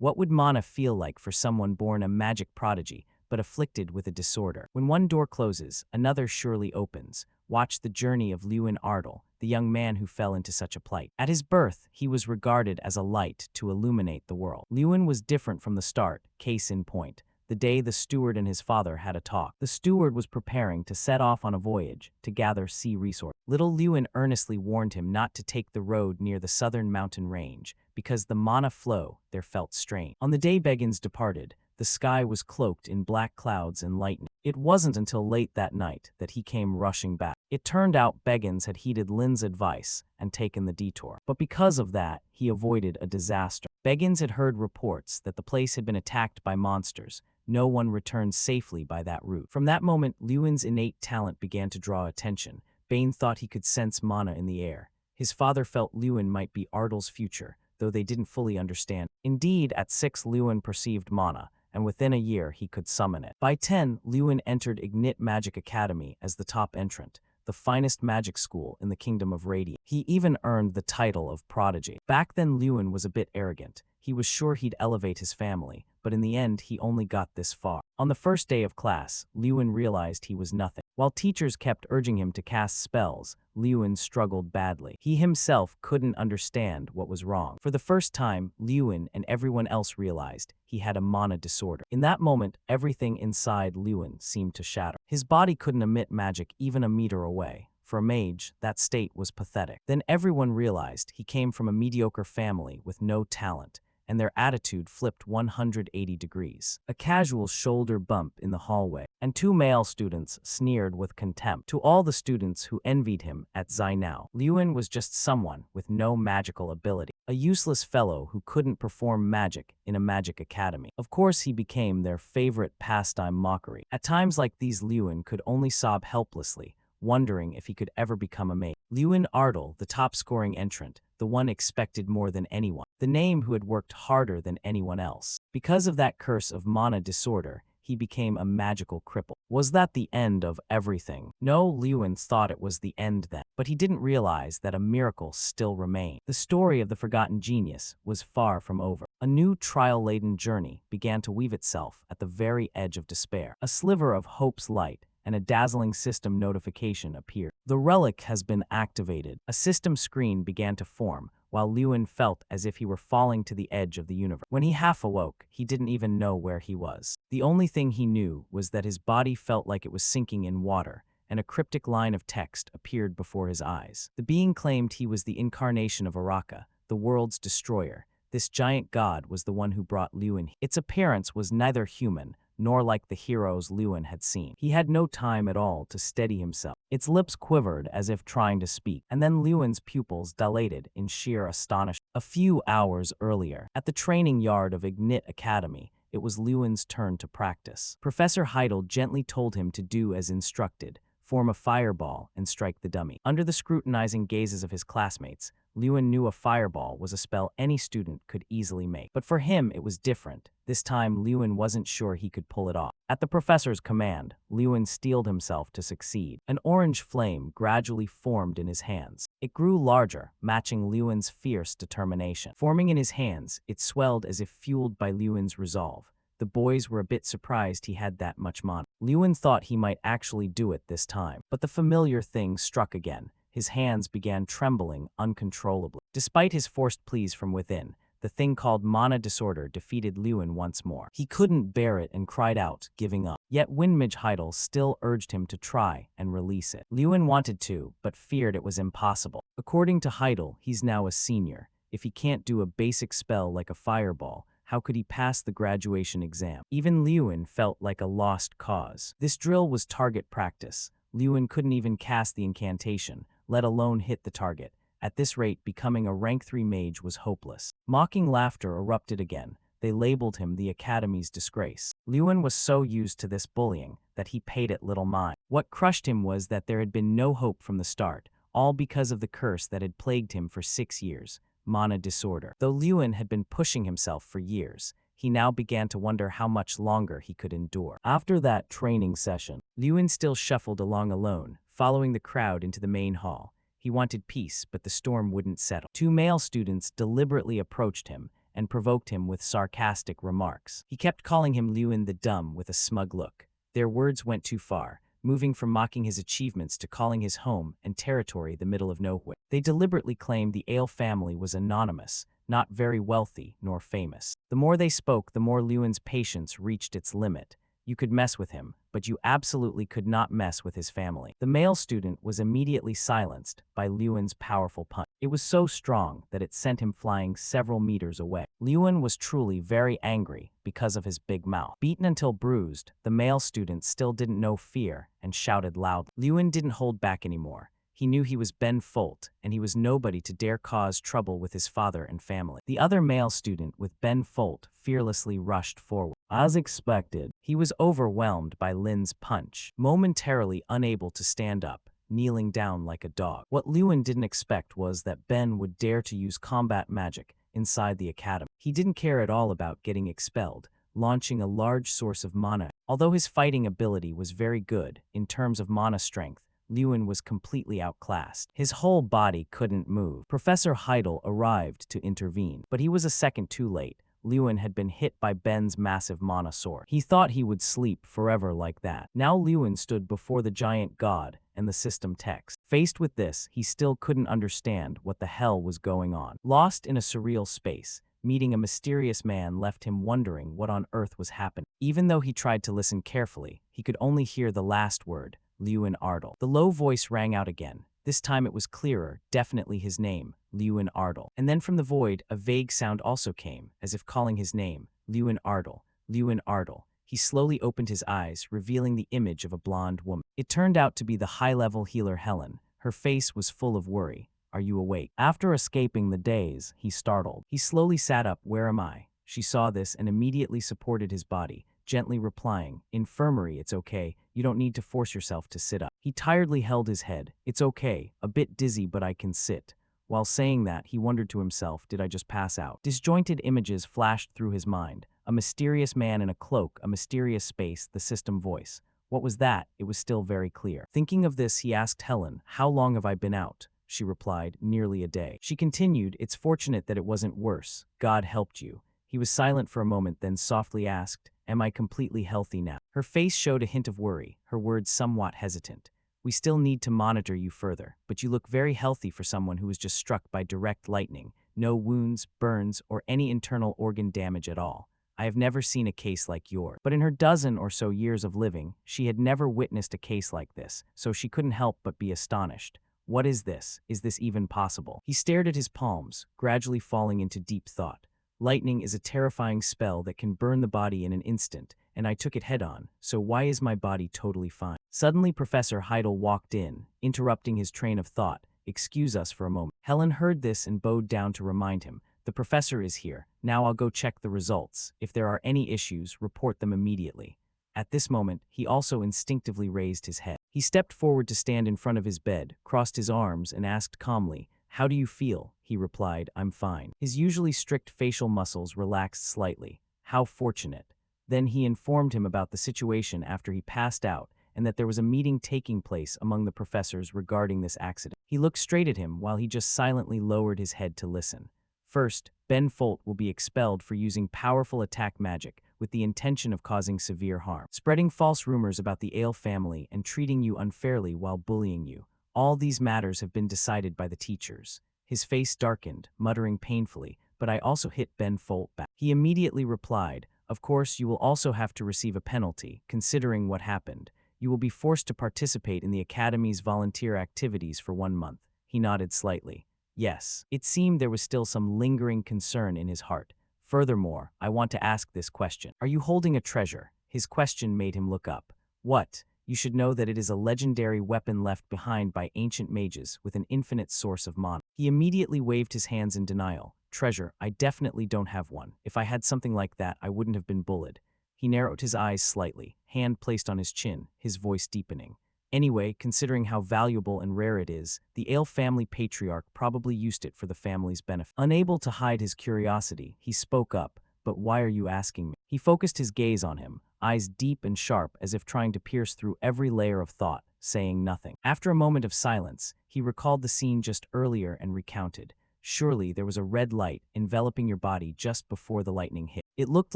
What would mana feel like for someone born a magic prodigy, but afflicted with a disorder? When one door closes, another surely opens. Watch the journey of Lewin Ardell, the young man who fell into such a plight. At his birth, he was regarded as a light to illuminate the world. Lewin was different from the start, case in point. The day the steward and his father had a talk. The steward was preparing to set off on a voyage to gather sea resources. Little Lewin earnestly warned him not to take the road near the southern mountain range, because the mana flow there felt strange. On the day Beggins departed, the sky was cloaked in black clouds and lightning. It wasn't until late that night that he came rushing back. It turned out Beggins had heeded Lin's advice and taken the detour. But because of that, he avoided a disaster. Beggins had heard reports that the place had been attacked by monsters. No one returned safely by that route. From that moment, Lewin's innate talent began to draw attention. Bane thought he could sense mana in the air. His father felt Lewin might be Ardell's future, though they didn't fully understand. Indeed, at 6 Lewin perceived mana, and within a year he could summon it. By 10, Lewin entered Ignite Magic Academy as the top entrant, the finest magic school in the Kingdom of Radiant. He even earned the title of Prodigy. Back then, Lewin was a bit arrogant. He was sure he'd elevate his family, but in the end he only got this far. On the first day of class, Lewin realized he was nothing. While teachers kept urging him to cast spells, Lewin struggled badly. He himself couldn't understand what was wrong. For the first time, Lewin and everyone else realized he had a mana disorder. In that moment, everything inside Lewin seemed to shatter. His body couldn't emit magic even a meter away. For a mage, that state was pathetic. Then everyone realized he came from a mediocre family with no talent, and their attitude flipped 180 degrees. A casual shoulder bump in the hallway, and 2 male students sneered with contempt. To all the students who envied him at Zainao, Lewin was just someone with no magical ability, a useless fellow who couldn't perform magic in a magic academy. Of course, he became their favorite pastime mockery. At times like these, Lewin could only sob helplessly, wondering if he could ever become a mage. Lewin Ardell, the top-scoring entrant, the one expected more than anyone, the name who had worked harder than anyone else. Because of that curse of mana disorder, he became a magical cripple. Was that the end of everything? No, Lewin thought it was the end then, but he didn't realize that a miracle still remained. The story of the forgotten genius was far from over. A new trial-laden journey began to weave itself at the very edge of despair. A sliver of hope's light and a dazzling system notification appeared. The relic has been activated. A system screen began to form, while Lewin felt as if he were falling to the edge of the universe. When he half awoke, he didn't even know where he was. The only thing he knew was that his body felt like it was sinking in water, and a cryptic line of text appeared before his eyes. The being claimed he was the incarnation of Araka, the world's destroyer. This giant god was the one who brought Lewin. Its appearance was neither human nor like the heroes Lewin had seen. He had no time at all to steady himself. Its lips quivered as if trying to speak, and then Lewin's pupils dilated in sheer astonishment. A few hours earlier, at the training yard of Ignite Academy, it was Lewin's turn to practice. Professor Heidel gently told him to do as instructed, form a fireball and strike the dummy. Under the scrutinizing gazes of his classmates, Lewin knew a fireball was a spell any student could easily make. But for him, it was different. This time, Lewin wasn't sure he could pull it off. At the professor's command, Lewin steeled himself to succeed. An orange flame gradually formed in his hands. It grew larger, matching Lewin's fierce determination. Forming in his hands, it swelled as if fueled by Lewin's resolve. The boys were a bit surprised he had that much mana. Lewin thought he might actually do it this time. But the familiar thing struck again. His hands began trembling uncontrollably. Despite his forced pleas from within, the thing called mana disorder defeated Lewin once more. He couldn't bear it and cried out, giving up. Yet Windmage Heidel still urged him to try and release it. Lewin wanted to, but feared it was impossible. According to Heidel, he's now a senior. If he can't do a basic spell like a fireball, how could he pass the graduation exam? Even Lewin felt like a lost cause. This drill was target practice. Lewin couldn't even cast the incantation, let alone hit the target. At this rate, becoming a rank 3 mage was hopeless. Mocking laughter erupted again. They labeled him the Academy's disgrace. Lewin was so used to this bullying that he paid it little mind. What crushed him was that there had been no hope from the start, all because of the curse that had plagued him for 6 years, mana disorder. Though Lewin had been pushing himself for years, he now began to wonder how much longer he could endure. After that training session, Lewin still shuffled along alone, following the crowd into the main hall. He wanted peace, but the storm wouldn't settle. 2 male students deliberately approached him, and provoked him with sarcastic remarks. He kept calling him Lewin the Dumb with a smug look. Their words went too far, moving from mocking his achievements to calling his home and territory the middle of nowhere. They deliberately claimed the Ale family was anonymous, not very wealthy nor famous. The more they spoke, the more Lewin's patience reached its limit. You could mess with him, but you absolutely could not mess with his family. The male student was immediately silenced by Lewin's powerful punch. It was so strong that it sent him flying several meters away. Lewin was truly very angry because of his big mouth. Beaten until bruised, the male student still didn't know fear and shouted loudly. Lewin didn't hold back anymore. He knew he was Ben Folt, and he was nobody to dare cause trouble with his father and family. The other male student with Ben Folt fearlessly rushed forward. As expected, he was overwhelmed by Lin's punch, momentarily unable to stand up, kneeling down like a dog. What Lewin didn't expect was that Ben would dare to use combat magic inside the academy. He didn't care at all about getting expelled, launching a large source of mana. Although his fighting ability was very good in terms of mana strength, Lewin was completely outclassed. His whole body couldn't move. Professor Heidel arrived to intervene, but he was a second too late. Lewin had been hit by Ben's massive mana sword. He thought he would sleep forever like that. Now Lewin stood before the giant god and the system text. Faced with this, he still couldn't understand what the hell was going on. Lost in a surreal space, meeting a mysterious man left him wondering what on earth was happening. Even though he tried to listen carefully, he could only hear the last word, Lewin Ardel. The low voice rang out again. This time it was clearer, definitely his name, Lewin Ardel. And then from the void, a vague sound also came, as if calling his name, Lewin Ardel, Lewin Ardel. He slowly opened his eyes, revealing the image of a blonde woman. It turned out to be the high-level healer Helen. Her face was full of worry. Are you awake? After escaping the daze, he startled. He slowly sat up. Where am I? She saw this and immediately supported his body, gently replying, Infirmary, it's okay. You don't need to force yourself to sit up. He tiredly held his head. It's okay. A bit dizzy, but I can sit. While saying that, he wondered to himself, did I just pass out? Disjointed images flashed through his mind. A mysterious man in a cloak, a mysterious space, the system voice. What was that? It was still very clear. Thinking of this, he asked Helen, how long have I been out? She replied, nearly a day. She continued, it's fortunate that it wasn't worse. God helped you. He was silent for a moment, then softly asked, am I completely healthy now? Her face showed a hint of worry, her words somewhat hesitant. We still need to monitor you further, but you look very healthy for someone who was just struck by direct lightning. No wounds, burns, or any internal organ damage at all. I have never seen a case like yours. But in her dozen or so years of living, she had never witnessed a case like this, so she couldn't help but be astonished. What is this? Is this even possible? He stared at his palms, gradually falling into deep thought. Lightning is a terrifying spell that can burn the body in an instant, and I took it head-on, so why is my body totally fine? Suddenly Professor Heidel walked in, interrupting his train of thought. Excuse us for a moment. Helen heard this and bowed down to remind him. The professor is here. Now I'll go check the results. If there are any issues, report them immediately. At this moment, he also instinctively raised his head. He stepped forward to stand in front of his bed, crossed his arms, and asked calmly, how do you feel? He replied, I'm fine. His usually strict facial muscles relaxed slightly. How fortunate. Then he informed him about the situation after he passed out and that there was a meeting taking place among the professors regarding this accident. He looked straight at him while he just silently lowered his head to listen. First, Ben Folt will be expelled for using powerful attack magic with the intention of causing severe harm, spreading false rumors about the Ale family and treating you unfairly while bullying you. All these matters have been decided by the teachers. His face darkened, muttering painfully, but I also hit Ben Folt back. He immediately replied, of course, you will also have to receive a penalty, considering what happened. You will be forced to participate in the Academy's volunteer activities for 1 month. He nodded slightly. Yes, it seemed there was still some lingering concern in his heart. Furthermore, I want to ask this question. Are you holding a treasure? His question made him look up. What? You should know that it is a legendary weapon left behind by ancient mages with an infinite source of mana. He immediately waved his hands in denial. Treasure, I definitely don't have one. If I had something like that, I wouldn't have been bullied. He narrowed his eyes slightly, hand placed on his chin, his voice deepening. Anyway, considering how valuable and rare it is, the Ale family patriarch probably used it for the family's benefit. Unable to hide his curiosity, he spoke up, but why are you asking me? He focused his gaze on him, eyes deep and sharp as if trying to pierce through every layer of thought, saying nothing. After a moment of silence, he recalled the scene just earlier and recounted. Surely there was a red light enveloping your body just before the lightning hit. It looked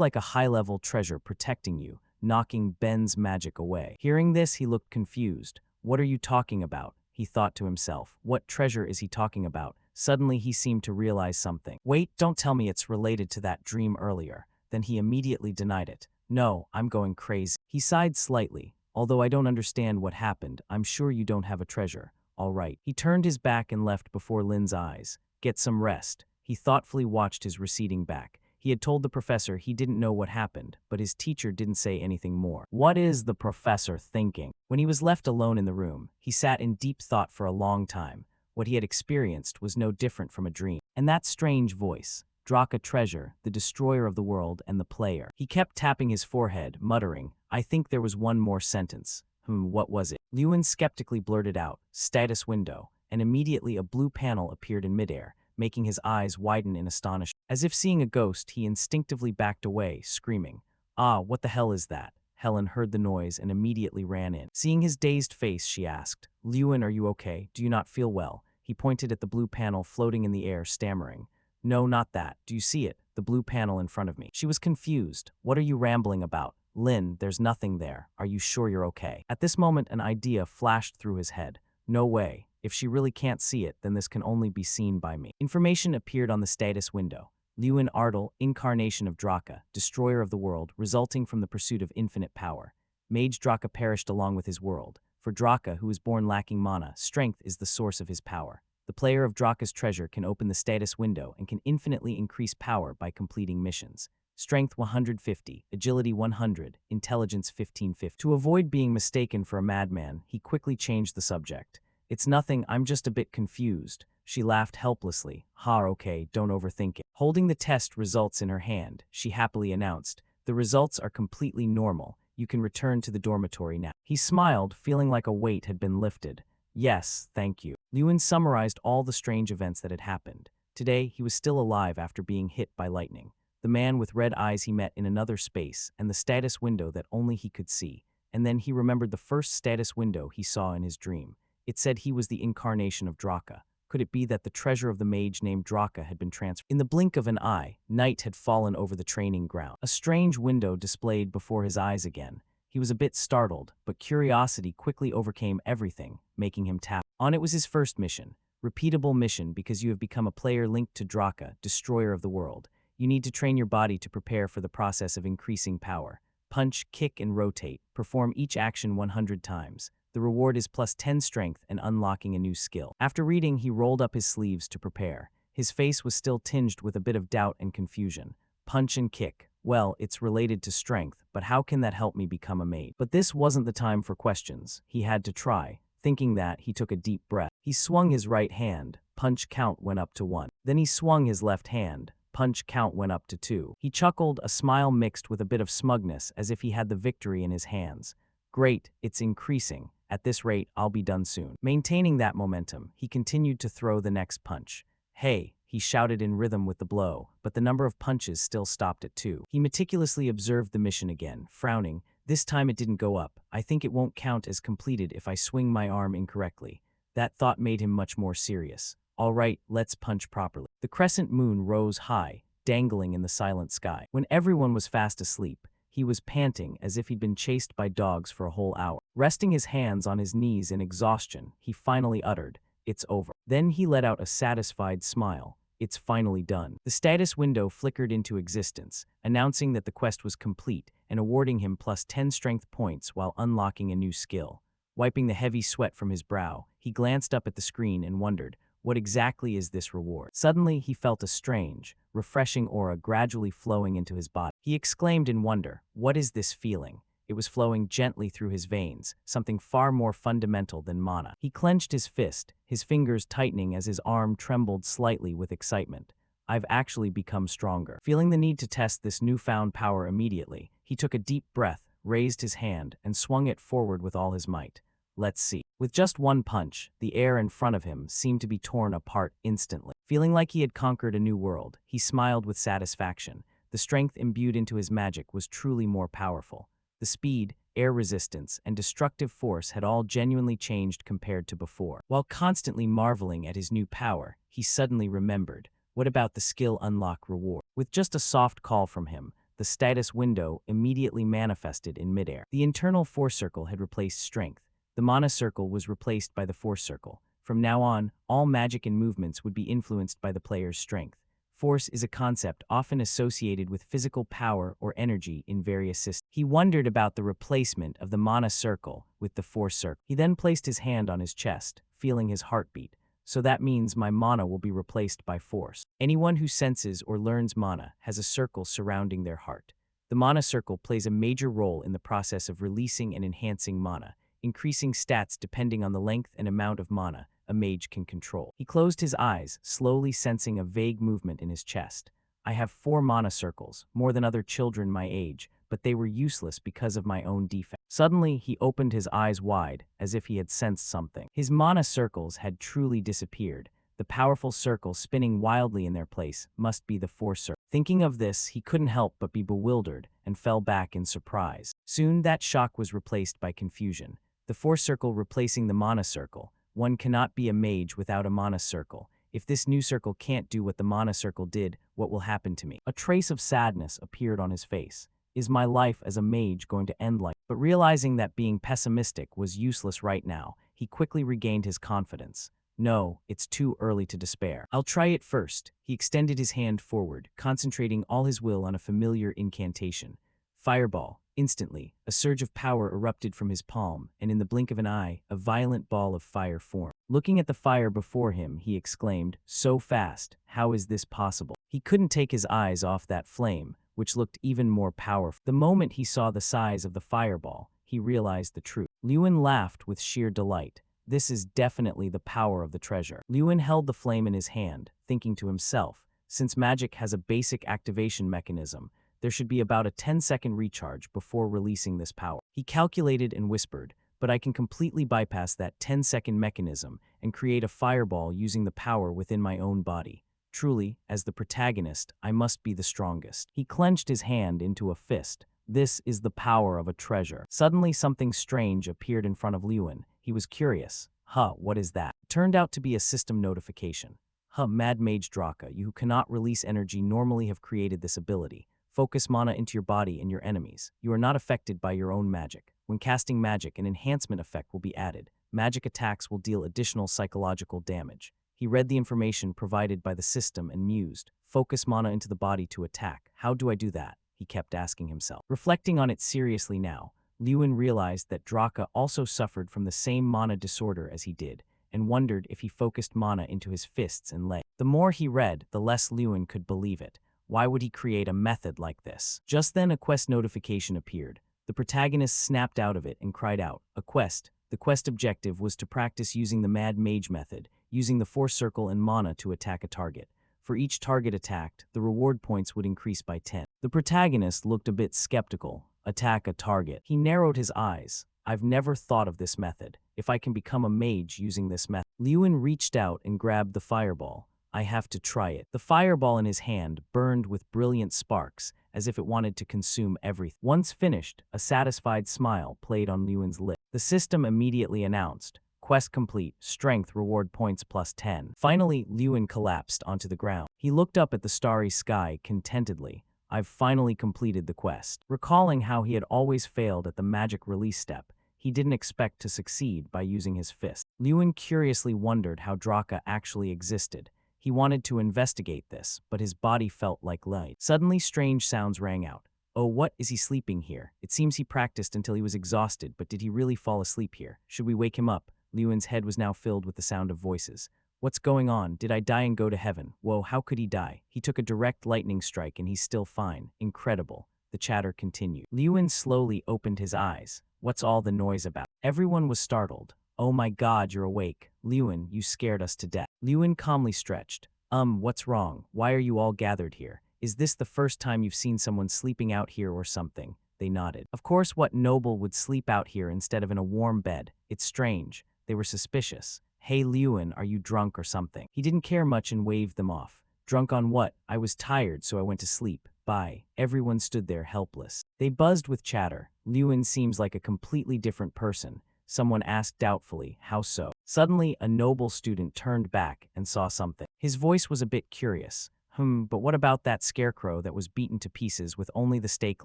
like a high-level treasure protecting you, knocking Ben's magic away. Hearing this, he looked confused. What are you talking about? He thought to himself. What treasure is he talking about? Suddenly he seemed to realize something. Wait, don't tell me it's related to that dream earlier. Then he immediately denied it. No, I'm going crazy. He sighed slightly. Although I don't understand what happened, I'm sure you don't have a treasure. All right. He turned his back and left before Lin's eyes. Get some rest. He thoughtfully watched his receding back. He had told the professor he didn't know what happened, but his teacher didn't say anything more. What is the professor thinking? When he was left alone in the room, he sat in deep thought for a long time. What he had experienced was no different from a dream. And that strange voice, Draka Treasure, the destroyer of the world and the player. He kept tapping his forehead, muttering, I think there was one more sentence. What was it? Lewin skeptically blurted out, status window, and immediately a blue panel appeared in midair, making his eyes widen in astonishment. As if seeing a ghost, he instinctively backed away, screaming, Ah, what the hell is that? Helen heard the noise and immediately ran in. Seeing his dazed face, she asked, Lewin, are you okay? Do you not feel well? He pointed at the blue panel floating in the air, stammering. No, not that. Do you see it? The blue panel in front of me. She was confused. What are you rambling about? Lin, there's nothing there. Are you sure you're okay? At this moment, an idea flashed through his head. No way. If she really can't see it, then this can only be seen by me. Information appeared on the status window. Lewin Ardal, incarnation of Draka, destroyer of the world, resulting from the pursuit of infinite power. Mage Draka perished along with his world. For Draka, who was born lacking mana, strength is the source of his power. The player of Draka's treasure can open the status window and can infinitely increase power by completing missions. Strength 150, Agility 100, Intelligence 1550. To avoid being mistaken for a madman, he quickly changed the subject. It's nothing, I'm just a bit confused. She laughed helplessly. Okay, don't overthink it. Holding the test results in her hand, she happily announced, the results are completely normal. You can return to the dormitory now. He smiled, feeling like a weight had been lifted. Yes, thank you. Lewin summarized all the strange events that had happened. Today, he was still alive after being hit by lightning. The man with red eyes he met in another space, and the status window that only he could see. And then he remembered the first status window he saw in his dream. It said he was the incarnation of Draka. Could it be that the treasure of the mage named Draka had been transferred? In the blink of an eye, night had fallen over the training ground. A strange window displayed before his eyes again. He was a bit startled, but curiosity quickly overcame everything, making him tap. On it was his first mission. Repeatable mission because you have become a player linked to Draka, destroyer of the world. You need to train your body to prepare for the process of increasing power. Punch, kick, and rotate. Perform each action 100 times. The reward is plus 10 strength and unlocking a new skill. After reading, he rolled up his sleeves to prepare. His face was still tinged with a bit of doubt and confusion. Punch and kick. Well, it's related to strength, but how can that help me become a mage? But this wasn't the time for questions. He had to try. Thinking that, he took a deep breath. He swung his right hand. Punch count went up to 1. Then he swung his left hand. Punch count went up to 2. He chuckled, a smile mixed with a bit of smugness, as if he had the victory in his hands. Great, it's increasing. At this rate, I'll be done soon. Maintaining that momentum, he continued to throw the next punch. Hey, he shouted in rhythm with the blow, but the number of punches still stopped at 2. He meticulously observed the mission again, frowning. This time it didn't go up. I think it won't count as completed if I swing my arm incorrectly. That thought made him much more serious. All right, let's punch properly. The crescent moon rose high, dangling in the silent sky. When everyone was fast asleep, he was panting as if he'd been chased by dogs for a whole hour. Resting his hands on his knees in exhaustion, he finally uttered, "It's over." Then he let out a satisfied smile. It's finally done. The status window flickered into existence, announcing that the quest was complete and awarding him plus 10 strength points while unlocking a new skill. Wiping the heavy sweat from his brow, he glanced up at the screen and wondered, what exactly is this reward? Suddenly, he felt a strange, refreshing aura gradually flowing into his body. He exclaimed in wonder, what is this feeling? It was flowing gently through his veins, something far more fundamental than mana. He clenched his fist, his fingers tightening as his arm trembled slightly with excitement. I've actually become stronger. Feeling the need to test this newfound power immediately, he took a deep breath, raised his hand, and swung it forward with all his might. Let's see. With just one punch, the air in front of him seemed to be torn apart instantly. Feeling like he had conquered a new world, he smiled with satisfaction. The strength imbued into his magic was truly more powerful. The speed, air resistance, and destructive force had all genuinely changed compared to before. While constantly marveling at his new power, he suddenly remembered, what about the skill unlock reward? With just a soft call from him, the status window immediately manifested in midair. The internal force circle had replaced strength. The mana circle was replaced by the force circle. From now on, all magic and movements would be influenced by the player's strength. Force is a concept often associated with physical power or energy in various systems. He wondered about the replacement of the mana circle with the force circle. He then placed his hand on his chest, feeling his heartbeat. So that means my mana will be replaced by force. Anyone who senses or learns mana has a circle surrounding their heart. The mana circle plays a major role in the process of releasing and enhancing mana, increasing stats depending on the length and amount of mana a mage can control. He closed his eyes, slowly sensing a vague movement in his chest. I have 4 mana circles, more than other children my age, but they were useless because of my own defect. Suddenly, he opened his eyes wide, as if he had sensed something. His mana circles had truly disappeared. The powerful circles spinning wildly in their place must be the force circle. Thinking of this, he couldn't help but be bewildered and fell back in surprise. Soon, that shock was replaced by confusion. The force circle replacing the mana circle. One cannot be a mage without a mana circle. If this new circle can't do what the mana circle did, what will happen to me? A trace of sadness appeared on his face. Is my life as a mage going to end like? But realizing that being pessimistic was useless right now, he quickly regained his confidence. No, it's too early to despair. I'll try it first. He extended his hand forward, concentrating all his will on a familiar incantation. Fireball. Instantly, a surge of power erupted from his palm, and in the blink of an eye, a violent ball of fire formed. Looking at the fire before him, he exclaimed, "So fast, how is this possible?" He couldn't take his eyes off that flame, which looked even more powerful. The moment he saw the size of the fireball, he realized the truth. Lewin laughed with sheer delight. This is definitely the power of the treasure. Lewin held the flame in his hand, thinking to himself, since magic has a basic activation mechanism, there should be about a 10-second recharge before releasing this power. He calculated and whispered, but I can completely bypass that 10-second mechanism and create a fireball using the power within my own body. Truly, as the protagonist, I must be the strongest. He clenched his hand into a fist. This is the power of a treasure. Suddenly, something strange appeared in front of Lewin. He was curious. What is that? It turned out to be a system notification. Mad Mage Draka, you who cannot release energy normally have created this ability. Focus mana into your body and your enemies. You are not affected by your own magic. When casting magic, an enhancement effect will be added. Magic attacks will deal additional psychological damage. He read the information provided by the system and mused. Focus mana into the body to attack. How do I do that? He kept asking himself. Reflecting on it seriously now, Lewin realized that Draka also suffered from the same mana disorder as he did, and wondered if he focused mana into his fists and legs. The more he read, the less Lewin could believe it. Why would he create a method like this? Just then a quest notification appeared. The protagonist snapped out of it and cried out, "A quest." The quest objective was to practice using the Mad Mage method, using the force circle and mana to attack a target. For each target attacked, the reward points would increase by 10. The protagonist looked a bit skeptical. Attack a target. He narrowed his eyes. I've never thought of this method. If I can become a mage using this method. Lewin reached out and grabbed the fireball. I have to try it. The fireball in his hand burned with brilliant sparks, as if it wanted to consume everything. Once finished, a satisfied smile played on Lewin's lips. The system immediately announced, "Quest complete, strength reward points plus 10. Finally, Lewin collapsed onto the ground. He looked up at the starry sky contentedly. I've finally completed the quest. Recalling how he had always failed at the magic release step, he didn't expect to succeed by using his fist. Lewin curiously wondered how Draka actually existed. He wanted to investigate this, but his body felt like light. Suddenly, strange sounds rang out. Oh, what is he sleeping here? It seems he practiced until he was exhausted, but did he really fall asleep here? Should we wake him up? Lewin's head was now filled with the sound of voices. What's going on? Did I die and go to heaven? Whoa, how could he die? He took a direct lightning strike and he's still fine. Incredible. The chatter continued. Lewin slowly opened his eyes. What's all the noise about? Everyone was startled. Oh my God, you're awake. Lewin, you scared us to death. Lewin calmly stretched. What's wrong? Why are you all gathered here? Is this the first time you've seen someone sleeping out here or something? They nodded. Of course, what noble would sleep out here instead of in a warm bed? It's strange. They were suspicious. Hey Lewin, are you drunk or something? He didn't care much and waved them off. Drunk on what? I was tired, so I went to sleep. by, everyone stood there helpless. They buzzed with chatter. Lewin seems like a completely different person. Someone asked doubtfully, how so? Suddenly, a noble student turned back and saw something. His voice was a bit curious. But what about that scarecrow that was beaten to pieces with only the stake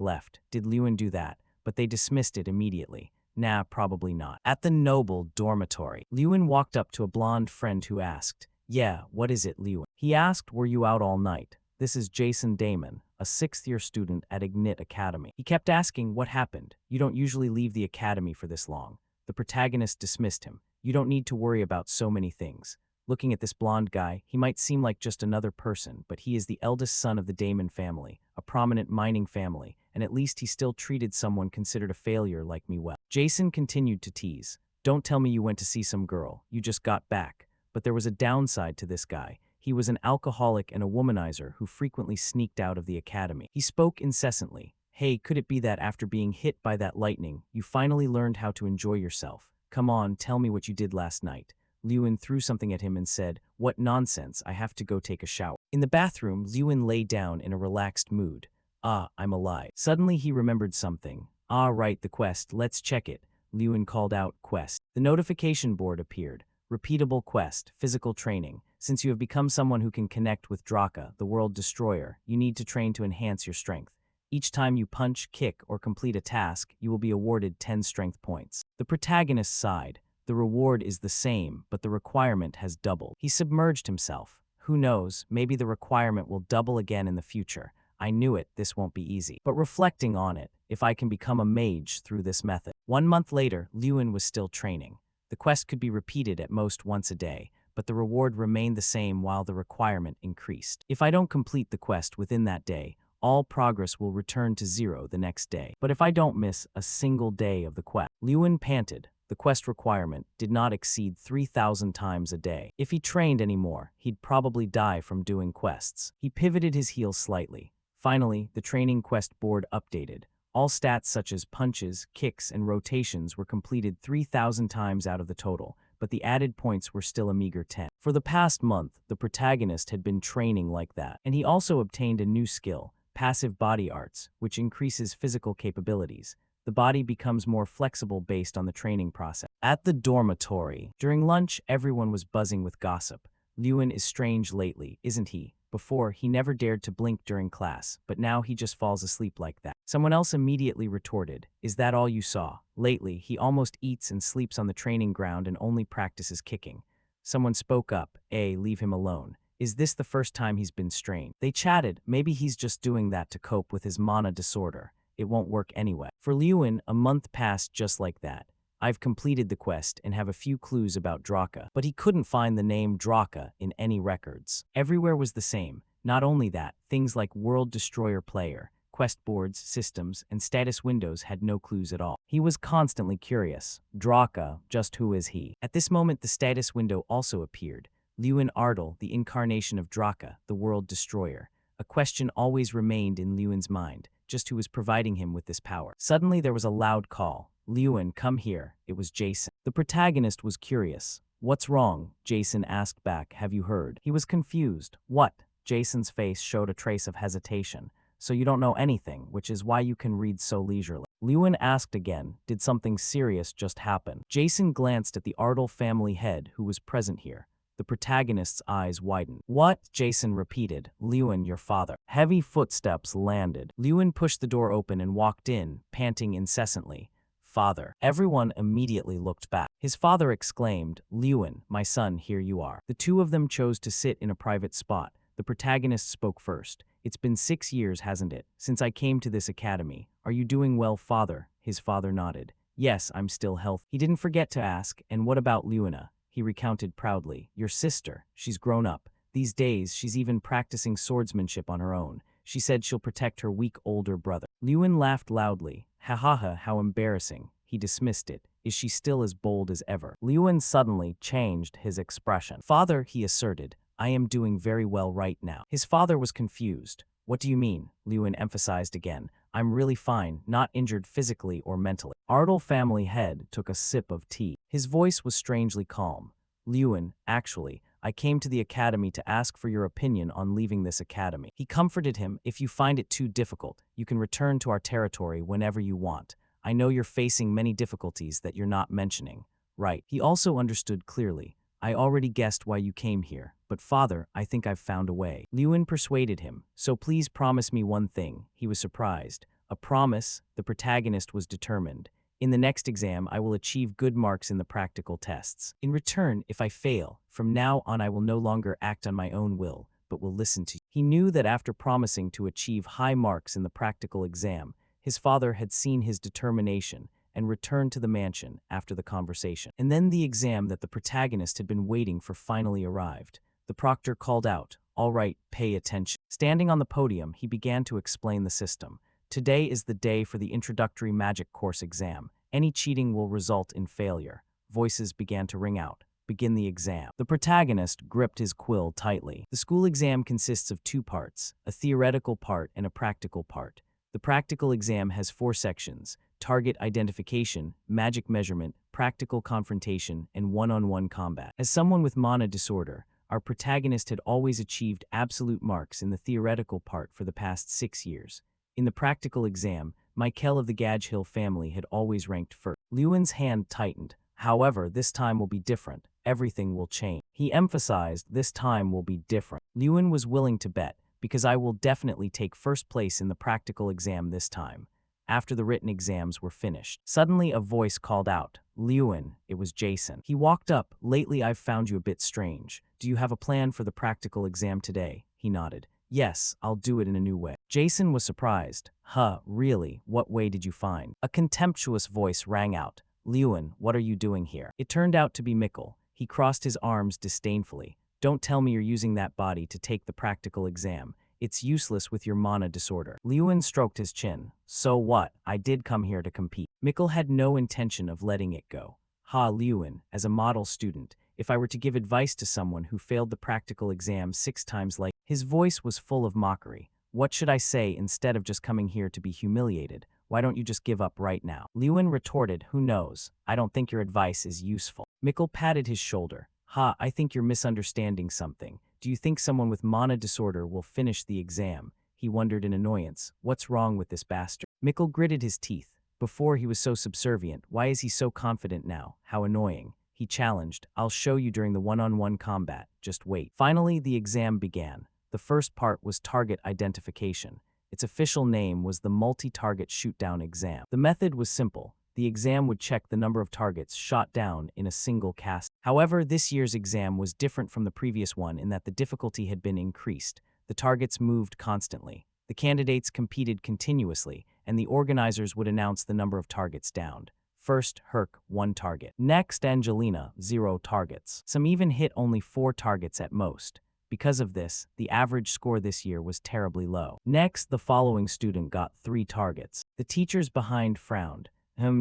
left? Did Lewin do that? But they dismissed it immediately. Nah, probably not. At the noble dormitory, Lewin walked up to a blonde friend who asked, yeah, what is it, Lewin? He asked, were you out all night? This is Jason Damon, a sixth-year student at Ignit Academy. He kept asking, what happened? You don't usually leave the academy for this long. The protagonist dismissed him. You don't need to worry about so many things. Looking at this blonde guy, he might seem like just another person, but he is the eldest son of the Damon family, a prominent mining family, and at least he still treated someone considered a failure like me well. Jason continued to tease. Don't tell me you went to see some girl. You just got back. But there was a downside to this guy. He was an alcoholic and a womanizer who frequently sneaked out of the academy. He spoke incessantly. Hey, could it be that after being hit by that lightning, you finally learned how to enjoy yourself? Come on, tell me what you did last night. Lewin threw something at him and said, what nonsense, I have to go take a shower. In the bathroom, Lewin lay down in a relaxed mood. Ah, I'm alive. Suddenly he remembered something. Ah, right, the quest, let's check it. Lewin called out, quest. The notification board appeared. Repeatable quest, physical training. Since you have become someone who can connect with Draka, the world destroyer, you need to train to enhance your strength. Each time you punch, kick, or complete a task, you will be awarded 10 strength points. The protagonist sighed. The reward is the same, but the requirement has doubled. He submerged himself. Who knows, maybe the requirement will double again in the future. I knew it, this won't be easy. But reflecting on it, if I can become a mage through this method. 1 month later, Lewin was still training. The quest could be repeated at most once a day, but the reward remained the same while the requirement increased. If I don't complete the quest within that day, all progress will return to 0 the next day. But if I don't miss a single day of the quest, Lewin panted. The quest requirement did not exceed 3,000 times a day. If he trained anymore, he'd probably die from doing quests. He pivoted his heels slightly. Finally, the training quest board updated. All stats such as punches, kicks, and rotations were completed 3,000 times out of the total, but the added points were still a meager 10. For the past month, the protagonist had been training like that, and he also obtained a new skill, passive body arts, which increases physical capabilities. The body becomes more flexible based on the training process. At the dormitory, during lunch, everyone was buzzing with gossip. Lewin is strange lately, isn't he? Before, he never dared to blink during class, but now he just falls asleep like that. Someone else immediately retorted, is that all you saw? Lately, he almost eats and sleeps on the training ground and only practices kicking. Someone spoke up, leave him alone. Is this the first time he's been strained? They chatted, maybe he's just doing that to cope with his mana disorder. It won't work anyway. For Lewin, a month passed just like that. I've completed the quest and have a few clues about Draka, but he couldn't find the name Draka in any records. Everywhere was the same. Not only that, things like World Destroyer Player, quest boards, systems, and status windows had no clues at all. He was constantly curious. Draka, just who is he? At this moment, the status window also appeared. Lewin Ardal, the incarnation of Draka, the World Destroyer. A question always remained in Lewin's mind. Just who was providing him with this power. Suddenly there was a loud call. Lewin, come here. It was Jason. The protagonist was curious. What's wrong? Jason asked back, have you heard? He was confused. What? Jason's face showed a trace of hesitation. So you don't know anything, which is why you can read so leisurely. Lewin asked again, did something serious just happen? Jason glanced at the Ardal family head who was present here. The protagonist's eyes widened. What? Jason repeated. Lewin, your father. Heavy footsteps landed. Lewin pushed the door open and walked in, panting incessantly. Father. Everyone immediately looked back. His father exclaimed, Lewin, my son, here you are. The two of them chose to sit in a private spot. The protagonist spoke first. It's been 6 years, hasn't it, since I came to this academy. Are you doing well, father? His father nodded. Yes, I'm still healthy. He didn't forget to ask, and what about Lewina? He recounted proudly. Your sister. She's grown up. These days, she's even practicing swordsmanship on her own. She said she'll protect her weak older brother. Lewin laughed loudly. Ha ha ha, how embarrassing. He dismissed it. Is she still as bold as ever? Lewin suddenly changed his expression. Father, he asserted, I am doing very well right now. His father was confused. What do you mean? Lewin emphasized again. I'm really fine, not injured physically or mentally. Ardal family head took a sip of tea. His voice was strangely calm. Lewin, actually, I came to the academy to ask for your opinion on leaving this academy. He comforted him, if you find it too difficult, you can return to our territory whenever you want. I know you're facing many difficulties that you're not mentioning. Right. He also understood clearly. I already guessed why you came here, but father, I think I've found a way. Lewin persuaded him, so please promise me one thing. He was surprised. A promise? The protagonist was determined. In the next exam, I will achieve good marks in the practical tests. In return, if I fail, from now on I will no longer act on my own will, but will listen to you. He knew that after promising to achieve high marks in the practical exam, his father had seen his determination and returned to the mansion after the conversation. And then the exam that the protagonist had been waiting for finally arrived. The proctor called out, "All right, pay attention." Standing on the podium, he began to explain the system. Today is the day for the introductory magic course exam. Any cheating will result in failure. Voices began to ring out. Begin the exam. The protagonist gripped his quill tightly. The school exam consists of two parts, a theoretical part and a practical part. The practical exam has 4 sections: target identification, magic measurement, practical confrontation, and one-on-one combat. As someone with mana disorder, our protagonist had always achieved absolute marks in the theoretical part for the past 6 years. In the practical exam, Michael of the Gage Hill family had always ranked first. Lewin's hand tightened. However, this time will be different. Everything will change. He emphasized, this time will be different. Lewin was willing to bet, because I will definitely take first place in the practical exam this time. After the written exams were finished, suddenly a voice called out, "Lewin." It was Jason. He walked up. "Lately I've found you a bit strange. Do you have a plan for the practical exam today?" He nodded. "Yes, I'll do it in a new way." Jason was surprised. "Huh, really? What way did you find?" A contemptuous voice rang out. "Lewin, what are you doing here?" It turned out to be Mikkel. He crossed his arms disdainfully. "Don't tell me you're using that body to take the practical exam. It's useless with your mana disorder." Lewin stroked his chin. "So what? I did come here to compete." Mikkel had no intention of letting it go. "Ha, Lewin, as a model student, if I were to give advice to someone who failed the practical exam 6 times like..." His voice was full of mockery. "What should I say instead of just coming here to be humiliated? Why don't you just give up right now?" Lewin retorted, "Who knows? I don't think your advice is useful." Mikkel patted his shoulder. "Ha, I think you're misunderstanding something. Do you think someone with mana disorder will finish the exam?" He wondered in annoyance. "What's wrong with this bastard?" Mikkel gritted his teeth. Before he was so subservient, why is he so confident now? How annoying. He challenged, "I'll show you during the one-on-one combat. Just wait." Finally, the exam began. The first part was target identification. Its official name was the multi-target shoot-down exam. The method was simple. The exam would check the number of targets shot down in a single cast. However, this year's exam was different from the previous one in that the difficulty had been increased. The targets moved constantly. The candidates competed continuously, and the organizers would announce the number of targets downed. First, Herc, 1 target. Next, Angelina, 0 targets. Some even hit only 4 targets at most. Because of this, the average score this year was terribly low. Next, the following student got 3 targets. The teachers behind frowned.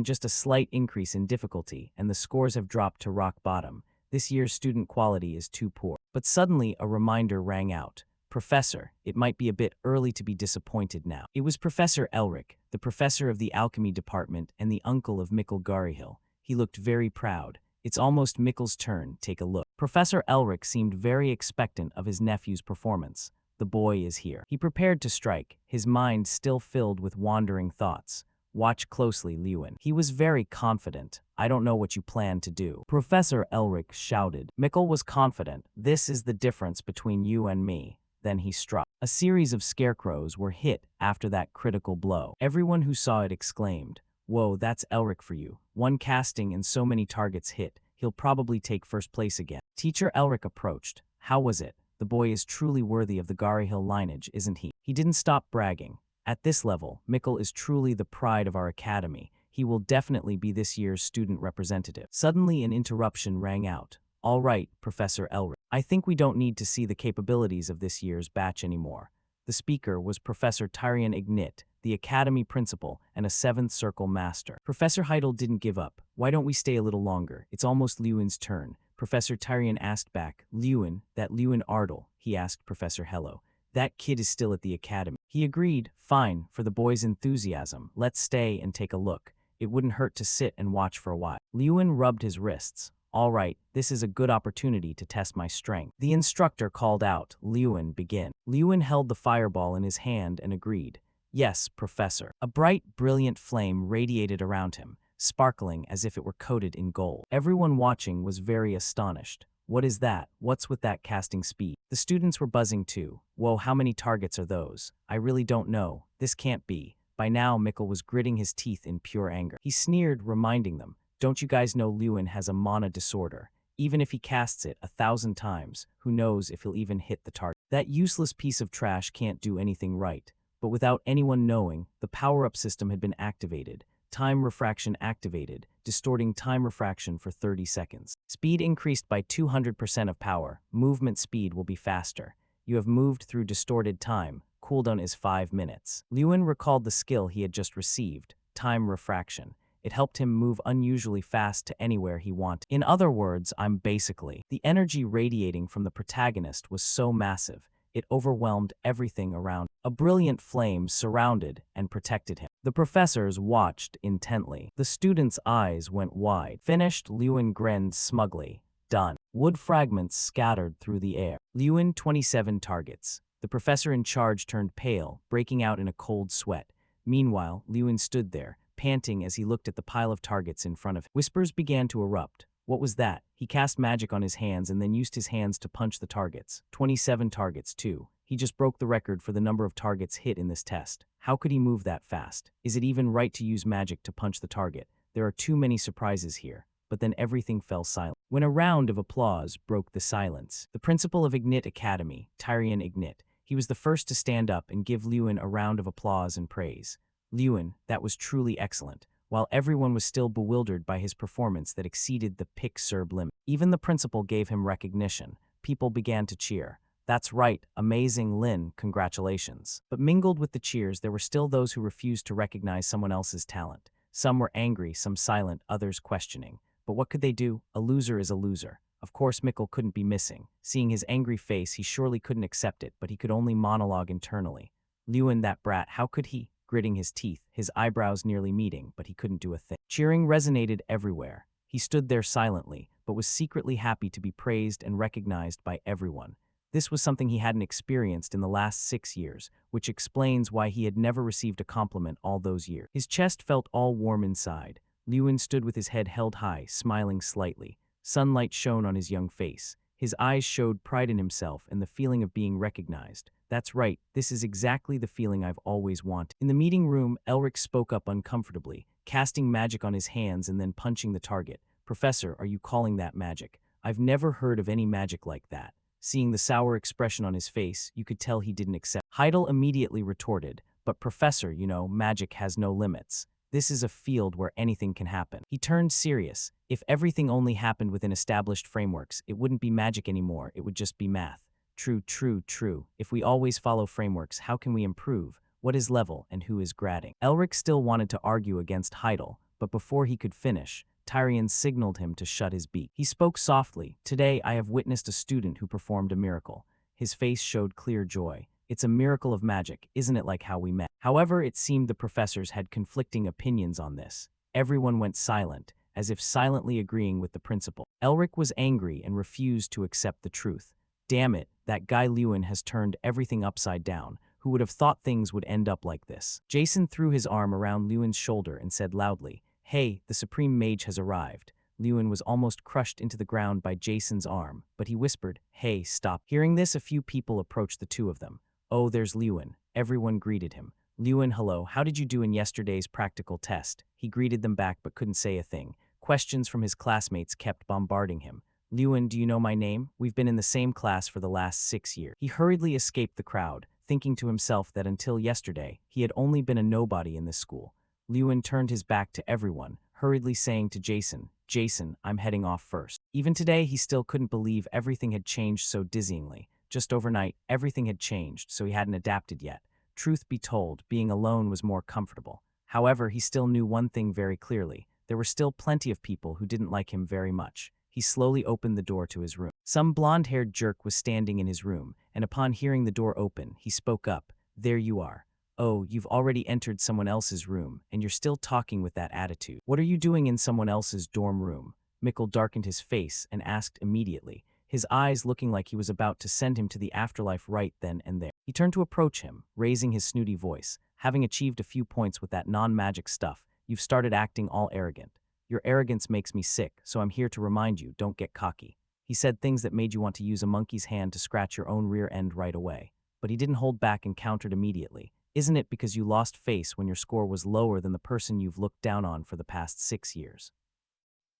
Just a slight increase in difficulty, and the scores have dropped to rock bottom. This year's student quality is too poor. But suddenly, a reminder rang out. "Professor, it might be a bit early to be disappointed now." It was Professor Elric, the professor of the alchemy department and the uncle of Mikkel Garihill. He looked very proud. "It's almost Mikkel's turn, take a look." Professor Elric seemed very expectant of his nephew's performance. The boy is here. He prepared to strike, his mind still filled with wandering thoughts. "Watch closely, Lewin." He was very confident. "I don't know what you plan to do." Professor Elric shouted. Mikkel was confident. "This is the difference between you and me." Then he struck. A series of scarecrows were hit after that critical blow. Everyone who saw it exclaimed, "Whoa, that's Elric for you. 1 casting and so many targets hit. He'll probably take first place again." Teacher Elric approached. "How was it? The boy is truly worthy of the Garihill lineage, isn't he?" He didn't stop bragging. "At this level, Mikkel is truly the pride of our academy. He will definitely be this year's student representative." Suddenly, an interruption rang out. "All right, Professor Elric. I think we don't need to see the capabilities of this year's batch anymore." The speaker was Professor Tyrion Ignit, the academy principal and a 7th Circle master. Professor Heidel didn't give up. "Why don't we stay a little longer? It's almost Lewin's turn." Professor Tyrion asked back. "Lewin, that Lewin Ardel," he asked Professor Hello. "That kid is still at the academy." He agreed. "Fine, for the boy's enthusiasm. Let's stay and take a look. It wouldn't hurt to sit and watch for a while." Lewin rubbed his wrists. All right, this is a good opportunity to test my strength. The instructor called out, Lewin, begin. Lewin held the fireball in his hand and agreed. Yes, Professor. A bright, brilliant flame radiated around him, sparkling as if it were coated in gold. Everyone watching was very astonished. What is that? What's with that casting speed? The students were buzzing too. Whoa, how many targets are those? I really don't know. This can't be. By now, Mikkel was gritting his teeth in pure anger. He sneered, reminding them, don't you guys know Lewin has a mana disorder? Even if he casts it 1,000 times, who knows if he'll even hit the target? That useless piece of trash can't do anything right. But without anyone knowing, the power-up system had been activated. Time refraction activated, distorting time refraction for 30 seconds. Speed increased by 200% of power. Movement speed will be faster. You have moved through distorted time. Cooldown is 5 minutes. Lewin recalled the skill he had just received, time refraction. It helped him move unusually fast to anywhere he wanted. In other words, I'm basically. The energy radiating from the protagonist was so massive, it overwhelmed everything around. A brilliant flame surrounded and protected him. The professors watched intently. The students' eyes went wide. Finished, Lewin grinned smugly. Done. Wood fragments scattered through the air. Lewin 27 targets. The professor in charge turned pale, breaking out in a cold sweat. Meanwhile, Lewin stood there, panting as he looked at the pile of targets in front of him. Whispers began to erupt. What was that? He cast magic on his hands and then used his hands to punch the targets. 27 targets, too. He just broke the record for the number of targets hit in this test. How could he move that fast? Is it even right to use magic to punch the target? There are too many surprises here. But then everything fell silent. When a round of applause broke the silence, the principal of Ignit Academy, Tyrion Ignit, he was the first to stand up and give Lewin a round of applause and praise. Lewin, that was truly excellent. While everyone was still bewildered by his performance that exceeded the pick-serb limit. Even the principal gave him recognition. People began to cheer. That's right, amazing Lin, congratulations. But mingled with the cheers, there were still those who refused to recognize someone else's talent. Some were angry, some silent, others questioning. But what could they do? A loser is a loser. Of course, Mikkel couldn't be missing. Seeing his angry face, he surely couldn't accept it, but he could only monologue internally. Lewin, that brat, how could he? Gritting his teeth, his eyebrows nearly meeting, but he couldn't do a thing. Cheering resonated everywhere. He stood there silently, but was secretly happy to be praised and recognized by everyone. This was something he hadn't experienced in the last 6 years, which explains why he had never received a compliment all those years. His chest felt all warm inside. Lewin stood with his head held high, smiling slightly. Sunlight shone on his young face. His eyes showed pride in himself and the feeling of being recognized. That's right, this is exactly the feeling I've always wanted. In the meeting room, Elric spoke up uncomfortably, casting magic on his hands and then punching the target. Professor, are you calling that magic? I've never heard of any magic like that. Seeing the sour expression on his face, you could tell he didn't accept. Heidel immediately retorted, but Professor, you know, magic has no limits. This is a field where anything can happen. He turned serious. If everything only happened within established frameworks, it wouldn't be magic anymore, it would just be math. True, true, true. If we always follow frameworks, how can we improve? What is level and who is grading? Elric still wanted to argue against Heidel, but before he could finish, Tyrion signaled him to shut his beak. He spoke softly. Today I have witnessed a student who performed a miracle. His face showed clear joy. It's a miracle of magic, isn't it, like how we met? However, it seemed the professors had conflicting opinions on this. Everyone went silent, as if silently agreeing with the principal. Elric was angry and refused to accept the truth. Damn it, that guy Lewin has turned everything upside down. Who would have thought things would end up like this? Jason threw his arm around Lewin's shoulder and said loudly, Hey, the Supreme Mage has arrived. Lewin was almost crushed into the ground by Jason's arm, but he whispered, Hey, stop. Hearing this, a few people approached the two of them. Oh, there's Lewin. Everyone greeted him. Lewin, hello, how did you do in yesterday's practical test? He greeted them back but couldn't say a thing. Questions from his classmates kept bombarding him. Lewin, do you know my name? We've been in the same class for the last 6 years. He hurriedly escaped the crowd, thinking to himself that until yesterday, he had only been a nobody in this school. Lewin turned his back to everyone, hurriedly saying to Jason, Jason, I'm heading off first. Even today, he still couldn't believe everything had changed so dizzyingly. Just overnight, everything had changed, so he hadn't adapted yet. Truth be told, being alone was more comfortable. However, he still knew one thing very clearly. There were still plenty of people who didn't like him very much. He slowly opened the door to his room. Some blonde-haired jerk was standing in his room, and upon hearing the door open, he spoke up. There you are. Oh, you've already entered someone else's room, and you're still talking with that attitude. What are you doing in someone else's dorm room? Mikkel darkened his face and asked immediately, his eyes looking like he was about to send him to the afterlife right then and there. He turned to approach him, raising his snooty voice. Having achieved a few points with that non-magic stuff, you've started acting all arrogant. Your arrogance makes me sick, so I'm here to remind you, don't get cocky. He said things that made you want to use a monkey's hand to scratch your own rear end right away. But he didn't hold back and countered immediately. Isn't it because you lost face when your score was lower than the person you've looked down on for the past 6 years?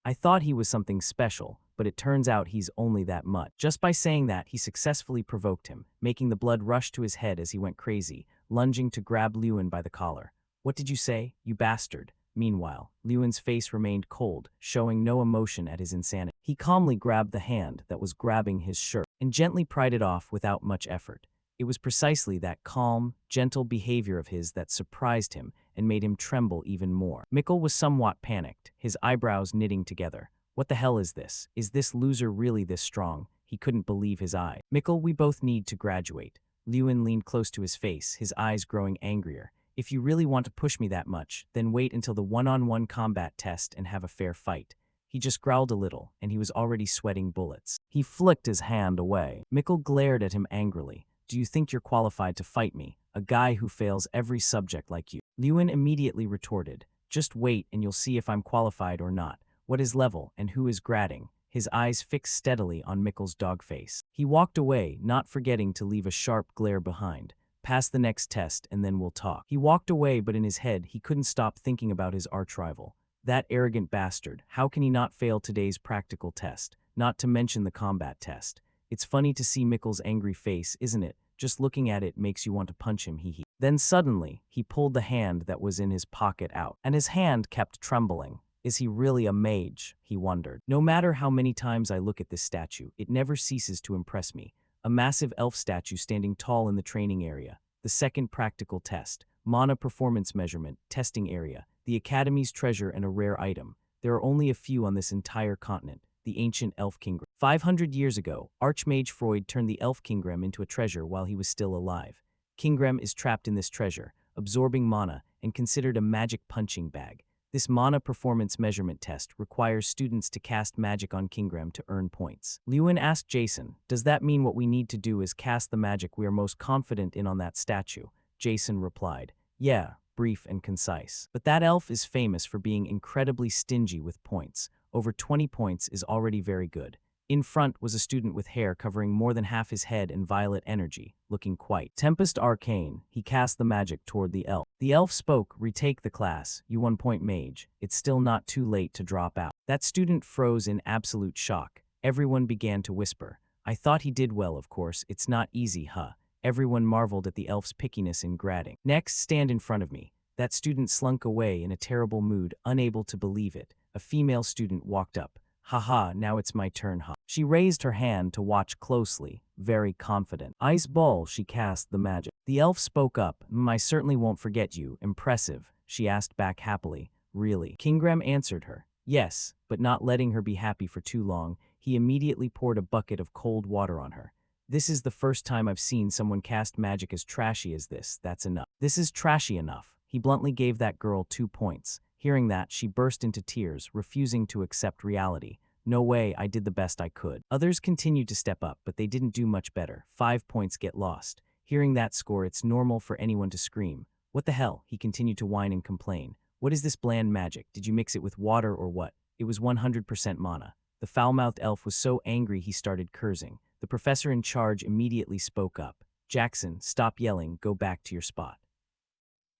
I thought he was something special, but it turns out he's only that much. Just by saying that, he successfully provoked him, making the blood rush to his head as he went crazy, lunging to grab Lewin by the collar. What did you say, you bastard? Meanwhile, Lewin's face remained cold, showing no emotion at his insanity. He calmly grabbed the hand that was grabbing his shirt and gently pried it off without much effort. It was precisely that calm, gentle behavior of his that surprised him and made him tremble even more. Mikkel was somewhat panicked, his eyebrows knitting together. What the hell is this? Is this loser really this strong? He couldn't believe his eyes. Mikkel, we both need to graduate. Lewin leaned close to his face, his eyes growing angrier. If you really want to push me that much, then wait until the one-on-one combat test and have a fair fight. He just growled a little, and he was already sweating bullets. He flicked his hand away. Mikkel glared at him angrily. Do you think you're qualified to fight me, a guy who fails every subject like you? Lewin immediately retorted, just wait and you'll see if I'm qualified or not. What is level and who is grading? His eyes fixed steadily on Mikkel's dog face. He walked away, not forgetting to leave a sharp glare behind. Pass the next test and then we'll talk. He walked away, but in his head, he couldn't stop thinking about his arch-rival. That arrogant bastard, how can he not fail today's practical test, not to mention the combat test? It's funny to see Mikkel's angry face, isn't it? Just looking at it makes you want to punch him, hee. Then suddenly, he pulled the hand that was in his pocket out, and his hand kept trembling. Is he really a mage? He wondered. No matter how many times I look at this statue, it never ceases to impress me. A massive elf statue standing tall in the training area. The second practical test. Mana performance measurement, testing area. The Academy's treasure and a rare item. There are only a few on this entire continent. The ancient elf kingram. 500 years ago, Archmage Freud turned the elf kingram into a treasure while he was still alive. Kingram is trapped in this treasure, absorbing mana, and considered a magic punching bag. This mana performance measurement test requires students to cast magic on Kingram to earn points. Lewin asked Jason, does that mean what we need to do is cast the magic we are most confident in on that statue? Jason replied, yeah, brief and concise. But that elf is famous for being incredibly stingy with points. Over 20 points is already very good. In front was a student with hair covering more than half his head and violet energy, looking quite Tempest Arcane. He cast the magic toward the elf. The elf spoke, retake the class, you 1-point mage. It's still not too late to drop out. That student froze in absolute shock. Everyone began to whisper. I thought he did well, of course. It's not easy, huh? Everyone marveled at the elf's pickiness in grading. Next, stand in front of me. That student slunk away in a terrible mood, unable to believe it. A female student walked up. Haha, now it's my turn, huh? She raised her hand to watch closely, very confident. Ice ball, she cast the magic. The elf spoke up. I certainly won't forget you. Impressive, she asked back happily. Really? Kingram answered her. Yes, but not letting her be happy for too long, he immediately poured a bucket of cold water on her. This is the first time I've seen someone cast magic as trashy as this. That's enough. This is trashy enough. He bluntly gave that girl 2 points. Hearing that, she burst into tears, refusing to accept reality. No way, I did the best I could. Others continued to step up, but they didn't do much better. 5 points get lost. Hearing that score, it's normal for anyone to scream. What the hell? He continued to whine and complain. What is this bland magic? Did you mix it with water or what? It was 100% mana. The foul-mouthed elf was so angry he started cursing. The professor in charge immediately spoke up. Jackson, stop yelling, go back to your spot.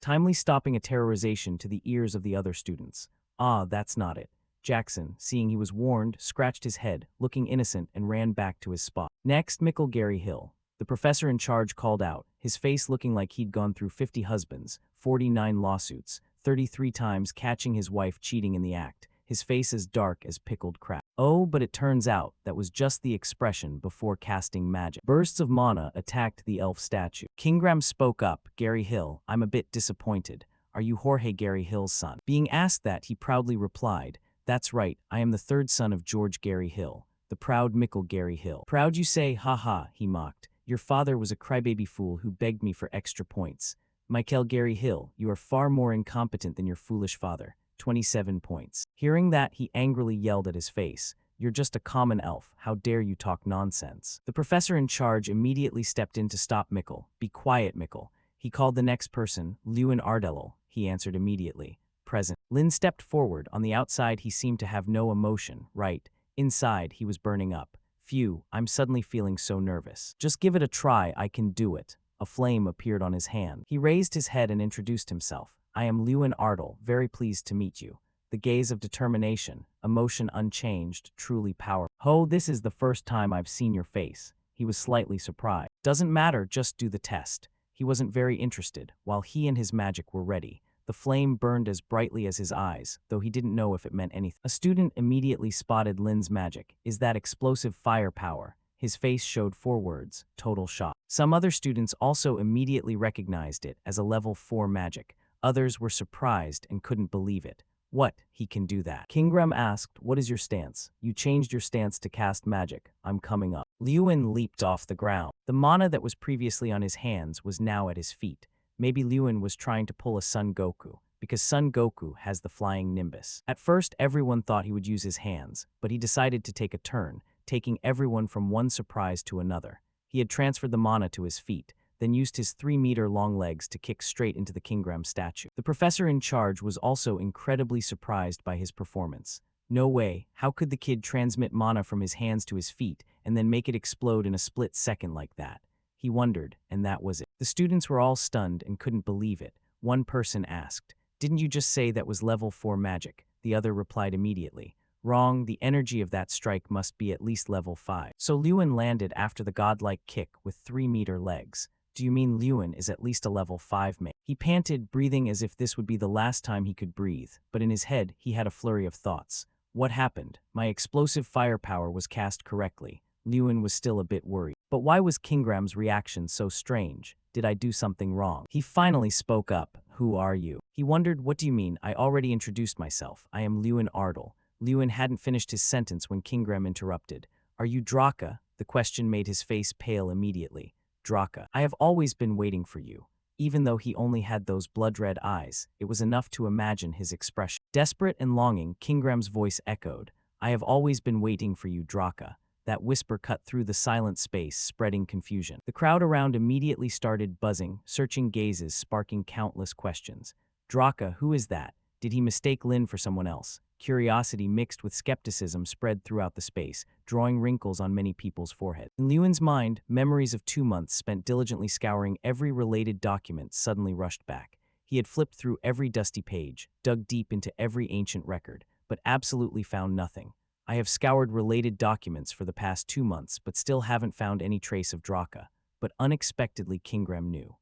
Timely stopping a terrorization to the ears of the other students. Ah, that's not it. Jackson, seeing he was warned, scratched his head, looking innocent, and ran back to his spot. Next, Mikkel Gary Hill. The professor in charge called out, his face looking like he'd gone through 50 husbands, 49 lawsuits, 33 times catching his wife cheating in the act, his face as dark as pickled crab. Oh, but it turns out that was just the expression before casting magic. Bursts of mana attacked the elf statue. Kingram spoke up, Gary Hill, I'm a bit disappointed. Are you Jorge Gary Hill's son? Being asked that, he proudly replied, that's right, I am the third son of George Gary Hill, the proud Mikkel Gary Hill. Proud you say, haha, he mocked. Your father was a crybaby fool who begged me for extra points. Michael Gary Hill, you are far more incompetent than your foolish father. 27 points. Hearing that, he angrily yelled at his face, "You're just a common elf. How dare you talk nonsense?" The professor in charge immediately stepped in to stop Mikkel. "Be quiet, Mikkel." He called the next person, Lewin Ardelil. He answered immediately, "Present." Lin stepped forward. On the outside, he seemed to have no emotion, right? Inside, he was burning up. "Phew, I'm suddenly feeling so nervous." "Just give it a try, I can do it." A flame appeared on his hand. He raised his head and introduced himself. "I am Lewin Ardel, very pleased to meet you." The gaze of determination, emotion unchanged, truly powerful. "Oh, this is the first time I've seen your face." He was slightly surprised. "Doesn't matter, just do the test." He wasn't very interested. While he and his magic were ready, the flame burned as brightly as his eyes, though he didn't know if it meant anything. A student immediately spotted Lin's magic. "Is that explosive firepower?" His face showed 4 words: total shock. Some other students also immediately recognized it as a level 4 magic. Others were surprised and couldn't believe it. "What? He can do that?" Kingram asked, "What is your stance?" "You changed your stance to cast magic. I'm coming up." Lewin leaped off the ground. The mana that was previously on his hands was now at his feet. Maybe Lewin was trying to pull a Son Goku, because Son Goku has the flying nimbus. At first, everyone thought he would use his hands, but he decided to take a turn, taking everyone from one surprise to another. He had transferred the mana to his feet, then used his 3-meter-long legs to kick straight into the Kingram statue. The professor in charge was also incredibly surprised by his performance. No way, how could the kid transmit mana from his hands to his feet and then make it explode in a split second like that? He wondered, and that was it. The students were all stunned and couldn't believe it. One person asked, "Didn't you just say that was level 4 magic?" The other replied immediately, "Wrong, the energy of that strike must be at least level 5. So Lewin landed after the godlike kick with 3-meter legs. "Do you mean Lewin is at least a level 5 mage?" He panted, breathing as if this would be the last time he could breathe, but in his head he had a flurry of thoughts. What happened? My explosive firepower was cast correctly. Lewin was still a bit worried. But why was Kingram's reaction so strange? Did I do something wrong? He finally spoke up. "Who are you?" He wondered, "What do you mean? I already introduced myself. I am Lewin Ardel." Lewin hadn't finished his sentence when Kingram interrupted. "Are you Draka?" The question made his face pale immediately. "Draka, I have always been waiting for you." Even though he only had those blood-red eyes, it was enough to imagine his expression. Desperate and longing, Kingram's voice echoed, "I have always been waiting for you, Draka." That whisper cut through the silent space, spreading confusion. The crowd around immediately started buzzing, searching gazes, sparking countless questions. "Draka, who is that? Did he mistake Lin for someone else?" Curiosity mixed with skepticism spread throughout the space, drawing wrinkles on many people's foreheads. In Lewin's mind, memories of 2 months spent diligently scouring every related document suddenly rushed back. He had flipped through every dusty page, dug deep into every ancient record, but absolutely found nothing. "I have scoured related documents for the past 2 months, but still haven't found any trace of Draka." But unexpectedly, Kingram knew.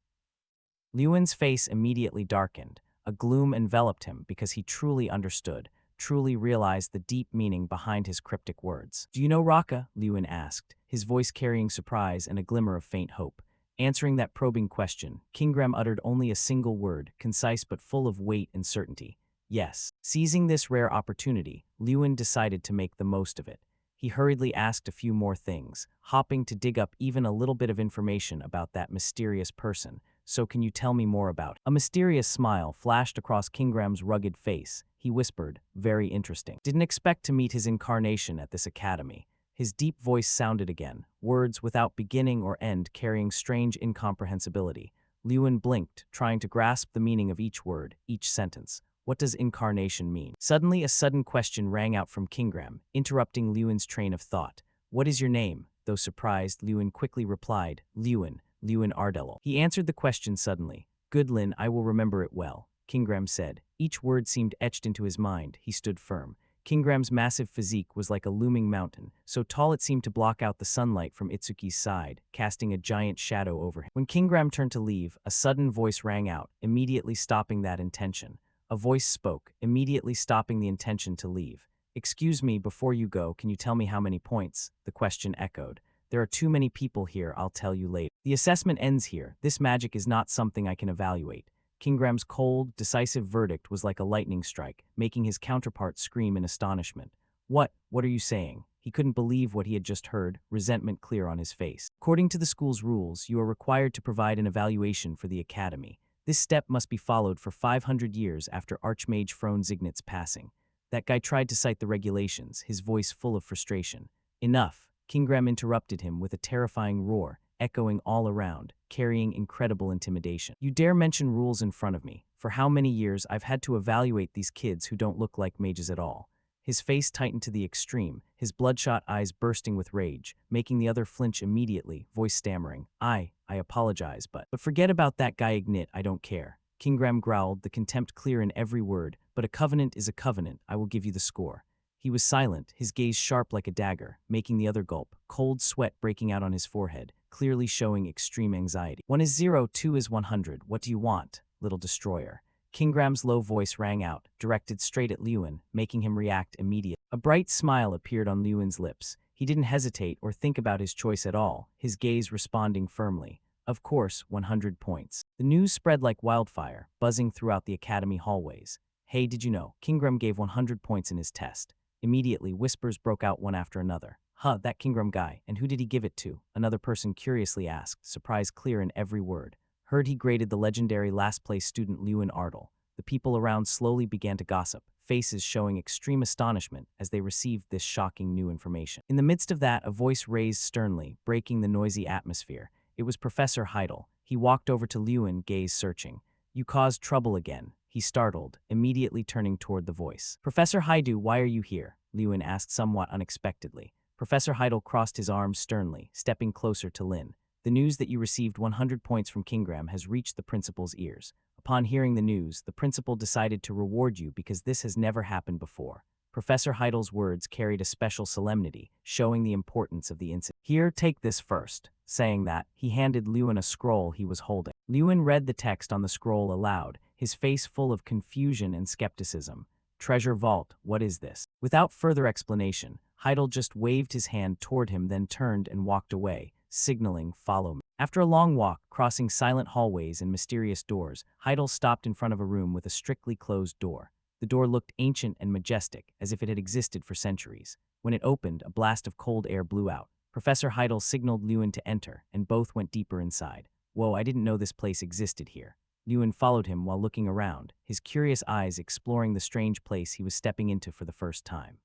Lewin's face immediately darkened. A gloom enveloped him because he truly understood, truly realized the deep meaning behind his cryptic words. "Do you know Raka?" Lewin asked, his voice carrying surprise and a glimmer of faint hope. Answering that probing question, Kingram uttered only a single word, concise but full of weight and certainty. "Yes." Seizing this rare opportunity, Lewin decided to make the most of it. He hurriedly asked a few more things, hopping to dig up even a little bit of information about that mysterious person. "So can you tell me more about?" A mysterious smile flashed across Kingram's rugged face. He whispered, "Very interesting. Didn't expect to meet his incarnation at this academy." His deep voice sounded again, words without beginning or end carrying strange incomprehensibility. Lewin blinked, trying to grasp the meaning of each word, each sentence. What does incarnation mean? Suddenly, a sudden question rang out from Kingram, interrupting Lewin's train of thought. "What is your name?" Though surprised, Lewin quickly replied, "Lewin Ardelil." He answered the question suddenly. "Good, Lin, I will remember it well," Kingram said. Each word seemed etched into his mind. He stood firm. Kingram's massive physique was like a looming mountain, so tall it seemed to block out the sunlight from Itsuki's side, casting a giant shadow over him. When Kingram turned to leave, a sudden voice rang out, immediately stopping that intention. A voice spoke, immediately stopping the intention to leave. "Excuse me, before you go, can you tell me how many points?" The question echoed. "There are too many people here, I'll tell you later. The assessment ends here. This magic is not something I can evaluate." Kingram's cold, decisive verdict was like a lightning strike, making his counterpart scream in astonishment. What are you saying?" He couldn't believe what he had just heard, resentment clear on his face. "According to the school's rules, you are required to provide an evaluation for the academy. This step must be followed for 500 years after Archmage Zignit's passing. That guy tried to cite the regulations, his voice full of frustration. Enough, Kingram interrupted him with a terrifying roar, echoing all around, carrying incredible intimidation. You dare mention rules in front of me? For how many years I've had to evaluate these kids who don't look like mages at all. His face tightened to the extreme, his bloodshot eyes bursting with rage, making the other flinch immediately, voice stammering. I apologize, but forget about that guy Ignit, I don't care. Kingram growled, the contempt clear in every word. But a covenant is a covenant, I will give you the score. He was silent, his gaze sharp like a dagger, making the other gulp, cold sweat breaking out on his forehead, clearly showing extreme anxiety. 1 is 0, 2 is 100, what do you want, little destroyer? Kingram's low voice rang out, directed straight at Lewin, making him react immediately. A bright smile appeared on Lewin's lips. He didn't hesitate or think about his choice at all, his gaze responding firmly. Of course, 100 points. The news spread like wildfire, buzzing throughout the academy hallways. Hey, did you know? Kingram gave 100 points in his test. Immediately, whispers broke out one after another. Huh, that Kingram guy, and who did he give it to? Another person curiously asked, surprise clear in every word. Heard he graded the legendary last-place student Lewin Ardle. The people around slowly began to gossip, faces showing extreme astonishment as they received this shocking new information. In the midst of that, a voice raised sternly, breaking the noisy atmosphere. It was Professor Heidel. He walked over to Lewin, gaze searching. You caused trouble again. He startled, immediately turning toward the voice. Professor Haidu, why are you here? Lewin asked somewhat unexpectedly. Professor Heidel crossed his arms sternly, stepping closer to Lin. The news that you received 100 points from Kingram has reached the principal's ears. Upon hearing the news, the principal decided to reward you because this has never happened before. Professor Heidel's words carried a special solemnity, showing the importance of the incident. Here, take this first. Saying that, he handed Lewin a scroll he was holding. Lewin read the text on the scroll aloud, his face full of confusion and skepticism. Treasure vault, what is this? Without further explanation, Heidel just waved his hand toward him, then turned and walked away, signaling, follow me. After a long walk, crossing silent hallways and mysterious doors, Heidel stopped in front of a room with a strictly closed door. The door looked ancient and majestic, as if it had existed for centuries. When it opened, a blast of cold air blew out. Professor Heidel signaled Lewin to enter, and both went deeper inside. Whoa, I didn't know this place existed here. Lewin followed him while looking around, his curious eyes exploring the strange place he was stepping into for the first time.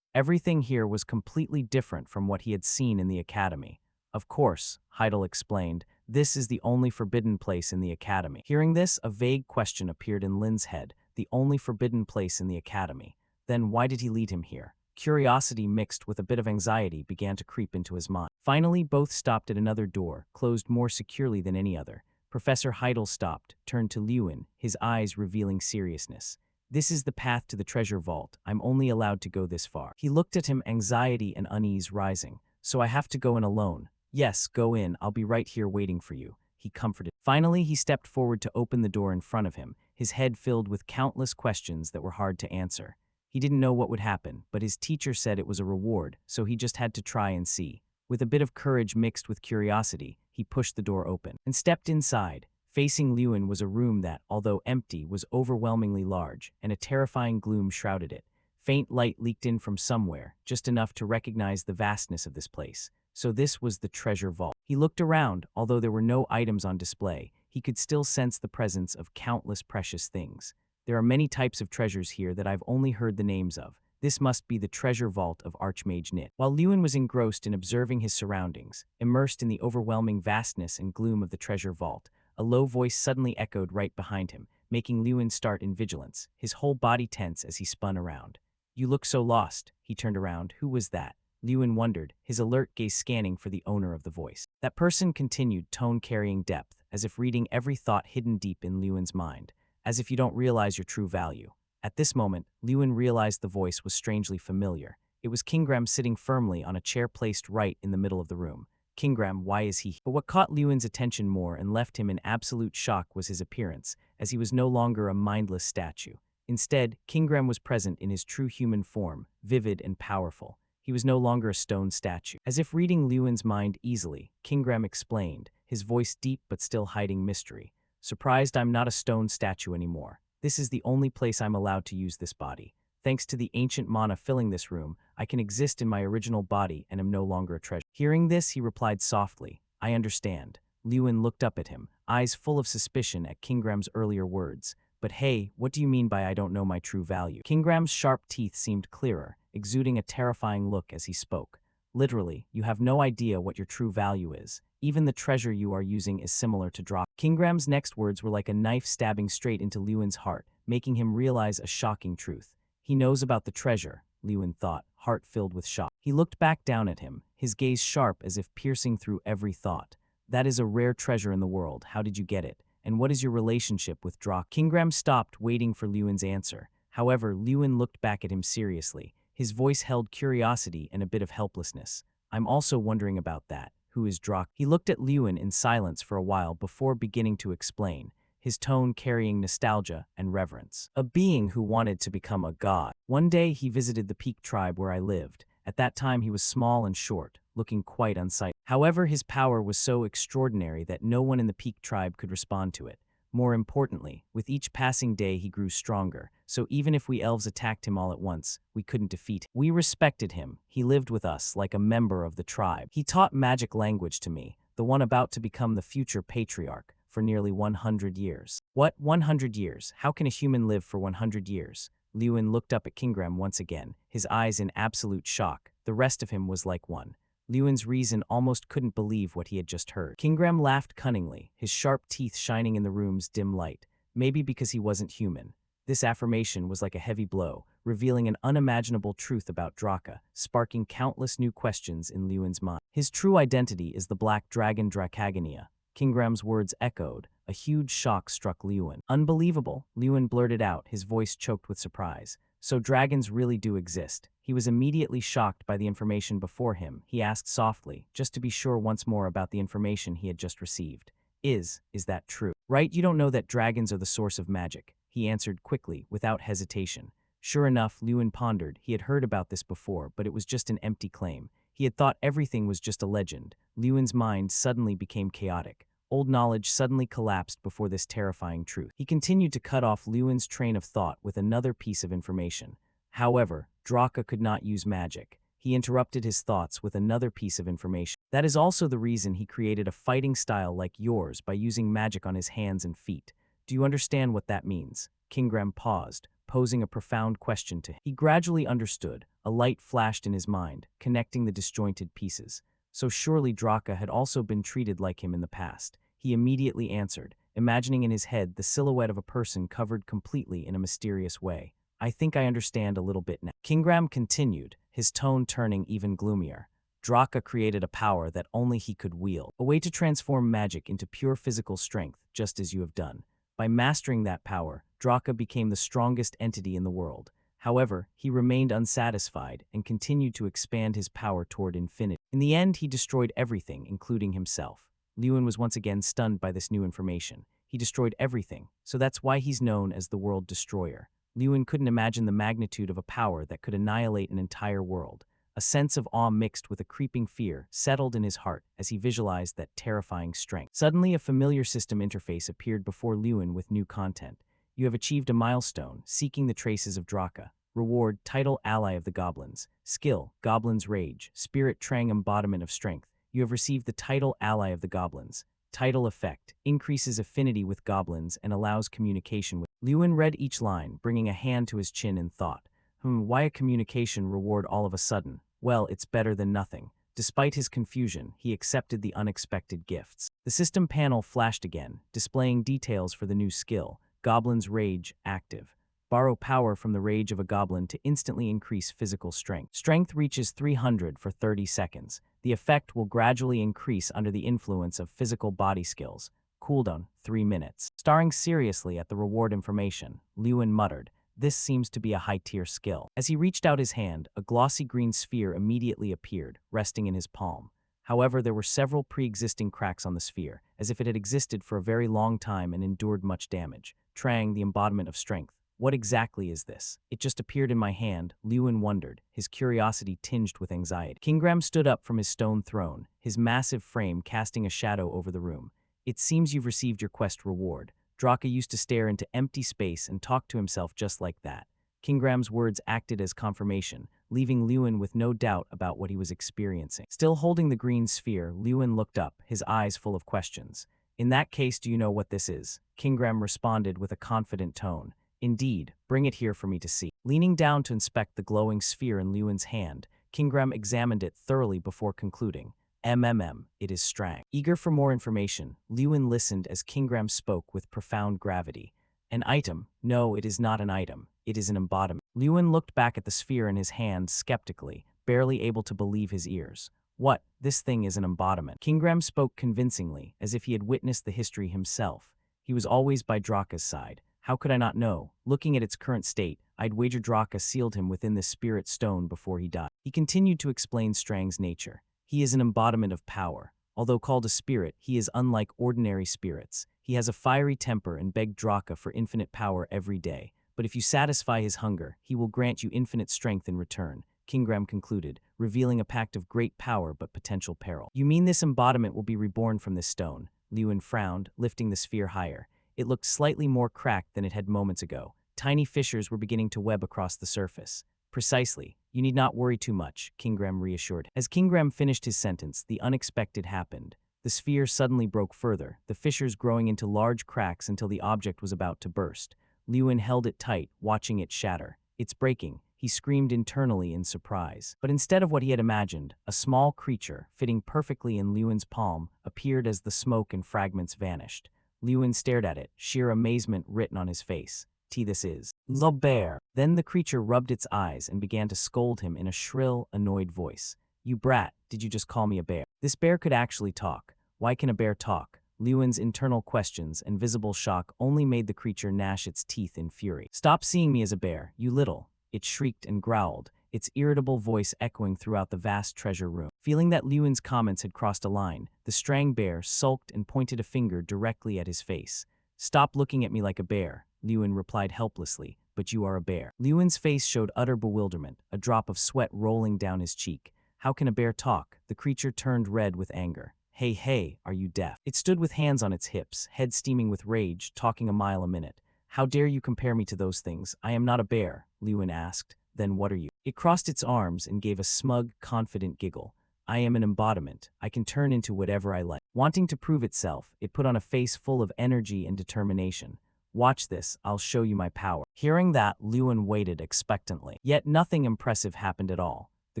Everything here was completely different from what he had seen in the academy. Of course, Heidel explained, this is the only forbidden place in the academy. Hearing this, a vague question appeared in Lin's head, the only forbidden place in the academy. Then why did he lead him here? Curiosity mixed with a bit of anxiety began to creep into his mind. Finally, both stopped at another door, closed more securely than any other. Professor Heidel stopped, turned to Lewin, his eyes revealing seriousness. This is the path to the treasure vault. I'm only allowed to go this far. He looked at him, anxiety and unease rising. So I have to go in alone. Yes, go in. I'll be right here waiting for you. He comforted. Finally, he stepped forward to open the door in front of him, his head filled with countless questions that were hard to answer. He didn't know what would happen, but his teacher said it was a reward, so he just had to try and see. With a bit of courage mixed with curiosity, he pushed the door open and stepped inside. Facing Lewin was a room that, although empty, was overwhelmingly large, and a terrifying gloom shrouded it. Faint light leaked in from somewhere, just enough to recognize the vastness of this place. So this was the treasure vault. He looked around. Although there were no items on display, he could still sense the presence of countless precious things. There are many types of treasures here that I've only heard the names of. This must be the treasure vault of Archmage Nit. While Lewin was engrossed in observing his surroundings, immersed in the overwhelming vastness and gloom of the treasure vault, a low voice suddenly echoed right behind him, making Lewin start in vigilance, his whole body tense as he spun around. You look so lost. He turned around. Who was that? Lewin wondered, his alert gaze scanning for the owner of the voice. That person continued, tone carrying depth, as if reading every thought hidden deep in Lewin's mind. As if you don't realize your true value. At this moment, Lewin realized the voice was strangely familiar. It was Kingram sitting firmly on a chair placed right in the middle of the room. Kingram, why is he? But what caught Lewin's attention more and left him in absolute shock was his appearance, as he was no longer a mindless statue. Instead, Kingram was present in his true human form, vivid and powerful. He was no longer a stone statue. As if reading Lewin's mind easily, Kingram explained, his voice deep but still hiding mystery. Surprised I'm not a stone statue anymore. This is the only place I'm allowed to use this body. Thanks to the ancient mana filling this room, I can exist in my original body and am no longer a treasure. Hearing this, he replied softly, I understand. Lewin looked up at him, eyes full of suspicion at Kingram's earlier words. But hey, what do you mean by I don't know my true value? Kingram's sharp teeth seemed clearer, exuding a terrifying look as he spoke. Literally, you have no idea what your true value is. Even the treasure you are using is similar to drop. Kingram's next words were like a knife stabbing straight into Lewin's heart, making him realize a shocking truth. He knows about the treasure, Lewin thought, heart filled with shock. He looked back down at him, his gaze sharp as if piercing through every thought. That is a rare treasure in the world. How did you get it? And what is your relationship with Drak? Kingram stopped, waiting for Lewin's answer. However, Lewin looked back at him seriously. His voice held curiosity and a bit of helplessness. I'm also wondering about that. Who is Drak? He looked at Lewin in silence for a while before beginning to explain, his tone carrying nostalgia and reverence. A being who wanted to become a god. One day he visited the Peak tribe where I lived. At that time he was small and short, looking quite unsightly. However, his power was so extraordinary that no one in the Peak tribe could respond to it. More importantly, with each passing day he grew stronger, so even if we elves attacked him all at once, we couldn't defeat him. We respected him. He lived with us like a member of the tribe. He taught magic language to me, the one about to become the future patriarch, for nearly 100 years. What, 100 years? How can a human live for 100 years? Lewin looked up at Kingram once again, his eyes in absolute shock. The rest of him was like one. Lewin's reason almost couldn't believe what he had just heard. Kingram laughed cunningly, his sharp teeth shining in the room's dim light, maybe because he wasn't human. This affirmation was like a heavy blow, revealing an unimaginable truth about Draka, sparking countless new questions in Lewin's mind. His true identity is the black dragon Drakagania. Kingram's words echoed. A huge shock struck Lewin. Unbelievable, Lewin blurted out, his voice choked with surprise. So dragons really do exist. He was immediately shocked by the information before him. He asked softly, just to be sure once more about the information he had just received. Is that true? Right, you don't know that dragons are the source of magic, he answered quickly, without hesitation. Sure enough, Lewin pondered. He had heard about this before, but it was just an empty claim. He had thought everything was just a legend. Lewin's mind suddenly became chaotic. Old knowledge suddenly collapsed before this terrifying truth. He continued to cut off Lewin's train of thought with another piece of information. However, Draka could not use magic. He interrupted his thoughts with another piece of information. That is also the reason he created a fighting style like yours by using magic on his hands and feet. Do you understand what that means? Kingram paused, posing a profound question to him. He gradually understood. A light flashed in his mind, connecting the disjointed pieces. So surely Draka had also been treated like him in the past. He immediately answered, imagining in his head the silhouette of a person covered completely in a mysterious way. I think I understand a little bit now. Kingram continued, his tone turning even gloomier. Draka created a power that only he could wield, a way to transform magic into pure physical strength, just as you have done. By mastering that power, Draka became the strongest entity in the world. However, he remained unsatisfied and continued to expand his power toward infinity. In the end, he destroyed everything, including himself. Lewin was once again stunned by this new information. He destroyed everything, so that's why he's known as the World Destroyer. Lewin couldn't imagine the magnitude of a power that could annihilate an entire world. A sense of awe mixed with a creeping fear settled in his heart as he visualized that terrifying strength. Suddenly, a familiar system interface appeared before Lewin with new content. You have achieved a milestone, seeking the traces of Draka. Reward, title Ally of the Goblins. Skill, Goblin's Rage. Spirit Trang Embodiment of Strength. You have received the title Ally of the Goblins. Title effect, increases affinity with goblins and allows communication with. Lewin read each line, bringing a hand to his chin in thought. Why a communication reward all of a sudden? Well, it's better than nothing. Despite his confusion, he accepted the unexpected gifts. The system panel flashed again, displaying details for the new skill, Goblin's Rage, active. Borrow power from the rage of a goblin to instantly increase physical strength. Strength reaches 300 for 30 seconds. The effect will gradually increase under the influence of physical body skills. Cooldown, 3 minutes. Staring seriously at the reward information, Lewin muttered, "This seems to be a high-tier skill." As he reached out his hand, a glossy green sphere immediately appeared, resting in his palm. However, there were several pre-existing cracks on the sphere, as if it had existed for a very long time and endured much damage. Trang, the embodiment of strength. What exactly is this? It just appeared in my hand, Lewin wondered, his curiosity tinged with anxiety. Kingram stood up from his stone throne, his massive frame casting a shadow over the room. It seems you've received your quest reward. Draka used to stare into empty space and talk to himself just like that. Kingram's words acted as confirmation, leaving Lewin with no doubt about what he was experiencing. Still holding the green sphere, Lewin looked up, his eyes full of questions. In that case, do you know what this is? Kingram responded with a confident tone. Indeed, bring it here for me to see. Leaning down to inspect the glowing sphere in Lewin's hand, Kingram examined it thoroughly before concluding. It is Strang. Eager for more information, Lewin listened as Kingram spoke with profound gravity. An item? No, it is not an item. It is an embodiment. Lewin looked back at the sphere in his hand skeptically, barely able to believe his ears. What? This thing is an embodiment. Kingram spoke convincingly, as if he had witnessed the history himself. He was always by Draka's side. How could I not know? Looking at its current state, I'd wager Draka sealed him within the spirit stone before he died. He continued to explain Strang's nature. He is an embodiment of power. Although called a spirit, he is unlike ordinary spirits. He has a fiery temper and begged Draka for infinite power every day. But if you satisfy his hunger, he will grant you infinite strength in return, Kingram concluded, revealing a pact of great power but potential peril. You mean this embodiment will be reborn from this stone? Lewin frowned, lifting the sphere higher. It looked slightly more cracked than it had moments ago. Tiny fissures were beginning to web across the surface. Precisely. You need not worry too much, Kingram reassured him. As Kingram finished his sentence, the unexpected happened. The sphere suddenly broke further, the fissures growing into large cracks until the object was about to burst. Lewin held it tight, watching it shatter. It's breaking, he screamed internally in surprise. But instead of what he had imagined, a small creature, fitting perfectly in Lewin's palm, appeared as the smoke and fragments vanished. Lewin stared at it, sheer amazement written on his face. This is the bear. Then the creature rubbed its eyes and began to scold him in a shrill, annoyed voice. You brat, did you just call me a bear? This bear could actually talk. Why can a bear talk? Lewin's internal questions and visible shock only made the creature gnash its teeth in fury. Stop seeing me as a bear, you little. It shrieked and growled, its irritable voice echoing throughout the vast treasure room. Feeling that Lewin's comments had crossed a line, the Strang bear sulked and pointed a finger directly at his face. Stop looking at me like a bear, Lewin replied helplessly, but you are a bear. Lewin's face showed utter bewilderment, a drop of sweat rolling down his cheek. How can a bear talk? The creature turned red with anger. Hey, are you deaf? It stood with hands on its hips, head steaming with rage, talking a mile a minute. How dare you compare me to those things? I am not a bear, Lewin asked. Then what are you? It crossed its arms and gave a smug, confident giggle. I am an embodiment. I can turn into whatever I like. Wanting to prove itself, it put on a face full of energy and determination. Watch this, I'll show you my power. Hearing that, Lewin waited expectantly. Yet nothing impressive happened at all. The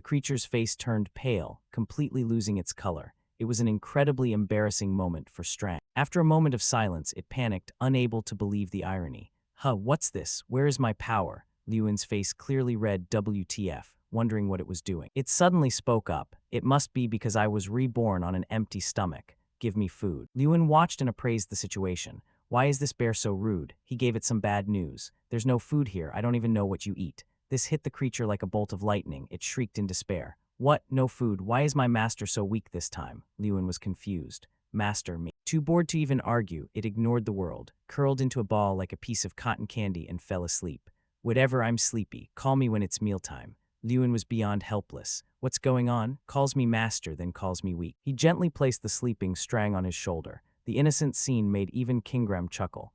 creature's face turned pale, completely losing its color. It was an incredibly embarrassing moment for Strang. After a moment of silence, it panicked, unable to believe the irony. What's this? Where is my power? Lewin's face clearly read WTF, wondering what it was doing. It suddenly spoke up. It must be because I was reborn on an empty stomach. Give me food. Lewin watched and appraised the situation. Why is this bear so rude? He gave it some bad news. There's no food here. I don't even know what you eat. This hit the creature like a bolt of lightning. It shrieked in despair. What? No food? Why is my master so weak this time? Lewin was confused. Master, me. Too bored to even argue, it ignored the world, curled into a ball like a piece of cotton candy and fell asleep. Whatever, I'm sleepy. Call me when it's mealtime. Lewin was beyond helpless. What's going on? Calls me master, then calls me weak. He gently placed the sleeping Strang on his shoulder. The innocent scene made even Kingram chuckle.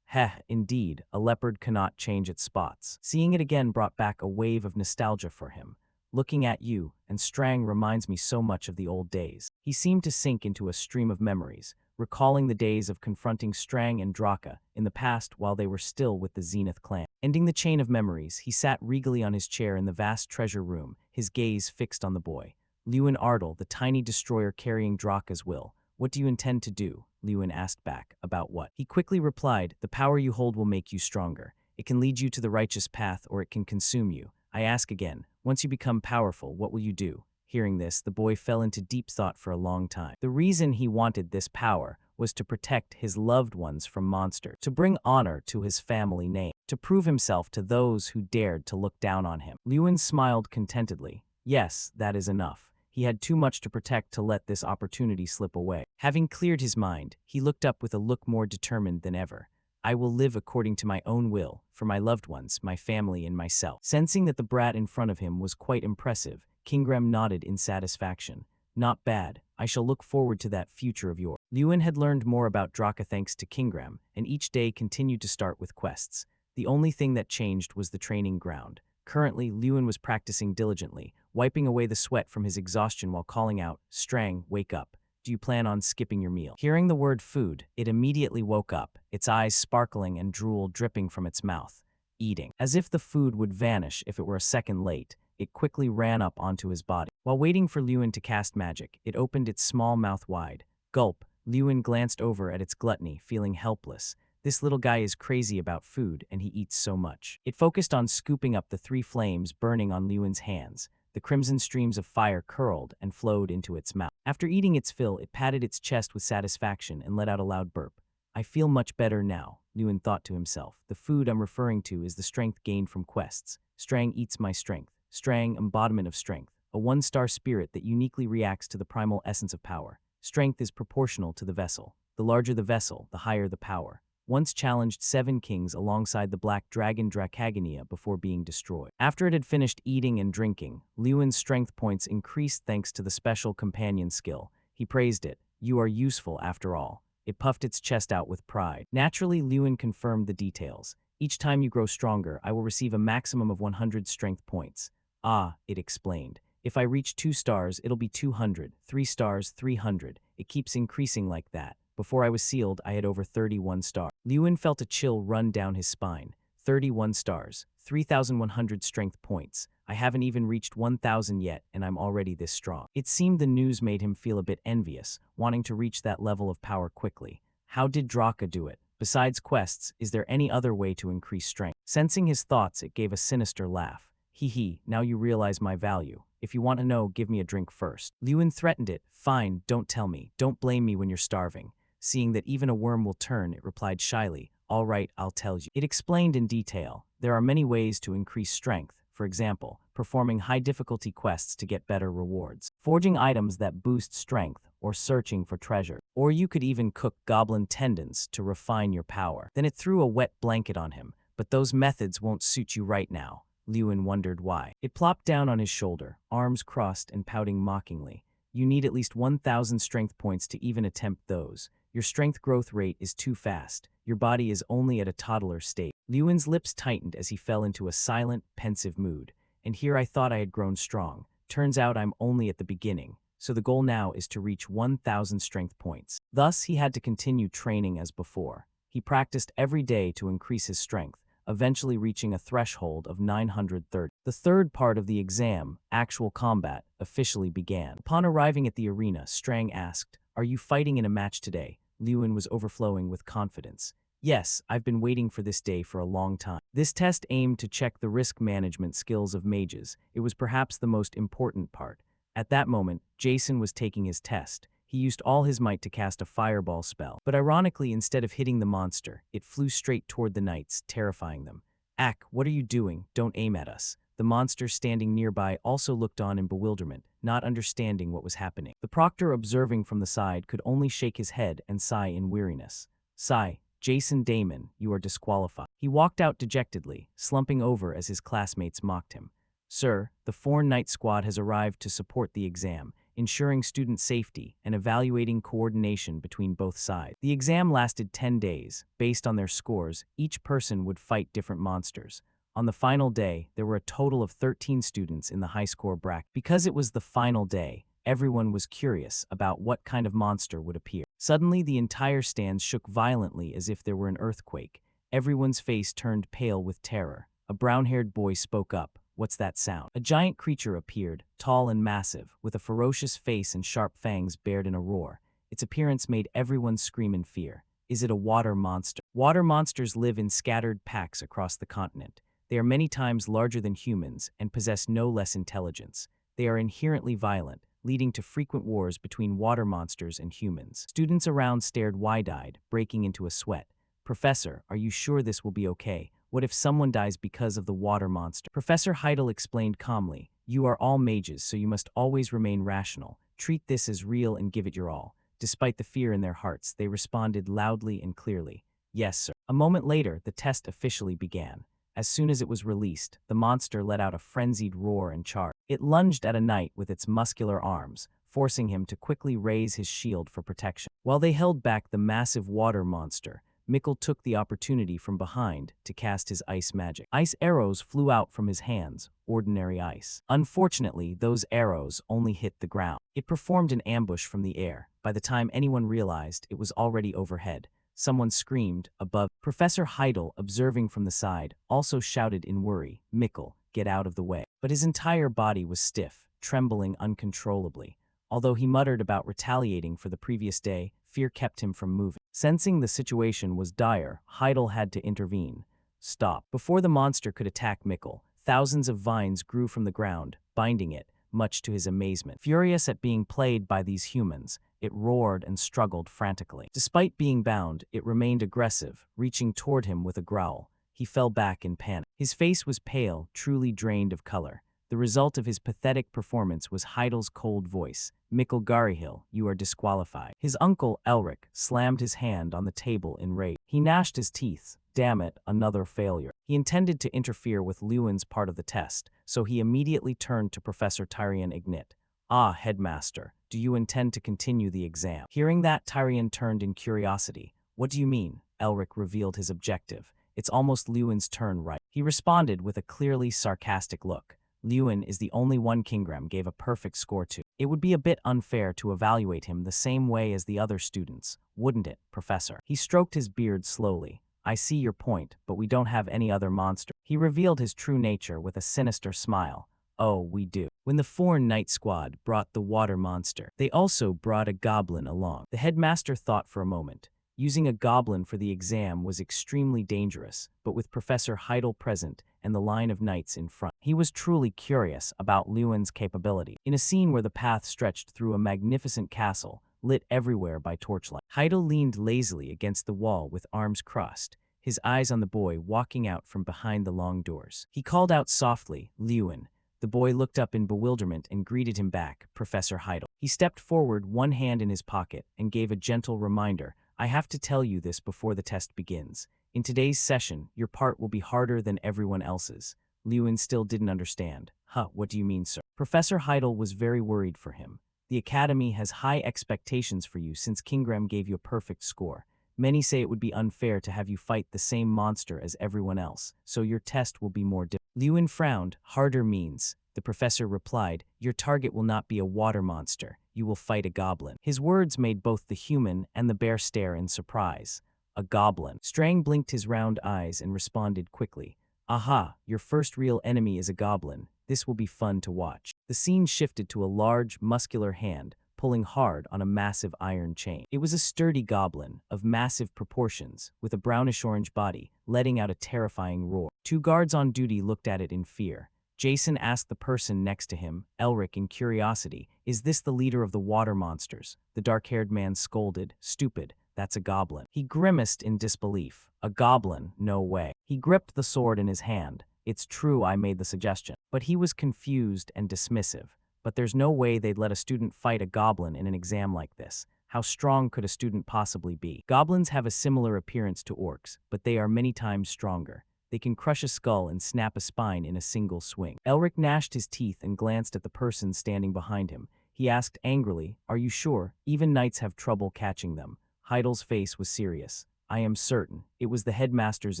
Indeed, a leopard cannot change its spots. Seeing it again brought back a wave of nostalgia for him. Looking at you, and Strang reminds me so much of the old days. He seemed to sink into a stream of memories, recalling the days of confronting Strang and Draka in the past while they were still with the Zenith clan. Ending the chain of memories, he sat regally on his chair in the vast treasure room, his gaze fixed on the boy. Lewin Ardal, the tiny destroyer carrying Draka's will. What do you intend to do? Lewin asked back. About what? He quickly replied, the power you hold will make you stronger. It can lead you to the righteous path or it can consume you. I ask again, once you become powerful, what will you do? Hearing this, the boy fell into deep thought for a long time. The reason he wanted this power was to protect his loved ones from monsters, to bring honor to his family name, to prove himself to those who dared to look down on him. Lewin smiled contentedly. Yes, that is enough. He had too much to protect to let this opportunity slip away. Having cleared his mind, he looked up with a look more determined than ever. I will live according to my own will, for my loved ones, my family, and myself. Sensing that the brat in front of him was quite impressive, Kingram nodded in satisfaction. Not bad. I shall look forward to that future of yours. Lewin had learned more about Draka thanks to Kingram, and each day continued to start with quests. The only thing that changed was the training ground. Currently, Lewin was practicing diligently, wiping away the sweat from his exhaustion while calling out, Strang, wake up. Do you plan on skipping your meal? Hearing the word food, it immediately woke up, its eyes sparkling and drool dripping from its mouth. Eating. As if the food would vanish if it were a second late, it quickly ran up onto his body. While waiting for Lewin to cast magic, it opened its small mouth wide. Gulp. Lewin glanced over at its gluttony, feeling helpless. This little guy is crazy about food, and he eats so much. It focused on scooping up the 3 flames burning on Lewin's hands. The crimson streams of fire curled and flowed into its mouth. After eating its fill, it patted its chest with satisfaction and let out a loud burp. I feel much better now, Lewin thought to himself. The food I'm referring to is the strength gained from quests. Strang eats my strength. Strang, embodiment of strength. A 1-star spirit that uniquely reacts to the primal essence of power. Strength is proportional to the vessel. The larger the vessel, the higher the power. Once challenged 7 kings alongside the black dragon Dracagania before being destroyed. After it had finished eating and drinking, Lewin's strength points increased thanks to the special companion skill. He praised it. You are useful after all. It puffed its chest out with pride. Naturally, Lewin confirmed the details. Each time you grow stronger, I will receive a maximum of 100 strength points. Ah, it explained. If I reach 2 stars, it'll be 200, 3 stars, 300. It keeps increasing like that. Before I was sealed, I had over 31 stars. Lewin felt a chill run down his spine. 31 stars, 3,100 strength points. I haven't even reached 1,000 yet, and I'm already this strong. It seemed the news made him feel a bit envious, wanting to reach that level of power quickly. How did Draka do it? Besides quests, is there any other way to increase strength? Sensing his thoughts, it gave a sinister laugh. Hee, now you realize my value. If you want to know, give me a drink first. Lewin threatened it. Fine, don't tell me. Don't blame me when you're starving. Seeing that even a worm will turn, it replied shyly, all right, I'll tell you. It explained in detail. There are many ways to increase strength, for example, performing high-difficulty quests to get better rewards, forging items that boost strength, or searching for treasure. Or you could even cook goblin tendons to refine your power. Then it threw a wet blanket on him, but those methods won't suit you right now. Lewin wondered why. It plopped down on his shoulder, arms crossed and pouting mockingly. You need at least 1,000 strength points to even attempt those. Your strength growth rate is too fast. Your body is only at a toddler state. Lewin's lips tightened as he fell into a silent, pensive mood. And here I thought I had grown strong. Turns out I'm only at the beginning. So the goal now is to reach 1,000 strength points. Thus, he had to continue training as before. He practiced every day to increase his strength, eventually reaching a threshold of 930. The third part of the exam, actual combat, officially began. Upon arriving at the arena, Strang asked, "Are you fighting in a match today?" Lewin was overflowing with confidence. Yes, I've been waiting for this day for a long time. This test aimed to check the risk management skills of mages. It was perhaps the most important part. At that moment, Jason was taking his test. He used all his might to cast a fireball spell. But ironically, instead of hitting the monster, it flew straight toward the knights, terrifying them. "Ack, what are you doing? Don't aim at us." The monster standing nearby also looked on in bewilderment, not understanding what was happening. The proctor, observing from the side, could only shake his head and sigh in weariness. Sigh, Jason Damon, you are disqualified. He walked out dejectedly, slumping over as his classmates mocked him. Sir, the Foreign Knight Squad has arrived to support the exam, ensuring student safety and evaluating coordination between both sides. The exam lasted 10 days. Based on their scores, each person would fight different monsters. On the final day, there were a total of 13 students in the high-score bracket. Because it was the final day, everyone was curious about what kind of monster would appear. Suddenly, the entire stand shook violently as if there were an earthquake. Everyone's face turned pale with terror. A brown-haired boy spoke up. "What's that sound?" A giant creature appeared, tall and massive, with a ferocious face and sharp fangs bared in a roar. Its appearance made everyone scream in fear. Is it a water monster? Water monsters live in scattered packs across the continent. They are many times larger than humans and possess no less intelligence. They are inherently violent, leading to frequent wars between water monsters and humans. Students around stared wide-eyed, breaking into a sweat. "Professor, are you sure this will be okay? What if someone dies because of the water monster?" Professor Heidel explained calmly, "You are all mages, so you must always remain rational. Treat this as real and give it your all." Despite the fear in their hearts, they responded loudly and clearly, "Yes, sir." A moment later, the test officially began. As soon as it was released, the monster let out a frenzied roar and charged. It lunged at a knight with its muscular arms, forcing him to quickly raise his shield for protection. While they held back the massive water monster, Mikkel took the opportunity from behind to cast his ice magic. Ice arrows flew out from his hands, ordinary ice. Unfortunately, those arrows only hit the ground. It performed an ambush from the air. By the time anyone realized, it was already overhead. Someone screamed above. Professor Heidel, observing from the side, also shouted in worry, "Mikkel, get out of the way." But his entire body was stiff, trembling uncontrollably. Although he muttered about retaliating for the previous day, fear kept him from moving. Sensing the situation was dire, Heidel had to intervene. Stop. Before the monster could attack Mikkel, thousands of vines grew from the ground, binding it, much to his amazement. Furious at being played by these humans, it roared and struggled frantically. Despite being bound, it remained aggressive, reaching toward him with a growl. He fell back in panic. His face was pale, truly drained of color. The result of his pathetic performance was Heidel's cold voice. "Mikkel Garihil, you are disqualified." His uncle, Elric, slammed his hand on the table in rage. He gnashed his teeth. Damn it, another failure. He intended to interfere with Lewin's part of the test, so he immediately turned to Professor Tyrion Ignit. "Ah, headmaster, do you intend to continue the exam?" Hearing that, Tyrion turned in curiosity. "What do you mean?" Elric revealed his objective. "It's almost Lewin's turn, right?" He responded with a clearly sarcastic look. "Lewin is the only one Kingram gave a perfect score to. It would be a bit unfair to evaluate him the same way as the other students, wouldn't it, Professor?" He stroked his beard slowly. "I see your point, but we don't have any other monster." He revealed his true nature with a sinister smile. "Oh, we do." When the Foreign Night Squad brought the water monster, they also brought a goblin along. The headmaster thought for a moment. Using a goblin for the exam was extremely dangerous, but with Professor Heidel present and the line of knights in front, he was truly curious about Lewin's capability. In a scene where the path stretched through a magnificent castle, lit everywhere by torchlight, Heidel leaned lazily against the wall with arms crossed, his eyes on the boy walking out from behind the long doors. He called out softly, "Lewin." The boy looked up in bewilderment and greeted him back, "Professor Heidel." He stepped forward, one hand in his pocket, and gave a gentle reminder. "I have to tell you this before the test begins. In today's session, your part will be harder than everyone else's." Lewin still didn't understand. What do you mean, sir?" Professor Heidel was very worried for him. "The Academy has high expectations for you since Kingram gave you a perfect score. Many say it would be unfair to have you fight the same monster as everyone else, so your test will be more difficult." Lewin frowned. "Harder means," the professor replied, "your target will not be a water monster. You will fight a goblin." His words made both the human and the bear stare in surprise. "A goblin." Strang blinked his round eyes and responded quickly. "Aha, your first real enemy is a goblin. This will be fun to watch." The scene shifted to a large, muscular hand, pulling hard on a massive iron chain. It was a sturdy goblin, of massive proportions, with a brownish-orange body, letting out a terrifying roar. Two guards on duty looked at it in fear. Jason asked the person next to him, Elric, in curiosity, "Is this the leader of the water monsters?" The dark-haired man scolded, "Stupid, that's a goblin." He grimaced in disbelief. "A goblin? No way." He gripped the sword in his hand. "It's true I made the suggestion." But he was confused and dismissive. But there's no way they'd let a student fight a goblin in an exam like this. How strong could a student possibly be? Goblins have a similar appearance to orcs, but they are many times stronger. They can crush a skull and snap a spine in a single swing. Elric gnashed his teeth and glanced at the person standing behind him. He asked angrily, "Are you sure? Even knights have trouble catching them." Heidel's face was serious. "I am certain. It was the headmaster's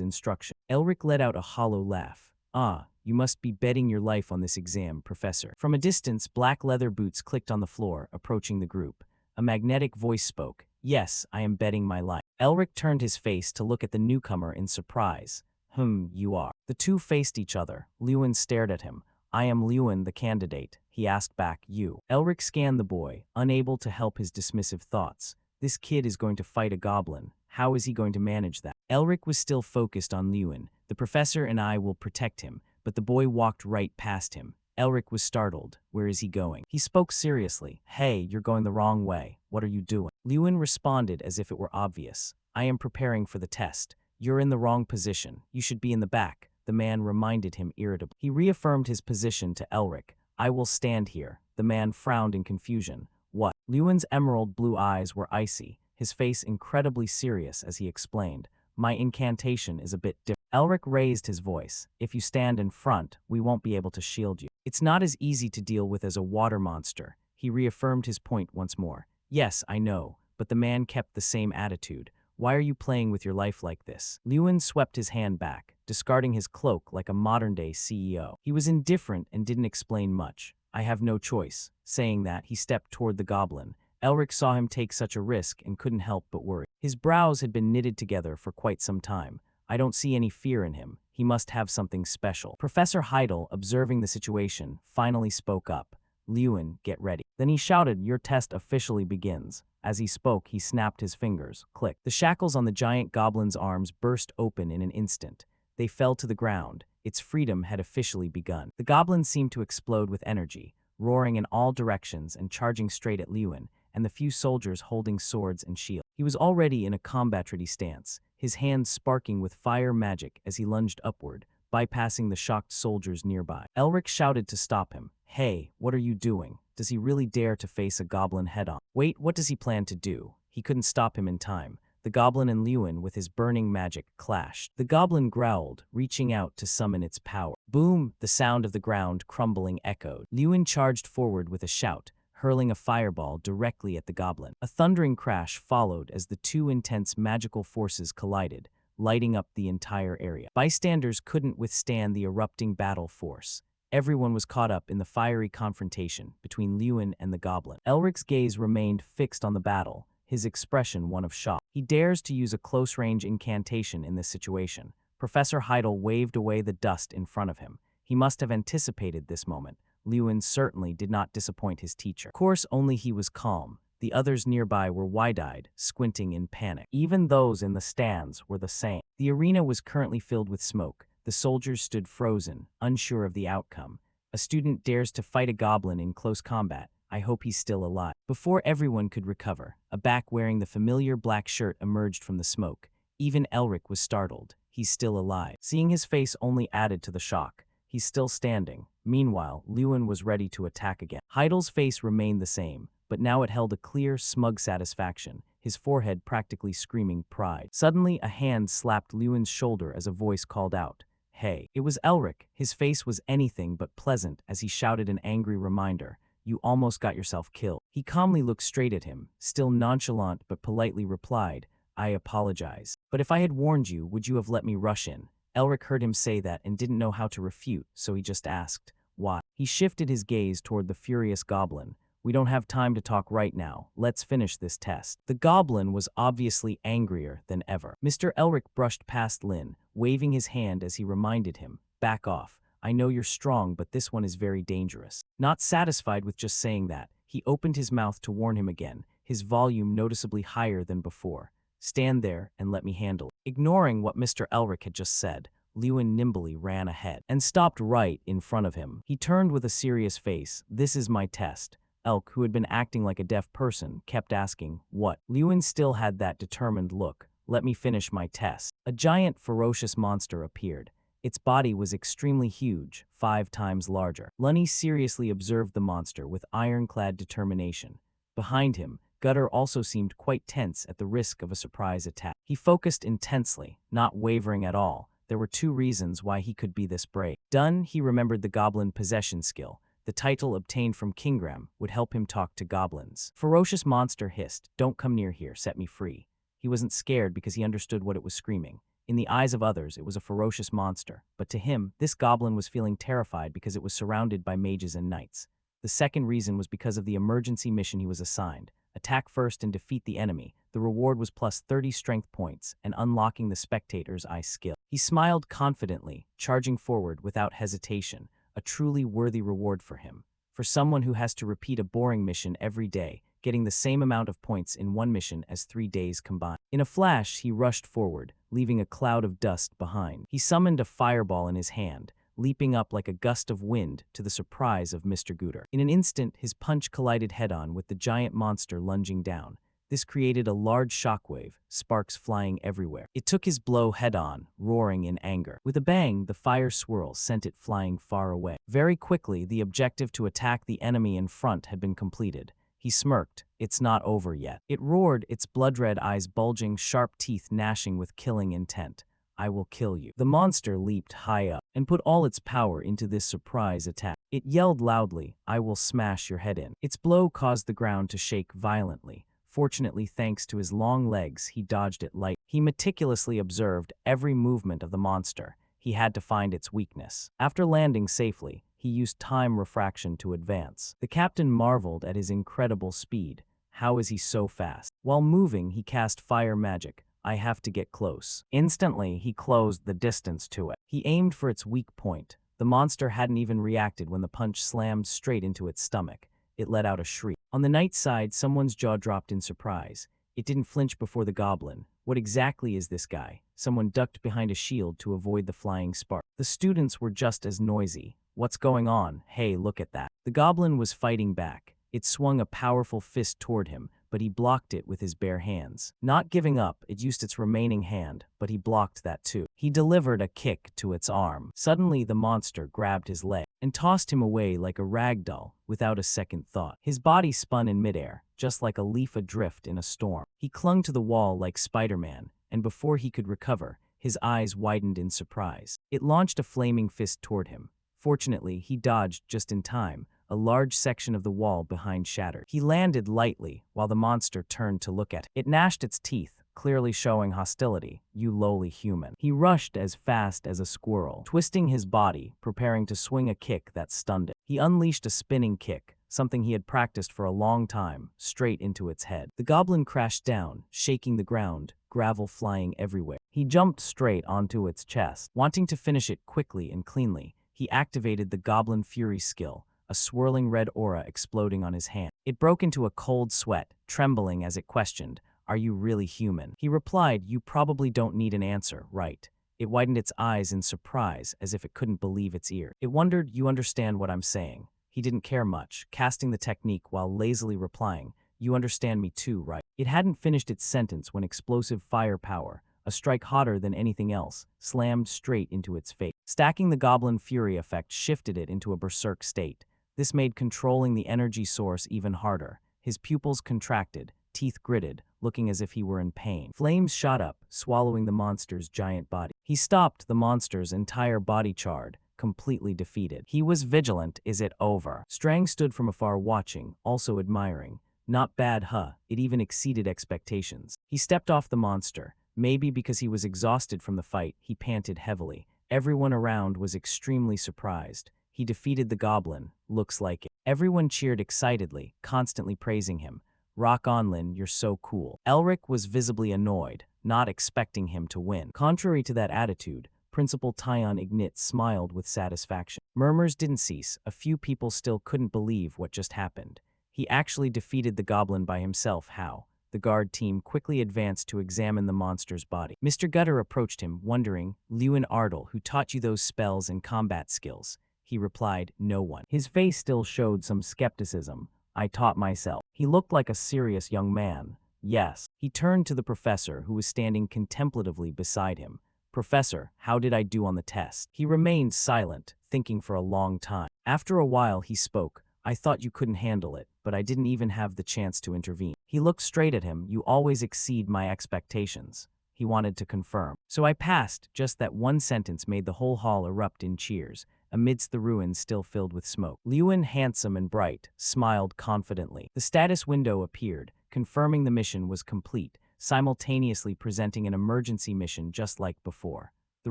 instruction." Elric let out a hollow laugh. "Ah, you must be betting your life on this exam, Professor." From a distance, black leather boots clicked on the floor, approaching the group. A magnetic voice spoke. "Yes, I am betting my life." Elric turned his face to look at the newcomer in surprise. You are." The two faced each other. Lewin stared at him. "I am Lewin, the candidate." He asked back, "You?" Elric scanned the boy, unable to help his dismissive thoughts. This kid is going to fight a goblin. How is he going to manage that? Elric was still focused on Lewin. "The professor and I will protect him," but the boy walked right past him. Elric was startled. "Where is he going?" He spoke seriously. "Hey, you're going the wrong way. What are you doing?" Lewin responded as if it were obvious. "I am preparing for the test. You're in the wrong position. You should be in the back." The man reminded him irritably. He reaffirmed his position to Elric. "I will stand here." The man frowned in confusion. "What?" Lewin's emerald blue eyes were icy, his face incredibly serious as he explained. "My incantation is a bit different." Elric raised his voice. "If you stand in front, we won't be able to shield you. It's not as easy to deal with as a water monster." He reaffirmed his point once more. "Yes, I know," but the man kept the same attitude. Why are you playing with your life like this? Lewin swept his hand back, discarding his cloak like a modern-day CEO. He was indifferent and didn't explain much. I have no choice. Saying that, he stepped toward the goblin. Elric saw him take such a risk and couldn't help but worry. His brows had been knitted together for quite some time. I don't see any fear in him. He must have something special. Professor Heidel, observing the situation, finally spoke up. Lewin, get ready. Then he shouted, your test officially begins. As he spoke, he snapped his fingers. Click. The shackles on the giant goblin's arms burst open in an instant. They fell to the ground. Its freedom had officially begun. The goblin seemed to explode with energy, roaring in all directions and charging straight at Lewin and the few soldiers holding swords and shields. He was already in a combat-ready stance, his hands sparking with fire magic as he lunged upward, bypassing the shocked soldiers nearby. Elric shouted to stop him. Hey, what are you doing? Does he really dare to face a goblin head-on? Wait, what does he plan to do? He couldn't stop him in time. The goblin and Lewin, with his burning magic, clashed. The goblin growled, reaching out to summon its power. Boom! The sound of the ground crumbling echoed. Lewin charged forward with a shout, hurling a fireball directly at the goblin. A thundering crash followed as the two intense magical forces collided, lighting up the entire area. Bystanders couldn't withstand the erupting battle force. Everyone was caught up in the fiery confrontation between Lewin and the goblin. Elric's gaze remained fixed on the battle, his expression one of shock. He dares to use a close-range incantation in this situation. Professor Heidel waved away the dust in front of him. He must have anticipated this moment. Lewin certainly did not disappoint his teacher. Of course, only he was calm. The others nearby were wide-eyed, squinting in panic. Even those in the stands were the same. The arena was currently filled with smoke. The soldiers stood frozen, unsure of the outcome. A student dares to fight a goblin in close combat. I hope he's still alive. Before everyone could recover, a back wearing the familiar black shirt emerged from the smoke. Even Elric was startled. He's still alive. Seeing his face only added to the shock. He's still standing. Meanwhile, Lewin was ready to attack again. Heidel's face remained the same, but now it held a clear, smug satisfaction, his forehead practically screaming pride. Suddenly, a hand slapped Lewin's shoulder as a voice called out, "Hey." It was Elric. His face was anything but pleasant as he shouted an angry reminder, "You almost got yourself killed." He calmly looked straight at him, still nonchalant but politely replied, "I apologize. But if I had warned you, would you have let me rush in?" Elric heard him say that and didn't know how to refute, so he just asked, "Why?" He shifted his gaze toward the furious goblin. "We don't have time to talk right now. Let's finish this test." The goblin was obviously angrier than ever. Mr. Elric brushed past Lin, waving his hand as he reminded him, "Back off. I know you're strong, but this one is very dangerous." Not satisfied with just saying that, he opened his mouth to warn him again, his volume noticeably higher than before. "Stand there and let me handle it." Ignoring what Mr. Elric had just said, Lewin nimbly ran ahead and stopped right in front of him. He turned with a serious face. "This is my test." Elk, who had been acting like a deaf person, kept asking, "What?" Lewin still had that determined look. "Let me finish my test." A giant, ferocious monster appeared. Its body was extremely huge, 5 times larger. Lunny seriously observed the monster with ironclad determination. Behind him, Gutter also seemed quite tense at the risk of a surprise attack. He focused intensely, not wavering at all. There were 2 reasons why he could be this brave. Done, he remembered the goblin possession skill. The title obtained from Kingram would help him talk to goblins. Ferocious monster hissed, "Don't come near here, set me free." He wasn't scared because he understood what it was screaming. In the eyes of others, it was a ferocious monster, but to him, this goblin was feeling terrified because it was surrounded by mages and knights. The second reason was because of the emergency mission he was assigned. Attack first and defeat the enemy. The reward was plus 30 strength points and unlocking the spectator's eye skill. He smiled confidently, charging forward without hesitation, a truly worthy reward for him. For someone who has to repeat a boring mission every day, getting the same amount of points in one mission as 3 days combined. In a flash, he rushed forward, leaving a cloud of dust behind. He summoned a fireball in his hand, leaping up like a gust of wind to the surprise of Mr. Guter. In an instant, his punch collided head-on with the giant monster lunging down. This created a large shockwave, sparks flying everywhere. It took his blow head-on, roaring in anger. With a bang, the fire swirl sent it flying far away. Very quickly, the objective to attack the enemy in front had been completed. He smirked. "It's not over yet." It roared, its blood-red eyes bulging, sharp teeth gnashing with killing intent. "I will kill you." The monster leaped high up and put all its power into this surprise attack. It yelled loudly, "I will smash your head in." Its blow caused the ground to shake violently, Fortunately, thanks to his long legs, he dodged it lightly. He meticulously observed every movement of the monster. He had to find its weakness. After landing safely, he used time refraction to advance. The captain marveled at his incredible speed. How is he so fast? While moving, he cast fire magic. I have to get close. Instantly, he closed the distance to it. He aimed for its weak point. The monster hadn't even reacted when the punch slammed straight into its stomach. It let out a shriek. On the night side, someone's jaw dropped in surprise. It didn't flinch before the goblin. What exactly is this guy? Someone ducked behind a shield to avoid the flying spark. The students were just as noisy. What's going on? Hey, look at that. The goblin was fighting back. It swung a powerful fist toward him, but he blocked it with his bare hands. Not giving up, it used its remaining hand, but he blocked that too. He delivered a kick to its arm. Suddenly, the monster grabbed his leg and tossed him away like a rag doll without a second thought. His body spun in midair, just like a leaf adrift in a storm. He clung to the wall like Spider-Man, and before he could recover, his eyes widened in surprise. It launched a flaming fist toward him. Fortunately, he dodged just in time. A large section of the wall behind shattered. He landed lightly while the monster turned to look at him. It gnashed its teeth, clearly showing hostility. You lowly human. He rushed as fast as a squirrel, twisting his body, preparing to swing a kick that stunned it. He unleashed a spinning kick, something he had practiced for a long time, straight into its head. The goblin crashed down, shaking the ground, gravel flying everywhere. He jumped straight onto its chest. Wanting to finish it quickly and cleanly, he activated the Goblin Fury skill, a swirling red aura exploding on his hand. It broke into a cold sweat, trembling as it questioned, "Are you really human?" He replied, "You probably don't need an answer, right?" It widened its eyes in surprise, as if it couldn't believe its ear. It wondered, "You understand what I'm saying?" He didn't care much, casting the technique while lazily replying, "You understand me too, right?" It hadn't finished its sentence when explosive firepower, a strike hotter than anything else, slammed straight into its face. Stacking the Goblin Fury effect shifted it into a berserk state. This made controlling the energy source even harder. His pupils contracted, teeth gritted, looking as if he were in pain. Flames shot up, swallowing the monster's giant body. He stopped, the monster's entire body charred, completely defeated. He was vigilant. Is it over? Strang stood from afar watching, also admiring. Not bad, huh? It even exceeded expectations. He stepped off the monster. Maybe because he was exhausted from the fight, he panted heavily. Everyone around was extremely surprised. He defeated the goblin, looks like it. Everyone cheered excitedly, constantly praising him. Rock on, Lin, you're so cool. Elric was visibly annoyed, not expecting him to win. Contrary to that attitude, Principal Tyon Ignit smiled with satisfaction. Murmurs didn't cease. A few people still couldn't believe what just happened. He actually defeated the goblin by himself. How? The guard team quickly advanced to examine the monster's body. Mr. Gutter approached him, wondering, "Lewin Ardle, who taught you those spells and combat skills?" He replied, "No one." His face still showed some skepticism. "I taught myself." He looked like a serious young man. "Yes." He turned to the professor, who was standing contemplatively beside him. "Professor, how did I do on the test?" He remained silent, thinking for a long time. After a while, he spoke. "I thought you couldn't handle it, but I didn't even have the chance to intervene." He looked straight at him. "You always exceed my expectations." He wanted to confirm. "So I passed." Just that one sentence made the whole hall erupt in cheers, amidst the ruins still filled with smoke. Lewin, handsome and bright, smiled confidently. The status window appeared, confirming the mission was complete, simultaneously presenting an emergency mission just like before. The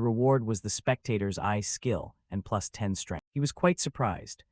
reward was the Spectator's Eye skill and plus 10 strength. He was quite surprised.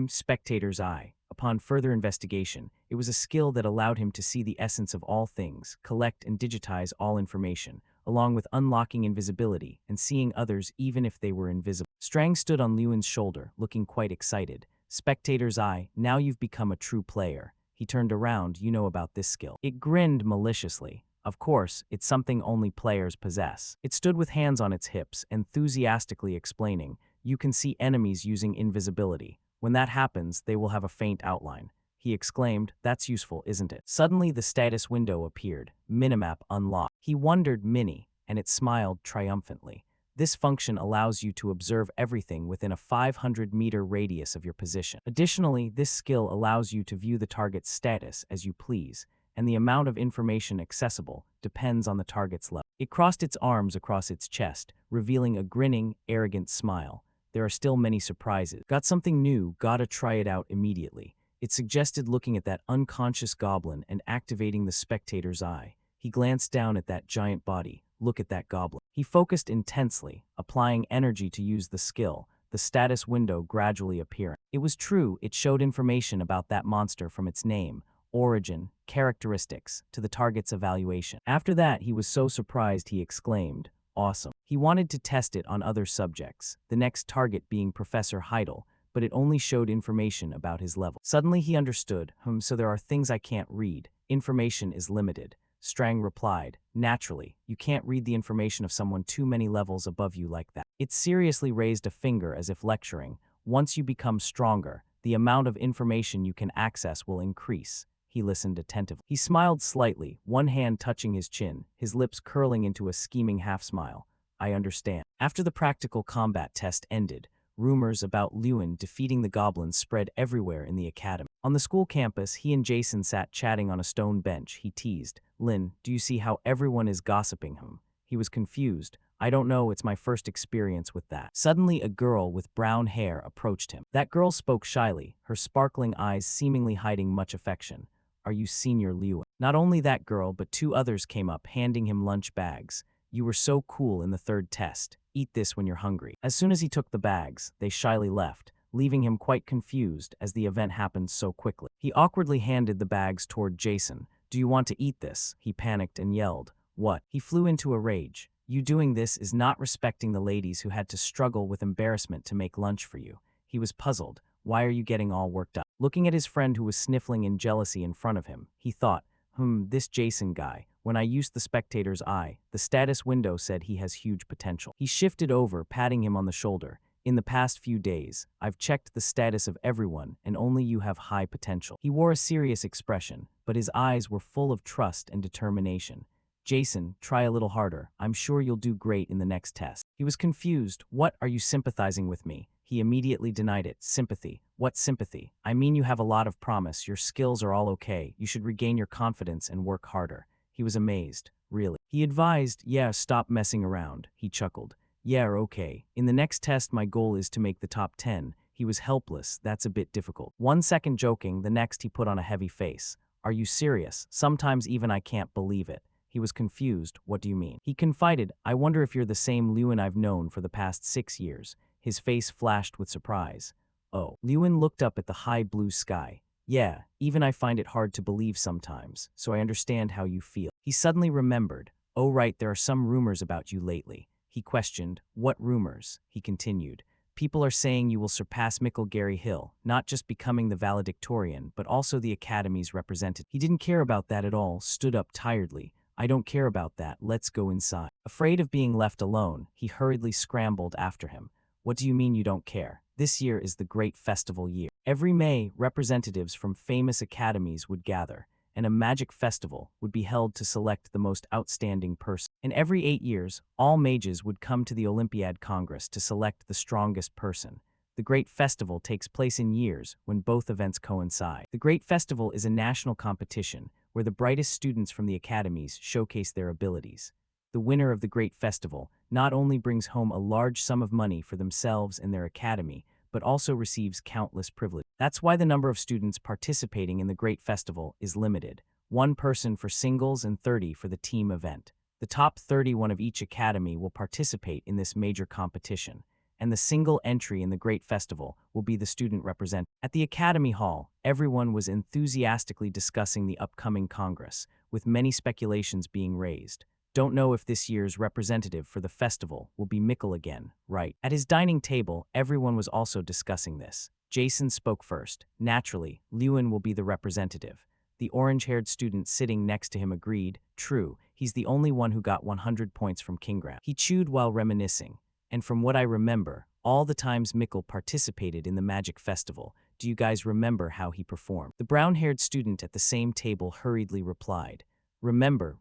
Spectator's Eye. Upon further investigation, it was a skill that allowed him to see the essence of all things, collect and digitize all information, along with unlocking invisibility and seeing others even if they were invisible. Strang stood on Lewin's shoulder, looking quite excited. "Spectator's Eye, now you've become a true player." He turned around. "You know about this skill." It grinned maliciously. "Of course, it's something only players possess." It stood with hands on its hips, enthusiastically explaining, "You can see enemies using invisibility. When that happens, they will have a faint outline." He exclaimed, "That's useful, isn't it?" Suddenly, the status window appeared. Minimap unlocked. He wondered, Mini, and it smiled triumphantly. This function allows you to observe everything within a 500-meter radius of your position. Additionally, this skill allows you to view the target's status as you please, and the amount of information accessible depends on the target's level. It crossed its arms across its chest, revealing a grinning, arrogant smile. "There are still many surprises. Got something new, gotta try it out immediately." It suggested looking at that unconscious goblin and activating the spectator's eye. He glanced down at that giant body. Look at that goblin. He focused intensely, applying energy to use the skill, the status window gradually appearing. It was true, it showed information about that monster from its name, origin, characteristics, to the target's evaluation. After that, he was so surprised he exclaimed, "Awesome." He wanted to test it on other subjects, the next target being Professor Heidel, but it only showed information about his level. Suddenly he understood, so there are things I can't read. Information is limited. Strang replied, "Naturally, you can't read the information of someone too many levels above you like that." It seriously raised a finger as if lecturing. Once you become stronger, the amount of information you can access will increase. He listened attentively. He smiled slightly, one hand touching his chin, his lips curling into a scheming half-smile. "I understand." After the practical combat test ended, rumors about Lewin defeating the goblins spread everywhere in the academy. On the school campus, he and Jason sat chatting on a stone bench. He teased, "Lin, do you see how everyone is gossiping him?" He was confused. "I don't know, it's my first experience with that." Suddenly, a girl with brown hair approached him. That girl spoke shyly, her sparkling eyes seemingly hiding much affection. "Are you Senior Lewin?" Not only that girl, but two others came up, handing him lunch bags. "You were so cool in the third test. Eat this when you're hungry." As soon as he took the bags, they shyly left, leaving him quite confused as the event happened so quickly. He awkwardly handed the bags toward Jason. "Do you want to eat this?" He panicked and yelled. "What?" He flew into a rage. "You doing this is not respecting the ladies who had to struggle with embarrassment to make lunch for you." He was puzzled. "Why are you getting all worked up?" Looking at his friend who was sniffling in jealousy in front of him, he thought, this Jason guy. When I used the spectator's eye, the status window said he has huge potential." He shifted over, patting him on the shoulder. "In the past few days, I've checked the status of everyone, and only you have high potential." He wore a serious expression, but his eyes were full of trust and determination. "Jason, try a little harder. I'm sure you'll do great in the next test." He was confused. "What, are you sympathizing with me?" He immediately denied it. "Sympathy? What sympathy? I mean, you have a lot of promise, your skills are all okay, you should regain your confidence and work harder." He was amazed. "Really?" He advised, "Yeah, stop messing around." He chuckled. "Yeah, okay. In the next test, my goal is to make the top 10. He was helpless. "That's a bit difficult." 1 second joking, the next he put on a heavy face. "Are you serious? Sometimes even I can't believe it." He was confused. "What do you mean?" He confided, "I wonder if you're the same Lewin I've known for the past 6 years. His face flashed with surprise. "Oh." Lewin looked up at the high blue sky. "Yeah, even I find it hard to believe sometimes, so I understand how you feel." He suddenly remembered. "Oh right, there are some rumors about you lately." He questioned. "What rumors?" He continued. "People are saying you will surpass Mikkel Gary Hill, not just becoming the valedictorian, but also the Academy's representative." He didn't care about that at all, stood up tiredly. "I don't care about that, let's go inside." Afraid of being left alone, he hurriedly scrambled after him. "What do you mean you don't care? This year is the great festival year." Every May, representatives from famous academies would gather, and a magic festival would be held to select the most outstanding person. And every 8 years, all mages would come to the Olympiad Congress to select the strongest person. The Great Festival takes place in years when both events coincide. The Great Festival is a national competition where the brightest students from the academies showcase their abilities. The winner of the Great Festival not only brings home a large sum of money for themselves and their academy, but also receives countless privileges. That's why the number of students participating in the Great Festival is limited. 1 person for singles and 30 for the team event. The top 31 of each academy will participate in this major competition, and the single entry in the Great Festival will be the student representative. At the Academy Hall, everyone was enthusiastically discussing the upcoming Congress, with many speculations being raised. "Don't know if this year's representative for the festival will be Mikkel again, right?" At his dining table, everyone was also discussing this. Jason spoke first. "Naturally, Lewin will be the representative." The orange-haired student sitting next to him agreed. "True, he's the only one who got 100 points from Kingram." He chewed while reminiscing. "And from what I remember, all the times Mikkel participated in the Magic Festival, do you guys remember how he performed?" The brown-haired student at the same table hurriedly replied. Remember,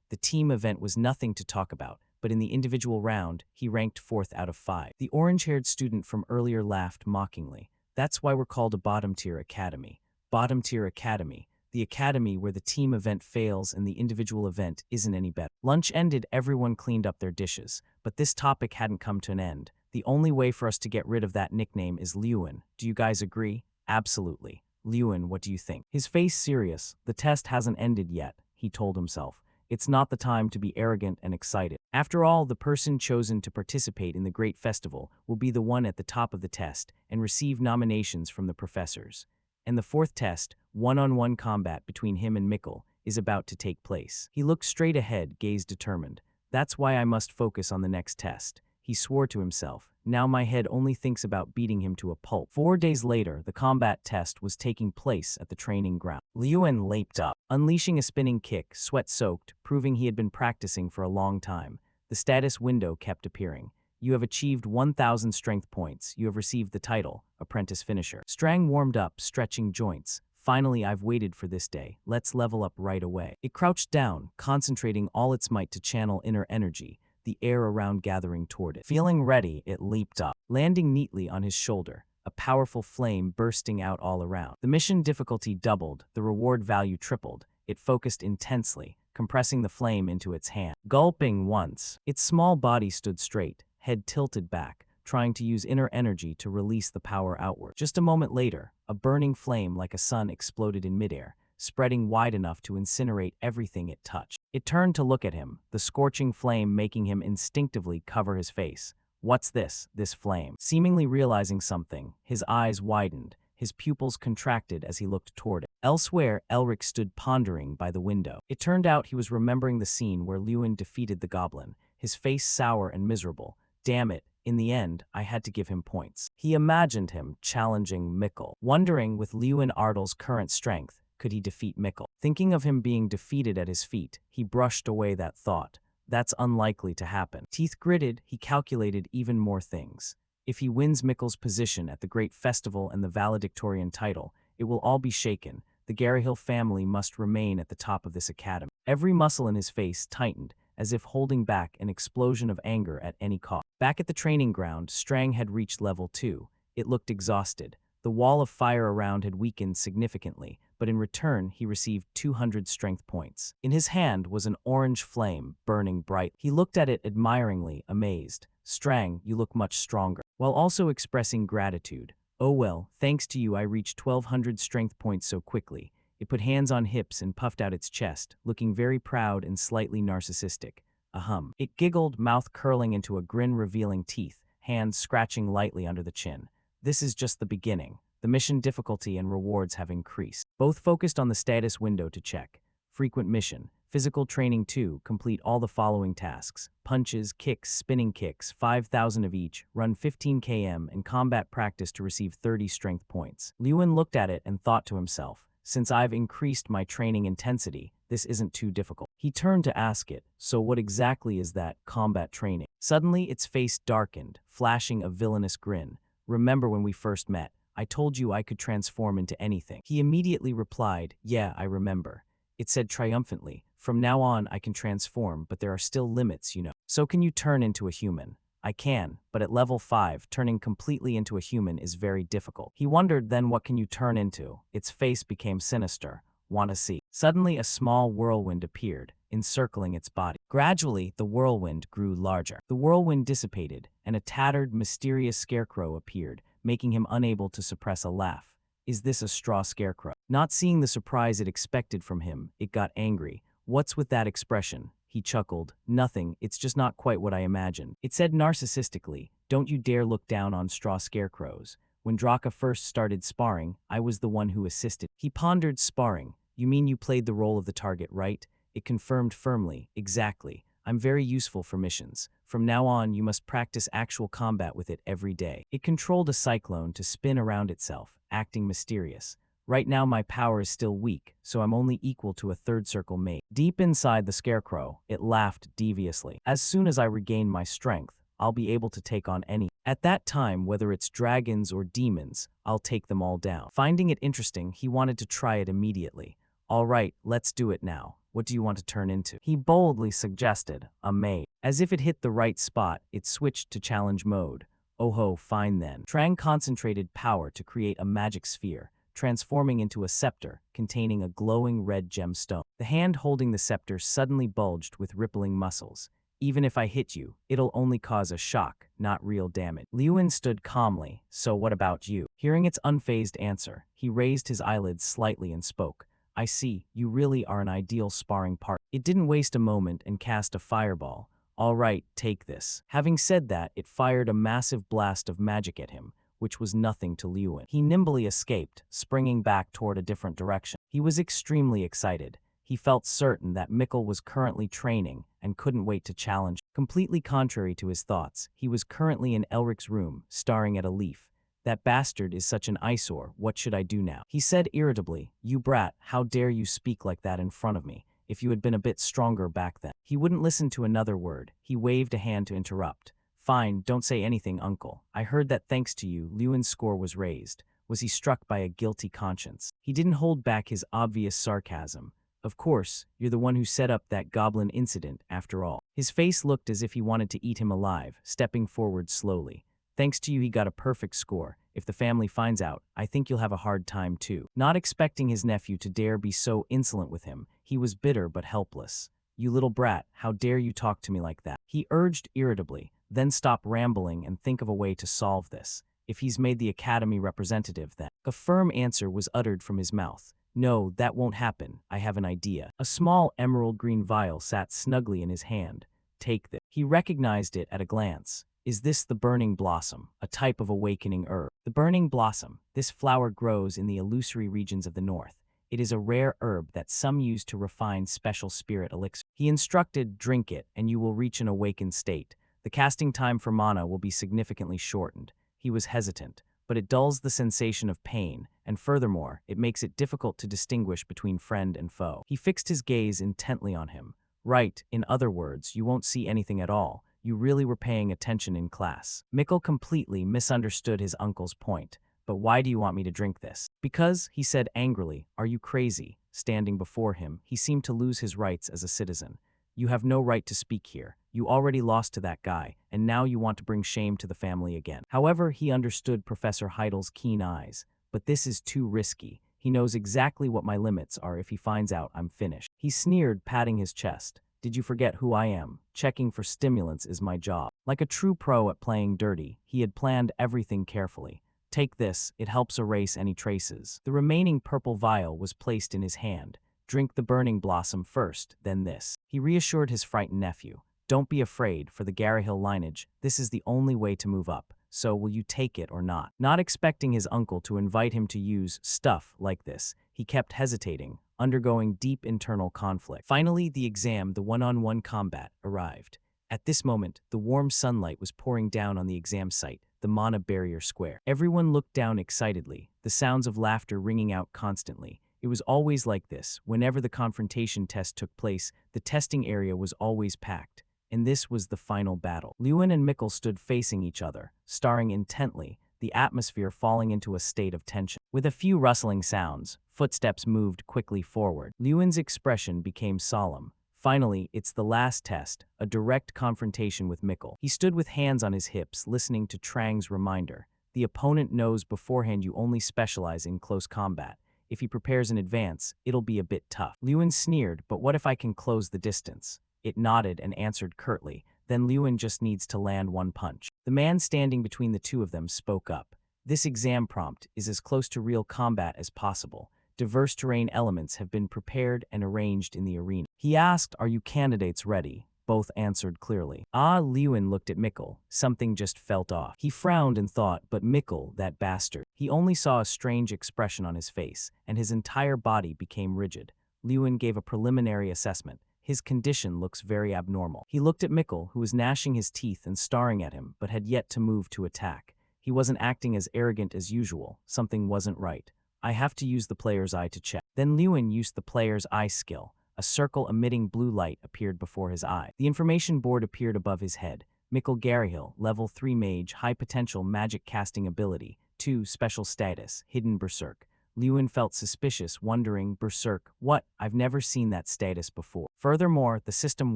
the team event was nothing to talk about, but in the individual round, he ranked 4th out of 5. The orange-haired student from earlier laughed mockingly. "That's why we're called a bottom-tier academy." Bottom-tier academy, the academy where the team event fails and the individual event isn't any better. Lunch ended, everyone cleaned up their dishes, but this topic hadn't come to an end. "The only way for us to get rid of that nickname is Lewin. Do you guys agree?" "Absolutely." Liuan, what do you think? His face serious. The test hasn't ended yet, he told himself. It's not the time to be arrogant and excited. After all, the person chosen to participate in the great festival will be the one at the top of the test and receive nominations from the professors. And the fourth test, one-on-one combat between him and Mikkel, is about to take place. He looked straight ahead, gaze determined. That's why I must focus on the next test, he swore to himself. Now my head only thinks about beating him to a pulp. 4 days later, the combat test was taking place at the training ground. Liuan leaped up, unleashing a spinning kick, sweat-soaked, proving he had been practicing for a long time. The status window kept appearing. You have achieved 1,000 strength points. You have received the title, Apprentice Finisher. Strang warmed up, stretching joints. Finally, I've waited for this day. Let's level up right away. It crouched down, concentrating all its might to channel inner energy, the air around gathering toward it. Feeling ready, it leaped up, landing neatly on his shoulder, a powerful flame bursting out all around. The mission difficulty doubled, the reward value tripled. It focused intensely, compressing the flame into its hand. Gulping once, its small body stood straight, head tilted back, trying to use inner energy to release the power outward. Just a moment later, a burning flame like a sun exploded in midair, spreading wide enough to incinerate everything it touched. It turned to look at him, the scorching flame making him instinctively cover his face. What's this flame? Seemingly realizing something, his eyes widened, his pupils contracted as he looked toward it. Elsewhere, Elric stood pondering by the window. It turned out he was remembering the scene where Liuan defeated the goblin, his face sour and miserable. Damn it, in the end, I had to give him points. He imagined him challenging Mikkel, wondering with Liuan Ardal's current strength, could he defeat Mikkel? Thinking of him being defeated at his feet, he brushed away that thought. That's unlikely to happen. Teeth gritted, he calculated even more things. If he wins Mikkel's position at the great festival and the valedictorian title, it will all be shaken. The Garryhill family must remain at the top of this academy. Every muscle in his face tightened, as if holding back an explosion of anger at any cost. Back at the training ground, Strang had reached level 2. It looked exhausted. The wall of fire around had weakened significantly, but in return he received 200 strength points. In his hand was an orange flame, burning bright. He looked at it admiringly, amazed. Strang, you look much stronger. While also expressing gratitude. Oh well, thanks to you I reached 1,200 strength points so quickly. It put hands on hips and puffed out its chest, looking very proud and slightly narcissistic. Ahem. It giggled, mouth curling into a grin revealing teeth, hands scratching lightly under the chin. This is just the beginning. The mission difficulty and rewards have increased. Both focused on the status window to check. Frequent mission. Physical training 2. Complete all the following tasks. Punches, kicks, spinning kicks, 5,000 of each, run 15 km, and combat practice to receive 30 strength points. Liuan looked at it and thought to himself, since I've increased my training intensity, this isn't too difficult. He turned to ask it, so what exactly is that combat training? Suddenly its face darkened, flashing a villainous grin. Remember when we first met, I told you I could transform into anything. He immediately replied, yeah, I remember. It said triumphantly, from now on I can transform, but there are still limits, you know. So can you turn into a human? I can, but at level 5, turning completely into a human is very difficult. He wondered then what can you turn into? Its face became sinister. Wanna see? Suddenly a small whirlwind appeared, encircling its body. Gradually, the whirlwind grew larger. The whirlwind dissipated, and a tattered, mysterious scarecrow appeared, making him unable to suppress a laugh. Is this a straw scarecrow? Not seeing the surprise it expected from him, it got angry. What's with that expression? He chuckled. Nothing, it's just not quite what I imagined. It said narcissistically, don't you dare look down on straw scarecrows. When Draka first started sparring, I was the one who assisted. He pondered. Sparring. You mean you played the role of the target, right? It confirmed firmly. Exactly. I'm very useful for missions. From now on, you must practice actual combat with it every day. It controlled a cyclone to spin around itself, acting mysterious. Right now my power is still weak, so I'm only equal to a third circle mate. Deep inside the scarecrow, it laughed deviously. As soon as I regain my strength, I'll be able to take on any. At that time, whether it's dragons or demons, I'll take them all down. Finding it interesting, he wanted to try it immediately. All right, let's do it now. What do you want to turn into? He boldly suggested, a mage. As if it hit the right spot, it switched to challenge mode. Oh ho, fine then. Trang concentrated power to create a magic sphere, transforming into a scepter containing a glowing red gemstone. The hand holding the scepter suddenly bulged with rippling muscles. Even if I hit you, it'll only cause a shock, not real damage. Liuan stood calmly. So what about you? Hearing its unfazed answer, he raised his eyelids slightly and spoke. I see, you really are an ideal sparring partner. It didn't waste a moment and cast a fireball. All right, take this. Having said that, it fired a massive blast of magic at him, which was nothing to Liuan. He nimbly escaped, springing back toward a different direction. He was extremely excited. He felt certain that Mikkel was currently training and couldn't wait to challenge. Completely contrary to his thoughts, he was currently in Elric's room, staring at a leaf. That bastard is such an eyesore, what should I do now? He said irritably, You brat, how dare you speak like that in front of me? If you had been a bit stronger back then. He wouldn't listen to another word. He waved a hand to interrupt. Fine, don't say anything, uncle. I heard that thanks to you, Liuan's score was raised. Was he struck by a guilty conscience? He didn't hold back his obvious sarcasm. Of course, you're the one who set up that goblin incident, after all. His face looked as if he wanted to eat him alive, stepping forward slowly. Thanks to you, he got a perfect score. If the family finds out, I think you'll have a hard time too. Not expecting his nephew to dare be so insolent with him, he was bitter but helpless. You little brat, how dare you talk to me like that? He urged irritably, then stop rambling and think of a way to solve this. If he's made the academy representative, then. A firm answer was uttered from his mouth. No, that won't happen. I have an idea. A small emerald green vial sat snugly in his hand. Take this. He recognized it at a glance. Is this the burning blossom, a type of awakening herb? The burning blossom. This flower grows in the illusory regions of the north. It is a rare herb that some use to refine special spirit elixir. He instructed, drink it, and you will reach an awakened state. The casting time for mana will be significantly shortened. He was hesitant, but it dulls the sensation of pain, and furthermore, it makes it difficult to distinguish between friend and foe. He fixed his gaze intently on him. Right, in other words, you won't see anything at all. You really were paying attention in class. Mikkel completely misunderstood his uncle's point. But why do you want me to drink this? Because, he said angrily, are you crazy? Standing before him, he seemed to lose his rights as a citizen. You have no right to speak here. You already lost to that guy, and now you want to bring shame to the family again. However, he understood Professor Heidel's keen eyes. But this is too risky. He knows exactly what my limits are if he finds out I'm finished. He sneered, patting his chest. Did you forget who I am? Checking for stimulants is my job. Like a true pro at playing dirty, he had planned everything carefully. Take this, it helps erase any traces. The remaining purple vial was placed in his hand. Drink the burning blossom first, then this. He reassured his frightened nephew. Don't be afraid, for the Garrahill lineage, this is the only way to move up. So will you take it or not? Not expecting his uncle to invite him to use stuff like this, he kept hesitating, undergoing deep internal conflict. Finally, the exam, the one-on-one combat, arrived. At this moment, the warm sunlight was pouring down on the exam site, the mana barrier square. Everyone looked down excitedly, the sounds of laughter ringing out constantly. It was always like this. Whenever the confrontation test took place, the testing area was always packed. And this was the final battle. Liuan and Mikkel stood facing each other, staring intently, the atmosphere falling into a state of tension. With a few rustling sounds, footsteps moved quickly forward. Liuan's expression became solemn. Finally, it's the last test, a direct confrontation with Mikkel. He stood with hands on his hips, listening to Trang's reminder. The opponent knows beforehand you only specialize in close combat. If he prepares in advance, it'll be a bit tough. Liuan sneered, but what if I can close the distance? It nodded and answered curtly, then Liuan just needs to land one punch. The man standing between the two of them spoke up. This exam prompt is as close to real combat as possible. Diverse terrain elements have been prepared and arranged in the arena. He asked, are you candidates ready? Both answered clearly. Liuan looked at Mikkel. Something just felt off. He frowned and thought, but Mikkel, that bastard. He only saw a strange expression on his face, and his entire body became rigid. Liuan gave a preliminary assessment. His condition looks very abnormal. He looked at Mikkel, who was gnashing his teeth and staring at him, but had yet to move to attack. He wasn't acting as arrogant as usual. Something wasn't right. I have to use the player's eye to check. Then Liuan used the player's eye skill. A circle emitting blue light appeared before his eye. The information board appeared above his head. Mikkel Garrahill, level 3 mage, high potential magic casting ability, 2 special status, hidden berserk. Liuan felt suspicious, wondering, berserk, what? I've never seen that status before. Furthermore, the system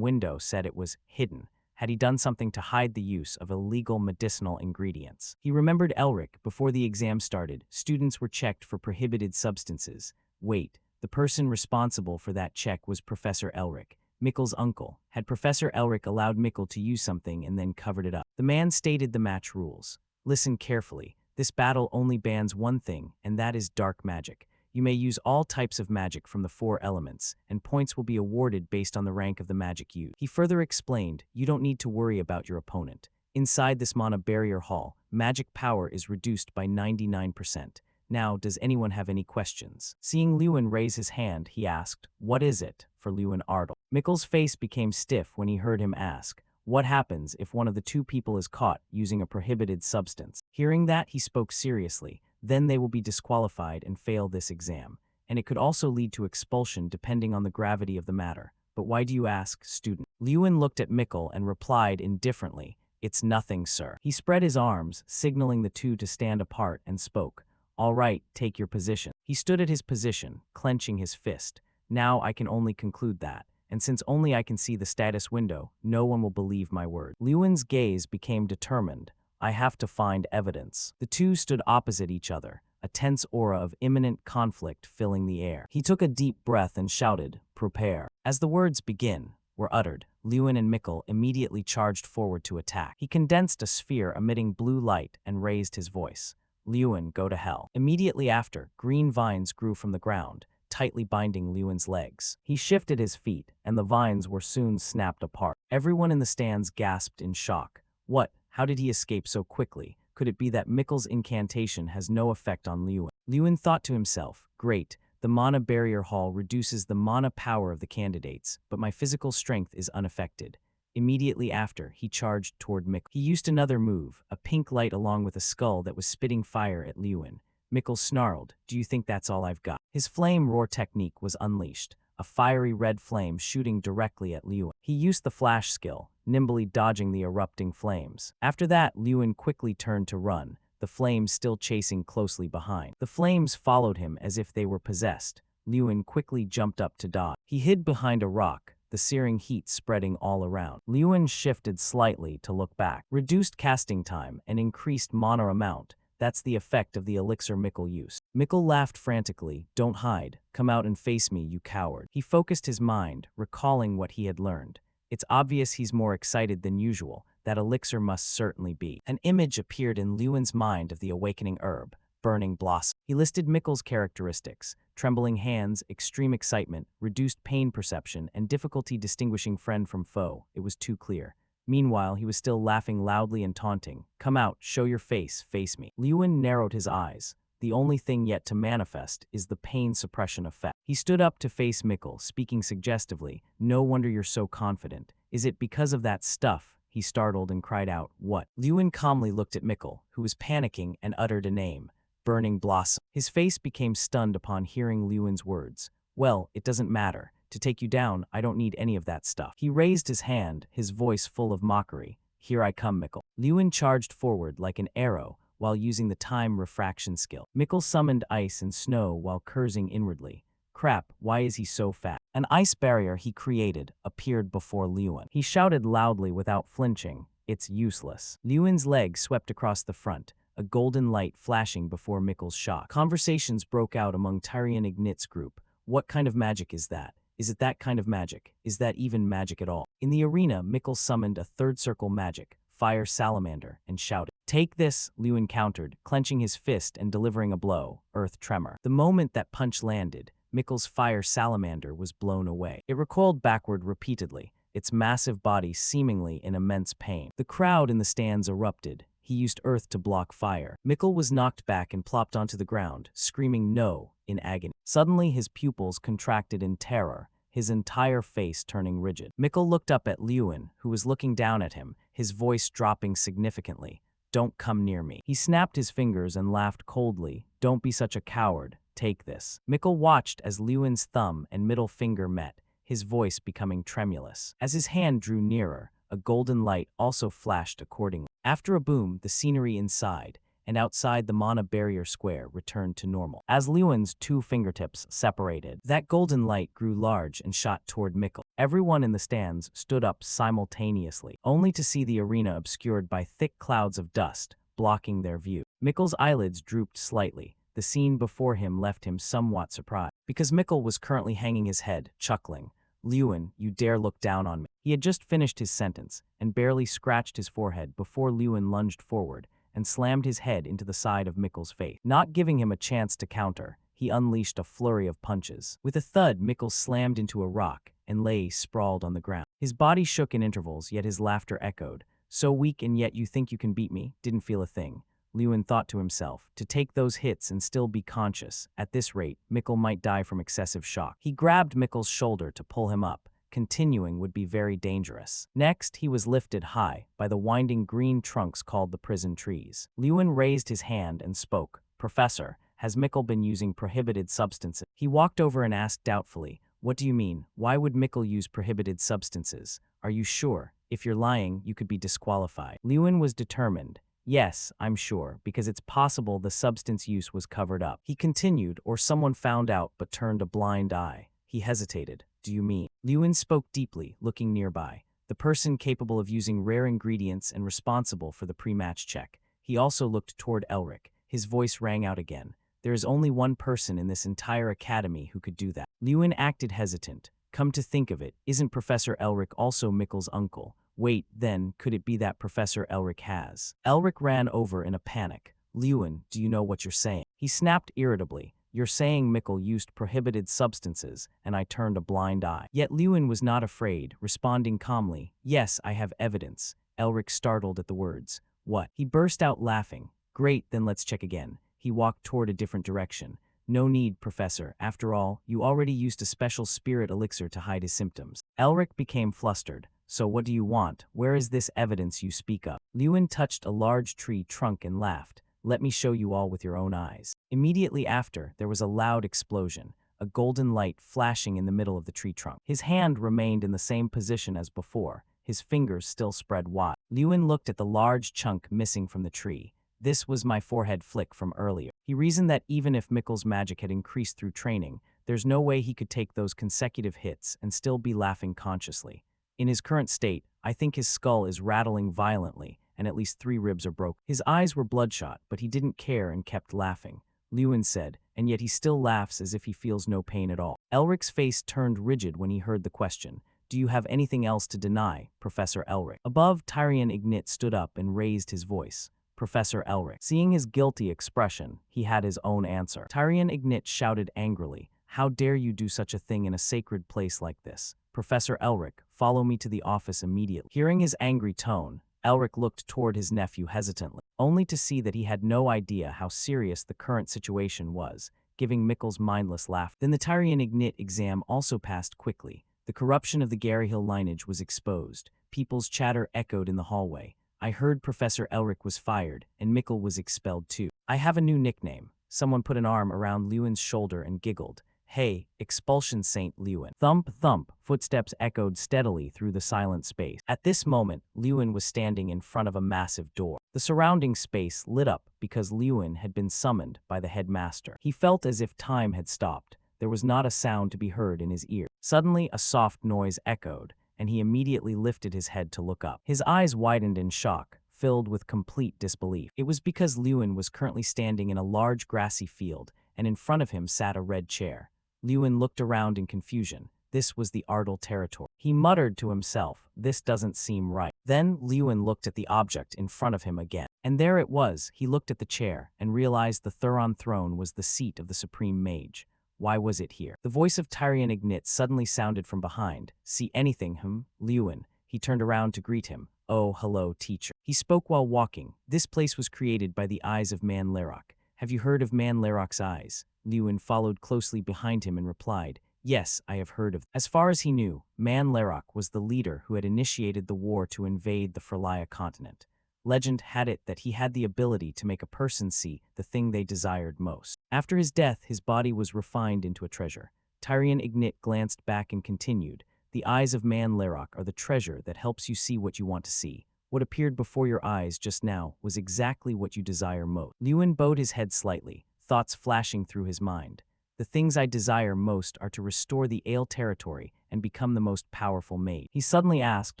window said it was hidden. Had he done something to hide the use of illegal medicinal ingredients? He remembered Elric. Before the exam started, students were checked for prohibited substances. Wait, the person responsible for that check was Professor Elric. Mikkel's uncle. Had Professor Elric allowed Mikkel to use something and then covered it up? The man stated the match rules. Listen carefully. This battle only bans one thing, and that is dark magic. You may use all types of magic from the 4 elements, and points will be awarded based on the rank of the magic used. He further explained, you don't need to worry about your opponent. Inside this mana barrier hall, magic power is reduced by 99%. Now, does anyone have any questions? Seeing Lewin raise his hand, he asked, what is it, for Lewin Ardle? Mikkel's face became stiff when he heard him ask, what happens if one of the 2 people is caught using a prohibited substance? Hearing that, he spoke seriously. Then they will be disqualified and fail this exam. And it could also lead to expulsion depending on the gravity of the matter. But why do you ask, student? Lewin looked at Mikkel and replied indifferently, it's nothing, sir. He spread his arms, signaling the 2 to stand apart, and spoke. All right, take your position. He stood at his position, clenching his fist. Now I can only conclude that. And since only I can see the status window, no one will believe my word. Lewin's gaze became determined. I have to find evidence. The 2 stood opposite each other, a tense aura of imminent conflict filling the air. He took a deep breath and shouted, prepare. As the words begin were uttered, Lewin and Mikkel immediately charged forward to attack. He condensed a sphere emitting blue light and raised his voice. Lewin, go to hell. Immediately after, green vines grew from the ground, tightly binding Lewin's legs. He shifted his feet, and the vines were soon snapped apart. Everyone in the stands gasped in shock. What? How did he escape so quickly? Could it be that Mikkel's incantation has no effect on Lewin? Lewin thought to himself, great, the mana barrier hall reduces the mana power of the candidates, but my physical strength is unaffected. Immediately after, he charged toward Mikkel. He used another move, a pink light along with a skull that was spitting fire at Lewin. Mikkel snarled, do you think that's all I've got? His flame roar technique was unleashed, a fiery red flame shooting directly at Lewin. He used the flash skill, nimbly dodging the erupting flames. After that, Lewin quickly turned to run, the flames still chasing closely behind. The flames followed him as if they were possessed. Lewin quickly jumped up to dodge. He hid behind a rock, the searing heat spreading all around. Lewin shifted slightly to look back. Reduced casting time and increased mana amount. That's the effect of the elixir Mikkel used. Mikkel laughed frantically. Don't hide. Come out and face me, you coward. He focused his mind, recalling what he had learned. It's obvious he's more excited than usual. That elixir must certainly be. An image appeared in Lewin's mind of the awakening herb, burning blossom. He listed Mikkel's characteristics: trembling hands, extreme excitement, reduced pain perception, and difficulty distinguishing friend from foe. It was too clear. Meanwhile, he was still laughing loudly and taunting. Come out, show your face me. Lewin narrowed his eyes. The only thing yet to manifest is the pain suppression effect. He stood up to face Mikkel, speaking suggestively. No wonder you're so confident. Is it because of that stuff? He startled and cried out, what? Lewin calmly looked at Mikkel, who was panicking, and uttered a name. Burning blossom. His face became stunned upon hearing Lewin's words. Well, it doesn't matter. To take you down, I don't need any of that stuff. He raised his hand, his voice full of mockery. Here I come, Mikkel. Lewin charged forward like an arrow while using the time refraction skill. Mikkel summoned ice and snow while cursing inwardly. Crap, why is he so fat? An ice barrier he created appeared before Lewin. He shouted loudly without flinching. It's useless. Lewin's leg swept across the front, a golden light flashing before Mikkel's shot. Conversations broke out among Tyrion Ignit's group. What kind of magic is that? Is it that kind of magic? Is that even magic at all? In the arena, Mikkel summoned a third circle magic, Fire Salamander, and shouted. Take this, Lewin countered, clenching his fist and delivering a blow, Earth Tremor. The moment that punch landed, Mikkel's Fire Salamander was blown away. It recoiled backward repeatedly, its massive body seemingly in immense pain. The crowd in the stands erupted. He used earth to block fire. Mikkel was knocked back and plopped onto the ground, screaming no in agony. Suddenly his pupils contracted in terror, his entire face turning rigid. Mikkel looked up at Lewin, who was looking down at him, his voice dropping significantly. Don't come near me. He snapped his fingers and laughed coldly. Don't be such a coward. Take this. Mikkel watched as Lewin's thumb and middle finger met, his voice becoming tremulous. As his hand drew nearer, a golden light also flashed accordingly. After a boom, the scenery inside and outside the mana barrier square returned to normal. As Lewin's 2 fingertips separated, that golden light grew large and shot toward Mikkel. Everyone in the stands stood up simultaneously, only to see the arena obscured by thick clouds of dust, blocking their view. Mikkel's eyelids drooped slightly. The scene before him left him somewhat surprised, because Mikkel was currently hanging his head, chuckling. Lewin, you dare look down on me. He had just finished his sentence and barely scratched his forehead before Lewin lunged forward and slammed his head into the side of Mikkel's face. Not giving him a chance to counter, he unleashed a flurry of punches. With a thud, Mikkel slammed into a rock and lay sprawled on the ground. His body shook in intervals, yet his laughter echoed. So weak and yet you think you can beat me? Didn't feel a thing. Lewin thought to himself, to take those hits and still be conscious. At this rate, Mikkel might die from excessive shock. He grabbed Mikkel's shoulder to pull him up. Continuing would be very dangerous. Next, he was lifted high by the winding green trunks called the prison trees. Lewin raised his hand and spoke. Professor, has Mikkel been using prohibited substances? He walked over and asked doubtfully, what do you mean? Why would Mikkel use prohibited substances? Are you sure? If you're lying, you could be disqualified. Lewin was determined. Yes, I'm sure, because it's possible the substance use was covered up. He continued, or someone found out but turned a blind eye. He hesitated. Do you mean? Lewin spoke deeply, looking nearby. The person capable of using rare ingredients and responsible for the pre-match check. He also looked toward Elric. His voice rang out again. There is only one person in this entire academy who could do that. Lewin acted hesitant. Come to think of it, isn't Professor Elric also Mikkel's uncle? Wait, then, could it be that Professor Elric has? Elric ran over in a panic. Lewin, do you know what you're saying? He snapped irritably. You're saying Mikkel used prohibited substances, and I turned a blind eye. Yet Lewin was not afraid, responding calmly. Yes, I have evidence. Elric startled at the words. What? He burst out laughing. Great, then let's check again. He walked toward a different direction. No need, Professor. After all, you already used a special spirit elixir to hide his symptoms. Elric became flustered. So what do you want? Where is this evidence you speak of? Lewin touched a large tree trunk and laughed. Let me show you all with your own eyes. Immediately after, there was a loud explosion, a golden light flashing in the middle of the tree trunk. His hand remained in the same position as before, his fingers still spread wide. Lewin looked at the large chunk missing from the tree. This was my forehead flick from earlier. He reasoned that even if Mikkel's magic had increased through training, there's no way he could take those consecutive hits and still be laughing consciously. In his current state, I think his skull is rattling violently, and at least 3 ribs are broken. His eyes were bloodshot, but he didn't care and kept laughing. Lewin said, and yet he still laughs as if he feels no pain at all. Elric's face turned rigid when he heard the question. Do you have anything else to deny, Professor Elric? Above, Tyrion Ignit stood up and raised his voice. Professor Elric. Seeing his guilty expression, he had his own answer. Tyrion Ignit shouted angrily, how dare you do such a thing in a sacred place like this? Professor Elric, follow me to the office immediately. Hearing his angry tone, Elric looked toward his nephew hesitantly, only to see that he had no idea how serious the current situation was, giving Mikkel's mindless laugh. Then the Tyrion Ignit exam also passed quickly. The corruption of the Garyhill lineage was exposed. People's chatter echoed in the hallway. I heard Professor Elric was fired, and Mikkel was expelled too. I have a new nickname. Someone put an arm around Lewin's shoulder and giggled. Hey, Expulsion Saint Lewin. Thump, thump, footsteps echoed steadily through the silent space. At this moment, Lewin was standing in front of a massive door. The surrounding space lit up because Lewin had been summoned by the headmaster. He felt as if time had stopped. There was not a sound to be heard in his ear. Suddenly, a soft noise echoed, and he immediately lifted his head to look up. His eyes widened in shock, filled with complete disbelief. It was because Lewin was currently standing in a large grassy field, and in front of him sat a red chair. Lewin looked around in confusion. This was the Ardell territory. He muttered to himself, this doesn't seem right. Then Lewin looked at the object in front of him again. And there it was. He looked at the chair and realized the Thuron throne was the seat of the Supreme Mage. Why was it here? The voice of Tyrion Ignit suddenly sounded from behind. See anything, Lewin. He turned around to greet him. Oh, hello, teacher. He spoke while walking. This place was created by the eyes of Man Larok. Have you heard of Man Larok's eyes? Lewin followed closely behind him and replied, yes, I have heard of them. As far as he knew, Man Larok was the leader who had initiated the war to invade the Frelaya continent. Legend had it that he had the ability to make a person see the thing they desired most. After his death, his body was refined into a treasure. Tyrion Ignit glanced back and continued, the eyes of Man Larok are the treasure that helps you see what you want to see. What appeared before your eyes just now was exactly what you desire most. Lewin bowed his head slightly, thoughts flashing through his mind. The things I desire most are to restore the Ale territory and become the most powerful mage. He suddenly asked,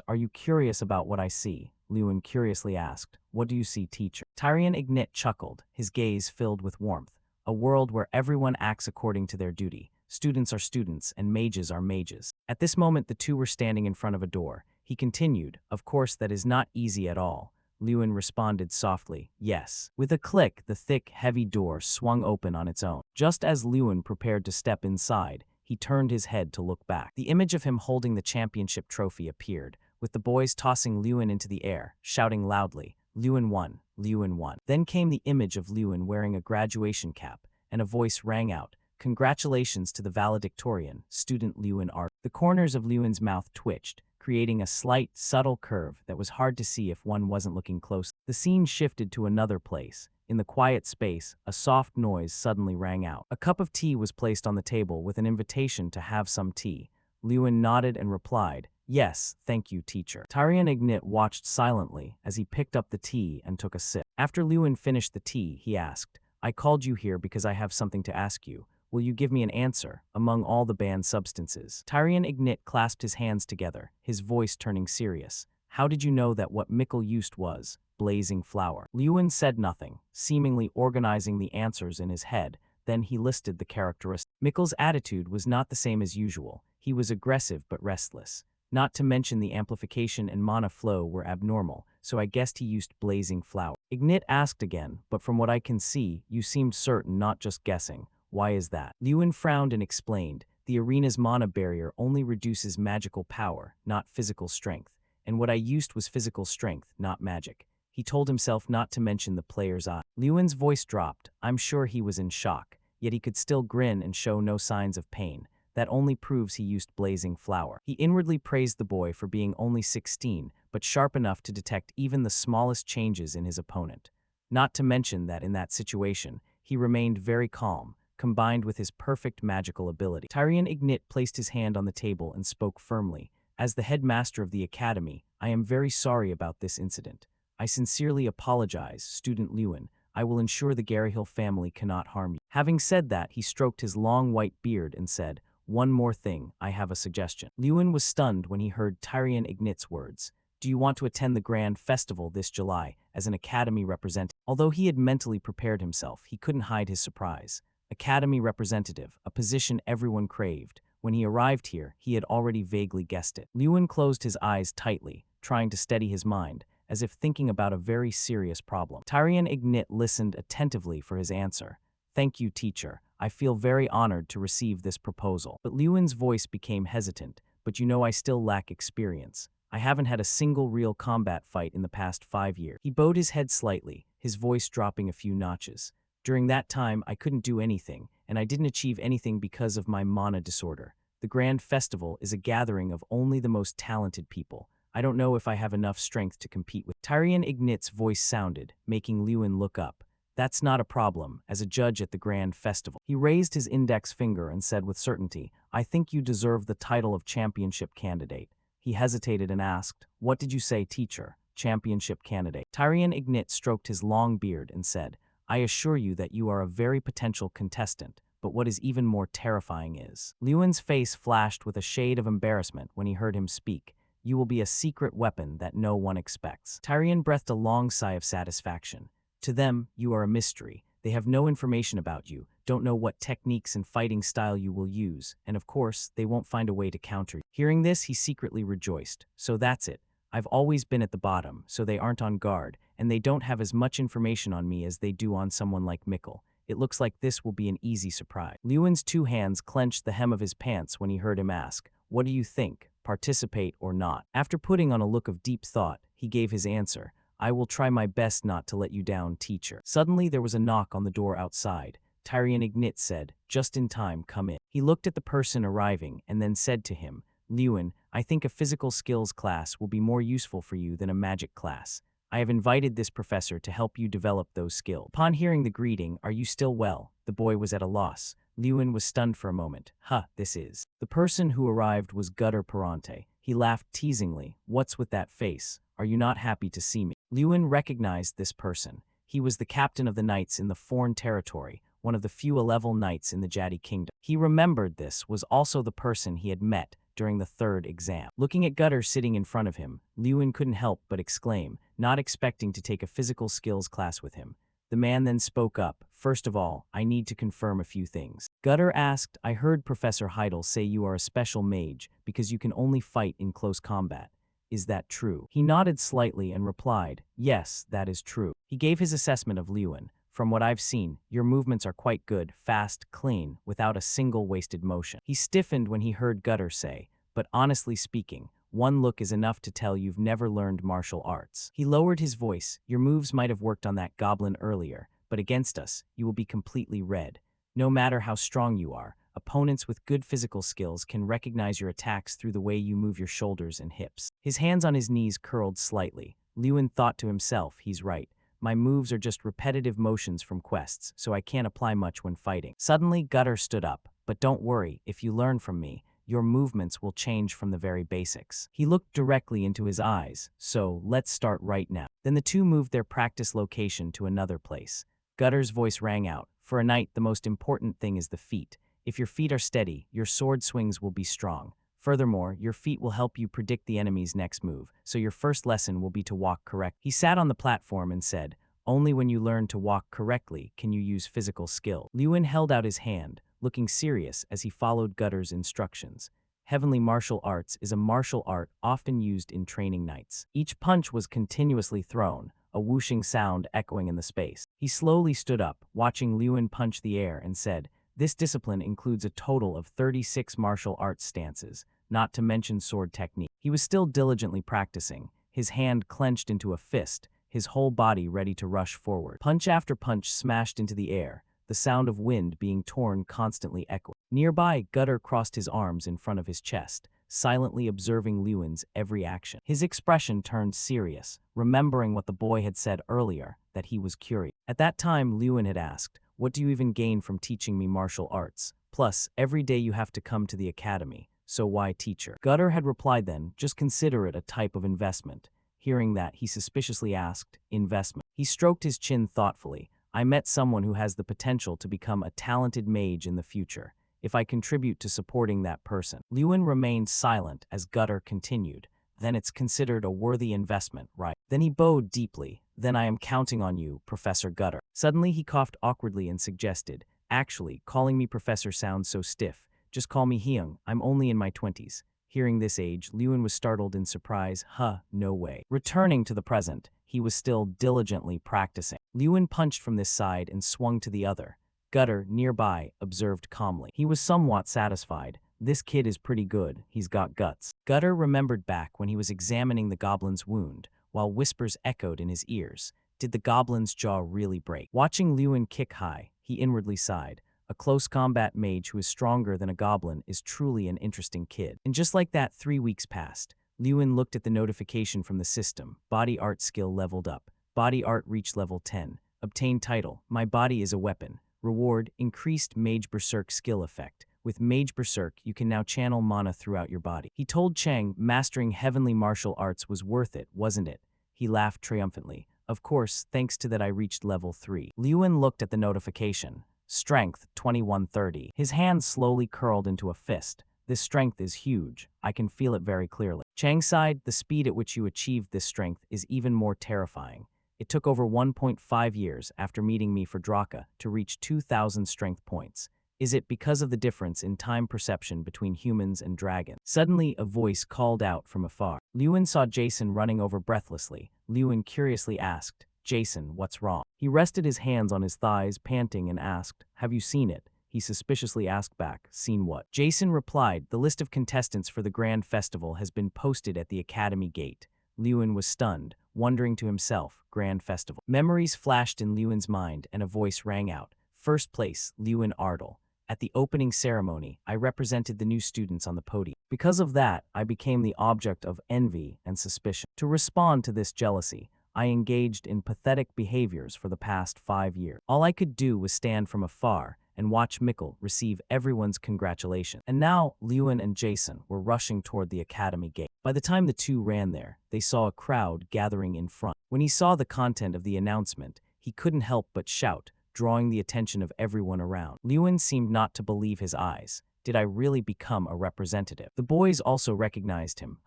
are you curious about what I see? Lewin curiously asked, what do you see, teacher? Tyrion Ignit chuckled, his gaze filled with warmth. A world where everyone acts according to their duty, Students are students, and mages are mages. At this moment, the two were standing in front of a door. He continued, "Of course, that is not easy at all." Lewin responded softly, "Yes." With a click, the thick, heavy door swung open on its own. Just as Lewin prepared to step inside, he turned his head to look back. The image of him holding the championship trophy appeared, with the boys tossing Lewin into the air, shouting loudly, "Lewin won, Lewin won." Then came the image of Lewin wearing a graduation cap, and a voice rang out, "Congratulations to the valedictorian, student Lewin Art." The corners of Lewin's mouth twitched, creating a slight, subtle curve that was hard to see if one wasn't looking close. The scene shifted to another place. In the quiet space, a soft noise suddenly rang out. A cup of tea was placed on the table with an invitation to have some tea. Lewin nodded and replied, "Yes, thank you, teacher." Tyrion Ignit watched silently as he picked up the tea and took a sip. After Lewin finished the tea, he asked, "I called you here because I have something to ask you. Will you give me an answer, among all the banned substances?" Tyrion Ignit clasped his hands together, his voice turning serious. "How did you know that what Mikkel used was blazing flower?" Lewin said nothing, seemingly organizing the answers in his head. Then he listed the characteristics. Mikkel's attitude was not the same as usual. He was aggressive but restless. Not to mention the amplification and mana flow were abnormal, so I guessed he used blazing flower. Ignit asked again, "But from what I can see, you seemed certain, not just guessing. Why is that?" Lewin frowned and explained, "The arena's mana barrier only reduces magical power, not physical strength, and what I used was physical strength, not magic." He told himself not to mention the player's eye. Lewin's voice dropped. I'm sure he was in shock, yet he could still grin and show no signs of pain. That only proves he used blazing flower. He inwardly praised the boy for being only 16, but sharp enough to detect even the smallest changes in his opponent. Not to mention that in that situation, he remained very calm, combined with his perfect magical ability. Tyrion Ignit placed his hand on the table and spoke firmly. "As the headmaster of the academy, I am very sorry about this incident. I sincerely apologize, student Lewin. I will ensure the Garyhill family cannot harm you." Having said that, he stroked his long white beard and said, "One more thing, I have a suggestion." Lewin was stunned when he heard Tyrion Ignit's words. "Do you want to attend the Grand Festival this July as an academy representative?" Although he had mentally prepared himself, he couldn't hide his surprise. Academy representative, a position everyone craved. When he arrived here, he had already vaguely guessed it. Lewin closed his eyes tightly, trying to steady his mind, as if thinking about a very serious problem. Tyrion Ignit listened attentively for his answer. "Thank you, teacher. I feel very honored to receive this proposal." But Lewin's voice became hesitant. "But you know I still lack experience. I haven't had a single real combat fight in the past 5 years." He bowed his head slightly, his voice dropping a few notches. "During that time, I couldn't do anything, and I didn't achieve anything because of my mana disorder. The Grand Festival is a gathering of only the most talented people. I don't know if I have enough strength to compete with." Tyrion Ignit's voice sounded, making Lewin look up. "That's not a problem, as a judge at the Grand Festival." He raised his index finger and said with certainty, "I think you deserve the title of championship candidate." He hesitated and asked, "What did you say, teacher? Championship candidate?" Tyrion Ignit stroked his long beard and said, "I assure you that you are a very potential contestant, but what is even more terrifying is..." Lewin's face flashed with a shade of embarrassment when he heard him speak. "You will be a secret weapon that no one expects." Tyrion breathed a long sigh of satisfaction. "To them, you are a mystery. They have no information about you, don't know what techniques and fighting style you will use, and of course, they won't find a way to counter you." Hearing this, he secretly rejoiced. "So that's it. I've always been at the bottom, so they aren't on guard, and they don't have as much information on me as they do on someone like Mikkel. It looks like this will be an easy surprise." Lewin's two hands clenched the hem of his pants when he heard him ask, "What do you think? Participate or not?" After putting on a look of deep thought, he gave his answer, "I will try my best not to let you down, teacher." Suddenly, there was a knock on the door outside. Tyrion Ignit said, "Just in time, come in." He looked at the person arriving and then said to him, "Lewin, I think a physical skills class will be more useful for you than a magic class. I have invited this professor to help you develop those skills." Upon hearing the greeting, "Are you still well?" the boy was at a loss. Lewin was stunned for a moment. This is..." The person who arrived was Gutter Perante. He laughed teasingly. "What's with that face? Are you not happy to see me?" Lewin recognized this person. He was the captain of the knights in the Foreign Territory, one of the few A-level knights in the Jadi Kingdom. He remembered this was also the person he had met during the 3rd exam. Looking at Gutter sitting in front of him, Lewin couldn't help but exclaim, not expecting to take a physical skills class with him. The man then spoke up. First of all, I need to confirm a few things. Gutter asked, I heard Professor Heidel say you are a special mage because you can only fight in close combat. Is that true? He nodded slightly and replied, yes, that is true. He gave his assessment of Lewin. From what I've seen, your movements are quite good, fast, clean, without a single wasted motion. He stiffened when he heard Gutter say, but honestly speaking, one look is enough to tell you've never learned martial arts. He lowered his voice. Your moves might have worked on that goblin earlier, but against us, you will be completely red. No matter how strong you are, opponents with good physical skills can recognize your attacks through the way you move your shoulders and hips. His hands on his knees curled slightly. Lewin thought to himself, he's right. My moves are just repetitive motions from quests, so I can't apply much when fighting. Suddenly, Gutter stood up. But don't worry, if you learn from me, your movements will change from the very basics. He looked directly into his eyes. So, let's start right now. Then the two moved their practice location to another place. Gutter's voice rang out. For a knight, the most important thing is the feet. If your feet are steady, your sword swings will be strong. Furthermore, your feet will help you predict the enemy's next move, so your first lesson will be to walk correct. He sat on the platform and said, only when you learn to walk correctly can you use physical skill. Lewin held out his hand, looking serious as he followed Gutter's instructions. Heavenly martial arts is a martial art often used in training knights. Each punch was continuously thrown, a whooshing sound echoing in the space. He slowly stood up, watching Lewin punch the air, and said, this discipline includes a total of 36 martial arts stances, not to mention sword technique. He was still diligently practicing, his hand clenched into a fist, his whole body ready to rush forward. Punch after punch smashed into the air, the sound of wind being torn constantly echoing. Nearby, Gutter crossed his arms in front of his chest, silently observing Lewin's every action. His expression turned serious, remembering what the boy had said earlier, that he was curious. At that time, Lewin had asked, what do you even gain from teaching me martial arts? Plus, every day you have to come to the academy, so why teacher? Gutter had replied then, just consider it a type of investment. Hearing that, he suspiciously asked, investment? He stroked his chin thoughtfully. I met someone who has the potential to become a talented mage in the future. If I contribute to supporting that person. Lewin remained silent as Gutter continued. Then it's considered a worthy investment, right? Then he bowed deeply. Then I am counting on you, Professor Gutter. Suddenly he coughed awkwardly and suggested, actually, calling me professor sounds so stiff. Just call me Hyung, I'm only in my 20s. Hearing this age, Lewin was startled in surprise. No way. Returning to the present, he was still diligently practicing. Lewin punched from this side and swung to the other. Gutter, nearby, observed calmly. He was somewhat satisfied. This kid is pretty good, he's got guts. Gutter remembered back when he was examining the goblin's wound, while whispers echoed in his ears. Did the goblin's jaw really break? Watching Lewin kick high, he inwardly sighed. A close combat mage who is stronger than a goblin is truly an interesting kid. And just like that, 3 weeks passed. Lewin looked at the notification from the system. Body art skill leveled up. Body art reached level 10. Obtain title. My body is a weapon. Reward, increased Mage Berserk skill effect. With Mage Berserk, you can now channel mana throughout your body. He told Chang mastering heavenly martial arts was worth it, wasn't it? He laughed triumphantly. Of course, thanks to that I reached level 3. Lewin looked at the notification. Strength, 2130. His hand slowly curled into a fist. This strength is huge. I can feel it very clearly. Chang sighed, the speed at which you achieved this strength is even more terrifying. It took over 1.5 years after meeting me for Draka to reach 2,000 strength points. Is it because of the difference in time perception between humans and dragons? Suddenly, a voice called out from afar. Lewin saw Jason running over breathlessly. Lewin curiously asked, Jason, what's wrong? He rested his hands on his thighs, panting, and asked, have you seen it? He suspiciously asked back, seen what? Jason replied, the list of contestants for the Grand Festival has been posted at the Academy gate. Lewin was stunned, wondering to himself, Grand Festival. Memories flashed in Lewin's mind and a voice rang out. First place, Lewin Ardell. At the opening ceremony, I represented the new students on the podium. Because of that, I became the object of envy and suspicion. To respond to this jealousy, I engaged in pathetic behaviors for the past 5 years. All I could do was stand from afar and watch Mikkel receive everyone's congratulations. And now, Lewin and Jason were rushing toward the academy gate. By the time the two ran there, they saw a crowd gathering in front. When he saw the content of the announcement, he couldn't help but shout, drawing the attention of everyone around. Lewin seemed not to believe his eyes. Did I really become a representative? The boys also recognized him.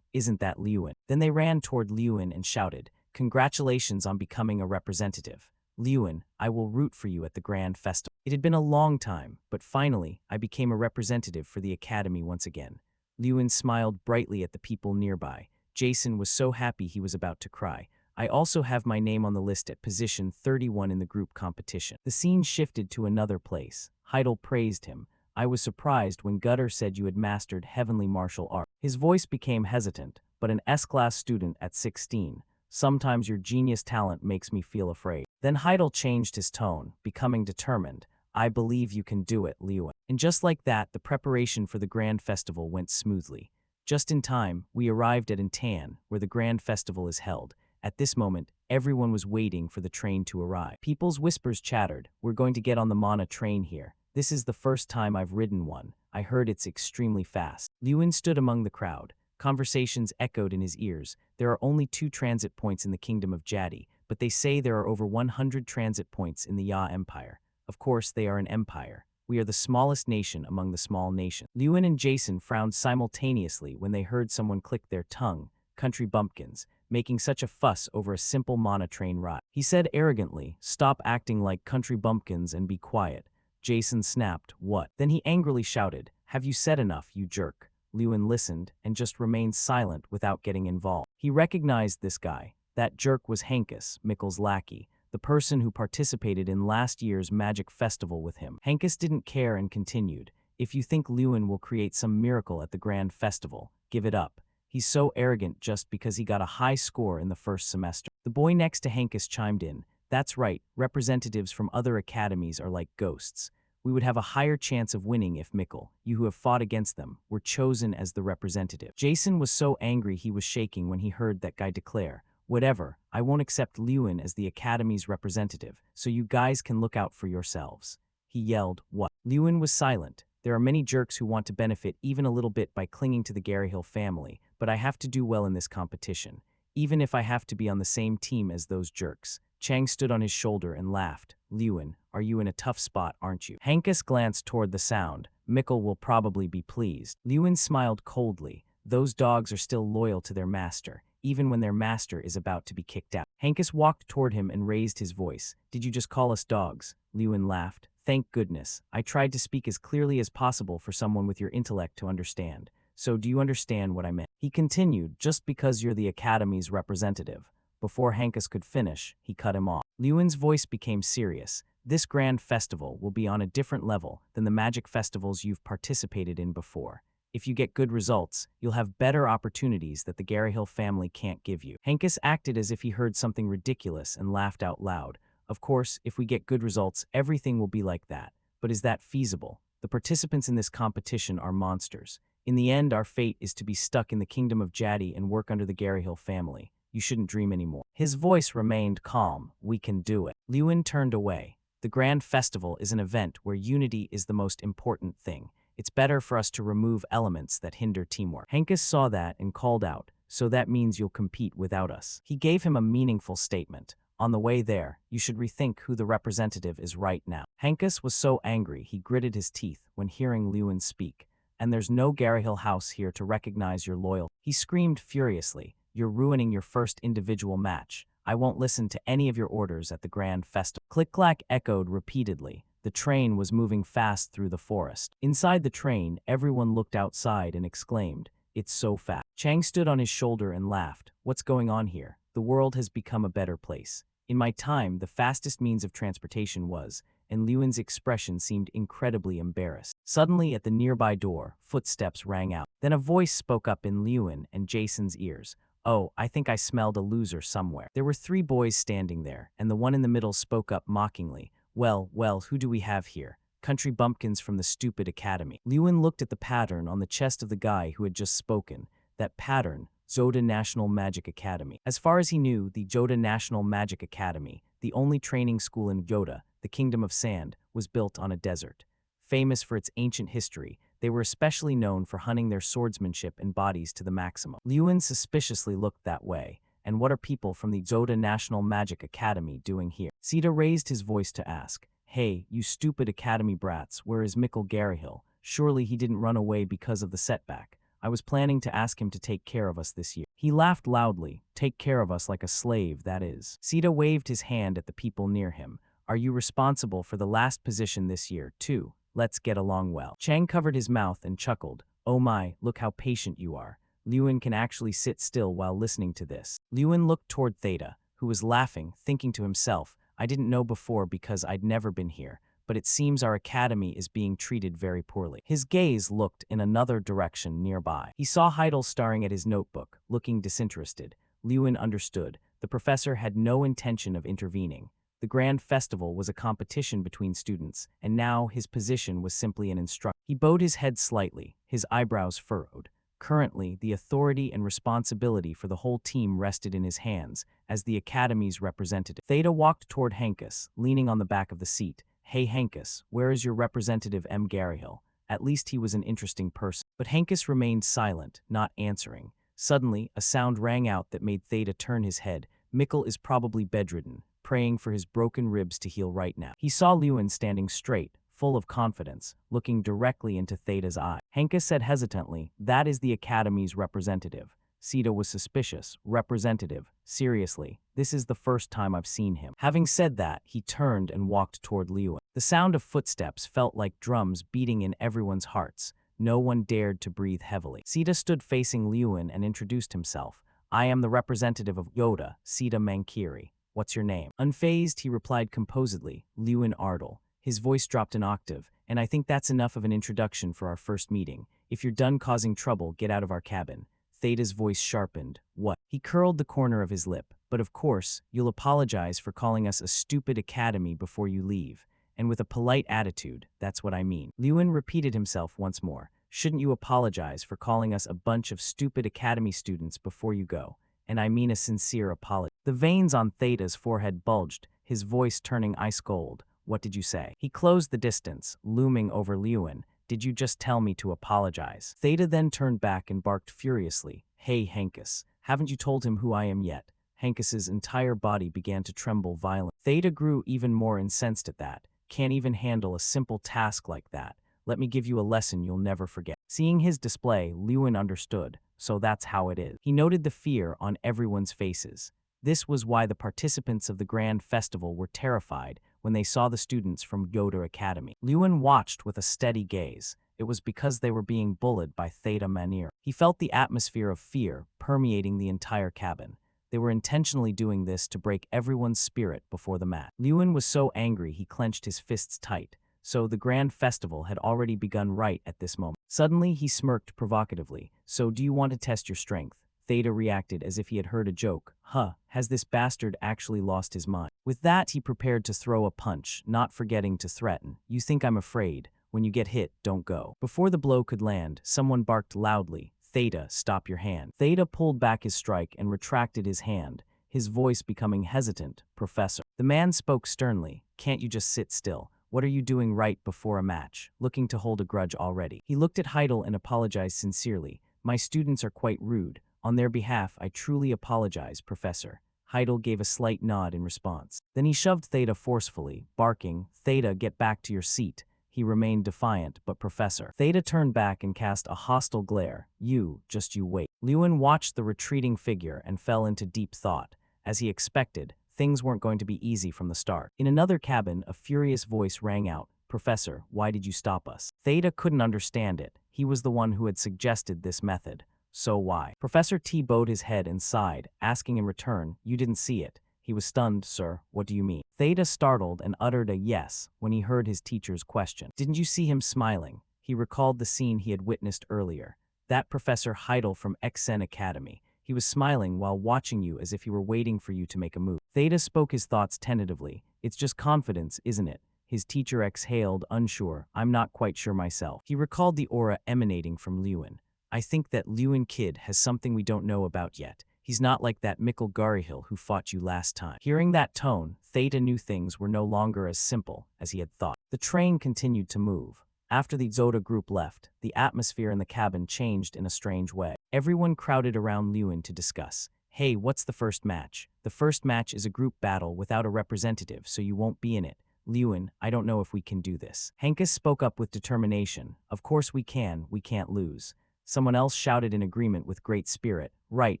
Isn't that Lewin? Then they ran toward Lewin and shouted, congratulations on becoming a representative. Lewin, I will root for you at the Grand Festival. It had been a long time, but finally, I became a representative for the Academy once again. Lewin smiled brightly at the people nearby. Jason was so happy he was about to cry. I also have my name on the list at position 31 in the group competition. The scene shifted to another place. Heidel praised him. I was surprised when Gutter said you had mastered heavenly martial art. His voice became hesitant, but an S-class student at 16. Sometimes your genius talent makes me feel afraid. Then Heidel changed his tone, becoming determined. I believe you can do it, Lewin. And just like that, the preparation for the Grand Festival went smoothly. Just in time, we arrived at Intan, where the Grand Festival is held. At this moment, everyone was waiting for the train to arrive. People's whispers chattered. We're going to get on the Mana train here. This is the first time I've ridden one. I heard it's extremely fast. Lewin stood among the crowd. Conversations echoed in his ears. There are only 2 transit points in the kingdom of Jadi, but they say there are over 100 transit points in the Ya Empire. Of course, they are an empire. We are the smallest nation among the small nations. Lewin and Jason frowned simultaneously when they heard someone click their tongue, country bumpkins, making such a fuss over a simple Mana train ride. He said arrogantly, stop acting like country bumpkins and be quiet. Jason snapped, what? Then he angrily shouted, have you said enough, you jerk? Lewin listened and just remained silent without getting involved. He recognized this guy. That jerk was Hankus, Mikkel's lackey, the person who participated in last year's magic festival with him. Hankus didn't care and continued, if you think Lewin will create some miracle at the Grand Festival, give it up. He's so arrogant just because he got a high score in the first semester. The boy next to Hankus chimed in, that's right, representatives from other academies are like ghosts. We would have a higher chance of winning if Mikkel, you who have fought against them, were chosen as the representative. Jason was so angry he was shaking when he heard that guy declare, whatever, I won't accept Lewin as the Academy's representative, so you guys can look out for yourselves. He yelled, what? Lewin was silent. There are many jerks who want to benefit even a little bit by clinging to the Garyhill family, but I have to do well in this competition, even if I have to be on the same team as those jerks. Chang stood on his shoulder and laughed. Lewin, are you in a tough spot, aren't you? Hankus glanced toward the sound. Mikkel will probably be pleased. Lewin smiled coldly. Those dogs are still loyal to their master, even when their master is about to be kicked out. Hankus walked toward him and raised his voice. Did you just call us dogs? Lewin laughed. Thank goodness. I tried to speak as clearly as possible for someone with your intellect to understand. So do you understand what I meant? He continued, just because you're the Academy's representative. Before Hankus could finish, he cut him off. Lewin's voice became serious. This grand festival will be on a different level than the magic festivals you've participated in before. If you get good results, you'll have better opportunities that the Garyhill family can't give you. Hankus acted as if he heard something ridiculous and laughed out loud. Of course, if we get good results, everything will be like that. But is that feasible? The participants in this competition are monsters. In the end, our fate is to be stuck in the kingdom of Jadi and work under the Garyhill family. You shouldn't dream anymore. His voice remained calm. We can do it. Lewin turned away. The Grand Festival is an event where unity is the most important thing. It's better for us to remove elements that hinder teamwork. Hankus saw that and called out, so that means you'll compete without us. He gave him a meaningful statement. On the way there, you should rethink who the representative is right now. Hankus was so angry he gritted his teeth when hearing Lewin speak. And there's no Garyhill house here to recognize your loyalty. He screamed furiously. You're ruining your first individual match. I won't listen to any of your orders at the Grand Festival. Click-clack echoed repeatedly. The train was moving fast through the forest. Inside the train, everyone looked outside and exclaimed, it's so fast. Chang stood on his shoulder and laughed. What's going on here? The world has become a better place. In my time, the fastest means of transportation was, and Lewin's expression seemed incredibly embarrassed. Suddenly, at the nearby door, footsteps rang out. Then a voice spoke up in Lewin and Jason's ears. Oh, I think I smelled a loser somewhere. There were 3 boys standing there, and the one in the middle spoke up mockingly. Well, who do we have here? Country bumpkins from the stupid academy. Lewin looked at the pattern on the chest of the guy who had just spoken. That pattern, Zoda National Magic Academy. As far as he knew, the Zoda National Magic Academy, the only training school in Yoda, the Kingdom of Sand, was built on a desert. Famous for its ancient history, they were especially known for hunting their swordsmanship and bodies to the maximum. Lewin suspiciously looked that way. And what are people from the Zoda National Magic Academy doing here? Sita raised his voice to ask, hey, you stupid academy brats, where is Mikkel Garyhill? Surely he didn't run away because of the setback. I was planning to ask him to take care of us this year. He laughed loudly. Take care of us like a slave, that is. Sita waved his hand at the people near him. Are you responsible for the last position this year, too? Let's get along well. Chang covered his mouth and chuckled. Oh my, look how patient you are. Liuan can actually sit still while listening to this. Liuan looked toward Theta, who was laughing, thinking to himself, I didn't know before because I'd never been here, but it seems our academy is being treated very poorly. His gaze looked in another direction nearby. He saw Heidel staring at his notebook, looking disinterested. Liuan understood. The professor had no intention of intervening. The grand festival was a competition between students, and now his position was simply an instructor. He bowed his head slightly, his eyebrows furrowed. Currently, the authority and responsibility for the whole team rested in his hands, as the academy's representative. Theta walked toward Hankus, leaning on the back of the seat. Hey Hankus, where is your representative M. Garyhill? At least he was an interesting person. But Hankus remained silent, not answering. Suddenly, a sound rang out that made Theta turn his head. Mikkel is probably bedridden, praying for his broken ribs to heal right now. He saw Liuan standing straight, full of confidence, looking directly into Theta's eye. Hankus said hesitantly, that is the academy's representative. Sita was suspicious. Representative. Seriously, this is the first time I've seen him. Having said that, he turned and walked toward Liuan. The sound of footsteps felt like drums beating in everyone's hearts. No one dared to breathe heavily. Sita stood facing Liuan and introduced himself. I am the representative of Yoda, Sita Mankiri. What's your name? Unfazed, he replied composedly, Liuan Ardal. His voice dropped an octave, and I think that's enough of an introduction for our first meeting. If you're done causing trouble, get out of our cabin. Theta's voice sharpened. What? He curled the corner of his lip. But of course, you'll apologize for calling us a stupid academy before you leave. And with a polite attitude, that's what I mean. Liuan repeated himself once more. Shouldn't you apologize for calling us a bunch of stupid academy students before you go? And I mean a sincere apology. The veins on Theta's forehead bulged, his voice turning ice cold. What did you say? He closed the distance, looming over Liuan. Did you just tell me to apologize? Theta then turned back and barked furiously. Hey, Hankus, haven't you told him who I am yet? Hankus's entire body began to tremble violently. Theta grew even more incensed at that. Can't even handle a simple task like that. Let me give you a lesson you'll never forget. Seeing his display, Liuan understood. So that's how it is. He noted the fear on everyone's faces. This was why the participants of the grand festival were terrified when they saw the students from Yoda Academy. Liuan watched with a steady gaze. It was because they were being bullied by Theta Manir. He felt the atmosphere of fear permeating the entire cabin. They were intentionally doing this to break everyone's spirit before the match. Liuan was so angry he clenched his fists tight. So the grand festival had already begun right at this moment. Suddenly he smirked provocatively. So do you want to test your strength? Theta reacted as if he had heard a joke. Huh, has this bastard actually lost his mind? With that, he prepared to throw a punch, not forgetting to threaten. You think I'm afraid? When you get hit, don't go. Before the blow could land, someone barked loudly. Theta, stop your hand. Theta pulled back his strike and retracted his hand, his voice becoming hesitant. Professor. The man spoke sternly. Can't you just sit still? What are you doing right before a match? Looking to hold a grudge already. He looked at Heidel and apologized sincerely. My students are quite rude. On their behalf, I truly apologize, Professor. Heidel gave a slight nod in response. Then he shoved Theta forcefully, barking, Theta, get back to your seat. He remained defiant, but Professor. Theta turned back and cast a hostile glare. You wait. Liuan watched the retreating figure and fell into deep thought. As he expected, things weren't going to be easy from the start. In another cabin, a furious voice rang out. Professor, why did you stop us? Theta couldn't understand it. He was the one who had suggested this method. So why? Professor T bowed his head and sighed, asking in return, you didn't see it. He was stunned, sir. What do you mean? Theta startled and uttered a yes when he heard his teacher's question. Didn't you see him smiling? He recalled the scene he had witnessed earlier. That Professor Heidel from XN Academy. He was smiling while watching you as if he were waiting for you to make a move. Theta spoke his thoughts tentatively. It's just confidence, isn't it? His teacher exhaled, unsure. I'm not quite sure myself. He recalled the aura emanating from Liuan. I think that Liuan kid has something we don't know about yet. He's not like that Mikkel Garyhill who fought you last time. Hearing that tone, Theta knew things were no longer as simple as he had thought. The train continued to move. After the Zoda group left, the atmosphere in the cabin changed in a strange way. Everyone crowded around Liuan to discuss. Hey, what's the first match? The first match is a group battle without a representative, so you won't be in it. Liuan, I don't know if we can do this. Hankus spoke up with determination. Of course we can't lose. Someone else shouted in agreement with great spirit, "Right,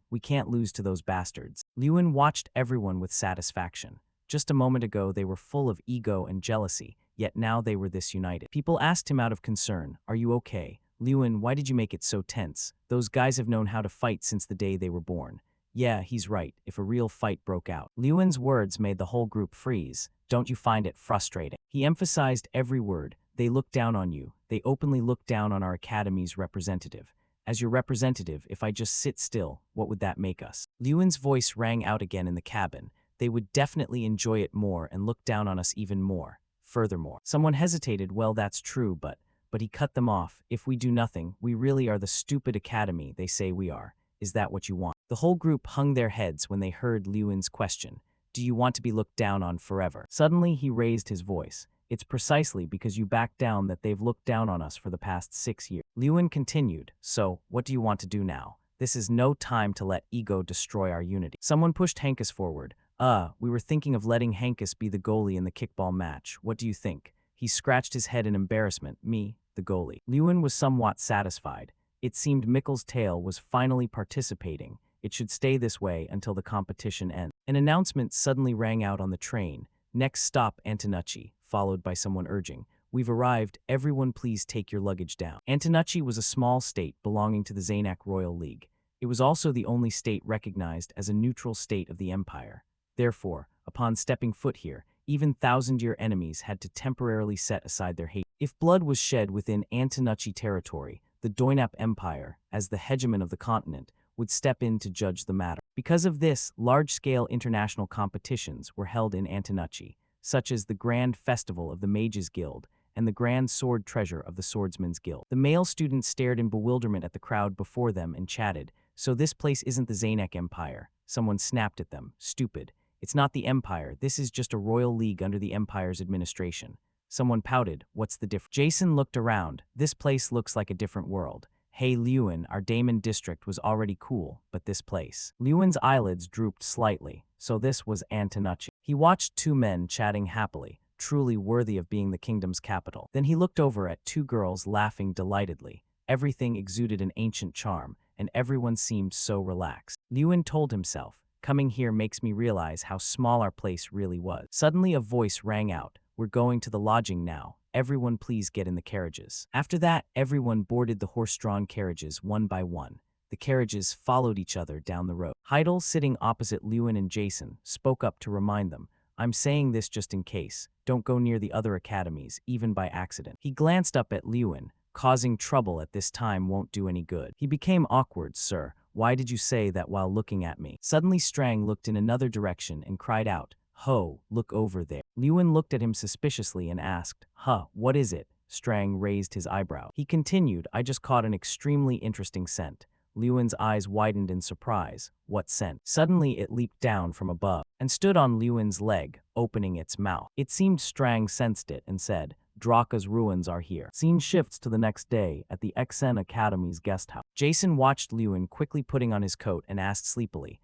we can't lose to those bastards." Lewin watched everyone with satisfaction. Just a moment ago they were full of ego and jealousy, yet now they were this united. People asked him out of concern, "Are you okay? Lewin, why did you make it so tense? Those guys have known how to fight since the day they were born." Yeah, he's right, if a real fight broke out. Lewin's words made the whole group freeze. Don't you find it frustrating? He emphasized every word. They look down on you. They openly look down on our academy's representative. As your representative, if I just sit still, what would that make us? Lewin's voice rang out again in the cabin. They would definitely enjoy it more and look down on us even more. Furthermore, someone hesitated. Well, that's true, but he cut them off. If we do nothing, we really are the stupid academy they say we are. Is that what you want? The whole group hung their heads when they heard Lewin's question. Do you want to be looked down on forever? Suddenly he raised his voice. It's precisely because you backed down that they've looked down on us for the past 6 years. Lewin continued, so, what do you want to do now? This is no time to let ego destroy our unity. Someone pushed Hankus forward. We were thinking of letting Hankus be the goalie in the kickball match. What do you think? He scratched his head in embarrassment. Me, the goalie. Lewin was somewhat satisfied. It seemed Mikkel's tail was finally participating. It should stay this way until the competition ends. An announcement suddenly rang out on the train. Next stop, Antonucci, followed by someone urging, "We've arrived, everyone please take your luggage down." Antonucci was a small state belonging to the Zanak Royal League. It was also the only state recognized as a neutral state of the empire. Therefore, upon stepping foot here, even thousand-year enemies had to temporarily set aside their hate. If blood was shed within Antonucci territory, the Doinap Empire, as the hegemon of the continent, would step in to judge the matter. Because of this, large-scale international competitions were held in Antonucci, such as the Grand Festival of the Mages Guild and the Grand Sword Treasure of the Swordsman's Guild. The male students stared in bewilderment at the crowd before them and chatted, "So this place isn't the Zanek Empire." Someone snapped at them, "Stupid. It's not the Empire, this is just a royal league under the Empire's administration." Someone pouted, "What's the difference?" Jason looked around. "This place looks like a different world. Hey Lewin, our Damon district was already cool, but this place." Lewin's eyelids drooped slightly, so this was Antonucci. He watched two men chatting happily, truly worthy of being the kingdom's capital. Then he looked over at two girls laughing delightedly. Everything exuded an ancient charm, and everyone seemed so relaxed. Lewin told himself, coming here makes me realize how small our place really was. Suddenly a voice rang out, "We're going to the lodging now. Everyone please get in the carriages." After that, everyone boarded the horse-drawn carriages one by one. The carriages followed each other down the road. Heidel, sitting opposite Lewin and Jason, spoke up to remind them, "I'm saying this just in case. Don't go near the other academies, even by accident." He glanced up at Lewin. "Causing trouble at this time won't do any good." He became awkward. "Sir, why did you say that while looking at me?" Suddenly Strang looked in another direction and cried out, "Ho, look over there." Lewin looked at him suspiciously and asked, What is it?" Strang raised his eyebrow. He continued, "I just caught an extremely interesting scent." Lewin's eyes widened in surprise. "What scent?" Suddenly it leaped down from above and stood on Lewin's leg, opening its mouth. It seemed Strang sensed it and said, "Draka's ruins are here." Scene shifts to the next day at the XN Academy's guest house. Jason watched Lewin quickly putting on his coat and asked sleepily,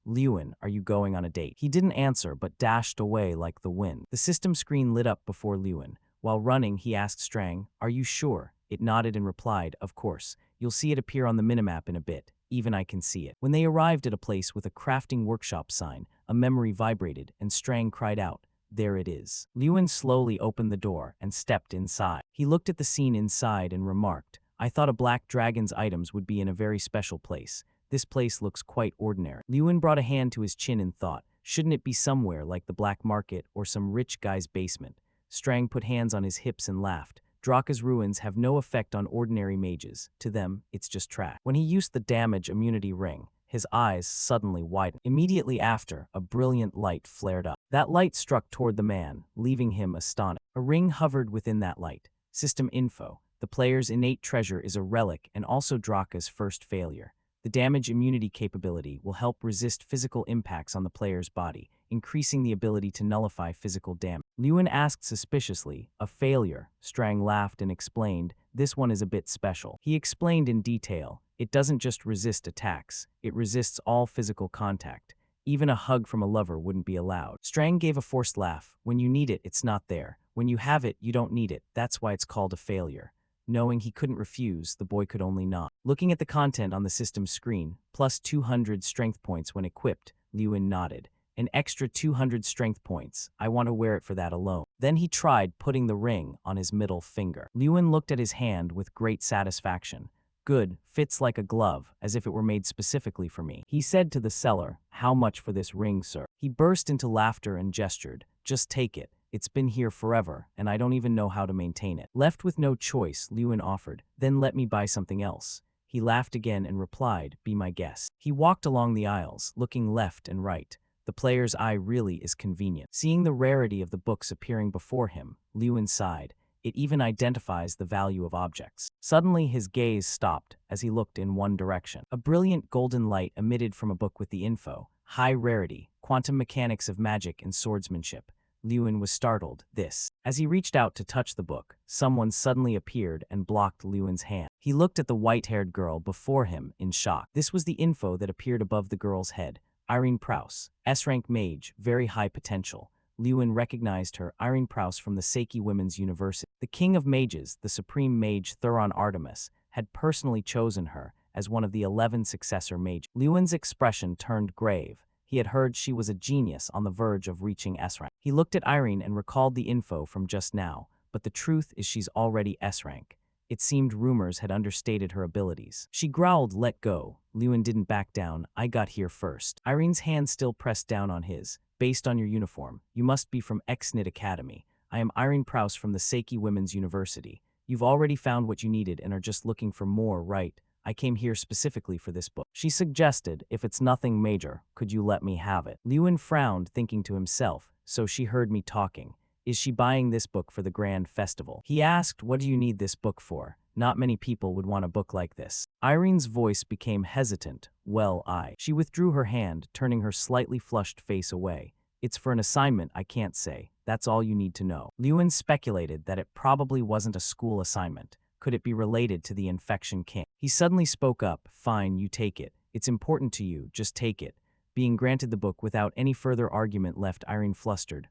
Lewin, are you going on a date?" He didn't answer but dashed away like the wind. The system screen lit up before Lewin. While running, he asked Strang, "Are you sure?" It nodded and replied, "Of course. You'll see it appear on the minimap in a bit. Even I can see it." When they arrived at a place with a crafting workshop sign, a memory vibrated and Strang cried out, "There it is." Lewin slowly opened the door and stepped inside. He looked at the scene inside and remarked, "I thought a black dragon's items would be in a very special place. This place looks quite ordinary." Lewin brought a hand to his chin and thought, shouldn't it be somewhere like the black market or some rich guy's basement? Strang put hands on his hips and laughed. Draka's ruins have no effect on ordinary mages. To them, it's just trash. When he used the damage immunity ring, his eyes suddenly widened. Immediately after, a brilliant light flared up. That light struck toward the man, leaving him astonished. A ring hovered within that light. System info. The player's innate treasure is a relic and also Draka's first failure. The damage immunity capability will help resist physical impacts on the player's body, increasing the ability to nullify physical damage. Lewin asked suspiciously, "A failure?" Strang laughed and explained, "This one is a bit special." He explained in detail, "It doesn't just resist attacks, it resists all physical contact. Even a hug from a lover wouldn't be allowed." Strang gave a forced laugh. "When you need it, it's not there. When you have it, you don't need it. That's why it's called a failure." Knowing he couldn't refuse, the boy could only nod. Looking at the content on the system's screen, plus 200 strength points when equipped, Lewin nodded. An extra 200 strength points. I want to wear it for that alone. Then he tried putting the ring on his middle finger. Lewin looked at his hand with great satisfaction. Good, fits like a glove, as if it were made specifically for me. He said to the seller, "How much for this ring, sir?" He burst into laughter and gestured. "Just take it. It's been here forever, and I don't even know how to maintain it." Left with no choice, Lewin offered, "Then let me buy something else." He laughed again and replied, "Be my guest." He walked along the aisles, looking left and right. The player's eye really is convenient. Seeing the rarity of the books appearing before him, Lewin sighed. It even identifies the value of objects. Suddenly his gaze stopped as he looked in one direction. A brilliant golden light emitted from a book with the info, "High rarity, quantum mechanics of magic and swordsmanship." Lewin was startled. This. As he reached out to touch the book, someone suddenly appeared and blocked Lewin's hand. He looked at the white-haired girl before him in shock. This was the info that appeared above the girl's head. Irene Prouse, S-rank mage, very high potential. Lewin recognized her, Irene Prouse, from the Seiki Women's University. The king of mages, the supreme mage Thuron Artemis, had personally chosen her as one of the 11 successor mages. Lewin's expression turned grave. He had heard she was a genius on the verge of reaching S-rank. He looked at Irene and recalled the info from just now, but the truth is she's already S-rank. It seemed rumors had understated her abilities. She growled, "Let go." Lewin didn't back down. "I got here first." Irene's hand still pressed down on his. "Based on your uniform, you must be from X-Nit Academy. I am Irene Prouse from the Seiki Women's University. You've already found what you needed and are just looking for more, right? I came here specifically for this book." She suggested, "If it's nothing major, could you let me have it?" Lewin frowned, thinking to himself, so she heard me talking. Is she buying this book for the grand festival? He asked, "What do you need this book for? Not many people would want a book like this." Irene's voice became hesitant. "Well, She withdrew her hand, turning her slightly flushed face away. "It's for an assignment, I can't say. That's all you need to know." Lewin speculated that it probably wasn't a school assignment. Could it be related to the Infection King? He suddenly spoke up. "Fine, you take it. It's important to you, just take it." Being granted the book without any further argument left Irene flustered.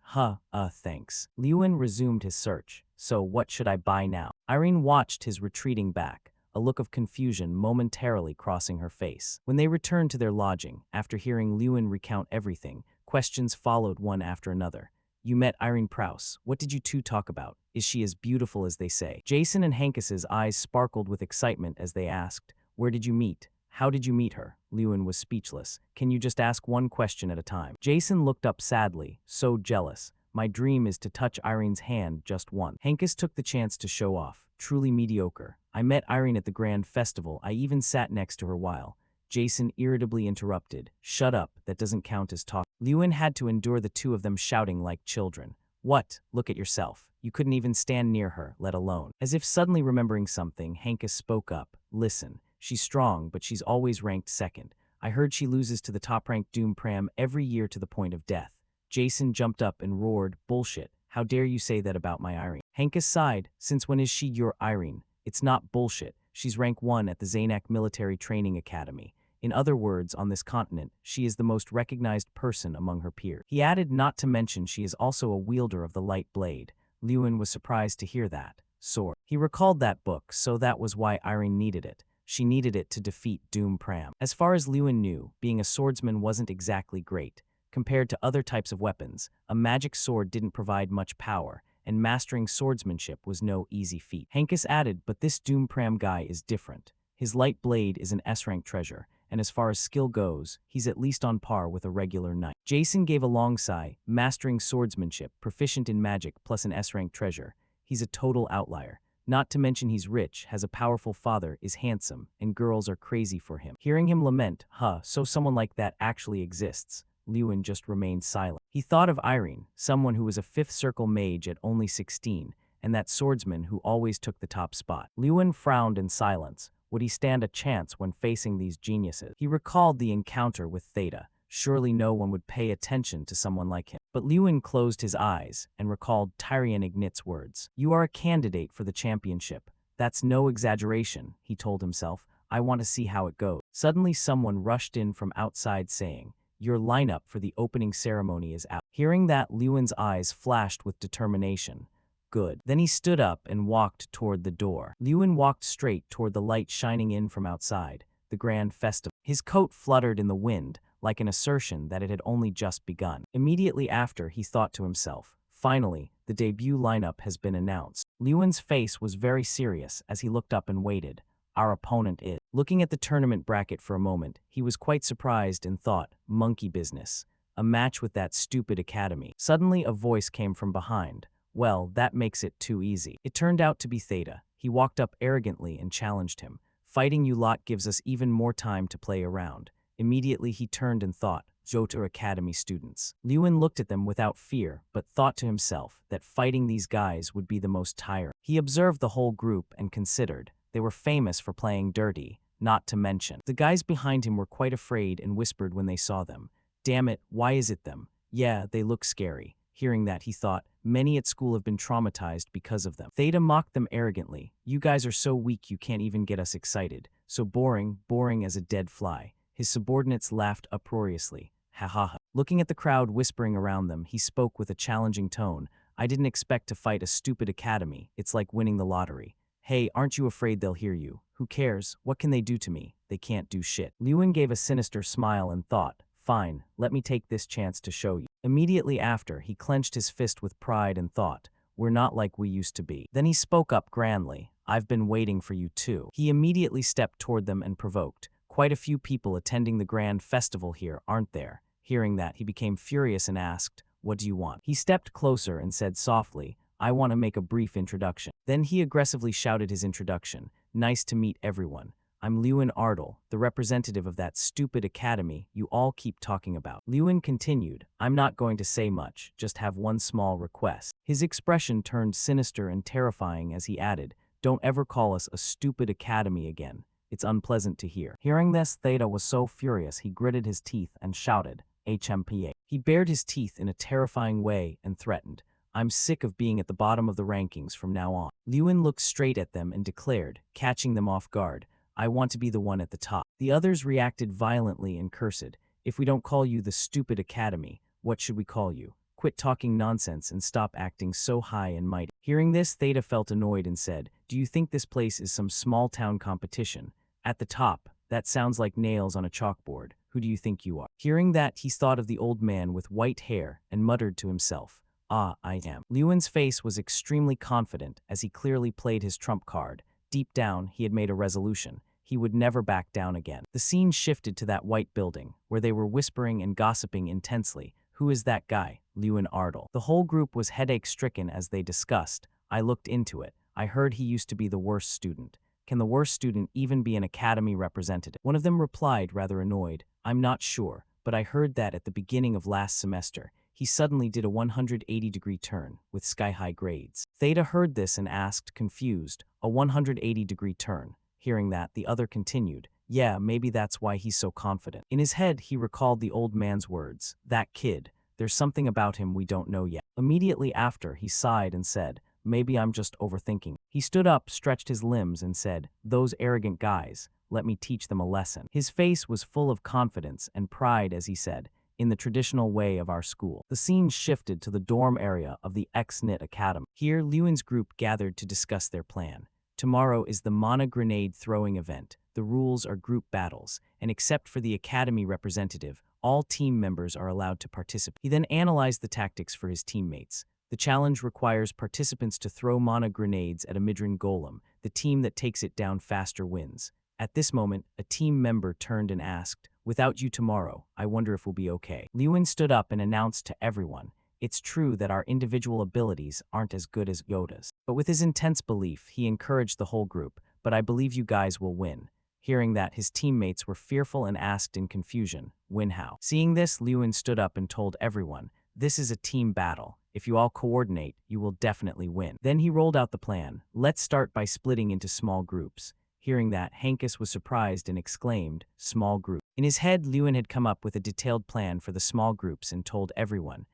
Thanks." Lewin resumed his search. "So what should I buy now?" Irene watched his retreating back, a look of confusion momentarily crossing her face. When they returned to their lodging, after hearing Lewin recount everything, questions followed one after another. "You met Irene Prouse. What did you two talk about? Is she as beautiful as they say?" Jason and Hankas's eyes sparkled with excitement as they asked, "Where did you meet? How did you meet her?" Lewin was speechless. "Can you just ask one question at a time?" Jason looked up sadly, so jealous. "My dream is to touch Irene's hand just once." Hankus took the chance to show off. "Truly mediocre. I met Irene at the grand festival. I even sat next to her while." Jason irritably interrupted. "Shut up, that doesn't count as talk." Lewin had to endure the two of them shouting like children. "What? Look at yourself. You couldn't even stand near her, let alone." As if suddenly remembering something, Hankus spoke up. "Listen. She's strong, but she's always ranked second. I heard she loses to the top-ranked Doom Pram every year to the point of death." Jason jumped up and roared, "Bullshit. How dare you say that about my Irene?" Hankus sighed. "Since when is she your Irene? It's not bullshit. She's rank 1 at the Zanak Military Training Academy. In other words, on this continent, she is the most recognized person among her peers." He added, "Not to mention she is also a wielder of the light blade." Lewin was surprised to hear that. Sword. He recalled that book, so that was why Irene needed it. She needed it to defeat Doom Pram. As far as Lewin knew, being a swordsman wasn't exactly great. Compared to other types of weapons, a magic sword didn't provide much power, and mastering swordsmanship was no easy feat. Hankus added, "But this Doom Pram guy is different. His light blade is an S-rank treasure, and as far as skill goes, he's at least on par with a regular knight." Jason gave a long sigh. "Mastering swordsmanship, proficient in magic, plus an S-rank treasure. He's a total outlier. Not to mention he's rich, has a powerful father, is handsome, and girls are crazy for him." Hearing him lament, so someone like that actually exists, Lewin just remained silent. He thought of Irene, someone who was a 5th circle mage at only 16, and that swordsman who always took the top spot. Lewin frowned in silence. Would he stand a chance when facing these geniuses? He recalled the encounter with Theta. Surely no one would pay attention to someone like him. But Lewin closed his eyes and recalled Tyrion Ignit's words. "You are a candidate for the championship. That's no exaggeration," he told himself. "I want to see how it goes." Suddenly someone rushed in from outside saying, "Your lineup for the opening ceremony is out." Hearing that, Lewin's eyes flashed with determination. good. Then he stood up and walked toward the door. Lewin walked straight toward the light shining in from outside, the grand festival. His coat fluttered in the wind, like an assertion that it had only just begun. Immediately after, he thought to himself, finally, the debut lineup has been announced. Lewin's face was very serious as he looked up and waited. Our opponent is. Looking at the tournament bracket for a moment, he was quite surprised and thought, monkey business. A match with that stupid academy. Suddenly a voice came from behind. Well, that makes it too easy. It turned out to be Theta. He walked up arrogantly and challenged him. Fighting you lot gives us even more time to play around. Immediately he turned and thought, Jota Academy students. Lewin looked at them without fear, but thought to himself that fighting these guys would be the most tiring. He observed the whole group and considered, they were famous for playing dirty, not to mention. The guys behind him were quite afraid and whispered when they saw them. Damn it, why is it them? Yeah, they look scary. Hearing that, he thought, many at school have been traumatized because of them. Theta mocked them arrogantly. You guys are so weak you can't even get us excited. So boring, boring as a dead fly. His subordinates laughed uproariously. Ha ha ha. Looking at the crowd whispering around them, he spoke with a challenging tone. I didn't expect to fight a stupid academy. It's like winning the lottery. Hey, aren't you afraid they'll hear you? Who cares? What can they do to me? They can't do shit. Lewin gave a sinister smile and thought, fine, let me take this chance to show you. Immediately after, he clenched his fist with pride and thought, we're not like we used to be. Then he spoke up grandly, I've been waiting for you too. He immediately stepped toward them and provoked, quite a few people attending the grand festival here, aren't there? Hearing that, he became furious and asked, what do you want? He stepped closer and said softly, I want to make a brief introduction. Then he aggressively shouted his introduction, nice to meet everyone. I'm Lewin Ardle, the representative of that stupid academy you all keep talking about. Lewin continued, I'm not going to say much, just have one small request. His expression turned sinister and terrifying as he added, don't ever call us a stupid academy again. It's unpleasant to hear. Hearing this, Theta was so furious he gritted his teeth and shouted, HMPA. He bared his teeth in a terrifying way and threatened, I'm sick of being at the bottom of the rankings from now on. Lewin looked straight at them and declared, catching them off guard, I want to be the one at the top. The others reacted violently and cursed, if we don't call you the stupid academy, what should we call you? Quit talking nonsense and stop acting so high and mighty. Hearing this, Theta felt annoyed and said, do you think this place is some small-town competition? At the top, that sounds like nails on a chalkboard. Who do you think you are? Hearing that, he thought of the old man with white hair and muttered to himself, ah, I am. Lewin's face was extremely confident as he clearly played his trump card. Deep down, he had made a resolution. He would never back down again. The scene shifted to that white building, where they were whispering and gossiping intensely. Who is that guy? Lewin Ardle. The whole group was headache-stricken as they discussed. I looked into it. I heard he used to be the worst student. Can the worst student even be an academy representative? One of them replied, rather annoyed, I'm not sure, but I heard that at the beginning of last semester, he suddenly did a 180-degree turn with sky-high grades. Theta heard this and asked, confused, a 180-degree turn. Hearing that, the other continued, yeah, maybe that's why he's so confident. In his head, he recalled the old man's words, that kid, there's something about him we don't know yet. Immediately after, he sighed and said, maybe I'm just overthinking. He stood up, stretched his limbs, and said, those arrogant guys, let me teach them a lesson. His face was full of confidence and pride as he said, in the traditional way of our school. The scene shifted to the dorm area of the X-Knit Academy. Here, Lewin's group gathered to discuss their plan. Tomorrow is the Mana grenade throwing event. The rules are group battles, and except for the academy representative, all team members are allowed to participate. He then analyzed the tactics for his teammates. The challenge requires participants to throw mana grenades at a Midran golem. The team that takes it down faster wins. At this moment, a team member turned and asked, without you tomorrow, I wonder if we'll be okay. Lewin stood up and announced to everyone, it's true that our individual abilities aren't as good as Yoda's. But with his intense belief, he encouraged the whole group, but I believe you guys will win. Hearing that, his teammates were fearful and asked in confusion, win how? Seeing this, Lewin stood up and told everyone, this is a team battle. If you all coordinate, you will definitely win. Then he rolled out the plan. Let's start by splitting into small groups. Hearing that, Hankus was surprised and exclaimed, small group. In his head, Lewin had come up with a detailed plan for the small groups and told everyone,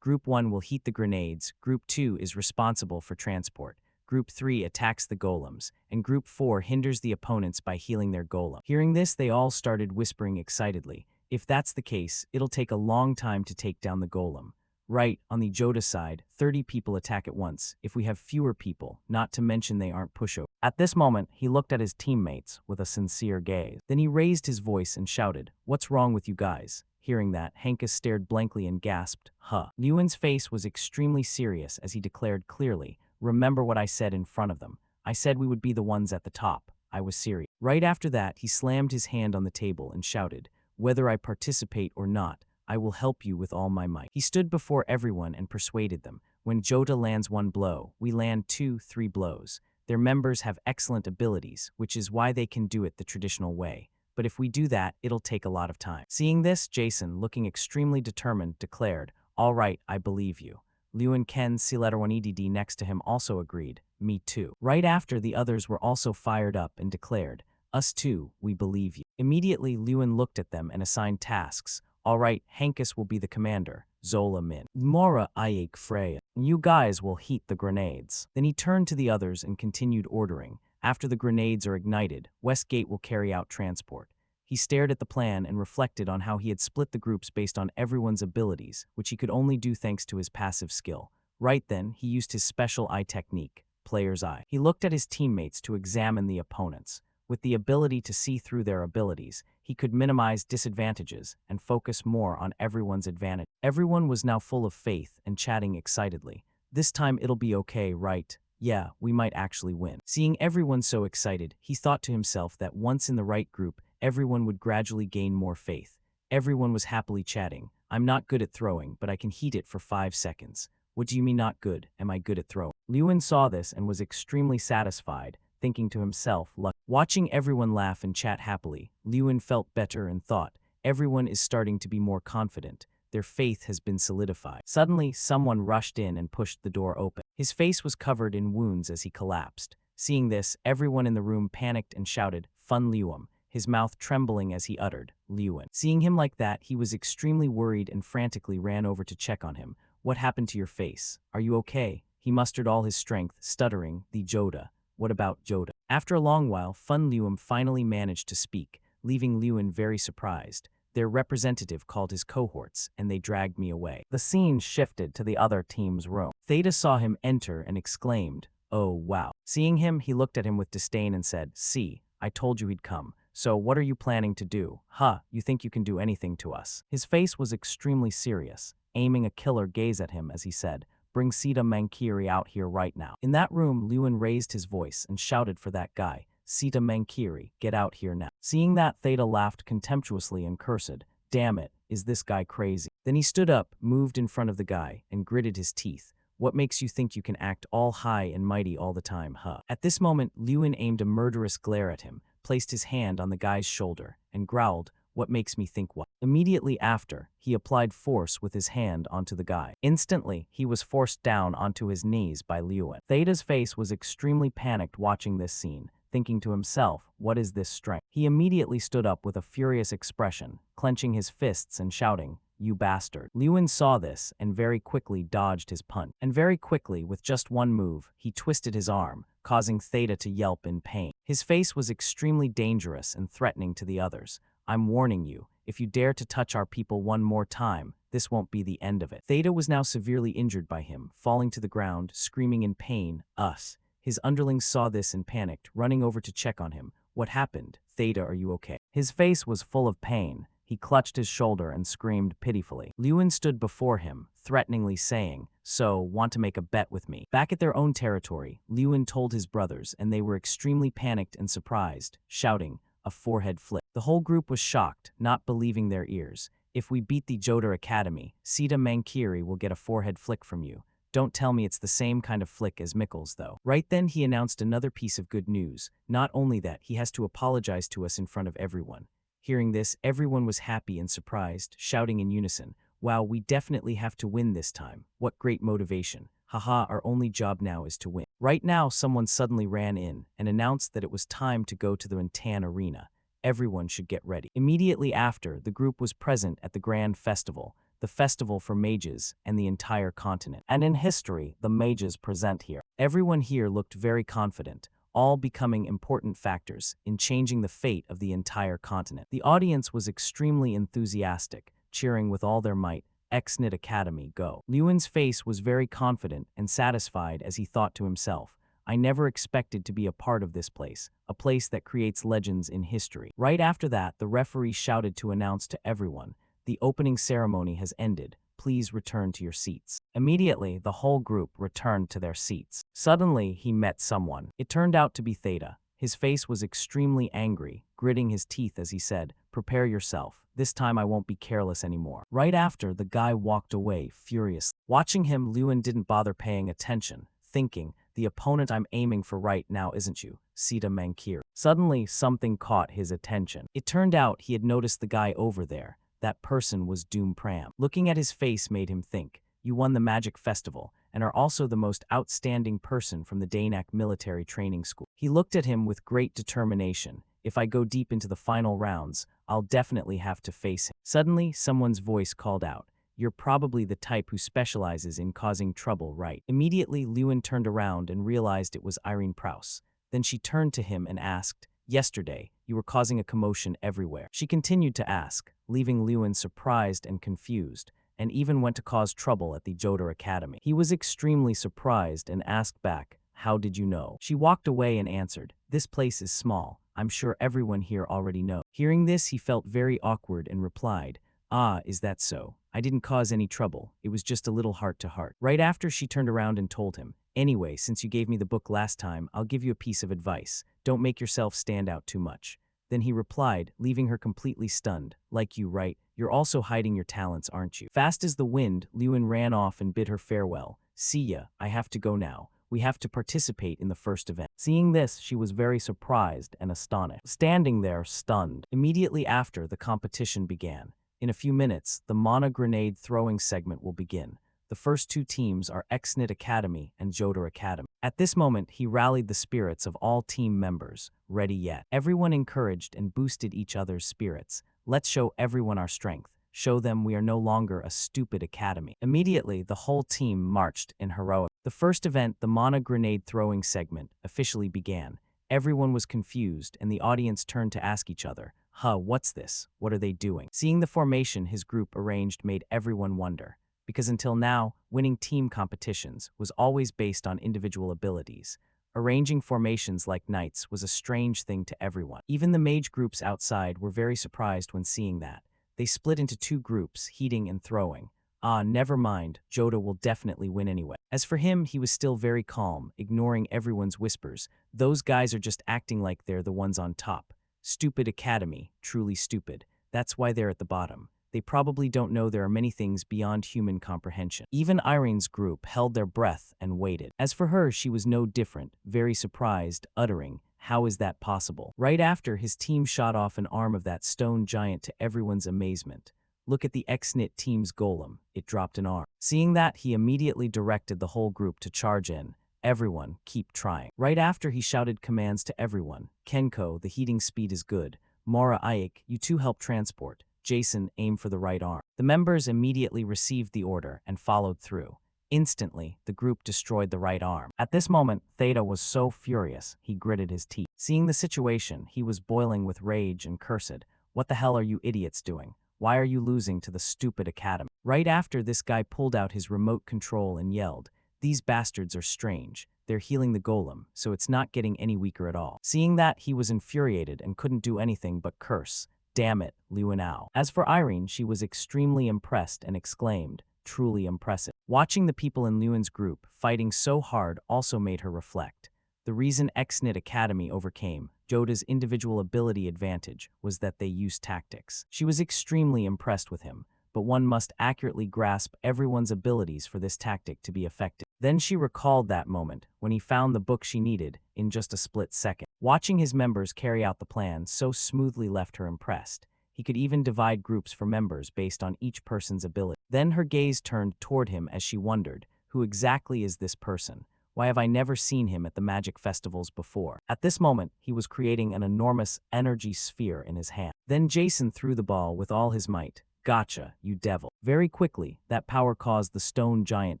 Group 1 will heat the grenades, Group 2 is responsible for transport, Group 3 attacks the golems, and Group 4 hinders the opponents by healing their golem. Hearing this, they all started whispering excitedly, if that's the case, it'll take a long time to take down the golem. Right, on the Joda side, 30 people attack at once, if we have fewer people, not to mention they aren't pushovers. At this moment, he looked at his teammates with a sincere gaze. Then he raised his voice and shouted, "What's wrong with you guys?" Hearing that, Hankus stared blankly and gasped, "Huh." Lewin's face was extremely serious as he declared clearly, "Remember what I said in front of them. I said we would be the ones at the top. I was serious." Right after that, he slammed his hand on the table and shouted, "Whether I participate or not, I will help you with all my might." He stood before everyone and persuaded them, "When Jota lands one blow, we land 2, 3 blows. Their members have excellent abilities, which is why they can do it the traditional way. But if we do that, it'll take a lot of time." Seeing this, Jason, looking extremely determined, declared, "All right, I believe you." Liu and Ken, C-letter-1 EDD next to him also agreed, "Me too." Right after, the others were also fired up and declared, "Us too, we believe you." Immediately, Lewin looked at them and assigned tasks. "All right, Hankus will be the commander, Zola Min. Mora Ayek Freya. You guys will heat the grenades." Then he turned to the others and continued ordering. "After the grenades are ignited, Westgate will carry out transport." He stared at the plan and reflected on how he had split the groups based on everyone's abilities, which he could only do thanks to his passive skill. Right then, he used his special eye technique, Player's Eye. He looked at his teammates to examine the opponents. With the ability to see through their abilities, he could minimize disadvantages and focus more on everyone's advantage. Everyone was now full of faith and chatting excitedly. "This time it'll be okay, right? Yeah, we might actually win." Seeing everyone so excited, he thought to himself that once in the right group, everyone would gradually gain more faith. Everyone was happily chatting. "I'm not good at throwing, but I can heat it for 5 seconds. What do you mean not good? Am I good at throwing?" Lewin saw this and was extremely satisfied, thinking to himself, "Luck." Watching everyone laugh and chat happily, Lewin felt better and thought, everyone is starting to be more confident. Their faith has been solidified. Suddenly, someone rushed in and pushed the door open. His face was covered in wounds as he collapsed. Seeing this, everyone in the room panicked and shouted, "Fun Lewin," his mouth trembling as he uttered, "Lewin." Seeing him like that, he was extremely worried and frantically ran over to check on him. "What happened to your face? Are you okay?" He mustered all his strength, stuttering, "The Joda. What about Joda?" After a long while, Fun Lewin finally managed to speak, leaving Lewin very surprised. Their representative called his cohorts, and they dragged me away. The scene shifted to the other team's room. Theta saw him enter and exclaimed, "Oh, wow." Seeing him, he looked at him with disdain and said, "See, I told you he'd come. So what are you planning to do? Huh, you think you can do anything to us?" His face was extremely serious, aiming a killer gaze at him as he said, "Bring Sita Mankiri out here right now." In that room, Lewin raised his voice and shouted for that guy, "Sita Mankiri, get out here now." Seeing that, Theta laughed contemptuously and cursed, "Damn it, is this guy crazy?" Then he stood up, moved in front of the guy, and gritted his teeth. "What makes you think you can act all high and mighty all the time, huh?" At this moment, Lewin aimed a murderous glare at him, placed his hand on the guy's shoulder, and growled, "What makes me think what?" Immediately after, he applied force with his hand onto the guy. Instantly, he was forced down onto his knees by Lewin. Theta's face was extremely panicked watching this scene, thinking to himself, "What is this strength?" He immediately stood up with a furious expression, clenching his fists and shouting, "You bastard." Lewin saw this and very quickly dodged his punch. And very quickly, with just one move, he twisted his arm, causing Theta to yelp in pain. His face was extremely dangerous and threatening to the others. "I'm warning you, if you dare to touch our people one more time, this won't be the end of it." Theta was now severely injured by him, falling to the ground, screaming in pain, "Us." His underlings saw this and panicked, running over to check on him. "What happened? Theta, are you okay?" His face was full of pain. He clutched his shoulder and screamed pitifully. Lewin stood before him, threateningly saying, "So, want to make a bet with me?" Back at their own territory, Lewin told his brothers, and they were extremely panicked and surprised, shouting, "A forehead flick." The whole group was shocked, not believing their ears. "If we beat the Jodar Academy, Sita Mankiri will get a forehead flick from you. Don't tell me it's the same kind of flick as Mikkels, though." Right then, he announced another piece of good news. Not only that, he has to apologize to us in front of everyone. Hearing this, everyone was happy and surprised, shouting in unison, "Wow, we definitely have to win this time. What great motivation. Haha, our only job now is to win." Right now, someone suddenly ran in and announced that it was time to go to the Rantan Arena. Everyone should get ready. Immediately after, the group was present at the Grand Festival, the festival for mages and the entire continent. And in history, the mages present here. Everyone here looked very confident, all becoming important factors in changing the fate of the entire continent. The audience was extremely enthusiastic, cheering with all their might. X-Nit Academy, go. Lewin's face was very confident and satisfied as he thought to himself, I never expected to be a part of this place, a place that creates legends in history. Right after that, the referee shouted to announce to everyone, the opening ceremony has ended. Please return to your seats. Immediately, the whole group returned to their seats. Suddenly, he met someone. It turned out to be Theta. His face was extremely angry, gritting his teeth as he said, prepare yourself. This time I won't be careless anymore. Right after, the guy walked away, furious. Watching him, Lewin didn't bother paying attention, thinking, the opponent I'm aiming for right now isn't you, Sita Mankir. Suddenly, something caught his attention. It turned out he had noticed the guy over there. That person was Doom Pram. Looking at his face made him think, you won the Magic Festival and are also the most outstanding person from the Danak Military Training School. He looked at him with great determination. If I go deep into the final rounds, I'll definitely have to face him. Suddenly, someone's voice called out, you're probably the type who specializes in causing trouble, right? Immediately, Lewin turned around and realized it was Irene Prouse. Then she turned to him and asked, yesterday, you were causing a commotion everywhere. She continued to ask, leaving Lewin surprised and confused, and even went to cause trouble at the Jodar Academy. He was extremely surprised and asked back, how did you know? She walked away and answered, this place is small. I'm sure everyone here already knows. Hearing this, he felt very awkward and replied, ah, is that so? I didn't cause any trouble. It was just a little heart-to-heart. Right after, she turned around and told him, anyway, since you gave me the book last time, I'll give you a piece of advice. Don't make yourself stand out too much. Then he replied, leaving her completely stunned, like you, right? You're also hiding your talents, aren't you? Fast as the wind, Lewin ran off and bid her farewell. See ya, I have to go now. We have to participate in the first event. Seeing this, she was very surprised and astonished, standing there stunned. Immediately after, the competition began. In a few minutes, the Mana grenade throwing segment will begin. The first two teams are X-Nit Academy and Jodar Academy. At this moment, he rallied the spirits of all team members. Ready yet? Everyone encouraged and boosted each other's spirits. Let's show everyone our strength. Show them we are no longer a stupid academy. Immediately, the whole team marched in heroic. The first event, the Mana grenade throwing segment, officially began. Everyone was confused and the audience turned to ask each other, what's this? What are they doing? Seeing the formation his group arranged made everyone wonder. Because until now, winning team competitions was always based on individual abilities. Arranging formations like knights was a strange thing to everyone. Even the mage groups outside were very surprised when seeing that. They split into two groups, heating and throwing. Ah, never mind, Joda will definitely win anyway. As for him, he was still very calm, ignoring everyone's whispers. Those guys are just acting like they're the ones on top. Stupid academy, truly stupid. That's why they're at the bottom. They probably don't know there are many things beyond human comprehension. Even Irene's group held their breath and waited. As for her, she was no different, very surprised, uttering, how is that possible? Right after, his team shot off an arm of that stone giant to everyone's amazement. Look at the X-Nit team's golem. It dropped an arm. Seeing that, he immediately directed the whole group to charge in. Everyone, keep trying. Right after, he shouted commands to everyone. Kenko, the heating speed is good. Mara Ayek, you two help transport. Jason, aim for the right arm. The members immediately received the order and followed through. Instantly, the group destroyed the right arm. At this moment, Theta was so furious, he gritted his teeth. Seeing the situation, he was boiling with rage and cursed. What the hell are you idiots doing? Why are you losing to the stupid academy? Right after, this guy pulled out his remote control and yelled, these bastards are strange. They're healing the golem, so it's not getting any weaker at all. Seeing that, he was infuriated and couldn't do anything but curse. Damn it, Liu Ao. As for Irene, she was extremely impressed and exclaimed, truly impressive. Watching the people in Lewin's group fighting so hard also made her reflect. The reason X-Nit Academy overcame Joda's individual ability advantage was that they used tactics. She was extremely impressed with him, but one must accurately grasp everyone's abilities for this tactic to be effective. Then she recalled that moment when he found the book she needed in just a split second. Watching his members carry out the plan so smoothly left her impressed. He could even divide groups for members based on each person's ability. Then her gaze turned toward him as she wondered, who exactly is this person? Why have I never seen him at the magic festivals before? At this moment, he was creating an enormous energy sphere in his hand. Then Jason threw the ball with all his might. Gotcha, you devil. Very quickly, that power caused the stone giant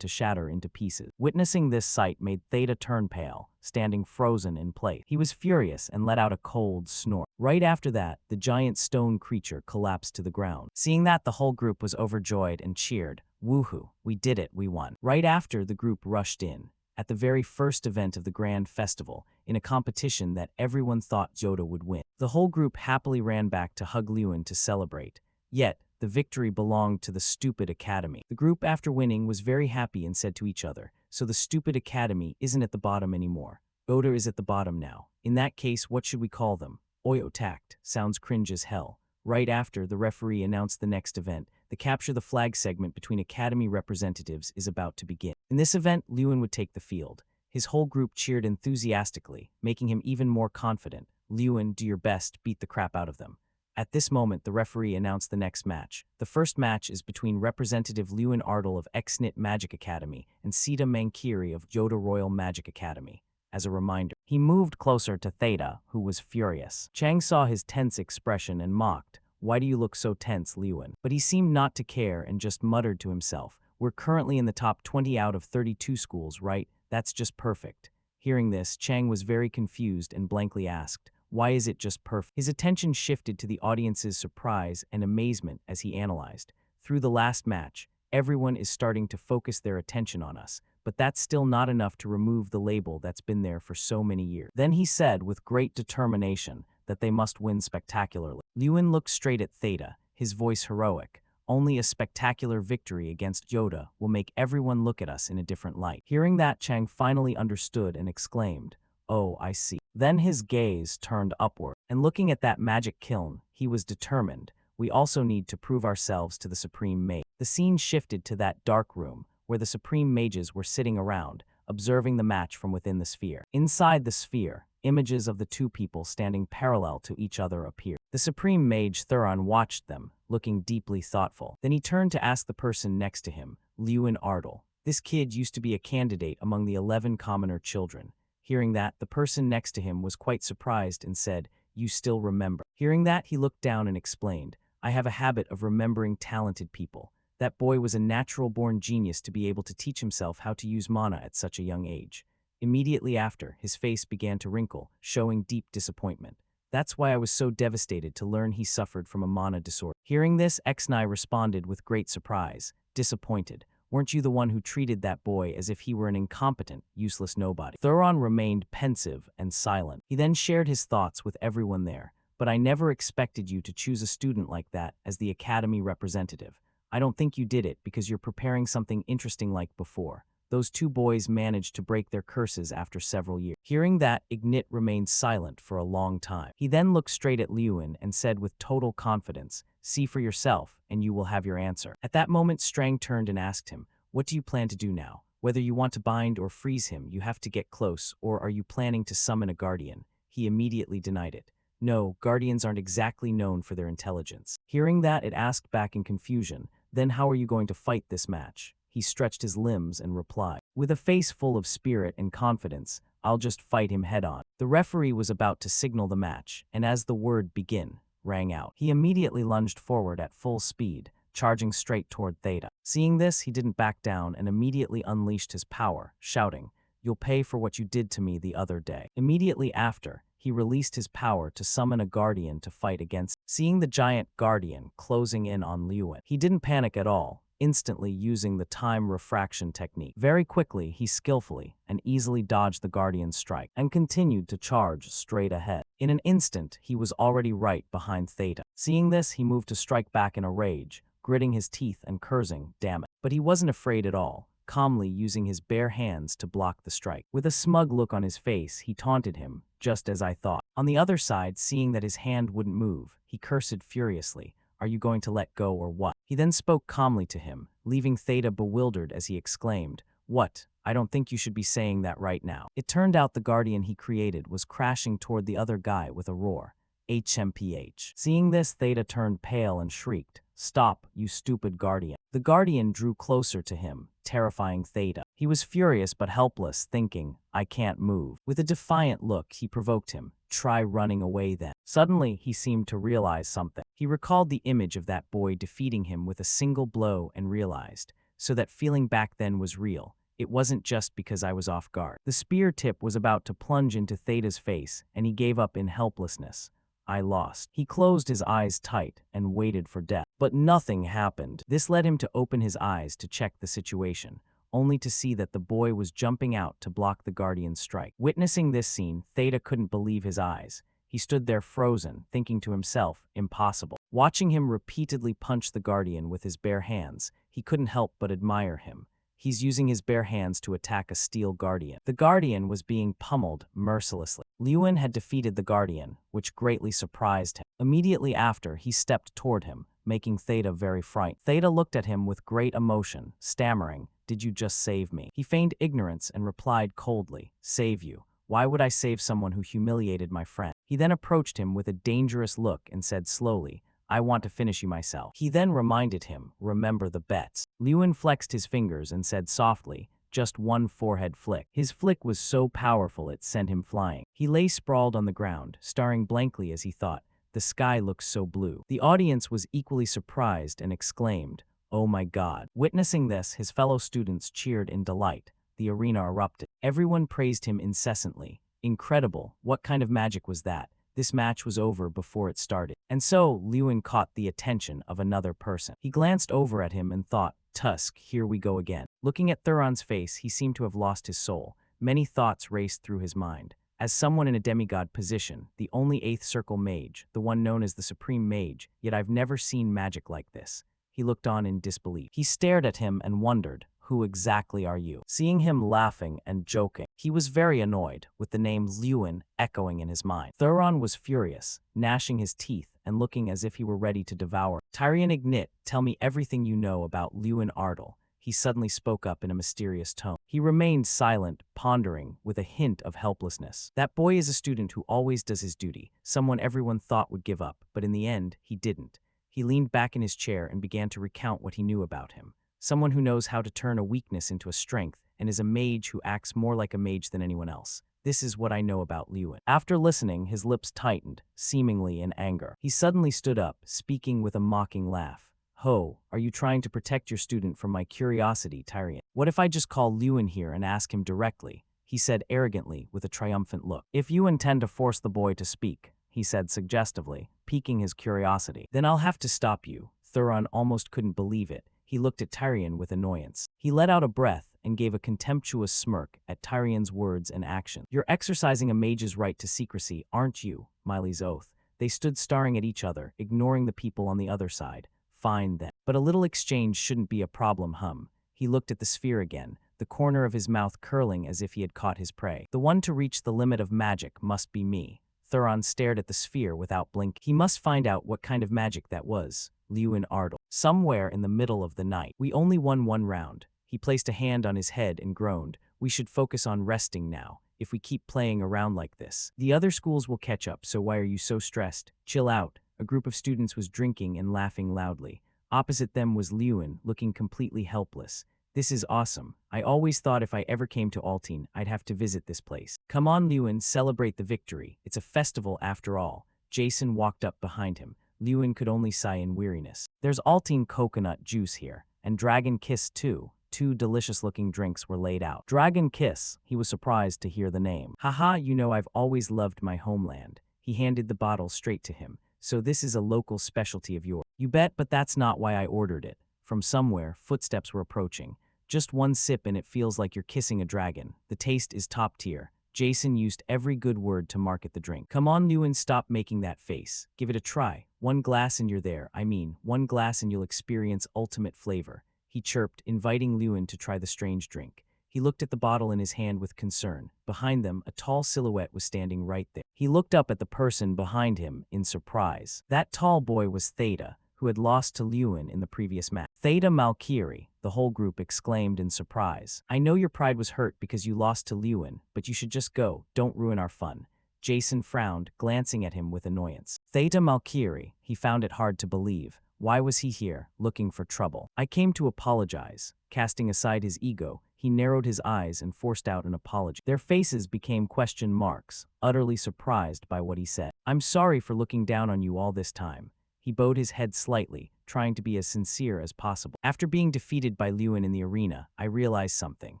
to shatter into pieces. Witnessing this sight made Theta turn pale, standing frozen in place. He was furious and let out a cold snort. Right after that, the giant stone creature collapsed to the ground. Seeing that, the whole group was overjoyed and cheered. Woohoo, we did it, we won. Right after, the group rushed in. At the very first event of the Grand Festival, in a competition that everyone thought Yoda would win. The whole group happily ran back to hug Lewin to celebrate. Yet, the victory belonged to the stupid academy. The group, after winning, was very happy and said to each other, so the stupid academy isn't at the bottom anymore. Yoda is at the bottom now. In that case, what should we call them? Oyotact. Sounds cringe as hell. Right after, the referee announced the next event. The Capture the Flag segment between Academy representatives is about to begin. In this event, Lewin would take the field. His whole group cheered enthusiastically, making him even more confident. Lewin, do your best, beat the crap out of them. At this moment, the referee announced the next match. The first match is between Representative Lewin Ardle of X-Nit Magic Academy and Sita Mankiri of Yoda Royal Magic Academy. As a reminder, he moved closer to Theta, who was furious. Chang saw his tense expression and mocked. Why do you look so tense, Lewin? But he seemed not to care and just muttered to himself. We're currently in the top 20 out of 32 schools, right? That's just perfect. Hearing this, Chang was very confused and blankly asked, why is it just perfect? His attention shifted to the audience's surprise and amazement as he analyzed. Through the last match, everyone is starting to focus their attention on us, but that's still not enough to remove the label that's been there for so many years. Then he said with great determination that they must win spectacularly. Lewin looked straight at Theta, his voice heroic. Only a spectacular victory against Yoda will make everyone look at us in a different light. Hearing that, Chang finally understood and exclaimed, oh, I see. Then his gaze turned upward, and looking at that magic kiln, he was determined. We also need to prove ourselves to the Supreme Mage. The scene shifted to that dark room, where the Supreme Mages were sitting around, observing the match from within the sphere. Inside the sphere, images of the two people standing parallel to each other appeared. The Supreme Mage Thuron watched them, looking deeply thoughtful. Then he turned to ask the person next to him, Lewin Ardle. This kid used to be a candidate among the 11 commoner children. Hearing that, the person next to him was quite surprised and said, you still remember. Hearing that, he looked down and explained, I have a habit of remembering talented people. That boy was a natural-born genius to be able to teach himself how to use mana at such a young age. Immediately after, his face began to wrinkle, showing deep disappointment. That's why I was so devastated to learn he suffered from a mana disorder. Hearing this, Exnai responded with great surprise, disappointed. Weren't you the one who treated that boy as if he were an incompetent, useless nobody? Thuron remained pensive and silent. He then shared his thoughts with everyone there. But I never expected you to choose a student like that as the academy representative. I don't think you did it because you're preparing something interesting like before. Those two boys managed to break their curses after several years. Hearing that, Ignit remained silent for a long time. He then looked straight at Lewin and said with total confidence, see for yourself, and you will have your answer. At that moment, Strang turned and asked him, what do you plan to do now? Whether you want to bind or freeze him, you have to get close, or are you planning to summon a guardian? He immediately denied it. No, guardians aren't exactly known for their intelligence. Hearing that, it asked back in confusion, then how are you going to fight this match? He stretched his limbs and replied, with a face full of spirit and confidence, I'll just fight him head-on. The referee was about to signal the match, and as the word begin rang out, he immediately lunged forward at full speed, charging straight toward Theta. Seeing this, he didn't back down and immediately unleashed his power, shouting, you'll pay for what you did to me the other day. Immediately after, he released his power to summon a guardian to fight against. Seeing the giant guardian closing in on Lewin, he didn't panic at all, instantly using the time refraction technique. Very quickly, he skillfully and easily dodged the guardian's strike and continued to charge straight ahead. In an instant, he was already right behind Theta. Seeing this, he moved to strike back in a rage, gritting his teeth and cursing, damn it. But he wasn't afraid at all, calmly using his bare hands to block the strike. With a smug look on his face, he taunted him, just as I thought. On the other side, seeing that his hand wouldn't move, he cursed furiously, are you going to let go or what? He then spoke calmly to him, leaving Theta bewildered as he exclaimed, what? I don't think you should be saying that right now. It turned out the guardian he created was crashing toward the other guy with a roar. HMPH. Seeing this, Theta turned pale and shrieked, stop, you stupid guardian. The guardian drew closer to him, terrifying Theta. He was furious but helpless, thinking, I can't move. With a defiant look, he provoked him. Try running away then. Suddenly, he seemed to realize something. He recalled the image of that boy defeating him with a single blow and realized, so that feeling back then was real. It wasn't just because I was off guard. The spear tip was about to plunge into Theta's face, and he gave up in helplessness. I lost. He closed his eyes tight and waited for death. But nothing happened. This led him to open his eyes to check the situation, only to see that the boy was jumping out to block the Guardian's strike. Witnessing this scene, Theta couldn't believe his eyes. He stood there frozen, thinking to himself, impossible. Watching him repeatedly punch the Guardian with his bare hands, he couldn't help but admire him. He's using his bare hands to attack a steel Guardian. The Guardian was being pummeled mercilessly. Liyuan had defeated the Guardian, which greatly surprised him. Immediately after, he stepped toward him, making Theta very frightened. Theta looked at him with great emotion, stammering, "Did you just save me?" He feigned ignorance and replied coldly, "Save you? Why would I save someone who humiliated my friend?" He then approached him with a dangerous look and said slowly, "I want to finish you myself." He then reminded him, "Remember the bets." Liyuan flexed his fingers and said softly, "Just one forehead flick." His flick was so powerful it sent him flying. He lay sprawled on the ground, staring blankly as he thought, "The sky looks so blue." The audience was equally surprised and exclaimed, "Oh my God." Witnessing this, his fellow students cheered in delight. The arena erupted. Everyone praised him incessantly. Incredible, what kind of magic was that? This match was over before it started. And so, Liyuan caught the attention of another person. He glanced over at him and thought, Tusk, here we go again. Looking at Thuron's face, he seemed to have lost his soul. Many thoughts raced through his mind. As someone in a demigod position, the only 8th circle mage, the one known as the Supreme Mage, yet I've never seen magic like this. He looked on in disbelief. He stared at him and wondered, "Who exactly are you?" Seeing him laughing and joking, he was very annoyed, with the name Liyuan echoing in his mind. Thuron was furious, gnashing his teeth and looking as if he were ready to devour. "Tyrian Ignit, tell me everything you know about Liyuan Ardal." He suddenly spoke up in a mysterious tone. He remained silent, pondering, with a hint of helplessness. That boy is a student who always does his duty, someone everyone thought would give up, but in the end, he didn't. He leaned back in his chair and began to recount what he knew about him. Someone who knows how to turn a weakness into a strength, and is a mage who acts more like a mage than anyone else. This is what I know about Liyuan. After listening, his lips tightened, seemingly in anger. He suddenly stood up, speaking with a mocking laugh. "Ho, are you trying to protect your student from my curiosity, Tyrian? What if I just call Liyuan here and ask him directly?" he said arrogantly with a triumphant look. "If you intend to force the boy to speak," he said suggestively, piquing his curiosity, "then I'll have to stop you." Thuron almost couldn't believe it. He looked at Tyrian with annoyance. He let out a breath and gave a contemptuous smirk at Tyrian's words and actions. "You're exercising a mage's right to secrecy, aren't you?" Miley's oath. They stood staring at each other, ignoring the people on the other side. "Fine then. But a little exchange shouldn't be a problem, hum." He looked at the sphere again, the corner of his mouth curling as if he had caught his prey. "The one to reach the limit of magic must be me." Thuron stared at the sphere without blinking. He must find out what kind of magic that was. Liyuan Ardal. Somewhere in the middle of the night. "We only won one round." He placed a hand on his head and groaned. "We should focus on resting now. If we keep playing around like this, the other schools will catch up, so why are you so stressed? Chill out." A group of students was drinking and laughing loudly. Opposite them was Liyuan, looking completely helpless. "This is awesome. I always thought if I ever came to Altine, I'd have to visit this place." "Come on, Liyuan, celebrate the victory. It's a festival after all." Jason walked up behind him. Liyuan could only sigh in weariness. "There's Altine coconut juice here, and Dragon Kiss too." 2 delicious-looking drinks were laid out. Dragon Kiss, he was surprised to hear the name. "Haha, you know I've always loved my homeland." He handed the bottle straight to him. "So this is a local specialty of yours." "You bet, but that's not why I ordered it." From somewhere, footsteps were approaching. "Just one sip and it feels like you're kissing a dragon. The taste is top tier." Jason used every good word to market the drink. "Come on, Liyuan, stop making that face. Give it a try. One glass and you're there. I mean, one glass and you'll experience ultimate flavor." He chirped, inviting Liyuan to try the strange drink. He looked at the bottle in his hand with concern. Behind them, a tall silhouette was standing right there. He looked up at the person behind him in surprise. That tall boy was Theta, who had lost to Liyuan in the previous match. "Theta Malkiri," the whole group exclaimed in surprise. "I know your pride was hurt because you lost to Liyuan, but you should just go. Don't ruin our fun." Jason frowned, glancing at him with annoyance. Theta Malkiri, he found it hard to believe. Why was he here, looking for trouble? "I came to apologize." Casting aside his ego, He narrowed his eyes and forced out an apology. Their faces became question marks, utterly surprised by what he said. "I'm sorry for looking down on you all this time." He bowed his head slightly, trying to be as sincere as possible. "After being defeated by Lewin in the arena, I realized something."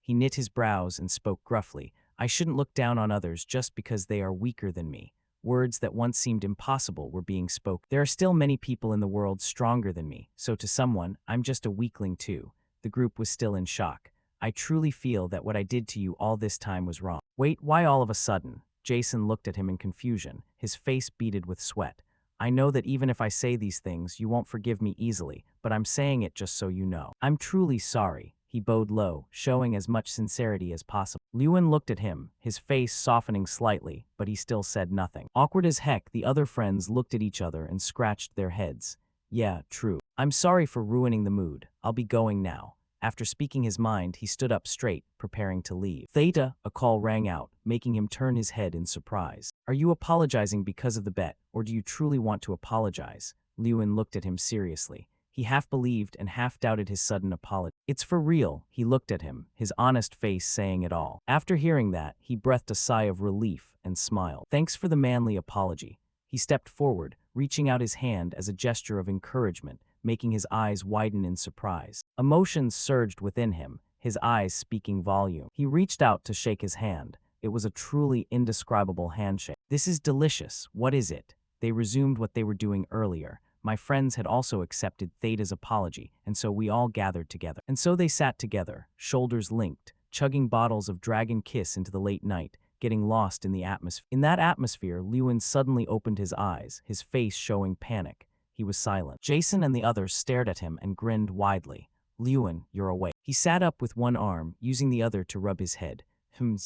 He knit his brows and spoke gruffly. "I shouldn't look down on others just because they are weaker than me." Words that once seemed impossible were being spoken. "There are still many people in the world stronger than me, so to someone, I'm just a weakling too." The group was still in shock. "I truly feel that what I did to you all this time was wrong." "Wait, why all of a sudden?" Jason looked at him in confusion, his face beaded with sweat. "I know that even if I say these things, you won't forgive me easily, but I'm saying it just so you know. I'm truly sorry." He bowed low, showing as much sincerity as possible. Lewin looked at him, his face softening slightly, but he still said nothing. Awkward as heck, the other friends looked at each other and scratched their heads. "Yeah, true. I'm sorry for ruining the mood. I'll be going now." After speaking his mind, he stood up straight, preparing to leave. "Theta," a call rang out, making him turn his head in surprise. "Are you apologizing because of the bet, or do you truly want to apologize?" Lewin looked at him seriously. He half believed and half doubted his sudden apology. "It's for real." He looked at him, his honest face saying it all. After hearing that, he breathed a sigh of relief and smiled. "Thanks for the manly apology." He stepped forward, reaching out his hand as a gesture of encouragement, making his eyes widen in surprise. Emotions surged within him, his eyes speaking volume. He reached out to shake his hand. It was a truly indescribable handshake. "This is delicious. What is it?" They resumed what they were doing earlier. My friends had also accepted Theta's apology, and so we all gathered together. And so they sat together, shoulders linked, chugging bottles of Dragon Kiss into the late night, getting lost in the atmosphere. In that atmosphere, Lewin suddenly opened his eyes, his face showing panic. He was silent. Jason and the others stared at him and grinned widely. "Lewin, you're awake." He sat up with one arm, using the other to rub his head.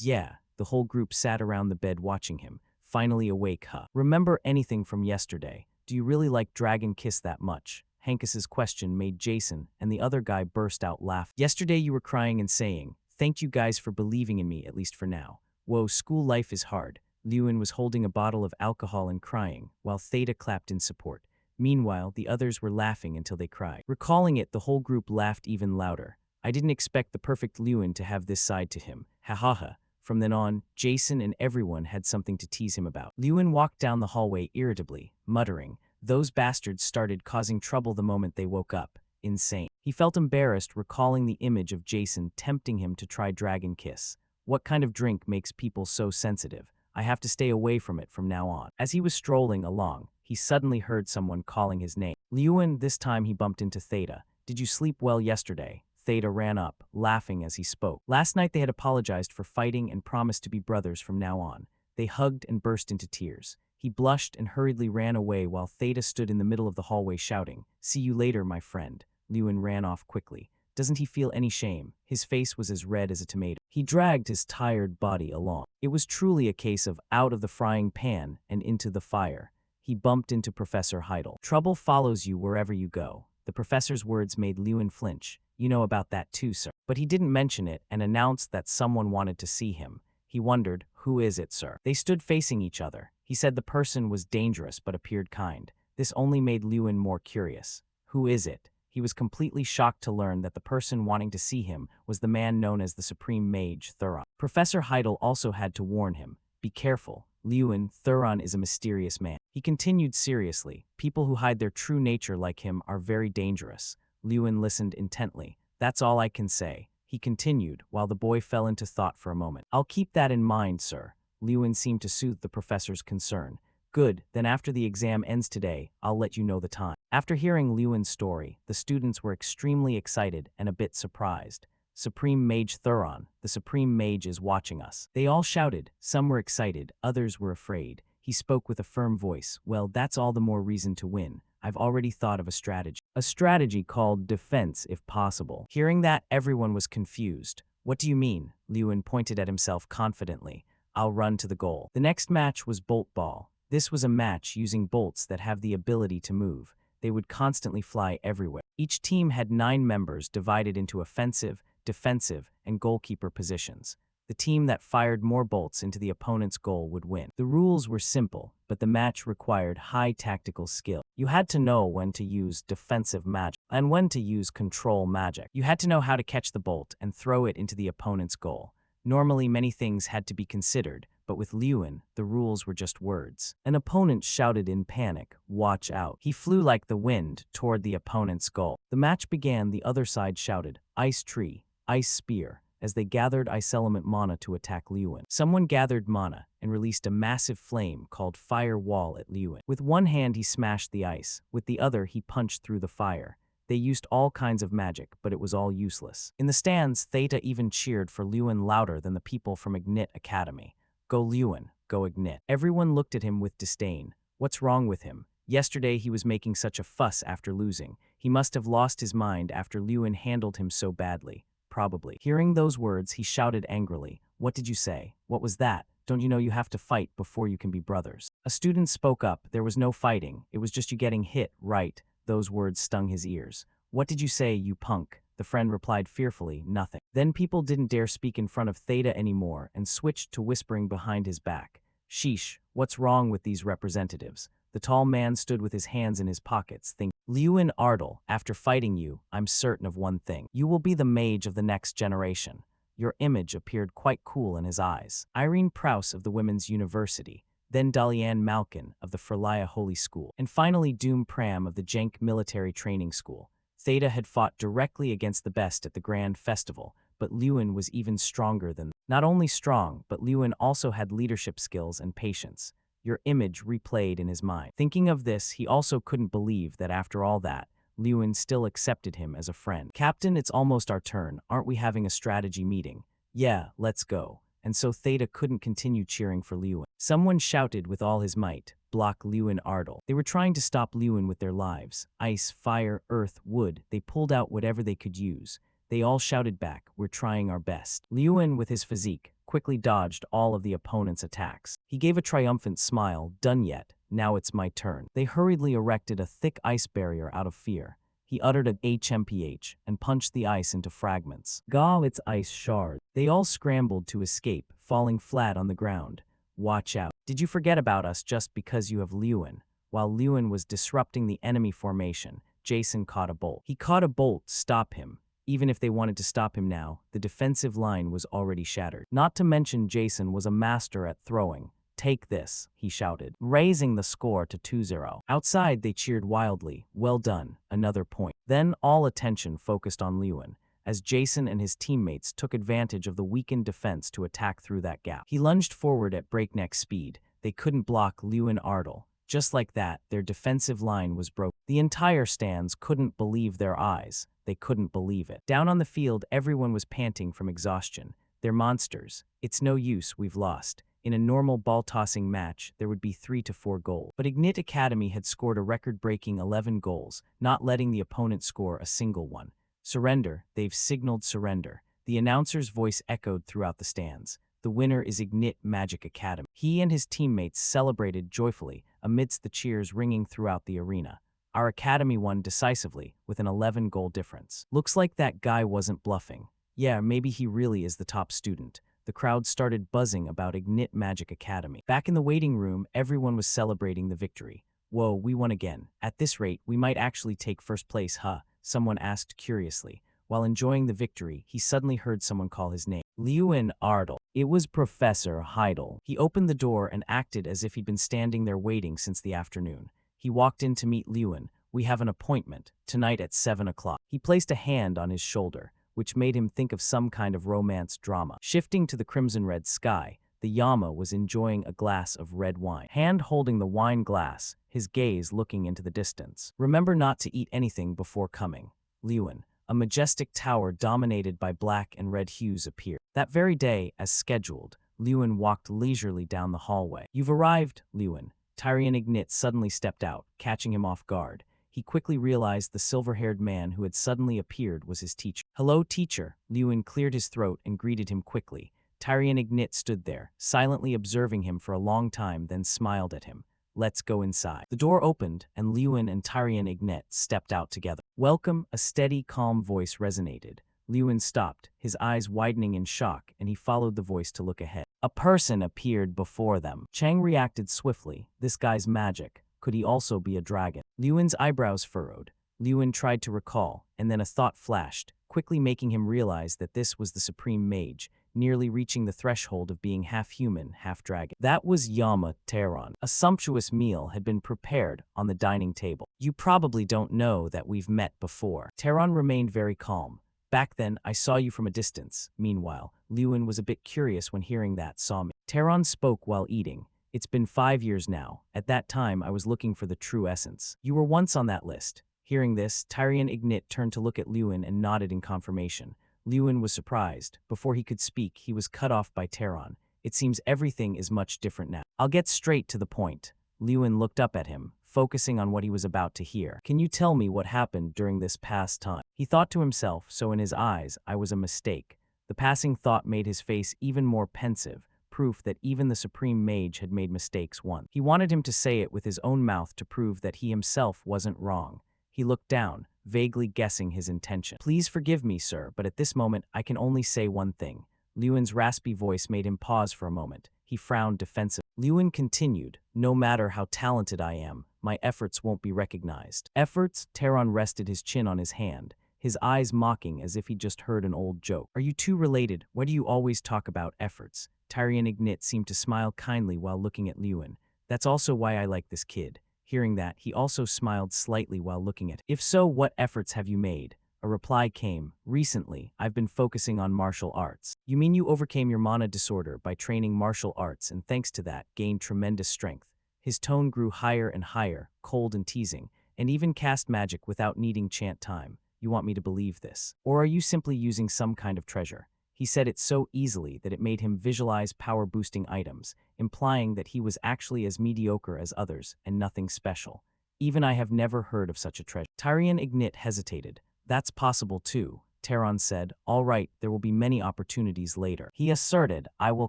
Yeah." The whole group sat around the bed watching him. "Finally awake, huh? Remember anything from yesterday? Do you really like Dragon Kiss that much?" Hankus's question made Jason and the other guy burst out laughing. "Yesterday you were crying and saying, 'Thank you guys for believing in me, at least for now.' Whoa, school life is hard." Lewin was holding a bottle of alcohol and crying, while Theta clapped in support. Meanwhile, the others were laughing until they cried. Recalling it, the whole group laughed even louder. "I didn't expect the perfect Lewin to have this side to him. Ha ha ha." From then on, Jason and everyone had something to tease him about. Lewin walked down the hallway irritably, muttering, "Those bastards started causing trouble the moment they woke up. Insane." He felt embarrassed recalling the image of Jason tempting him to try Dragon Kiss. What kind of drink makes people so sensitive? I have to stay away from it from now on. As he was strolling along, he suddenly heard someone calling his name. Lewin, this time he bumped into Theta. "Did you sleep well yesterday?" Theta ran up, laughing as he spoke. Last night they had apologized for fighting and promised to be brothers from now on. They hugged and burst into tears. He blushed and hurriedly ran away while Theta stood in the middle of the hallway shouting, "See you later, my friend." Lewin ran off quickly. Doesn't he feel any shame? His face was as red as a tomato. He dragged his tired body along. It was truly a case of out of the frying pan and into the fire. He bumped into Professor Heidel. "Trouble follows you wherever you go." The professor's words made Lewin flinch. "You know about that too, sir." But he didn't mention it and announced that someone wanted to see him. He wondered, "Who is it, sir?" They stood facing each other. He said the person was dangerous but appeared kind. This only made Lewin more curious. "Who is it?" He was completely shocked to learn that the person wanting to see him was the man known as the Supreme Mage, Thuron. Professor Heidel also had to warn him, "Be careful. Lewin, Thuron is a mysterious man." He continued seriously, "People who hide their true nature like him are very dangerous." Lewin listened intently. "That's all I can say." He continued, while the boy fell into thought for a moment. "I'll keep that in mind, sir." Lewin seemed to soothe the professor's concern. "Good, then after the exam ends today, I'll let you know the time." After hearing Lewin's story, the students were extremely excited and a bit surprised. "Supreme Mage Thuron, the Supreme Mage is watching us." They all shouted. Some were excited, others were afraid. He spoke with a firm voice. "Well, that's all the more reason to win. I've already thought of a strategy. A strategy called defense if possible." Hearing that, everyone was confused. "What do you mean?" Lewin pointed at himself confidently. "I'll run to the goal." The next match was Bolt Ball. This was a match using bolts that have the ability to move. They would constantly fly everywhere. Each team had 9 members divided into offensive, defensive, and goalkeeper positions. The team that fired more bolts into the opponent's goal would win. The rules were simple, but the match required high tactical skill. You had to know when to use defensive magic and when to use control magic. You had to know how to catch the bolt and throw it into the opponent's goal. Normally, many things had to be considered, but with Lewin, the rules were just words. An opponent shouted in panic, "Watch out." He flew like the wind toward the opponent's goal. The match began. The other side shouted, "Ice tree, ice spear," as they gathered ice element mana to attack Lewin. Someone gathered mana and released a massive flame called Fire Wall at Lewin. With one hand he smashed the ice, with the other he punched through the fire. They used all kinds of magic, but it was all useless. In the stands, Theta even cheered for Lewin louder than the people from Ignit Academy. "Go Lewin, go Ignit." Everyone looked at him with disdain. What's wrong with him? Yesterday he was making such a fuss after losing. He must have lost his mind after Lewin handled him so badly. Probably. Hearing those words, he shouted angrily, "What did you say? What was that? Don't you know you have to fight before you can be brothers?" A student spoke up. "There was no fighting. It was just you getting hit, right?" Those words stung his ears. "What did you say, you punk?" The friend replied fearfully, "Nothing." Then people didn't dare speak in front of Theta anymore and switched to whispering behind his back. "Sheesh, what's wrong with these representatives?" The tall man stood with his hands in his pockets, thinking, "Lewin Ardle, after fighting you, I'm certain of one thing. You will be the mage of the next generation." Your image appeared quite cool in his eyes. Irene Prouse of the Women's University, then Dalian Malkin of the Ferlia Holy School, and finally Doom Pram of the Jenk Military Training School. Theta had fought directly against the best at the Grand Festival, but Lewin was even stronger than them. Not only strong, but Lewin also had leadership skills and patience. Your image replayed in his mind. Thinking of this, he also couldn't believe that after all that, Lewin still accepted him as a friend. "Captain, it's almost our turn. Aren't we having a strategy meeting?" "Yeah, let's go." And so Theta couldn't continue cheering for Lewin. Someone shouted with all his might, "Block Lewin Ardle." They were trying to stop Lewin with their lives. Ice, fire, earth, wood. They pulled out whatever they could use. They all shouted back, "We're trying our best." Lewin, with his physique, quickly dodged all of the opponent's attacks. He gave a triumphant smile. "Done yet. Now it's my turn." They hurriedly erected a thick ice barrier out of fear. He uttered an HMPH and punched the ice into fragments. "Gaw, it's ice shards." They all scrambled to escape, falling flat on the ground. "Watch out. Did you forget about us just because you have Lewin?" While Lewin was disrupting the enemy formation, Jason caught a bolt. He caught a bolt. Stop him. Even if they wanted to stop him now, the defensive line was already shattered. Not to mention Jason was a master at throwing. "Take this," he shouted, raising the score to 2-0. Outside, they cheered wildly. "Well done, another point." Then all attention focused on Lewin, as Jason and his teammates took advantage of the weakened defense to attack through that gap. He lunged forward at breakneck speed. They couldn't block Lewin Ardle. Just like that, their defensive line was broken. The entire stands couldn't believe their eyes. They couldn't believe it. Down on the field, everyone was panting from exhaustion. "They're monsters. It's no use, we've lost." In a normal ball-tossing match, there would be 3 to 4 goals. But Ignit Academy had scored a record-breaking 11 goals, not letting the opponent score a single one. "Surrender, they've signaled surrender." The announcer's voice echoed throughout the stands. "The winner is Ignit Magic Academy." He and his teammates celebrated joyfully amidst the cheers ringing throughout the arena. "Our academy won decisively, with an 11-goal difference. Looks like that guy wasn't bluffing. Yeah, maybe he really is the top student." The crowd started buzzing about Ignit Magic Academy. Back in the waiting room, everyone was celebrating the victory. "Whoa, we won again. At this rate, we might actually take first place, huh?" Someone asked curiously. While enjoying the victory, he suddenly heard someone call his name. "Lewin Ardle." It was Professor Heidel. He opened the door and acted as if he'd been standing there waiting since the afternoon. He walked in to meet Lewin. "We have an appointment, tonight at 7 o'clock. He placed a hand on his shoulder, which made him think of some kind of romance drama. Shifting to the crimson-red sky, the Yama was enjoying a glass of red wine. Hand holding the wine glass, his gaze looking into the distance. "Remember not to eat anything before coming." Lewin. A majestic tower dominated by black and red hues appeared. That very day, as scheduled, Lewin walked leisurely down the hallway. "You've arrived, Lewin." Tyrion Ignit suddenly stepped out, catching him off guard. He quickly realized the silver-haired man who had suddenly appeared was his teacher. "Hello, teacher." Lewin cleared his throat and greeted him quickly. Tyrion Ignit stood there, silently observing him for a long time, then smiled at him. "Let's go inside." The door opened, and Lewin and Tyrion Ignit stepped out together. "Welcome," a steady, calm voice resonated. Lewin stopped, his eyes widening in shock, and he followed the voice to look ahead. A person appeared before them. Chang reacted swiftly. This guy's magic. Could he also be a dragon? Lewin's eyebrows furrowed. Lewin tried to recall, and then a thought flashed, quickly making him realize that this was the supreme mage, nearly reaching the threshold of being half human, half dragon. That was Yama Teron. A sumptuous meal had been prepared on the dining table. You probably don't know that we've met before. Teron remained very calm. Back then, I saw you from a distance. Meanwhile, Lewin was a bit curious when hearing that saw me. Teron spoke while eating. It's been 5 years now. At that time, I was looking for the true essence. You were once on that list. Hearing this, Tyrion Ignit turned to look at Lewin and nodded in confirmation. Lewin was surprised. Before he could speak, he was cut off by Teron. It seems everything is much different now. I'll get straight to the point. Lewin looked up at him, focusing on what he was about to hear. Can you tell me what happened during this past time? He thought to himself, so in his eyes, I was a mistake. The passing thought made his face even more pensive, proof that even the supreme mage had made mistakes once. He wanted him to say it with his own mouth to prove that he himself wasn't wrong. He looked down, vaguely guessing his intention. Please forgive me, sir, but at this moment I can only say one thing. Lewin's raspy voice made him pause for a moment. He frowned defensively. Lewin continued, no matter how talented I am, my efforts won't be recognized. Efforts? Teron rested his chin on his hand, his eyes mocking as if he'd just heard an old joke. Are you two related? Why do you always talk about efforts? Tyrion Ignit seemed to smile kindly while looking at Lewin. That's also why I like this kid. Hearing that, he also smiled slightly while looking at him. If so, what efforts have you made? A reply came. Recently, I've been focusing on martial arts. You mean you overcame your mana disorder by training martial arts and thanks to that, gained tremendous strength? His tone grew higher and higher, cold and teasing, and even cast magic without needing chant time. You want me to believe this? Or are you simply using some kind of treasure? He said it so easily that it made him visualize power-boosting items, implying that he was actually as mediocre as others and nothing special. Even I have never heard of such a treasure. Tyrion Ignit hesitated. That's possible too, Teron said. All right, there will be many opportunities later. He asserted, I will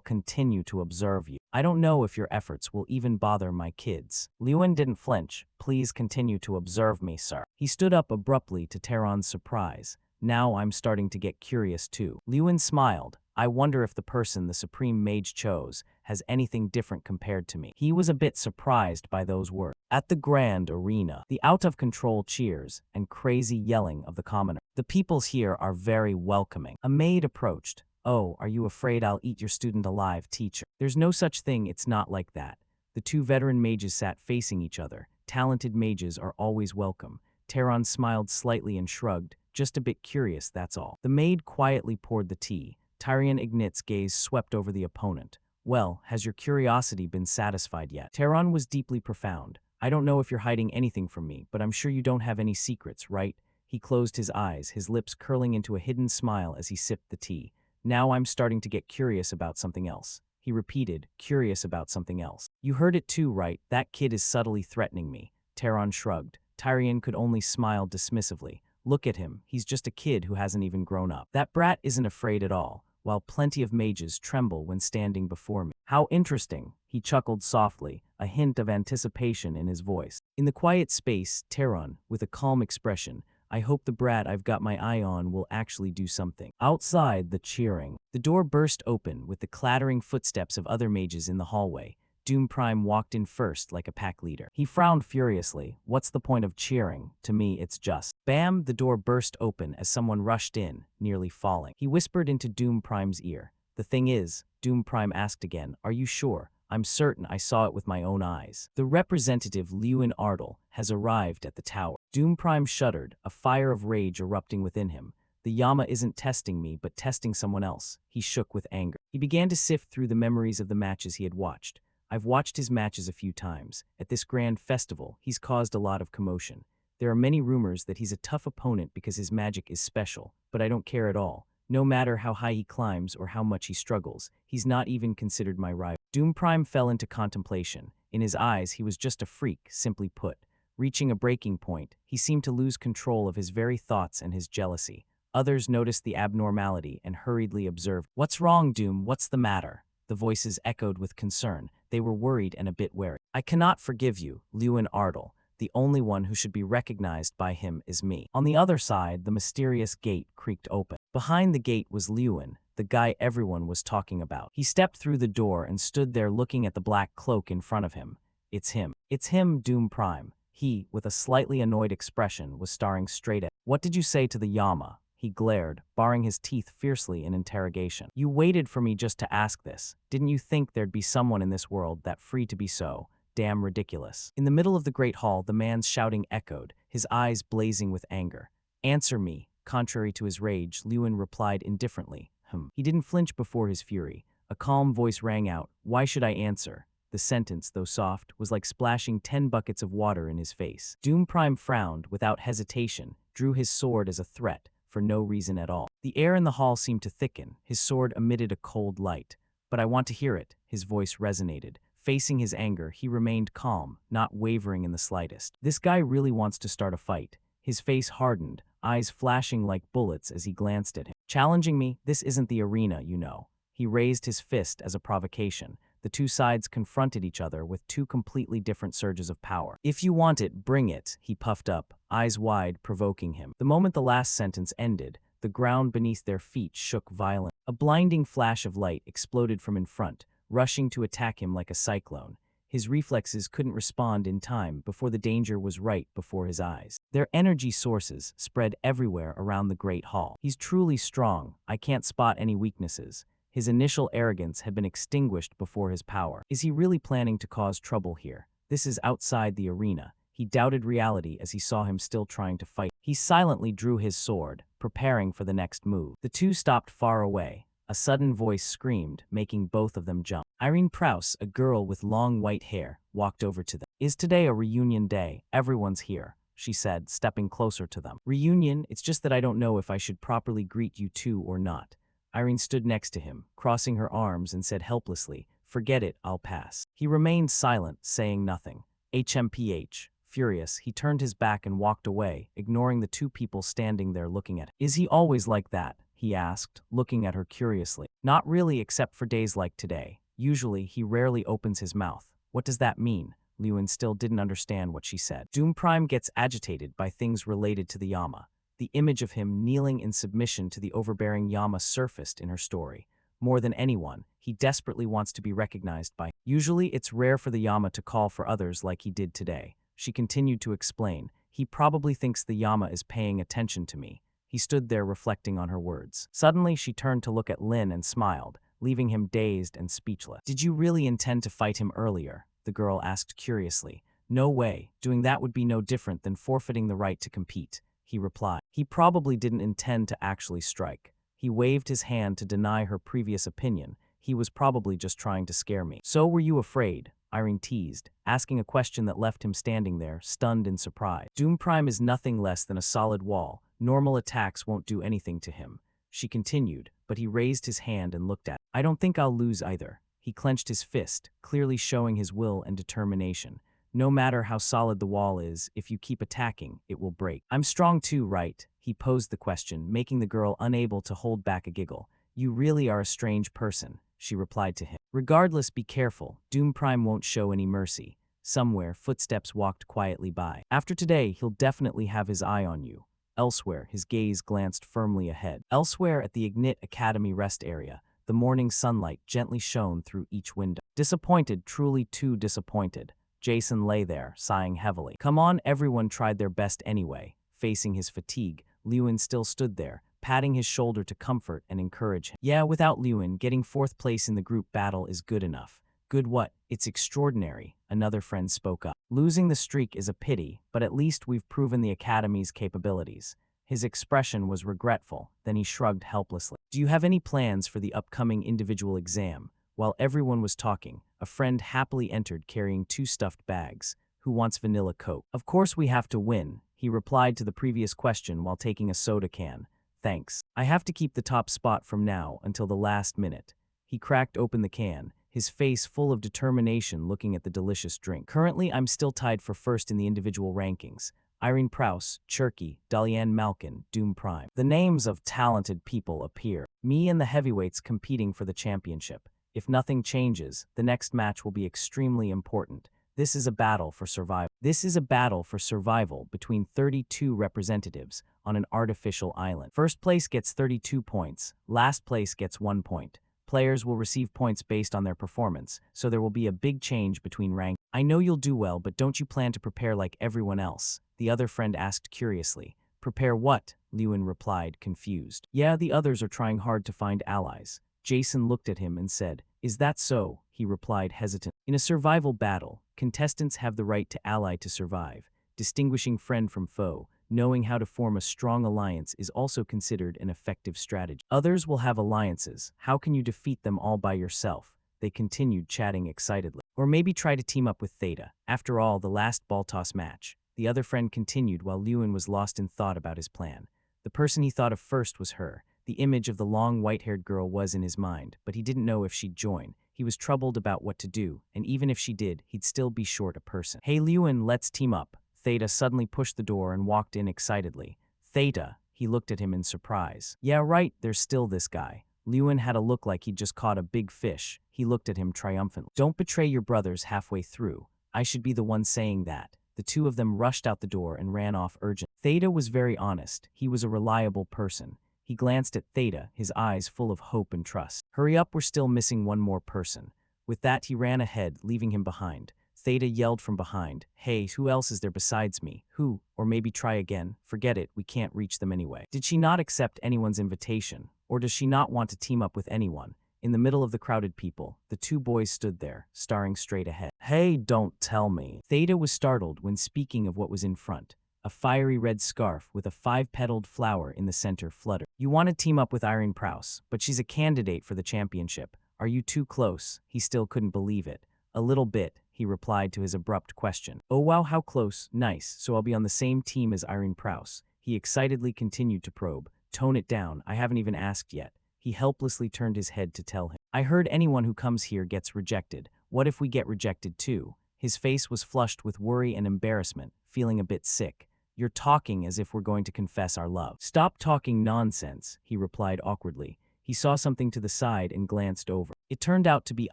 continue to observe you. I don't know if your efforts will even bother my kids. Lewin didn't flinch. Please continue to observe me, sir. He stood up abruptly to Teron's surprise. Now I'm starting to get curious too. Lewin smiled. I wonder if the person the supreme mage chose has anything different compared to me. He was a bit surprised by those words. At the grand arena, the out-of-control cheers and crazy yelling of the commoner. The peoples here are very welcoming. A maid approached. Oh, are you afraid I'll eat your student alive, teacher? There's no such thing, it's not like that. The two veteran mages sat facing each other. Talented mages are always welcome. Teron smiled slightly and shrugged. Just a bit curious, that's all. The maid quietly poured the tea. Tyrion Ignit's gaze swept over the opponent. Well, has your curiosity been satisfied yet? Teron was deeply profound. I don't know if you're hiding anything from me, but I'm sure you don't have any secrets, right? He closed his eyes, his lips curling into a hidden smile as he sipped the tea. Now I'm starting to get curious about something else. He repeated, curious about something else. You heard it too, right? That kid is subtly threatening me. Teron shrugged. Tyrion could only smile dismissively. Look at him, he's just a kid who hasn't even grown up. That brat isn't afraid at all, while plenty of mages tremble when standing before me. How interesting, he chuckled softly, a hint of anticipation in his voice. In the quiet space, Teron, with a calm expression, I hope the brat I've got my eye on will actually do something. Outside, the cheering. The door burst open with the clattering footsteps of other mages in the hallway. Doom Prime walked in first like a pack leader. He frowned furiously. What's the point of cheering? To me, it's just. Bam! The door burst open as someone rushed in, nearly falling. He whispered into Doom Prime's ear. The thing is, Doom Prime asked again, are you sure? I'm certain I saw it with my own eyes. The representative Lewin Ardle has arrived at the tower. Doom Prime shuddered, a fire of rage erupting within him. The Yama isn't testing me, but testing someone else. He shook with anger. He began to sift through the memories of the matches he had watched. I've watched his matches a few times. At this grand festival, he's caused a lot of commotion. There are many rumors that he's a tough opponent because his magic is special, but I don't care at all. No matter how high he climbs or how much he struggles, he's not even considered my rival. Doom Prime fell into contemplation. In his eyes, he was just a freak, simply put. Reaching a breaking point, he seemed to lose control of his very thoughts and his jealousy. Others noticed the abnormality and hurriedly observed. What's wrong, Doom? What's the matter? The voices echoed with concern. They were worried and a bit wary. I cannot forgive you, Lewin Ardle. The only one who should be recognized by him is me. On the other side, the mysterious gate creaked open. Behind the gate was Lewin, the guy everyone was talking about. He stepped through the door and stood there looking at the black cloak in front of him. It's him. It's him, Doom Prime. He, with a slightly annoyed expression, was staring straight at. What did you say to the Yama? He glared, baring his teeth fiercely in interrogation. You waited for me just to ask this. Didn't you think there'd be someone in this world that free to be so? Damn ridiculous. In the middle of the great hall, the man's shouting echoed, his eyes blazing with anger. Answer me. Contrary to his rage, Lewin replied indifferently. He didn't flinch before his fury. A calm voice rang out. Why should I answer? The sentence, though soft, was like splashing 10 buckets of water in his face. Doom Prime frowned without hesitation, drew his sword as a threat, for no reason at all. The air in the hall seemed to thicken. His sword emitted a cold light. But I want to hear it. His voice resonated. Facing his anger, he remained calm, not wavering in the slightest. This guy really wants to start a fight. His face hardened, eyes flashing like bullets as he glanced at him. Challenging me? This isn't the arena, you know. He raised his fist as a provocation. The two sides confronted each other with two completely different surges of power. If you want it, bring it, he puffed up, eyes wide, provoking him. The moment the last sentence ended, the ground beneath their feet shook violently. A blinding flash of light exploded from in front, rushing to attack him like a cyclone. His reflexes couldn't respond in time before the danger was right before his eyes. Their energy sources spread everywhere around the great hall. He's truly strong. I can't spot any weaknesses. His initial arrogance had been extinguished before his power. Is he really planning to cause trouble here? This is outside the arena. He doubted reality as he saw him still trying to fight. He silently drew his sword, preparing for the next move. The two stopped far away. A sudden voice screamed, making both of them jump. Irene Prouse, a girl with long white hair, walked over to them. Is today a reunion day? Everyone's here, she said, stepping closer to them. Reunion? It's just that I don't know if I should properly greet you two or not. Irene stood next to him, crossing her arms and said helplessly, Forget it, I'll pass. He remained silent, saying nothing. HMPH. Furious, he turned his back and walked away, ignoring the two people standing there looking at him. Is he always like that? He asked, looking at her curiously. Not really, except for days like today. Usually, he rarely opens his mouth. What does that mean? Lewin still didn't understand what she said. Doom Prime gets agitated by things related to the Yama. The image of him kneeling in submission to the overbearing Yama surfaced in her story. More than anyone, he desperately wants to be recognized by. Usually, it's rare for the Yama to call for others like he did today. She continued to explain. He probably thinks the Yama is paying attention to me. He stood there reflecting on her words. Suddenly, she turned to look at Lin and smiled, leaving him dazed and speechless. Did you really intend to fight him earlier? The girl asked curiously. No way. Doing that would be no different than forfeiting the right to compete, he replied. He probably didn't intend to actually strike. He waved his hand to deny her previous opinion. He was probably just trying to scare me. So were you afraid? Irene teased, asking a question that left him standing there, stunned in surprise. Doom Prime is nothing less than a solid wall. Normal attacks won't do anything to him. She continued, but he raised his hand and looked at her. I don't think I'll lose either. He clenched his fist, clearly showing his will and determination. No matter how solid the wall is, if you keep attacking, it will break. I'm strong too, right? He posed the question, making the girl unable to hold back a giggle. You really are a strange person, she replied to him. Regardless, be careful. Doom Prime won't show any mercy. Somewhere, footsteps walked quietly by. After today, he'll definitely have his eye on you. Elsewhere, his gaze glanced firmly ahead. Elsewhere at the Ignite Academy rest area, the morning sunlight gently shone through each window. Disappointed, truly too disappointed. Jason lay there, sighing heavily. Come on, everyone tried their best anyway. Facing his fatigue, Lewin still stood there, patting his shoulder to comfort and encourage him. Yeah, without Lewin, getting 4th place in the group battle is good enough. Good what? It's extraordinary, another friend spoke up. Losing the streak is a pity, but at least we've proven the Academy's capabilities. His expression was regretful, then he shrugged helplessly. Do you have any plans for the upcoming individual exam? While everyone was talking, a friend happily entered carrying 2 stuffed bags. Who wants vanilla Coke? Of course we have to win, he replied to the previous question while taking a soda can. Thanks. I have to keep the top spot from now until the last minute. He cracked open the can, his face full of determination looking at the delicious drink. Currently, I'm still tied for first in the individual rankings. Irene Prouse, Cherky, Dalian Malkin, Doom Prime. The names of talented people appear. Me and the heavyweights competing for the championship. If nothing changes, the next match will be extremely important. This is a battle for survival. This is a battle for survival between 32 representatives on an artificial island. First place gets 32 points, last place gets 1 point. Players will receive points based on their performance, so there will be a big change between rank. I know you'll do well, but don't you plan to prepare like everyone else? The other friend asked curiously. Prepare what? Lewin replied, confused. Yeah, the others are trying hard to find allies. Jason looked at him and said, Is that so? He replied hesitant. In a survival battle, contestants have the right to ally to survive. Distinguishing friend from foe, knowing how to form a strong alliance is also considered an effective strategy. Others will have alliances. How can you defeat them all by yourself? They continued chatting excitedly. Or maybe try to team up with Theta. After all, the last ball toss match. The other friend continued while Lewin was lost in thought about his plan. The person he thought of first was her. The image of the long white-haired girl was in his mind, but he didn't know if she'd join. He was troubled about what to do, and even if she did, he'd still be short a person. Hey Lewin, let's team up. Theta suddenly pushed the door and walked in excitedly. Theta, he looked at him in surprise. Yeah, right, there's still this guy. Lewin had a look like he'd just caught a big fish. He looked at him triumphantly. Don't betray your brothers halfway through. I should be the one saying that. The two of them rushed out the door and ran off urgently. Theta was very honest. He was a reliable person. He glanced at Theta, his eyes full of hope and trust. Hurry up, we're still missing one more person. With that, he ran ahead, leaving him behind. Theta yelled from behind, Hey, who else is there besides me? Who? Or maybe try again. Forget it, we can't reach them anyway. Did she not accept anyone's invitation? Or does she not want to team up with anyone? In the middle of the crowded people, the two boys stood there, staring straight ahead. Hey, don't tell me. Theta was startled when speaking of what was in front. A fiery red scarf with a 5-petaled flower in the center fluttered. You want to team up with Irene Prouse, but she's a candidate for the championship. Are you too close? He still couldn't believe it. A little bit, he replied to his abrupt question. Oh wow, how close. Nice, so I'll be on the same team as Irene Prouse. He excitedly continued to probe. Tone it down, I haven't even asked yet. He helplessly turned his head to tell him. I heard anyone who comes here gets rejected. What if we get rejected too? His face was flushed with worry and embarrassment, feeling a bit sick. You're talking as if we're going to confess our love. Stop talking nonsense, he replied awkwardly. He saw something to the side and glanced over. It turned out to be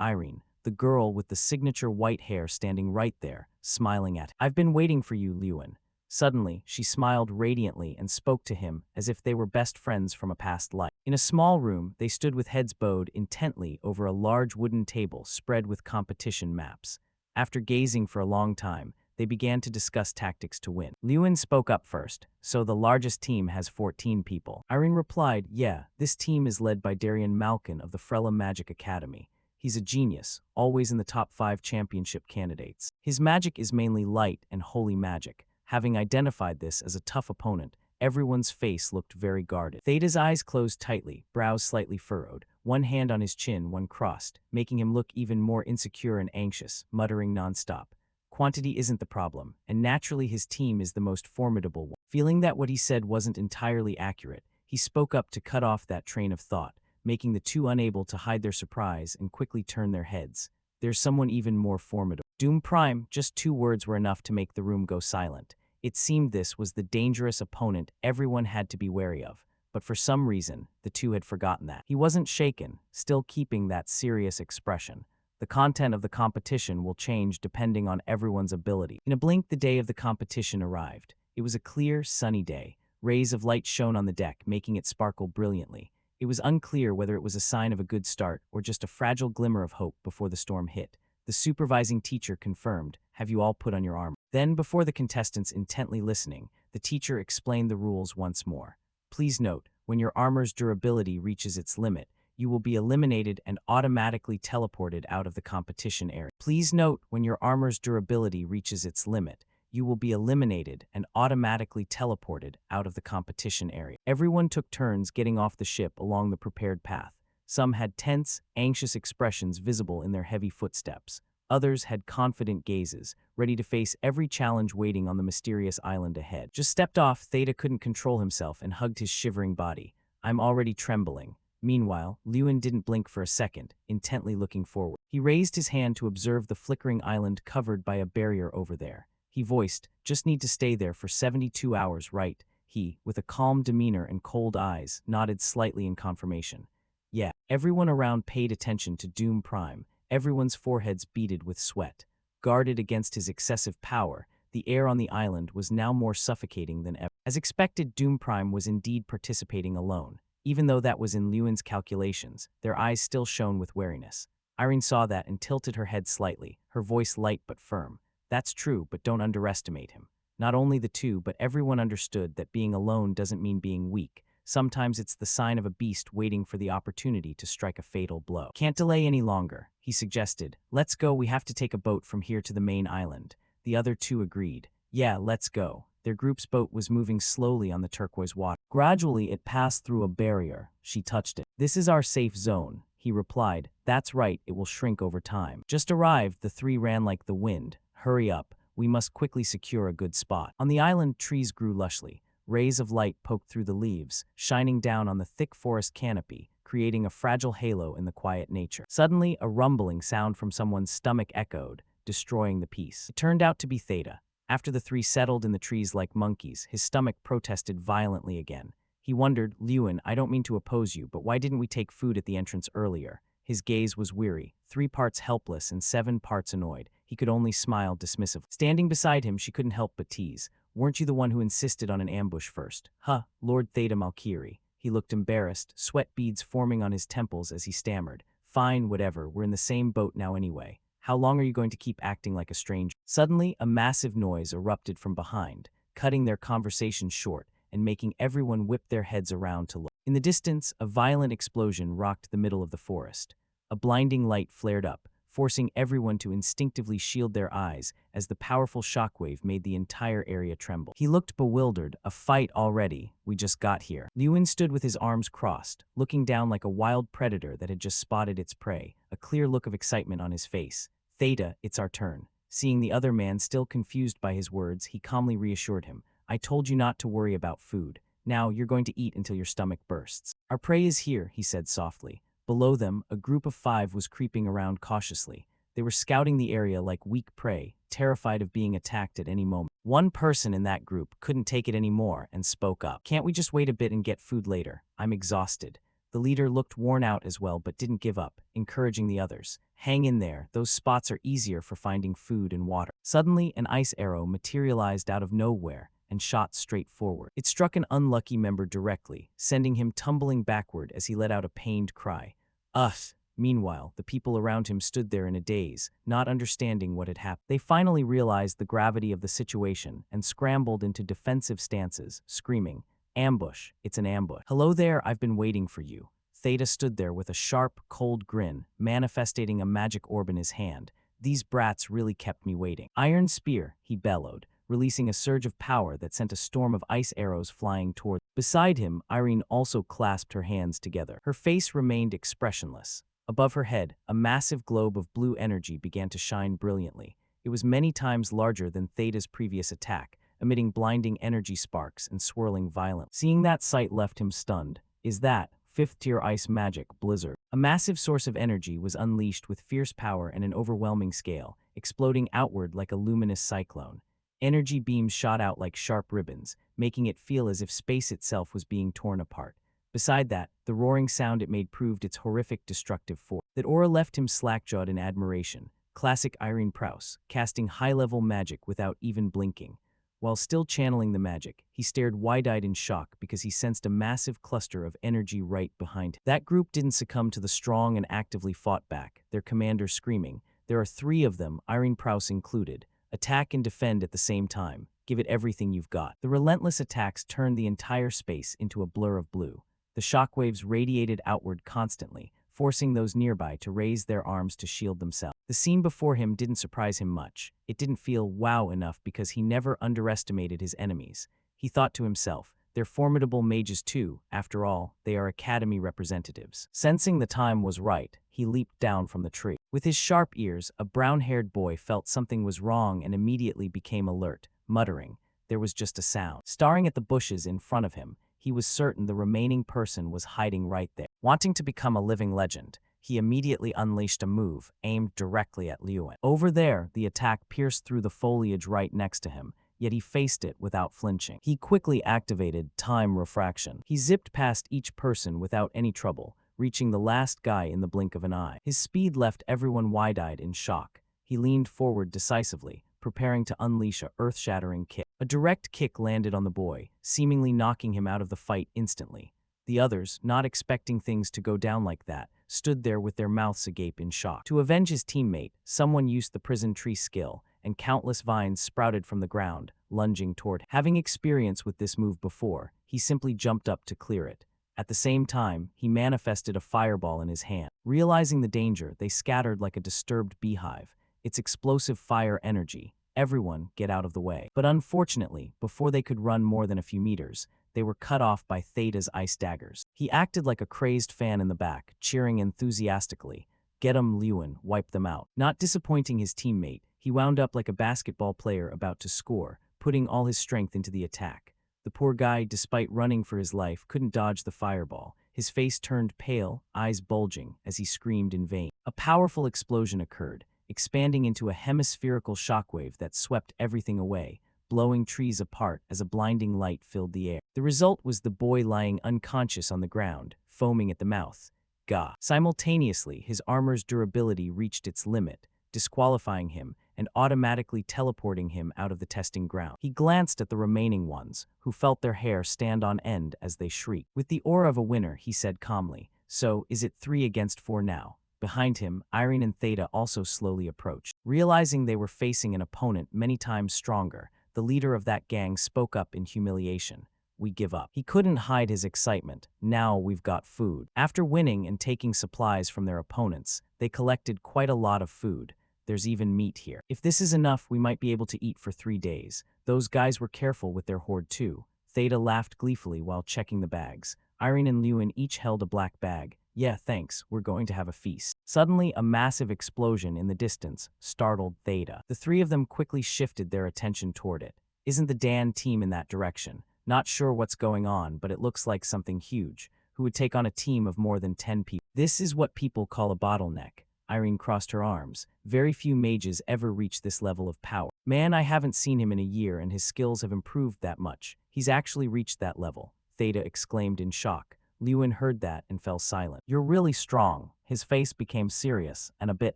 Irene, the girl with the signature white hair standing right there, smiling at him. I've been waiting for you, Lewin. Suddenly, she smiled radiantly and spoke to him as if they were best friends from a past life. In a small room, they stood with heads bowed intently over a large wooden table spread with competition maps. After gazing for a long time, they began to discuss tactics to win. Lewin spoke up first. So the largest team has 14 people. Irene replied, Yeah, this team is led by Darian Malkin of the Frella Magic Academy. He's a genius, always in the top 5 championship candidates. His magic is mainly light and holy magic. Having identified this as a tough opponent, everyone's face looked very guarded. Theta's eyes closed tightly, brows slightly furrowed, one hand on his chin, one crossed, making him look even more insecure and anxious, muttering nonstop. Quantity isn't the problem, and naturally his team is the most formidable one. Feeling that what he said wasn't entirely accurate, he spoke up to cut off that train of thought, making the two unable to hide their surprise and quickly turn their heads. There's someone even more formidable. Doom Prime, just 2 words were enough to make the room go silent. It seemed this was the dangerous opponent everyone had to be wary of, but for some reason, the two had forgotten that. He wasn't shaken, still keeping that serious expression. The content of the competition will change depending on everyone's ability. In a blink, the day of the competition arrived. It was a clear, sunny day. Rays of light shone on the deck, making it sparkle brilliantly. It was unclear whether it was a sign of a good start or just a fragile glimmer of hope before the storm hit. The supervising teacher confirmed, Have you all put on your armor? Then, before the contestants intently listening, the teacher explained the rules once more. Please note, when your armor's durability reaches its limit, you will be eliminated and automatically teleported out of the competition area. Please note, when your armor's durability reaches its limit, you will be eliminated and automatically teleported out of the competition area. Everyone took turns getting off the ship along the prepared path. Some had tense, anxious expressions visible in their heavy footsteps. Others had confident gazes, ready to face every challenge waiting on the mysterious island ahead. Just stepped off, Theta couldn't control himself and hugged his shivering body. I'm already trembling. Meanwhile, Lewin didn't blink for a second, intently looking forward. He raised his hand to observe the flickering island covered by a barrier over there. He voiced, Just need to stay there for 72 hours, right? He, with a calm demeanor and cold eyes, nodded slightly in confirmation. Yeah, everyone around paid attention to Doom Prime. Everyone's foreheads beaded with sweat. guarded against his excessive power. The air on the island was now more suffocating than ever. As expected, Doom Prime was indeed participating alone. Even though that was in Lewin's calculations, their eyes still shone with wariness. Irene saw that and tilted her head slightly, her voice light but firm. That's true, but don't underestimate him. Not only the two, but everyone understood that being alone doesn't mean being weak. Sometimes it's the sign of a beast waiting for the opportunity to strike a fatal blow. Can't delay any longer, he suggested. Let's go, we have to take a boat from here to the main island. The other two agreed. Yeah, let's go. Their group's boat was moving slowly on the turquoise water. Gradually, it passed through a barrier. She touched it. This is our safe zone, he replied. That's right, it will shrink over time. Just arrived, the three ran like the wind. Hurry up. We must quickly secure a good spot. On the island, trees grew lushly. Rays of light poked through the leaves, shining down on the thick forest canopy, creating a fragile halo in the quiet nature. Suddenly, a rumbling sound from someone's stomach echoed, destroying the peace. It turned out to be Theta. After the three settled in the trees like monkeys, his stomach protested violently again. He wondered, Lewin, I don't mean to oppose you, but why didn't we take food at the entrance earlier? His gaze was weary, 3 parts helpless and 7 parts annoyed. He could only smile dismissively. Standing beside him, she couldn't help but tease. Weren't you the one who insisted on an ambush first? Huh, Lord Theta Malkiri. He looked embarrassed, sweat beads forming on his temples as he stammered. Fine, whatever, we're in the same boat now anyway. How long are you going to keep acting like a stranger? Suddenly, a massive noise erupted from behind, cutting their conversation short and making everyone whip their heads around to look. In the distance, a violent explosion rocked the middle of the forest. A blinding light flared up, forcing everyone to instinctively shield their eyes as the powerful shockwave made the entire area tremble. He looked bewildered. A fight already? We just got here. Lewin stood with his arms crossed, looking down like a wild predator that had just spotted its prey, a clear look of excitement on his face. Theta, it's our turn. Seeing the other man still confused by his words, he calmly reassured him. I told you not to worry about food. Now you're going to eat until your stomach bursts. Our prey is here, he said softly. Below them, a group of 5 was creeping around cautiously. They were scouting the area like weak prey, terrified of being attacked at any moment. One person in that group couldn't take it anymore and spoke up. Can't we just wait a bit and get food later? I'm exhausted. The leader looked worn out as well but didn't give up, encouraging the others. Hang in there, those spots are easier for finding food and water. Suddenly, an ice arrow materialized out of nowhere and shot straight forward. It struck an unlucky member directly, sending him tumbling backward as he let out a pained cry. Ugh! Meanwhile, the people around him stood there in a daze, not understanding what had happened. They finally realized the gravity of the situation and scrambled into defensive stances, screaming, Ambush! It's an ambush. Hello there, I've been waiting for you. Theta stood there with a sharp, cold grin, manifesting a magic orb in his hand. These brats really kept me waiting. Iron Spear, he bellowed, releasing a surge of power that sent a storm of ice arrows flying toward. Beside him, Irene also clasped her hands together. Her face remained expressionless. Above her head, a massive globe of blue energy began to shine brilliantly. It was many times larger than Theta's previous attack, emitting blinding energy sparks and swirling violently. Seeing that sight left him stunned. Is that 5th-tier ice magic, Blizzard? A massive source of energy was unleashed with fierce power and an overwhelming scale, exploding outward like a luminous cyclone. Energy beams shot out like sharp ribbons, making it feel as if space itself was being torn apart. Beside that, the roaring sound it made proved its horrific destructive force. That aura left him slack-jawed in admiration. Classic Irene Prouse, casting high-level magic without even blinking. While still channeling the magic, he stared wide-eyed in shock because he sensed a massive cluster of energy right behind him. That group didn't succumb to the strong and actively fought back, their commander screaming. There are 3 of them, Irene Prouse included. Attack and defend at the same time. Give it everything you've got. The relentless attacks turned the entire space into a blur of blue. The shockwaves radiated outward constantly, forcing those nearby to raise their arms to shield themselves. The scene before him didn't surprise him much. It didn't feel wow enough because he never underestimated his enemies. He thought to himself, they're formidable mages too. After all, they are academy representatives. Sensing the time was right, he leaped down from the tree. With his sharp ears, a brown-haired boy felt something was wrong and immediately became alert, muttering. There was just a sound. Staring at the bushes in front of him, he was certain the remaining person was hiding right there. Wanting to become a living legend, he immediately unleashed a move, aimed directly at Lewin. Over there, the attack pierced through the foliage right next to him, yet he faced it without flinching. He quickly activated time refraction. He zipped past each person without any trouble, reaching the last guy in the blink of an eye. His speed left everyone wide-eyed in shock. He leaned forward decisively, preparing to unleash a earth-shattering kick. A direct kick landed on the boy, seemingly knocking him out of the fight instantly. The others, not expecting things to go down like that, stood there with their mouths agape in shock. To avenge his teammate, someone used the prison tree skill, and countless vines sprouted from the ground, lunging toward him. Having experience with this move before, he simply jumped up to clear it. At the same time, he manifested a fireball in his hand. Realizing the danger, they scattered like a disturbed beehive. Its explosive fire energy. Everyone, get out of the way. But unfortunately, before they could run more than a few meters, they were cut off by Theta's ice daggers. He acted like a crazed fan in the back, cheering enthusiastically. Get 'em, Lewin, wipe them out. Not disappointing his teammate, he wound up like a basketball player about to score, putting all his strength into the attack. The poor guy, despite running for his life, couldn't dodge the fireball. His face turned pale, eyes bulging, as he screamed in vain. A powerful explosion occurred, expanding into a hemispherical shockwave that swept everything away, blowing trees apart as a blinding light filled the air. The result was the boy lying unconscious on the ground, foaming at the mouth. Gah. Simultaneously, his armor's durability reached its limit, disqualifying him and automatically teleporting him out of the testing ground. He glanced at the remaining ones, who felt their hair stand on end as they shrieked. With the aura of a winner, he said calmly, "So, is it 3 against 4 now?" Behind him, Irene and Theta also slowly approached. Realizing they were facing an opponent many times stronger, the leader of that gang spoke up in humiliation. "We give up." He couldn't hide his excitement. "Now we've got food." After winning and taking supplies from their opponents, they collected quite a lot of food. There's even meat here. "If this is enough, we might be able to eat for 3 days. Those guys were careful with their hoard too." Theta laughed gleefully while checking the bags. Irene and Lewin each held a black bag. "Yeah, thanks, we're going to have a feast." Suddenly, a massive explosion in the distance startled Theta. The three of them quickly shifted their attention toward it. "Isn't the Dan team in that direction? Not sure what's going on, but it looks like something huge. Who would take on a team of more than 10 people? This is what people call a bottleneck." Irene crossed her arms. "Very few mages ever reach this level of power. Man, I haven't seen him in a year and his skills have improved that much. He's actually reached that level," Theta exclaimed in shock. Lewin heard that and fell silent. "You're really strong." His face became serious and a bit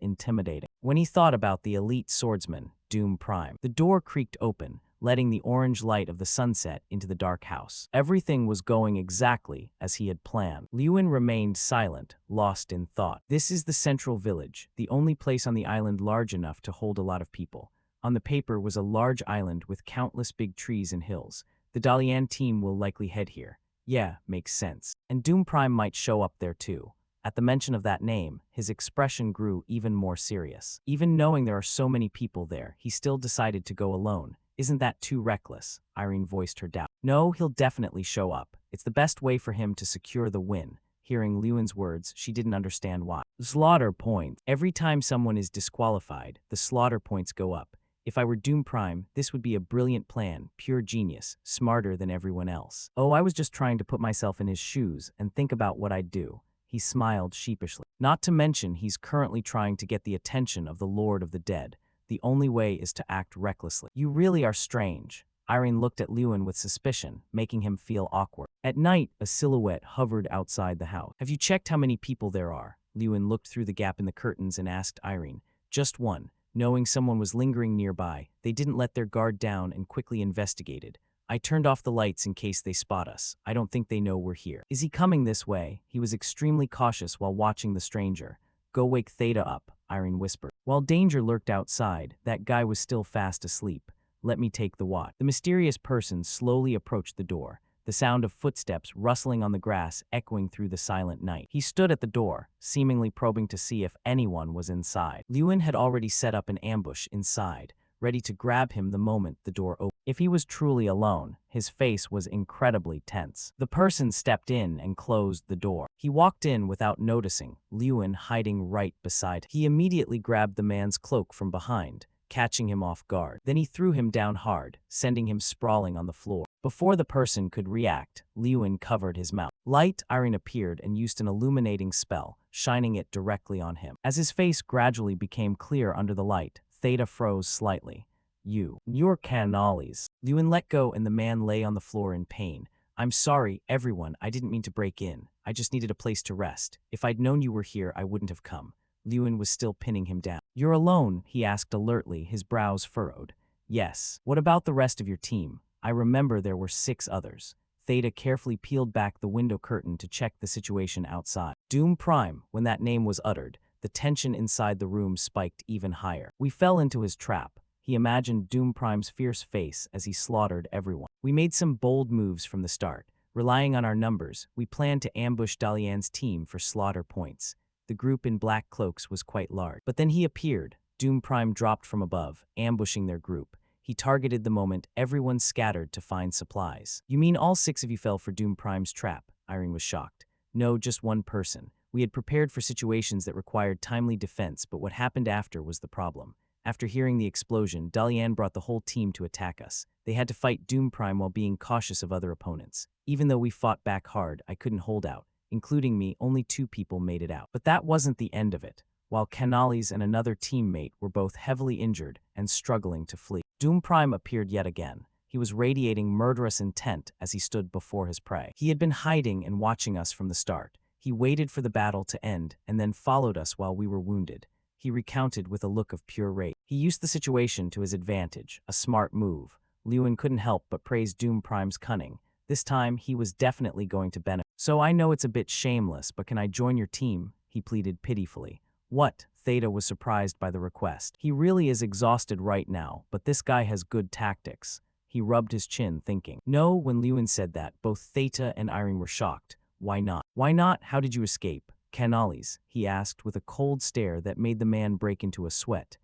intimidating. When he thought about the elite swordsman, Doom Prime, the door creaked open, letting the orange light of the sunset into the dark house. Everything was going exactly as he had planned. Lewin remained silent, lost in thought. This is the central village, the only place on the island large enough to hold a lot of people. On the paper was a large island with countless big trees and hills. The Dalian team will likely head here. Yeah, makes sense. And Doom Prime might show up there too. At the mention of that name, his expression grew even more serious. Even knowing there are so many people there, he still decided to go alone. "Isn't that too reckless?" Irene voiced her doubt. "No, he'll definitely show up. It's the best way for him to secure the win." Hearing Lewin's words, she didn't understand why. Slaughter points. Every time someone is disqualified, the slaughter points go up. If I were Doom Prime, this would be a brilliant plan, pure genius, smarter than everyone else. "Oh, I was just trying to put myself in his shoes and think about what I'd do." He smiled sheepishly. "Not to mention he's currently trying to get the attention of the Lord of the Dead. The only way is to act recklessly." "You really are strange." Irene looked at Lewin with suspicion, making him feel awkward. At night, a silhouette hovered outside the house. "Have you checked how many people there are?" Lewin looked through the gap in the curtains and asked Irene. "Just one." Knowing someone was lingering nearby, they didn't let their guard down and quickly investigated. "I turned off the lights in case they spot us. I don't think they know we're here." "Is he coming this way?" He was extremely cautious while watching the stranger. "Go wake Theta up," Irene whispered. While danger lurked outside, that guy was still fast asleep. "Let me take the watch." The mysterious person slowly approached the door, the sound of footsteps rustling on the grass echoing through the silent night. He stood at the door, seemingly probing to see if anyone was inside. Lewin had already set up an ambush inside, ready to grab him the moment the door opened. If he was truly alone, his face was incredibly tense. The person stepped in and closed the door. He walked in without noticing, Lewin hiding right beside him. He immediately grabbed the man's cloak from behind, catching him off guard. Then he threw him down hard, sending him sprawling on the floor. Before the person could react, Lewin covered his mouth. Light Irene appeared and used an illuminating spell, shining it directly on him. As his face gradually became clear under the light, Theta froze slightly. You're cannolis." Lewin let go and the man lay on the floor in pain. "I'm sorry, everyone, I didn't mean to break in. I just needed a place to rest. If I'd known you were here, I wouldn't have come." Lewin was still pinning him down. "You're alone?" he asked alertly, his brows furrowed. "Yes. What about the rest of your team? I remember there were 6 others." Theta carefully peeled back the window curtain to check the situation outside. Doom Prime, when that name was uttered, the tension inside the room spiked even higher. We fell into his trap. He imagined Doom Prime's fierce face as he slaughtered everyone. We made some bold moves from the start. Relying on our numbers, we planned to ambush Dalian's team for slaughter points. The group in black cloaks was quite large. But then he appeared. Doom Prime dropped from above, ambushing their group. He targeted the moment everyone scattered to find supplies. "You mean all 6 of you fell for Doom Prime's trap?" Irene was shocked. "No, just one person. We had prepared for situations that required timely defense, but what happened after was the problem. After hearing the explosion, Dalian brought the whole team to attack us. They had to fight Doom Prime while being cautious of other opponents. Even though we fought back hard, I couldn't hold out. Including me, only 2 people made it out. But that wasn't the end of it. While Canales and another teammate were both heavily injured and struggling to flee. Doom Prime appeared yet again. He was radiating murderous intent as he stood before his prey. He had been hiding and watching us from the start. He waited for the battle to end and then followed us while we were wounded. He recounted with a look of pure rage. He used the situation to his advantage, a smart move. Lewin couldn't help but praise Doom Prime's cunning. This time, he was definitely going to benefit. "So I know it's a bit shameless, but can I join your team?" he pleaded pitifully. "What?" Theta was surprised by the request. "He really is exhausted right now, but this guy has good tactics." He rubbed his chin, thinking. No, when Lewin said that, both Theta and Irene were shocked. "Why not?" "Why not? How did you escape?" "Canales," he asked with a cold stare that made the man break into a sweat.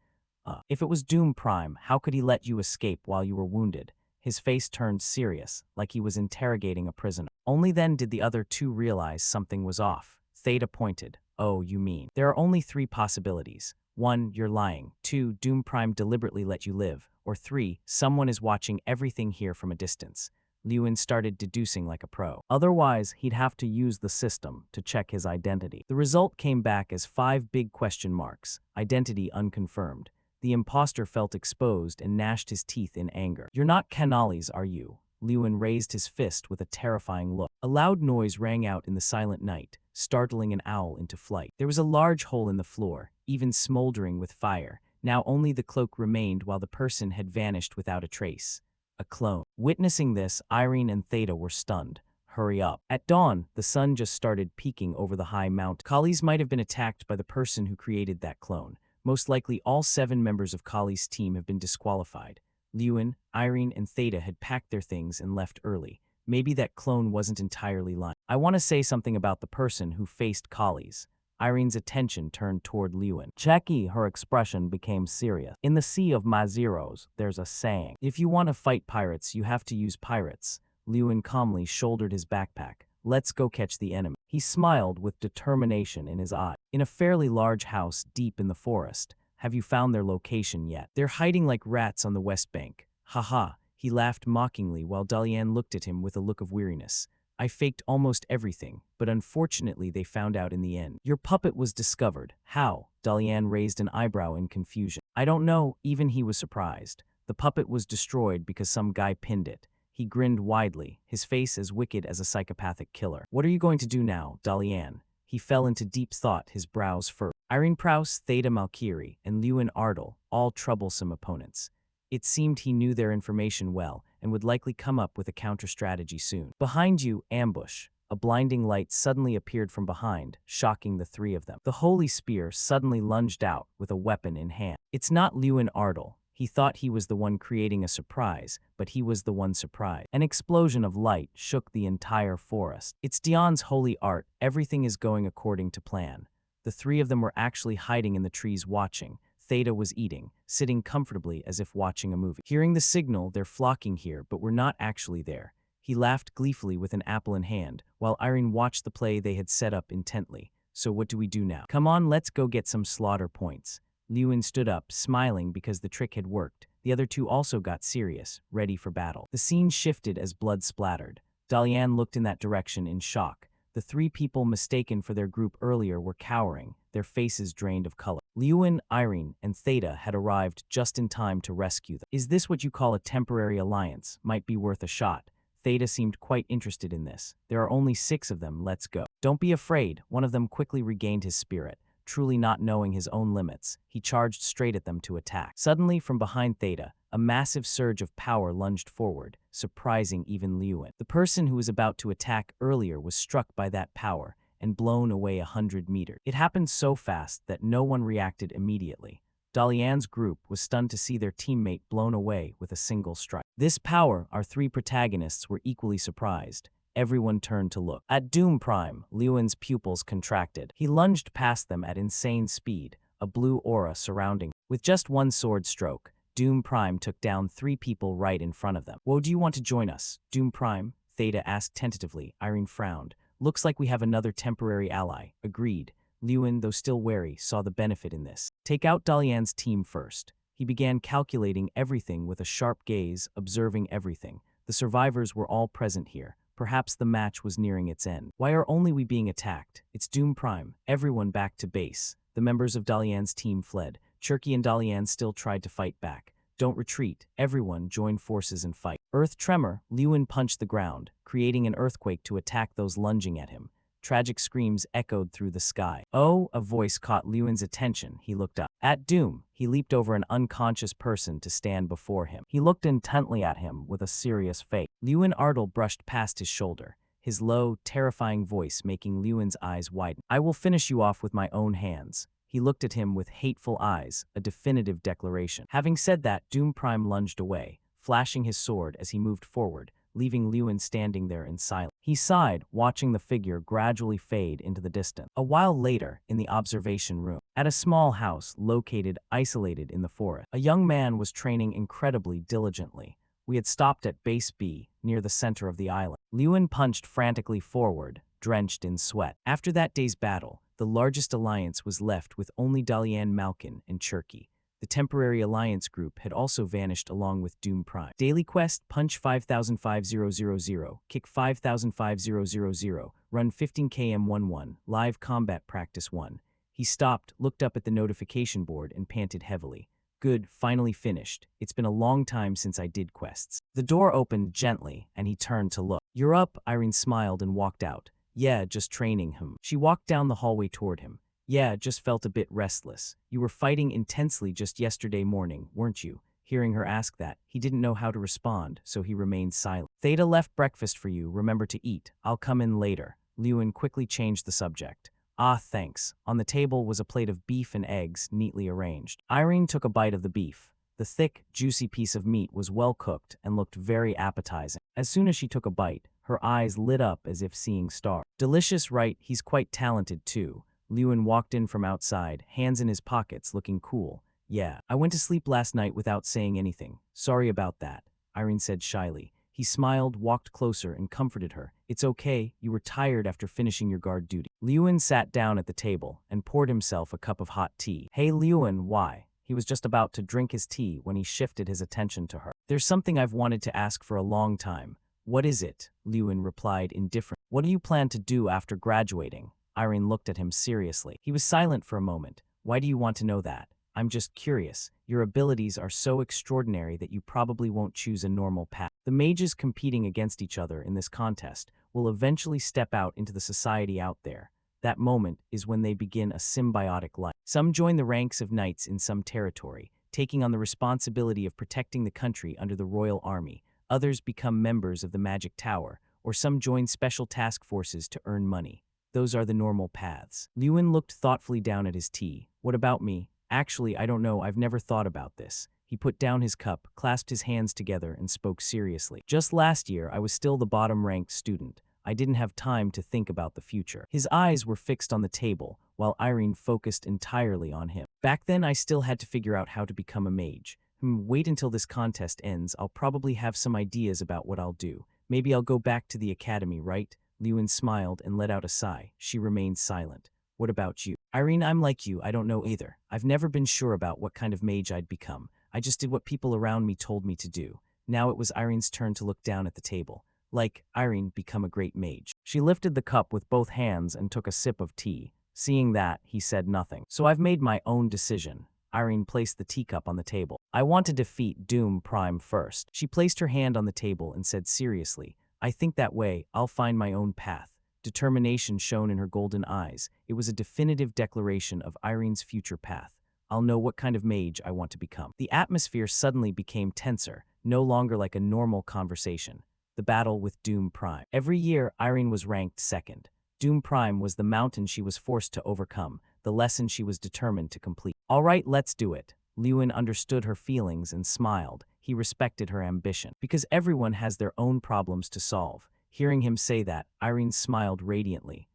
If it was Doom Prime, how could he let you escape while you were wounded?" His face turned serious, like he was interrogating a prisoner. Only then did the other 2 realize something was off. Theta pointed. "Oh, you mean. There are only 3 possibilities. 1, you're lying. 2, Doom Prime deliberately let you live. Or 3, someone is watching everything here from a distance." Lewin started deducing like a pro. Otherwise, he'd have to use the system to check his identity. The result came back as 5 big question marks, identity unconfirmed. The imposter felt exposed and gnashed his teeth in anger. "You're not Canales, are you?" Lewin raised his fist with a terrifying look. A loud noise rang out in the silent night, startling an owl into flight. There was a large hole in the floor, even smoldering with fire. Now only the cloak remained while the person had vanished without a trace. A clone. Witnessing this, Irene and Theta were stunned. "Hurry up." At dawn, the sun just started peeking over the high mountain. Kali's might have been attacked by the person who created that clone. Most likely all 7 members of Kali's team have been disqualified. Lewin, Irene, and Theta had packed their things and left early. Maybe that clone wasn't entirely lying. "I want to say something about the person who faced Kali's." Irene's attention turned toward Lewin. Jackie, her expression became serious. "In the Sea of Mazeros, there's a saying. If you want to fight pirates, you have to use pirates." Lewin calmly shouldered his backpack. "Let's go catch the enemy." He smiled with determination in his eye. "In a fairly large house deep in the forest. Have you found their location yet?" "They're hiding like rats on the west bank." "Haha." He laughed mockingly while Dalian looked at him with a look of weariness. "I faked almost everything, but unfortunately they found out in the end." "Your puppet was discovered. How?" Dalian raised an eyebrow in confusion. "I don't know." Even he was surprised. "The puppet was destroyed because some guy pinned it." He grinned widely, his face as wicked as a psychopathic killer. "What are you going to do now, Dalian?" He fell into deep thought, his brows furrowed. Irene Prouse, Theta Malkiri, and Lewin Ardal, all troublesome opponents. It seemed he knew their information well and would likely come up with a counter-strategy soon. "Behind you, ambush." A blinding light suddenly appeared from behind, shocking the 3 of them. The holy spear suddenly lunged out with a weapon in hand. "It's not Lewin Ardal." He thought he was the one creating a surprise, but he was the one surprised. An explosion of light shook the entire forest. "It's Dion's holy art. Everything is going according to plan." The 3 of them were actually hiding in the trees watching. Theta was eating, sitting comfortably as if watching a movie. Hearing the signal, they're flocking here, but we're not actually there. He laughed gleefully with an apple in hand, while Irene watched the play they had set up intently. "So what do we do now?" "Come on, let's go get some slaughter points." Lewin stood up, smiling because the trick had worked. The other 2 also got serious, ready for battle. The scene shifted as blood splattered. Dalian looked in that direction in shock. The 3 people mistaken for their group earlier were cowering, their faces drained of color. Lewin, Irene, and Theta had arrived just in time to rescue them. "Is this what you call a temporary alliance? Might be worth a shot." Theta seemed quite interested in this. "There are only 6 of them, let's go." "Don't be afraid." One of them quickly regained his spirit. truly not knowing his own limits, he charged straight at them to attack. Suddenly, from behind Theta, a massive surge of power lunged forward, surprising even Lewin. The person who was about to attack earlier was struck by that power and blown away 100 meters. It happened so fast that no one reacted immediately. Dalian's group was stunned to see their teammate blown away with a single strike. This power, our three protagonists were equally surprised. Everyone turned to look. At Doom Prime, Lewin's pupils contracted. He lunged past them at insane speed, a blue aura surrounding. With just one sword stroke, Doom Prime took down 3 people right in front of them. "Whoa, do you want to join us, Doom Prime?" Theta asked tentatively. Irene frowned. "Looks like we have another temporary ally." Agreed. Lewin, though still wary, saw the benefit in this. "Take out Dalian's team first." He began calculating everything with a sharp gaze, observing everything. The survivors were all present here. Perhaps the match was nearing its end. "Why are only we being attacked? It's Doom Prime." Everyone back to base. The members of Dalian's team fled. Cherky and Dalian still tried to fight back. "Don't retreat. Everyone join forces and fight." Earth tremor, Lewin punched the ground, creating an earthquake to attack those lunging at him. Tragic screams echoed through the sky. "Oh!" A voice caught Lewin's attention. He looked up. At Doom, he leaped over an unconscious person to stand before him. He looked intently at him with a serious face. Lewin Ardle brushed past his shoulder, his low, terrifying voice making Lewin's eyes widen. "I will finish you off with my own hands." He looked at him with hateful eyes, a definitive declaration. Having said that, Doom Prime lunged away, flashing his sword as he moved forward, leaving Lewin standing there in silence. He sighed, watching the figure gradually fade into the distance. A while later, in the observation room, at a small house located isolated in the forest, a young man was training incredibly diligently. We had stopped at Base B, near the center of the island. Lewin punched frantically forward, drenched in sweat. After that day's battle, the largest alliance was left with only Dalian Malkin and Cherky. The temporary alliance group had also vanished along with Doom Prime. Daily quest: punch 505000, kick 505000, run 15 km 11, live combat practice 1. He stopped, looked up at the notification board and panted heavily. "Good, finally finished. It's been a long time since I did quests." The door opened gently and he turned to look. "You're up," Irene smiled and walked out. "Yeah, just training him." She walked down the hallway toward him. "Yeah, just felt a bit restless. You were fighting intensely just yesterday morning, weren't you?" Hearing her ask that, he didn't know how to respond, so he remained silent. "Theta left breakfast for you, remember to eat. I'll come in later." Lewin quickly changed the subject. "Ah, thanks." On the table was a plate of beef and eggs, neatly arranged. Irene took a bite of the beef. The thick, juicy piece of meat was well cooked and looked very appetizing. As soon as she took a bite, her eyes lit up as if seeing stars. "Delicious, right? He's quite talented, too." Lewin walked in from outside, hands in his pockets, looking cool. "Yeah, I went to sleep last night without saying anything. Sorry about that," Irene said shyly. He smiled, walked closer, and comforted her. "It's okay, you were tired after finishing your guard duty." Lewin sat down at the table and poured himself a cup of hot tea. "Hey Lewin, why?" He was just about to drink his tea when he shifted his attention to her. "There's something I've wanted to ask for a long time." "What is it?" Lewin replied indifferently. "What do you plan to do after graduating?" Irene looked at him seriously. He was silent for a moment. "Why do you want to know that?" "I'm just curious. Your abilities are so extraordinary that you probably won't choose a normal path. The mages competing against each other in this contest will eventually step out into the society out there. That moment is when they begin a symbiotic life. Some join the ranks of knights in some territory, taking on the responsibility of protecting the country under the royal army. Others become members of the Magic Tower, or some join special task forces to earn money. Those are the normal paths." Lewin looked thoughtfully down at his tea. "What about me? Actually, I don't know. I've never thought about this." He put down his cup, clasped his hands together, and spoke seriously. "Just last year, I was still the bottom-ranked student. I didn't have time to think about the future." His eyes were fixed on the table, while Irene focused entirely on him. "Back then, I still had to figure out how to become a mage. Wait until this contest ends. I'll probably have some ideas about what I'll do. Maybe I'll go back to the academy, right?" Lewin smiled and let out a sigh. She remained silent. "What about you?" "Irene, I'm like you. I don't know either. I've never been sure about what kind of mage I'd become. I just did what people around me told me to do." Now it was Irene's turn to look down at the table. Like, Irene, become a great mage. She lifted the cup with both hands and took a sip of tea. Seeing that, he said nothing. "So I've made my own decision." Irene placed the teacup on the table. "I want to defeat Doom Prime first." She placed her hand on the table and said seriously, "I think that way, I'll find my own path. Determination shone in her golden eyes. It was a definitive declaration of Irene's future path. I'll know what kind of mage I want to become. The atmosphere suddenly became tenser, no longer like a normal conversation. The battle with Doom Prime. Every year, Irene was ranked second. Doom Prime was the mountain she was forced to overcome, the lesson she was determined to complete. All right, let's do it. Lewin understood her feelings and smiled. He respected her ambition. Because everyone has their own problems to solve. Hearing him say that, Irene smiled radiantly.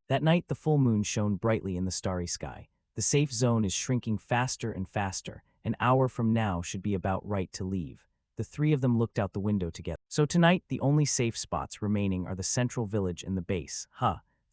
That night, the full moon shone brightly in the starry sky. The safe zone is shrinking faster and faster. An hour from now should be about right to leave. The three of them looked out the window together. So tonight, the only safe spots remaining are the central village and the base.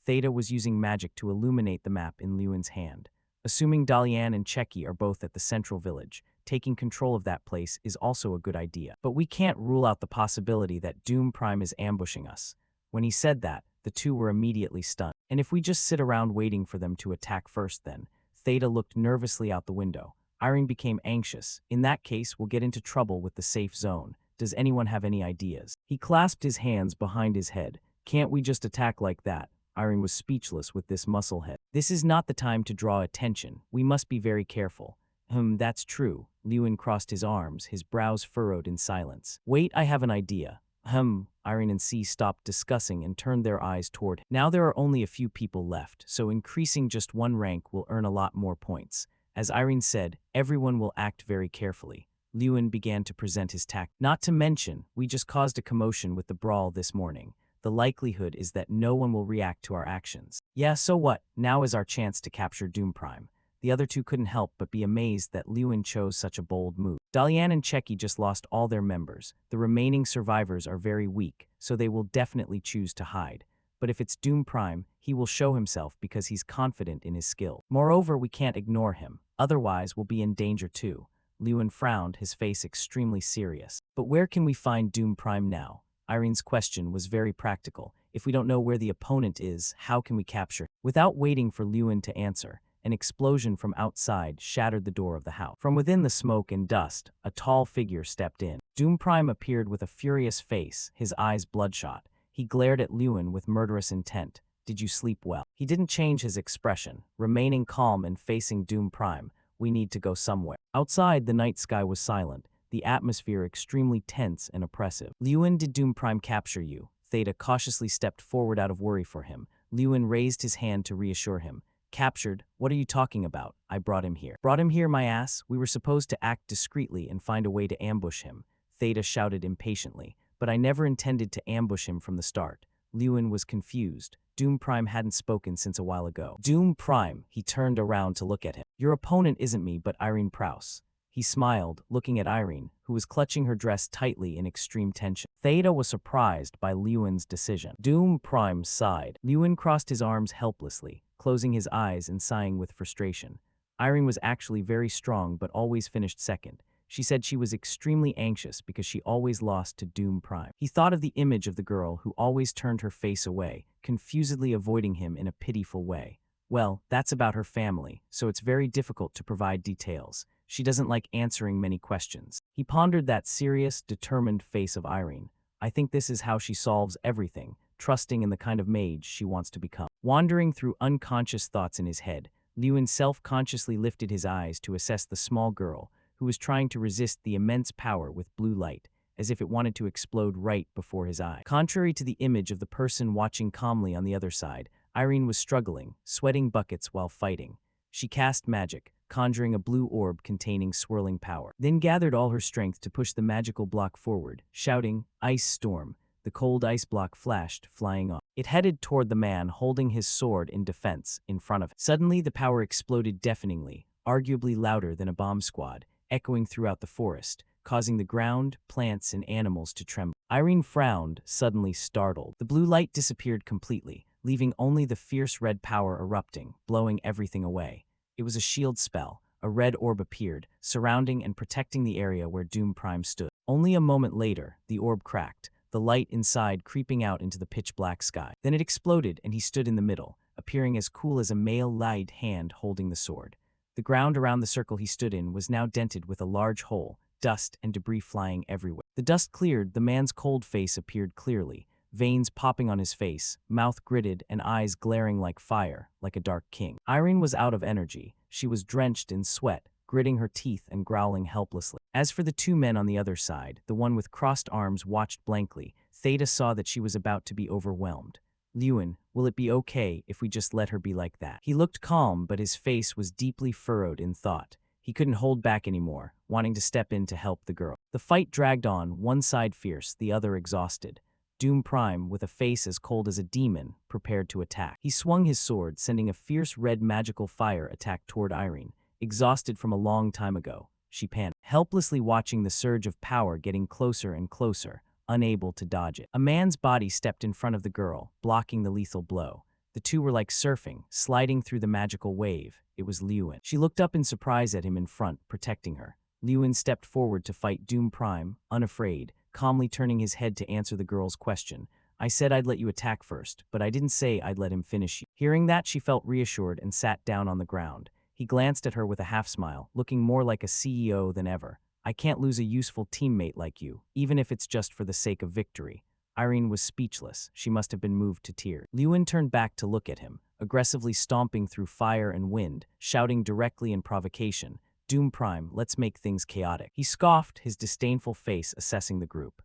Theta was using magic to illuminate the map in Lewin's hand. Assuming Dalian and Checky are both at the central village, taking control of that place is also a good idea. But we can't rule out the possibility that Doom Prime is ambushing us. When he said that, the two were immediately stunned. And if we just sit around waiting for them to attack first then? Theta looked nervously out the window. Irene became anxious. In that case, we'll get into trouble with the safe zone. Does anyone have any ideas? He clasped his hands behind his head. Can't we just attack like that? Irene was speechless with this musclehead. This is not the time to draw attention. We must be very careful. That's true. Lewin crossed his arms, his brows furrowed in silence. Wait, I have an idea. Irene and C stopped discussing and turned their eyes toward him. Now there are only a few people left, so increasing just one rank will earn a lot more points. As Irene said, everyone will act very carefully. Lewin began to present his tact. Not to mention, we just caused a commotion with the brawl this morning. The likelihood is that no one will react to our actions. Yeah, so what? Now is our chance to capture Doom Prime. The other two couldn't help but be amazed that Lewin chose such a bold move. Dalian and Checky just lost all their members. The remaining survivors are very weak, so they will definitely choose to hide. But if it's Doom Prime, he will show himself because he's confident in his skill. Moreover, we can't ignore him. Otherwise, we'll be in danger too. Lewin frowned, his face extremely serious. But where can we find Doom Prime now? Irene's question was very practical. If we don't know where the opponent is, how can we capture him? Without waiting for Lewin to answer, an explosion from outside shattered the door of the house. From within the smoke and dust, a tall figure stepped in. Doom Prime appeared with a furious face, his eyes bloodshot. He glared at Lewin with murderous intent. Did you sleep well? He didn't change his expression, remaining calm and facing Doom Prime. We need to go somewhere. Outside, the night sky was silent, the atmosphere extremely tense and oppressive. Lewin, did Doom Prime capture you? Theta cautiously stepped forward out of worry for him. Lewin raised his hand to reassure him. Captured? What are you talking about? I brought him here. Brought him here, my ass? We were supposed to act discreetly and find a way to ambush him. Theta shouted impatiently. But I never intended to ambush him from the start. Lewin was confused. Doom Prime hadn't spoken since a while ago. Doom Prime, he turned around to look at him. Your opponent isn't me, but Irene Prouse. He smiled, looking at Irene, who was clutching her dress tightly in extreme tension. Theta was surprised by Lewin's decision. Doom Prime sighed. Lewin crossed his arms helplessly, closing his eyes and sighing with frustration. Irene was actually very strong but always finished second. She said she was extremely anxious because she always lost to Doom Prime. He thought of the image of the girl who always turned her face away, confusedly avoiding him in a pitiful way. Well, that's about her family, so it's very difficult to provide details. She doesn't like answering many questions. He pondered that serious, determined face of Irene. I think this is how she solves everything, trusting in the kind of mage she wants to become. Wandering through unconscious thoughts in his head, Lewin self-consciously lifted his eyes to assess the small girl, who was trying to resist the immense power with blue light, as if it wanted to explode right before his eyes. Contrary to the image of the person watching calmly on the other side, Irene was struggling, sweating buckets while fighting. She cast magic, conjuring a blue orb containing swirling power, then gathered all her strength to push the magical block forward, shouting, "Ice storm." The cold ice block flashed, flying off. It headed toward the man holding his sword in defense, in front of it. Suddenly, the power exploded deafeningly, arguably louder than a bomb squad, echoing throughout the forest, causing the ground, plants, and animals to tremble. Irene frowned, suddenly startled. The blue light disappeared completely, leaving only the fierce red power erupting, blowing everything away. It was a shield spell. A red orb appeared, surrounding and protecting the area where Doom Prime stood. Only a moment later, the orb cracked, the light inside creeping out into the pitch-black sky. Then it exploded, and he stood in the middle, appearing as cool as a male-light hand holding the sword. The ground around the circle he stood in was now dented with a large hole, dust and debris flying everywhere. The dust cleared, the man's cold face appeared clearly. veins popping on his face, mouth gritted and eyes glaring like fire, like a dark king. Irene was out of energy. She was drenched in sweat, gritting her teeth and growling helplessly. As for the two men on the other side, the one with crossed arms watched blankly. Theta saw that she was about to be overwhelmed. Lewin, will it be okay if we just let her be like that? He looked calm, but his face was deeply furrowed in thought. He couldn't hold back anymore, wanting to step in to help the girl. The fight dragged on, one side fierce, the other exhausted. Doom Prime, with a face as cold as a demon, prepared to attack. He swung his sword, sending a fierce red magical fire attack toward Irene. Exhausted from a long time ago, she panicked, helplessly watching the surge of power getting closer and closer, unable to dodge it. A man's body stepped in front of the girl, blocking the lethal blow. The two were like surfing, sliding through the magical wave. It was Lewin. She looked up in surprise at him in front, protecting her. Lewin stepped forward to fight Doom Prime, unafraid, calmly turning his head to answer the girl's question. I said I'd let you attack first, but I didn't say I'd let him finish you. Hearing that, she felt reassured and sat down on the ground. He glanced at her with a half-smile, looking more like a CEO than ever. I can't lose a useful teammate like you, even if it's just for the sake of victory. Irene was speechless. She must have been moved to tears. Lewin turned back to look at him, aggressively stomping through fire and wind, shouting directly in provocation, Doom Prime, let's make things chaotic. He scoffed, his disdainful face assessing the group.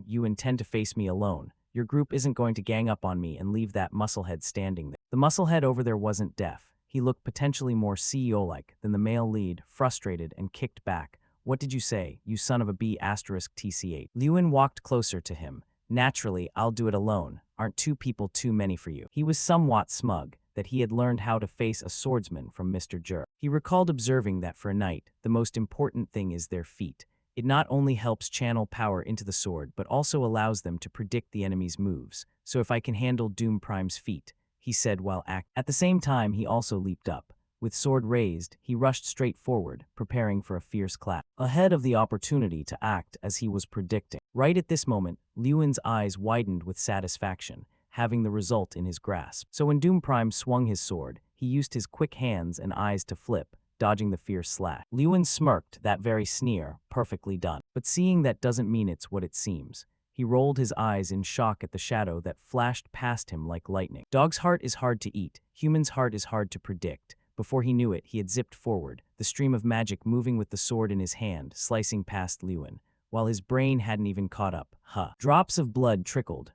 You intend to face me alone. Your group isn't going to gang up on me and leave that musclehead standing there. The musclehead over there wasn't deaf. He looked potentially more CEO-like than the male lead, frustrated and kicked back. What did you say, you son of a B*TCH? Lewin walked closer to him. Naturally, I'll do it alone. Aren't two people too many for you? He was somewhat smug that he had learned how to face a swordsman from Mr. Jer. He recalled observing that for a knight, the most important thing is their feet. It not only helps channel power into the sword, but also allows them to predict the enemy's moves. So if I can handle Doom Prime's feet, he said while at the same time he also leaped up. With sword raised, he rushed straight forward, preparing for a fierce clap, ahead of the opportunity to act as he was predicting. Right at this moment, Lewin's eyes widened with satisfaction, having the result in his grasp. So when Doom Prime swung his sword, he used his quick hands and eyes to flip, dodging the fierce slash. Lewin smirked, that very sneer, perfectly done. But seeing that doesn't mean it's what it seems. He rolled his eyes in shock at the shadow that flashed past him like lightning. Dog's heart is hard to eat, human's heart is hard to predict. Before he knew it, he had zipped forward, the stream of magic moving with the sword in his hand, slicing past Lewin, while his brain hadn't even caught up. Drops of blood trickled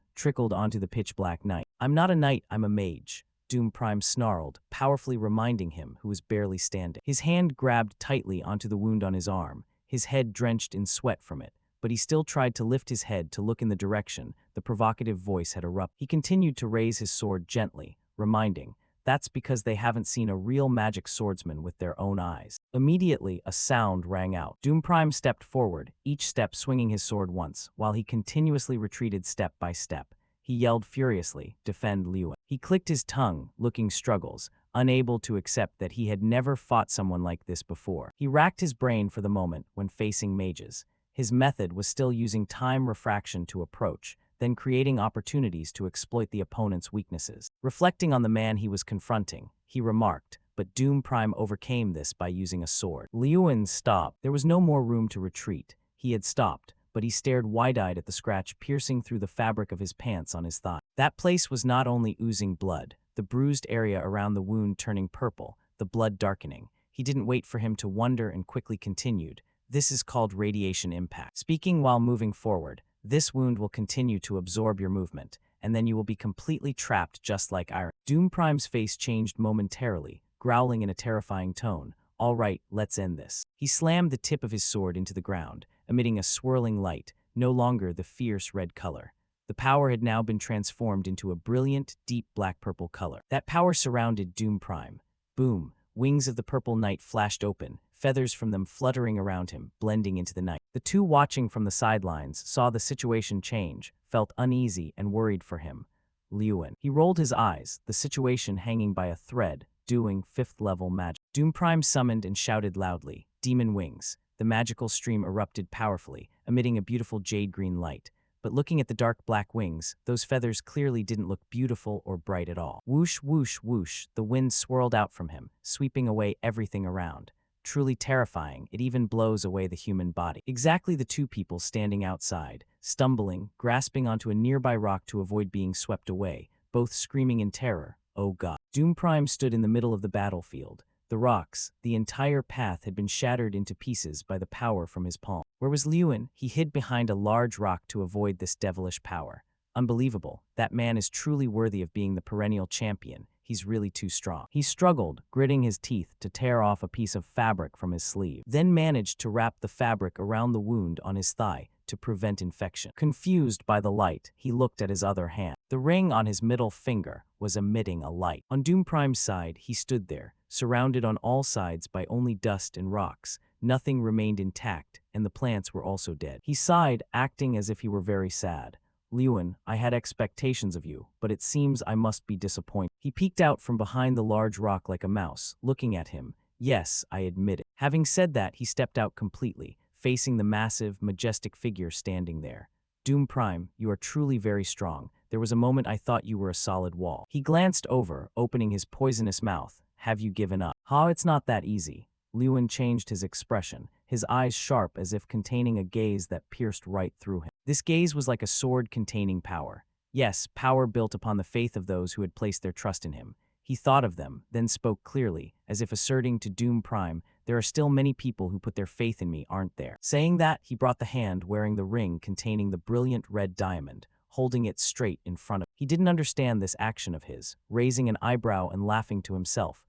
onto the pitch-black night. I'm not a knight, I'm a mage, Doom Prime snarled, powerfully reminding him who was barely standing. His hand grabbed tightly onto the wound on his arm, his head drenched in sweat from it, but he still tried to lift his head to look in the direction the provocative voice had erupted. He continued to raise his sword gently, reminding, that's because they haven't seen a real magic swordsman with their own eyes. Immediately, a sound rang out. Doom Prime stepped forward, each step swinging his sword once, while he continuously retreated step by step. He yelled furiously, defend Lewin. He clicked his tongue, looking struggles, unable to accept that he had never fought someone like this before. He racked his brain for the moment when facing mages. His method was still using time refraction to approach, then creating opportunities to exploit the opponent's weaknesses. Reflecting on the man he was confronting, he remarked, but Doom Prime overcame this by using a sword. Lewin stopped. There was no more room to retreat. He had stopped, but he stared wide-eyed at the scratch piercing through the fabric of his pants on his thigh. That place was not only oozing blood, the bruised area around the wound turning purple, the blood darkening. He didn't wait for him to wonder and quickly continued. This is called radiation impact. Speaking while moving forward, this wound will continue to absorb your movement, and then you will be completely trapped just like Iron. Doom Prime's face changed momentarily, growling in a terrifying tone. All right, let's end this. He slammed the tip of his sword into the ground, emitting a swirling light, no longer the fierce red color. The power had now been transformed into a brilliant, deep black-purple color. That power surrounded Doom Prime. Boom, wings of the purple night flashed open, feathers from them fluttering around him, blending into the night. The two watching from the sidelines saw the situation change, felt uneasy and worried for him. Lewin. He rolled his eyes, the situation hanging by a thread, doing 5th-level magic. Doom Prime summoned and shouted loudly, Demon Wings. The magical stream erupted powerfully, emitting a beautiful jade-green light. But looking at the dark black wings, those feathers clearly didn't look beautiful or bright at all. Whoosh, whoosh, whoosh, the wind swirled out from him, sweeping away everything around. truly terrifying. It even blows away the human body. Exactly the two people standing outside, stumbling, grasping onto a nearby rock to avoid being swept away, both screaming in terror. Oh God. Doom Prime stood in the middle of the battlefield. The rocks, the entire path had been shattered into pieces by the power from his palm. Where was Lewin? He hid behind a large rock to avoid this devilish power. Unbelievable. That man is truly worthy of being the perennial champion. He's really too strong. He struggled, gritting his teeth to tear off a piece of fabric from his sleeve, then managed to wrap the fabric around the wound on his thigh to prevent infection. Confused by the light, he looked at his other hand. The ring on his middle finger was emitting a light. On Doom Prime's side, he stood there, surrounded on all sides by only dust and rocks. Nothing remained intact, and the plants were also dead. He sighed, acting as if he were very sad. Lewin, I had expectations of you, but it seems I must be disappointed. He peeked out from behind the large rock like a mouse, looking at him. Yes, I admit it. Having said that, he stepped out completely, facing the massive, majestic figure standing there. Doom Prime, you are truly very strong. There was a moment I thought you were a solid wall. He glanced over, opening his poisonous mouth. Have you given up? It's not that easy. Lewin changed his expression, his eyes sharp as if containing a gaze that pierced right through him. This gaze was like a sword containing power. Yes, power built upon the faith of those who had placed their trust in him. He thought of them, then spoke clearly, as if asserting to Doom Prime, there are still many people who put their faith in me, aren't there? Saying that, he brought the hand wearing the ring containing the brilliant red diamond, holding it straight in front of him. He didn't understand this action of his, raising an eyebrow and laughing to himself.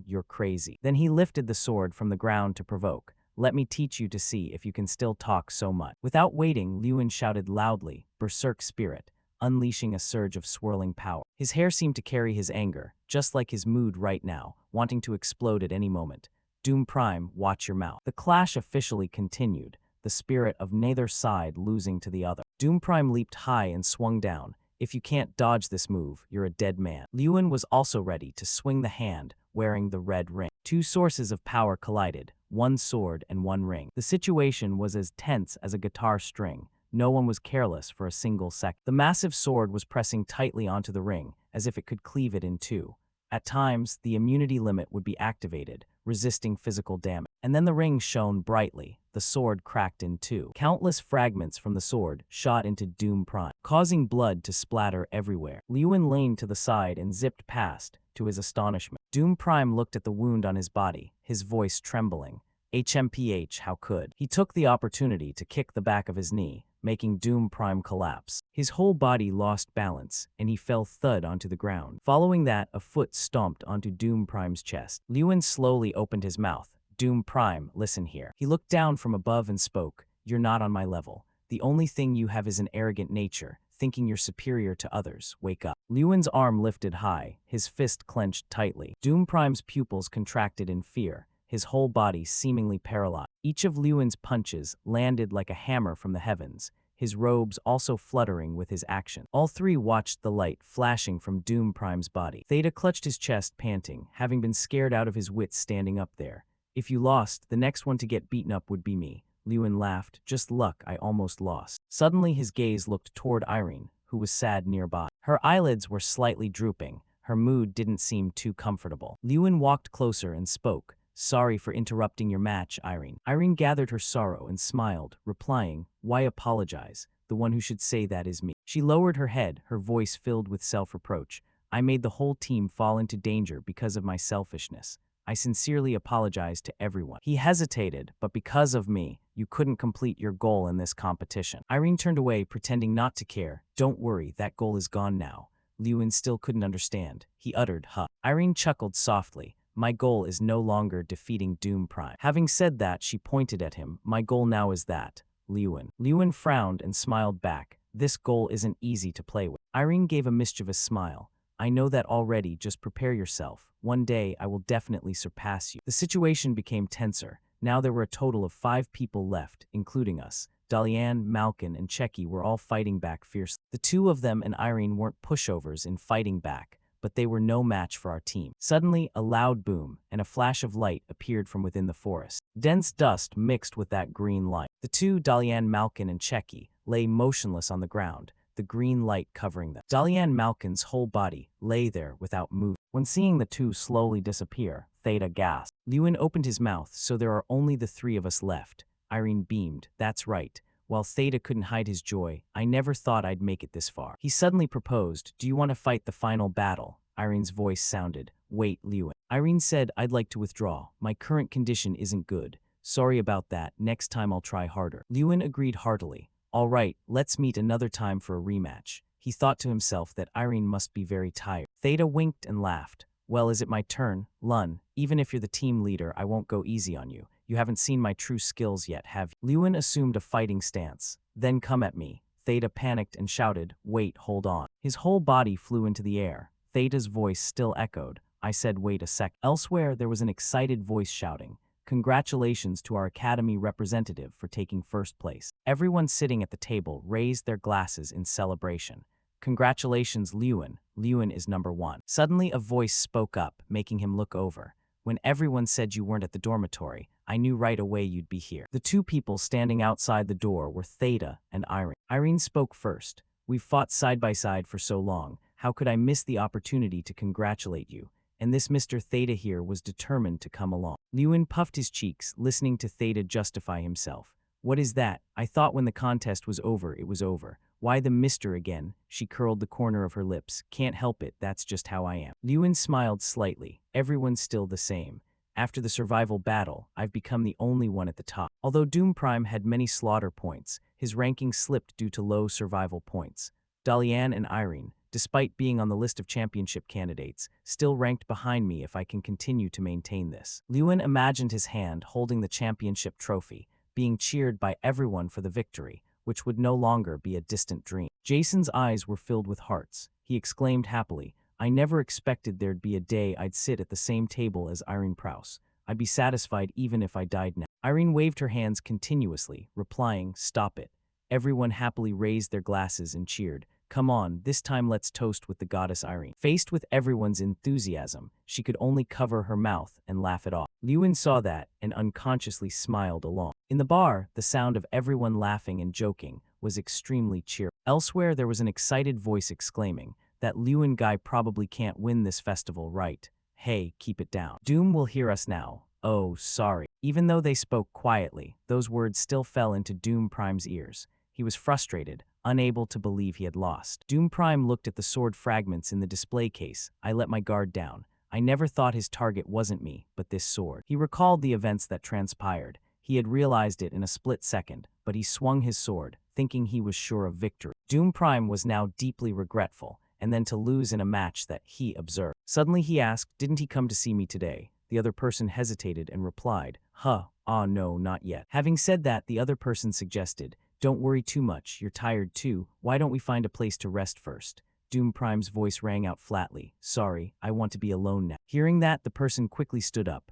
You're crazy. Then he lifted the sword from the ground to provoke. Let me teach you to see if you can still talk so much. Without waiting, Lewin shouted loudly, berserk spirit, unleashing a surge of swirling power. His hair seemed to carry his anger, just like his mood right now, wanting to explode at any moment. Doom Prime, watch your mouth. The clash officially continued, the spirit of neither side losing to the other. Doom Prime leaped high and swung down. If you can't dodge this move, you're a dead man. Lewin was also ready to swing the hand, wearing the red ring. Two sources of power collided, one sword and one ring. The situation was as tense as a guitar string. No one was careless for a single second. The massive sword was pressing tightly onto the ring, as if it could cleave it in two. At times, the immunity limit would be activated, resisting physical damage. And then the ring shone brightly. The sword cracked in two. Countless fragments from the sword shot into Doom Prime, causing blood to splatter everywhere. Lewin leaned to the side and zipped past, to his astonishment. Doom Prime looked at the wound on his body, his voice trembling. HMPH, how could? He took the opportunity to kick the back of his knee, making Doom Prime collapse. His whole body lost balance, and he fell thud onto the ground. Following that, a foot stomped onto Doom Prime's chest. Lewin slowly opened his mouth. Doom Prime, listen here. He looked down from above and spoke. You're not on my level. The only thing you have is an arrogant nature, thinking you're superior to others. Wake up. Lewin's arm lifted high, his fist clenched tightly. Doom Prime's pupils contracted in fear, his whole body seemingly paralyzed. Each of Lewin's punches landed like a hammer from the heavens, his robes also fluttering with his action. All three watched the light flashing from Doom Prime's body. Theta clutched his chest, panting, having been scared out of his wits standing up there. If you lost, the next one to get beaten up would be me. Lewin laughed. Just luck, I almost lost. Suddenly his gaze looked toward Irene, who was sad nearby. Her eyelids were slightly drooping. Her mood didn't seem too comfortable. Lewin walked closer and spoke. Sorry for interrupting your match, Irene. Irene gathered her sorrow and smiled, replying, why apologize? The one who should say that is me. She lowered her head, her voice filled with self-reproach. I made the whole team fall into danger because of my selfishness. I sincerely apologize to everyone. He hesitated, but because of me, you couldn't complete your goal in this competition. Irene turned away, pretending not to care. Don't worry, that goal is gone now. Lewin still couldn't understand. He uttered, huh. Irene chuckled softly. My goal is no longer defeating Doom Prime. Having said that, she pointed at him. My goal now is that. Lewin. Lewin frowned and smiled back. This goal isn't easy to play with. Irene gave a mischievous smile. I know that already, just prepare yourself. One day, I will definitely surpass you. The situation became tenser. Now there were a total of 5 people left, including us. Dalian, Malkin, and Checky were all fighting back fiercely. The two of them and Irene weren't pushovers in fighting back, but they were no match for our team. Suddenly, a loud boom and a flash of light appeared from within the forest. Dense dust mixed with that green light. The two, Dalian, Malkin, and Checky, lay motionless on the ground, the green light covering them. Dalian Malkin's whole body lay there without moving. When seeing the two slowly disappear, Theta gasped. Lewin opened his mouth, so there are only the three of us left. Irene beamed. That's right. While Theta couldn't hide his joy, I never thought I'd make it this far. He suddenly proposed, do you want to fight the final battle? Irene's voice sounded. Wait, Lewin. Irene said, I'd like to withdraw. My current condition isn't good. Sorry about that. Next time I'll try harder. Lewin agreed heartily. All right, let's meet another time for a rematch. He thought to himself that Irene must be very tired. Theta winked and laughed. Well, is it my turn? Lun, even if you're the team leader, I won't go easy on you. You haven't seen my true skills yet, have you? Lewin assumed a fighting stance. Then come at me. Theta panicked and shouted, wait, hold on. His whole body flew into the air. Theta's voice still echoed. I said wait a sec. Elsewhere, there was an excited voice shouting, congratulations to our Academy representative for taking first place. Everyone sitting at the table raised their glasses in celebration. Congratulations, Lewin. Lewin is number one. Suddenly, a voice spoke up, making him look over. When everyone said you weren't at the dormitory, I knew right away you'd be here. The two people standing outside the door were Theta and Irene. Irene spoke first. We've fought side by side for so long. How could I miss the opportunity to congratulate you? And this Mr. Theta here was determined to come along. Lewin puffed his cheeks, listening to Theta justify himself. What is that? I thought when the contest was over, it was over. Why the Mr. again? She curled the corner of her lips. Can't help it, that's just how I am. Lewin smiled slightly. Everyone's still the same. After the survival battle, I've become the only one at the top. Although Doom Prime had many slaughter points, his ranking slipped due to low survival points. Dalian and Irene, despite being on the list of championship candidates, still ranked behind me if I can continue to maintain this. Lewin imagined his hand holding the championship trophy, being cheered by everyone for the victory, which would no longer be a distant dream. Jason's eyes were filled with hearts. He exclaimed happily, I never expected there'd be a day I'd sit at the same table as Irene Prouse. I'd be satisfied even if I died now. Irene waved her hands continuously, replying, stop it. Everyone happily raised their glasses and cheered. Come on, this time let's toast with the goddess Irene. Faced with everyone's enthusiasm, she could only cover her mouth and laugh it off. Lewin saw that and unconsciously smiled along. In the bar, the sound of everyone laughing and joking was extremely cheerful. Elsewhere, there was an excited voice exclaiming, that Lewin guy probably can't win this festival, right? Hey, keep it down. Doom will hear us now. Oh, sorry. Even though they spoke quietly, those words still fell into Doom Prime's ears. He was frustrated, unable to believe he had lost. Doom Prime looked at the sword fragments in the display case. I let my guard down. I never thought his target wasn't me, but this sword. He recalled the events that transpired. He had realized it in a split second, but he swung his sword, thinking he was sure of victory. Doom Prime was now deeply regretful, and then to lose in a match that he observed. Suddenly he asked, didn't he come to see me today? The other person hesitated and replied, no, not yet. Having said that, the other person suggested, don't worry too much, you're tired too, why don't we find a place to rest first? Doom Prime's voice rang out flatly, sorry, I want to be alone now. Hearing that, the person quickly stood up,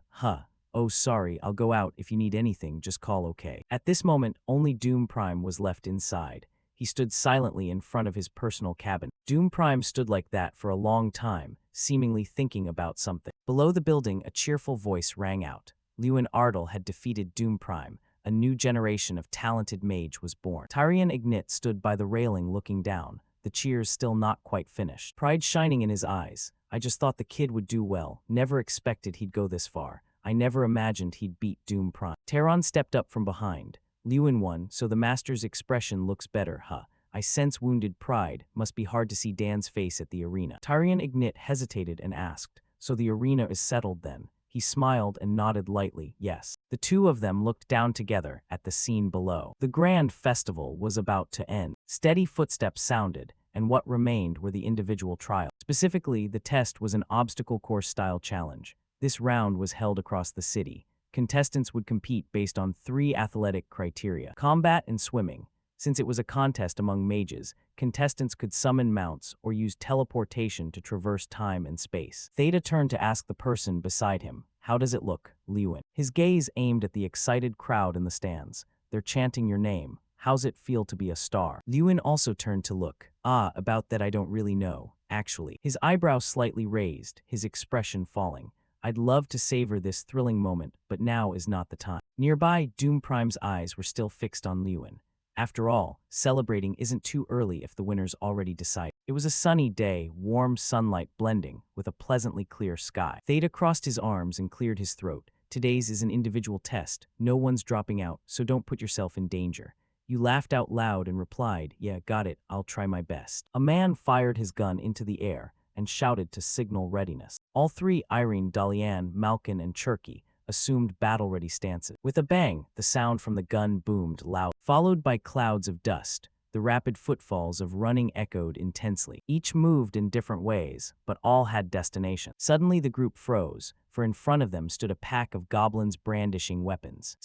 oh sorry, I'll go out, if you need anything, just call okay. At this moment, only Doom Prime was left inside. He stood silently in front of his personal cabin. Doom Prime stood like that for a long time, seemingly thinking about something. Below the building, a cheerful voice rang out. Lewin Ardell had defeated Doom Prime. A new generation of talented mage was born. Tyrion Ignit stood by the railing looking down, the cheers still not quite finished. Pride shining in his eyes. I just thought the kid would do well, never expected he'd go this far. I never imagined he'd beat Doom Prime. Teron stepped up from behind. Lewin won, so the master's expression looks better, I sense wounded pride. Must be hard to see Dan's face at the arena. Tyrion Ignit hesitated and asked, so the arena is settled then? He smiled and nodded lightly, yes. The two of them looked down together at the scene below. The grand festival was about to end. Steady footsteps sounded, and what remained were the individual trials. Specifically, the test was an obstacle course style challenge. This round was held across the city. Contestants would compete based on 3 athletic criteria: combat and swimming. Since it was a contest among mages, contestants could summon mounts or use teleportation to traverse time and space. Theta turned to ask the person beside him, how does it look, Lewin? His gaze aimed at the excited crowd in the stands. They're chanting your name. How's it feel to be a star? Lewin also turned to look. About that I don't really know, actually. His eyebrows slightly raised, his expression falling. I'd love to savor this thrilling moment, but now is not the time. Nearby, Doom Prime's eyes were still fixed on Lewin. After all, celebrating isn't too early if the winner's already decided. It was a sunny day, warm sunlight blending with a pleasantly clear sky. Theta crossed his arms and cleared his throat, Today's is an individual test. No one's dropping out, so don't put yourself in danger. You laughed out loud and replied, yeah, got it, I'll try my best. A man fired his gun into the air and shouted to signal readiness. All three, Irene, Dalian, Malkin, and Cherky, assumed battle-ready stances. With a bang, the sound from the gun boomed loud, followed by clouds of dust. The rapid footfalls of running echoed intensely. Each moved in different ways, but all had destination. Suddenly the group froze, for in front of them stood a pack of goblins brandishing weapons.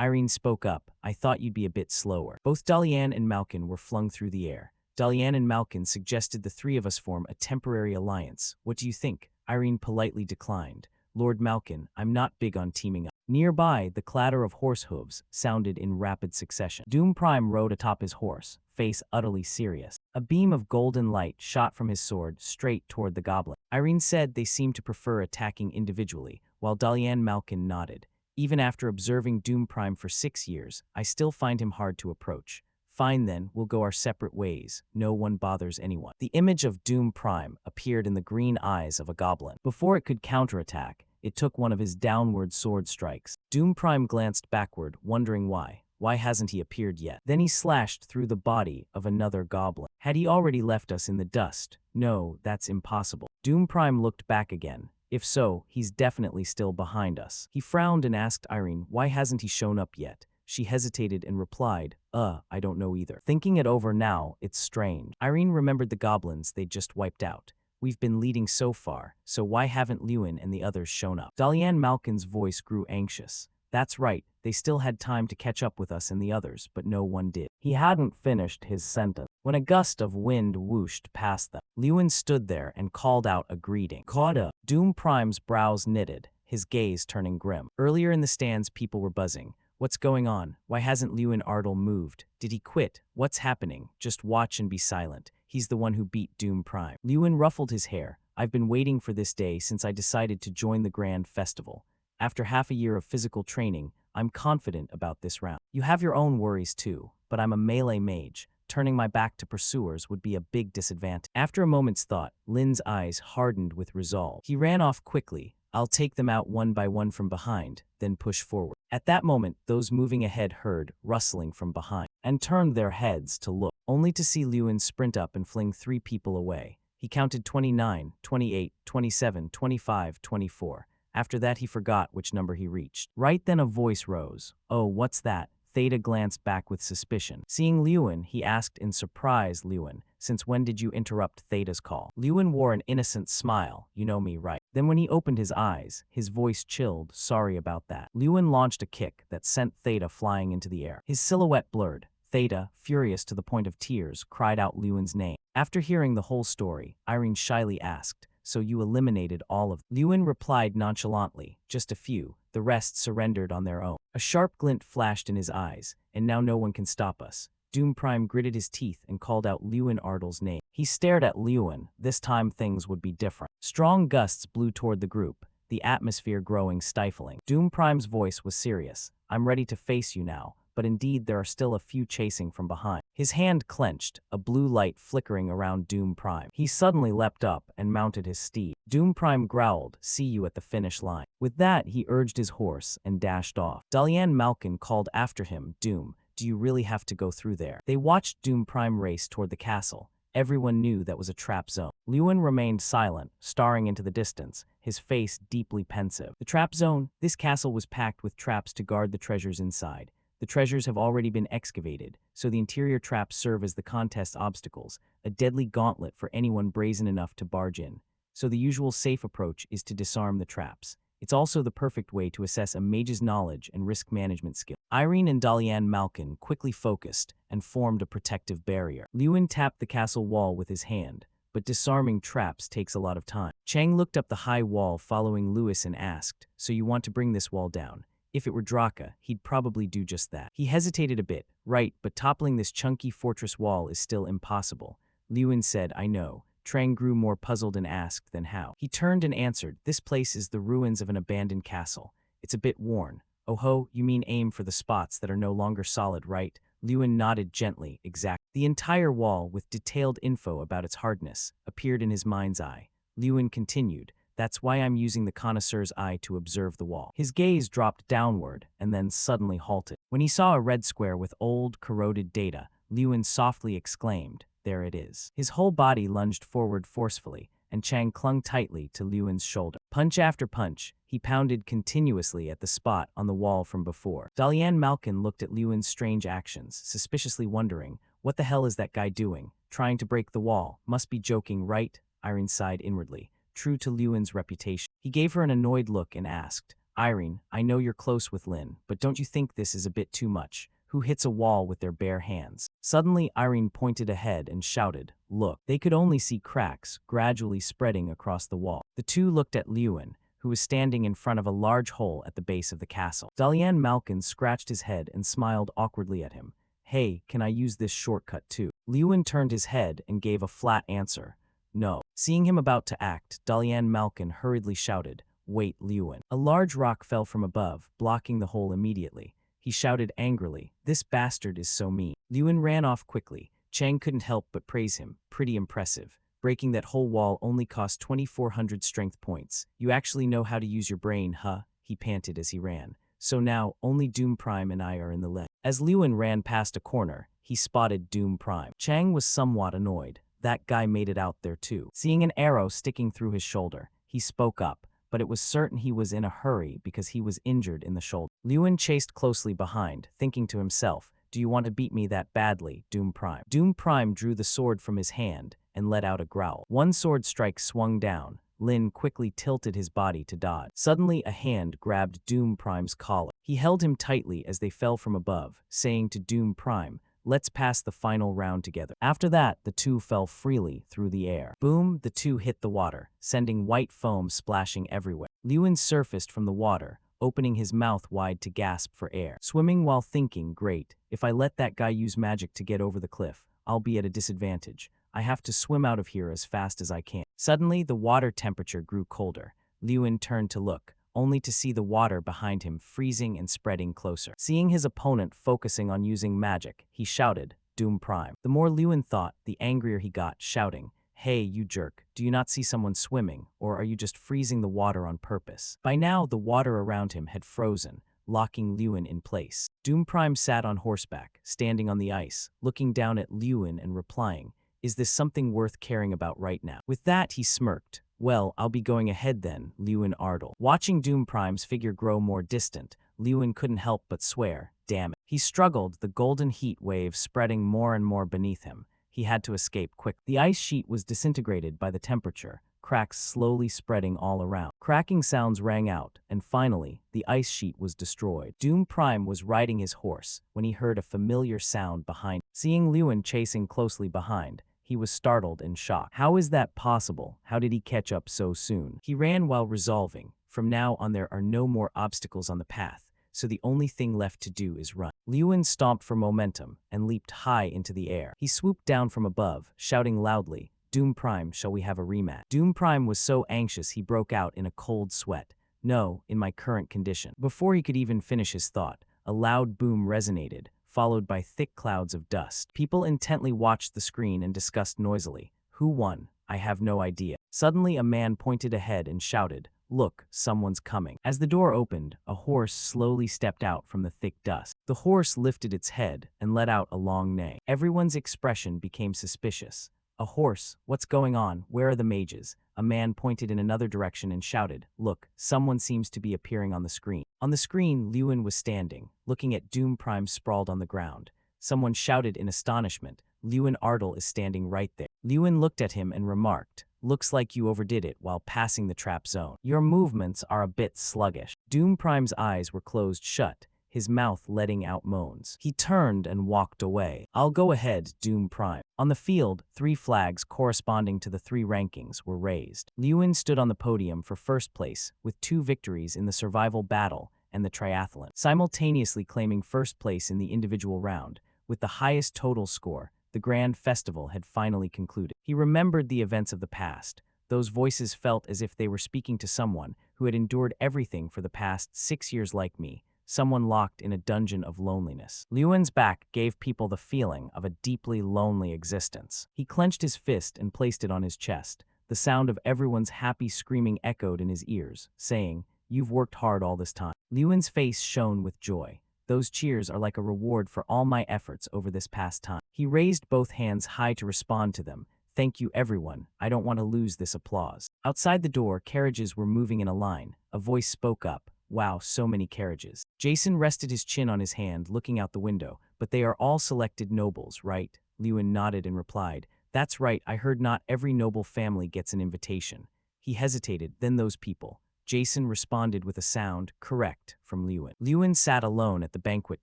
Irene spoke up, I thought you'd be a bit slower. Both Dalian and Malkin were flung through the air. Dalian and Malkin suggested the three of us form a temporary alliance. What do you think? Irene politely declined. Lord Malkin, I'm not big on teaming up. Nearby, the clatter of horse hooves sounded in rapid succession. Doom Prime rode atop his horse, face utterly serious. A beam of golden light shot from his sword straight toward the goblin. Irene said they seemed to prefer attacking individually, while Dalian Malkin nodded. Even after observing Doom Prime for 6 years, I still find him hard to approach. Fine then, we'll go our separate ways. No one bothers anyone. The image of Doom Prime appeared in the green eyes of a goblin. Before it could counterattack, it took one of his downward sword strikes. Doom Prime glanced backward, wondering why. Why hasn't he appeared yet? Then he slashed through the body of another goblin. Had he already left us in the dust? No, that's impossible. Doom Prime looked back again. If so, he's definitely still behind us. He frowned and asked Irene, why hasn't he shown up yet? She hesitated and replied, I don't know either. Thinking it over now, it's strange. Irene remembered the goblins they'd just wiped out. We've been leading so far, so why haven't Lewin and the others shown up? Dalian Malkin's voice grew anxious. That's right, they still had time to catch up with us and the others, but no one did. He hadn't finished his sentence when a gust of wind whooshed past them. Lewin stood there and called out a greeting. Cauda. Doom Prime's brows knitted, his gaze turning grim. Earlier in the stands, people were buzzing. What's going on? Why hasn't Lewin Ardle moved? Did he quit? What's happening? Just watch and be silent. He's the one who beat Doom Prime. Lewin ruffled his hair. I've been waiting for this day since I decided to join the Grand Festival. After half a year of physical training, I'm confident about this round. You have your own worries too, but I'm a melee mage. Turning my back to pursuers would be a big disadvantage. After a moment's thought, Lin's eyes hardened with resolve. He ran off quickly. I'll take them out one by one from behind, then push forward. At that moment, those moving ahead heard rustling from behind and turned their heads to look, only to see Lewin sprint up and fling 3 people away. He counted 29, 28, 27, 25, 24. After that, he forgot which number he reached. Right then a voice rose. Oh, what's that? Theta glanced back with suspicion. Seeing Lewin, he asked in surprise, Lewin, since when did you interrupt Theta's call? Lewin wore an innocent smile. You know me, right? Then when he opened his eyes, his voice chilled. Sorry about that. Lewin launched a kick that sent Theta flying into the air. His silhouette blurred. Theta, furious to the point of tears, cried out Lewin's name. After hearing the whole story, Irene shyly asked, so you eliminated all of them? Lewin replied nonchalantly, just a few. The rest surrendered on their own. A sharp glint flashed in his eyes, and now no one can stop us. Doom Prime gritted his teeth and called out Lewin Ardle's name. He stared at Lewin. This time things would be different. Strong gusts blew toward the group, the atmosphere growing stifling. Doom Prime's voice was serious. I'm ready to face you now, but indeed there are still a few chasing from behind. His hand clenched, a blue light flickering around Doom Prime. He suddenly leapt up and mounted his steed. Doom Prime growled, see you at the finish line. With that, he urged his horse and dashed off. Dalian Malkin called after him, Doom, do you really have to go through there? They watched Doom Prime race toward the castle. Everyone knew that was a trap zone. Lewin remained silent, staring into the distance, his face deeply pensive. The trap zone? This castle was packed with traps to guard the treasures inside. The treasures have already been excavated, so the interior traps serve as the contest obstacles, a deadly gauntlet for anyone brazen enough to barge in. So the usual safe approach is to disarm the traps. It's also the perfect way to assess a mage's knowledge and risk management skill. Irene and Dalian Malkin quickly focused and formed a protective barrier. Lewin tapped the castle wall with his hand, but disarming traps takes a lot of time. Chang looked up the high wall following Lewis and asked, so you want to bring this wall down? If it were Draka, he'd probably do just that. He hesitated a bit. Right, but toppling this chunky fortress wall is still impossible. Lewin said, I know. Trang grew more puzzled and asked, then how? He turned and answered, this place is the ruins of an abandoned castle. It's a bit worn. Oh ho, you mean aim for the spots that are no longer solid, right? Lewin nodded gently, exact. The entire wall, with detailed info about its hardness, appeared in his mind's eye. Lewin continued. That's why I'm using the connoisseur's eye to observe the wall. His gaze dropped downward and then suddenly halted. When he saw a red square with old, corroded data, Lewin softly exclaimed, "There it is." His whole body lunged forward forcefully, and Chang clung tightly to Lewin's shoulder. Punch after punch, he pounded continuously at the spot on the wall from before. Dalian Malkin looked at Lewin's strange actions, suspiciously wondering, what the hell is that guy doing? Trying to break the wall. Must be joking, right? Irene sighed inwardly, true to Lewin's reputation. He gave her an annoyed look and asked, Irene, I know you're close with Lin, but don't you think this is a bit too much? Who hits a wall with their bare hands? Suddenly, Irene pointed ahead and shouted, look. They could only see cracks gradually spreading across the wall. The two looked at Lewin, who was standing in front of a large hole at the base of the castle. Dalian Malkin scratched his head and smiled awkwardly at him. Hey, can I use this shortcut too? Lewin turned his head and gave a flat answer. No. Seeing him about to act, Dalian Malkin hurriedly shouted, wait, Lewin. A large rock fell from above, blocking the hole immediately. He shouted angrily, this bastard is so mean. Lewin ran off quickly. Chang couldn't help but praise him. Pretty impressive. Breaking that whole wall only cost 2,400 strength points. You actually know how to use your brain, huh? He panted as he ran. So now, only Doom Prime and I are in the lead. As Lewin ran past a corner, he spotted Doom Prime. Chang was somewhat annoyed. That guy made it out there too. Seeing an arrow sticking through his shoulder, he spoke up, but it was certain he was in a hurry because he was injured in the shoulder. Lewin chased closely behind, thinking to himself, do you want to beat me that badly, Doom Prime? Doom Prime drew the sword from his hand and let out a growl. One sword strike swung down. Lin quickly tilted his body to dodge. Suddenly, a hand grabbed Doom Prime's collar. He held him tightly as they fell from above, saying to Doom Prime, let's pass the final round together. After that, the two fell freely through the air. Boom, the two hit the water, sending white foam splashing everywhere. Lewin surfaced from the water, opening his mouth wide to gasp for air. Swimming while thinking, great, if I let that guy use magic to get over the cliff, I'll be at a disadvantage. I have to swim out of here as fast as I can. Suddenly, the water temperature grew colder. Lewin turned to look, only to see the water behind him freezing and spreading closer. Seeing his opponent focusing on using magic, he shouted, Doom Prime. The more Lewin thought, the angrier he got, shouting, hey, you jerk, do you not see someone swimming, or are you just freezing the water on purpose? By now, the water around him had frozen, locking Lewin in place. Doom Prime sat on horseback, standing on the ice, looking down at Lewin and replying, is this something worth caring about right now? With that, he smirked. Well, I'll be going ahead then, Lewin Ardle. Watching Doom Prime's figure grow more distant, Lewin couldn't help but swear, damn it. He struggled, the golden heat wave spreading more and more beneath him. He had to escape quick. The ice sheet was disintegrated by the temperature, cracks slowly spreading all around. Cracking sounds rang out, and finally, the ice sheet was destroyed. Doom Prime was riding his horse when he heard a familiar sound behind. Seeing Lewin chasing closely behind, he was startled and shocked. How is that possible? How did he catch up so soon? He ran while resolving, from now on there are no more obstacles on the path, so the only thing left to do is run. Lewin stomped for momentum and leaped high into the air. He swooped down from above, shouting loudly, Doom Prime, shall we have a rematch? Doom Prime was so anxious he broke out in a cold sweat. No, in my current condition. Before he could even finish his thought, a loud boom resonated, followed by thick clouds of dust. People intently watched the screen and discussed noisily. Who won? I have no idea. Suddenly, a man pointed ahead and shouted, look, someone's coming. As the door opened, a horse slowly stepped out from the thick dust. The horse lifted its head and let out a long neigh. Everyone's expression became suspicious. A horse? What's going on? Where are the mages? A man pointed in another direction and shouted, look, someone seems to be appearing on the screen. On the screen, Lewin was standing, looking at Doom Prime sprawled on the ground. Someone shouted in astonishment, Lewin Ardle is standing right there. Lewin looked at him and remarked, looks like you overdid it while passing the trap zone. Your movements are a bit sluggish. Doom Prime's eyes were closed shut, his mouth letting out moans. He turned and walked away. I'll go ahead, Doom Prime. On the field, 3 flags corresponding to the 3 rankings were raised. Lewin stood on the podium for first place, with 2 victories in the survival battle and the triathlon, simultaneously claiming first place in the individual round. With the highest total score, the grand festival had finally concluded. He remembered the events of the past. Those voices felt as if they were speaking to someone who had endured everything for the past 6 years like me. Someone locked in a dungeon of loneliness. Lewin's back gave people the feeling of a deeply lonely existence. He clenched his fist and placed it on his chest. The sound of everyone's happy screaming echoed in his ears, saying, "You've worked hard all this time." Lewin's face shone with joy. "Those cheers are like a reward for all my efforts over this past time." He raised both hands high to respond to them. "Thank you, everyone. I don't want to lose this applause." Outside the door, carriages were moving in a line. A voice spoke up. "Wow, so many carriages." Jason rested his chin on his hand, looking out the window. "But they are all selected nobles, right?" Lewin nodded and replied, "That's right, I heard not every noble family gets an invitation." He hesitated, "Then those people." Jason responded with a sound, "Correct," from Lewin. Lewin sat alone at the banquet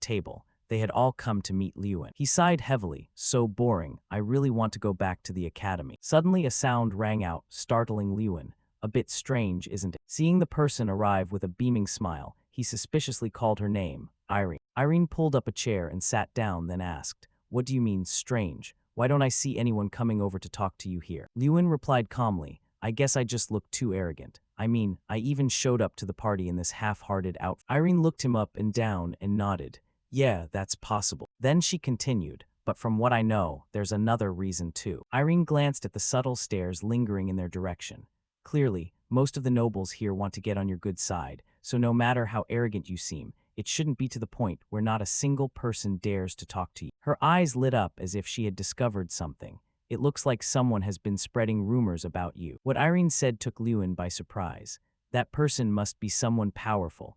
table. They had all come to meet Lewin. He sighed heavily. "So boring. I really want to go back to the academy." Suddenly a sound rang out, startling Lewin. "A bit strange, isn't it?" Seeing the person arrive with a beaming smile, he suspiciously called her name, Irene. Irene pulled up a chair and sat down, then asked, "What do you mean, strange? Why don't I see anyone coming over to talk to you here?" Lewin replied calmly, "I guess I just look too arrogant. I mean, I even showed up to the party in this half-hearted outfit." Irene looked him up and down and nodded. "Yeah, that's possible." Then she continued, "But from what I know, there's another reason too." Irene glanced at the subtle stares lingering in their direction. "Clearly, most of the nobles here want to get on your good side, so no matter how arrogant you seem, it shouldn't be to the point where not a single person dares to talk to you." Her eyes lit up as if she had discovered something. "It looks like someone has been spreading rumors about you." What Irene said took Lewin by surprise. That person must be someone powerful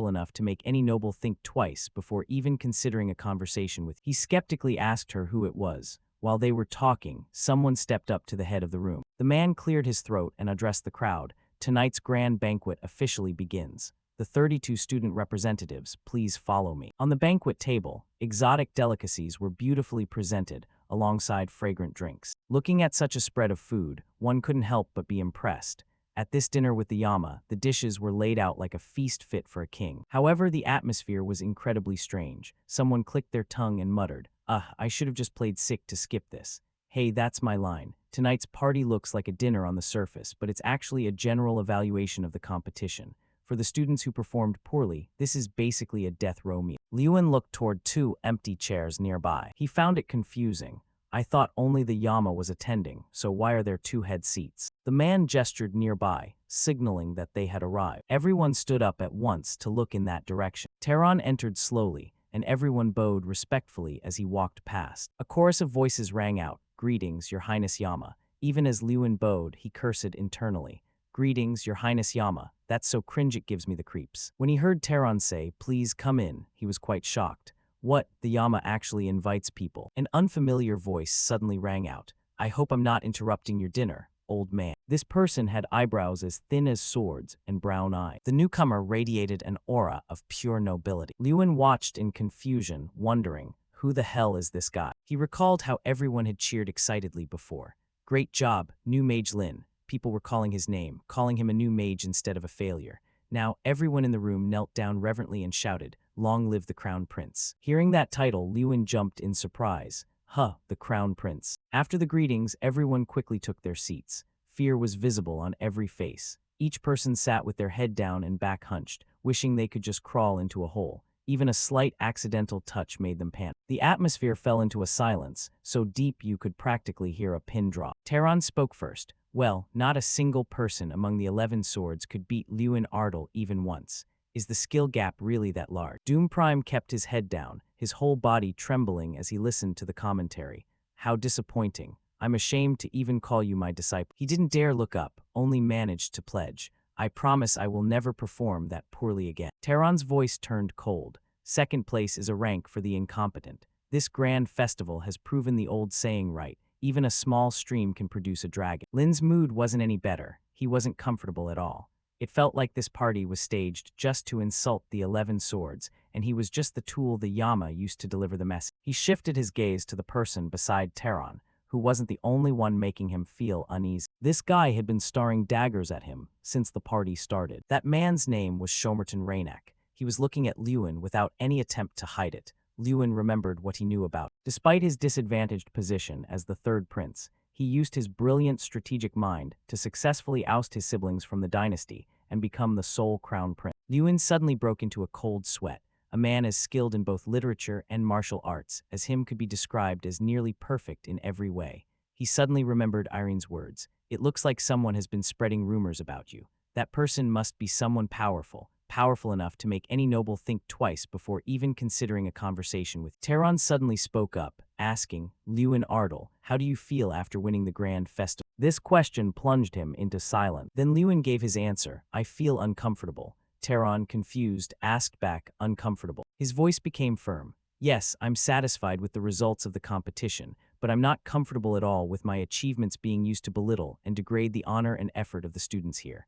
enough to make any noble think twice before even considering a conversation with you. He skeptically asked her who it was. While they were talking, someone stepped up to the head of the room. The man cleared his throat and addressed the crowd. "Tonight's grand banquet officially begins. The 32 student representatives, please follow me." On the banquet table, exotic delicacies were beautifully presented, alongside fragrant drinks. Looking at such a spread of food, one couldn't help but be impressed. At this dinner with the Yama, the dishes were laid out like a feast fit for a king. However, the atmosphere was incredibly strange. Someone clicked their tongue and muttered, I should have just played sick to skip this." "Hey, that's my line. Tonight's party looks like a dinner on the surface, but it's actually a general evaluation of the competition. For the students who performed poorly, this is basically a death row meal." Lewin looked toward two empty chairs nearby. He found it confusing. "I thought only the Yama was attending, so why are there two head seats?" The man gestured nearby, signaling that they had arrived. Everyone stood up at once to look in that direction. Tehran entered slowly, and everyone bowed respectfully as he walked past. A chorus of voices rang out, "Greetings, Your Highness Yama." Even as Lewin bowed, he cursed internally. "Greetings, Your Highness Yama. That's so cringe it gives me the creeps." When he heard Tehran say, "Please come in," he was quite shocked. What? The Yama actually invites people? An unfamiliar voice suddenly rang out. "I hope I'm not interrupting your dinner, old man." This person had eyebrows as thin as swords and brown eyes. The newcomer radiated an aura of pure nobility. Lewin watched in confusion, wondering, who the hell is this guy? He recalled how everyone had cheered excitedly before. "Great job, new Mage Lin." People were calling his name, calling him a new mage instead of a failure. Now, everyone in the room knelt down reverently and shouted, "Long live the Crown Prince." Hearing that title, Lewin jumped in surprise. The Crown Prince. After the greetings, everyone quickly took their seats. Fear was visible on every face. Each person sat with their head down and back hunched, wishing they could just crawl into a hole. Even a slight accidental touch made them panic. The atmosphere fell into a silence, so deep you could practically hear a pin drop. Tehran spoke first. "Well, not a single person among the 11 swords could beat Lewin Ardal even once. Is the skill gap really that large?" Doom Prime kept his head down, his whole body trembling as he listened to the commentary. "How disappointing. I'm ashamed to even call you my disciple." He didn't dare look up, only managed to pledge, "I promise I will never perform that poorly again." Tehran's voice turned cold. "Second place is a rank for the incompetent. This grand festival has proven the old saying right. Even a small stream can produce a dragon." Lin's mood wasn't any better. He wasn't comfortable at all. It felt like this party was staged just to insult the 11 swords, and he was just the tool the Yama used to deliver the message. He shifted his gaze to the person beside Tehran, who wasn't the only one making him feel uneasy. This guy had been staring daggers at him since the party started. That man's name was Shomerton Rainak. He was looking at Lewin without any attempt to hide it. Lewin remembered what he knew about. Despite his disadvantaged position as the third prince, he used his brilliant strategic mind to successfully oust his siblings from the dynasty and become the sole crown prince. Lewin suddenly broke into a cold sweat. A man as skilled in both literature and martial arts as him could be described as nearly perfect in every way. He suddenly remembered Irene's words. It looks like someone has been spreading rumors about you. That person must be someone powerful, powerful enough to make any noble think twice before even considering a conversation with. Tehran suddenly spoke up, asking, Lewin Ardal, how do you feel after winning the Grand Festival? This question plunged him into silence. Then Lewin gave his answer, I feel uncomfortable. Tehran, confused, asked back, uncomfortable. His voice became firm. Yes, I'm satisfied with the results of the competition, but I'm not comfortable at all with my achievements being used to belittle and degrade the honor and effort of the students here.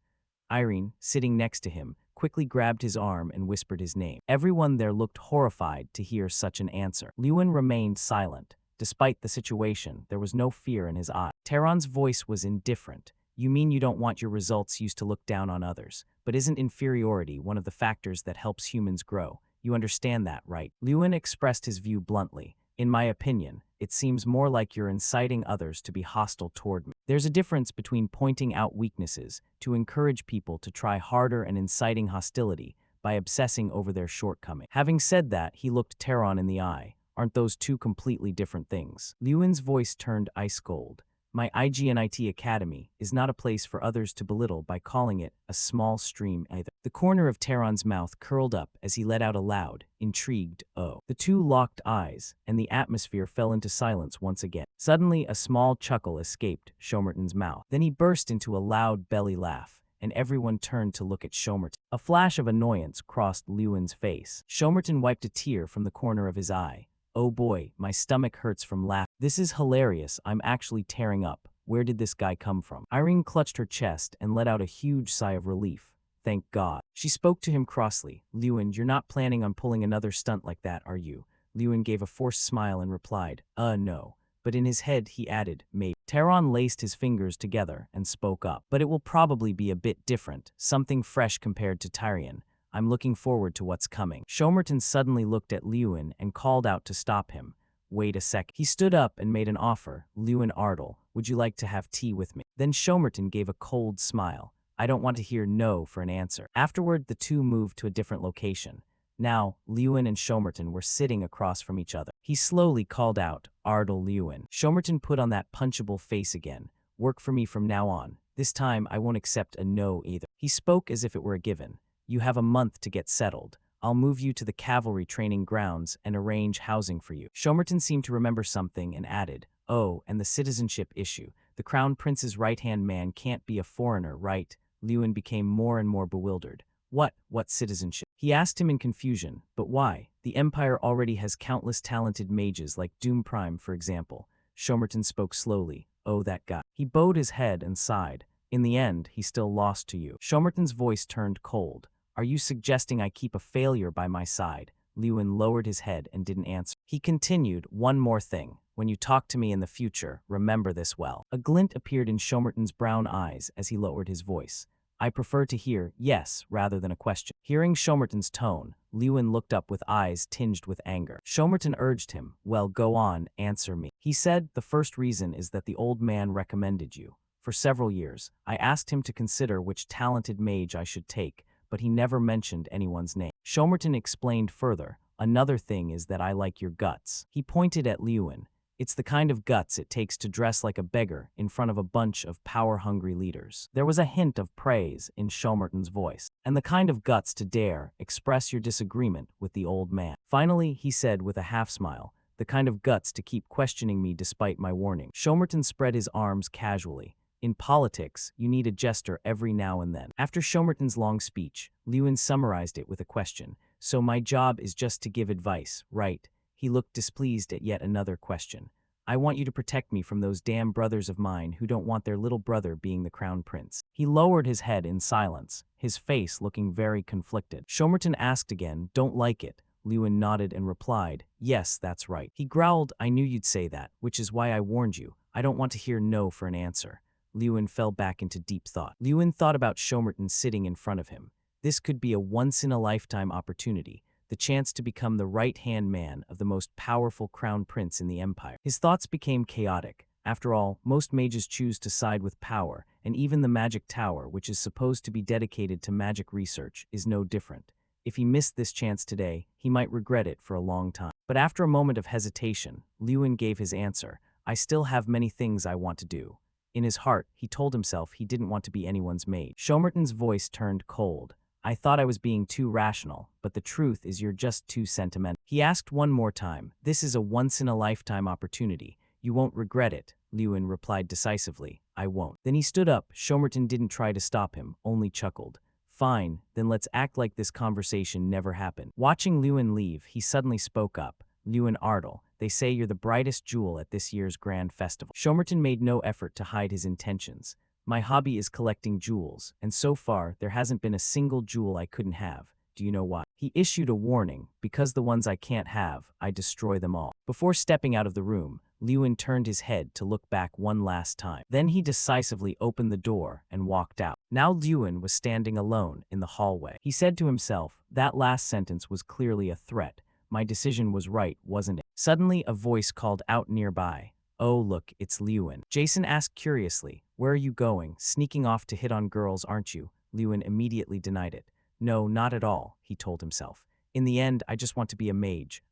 Irene, sitting next to him, quickly grabbed his arm and whispered his name. Everyone there looked horrified to hear such an answer. Lewin remained silent. Despite the situation, there was no fear in his eye. Tehran's voice was indifferent. You mean you don't want your results used to look down on others, but isn't inferiority one of the factors that helps humans grow? You understand that, right? Lewin expressed his view bluntly. In my opinion, it seems more like you're inciting others to be hostile toward me. There's a difference between pointing out weaknesses to encourage people to try harder and inciting hostility by obsessing over their shortcomings. Having said that, he looked Tehran in the eye. Aren't those two completely different things? Lewin's voice turned ice cold. My IGNIT Academy is not a place for others to belittle by calling it a small stream either. The corner of Tehran's mouth curled up as he let out a loud, intrigued "oh." The two locked eyes, and the atmosphere fell into silence once again. Suddenly, a small chuckle escaped Shomerton's mouth. Then he burst into a loud belly laugh, and everyone turned to look at Shomerton. A flash of annoyance crossed Lewin's face. Shomerton wiped a tear from the corner of his eye. Oh boy, my stomach hurts from laughing. This is hilarious, I'm actually tearing up. Where did this guy come from? Irene clutched her chest and let out a huge sigh of relief. Thank God. She spoke to him crossly. Lewin, you're not planning on pulling another stunt like that, are you? Lewin gave a forced smile and replied, no. But in his head, he added, maybe. Tehran laced his fingers together and spoke up. But it will probably be a bit different, something fresh compared to Tyrion. I'm looking forward to what's coming. Shomerton suddenly looked at Lewin and called out to stop him. Wait a sec. He stood up and made an offer. Lewin Ardal, would you like to have tea with me? Then Shomerton gave a cold smile. I don't want to hear no for an answer. Afterward, the two moved to a different location. Now, Lewin and Shomerton were sitting across from each other. He slowly called out, Ardal Lewin. Shomerton put on that punchable face again. Work for me from now on. This time, I won't accept a no either. He spoke as if it were a given. You have a month to get settled. I'll move you to the cavalry training grounds and arrange housing for you. Shomerton seemed to remember something and added, oh, and the citizenship issue. The crown prince's right-hand man can't be a foreigner, right? Lewin became more and more bewildered. What citizenship? He asked him in confusion, but why? The Empire already has countless talented mages like Doom Prime, for example. Shomerton spoke slowly. Oh, that guy. He bowed his head and sighed. In the end, he still lost to you. Shomerton's voice turned cold. Are you suggesting I keep a failure by my side? Lewin lowered his head and didn't answer. He continued, one more thing. When you talk to me in the future, remember this well. A glint appeared in Shomerton's brown eyes as he lowered his voice. I prefer to hear yes rather than a question. Hearing Shomerton's tone, Lewin looked up with eyes tinged with anger. Shomerton urged him, well, go on, answer me. He said, the first reason is that the old man recommended you. For several years, I asked him to consider which talented mage I should take, but he never mentioned anyone's name. Shomerton explained further, another thing is that I like your guts. He pointed at Lewin. It's the kind of guts it takes to dress like a beggar in front of a bunch of power-hungry leaders. There was a hint of praise in Shomerton's voice. And the kind of guts to dare express your disagreement with the old man. Finally, he said with a half-smile, the kind of guts to keep questioning me despite my warning. Shomerton spread his arms casually. In politics, you need a jester every now and then. After Shomerton's long speech, Lewin summarized it with a question. So my job is just to give advice, right? He looked displeased at yet another question. I want you to protect me from those damn brothers of mine who don't want their little brother being the crown prince. He lowered his head in silence, his face looking very conflicted. Shomerton asked again, don't like it. Lewin nodded and replied, yes, that's right. He growled, I knew you'd say that, which is why I warned you. I don't want to hear no for an answer. Lewin fell back into deep thought. Lewin thought about Shomerton sitting in front of him. This could be a once-in-a-lifetime opportunity, the chance to become the right-hand man of the most powerful crown prince in the empire. His thoughts became chaotic. After all, most mages choose to side with power, and even the magic tower, which is supposed to be dedicated to magic research, is no different. If he missed this chance today, he might regret it for a long time. But after a moment of hesitation, Lewin gave his answer. I still have many things I want to do. In his heart, he told himself he didn't want to be anyone's maid. Shomerton's voice turned cold. I thought I was being too rational, but the truth is you're just too sentimental. He asked one more time. This is a once-in-a-lifetime opportunity. You won't regret it, Lewin replied decisively. I won't. Then he stood up. Shomerton didn't try to stop him, only chuckled. Fine, then let's act like this conversation never happened. Watching Lewin leave, he suddenly spoke up. Lewin Ardle, they say you're the brightest jewel at this year's grand festival. Shomerton made no effort to hide his intentions. My hobby is collecting jewels, and so far, there hasn't been a single jewel I couldn't have. Do you know why? He issued a warning. Because the ones I can't have, I destroy them all. Before stepping out of the room, Lewin turned his head to look back one last time. Then he decisively opened the door and walked out. Now Lewin was standing alone in the hallway. He said to himself, that last sentence was clearly a threat. My decision was right, wasn't it? Suddenly, a voice called out nearby. Oh, look, it's Lewin. Jason asked curiously, where are you going? Sneaking off to hit on girls, aren't you? Lewin immediately denied it. No, not at all, he told himself. In the end, I just want to be a mage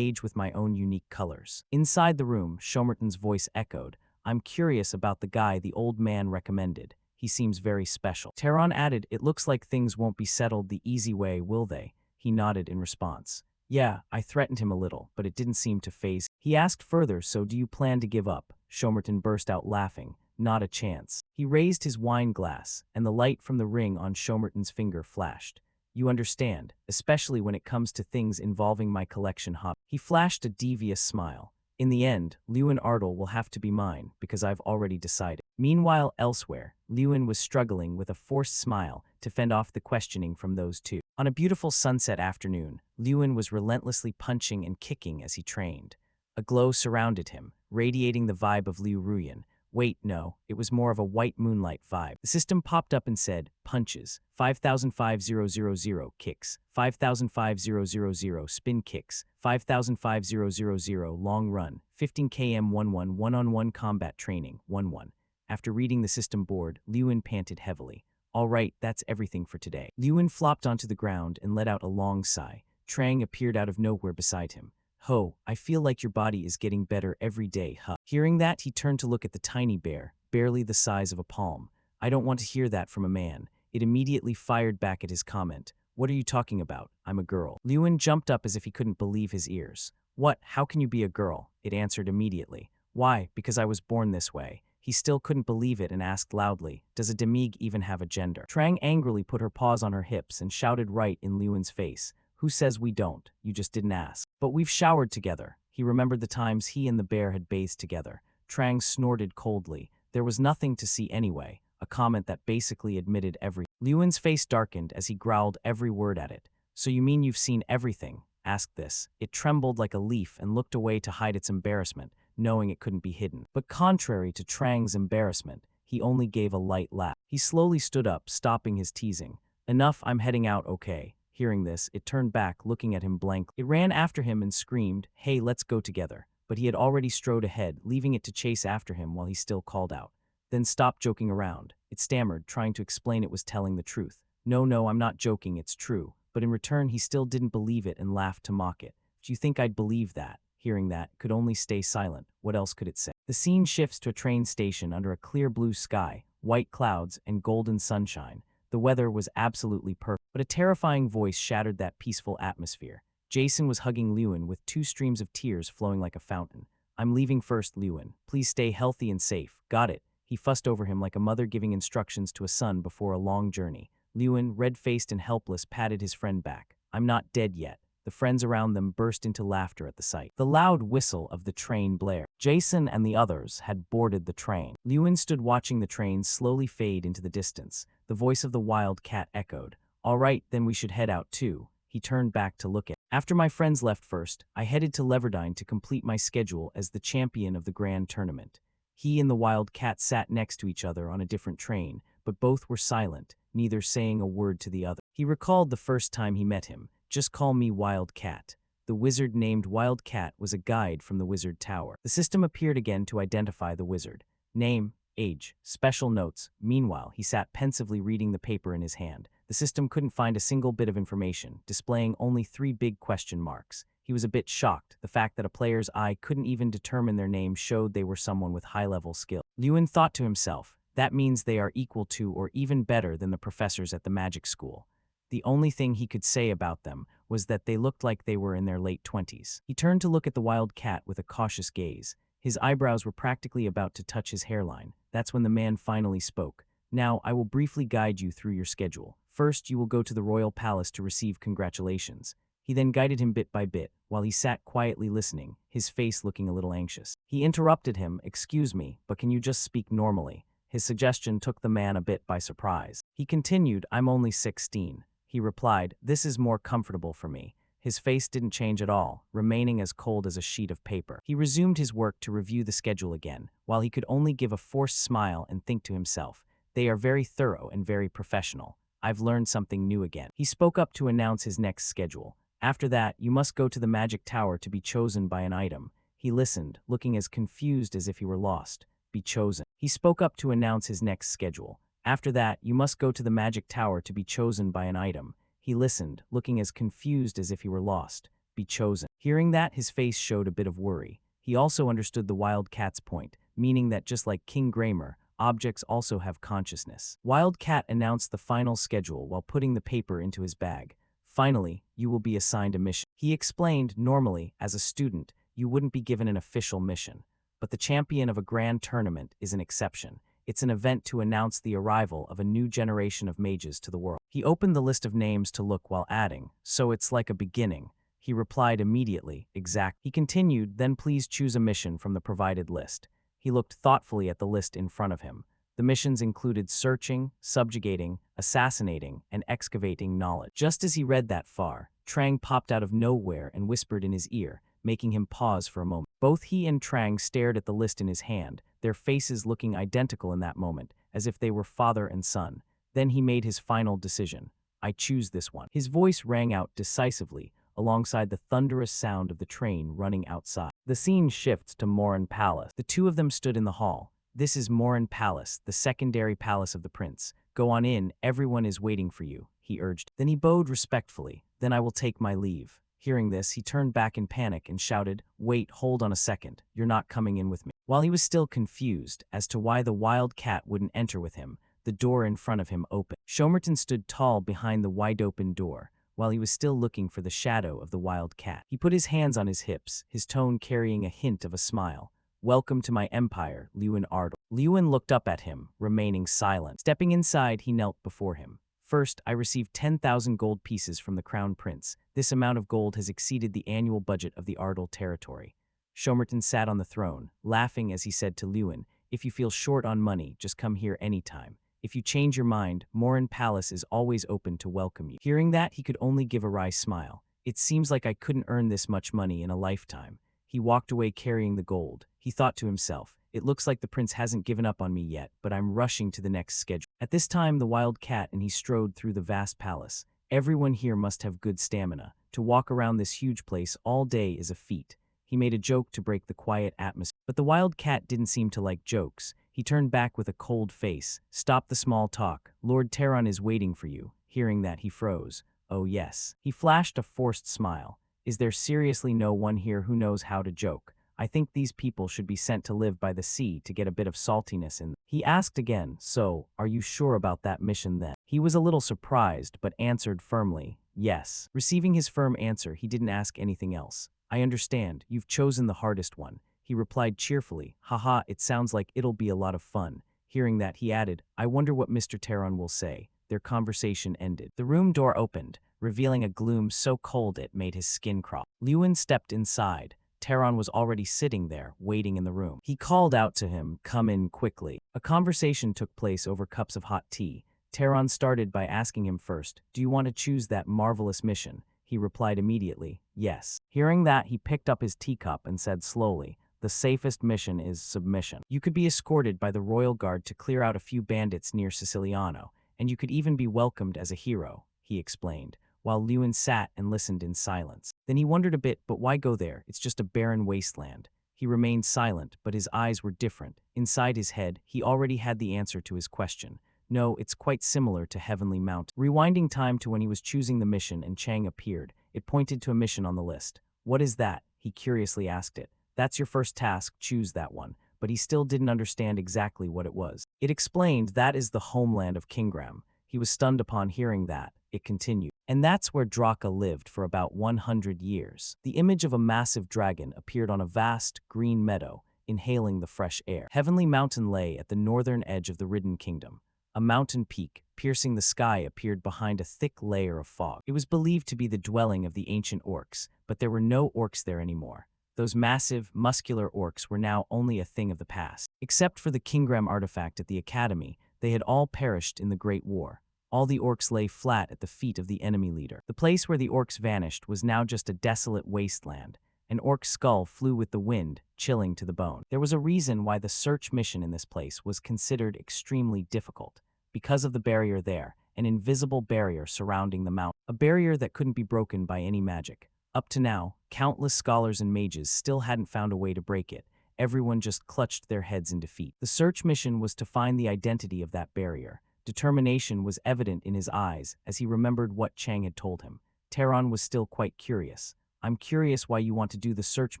with my own unique colors. Inside the room, Shomerton's voice echoed. I'm curious about the guy the old man recommended. He seems very special. Tehran added, it looks like things won't be settled the easy way, will they? He nodded in response. Yeah, I threatened him a little, but it didn't seem to faze. He asked further, so do you plan to give up? Shomerton burst out laughing. Not a chance. He raised his wine glass, and the light from the ring on Shomerton's finger flashed. You understand, especially when it comes to things involving my collection hobby. He flashed a devious smile. In the end, Lewin Ardle will have to be mine, because I've already decided. Meanwhile, elsewhere, Lewin was struggling with a forced smile to fend off the questioning from those two. On a beautiful sunset afternoon, Lewin was relentlessly punching and kicking as he trained. A glow surrounded him, radiating the vibe of Liu Ruyan. Wait, no, it was more of a white moonlight vibe. The system popped up and said, punches, 5,005,000 kicks, 5,005,000 spin kicks, 5,005,000 long run, 15 km 1-1 one-on-one combat training, 1-1. After reading the system board, Lewin panted heavily. All right, that's everything for today. Lewin flopped onto the ground and let out a long sigh. Trang appeared out of nowhere beside him. Ho, I feel like your body is getting better every day, huh? Hearing that, he turned to look at the tiny bear, barely the size of a palm. I don't want to hear that from a man. It immediately fired back at his comment. What are you talking about? I'm a girl. Lewin jumped up as if he couldn't believe his ears. What? How can you be a girl? It answered immediately. Why? Because I was born this way. He still couldn't believe it and asked loudly, does a demig even have a gender? Trang angrily put her paws on her hips and shouted right in Lewin's face. Who says we don't? You just didn't ask. But we've showered together. He remembered the times he and the bear had bathed together. Trang snorted coldly. There was nothing to see anyway, a comment that basically admitted everything. Lewin's face darkened as he growled every word at it. So you mean you've seen everything? Asked this. It trembled like a leaf and looked away to hide its embarrassment, knowing it couldn't be hidden. But contrary to Trang's embarrassment, he only gave a light laugh. He slowly stood up, stopping his teasing. Enough, I'm heading out, okay? Hearing this, it turned back, looking at him blankly. It ran after him and screamed, hey, let's go together. But he had already strode ahead, leaving it to chase after him while he still called out. Then stop joking around. It stammered, trying to explain it was telling the truth. No, I'm not joking, it's true. But in return, he still didn't believe it and laughed to mock it. Do you think I'd believe that? Hearing that, could only stay silent. What else could it say? The scene shifts to a train station under a clear blue sky, white clouds, and golden sunshine. The weather was absolutely perfect, but a terrifying voice shattered that peaceful atmosphere. Jason was hugging Lewin with 2 streams of tears flowing like a fountain. I'm leaving first, Lewin. Please stay healthy and safe. Got it. He fussed over him like a mother giving instructions to a son before a long journey. Lewin, red-faced and helpless, patted his friend back. I'm not dead yet. The friends around them burst into laughter at the sight. The loud whistle of the train blared. Jason and the others had boarded the train. Lewin stood watching the train slowly fade into the distance. The voice of the wild cat echoed. All right, then we should head out too. He turned back to look at. After my friends left first, I headed to Leverdine to complete my schedule as the champion of the grand tournament. He and the wild cat sat next to each other on a different train, but both were silent, neither saying a word to the other. He recalled the first time he met him. Just call me Wild Cat. The wizard named Wild Cat was a guide from the wizard tower. The system appeared again to identify the wizard. Name, age, special notes. Meanwhile, he sat pensively reading the paper in his hand. The system couldn't find a single bit of information, displaying only 3 big question marks. He was a bit shocked. The fact that a player's eye couldn't even determine their name showed they were someone with high-level skill. Lewin thought to himself, that means they are equal to or even better than the professors at the magic school. The only thing he could say about them was that they looked like they were in their late 20s. He turned to look at the wild cat with a cautious gaze. His eyebrows were practically about to touch his hairline. That's when the man finally spoke. Now, I will briefly guide you through your schedule. First, you will go to the royal palace to receive congratulations. He then guided him bit by bit, while he sat quietly listening, his face looking a little anxious. He interrupted him, "Excuse me, but can you just speak normally?" His suggestion took the man a bit by surprise. He continued, "I'm only 16. He replied, "This is more comfortable for me." His face didn't change at all, remaining as cold as a sheet of paper. He resumed his work to review the schedule again, while he could only give a forced smile and think to himself, "They are very thorough and very professional. I've learned something new again." He spoke up to announce his next schedule. "After that, you must go to the magic tower to be chosen by an item." He listened, looking as confused as if he were lost. Be chosen. He spoke up to announce his next schedule. "After that, you must go to the magic tower to be chosen by an item." He listened, looking as confused as if he were lost. Be chosen. Hearing that, his face showed a bit of worry. He also understood the wild cat's point, meaning that just like King Grammar, objects also have consciousness. Wild Cat announced the final schedule while putting the paper into his bag. "Finally, you will be assigned a mission." He explained, normally, as a student, you wouldn't be given an official mission. But the champion of a grand tournament is an exception. It's an event to announce the arrival of a new generation of mages to the world. He opened the list of names to look while adding, "So it's like a beginning." He replied immediately, "Exact." He continued, "Then please choose a mission from the provided list." He looked thoughtfully at the list in front of him. The missions included searching, subjugating, assassinating, and excavating knowledge. Just as he read that far, Trang popped out of nowhere and whispered in his ear, making him pause for a moment. Both he and Trang stared at the list in his hand, their faces looking identical in that moment, as if they were father and son. Then he made his final decision. "I choose this one." His voice rang out decisively, alongside the thunderous sound of the train running outside. The scene shifts to Morin Palace. The two of them stood in the hall. "This is Morin Palace, the secondary palace of the prince. Go on in, everyone is waiting for you," he urged. Then he bowed respectfully. "Then I will take my leave." Hearing this, he turned back in panic and shouted, "Wait, hold on a second. You're not coming in with me." While he was still confused as to why the wild cat wouldn't enter with him, the door in front of him opened. Shomerton stood tall behind the wide-open door, while he was still looking for the shadow of the wild cat. He put his hands on his hips, his tone carrying a hint of a smile. "Welcome to my empire, Lewin Ardle." Lewin looked up at him, remaining silent. Stepping inside, he knelt before him. "First, I received 10,000 gold pieces from the Crown Prince. This amount of gold has exceeded the annual budget of the Ardle territory." Shomerton sat on the throne, laughing as he said to Lewin, "If you feel short on money, just come here anytime. If you change your mind, Morin Palace is always open to welcome you." Hearing that, he could only give a wry smile. "It seems like I couldn't earn this much money in a lifetime." He walked away carrying the gold. He thought to himself, "It looks like the prince hasn't given up on me yet, but I'm rushing to the next schedule." At this time, the wild cat and he strode through the vast palace. Everyone here must have good stamina. To walk around this huge place all day is a feat. He made a joke to break the quiet atmosphere. But the wild cat didn't seem to like jokes. He turned back with a cold face. "Stop the small talk. Lord Terran is waiting for you." Hearing that, he froze. "Oh yes." He flashed a forced smile. "Is there seriously no one here who knows how to joke? I think these people should be sent to live by the sea to get a bit of saltiness in them." He asked again, "So, are you sure about that mission then?" He was a little surprised, but answered firmly, "Yes." Receiving his firm answer, he didn't ask anything else. "I understand, you've chosen the hardest one." He replied cheerfully, "Haha, it sounds like it'll be a lot of fun." Hearing that, he added, "I wonder what Mr. Terran will say." Their conversation ended. The room door opened, revealing a gloom so cold it made his skin crawl. Lewin stepped inside. Terran was already sitting there, waiting in the room. He called out to him, "Come in quickly." A conversation took place over cups of hot tea. Terran started by asking him first, "Do you want to choose that marvelous mission?" He replied immediately, "Yes." Hearing that, he picked up his teacup and said slowly, "The safest mission is submission. You could be escorted by the royal guard to clear out a few bandits near Siciliano, and you could even be welcomed as a hero," he explained, while Lewin sat and listened in silence. Then he wondered a bit, but why go there? It's just a barren wasteland. He remained silent, but his eyes were different. Inside his head, he already had the answer to his question. "No, it's quite similar to Heavenly Mountain." Rewinding time to when he was choosing the mission and Chang appeared, it pointed to a mission on the list. What is that? He curiously asked it. That's your first task, choose that one. But he still didn't understand exactly what it was. It explained that is the homeland of Kingram. He was stunned upon hearing that. It continued. And that's where Draka lived for about 100 years. The image of a massive dragon appeared on a vast, green meadow, inhaling the fresh air. Heavenly Mountain lay at the northern edge of the Ridden Kingdom. A mountain peak, piercing the sky, appeared behind a thick layer of fog. It was believed to be the dwelling of the ancient orcs, but there were no orcs there anymore. Those massive, muscular orcs were now only a thing of the past. Except for the Kingram artifact at the academy, they had all perished in the Great War. All the orcs lay flat at the feet of the enemy leader. The place where the orcs vanished was now just a desolate wasteland. An orc skull flew with the wind, chilling to the bone. There was a reason why the search mission in this place was considered extremely difficult. Because of the barrier there, an invisible barrier surrounding the mountain. A barrier that couldn't be broken by any magic. Up to now, countless scholars and mages still hadn't found a way to break it. Everyone just clutched their heads in defeat. The search mission was to find the identity of that barrier. Determination was evident in his eyes as he remembered what Chang had told him. Taron was still quite curious. I'm curious why you want to do the search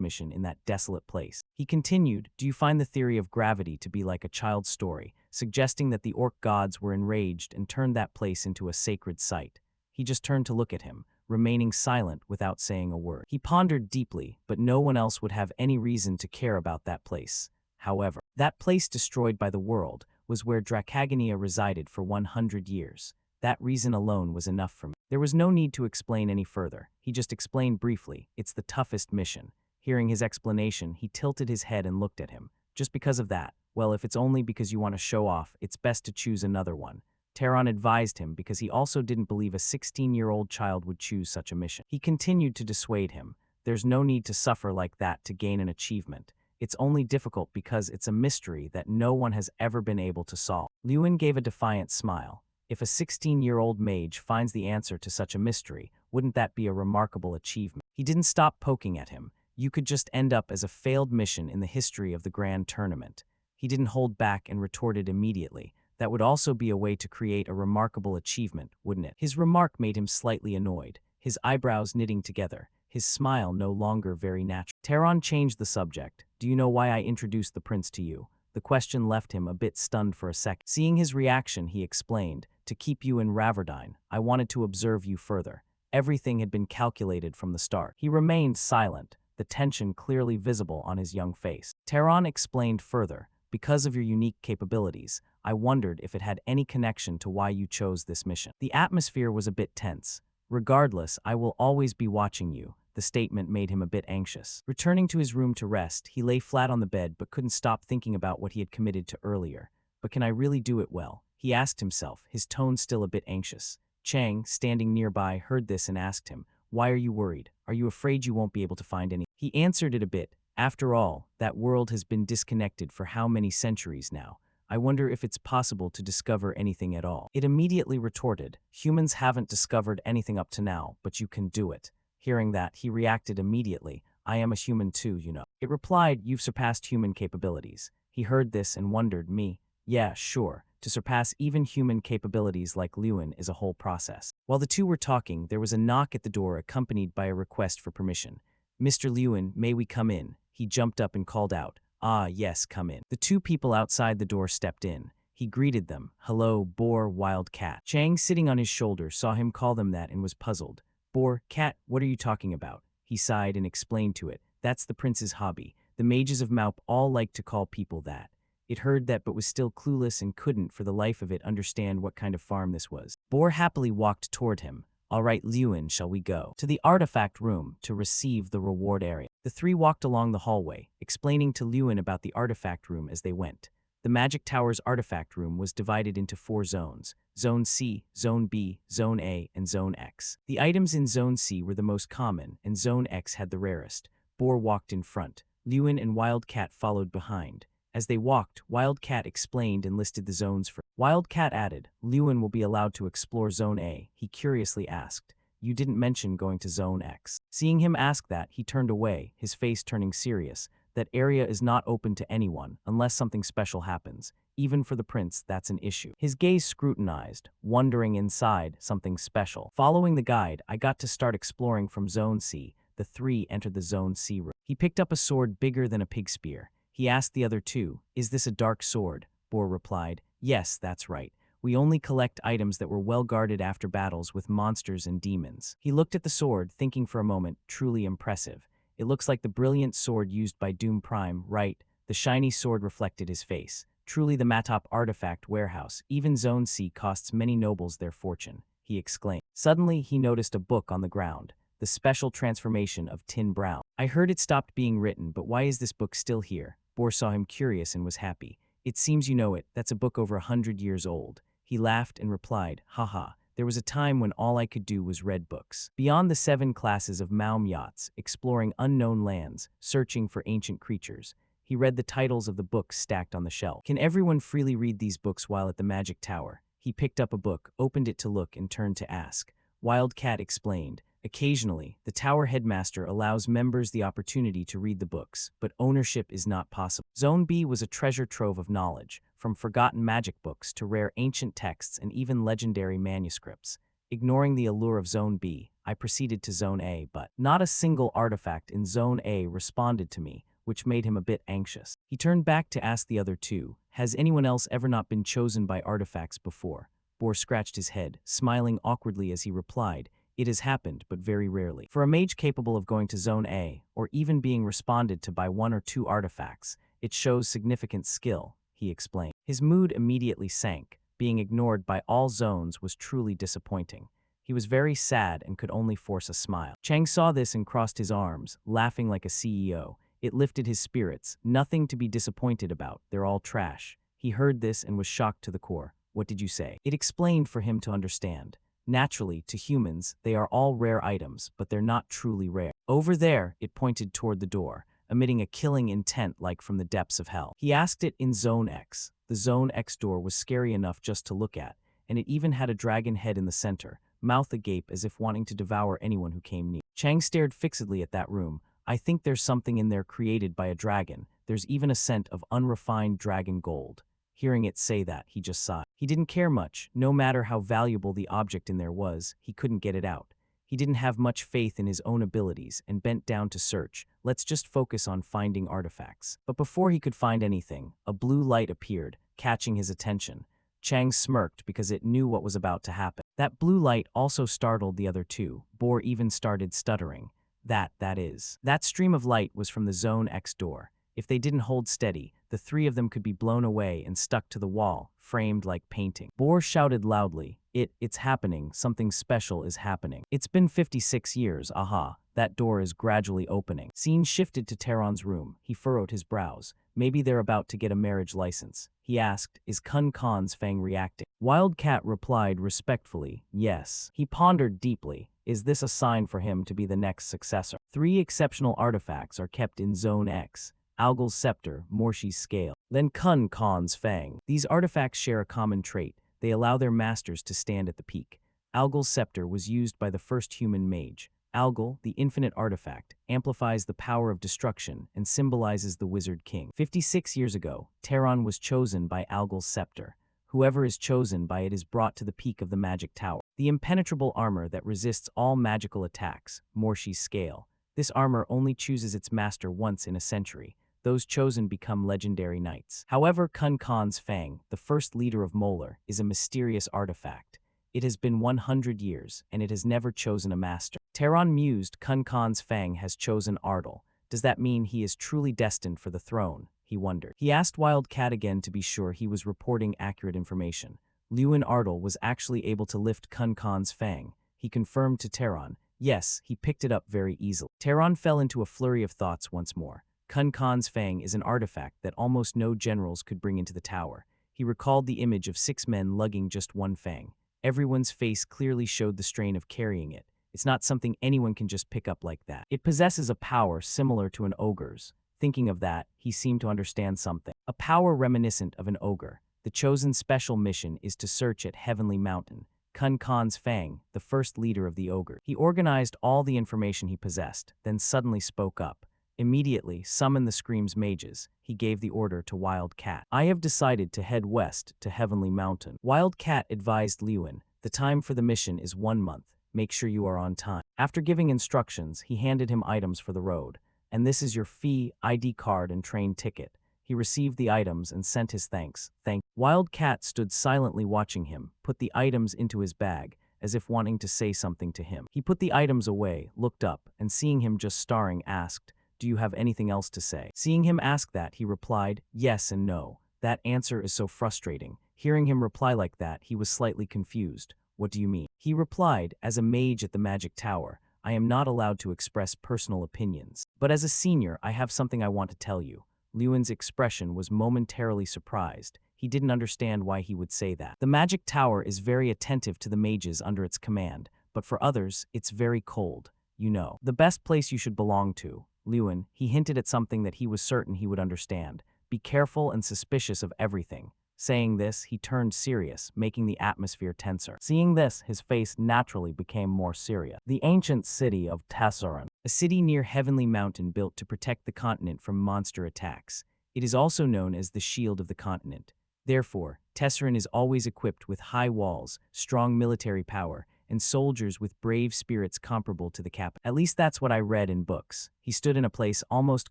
mission in that desolate place. He continued, do you find the theory of gravity to be like a child's story, suggesting that the orc gods were enraged and turned that place into a sacred site? He just turned to look at him, remaining silent without saying a word. He pondered deeply, but no one else would have any reason to care about that place. However, that place destroyed by the world was where Dracagania resided for 100 years. That reason alone was enough for me. There was no need to explain any further. He just explained briefly, it's the toughest mission. Hearing his explanation, he tilted his head and looked at him. Just because of that, well, if it's only because you want to show off, it's best to choose another one. Taron advised him because he also didn't believe a 16-year-old child would choose such a mission. He continued to dissuade him. There's no need to suffer like that to gain an achievement. It's only difficult because it's a mystery that no one has ever been able to solve. Lewin gave a defiant smile. If a 16-year-old mage finds the answer to such a mystery, wouldn't that be a remarkable achievement? He didn't stop poking at him. You could just end up as a failed mission in the history of the Grand Tournament. He didn't hold back and retorted immediately. That would also be a way to create a remarkable achievement, wouldn't it? His remark made him slightly annoyed, his eyebrows knitting together, his smile no longer very natural. Taron changed the subject. Do you know why I introduced the prince to you? The question left him a bit stunned for a second. Seeing his reaction, he explained, to keep you in Raverdine, I wanted to observe you further. Everything had been calculated from the start. He remained silent, the tension clearly visible on his young face. Taron explained further, because of your unique capabilities, I wondered if it had any connection to why you chose this mission. The atmosphere was a bit tense. Regardless, I will always be watching you. The statement made him a bit anxious. Returning to his room to rest, he lay flat on the bed but couldn't stop thinking about what he had committed to earlier. But can I really do it well? He asked himself, his tone still a bit anxious. Chang, standing nearby, heard this and asked him, why are you worried? Are you afraid you won't be able to find any? He answered it a bit. After all, that world has been disconnected for how many centuries now? I wonder if it's possible to discover anything at all. It immediately retorted, humans haven't discovered anything up to now, but you can do it. Hearing that, he reacted immediately, I am a human too, you know. It replied, you've surpassed human capabilities. He heard this and wondered, me? Yeah, sure. To surpass even human capabilities like Lewin is a whole process. While the two were talking, there was a knock at the door accompanied by a request for permission. Mr. Lewin, may we come in? He jumped up and called out, ah, yes, come in. The two people outside the door stepped in. He greeted them, hello, Boar, Wild Cat. Chang, sitting on his shoulder, saw him call them that and was puzzled. Boar, Cat, what are you talking about? He sighed and explained to it, that's the prince's hobby. The mages of Maup all like to call people that. It heard that but was still clueless and couldn't for the life of it understand what kind of farm this was. Boar happily walked toward him. All right, Lewin, shall we go to the artifact room to receive the reward area? The three walked along the hallway, explaining to Lewin about the artifact room as they went. The Magic Tower's artifact room was divided into 4 zones: Zone C, Zone B, Zone A, and Zone X. The items in Zone C were the most common, and Zone X had the rarest. Boar walked in front. Lewin and Wildcat followed behind. As they walked, Wildcat explained and listed the zones for. Wildcat added, Lewin will be allowed to explore Zone A. He curiously asked, you didn't mention going to Zone X. Seeing him ask that, he turned away, his face turning serious. That area is not open to anyone, unless something special happens. Even for the prince, that's an issue. His gaze scrutinized, wondering inside something special. Following the guide, I got to start exploring from Zone C. the three entered the Zone C room. He picked up a sword bigger than a pig spear. He asked the other two, "Is this a dark sword?" Boar replied, "Yes, that's right. We only collect items that were well guarded after battles with monsters and demons." He looked at the sword, thinking for a moment, truly impressive. "It looks like the brilliant sword used by Doom Prime, right?" The shiny sword reflected his face. "Truly the Matop artifact warehouse. Even Zone C costs many nobles their fortune," he exclaimed. Suddenly, he noticed a book on the ground. The Special Transformation of Tin Brown. "I heard it stopped being written, but why is this book still here?" Boar saw him curious and was happy. "It seems you know it. That's a book over 100 years old." He laughed and replied, "Haha, there was a time when all I could do was read books. Beyond the 7 classes of Maum yachts, exploring unknown lands, searching for ancient creatures." He read the titles of the books stacked on the shelf. "Can everyone freely read these books while at the Magic Tower?" He picked up a book, opened it to look, and turned to ask. Wildcat explained, "Occasionally, the tower headmaster allows members the opportunity to read the books, but ownership is not possible." Zone B was a treasure trove of knowledge, from forgotten magic books to rare ancient texts and even legendary manuscripts. Ignoring the allure of Zone B, I proceeded to Zone A, but not a single artifact in Zone A responded to me, which made him a bit anxious. He turned back to ask the other two, "Has anyone else ever not been chosen by artifacts before?" Boar scratched his head, smiling awkwardly as he replied, "It has happened, but very rarely. For a mage capable of going to Zone A, or even being responded to by 1 or 2 artifacts, it shows significant skill," he explained. His mood immediately sank. Being ignored by all zones was truly disappointing. He was very sad and could only force a smile. Chang saw this and crossed his arms, laughing like a CEO. It lifted his spirits. "Nothing to be disappointed about. They're all trash." He heard this and was shocked to the core. "What did you say?" It explained for him to understand. Naturally, to humans, they are all rare items, but they're not truly rare. "Over there," it pointed toward the door, emitting a killing intent like from the depths of hell. He asked it in Zone X. The Zone X door was scary enough just to look at, and it even had a dragon head in the center, mouth agape as if wanting to devour anyone who came near. Chang stared fixedly at that room. "I think there's something in there created by a dragon. There's even a scent of unrefined dragon gold." Hearing it say that, he just sighed. He didn't care much. No matter how valuable the object in there was, he couldn't get it out. He didn't have much faith in his own abilities and bent down to search. "Let's just focus on finding artifacts." But before he could find anything, a blue light appeared, catching his attention. Chang smirked because it knew what was about to happen. That blue light also startled the other two. Boar even started stuttering. That is. That stream of light was from the Zone X door. If they didn't hold steady, the 3 of them could be blown away and stuck to the wall, framed like painting. Boar shouted loudly, It's happening. Something special is happening. It's been 56 years, aha. That door is gradually opening." Scene shifted to Terran's room. He furrowed his brows. "Maybe they're about to get a marriage license." He asked, "Is Kun Khan's fang reacting?" Wildcat replied respectfully, "Yes." He pondered deeply. Is this a sign for him to be the next successor? 3 exceptional artifacts are kept in Zone X. Algal's scepter, Morshi's scale, then Kun Khan's fang. These artifacts share a common trait. They allow their masters to stand at the peak. Algal's scepter was used by the first human mage. Algal, the infinite artifact, amplifies the power of destruction and symbolizes the Wizard King. 56 years ago, Terran was chosen by Algal's scepter. Whoever is chosen by it is brought to the peak of the Magic Tower. The impenetrable armor that resists all magical attacks, Morshi's scale. This armor only chooses its master once in a century. Those chosen become legendary knights. However, Kun Khan's fang, the first leader of Molar, is a mysterious artifact. It has been 100 years, and it has never chosen a master. Terran mused. Kun Khan's fang has chosen Ardal. Does that mean he is truly destined for the throne? He wondered. He asked Wildcat again to be sure he was reporting accurate information. Lewin Ardal was actually able to lift Kun Khan's fang. He confirmed to Terran. Yes, he picked it up very easily. Terran fell into a flurry of thoughts once more. Kun Khan's fang is an artifact that almost no generals could bring into the tower. He recalled the image of 6 men lugging just one fang. Everyone's face clearly showed the strain of carrying it. It's not something anyone can just pick up like that. It possesses a power similar to an ogre's. Thinking of that, he seemed to understand something. A power reminiscent of an ogre. The chosen special mission is to search at Heavenly Mountain. Kun Khan's fang, the first leader of the ogre. He organized all the information he possessed, then suddenly spoke up. Immediately, summon the Scream's mages. He gave the order to Wildcat. "I have decided to head west to Heavenly Mountain." Wildcat advised Lewin, "The time for the mission is 1 month. Make sure you are on time." After giving instructions, he handed him items for the road. And this is your fee, ID card, and train ticket. He received the items and sent his thanks. Wild Cat stood silently watching him, put the items into his bag, as if wanting to say something to him. He put the items away, looked up, and seeing him just staring, asked, "Do you have anything else to say?" Seeing him ask that, he replied, "Yes and no." That answer is so frustrating. Hearing him reply like that, he was slightly confused. "What do you mean?" He replied, "As a mage at the Magic Tower, I am not allowed to express personal opinions. But as a senior, I have something I want to tell you." Lewin's expression was momentarily surprised. He didn't understand why he would say that. The Magic Tower is very attentive to the mages under its command, but for others, it's very cold. You know, the best place you should belong to. Lewin, he hinted at something that he was certain he would understand. Be careful and suspicious of everything. Saying this, he turned serious, making the atmosphere tenser. Seeing this, his face naturally became more serious. The ancient city of Tassaran, a city near Heavenly Mountain built to protect the continent from monster attacks. It is also known as the Shield of the Continent. Therefore, Tesserin is always equipped with high walls, strong military power, and soldiers with brave spirits comparable to the capital. At least that's what I read in books. He stood in a place almost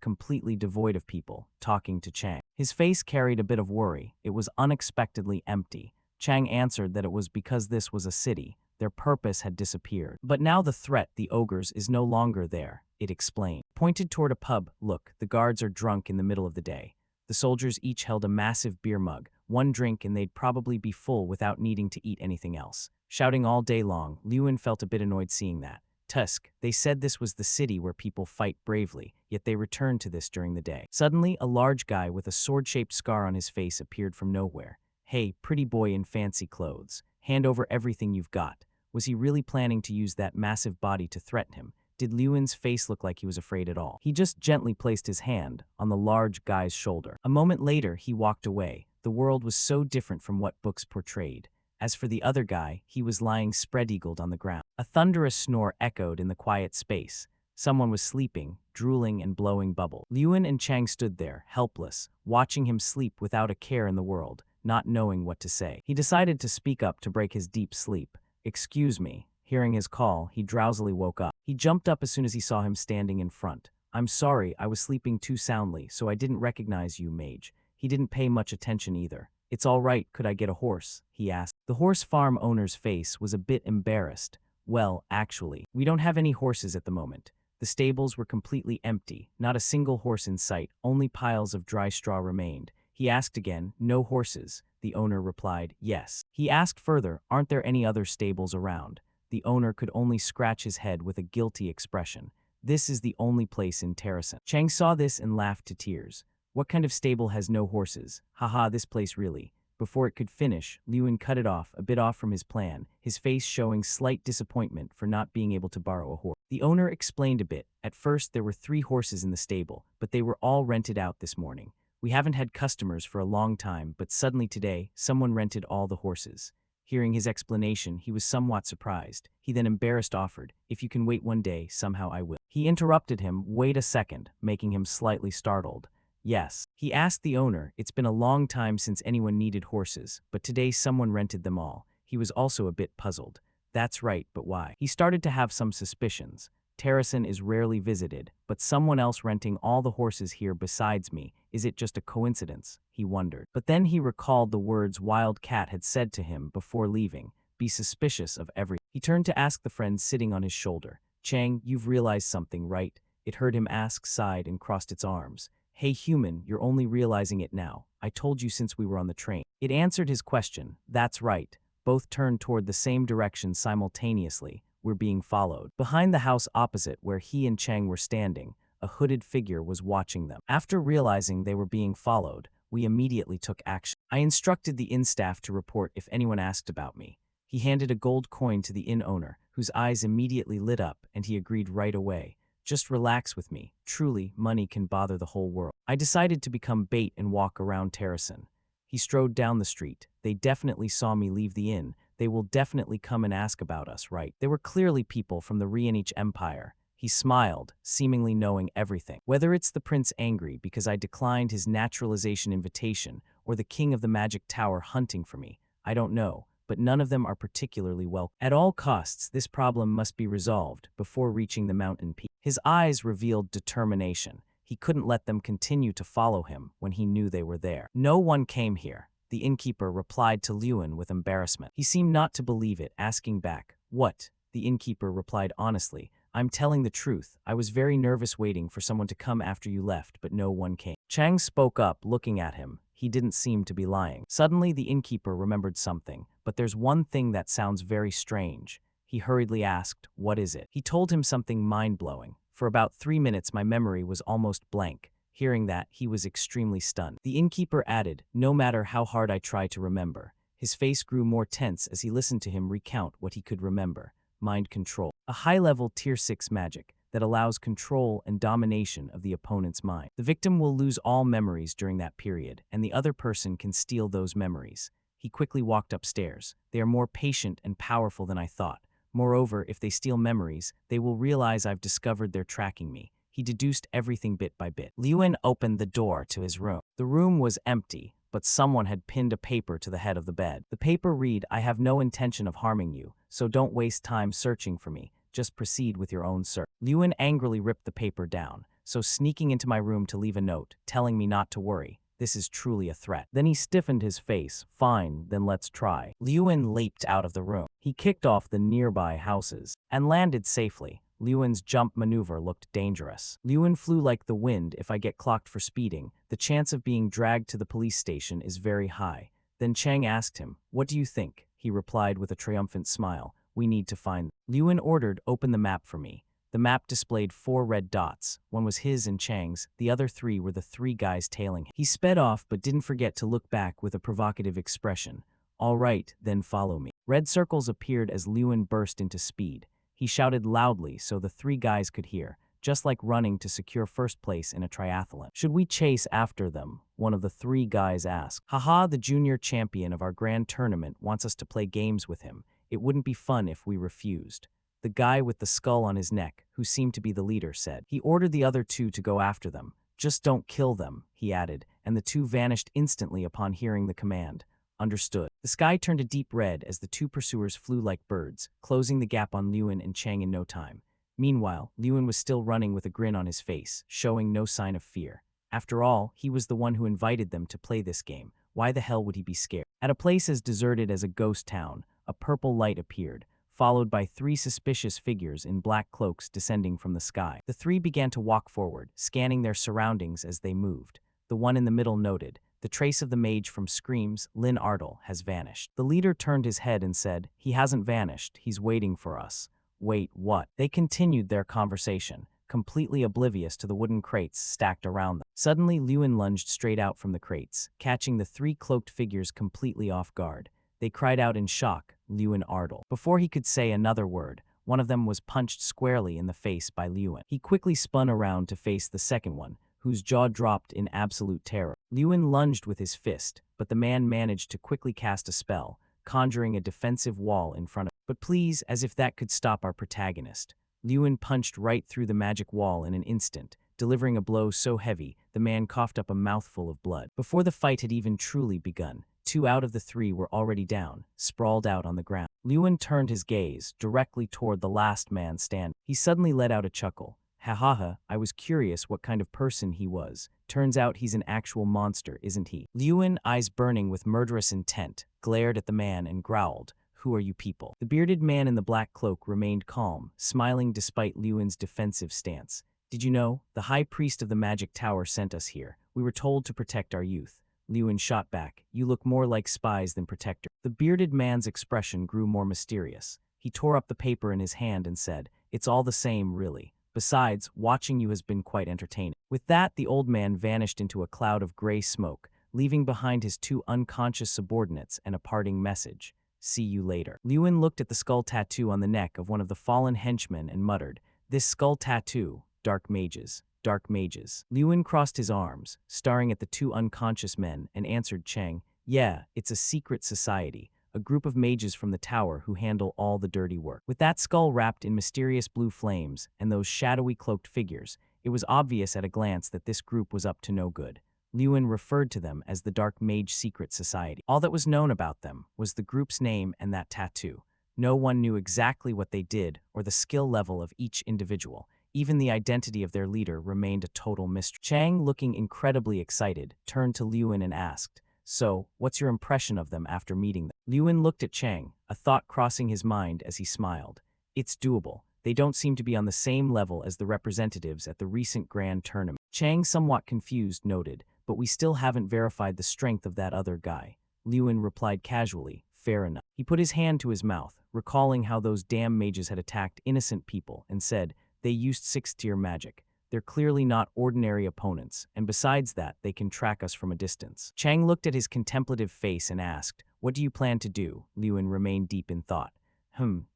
completely devoid of people, talking to Chang. His face carried a bit of worry. It was unexpectedly empty. Chang answered that it was because this was a city. Their purpose had disappeared. But now the threat, the ogres, is no longer there, it explained. Pointed toward a pub. Look, the guards are drunk in the middle of the day. The soldiers each held a massive beer mug. One drink and they'd probably be full without needing to eat anything else. Shouting all day long, Lewin felt a bit annoyed seeing that. Tusk, they said this was the city where people fight bravely, yet they returned to this during the day. Suddenly, a large guy with a sword-shaped scar on his face appeared from nowhere. "Hey, pretty boy in fancy clothes. Hand over everything you've got." Was he really planning to use that massive body to threaten him? Did Lewin's face look like he was afraid at all? He just gently placed his hand on the large guy's shoulder. A moment later, he walked away. The world was so different from what books portrayed. As for the other guy, he was lying spread-eagled on the ground. A thunderous snore echoed in the quiet space. Someone was sleeping, drooling and blowing bubbles. Lewin and Chang stood there, helpless, watching him sleep without a care in the world, not knowing what to say. He decided to speak up to break his deep sleep. "Excuse me." Hearing his call, he drowsily woke up. He jumped up as soon as he saw him standing in front. "I'm sorry, I was sleeping too soundly, so I didn't recognize you, mage." He didn't pay much attention either. "It's all right, could I get a horse?" he asked. The horse farm owner's face was a bit embarrassed. "Well, actually, we don't have any horses at the moment." The stables were completely empty, not a single horse in sight, only piles of dry straw remained. He asked again, "No horses?" The owner replied, "Yes." He asked further, "Aren't there any other stables around?" The owner could only scratch his head with a guilty expression. "This is the only place in Terrasen." Chang saw this and laughed to tears. "What kind of stable has no horses? Haha, this place really." Before it could finish, Lewin cut it off, a bit off from his plan, his face showing slight disappointment for not being able to borrow a horse. The owner explained a bit. "At first, there were 3 horses in the stable, but they were all rented out this morning. We haven't had customers for a long time, but suddenly today, someone rented all the horses." Hearing his explanation, he was somewhat surprised. He then embarrassed offered, "If you can wait one day, somehow I will." He interrupted him, "Wait a second," making him slightly startled. "Yes." He asked the owner, "It's been a long time since anyone needed horses, but today someone rented them all." He was also a bit puzzled. "That's right, but why?" He started to have some suspicions. Terrasen is rarely visited, but someone else renting all the horses here besides me, is it just a coincidence? He wondered. But then he recalled the words Wild Cat had said to him before leaving, "Be suspicious of everything." He turned to ask the friend sitting on his shoulder, "Chang, you've realized something, right?" It heard him ask, sighed, and crossed its arms. "Hey human, you're only realizing it now. I told you since we were on the train." It answered his question. "That's right." Both turned toward the same direction simultaneously. "We're being followed." Behind the house opposite where he and Chang were standing, a hooded figure was watching them. After realizing they were being followed, we immediately took action. I instructed the inn staff to report if anyone asked about me. He handed a gold coin to the inn owner, whose eyes immediately lit up, and he agreed right away. "Just relax with me. Truly, money can bother the whole world." I decided to become bait and walk around Terrasen. He strode down the street. "They definitely saw me leave the inn. They will definitely come and ask about us, right?" They were clearly people from the Rienich Empire. He smiled, seemingly knowing everything. Whether it's the prince angry because I declined his naturalization invitation or the king of the Magic Tower hunting for me, I don't know, but none of them are particularly well. At all costs, this problem must be resolved before reaching the mountain peak. His eyes revealed determination. He couldn't let them continue to follow him when he knew they were there. No one came here, the innkeeper replied to Lewin with embarrassment. He seemed not to believe it, asking back, "What?" The innkeeper replied honestly, "I'm telling the truth. I was very nervous waiting for someone to come after you left, but no one came." Chang spoke up, looking at him. He didn't seem to be lying. Suddenly, the innkeeper remembered something. "But there's one thing that sounds very strange." He hurriedly asked, "What is it?" He told him something mind-blowing. For about 3 minutes, my memory was almost blank. Hearing that, he was extremely stunned. The innkeeper added, "No matter how hard I try to remember." His face grew more tense as he listened to him recount what he could remember. Mind control. A high-level Tier 6 magic that allows control and domination of the opponent's mind. The victim will lose all memories during that period, and the other person can steal those memories. He quickly walked upstairs. "They are more patient and powerful than I thought. Moreover, if they steal memories, they will realize I've discovered they're tracking me." He deduced everything bit by bit. Lewin opened the door to his room. The room was empty, but someone had pinned a paper to the head of the bed. The paper read, "I have no intention of harming you, so don't waste time searching for me. Just proceed with your own search." Lewin angrily ripped the paper down, "So sneaking into my room to leave a note, telling me not to worry. This is truly a threat." Then he stiffened his face. "Fine, then let's try." Lewin leaped out of the room. He kicked off the nearby houses and landed safely. Lewin's jump maneuver looked dangerous. "Lewin flew like the wind. If I get clocked for speeding, the chance of being dragged to the police station is very high." Then Chang asked him, "What do you think?" He replied with a triumphant smile, "We need to find." Lewin ordered, "Open the map for me." The map displayed 4 red dots. One was his and Chang's. The other 3 were the 3 guys tailing him. He sped off but didn't forget to look back with a provocative expression. "All right, then follow me." Red circles appeared as Lewin burst into speed. He shouted loudly so the 3 guys could hear, just like running to secure first place in a triathlon. "Should we chase after them?" one of the 3 guys asked. "Haha, the junior champion of our grand tournament wants us to play games with him. It wouldn't be fun if we refused." The guy with the skull on his neck, who seemed to be the leader, said. He ordered the other 2 to go after them. "Just don't kill them," he added, and the 2 vanished instantly upon hearing the command. "Understood." The sky turned a deep red as the 2 pursuers flew like birds, closing the gap on Lewin and Chang in no time. Meanwhile, Lewin was still running with a grin on his face, showing no sign of fear. After all, he was the one who invited them to play this game. Why the hell would he be scared? At a place as deserted as a ghost town, a purple light appeared, followed by 3 suspicious figures in black cloaks descending from the sky. The 3 began to walk forward, scanning their surroundings as they moved. The one in the middle noted, "The trace of the mage from Scream's, Lin Ardle, has vanished." The leader turned his head and said, "He hasn't vanished, he's waiting for us." "Wait, what?" They continued their conversation, completely oblivious to the wooden crates stacked around them. Suddenly, Lewin lunged straight out from the crates, catching the 3 cloaked figures completely off guard. They cried out in shock, "Lewin Ardle." Before he could say another word, one of them was punched squarely in the face by Lewin. He quickly spun around to face the second one, whose jaw dropped in absolute terror. Lewin lunged with his fist, but the man managed to quickly cast a spell, conjuring a defensive wall in front of him. But please, as if that could stop our protagonist. Lewin punched right through the magic wall in an instant, delivering a blow so heavy the man coughed up a mouthful of blood. Before the fight had even truly begun, 2 out of the 3 were already down, sprawled out on the ground. Lewin turned his gaze directly toward the last man standing. He suddenly let out a chuckle. "Ha ha ha, I was curious what kind of person he was. Turns out he's an actual monster, isn't he?" Lewin, eyes burning with murderous intent, glared at the man and growled, "Who are you people?" The bearded man in the black cloak remained calm, smiling despite Lewin's defensive stance. "Did you know? The high priest of the magic tower sent us here. We were told to protect our youth." Lewin shot back, "You look more like spies than protectors." The bearded man's expression grew more mysterious. He tore up the paper in his hand and said, "It's all the same, really. Besides, watching you has been quite entertaining." With that, the old man vanished into a cloud of gray smoke, leaving behind his 2 unconscious subordinates and a parting message. "See you later." Lewin looked at the skull tattoo on the neck of one of the fallen henchmen and muttered, "This skull tattoo, dark mages. Dark mages." Lewin crossed his arms, staring at the 2 unconscious men, and answered Chang, "Yeah, it's a secret society, a group of mages from the tower who handle all the dirty work." With that skull wrapped in mysterious blue flames and those shadowy cloaked figures, it was obvious at a glance that this group was up to no good. Lewin referred to them as the Dark Mage Secret Society. All that was known about them was the group's name and that tattoo. No one knew exactly what they did or the skill level of each individual. Even the identity of their leader remained a total mystery. Chang, looking incredibly excited, turned to Lewin and asked, "So, what's your impression of them after meeting them?" Lewin looked at Chang, a thought crossing his mind as he smiled. "It's doable. They don't seem to be on the same level as the representatives at the recent grand tournament." Chang, somewhat confused, noted, "But we still haven't verified the strength of that other guy." Lewin replied casually, "Fair enough." He put his hand to his mouth, recalling how those damn mages had attacked innocent people, and said, "They used 6th-tier magic. They're clearly not ordinary opponents, and besides that, they can track us from a distance." Chang looked at his contemplative face and asked, "What do you plan to do?" Lewin remained deep in thought.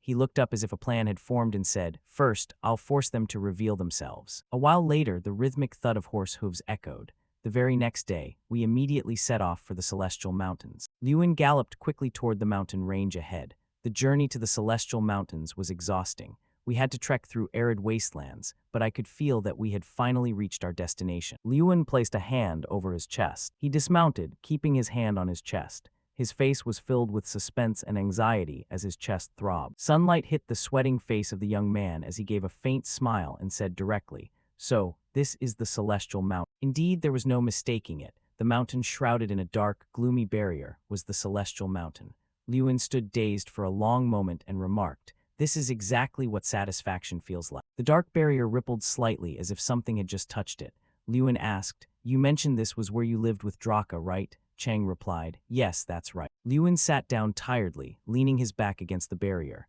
He looked up as if a plan had formed and said, "First, I'll force them to reveal themselves." A while later, the rhythmic thud of horse hooves echoed. The very next day, we immediately set off for the Celestial Mountains. Lewin galloped quickly toward the mountain range ahead. The journey to the Celestial Mountains was exhausting. We had to trek through arid wastelands, but I could feel that we had finally reached our destination. Lewin placed a hand over his chest. He dismounted, keeping his hand on his chest. His face was filled with suspense and anxiety as his chest throbbed. Sunlight hit the sweating face of the young man as he gave a faint smile and said directly, "So, this is the Celestial Mountain." Indeed, there was no mistaking it. The mountain shrouded in a dark, gloomy barrier was the Celestial Mountain. Lewin stood dazed for a long moment and remarked, "This is exactly what satisfaction feels like." The dark barrier rippled slightly as if something had just touched it. Lewin asked, "You mentioned this was where you lived with Draka, right?" Chang replied, "Yes, that's right." Lewin sat down tiredly, leaning his back against the barrier.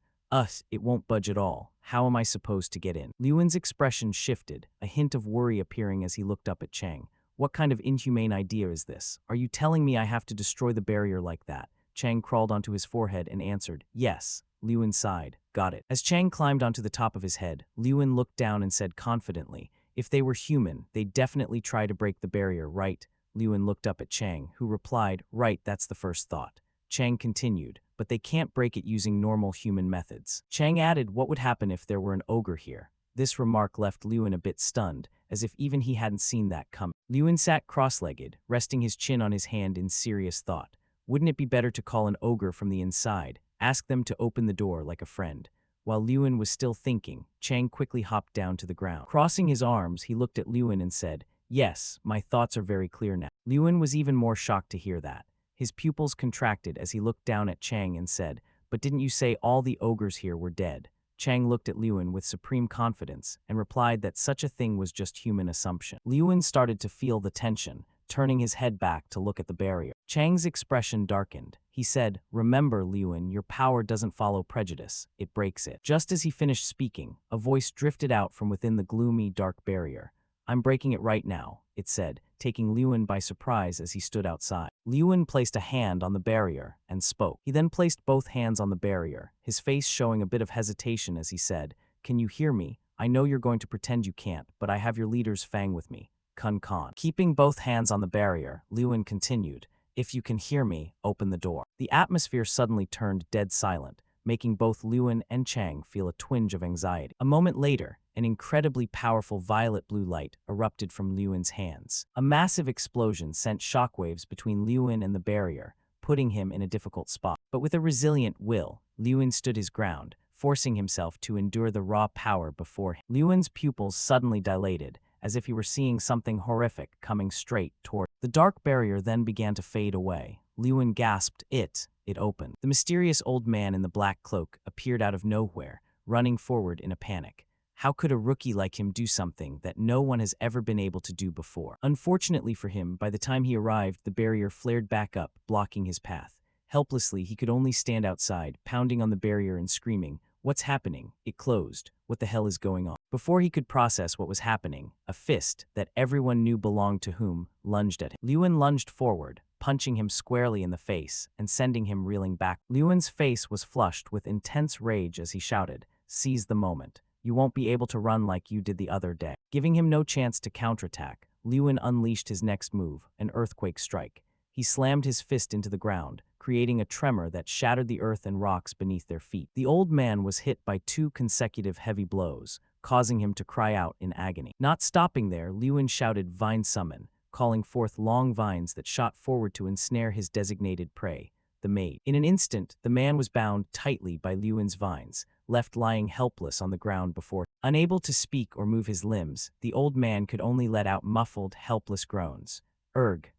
It won't budge at all. How am I supposed to get in?" Lewin's expression shifted, a hint of worry appearing as he looked up at Chang. "What kind of inhumane idea is this? Are you telling me I have to destroy the barrier like that?" Chang crawled onto his forehead and answered, "Yes." Lewin sighed. "Got it." As Chang climbed onto the top of his head, Lewin looked down and said confidently, "If they were human, they'd definitely try to break the barrier, right?" Lewin looked up at Chang, who replied, "Right, that's the first thought." Chang continued, "But they can't break it using normal human methods." Chang added, "What would happen if there were an ogre here?" This remark left Lewin a bit stunned, as if even he hadn't seen that coming. Lewin sat cross-legged, resting his chin on his hand in serious thought. Wouldn't it be better to call an ogre from the inside, ask them to open the door like a friend? While Lewin was still thinking, Chang quickly hopped down to the ground. Crossing his arms, he looked at Lewin and said, "Yes, my thoughts are very clear now." Lewin was even more shocked to hear that. His pupils contracted as he looked down at Chang and said, "But didn't you say all the ogres here were dead?" Chang looked at Lewin with supreme confidence and replied that such a thing was just human assumption. Lewin started to feel the tension, turning his head back to look at the barrier. Chang's expression darkened. He said, "Remember, Lewin, your power doesn't follow prejudice, it breaks it." Just as he finished speaking, a voice drifted out from within the gloomy, dark barrier. "I'm breaking it right now," it said, taking Lewin by surprise as he stood outside. Lewin placed a hand on the barrier and spoke. He then placed both hands on the barrier, his face showing a bit of hesitation as he said, "Can you hear me? I know you're going to pretend you can't, but I have your leader's fang with me. Kun Khan." Keeping both hands on the barrier, Lewin continued, "If you can hear me, open the door." The atmosphere suddenly turned dead silent, making both Lewin and Chang feel a twinge of anxiety. A moment later, an incredibly powerful violet-blue light erupted from Lewin's hands. A massive explosion sent shockwaves between Lewin and the barrier, putting him in a difficult spot. But with a resilient will, Lewin stood his ground, forcing himself to endure the raw power before him. Lewin's pupils suddenly dilated, as if he were seeing something horrific coming straight toward him. The dark barrier then began to fade away. Lewin gasped, It opened. The mysterious old man in the black cloak appeared out of nowhere, running forward in a panic. How could a rookie like him do something that no one has ever been able to do before? Unfortunately for him, by the time he arrived, the barrier flared back up, blocking his path. Helplessly, he could only stand outside, pounding on the barrier and screaming, "What's happening? It closed. What the hell is going on?" Before he could process what was happening, a fist that everyone knew belonged to whom lunged at him. Lewin lunged forward, punching him squarely in the face and sending him reeling back. Lewin's face was flushed with intense rage as he shouted, "Seize the moment. You won't be able to run like you did the other day." Giving him no chance to counterattack, Lewin unleashed his next move, an earthquake strike. He slammed his fist into the ground, creating a tremor that shattered the earth and rocks beneath their feet. The old man was hit by 2 consecutive heavy blows, causing him to cry out in agony. Not stopping there, Lewin shouted Vine Summon, calling forth long vines that shot forward to ensnare his designated prey, the mate. In an instant, the man was bound tightly by Lewin's vines, left lying helpless on the ground before. Unable to speak or move his limbs, the old man could only let out muffled, helpless groans. Erg.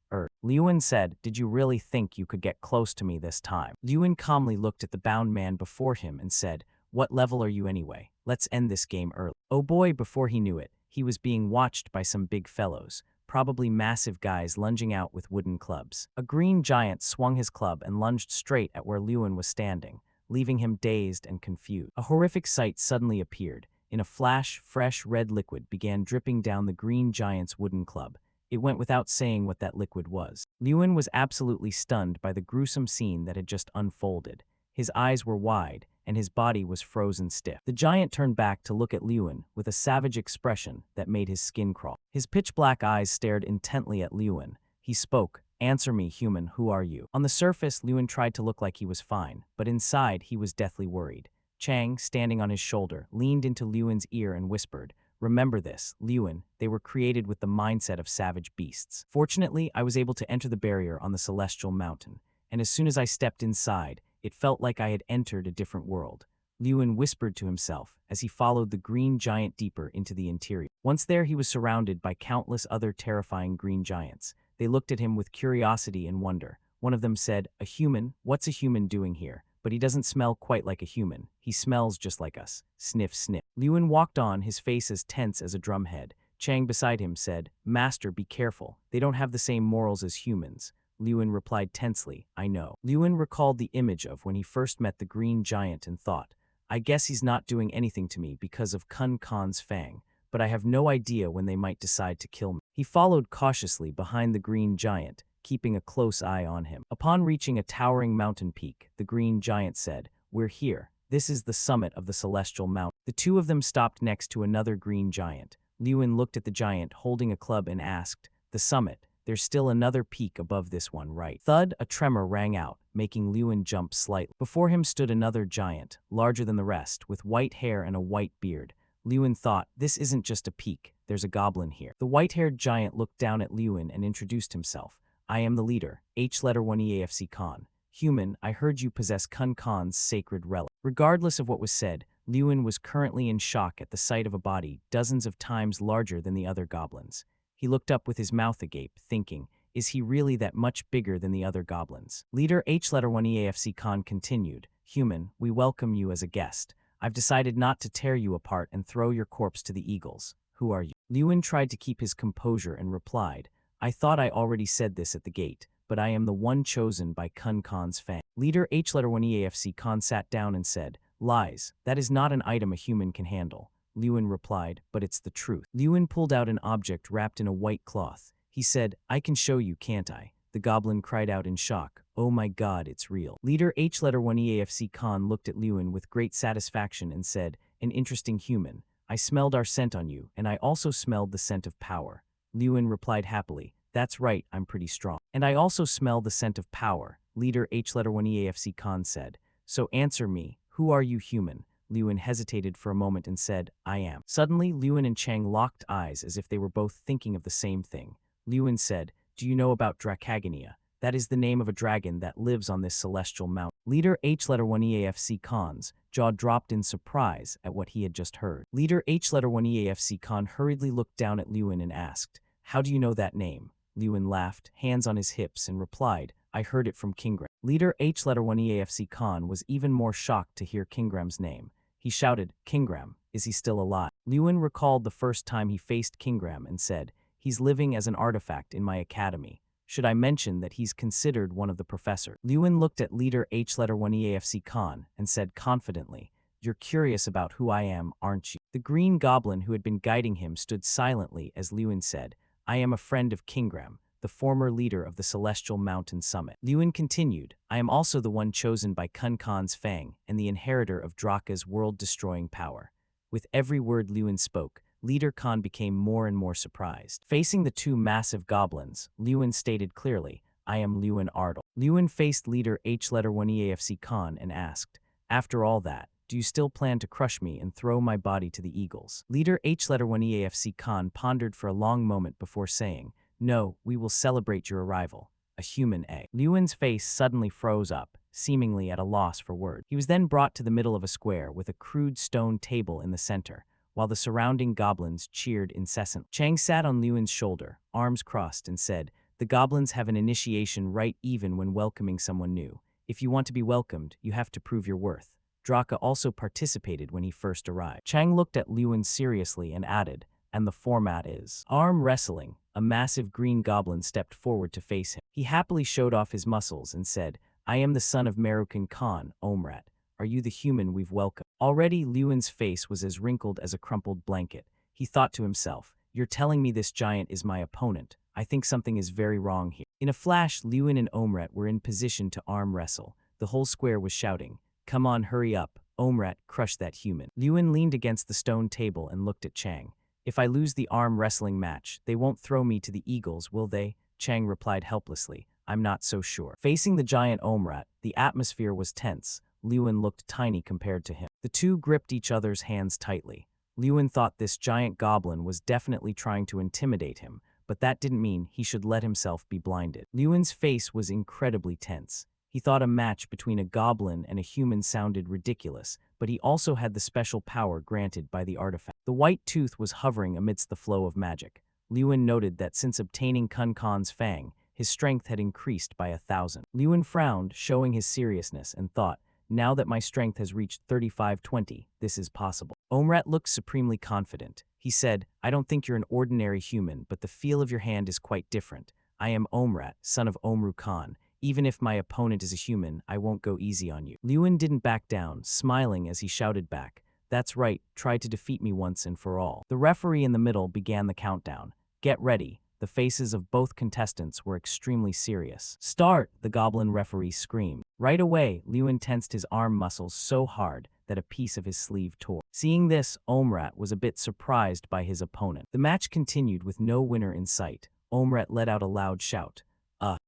Lewin said, "Did you really think you could get close to me this time?" Lewin calmly looked at the bound man before him and said, "What level are you anyway? Let's end this game early." Oh boy, before he knew it, he was being watched by some big fellows, probably massive guys lunging out with wooden clubs. A green giant swung his club and lunged straight at where Lewin was standing, leaving him dazed and confused. A horrific sight suddenly appeared. In a flash, fresh red liquid began dripping down the green giant's wooden club. It went without saying what that liquid was. Lewin was absolutely stunned by the gruesome scene that had just unfolded. His eyes were wide, and his body was frozen stiff. The giant turned back to look at Lewin with a savage expression that made his skin crawl. His pitch-black eyes stared intently at Lewin. He spoke, "Answer me, human, who are you?" On the surface, Lewin tried to look like he was fine, but inside he was deathly worried. Chang, standing on his shoulder, leaned into Lewin's ear and whispered, "Remember this, Lewin, they were created with the mindset of savage beasts. Fortunately, I was able to enter the barrier on the Celestial Mountain, and as soon as I stepped inside, it felt like I had entered a different world." Lewin whispered to himself as he followed the green giant deeper into the interior. Once there, he was surrounded by countless other terrifying green giants. They looked at him with curiosity and wonder. One of them said, "A human? What's a human doing here? But he doesn't smell quite like a human. He smells just like us." Sniff, sniff. Lewin walked on, his face as tense as a drumhead. Chang beside him said, "Master, be careful. They don't have the same morals as humans." Lewin replied tensely, "I know." Lewin recalled the image of when he first met the green giant and thought, "I guess he's not doing anything to me because of Kun Khan's fang, but I have no idea when they might decide to kill me." He followed cautiously behind the green giant, keeping a close eye on him. Upon reaching a towering mountain peak, the green giant said, "We're here. This is the summit of the Celestial Mountain." The two of them stopped next to another green giant. Lewin looked at the giant holding a club and asked, "The summit? There's still another peak above this one, right?" Thud, a tremor rang out, making Lewin jump slightly. Before him stood another giant, larger than the rest, with white hair and a white beard. Lewin thought, "This isn't just a peak, there's a goblin here." The white-haired giant looked down at Lewin and introduced himself. "I am the leader, H-1EAFC Khan. Human, I heard you possess Kun Khan's sacred relic." Regardless of what was said, Lewin was currently in shock at the sight of a body dozens of times larger than the other goblins. He looked up with his mouth agape, thinking, is he really that much bigger than the other goblins? Leader H-1EAFC Khan continued, "Human, we welcome you as a guest. I've decided not to tear you apart and throw your corpse to the eagles. Who are you?" Lewin tried to keep his composure and replied, "I thought I already said this at the gate, but I am the one chosen by Kun Khan's fang." Leader H-1EAFC Khan sat down and said, "Lies, that is not an item a human can handle." Lewin replied, "But it's the truth." Lewin pulled out an object wrapped in a white cloth. He said, "I can show you, can't I?" The goblin cried out in shock, "Oh my god, it's real." Leader H-1EAFC Khan looked at Lewin with great satisfaction and said, "An interesting human. I smelled our scent on you, and I also smelled the scent of power." Lewin replied happily, "That's right, I'm pretty strong." "And I also smell the scent of power," Leader H-1EAFC Khan said. "So answer me, who are you, human?" Lewin hesitated for a moment and said, "I am." Suddenly, Lewin and Chang locked eyes as if they were both thinking of the same thing. Lewin said, "Do you know about Dracagania? That is the name of a dragon that lives on this celestial mountain." Leader H-1EAFC Khan's jaw dropped in surprise at what he had just heard. Leader H-1EAFC Khan hurriedly looked down at Lewin and asked, "How do you know that name?" Lewin laughed, hands on his hips, and replied, "I heard it from Kingram." Leader H-1EAFC Khan was even more shocked to hear Kingram's name. He shouted, "Kingram, is he still alive?" Lewin recalled the first time he faced Kingram and said, "He's living as an artifact in my academy. Should I mention that he's considered one of the professors?" Lewin looked at Leader H-1EAFC Khan and said confidently, "You're curious about who I am, aren't you?" The green goblin who had been guiding him stood silently as Lewin said, "I am a friend of Kingram, the former leader of the Celestial Mountain Summit." Lewin continued, "I am also the one chosen by Kun Khan's fang and the inheritor of Draka's world-destroying power." With every word Lewin spoke, Leader Khan became more and more surprised. Facing the two massive goblins, Lewin stated clearly, "I am Lewin Ardle." Lewin faced Leader H-1EAFC Khan and asked, "After all that, do you still plan to crush me and throw my body to the eagles?" Leader H-1EAFC Khan pondered for a long moment before saying, No, we will celebrate your arrival. A human egg. Lewin's face suddenly froze up, seemingly at a loss for words. He was then brought to the middle of a square with a crude stone table in the center, while the surrounding goblins cheered incessantly. Chang sat on Lewin's shoulder, arms crossed, and said, "The goblins have an initiation right even when welcoming someone new. If you want to be welcomed, you have to prove your worth." Draka also participated when he first arrived. Chang looked at Lewin seriously and added, "And the format is arm wrestling." A massive green goblin stepped forward to face him. He happily showed off his muscles and said, "I am the son of Merukan Khan, Omrat. Are you the human we've welcomed?" Already, Lewin's face was as wrinkled as a crumpled blanket. He thought to himself, "You're telling me this giant is my opponent. I think something is very wrong here." In a flash, Lewin and Omrat were in position to arm wrestle. The whole square was shouting, "Come on, hurry up. Omrat, crush that human." Lewin leaned against the stone table and looked at Chang. "If I lose the arm wrestling match, they won't throw me to the eagles, will they?" Chang replied helplessly, "I'm not so sure." Facing the giant Omrat, the atmosphere was tense. Lewin looked tiny compared to him. The two gripped each other's hands tightly. Lewin thought this giant goblin was definitely trying to intimidate him, but that didn't mean he should let himself be blinded. Lewin's face was incredibly tense. He thought a match between a goblin and a human sounded ridiculous, but he also had the special power granted by the artifact. The white tooth was hovering amidst the flow of magic. Lewin noted that since obtaining Kun Khan's fang, his strength had increased by 1,000. Lewin frowned, showing his seriousness, and thought, "Now that my strength has reached 3520, this is possible." Omrat looked supremely confident. He said, "I don't think you're an ordinary human, but the feel of your hand is quite different. I am Omrat, son of Omru Khan. Even if my opponent is a human, I won't go easy on you." Lewin didn't back down, smiling as he shouted back, "That's right, try to defeat me once and for all." The referee in the middle began the countdown. "Get ready." The faces of both contestants were extremely serious. "Start!" the goblin referee screamed. Right away, Lewin tensed his arm muscles so hard that a piece of his sleeve tore. Seeing this, Omrat was a bit surprised by his opponent. The match continued with no winner in sight. Omrat let out a loud shout.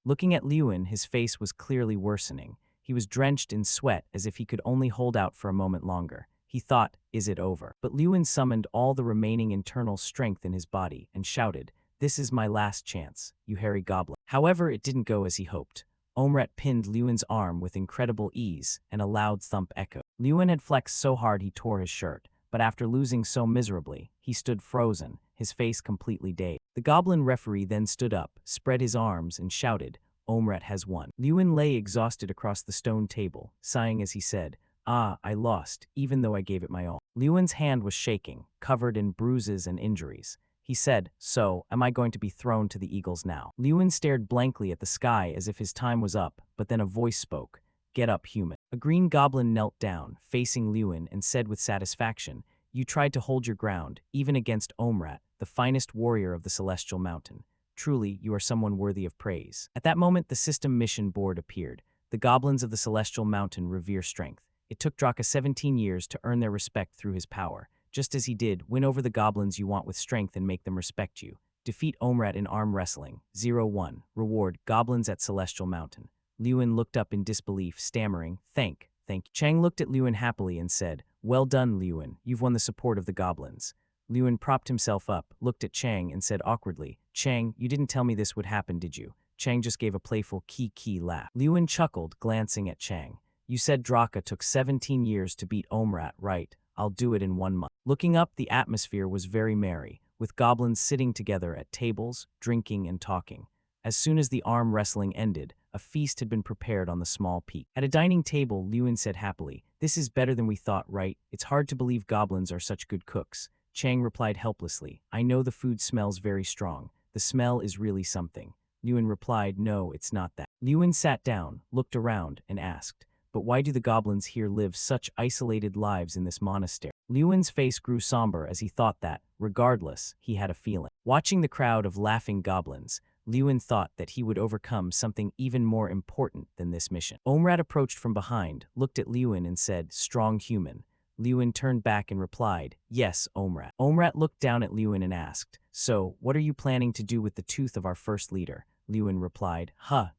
Looking at Lewin, his face was clearly worsening. He was drenched in sweat as if he could only hold out for a moment longer. He thought, "Is it over?" But Lewin summoned all the remaining internal strength in his body and shouted, "This is my last chance, you hairy goblin." However, it didn't go as he hoped. Omrat pinned Lewin's arm with incredible ease, and a loud thump echoed. Lewin had flexed so hard he tore his shirt, but after losing so miserably, he stood frozen, his face completely dazed. The goblin referee then stood up, spread his arms, and shouted, "Omrat has won." Lewin lay exhausted across the stone table, sighing as he said, I lost, even though I gave it my all." Lewin's hand was shaking, covered in bruises and injuries. He said, "So, am I going to be thrown to the eagles now?" Lewin stared blankly at the sky as if his time was up, but then a voice spoke, "Get up, human." A green goblin knelt down, facing Lewin, and said with satisfaction, "You tried to hold your ground, even against Omrat, the finest warrior of the Celestial Mountain. Truly, you are someone worthy of praise." At that moment, the system mission board appeared. The goblins of the Celestial Mountain revere strength. It took Draka 17 years to earn their respect through his power. Just as he did, win over the goblins you want with strength and make them respect you. Defeat Omrat in arm wrestling. 01. Reward, goblins at Celestial Mountain. Lewin looked up in disbelief, stammering, Thank you." Chang looked at Lewin happily and said, "Well done, Lewin. You've won the support of the goblins." Lewin propped himself up, looked at Chang, and said awkwardly, "Chang, you didn't tell me this would happen, did you?" Chang just gave a playful kee laugh. Lewin chuckled, glancing at Chang. "You said Draka took 17 years to beat Omrat, right? I'll do it in 1 month." Looking up, the atmosphere was very merry, with goblins sitting together at tables, drinking and talking. As soon as the arm wrestling ended, a feast had been prepared on the small peak. At a dining table, Lewin said happily, "This is better than we thought, right? It's hard to believe goblins are such good cooks." Chang replied helplessly, "I know the food smells very strong. The smell is really something." Lewin replied, "No, it's not that." Lewin sat down, looked around, and asked, "But why do the goblins here live such isolated lives in this monastery?" Lewin's face grew somber as he thought that, regardless, he had a feeling. Watching the crowd of laughing goblins, Lewin thought that he would overcome something even more important than this mission. Omrat approached from behind, looked at Lewin and said, "Strong human." Lewin turned back and replied, "Yes, Omrat." Omrat looked down at Lewin and asked, "So, what are you planning to do with the tooth of our first leader?" Lewin replied,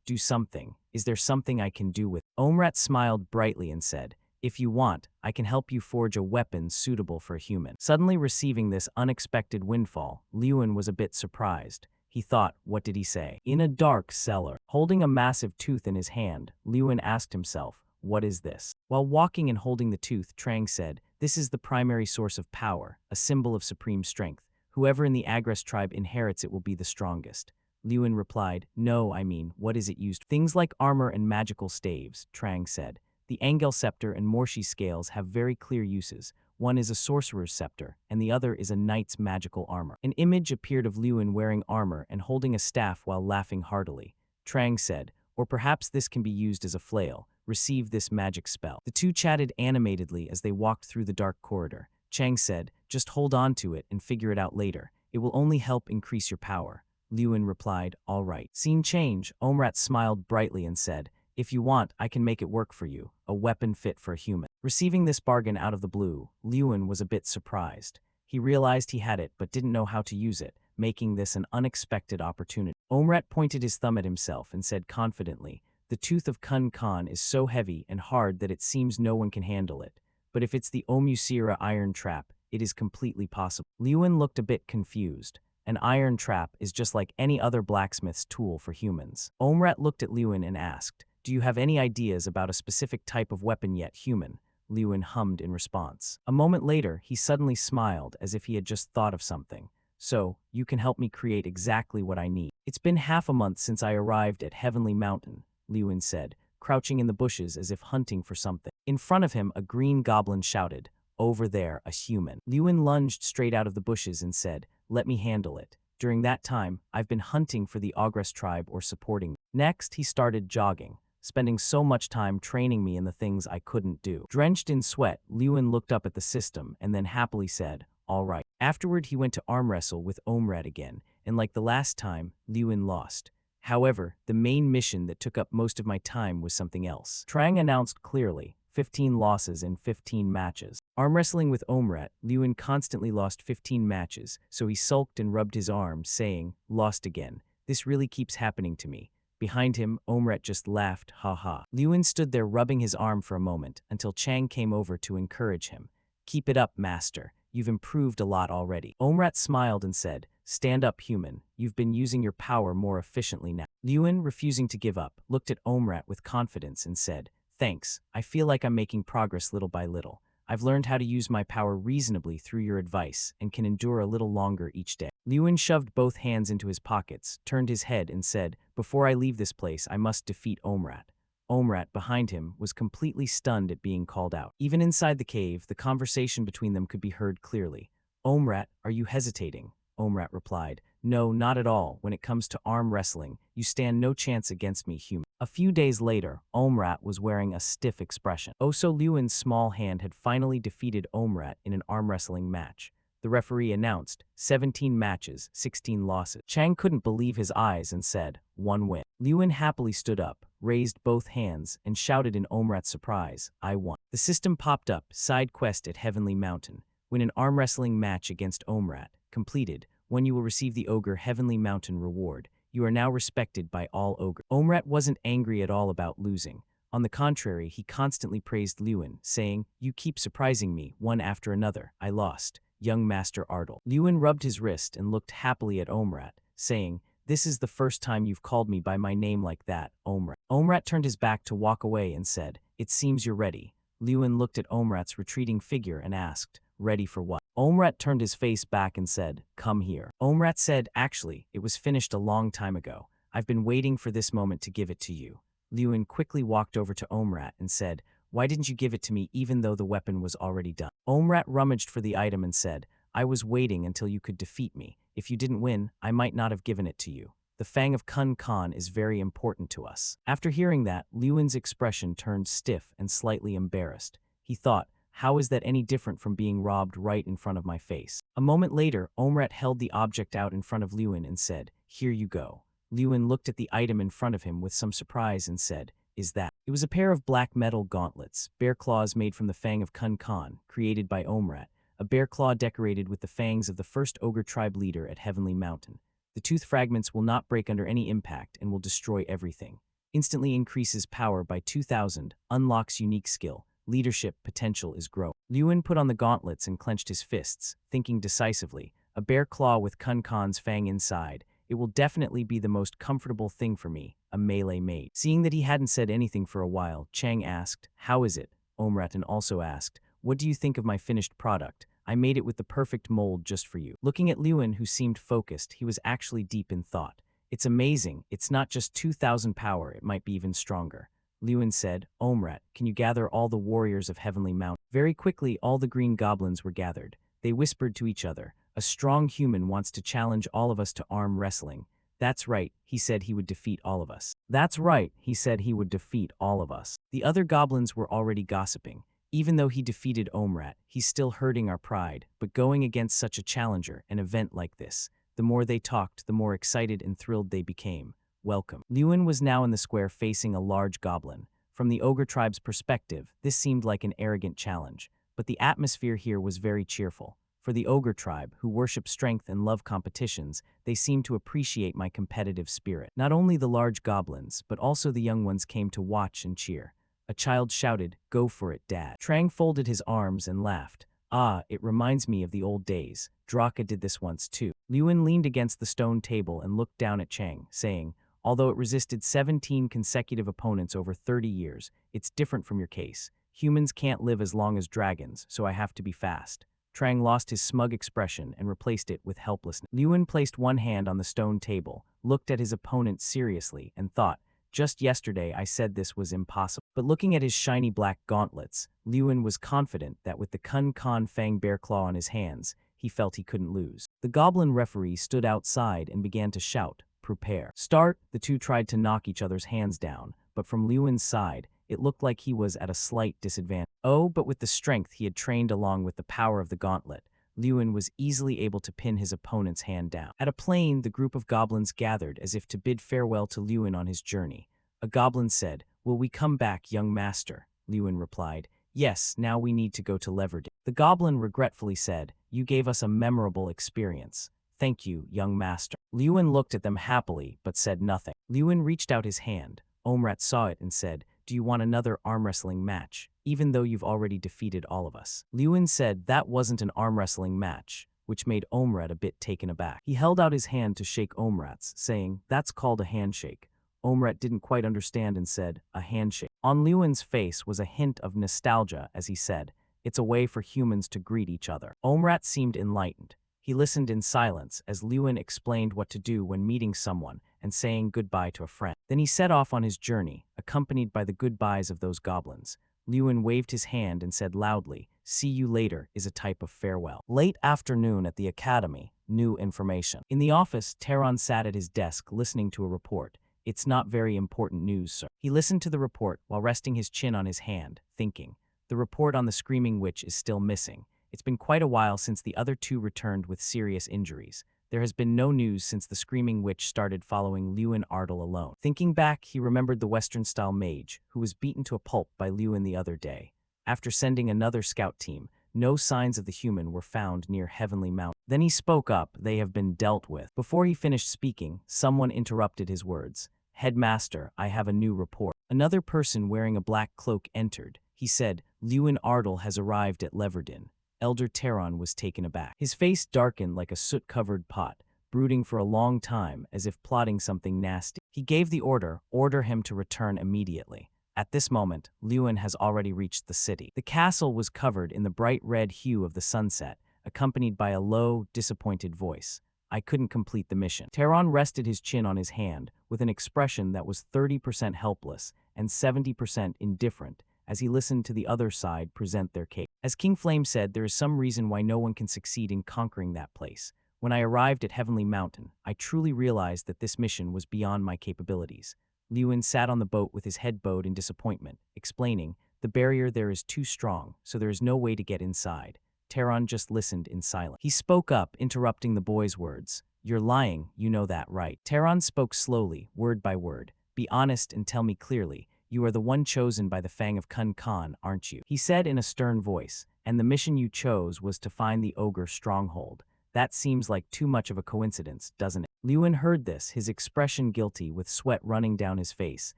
Do something. Is there something I can do with it?" Omrat smiled brightly and said, "If you want, I can help you forge a weapon suitable for a human." Suddenly receiving this unexpected windfall, Lewin was a bit surprised. He thought, what did he say? In a dark cellar. Holding a massive tooth in his hand, Lewin asked himself, what is this? While walking and holding the tooth, Trang said, this is the primary source of power, a symbol of supreme strength. Whoever in the Agres tribe inherits it will be the strongest. Lewin replied, no, I mean, what is it used for? Things like armor and magical staves, Trang said. The Angel scepter and Morshi scales have very clear uses. One is a sorcerer's scepter, and the other is a knight's magical armor. An image appeared of Lewin wearing armor and holding a staff while laughing heartily. Trang said, or perhaps this can be used as a flail. Receive this magic spell. The two chatted animatedly as they walked through the dark corridor. Chang said, just hold on to it and figure it out later. It will only help increase your power. Lewin replied, all right. Scene change. Omrat smiled brightly and said, if you want, I can make it work for you. A weapon fit for a human. Receiving this bargain out of the blue, Lewin was a bit surprised. He realized he had it but didn't know how to use it, making this an unexpected opportunity. Omrat pointed his thumb at himself and said confidently, the tooth of Kun Khan is so heavy and hard that it seems no one can handle it. But if it's the Omusira iron trap, it is completely possible. Lewin looked a bit confused. An iron trap is just like any other blacksmith's tool for humans. Omrat looked at Lewin and asked, do you have any ideas about a specific type of weapon yet human? Lewin hummed in response. A moment later, he suddenly smiled as if he had just thought of something. So, you can help me create exactly what I need. It's been half a month since I arrived at Heavenly Mountain, Lewin said, crouching in the bushes as if hunting for something. In front of him, a green goblin shouted, over there, a human. Lewin lunged straight out of the bushes and said, let me handle it. During that time, I've been hunting for the Agres tribe or supporting them. Next, he started jogging, spending so much time training me in the things I couldn't do. Drenched in sweat, Lewin looked up at the system and then happily said, all right. Afterward, he went to arm wrestle with Omrat again, and like the last time, Lewin lost. However, the main mission that took up most of my time was something else. Trang announced clearly, 15 losses in 15 matches. Arm wrestling with Omrat, Lewin constantly lost 15 matches, so he sulked and rubbed his arm, saying, lost again. This really keeps happening to me. Behind him, Omrat just laughed, ha ha. Lewin stood there rubbing his arm for a moment until Chang came over to encourage him. Keep it up, master. You've improved a lot already. Omrat smiled and said, stand up, human. You've been using your power more efficiently now. Lewin, refusing to give up, looked at Omrat with confidence and said, thanks. I feel like I'm making progress little by little. I've learned how to use my power reasonably through your advice and can endure a little longer each day. Lewin shoved both hands into his pockets, turned his head and said, before I leave this place, I must defeat Omrat. Omrat, behind him, was completely stunned at being called out. Even inside the cave, the conversation between them could be heard clearly. Omrat, are you hesitating? Omrat replied, no, not at all. When it comes to arm wrestling, you stand no chance against me, human. A few days later, Omrat was wearing a stiff expression. Oso Lewin's small hand had finally defeated Omrat in an arm wrestling match. The referee announced, 17 matches, 16 losses. Chang couldn't believe his eyes and said, one win. Lewin happily stood up, raised both hands, and shouted in Omrat's surprise, I won. The system popped up, side quest at Heavenly Mountain. Win an arm wrestling match against Omrat. Completed. When you will receive the Ogre Heavenly Mountain reward. You are now respected by all ogres. Omrat wasn't angry at all about losing. On the contrary, he constantly praised Lewin, saying, you keep surprising me, one after another. I lost. Young Master Ardle. Lewin rubbed his wrist and looked happily at Omrat, saying, this is the first time you've called me by my name like that, Omrat. Omrat turned his back to walk away and said, it seems you're ready. Lewin looked at Omrat's retreating figure and asked, ready for what? Omrat turned his face back and said, come here. Omrat said, actually, it was finished a long time ago. I've been waiting for this moment to give it to you. Lewin quickly walked over to Omrat and said, why didn't you give it to me even though the weapon was already done? Omrat rummaged for the item and said, I was waiting until you could defeat me. If you didn't win, I might not have given it to you. The Fang of Kun Khan is very important to us. After hearing that, Lewin's expression turned stiff and slightly embarrassed. He thought, how is that any different from being robbed right in front of my face? A moment later, Omrat held the object out in front of Lewin and said, here you go. Lewin looked at the item in front of him with some surprise and said, is that? It was a pair of black metal gauntlets, bear claws made from the Fang of Kun Khan, created by Omrat, a bear claw decorated with the fangs of the first ogre tribe leader at Heavenly Mountain. The tooth fragments will not break under any impact and will destroy everything. Instantly increases power by 2,000, unlocks unique skill. Leadership potential is growing. Lewin put on the gauntlets and clenched his fists, thinking decisively, a bear claw with Kun Khan's fang inside. It will definitely be the most comfortable thing for me, a melee mate. Seeing that he hadn't said anything for a while, Chang asked, "How is it?" Omraten also asked, "What do you think of my finished product? I made it with the perfect mold just for you." Looking at Lewin, who seemed focused, he was actually deep in thought. "It's amazing. It's not just 2,000 power, it might be even stronger." Lewin said, "Omrat, can you gather all the warriors of Heavenly Mountain?" Very quickly, all the green goblins were gathered. They whispered to each other, "A strong human wants to challenge all of us to arm wrestling." "That's right," he said he would defeat all of us. "That's right," he said he would defeat all of us. The other goblins were already gossiping. "Even though he defeated Omrat, he's still hurting our pride, but going against such a challenger, an event like this." The more they talked, the more excited and thrilled they became. "Welcome." Lewin was now in the square facing a large goblin. From the ogre tribe's perspective, this seemed like an arrogant challenge, but the atmosphere here was very cheerful. For the ogre tribe, who worship strength and love competitions, they seemed to appreciate my competitive spirit. Not only the large goblins, but also the young ones came to watch and cheer. A child shouted, "Go for it, Dad." Trang folded his arms and laughed. "Ah, it reminds me of the old days. Draka did this once too." Lewin leaned against the stone table and looked down at Chang, saying, "Although it resisted 17 consecutive opponents over 30 years, it's different from your case. Humans can't live as long as dragons, so I have to be fast." Trang lost his smug expression and replaced it with helplessness. Lewin placed one hand on the stone table, looked at his opponent seriously, and thought, "Just yesterday I said this was impossible." But looking at his shiny black gauntlets, Lewin was confident that with the Kun Kan Fang Bear Claw on his hands, he felt he couldn't lose. The goblin referee stood outside and began to shout, "Prepare. Start." The two tried to knock each other's hands down, but from Lewin's side, it looked like he was at a slight disadvantage. Oh, but with the strength he had trained along with the power of the gauntlet, Lewin was easily able to pin his opponent's hand down. At a plain, the group of goblins gathered as if to bid farewell to Lewin on his journey. A goblin said, "Will we come back, young master?" Lewin replied, "Yes, now we need to go to Leverdin." The goblin regretfully said, "You gave us a memorable experience. Thank you, young master." Lewin looked at them happily, but said nothing. Lewin reached out his hand. Omrat saw it and said, "Do you want another arm wrestling match, even though you've already defeated all of us?" Lewin said that wasn't an arm wrestling match, which made Omrat a bit taken aback. He held out his hand to shake Omrat's, saying, "That's called a handshake." Omrat didn't quite understand and said, "A handshake." On Lewin's face was a hint of nostalgia as he said, "It's a way for humans to greet each other." Omrat seemed enlightened. He listened in silence as Lewin explained what to do when meeting someone and saying goodbye to a friend. Then he set off on his journey, accompanied by the goodbyes of those goblins. Lewin waved his hand and said loudly, "See you later," is a type of farewell. Late afternoon at the academy, new information. In the office, Taron sat at his desk listening to a report. "It's not very important news, sir." He listened to the report while resting his chin on his hand, thinking, "The report on the Screaming Witch is still missing. It's been quite a while since the other two returned with serious injuries. There has been no news since the Screaming Witch started following Lewin Ardle alone." Thinking back, he remembered the Western-style mage, who was beaten to a pulp by Lewin the other day. After sending another scout team, no signs of the human were found near Heavenly Mountain. Then he spoke up, "They have been dealt with." Before he finished speaking, someone interrupted his words. "Headmaster, I have a new report." Another person wearing a black cloak entered. He said, "Lewin Ardle has arrived at Leverdin." Elder Taron was taken aback. His face darkened like a soot-covered pot, brooding for a long time as if plotting something nasty. He gave the order him to return immediately. At this moment, Lewin has already reached the city. The castle was covered in the bright red hue of the sunset, accompanied by a low, disappointed voice. "I couldn't complete the mission." Taron rested his chin on his hand, with an expression that was 30% helpless and 70% indifferent, as he listened to the other side present their case. As King Flame said, there is some reason why no one can succeed in conquering that place. When I arrived at Heavenly Mountain, I truly realized that this mission was beyond my capabilities. Lewin sat on the boat with his head bowed in disappointment, explaining, "The barrier there is too strong, so there is no way to get inside." Taron just listened in silence. He spoke up, interrupting the boy's words. "You're lying, you know that, right?" Taron spoke slowly, word by word. "Be honest and tell me clearly. You are the one chosen by the Fang of Kun Kan, aren't you?" He said in a stern voice, "And the mission you chose was to find the ogre stronghold. That seems like too much of a coincidence, doesn't it?" Lewin heard this, his expression guilty with sweat running down his face,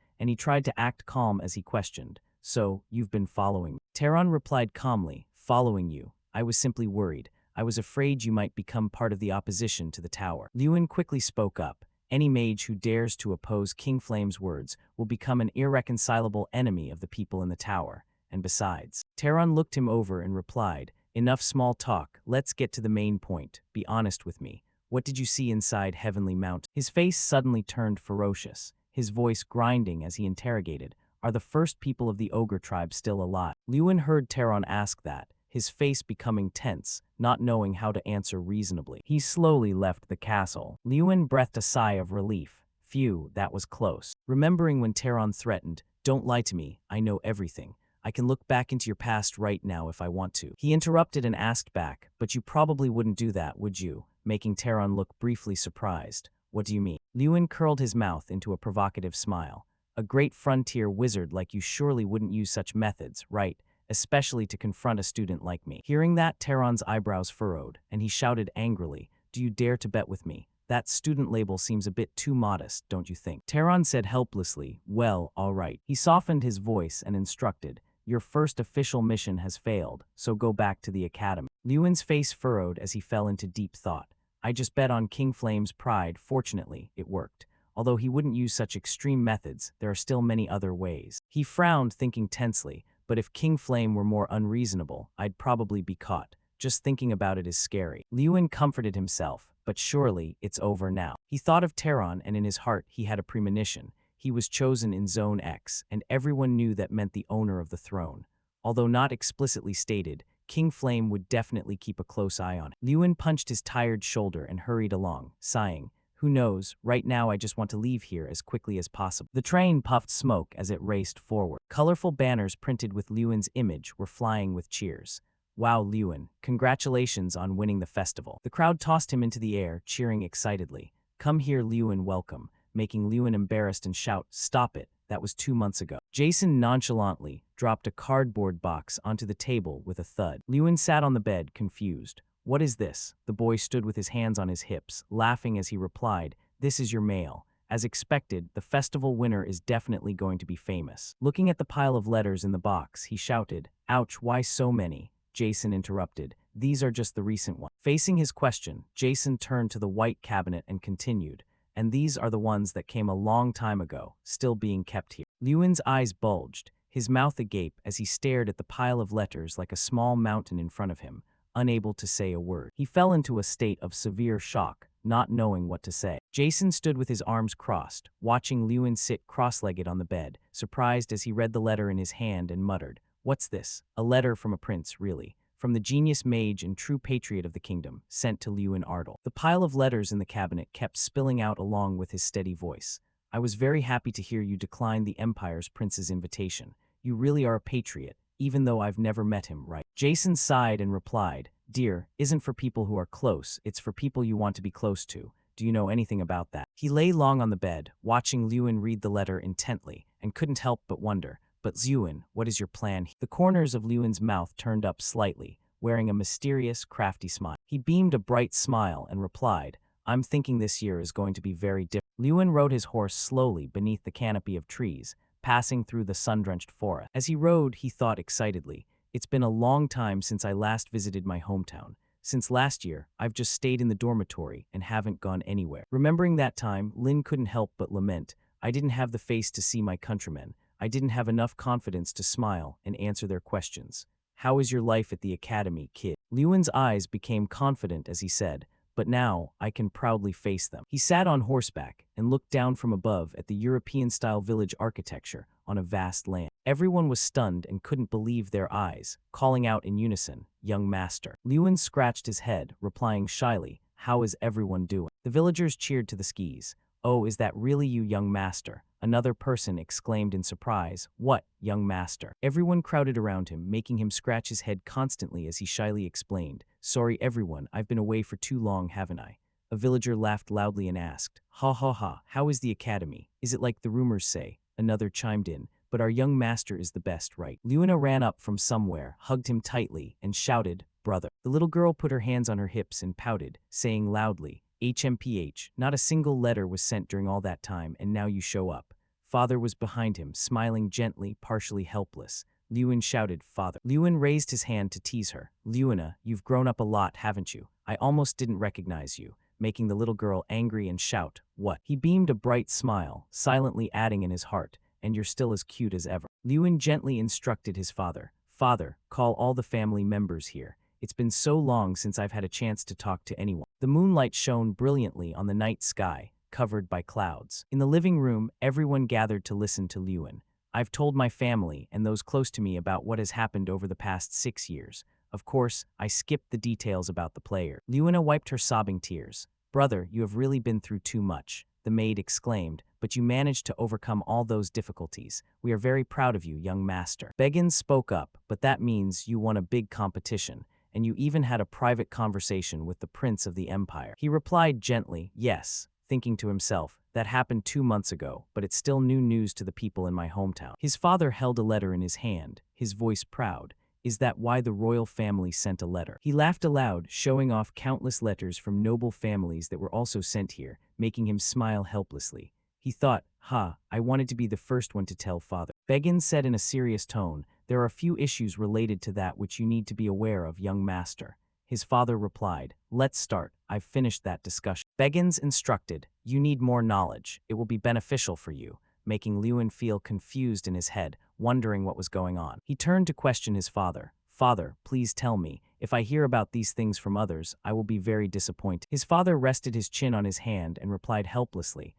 and he tried to act calm as he questioned, "So, you've been following me?" Taron replied calmly, "Following you. I was simply worried. I was afraid you might become part of the opposition to the tower. Lewin quickly spoke up. Any mage who dares to oppose King Flame's words will become an irreconcilable enemy of the people in the tower. And besides, Taron looked him over and replied, enough small talk, let's get to the main point. Be honest with me. What did you see inside Heavenly Mountain? His face suddenly turned ferocious, his voice grinding as he interrogated, are the first people of the ogre tribe still alive? Lewin heard Taron ask that, his face becoming tense, not knowing how to answer reasonably. He slowly left the castle. Lewin breathed a sigh of relief. Phew, that was close. Remembering when Taron threatened, don't lie to me, I know everything. I can look back into your past right now if I want to. He interrupted and asked back, but you probably wouldn't do that, would you? Making Taron look briefly surprised. What do you mean? Lewin curled his mouth into a provocative smile. A great frontier wizard like you surely wouldn't use such methods, right? Especially to confront a student like me. Hearing that, Taron's eyebrows furrowed, and he shouted angrily, do you dare to bet with me? That student label seems a bit too modest, don't you think? Taron said helplessly, well, all right. He softened his voice and instructed, your first official mission has failed, so go back to the academy. Lewin's face furrowed as he fell into deep thought. I just bet on King Flame's pride. Fortunately, it worked. Although he wouldn't use such extreme methods, there are still many other ways. He frowned, thinking tensely, but if King Flame were more unreasonable, I'd probably be caught. Just thinking about it is scary. Lewin comforted himself, but surely it's over now. He thought of Taron, and in his heart he had a premonition. He was chosen in Zone X, and everyone knew that meant the owner of the throne. Although not explicitly stated, King Flame would definitely keep a close eye on him. Lewin punched his tired shoulder and hurried along, sighing, who knows, right now I just want to leave here as quickly as possible. The train puffed smoke as it raced forward. Colorful banners printed with Lewin's image were flying with cheers. Wow, Lewin, congratulations on winning the festival. The crowd tossed him into the air, cheering excitedly. Come here, Lewin, welcome, making Lewin embarrassed and shout, stop it, that was 2 months ago. Jason nonchalantly dropped a cardboard box onto the table with a thud. Lewin sat on the bed, confused. What is this? The boy stood with his hands on his hips, laughing as he replied, this is your mail. As expected, the festival winner is definitely going to be famous. Looking at the pile of letters in the box, he shouted, ouch, why so many? Jason interrupted, these are just the recent ones. Facing his question, Jason turned to the white cabinet and continued, and these are the ones that came a long time ago, still being kept here. Lewin's eyes bulged, his mouth agape as he stared at the pile of letters like a small mountain in front of him, unable to say a word. He fell into a state of severe shock, not knowing what to say. Jason stood with his arms crossed, watching Lewin sit cross-legged on the bed, surprised as he read the letter in his hand and muttered, what's this? A letter from a prince, really. From the genius mage and true patriot of the kingdom, sent to Lewin Ardle. The pile of letters in the cabinet kept spilling out along with his steady voice. I was very happy to hear you decline the Empire's prince's invitation. You really are a patriot, even though I've never met him, right? Jason sighed and replied, dear, isn't for people who are close, it's for people you want to be close to. Do you know anything about that? He lay long on the bed, watching Lewin read the letter intently, and couldn't help but wonder, but Lewin, what is your plan? The corners of Lewin's mouth turned up slightly, wearing a mysterious, crafty smile. He beamed a bright smile and replied, I'm thinking this year is going to be very different. Lewin rode his horse slowly beneath the canopy of trees, passing through the sun-drenched forest. As he rode, he thought excitedly, it's been a long time since I last visited my hometown. Since last year, I've just stayed in the dormitory and haven't gone anywhere. Remembering that time, Lin couldn't help but lament, I didn't have the face to see my countrymen. I didn't have enough confidence to smile and answer their questions. How is your life at the academy, kid? Lewin's eyes became confident as he said, but now I can proudly face them. He sat on horseback and looked down from above at the European-style village architecture on a vast land. Everyone was stunned and couldn't believe their eyes, calling out in unison, young master. Lewin scratched his head, replying shyly, how is everyone doing? The villagers cheered to the skis. Oh, is that really you, young master? Another person exclaimed in surprise, what, young master? Everyone crowded around him, making him scratch his head constantly as he shyly explained, sorry everyone, I've been away for too long, haven't I? A villager laughed loudly and asked, ha ha ha, how is the academy? Is it like the rumors say? Another chimed in, but our young master is the best, right? Luna ran up from somewhere, hugged him tightly, and shouted, brother. The little girl put her hands on her hips and pouted, saying loudly, HMPH, not a single letter was sent during all that time, and now you show up. Father was behind him, smiling gently, partially helpless. Lewin shouted, "Father." Lewin raised his hand to tease her. "Lewina, you've grown up a lot, haven't you? I almost didn't recognize you," making the little girl angry and shout, "What?" He beamed a bright smile, silently adding in his heart, "And you're still as cute as ever." Lewin gently instructed his father, "Father, call all the family members here. It's been so long since I've had a chance to talk to anyone." The moonlight shone brilliantly on the night sky, covered by clouds. In the living room, everyone gathered to listen to Lewin. "I've told my family and those close to me about what has happened over the past 6 years. Of course, I skipped the details about the player." Lewina wiped her sobbing tears. "Brother, you have really been through too much," the maid exclaimed, "but you managed to overcome all those difficulties. We are very proud of you, young master." Beggins spoke up, "But that means you won a big competition, and you even had a private conversation with the prince of the empire." He replied gently, "Yes," thinking to himself, "That happened 2 months ago, but it's still new news to the people in my hometown." His father held a letter in his hand, his voice proud. "Is that why the royal family sent a letter?" He laughed aloud, showing off countless letters from noble families that were also sent here, making him smile helplessly. He thought, I wanted to be the first one to tell father." Beggins said in a serious tone, "There are a few issues related to that which you need to be aware of, young master." His father replied, "Let's start. I've finished that discussion." Beggins instructed, "You need more knowledge. It will be beneficial for you," making Lewin feel confused in his head, wondering what was going on. He turned to question his father. "Father, please tell me. If I hear about these things from others, I will be very disappointed." His father rested his chin on his hand and replied helplessly,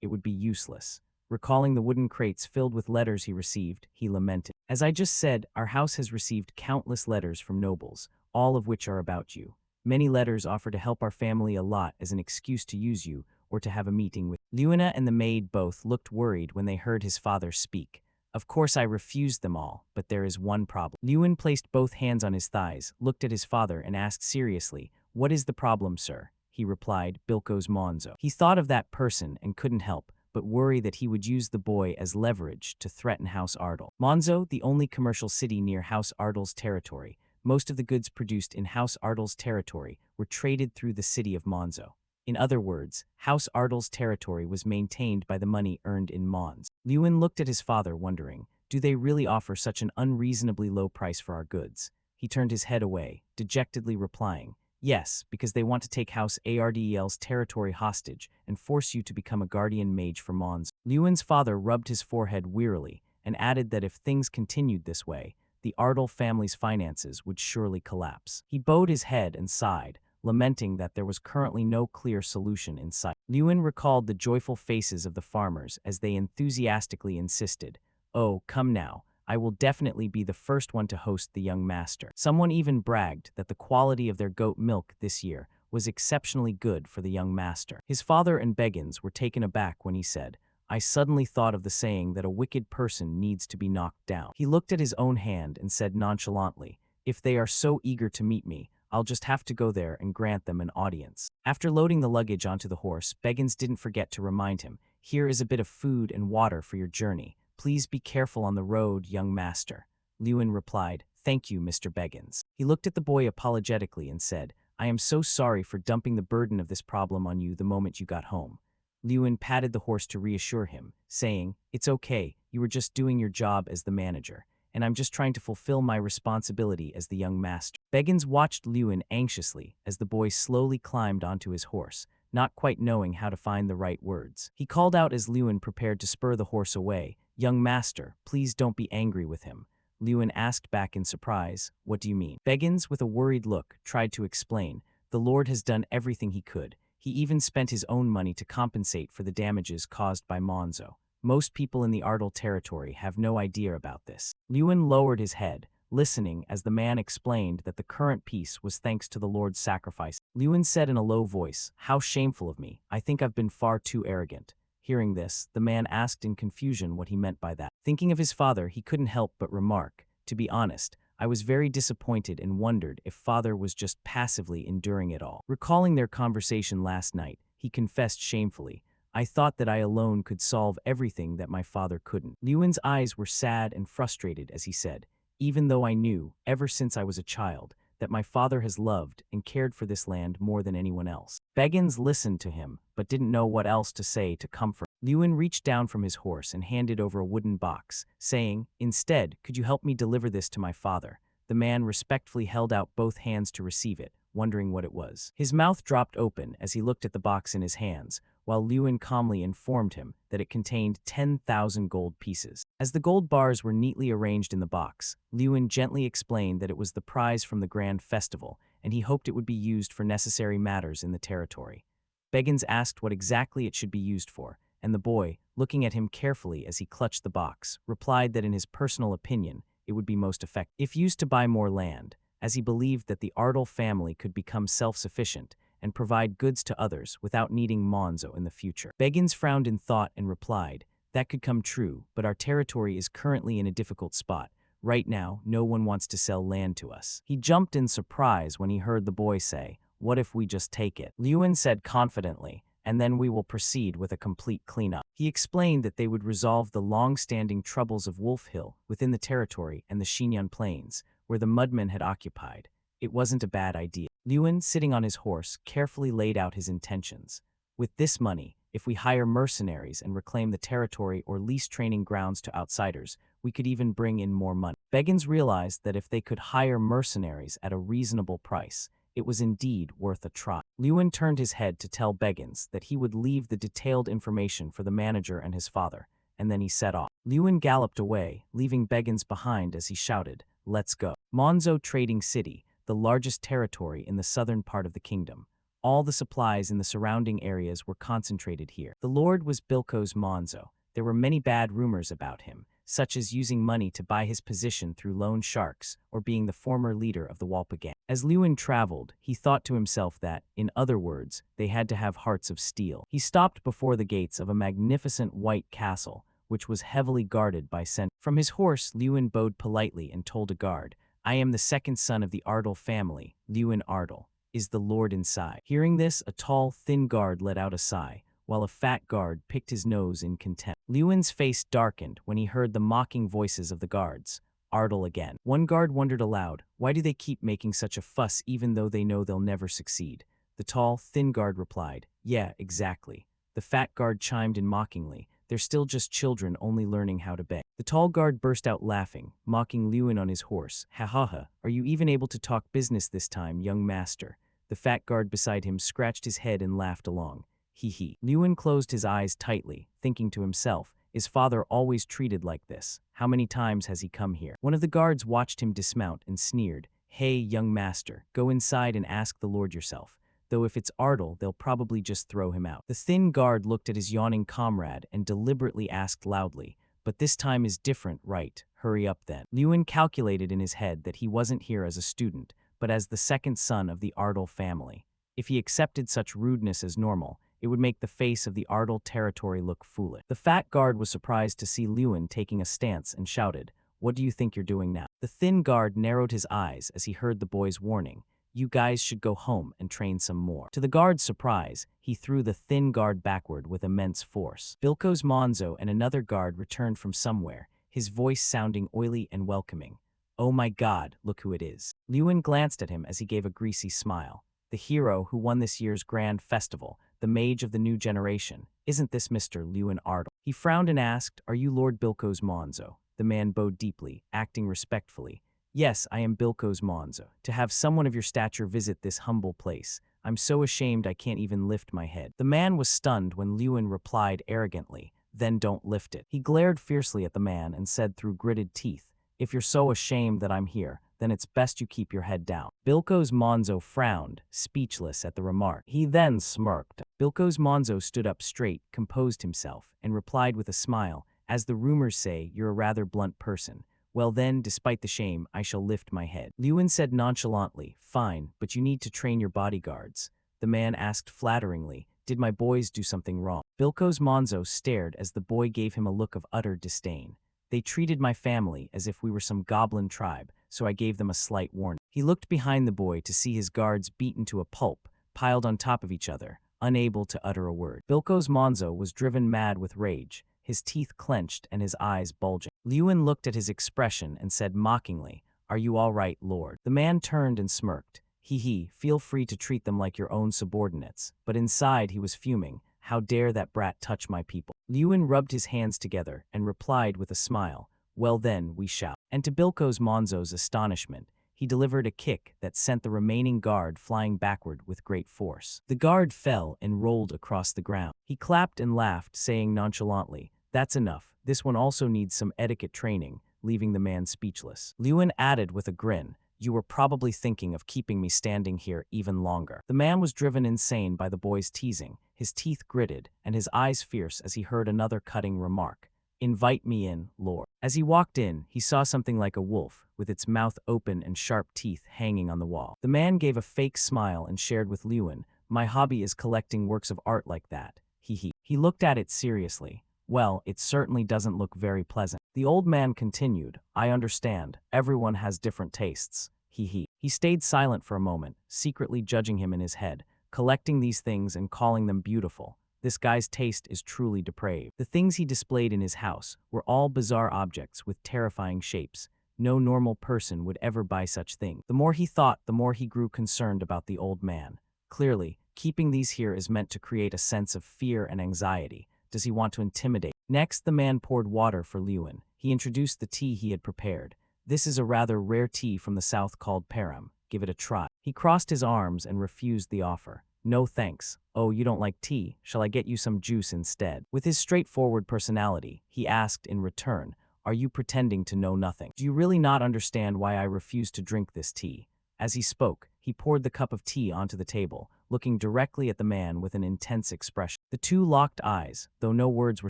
It would be useless." Recalling the wooden crates filled with letters he received, he lamented. "As I just said, our house has received countless letters from nobles, all of which are about you. Many letters offer to help our family a lot as an excuse to use you or to have a meeting with." Lewina and the maid both looked worried when they heard his father speak. "Of course I refused them all, but there is one problem." Lewin placed both hands on his thighs, looked at his father and asked seriously, "What is the problem, sir?" He replied, "Bilko's Monzo." He thought of that person and couldn't help but worry that he would use the boy as leverage to threaten House Ardal. Monzo, the only commercial city near House Ardal's territory. Most of the goods produced in House Ardal's territory were traded through the city of Monzo. In other words, House Ardal's territory was maintained by the money earned in Mons. Lewin looked at his father, wondering, do they really offer such an unreasonably low price for our goods? He turned his head away, dejectedly replying, "Yes, because they want to take House Ardel's territory hostage and force you to become a guardian mage for Mons." Lewin's father rubbed his forehead wearily and added that if things continued this way, the Ardal family's finances would surely collapse. He bowed his head and sighed, lamenting that there was currently no clear solution in sight. Lewin recalled the joyful faces of the farmers as they enthusiastically insisted, "Oh, come now. I will definitely be the first one to host the young master." Someone even bragged that the quality of their goat milk this year was exceptionally good for the young master. His father and Beggins were taken aback when he said, "I suddenly thought of the saying that a wicked person needs to be knocked down." He looked at his own hand and said nonchalantly, "If they are so eager to meet me, I'll just have to go there and grant them an audience." After loading the luggage onto the horse, Beggins didn't forget to remind him, "Here is a bit of food and water for your journey. Please be careful on the road, young master." Lewin replied, "Thank you, Mr. Beggins." He looked at the boy apologetically and said, "I am so sorry for dumping the burden of this problem on you the moment you got home." Lewin patted the horse to reassure him, saying, "It's okay, you were just doing your job as the manager, and I'm just trying to fulfill my responsibility as the young master." Beggins watched Lewin anxiously as the boy slowly climbed onto his horse, not quite knowing how to find the right words. He called out as Lewin prepared to spur the horse away, "Young master, please don't be angry with him." Lewin asked back in surprise, "What do you mean?" Beggins, with a worried look, tried to explain, "The Lord has done everything he could. He even spent his own money to compensate for the damages caused by Monzo. Most people in the Ardal territory have no idea about this." Lewin lowered his head, listening as the man explained that the current peace was thanks to the Lord's sacrifice. Lewin said in a low voice, "How shameful of me. I think I've been far too arrogant." Hearing this, the man asked in confusion what he meant by that. Thinking of his father, he couldn't help but remark, "To be honest, I was very disappointed and wondered if father was just passively enduring it all." Recalling their conversation last night, he confessed shamefully, "I thought that I alone could solve everything that my father couldn't." Lewin's eyes were sad and frustrated as he said, "Even though I knew, ever since I was a child, that my father has loved and cared for this land more than anyone else." Beggins listened to him, but didn't know what else to say to comfort. Lewin reached down from his horse and handed over a wooden box, saying, "Instead, could you help me deliver this to my father?" The man respectfully held out both hands to receive it, wondering what it was. His mouth dropped open as he looked at the box in his hands, while Lewin calmly informed him that it contained 10,000 gold pieces. As the gold bars were neatly arranged in the box, Lewin gently explained that it was the prize from the grand festival, and he hoped it would be used for necessary matters in the territory. Beggins asked what exactly it should be used for, and the boy, looking at him carefully as he clutched the box, replied that in his personal opinion, it would be most effective if used to buy more land, as he believed that the Ardle family could become self-sufficient and provide goods to others without needing Monzo in the future. Beggins frowned in thought and replied, "That could come true, but our territory is currently in a difficult spot. Right now, no one wants to sell land to us." He jumped in surprise when he heard the boy say, "What if we just take it?" Lewin said confidently, "And then we will proceed with a complete cleanup." He explained that they would resolve the long-standing troubles of Wolf Hill within the territory and the Xinyan Plains, where the Mudmen had occupied. It wasn't a bad idea. Lewin, sitting on his horse, carefully laid out his intentions. "With this money, if we hire mercenaries and reclaim the territory or lease training grounds to outsiders, we could even bring in more money." Beggins realized that if they could hire mercenaries at a reasonable price, it was indeed worth a try. Lewin turned his head to tell Beggins that he would leave the detailed information for the manager and his father, and then he set off. Lewin galloped away, leaving Beggins behind as he shouted, "Let's go." Monzo Trading City, the largest territory in the southern part of the kingdom. All the supplies in the surrounding areas were concentrated here. The lord was Bilko's Monzo. There were many bad rumors about him, such as using money to buy his position through loan sharks or being the former leader of the Walpa gang. As Lewin traveled, he thought to himself that, in other words, they had to have hearts of steel. He stopped before the gates of a magnificent white castle, which was heavily guarded by sentries. From his horse, Lewin bowed politely and told a guard, "I am the second son of the Ardle family, Lewin Ardle. Is the lord inside?" Hearing this, a tall, thin guard let out a sigh, while a fat guard picked his nose in contempt. Lewin's face darkened when he heard the mocking voices of the guards. "Ardle again." One guard wondered aloud, why do they keep making such a fuss even though they know they'll never succeed? The tall, thin guard replied, "Yeah, exactly." The fat guard chimed in mockingly, "They're still just children only learning how to beg." The tall guard burst out laughing, mocking Lewin on his horse. "Ha ha ha, are you even able to talk business this time, young master?" The fat guard beside him scratched his head and laughed along. He he. Lewin closed his eyes tightly, thinking to himself, "Is father always treated like this? How many times has he come here?" One of the guards watched him dismount and sneered, "Hey, young master, go inside and ask the lord yourself. Though if it's Ardle, they'll probably just throw him out." The thin guard looked at his yawning comrade and deliberately asked loudly, "But this time is different, right? Hurry up then." Lewin calculated in his head that he wasn't here as a student, but as the second son of the Ardle family. If he accepted such rudeness as normal, it would make the face of the Ardle territory look foolish. The fat guard was surprised to see Lewin taking a stance and shouted, "What do you think you're doing now?" The thin guard narrowed his eyes as he heard the boy's warning, "You guys should go home and train some more." To the guard's surprise, he threw the thin guard backward with immense force. Bilko's Monzo and another guard returned from somewhere, his voice sounding oily and welcoming. "Oh my god, look who it is." Lewin glanced at him as he gave a greasy smile. "The hero who won this year's grand festival, the mage of the new generation. Isn't this Mr. Lewin Ardle?" He frowned and asked, "Are you Lord Bilko's Monzo?" The man bowed deeply, acting respectfully. "Yes, I am Bilko's Monzo. To have someone of your stature visit this humble place, I'm so ashamed I can't even lift my head." The man was stunned when Lewin replied arrogantly, "Then don't lift it." He glared fiercely at the man and said through gritted teeth, "If you're so ashamed that I'm here, then it's best you keep your head down." Bilko's Monzo frowned, speechless at the remark. He then smirked. Bilko's Monzo stood up straight, composed himself, and replied with a smile, "As the rumors say, you're a rather blunt person. Well then, despite the shame, I shall lift my head." Lewin said nonchalantly, "Fine, but you need to train your bodyguards." The man asked flatteringly, "Did my boys do something wrong?" Bilko's Monzo stared as the boy gave him a look of utter disdain. "They treated my family as if we were some goblin tribe, so I gave them a slight warning." He looked behind the boy to see his guards beaten to a pulp, piled on top of each other, unable to utter a word. Bilko's Monzo was driven mad with rage, his teeth clenched and his eyes bulging. Lewin looked at his expression and said mockingly, "Are you all right, lord?" The man turned and smirked. He, feel free to treat them like your own subordinates." But inside he was fuming. How dare that brat touch my people? Lewin rubbed his hands together and replied with a smile, well then, we shall. And to Bilko's Monzo's astonishment, he delivered a kick that sent the remaining guard flying backward with great force. The guard fell and rolled across the ground. He clapped and laughed, saying nonchalantly, that's enough. This one also needs some etiquette training, leaving the man speechless. Lewin added with a grin, you were probably thinking of keeping me standing here even longer. The man was driven insane by the boy's teasing, his teeth gritted, and his eyes fierce as he heard another cutting remark. Invite me in, Lord. As he walked in, he saw something like a wolf, with its mouth open and sharp teeth hanging on the wall. The man gave a fake smile and shared with Lewin, my hobby is collecting works of art like that. He looked at it seriously. Well, it certainly doesn't look very pleasant. The old man continued, I understand, everyone has different tastes. He stayed silent for a moment, secretly judging him in his head, collecting these things and calling them beautiful. This guy's taste is truly depraved. The things he displayed in his house were all bizarre objects with terrifying shapes. No normal person would ever buy such things. The more he thought, the more he grew concerned about the old man. Clearly, keeping these here is meant to create a sense of fear and anxiety. Does he want to intimidate? Next, the man poured water for Lewin. He introduced the tea he had prepared. This is a rather rare tea from the south called Param. Give it a try. He crossed his arms and refused the offer. No thanks. Oh, you don't like tea? Shall I get you some juice instead? With his straightforward personality, he asked in return, are you pretending to know nothing? Do you really not understand why I refuse to drink this tea? As he spoke, he poured the cup of tea onto the table, looking directly at the man with an intense expression. The two locked eyes, though no words were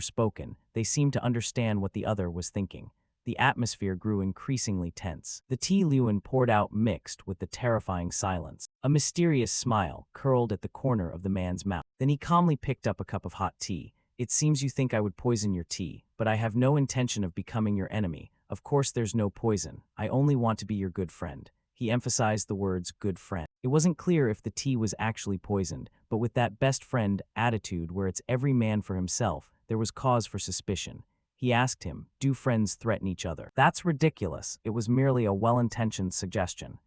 spoken, they seemed to understand what the other was thinking. The atmosphere grew increasingly tense. The tea Lewin poured out mixed with the terrifying silence. A mysterious smile curled at the corner of the man's mouth. Then he calmly picked up a cup of hot tea. It seems you think I would poison your tea, but I have no intention of becoming your enemy. Of course there's no poison. I only want to be your good friend. He emphasized the words good friend. It wasn't clear if the tea was actually poisoned, but with that best friend attitude where it's every man for himself, there was cause for suspicion. He asked him, do friends threaten each other? That's ridiculous. It was merely a well-intentioned suggestion.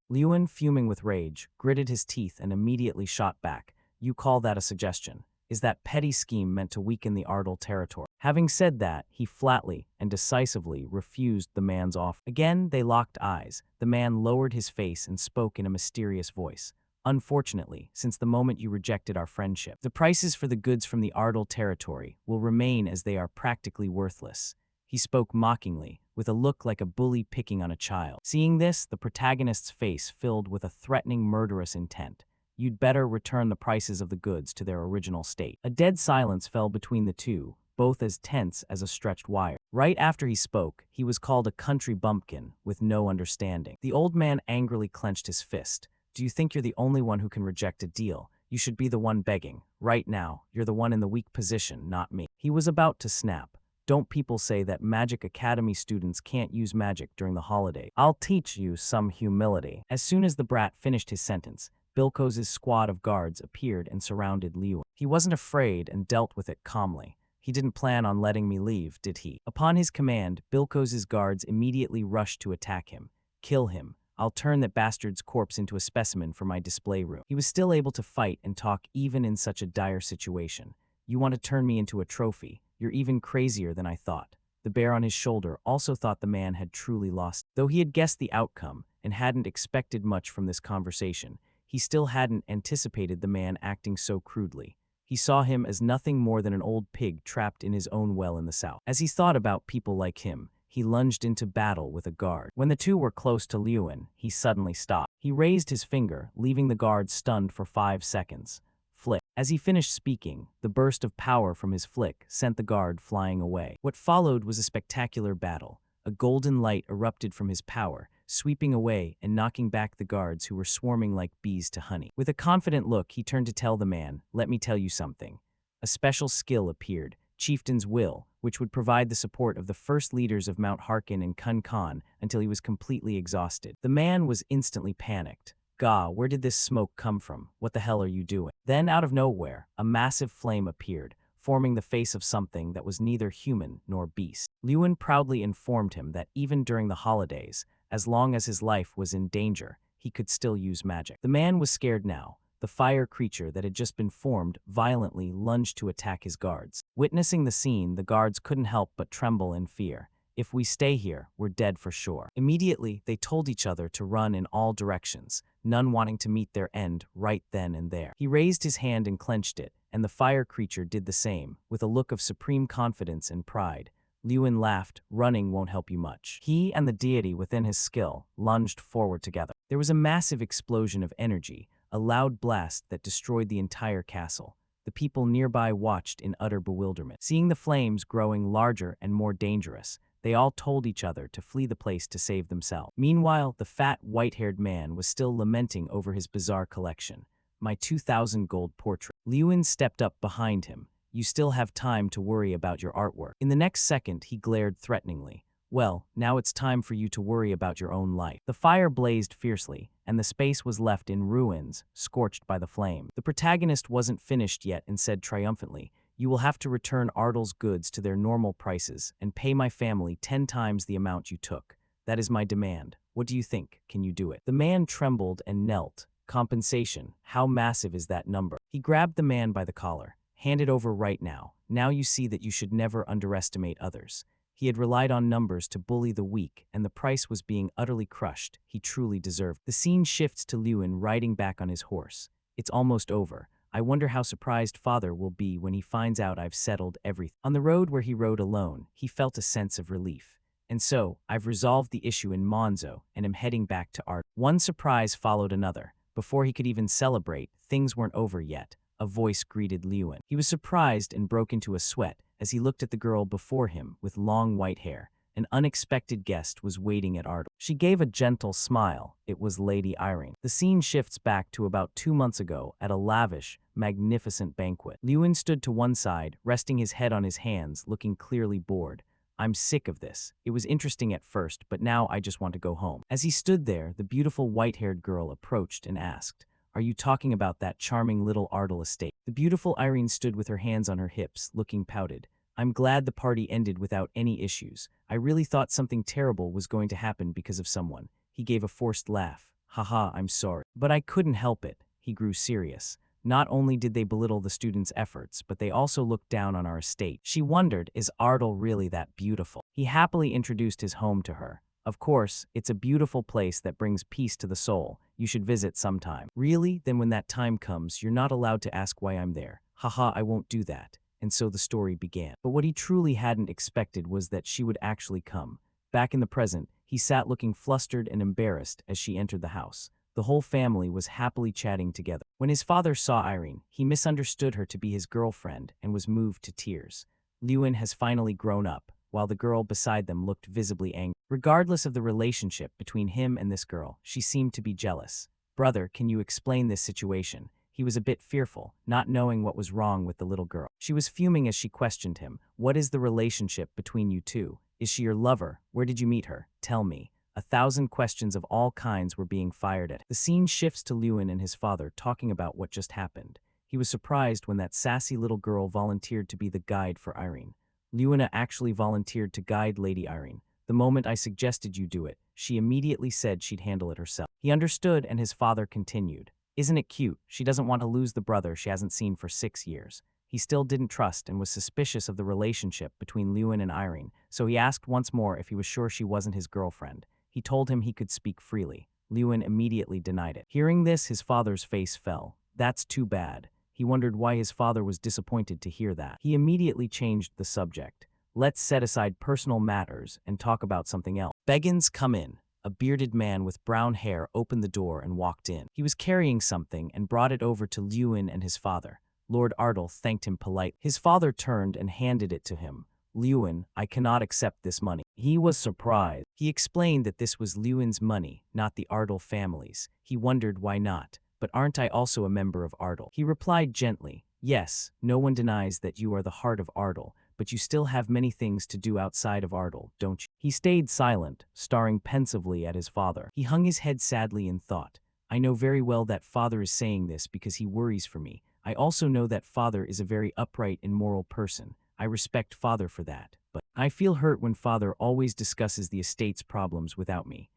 Lewin, fuming with rage, gritted his teeth and immediately shot back. You call that a suggestion? Is that petty scheme meant to weaken the Ardal territory? Having said that, he flatly and decisively refused the man's offer. Again, they locked eyes. The man lowered his face and spoke in a mysterious voice. Unfortunately, since the moment you rejected our friendship, the prices for the goods from the Ardal territory will remain as they are practically worthless. He spoke mockingly, with a look like a bully picking on a child. Seeing this, the protagonist's face filled with a threatening, murderous intent. You'd better return the prices of the goods to their original state. A dead silence fell between the two, both as tense as a stretched wire. Right after he spoke, he was called a country bumpkin with no understanding. The old man angrily clenched his fist. Do you think you're the only one who can reject a deal? You should be the one begging. Right now, you're the one in the weak position, not me. He was about to snap. Don't people say that Magic Academy students can't use magic during the holiday? I'll teach you some humility. As soon as the brat finished his sentence, Bilko's squad of guards appeared and surrounded Lewin. He wasn't afraid and dealt with it calmly. He didn't plan on letting me leave, did he? Upon his command, Bilko's guards immediately rushed to attack him. Kill him. I'll turn that bastard's corpse into a specimen for my display room. He was still able to fight and talk even in such a dire situation. You want to turn me into a trophy? You're even crazier than I thought. The bear on his shoulder also thought the man had truly lost. Though he had guessed the outcome and hadn't expected much from this conversation, he still hadn't anticipated the man acting so crudely. He saw him as nothing more than an old pig trapped in his own well in the south. As he thought about people like him, he lunged into battle with a guard. When the two were close to Lewin, he suddenly stopped. He raised his finger, leaving the guard stunned for 5 seconds. Flick. As he finished speaking, the burst of power from his flick sent the guard flying away. What followed was a spectacular battle. A golden light erupted from his power, sweeping away and knocking back the guards who were swarming like bees to honey. With a confident look, he turned to tell the man, let me tell you something. A special skill appeared, Chieftain's Will, which would provide the support of the first leaders of Mount Harkin and Kun Khan until he was completely exhausted. The man was instantly panicked. Gah, where did this smoke come from? What the hell are you doing? Then, out of nowhere, a massive flame appeared, forming the face of something that was neither human nor beast. Lewin proudly informed him that even during the holidays, as long as his life was in danger, he could still use magic. The man was scared now, the fire creature that had just been formed violently lunged to attack his guards. Witnessing the scene, the guards couldn't help but tremble in fear. If we stay here, we're dead for sure. Immediately, they told each other to run in all directions, none wanting to meet their end right then and there. He raised his hand and clenched it, and the fire creature did the same, with a look of supreme confidence and pride. Lewin laughed. Running won't help you much. He and the deity within his skill lunged forward together. There was a massive explosion of energy, a loud blast that destroyed the entire castle. The people nearby watched in utter bewilderment. Seeing the flames growing larger and more dangerous, they all told each other to flee the place to save themselves. Meanwhile, the fat, white-haired man was still lamenting over his bizarre collection. My 2,000 gold portrait. Lewin stepped up behind him. You still have time to worry about your artwork. In the next second, he glared threateningly. Well, now it's time for you to worry about your own life. The fire blazed fiercely, and the space was left in ruins, scorched by the flame. The protagonist wasn't finished yet and said triumphantly, you will have to return Ardle's goods to their normal prices and pay my family 10 times the amount you took. That is my demand. What do you think? Can you do it? The man trembled and knelt. Compensation. How massive is that number? He grabbed the man by the collar. Hand it over right now. Now you see that you should never underestimate others. He had relied on numbers to bully the weak, and the price was being utterly crushed. He truly deserved. The scene shifts to Lewin riding back on his horse. It's almost over. I wonder how surprised father will be when he finds out I've settled everything. On the road where he rode alone, he felt a sense of relief. And so, I've resolved the issue in Monzo and am heading back to art. One surprise followed another. Before he could even celebrate, things weren't over yet. A voice greeted Lewin. He was surprised and broke into a sweat as he looked at the girl before him with long white hair. An unexpected guest was waiting at Ardle. She gave a gentle smile. It was Lady Irene. The scene shifts back to about 2 months ago at a lavish, magnificent banquet. Lewin stood to one side, resting his head on his hands, looking clearly bored. I'm sick of this. It was interesting at first, but now I just want to go home. As he stood there, the beautiful white-haired girl approached and asked, are you talking about that charming little Ardle estate? The beautiful Irene stood with her hands on her hips, looking pouted. I'm glad the party ended without any issues. I really thought something terrible was going to happen because of someone. He gave a forced laugh. Haha, I'm sorry. But I couldn't help it. He grew serious. Not only did they belittle the students' efforts, but they also looked down on our estate. She wondered, is Ardle really that beautiful? He happily introduced his home to her. Of course, it's a beautiful place that brings peace to the soul. You should visit sometime. Really? Then when that time comes, you're not allowed to ask why I'm there. Haha, I won't do that. And so the story began. But what he truly hadn't expected was that she would actually come. Back in the present, he sat looking flustered and embarrassed as she entered the house. The whole family was happily chatting together. When his father saw Irene, he misunderstood her to be his girlfriend and was moved to tears. Lewin has finally grown up, while the girl beside them looked visibly angry. Regardless of the relationship between him and this girl, she seemed to be jealous. Brother, can you explain this situation? He was a bit fearful, not knowing what was wrong with the little girl. She was fuming as she questioned him. What is the relationship between you two? Is she your lover? Where did you meet her? Tell me. 1,000 questions of all kinds were being fired at. The scene shifts to Lewin and his father talking about what just happened. He was surprised when that sassy little girl volunteered to be the guide for Irene. Lewin actually volunteered to guide Lady Irene. The moment I suggested you do it, she immediately said she'd handle it herself. He understood, and his father continued. Isn't it cute? She doesn't want to lose the brother she hasn't seen for 6 years. He still didn't trust and was suspicious of the relationship between Lewin and Irene, so he asked once more if he was sure she wasn't his girlfriend. He told him he could speak freely. Lewin immediately denied it. Hearing this, his father's face fell. That's too bad. He wondered why his father was disappointed to hear that. He immediately changed the subject. Let's set aside personal matters and talk about something else. Beggins, come in. A bearded man with brown hair opened the door and walked in. He was carrying something and brought it over to Lewin and his father. Lord Ardle thanked him politely. His father turned and handed it to him. Lewin, I cannot accept this money. He was surprised. He explained that this was Lewin's money, not the Ardle family's. He wondered why not. But aren't I also a member of Ardle? He replied gently, yes, no one denies that you are the heart of Ardle, but you still have many things to do outside of Ardle, don't you? He stayed silent, staring pensively at his father. He hung his head sadly in thought. I know very well that father is saying this because he worries for me. I also know that father is a very upright and moral person. I respect father for that, but I feel hurt when father always discusses the estate's problems without me.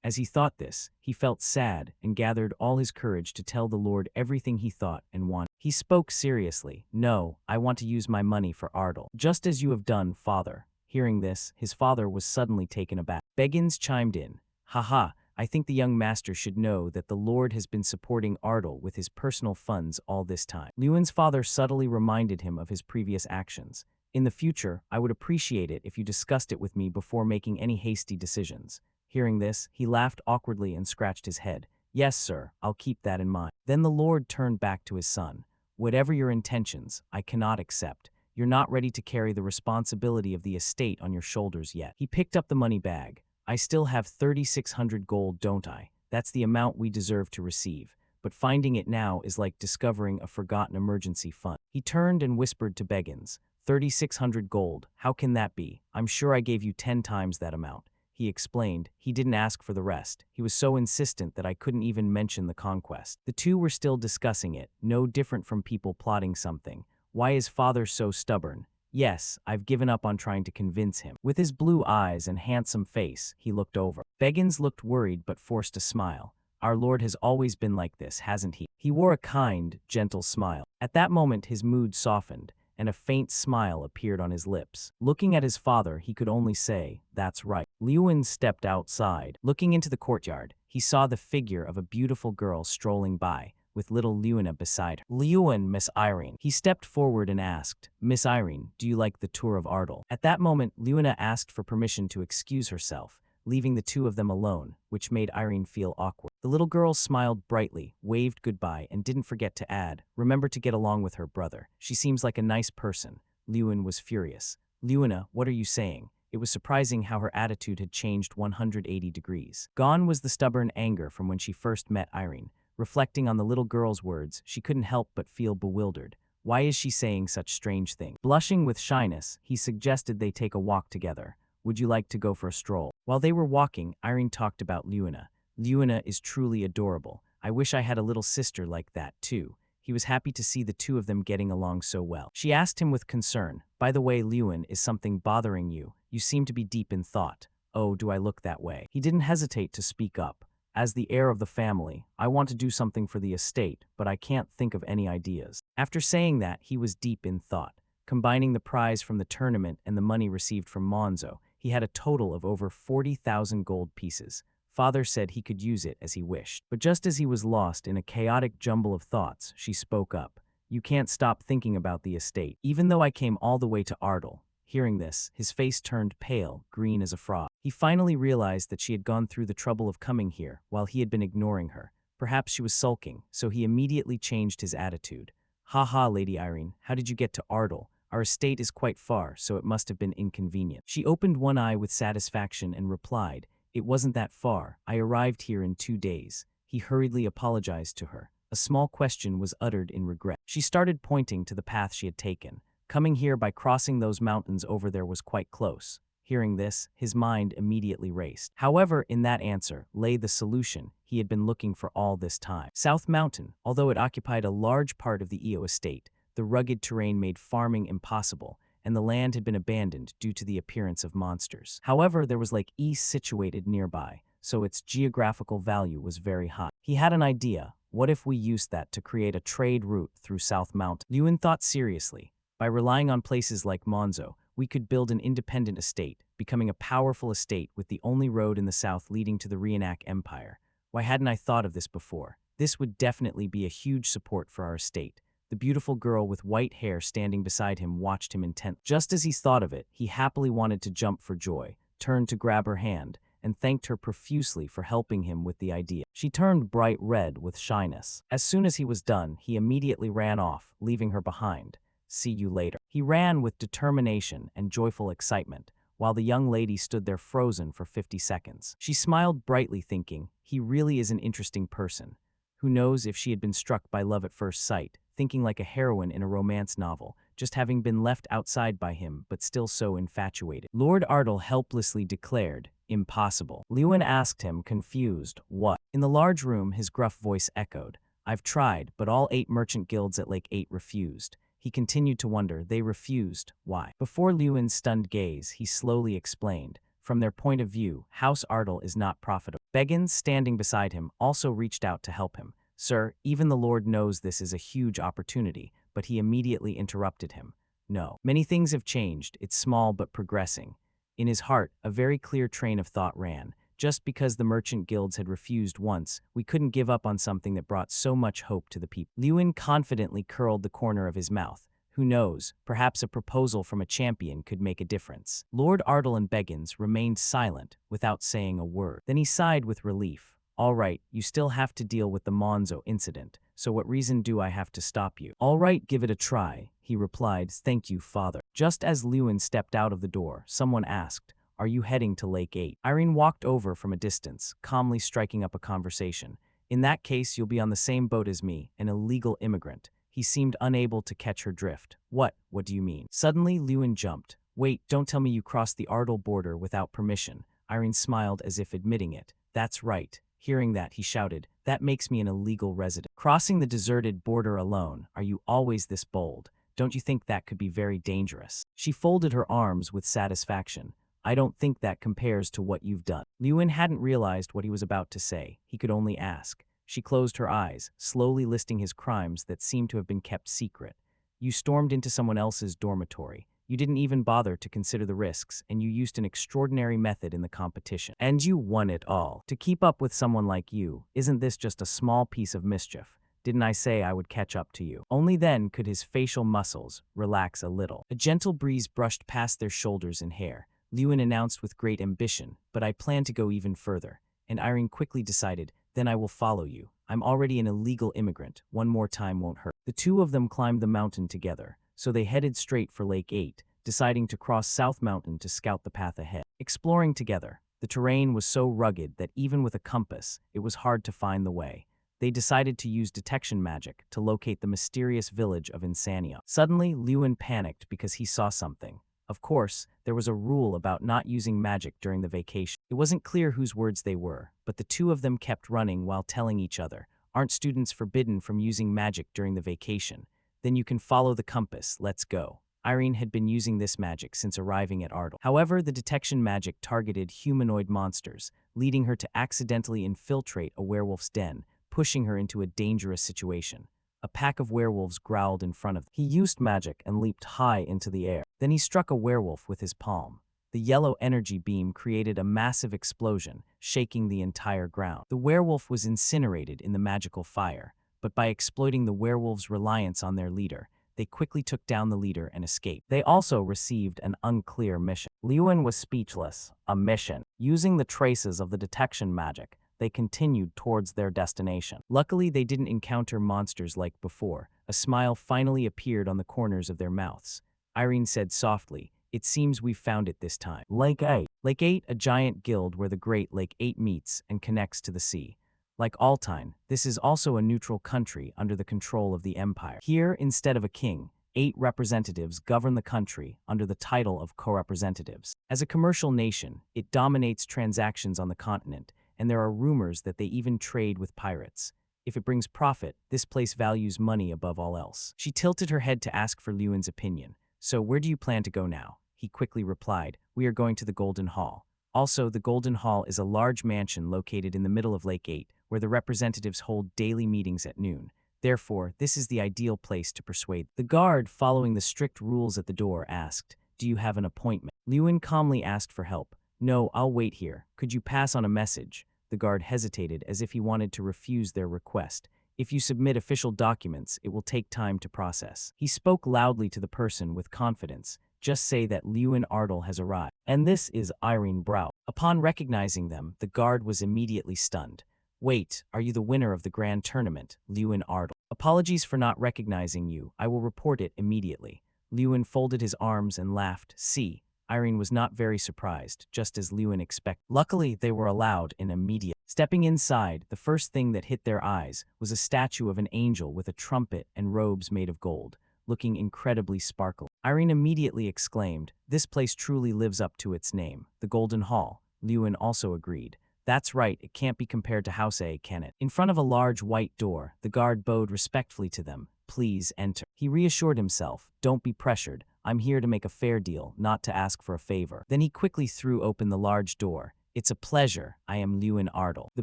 As he thought this, he felt sad and gathered all his courage to tell the Lord everything he thought and wanted. He spoke seriously. "No, I want to use my money for Ardal. Just as you have done, father." Hearing this, his father was suddenly taken aback. Beggins chimed in. "Haha, I think the young master should know that the Lord has been supporting Ardal with his personal funds all this time." Lewin's father subtly reminded him of his previous actions. "In the future, I would appreciate it if you discussed it with me before making any hasty decisions." Hearing this, he laughed awkwardly and scratched his head. "Yes, sir, I'll keep that in mind." Then the Lord turned back to his son. "Whatever your intentions, I cannot accept. You're not ready to carry the responsibility of the estate on your shoulders yet." He picked up the money bag. "I still have 3,600 gold, don't I? That's the amount we deserve to receive. But finding it now is like discovering a forgotten emergency fund." He turned and whispered to Beggins. 3,600 gold, how can that be? I'm sure I gave you 10 times that amount." He explained. "He didn't ask for the rest. He was so insistent that I couldn't even mention the conquest." The two were still discussing it, no different from people plotting something. Why is father so stubborn? Yes, I've given up on trying to convince him. With his blue eyes and handsome face, he looked over. Beggins looked worried but forced a smile. "Our Lord has always been like this, hasn't he?" He wore a kind, gentle smile. At that moment his mood softened, and a faint smile appeared on his lips. Looking at his father, he could only say, "That's right." Lewin stepped outside. Looking into the courtyard, he saw the figure of a beautiful girl strolling by, with little Lewina beside her. "Lewin, Miss Irene." He stepped forward and asked, "Miss Irene, do you like the tour of Ardal?" At that moment, Lewina asked for permission to excuse herself, leaving the two of them alone, which made Irene feel awkward. The little girl smiled brightly, waved goodbye, and didn't forget to add, "Remember to get along with her brother. She seems like a nice person." Lewin was furious. "Lewina, what are you saying?" It was surprising how her attitude had changed 180 degrees. Gone was the stubborn anger from when she first met Irene. Reflecting on the little girl's words, she couldn't help but feel bewildered. Why is she saying such strange things? Blushing with shyness, he suggested they take a walk together. "Would you like to go for a stroll?" While they were walking, Irene talked about Lewina. "Lewina is truly adorable. I wish I had a little sister like that, too." He was happy to see the two of them getting along so well. She asked him with concern, "By the way, Lewin, is something bothering you? You seem to be deep in thought." "Oh, do I look that way?" He didn't hesitate to speak up. "As the heir of the family, I want to do something for the estate, but I can't think of any ideas." After saying that, he was deep in thought. Combining the prize from the tournament and the money received from Monzo, he had a total of over 40,000 gold pieces. Father said he could use it as he wished. But just as he was lost in a chaotic jumble of thoughts, she spoke up. "You can't stop thinking about the estate, even though I came all the way to Ardal." Hearing this, his face turned pale, green as a frog. He finally realized that she had gone through the trouble of coming here while he had been ignoring her. Perhaps she was sulking, so he immediately changed his attitude. "Ha, Lady Irene, how did you get to Ardal? Our estate is quite far, so it must have been inconvenient." She opened one eye with satisfaction and replied, "It wasn't that far. I arrived here in 2 days." He hurriedly apologized to her. A small question was uttered in regret. She started pointing to the path she had taken. Coming here by crossing those mountains over there was quite close. Hearing this, his mind immediately raced. However, in that answer lay the solution he had been looking for all this time. South Mountain, although it occupied a large part of the EO estate, the rugged terrain made farming impossible, and the land had been abandoned due to the appearance of monsters. However, there was Lake East situated nearby, so its geographical value was very high. He had an idea. What if we used that to create a trade route through South Mountain? Lewin thought seriously. By relying on places like Monzo, we could build an independent estate, becoming a powerful estate with the only road in the south leading to the Reenac Empire. Why hadn't I thought of this before? This would definitely be a huge support for our estate. The beautiful girl with white hair standing beside him watched him intently. Just as he thought of it, he happily wanted to jump for joy, turned to grab her hand, and thanked her profusely for helping him with the idea. She turned bright red with shyness. As soon as he was done, he immediately ran off, leaving her behind. "See you later." He ran with determination and joyful excitement, while the young lady stood there frozen for 50 seconds. She smiled brightly, thinking, he really is an interesting person. Who knows if she had been struck by love at first sight, thinking like a heroine in a romance novel, just having been left outside by him but still so infatuated. Lord Ardal helplessly declared, "Impossible." Lewin asked him, confused, "What?" In the large room, his gruff voice echoed, "I've tried, but all 8 merchant guilds at Lake 8 refused." He continued to wonder, they refused, why? Before Lewin's stunned gaze, he slowly explained, From their point of view, House Ardle is not profitable. Beggins, standing beside him, also reached out to help him. Sir, even the Lord knows this is a huge opportunity, but he immediately interrupted him. No. Many things have changed, it's small but progressing. In his heart, a very clear train of thought ran. Just because the merchant guilds had refused once, we couldn't give up on something that brought so much hope to the people. Lewin confidently curled the corner of his mouth. Who knows, perhaps a proposal from a champion could make a difference. Lord Ardle and Beggins remained silent, without saying a word. Then he sighed with relief. All right, you still have to deal with the Monzo incident, so what reason do I have to stop you? All right, give it a try, he replied. Thank you, father. Just as Lewin stepped out of the door, someone asked, are you heading to Lake 8? Irene walked over from a distance, calmly striking up a conversation. In that case, you'll be on the same boat as me, an illegal immigrant. He seemed unable to catch her drift. What do you mean? Suddenly, Lewin jumped. Wait, don't tell me you crossed the Ardle border without permission. Irene smiled as if admitting it. That's right. Hearing that, he shouted, that makes me an illegal resident. Crossing the deserted border alone, are you always this bold? Don't you think that could be very dangerous? She folded her arms with satisfaction. I don't think that compares to what you've done. Lewin hadn't realized what he was about to say. He could only ask. She closed her eyes, slowly listing his crimes that seemed to have been kept secret. You stormed into someone else's dormitory. You didn't even bother to consider the risks, and you used an extraordinary method in the competition. And you won it all. To keep up with someone like you, isn't this just a small piece of mischief? Didn't I say I would catch up to you? Only then could his facial muscles relax a little. A gentle breeze brushed past their shoulders and hair. Lewin announced with great ambition, but I plan to go even further. And Irene quickly decided, then I will follow you. I'm already an illegal immigrant. One more time won't hurt. The two of them climbed the mountain together, so they headed straight for Lake 8, deciding to cross South Mountain to scout the path ahead. Exploring together, the terrain was so rugged that even with a compass, it was hard to find the way. They decided to use detection magic to locate the mysterious village of Insania. Suddenly, Lewin panicked because he saw something. Of course, there was a rule about not using magic during the vacation. It wasn't clear whose words they were, but the two of them kept running while telling each other, aren't students forbidden from using magic during the vacation? Then you can follow the compass, let's go. Irene had been using this magic since arriving at Ardle. However, the detection magic targeted humanoid monsters, leading her to accidentally infiltrate a werewolf's den, pushing her into a dangerous situation. A pack of werewolves growled in front of them. He used magic and leaped high into the air. Then he struck a werewolf with his palm. The yellow energy beam created a massive explosion, shaking the entire ground. The werewolf was incinerated in the magical fire, but by exploiting the werewolves' reliance on their leader, they quickly took down the leader and escaped. They also received an unclear mission. Lewin was speechless. A mission. Using the traces of the detection magic, they continued towards their destination. Luckily, they didn't encounter monsters like before. A smile finally appeared on the corners of their mouths. Irene said softly, it seems we've found it this time. Lake 8. Lake 8, a giant guild where the Great Lake 8 meets and connects to the sea. Like Altine, this is also a neutral country under the control of the Empire. Here, instead of a king, 8 representatives govern the country under the title of co-representatives. As a commercial nation, it dominates transactions on the continent, and there are rumors that they even trade with pirates. If it brings profit, this place values money above all else. She tilted her head to ask for Lewin's opinion. So where do you plan to go now? He quickly replied, we are going to the Golden Hall. Also, the Golden Hall is a large mansion located in the middle of Lake 8, where the representatives hold daily meetings at noon. Therefore, this is the ideal place to persuade. The guard, following the strict rules at the door, asked, do you have an appointment? Lewin calmly asked for help. No, I'll wait here. Could you pass on a message? The guard hesitated as if he wanted to refuse their request. If you submit official documents, it will take time to process. He spoke loudly to the person with confidence. Just say that Lewin Ardle has arrived. And this is Irene Brow. Upon recognizing them, the guard was immediately stunned. Wait, are you the winner of the grand tournament, Lewin Ardle? Apologies for not recognizing you. I will report it immediately. Lewin folded his arms and laughed. See, Irene was not very surprised, just as Lewin expected. Luckily, they were allowed in immediate. Stepping inside, the first thing that hit their eyes was a statue of an angel with a trumpet and robes made of gold, looking incredibly sparkling. Irene immediately exclaimed, this place truly lives up to its name, the Golden Hall. Lewin also agreed. That's right, it can't be compared to House A, can it? In front of a large white door, the guard bowed respectfully to them. Please enter. He reassured himself, don't be pressured. I'm here to make a fair deal, not to ask for a favor. Then he quickly threw open the large door. It's a pleasure. I am Lewin Ardle. The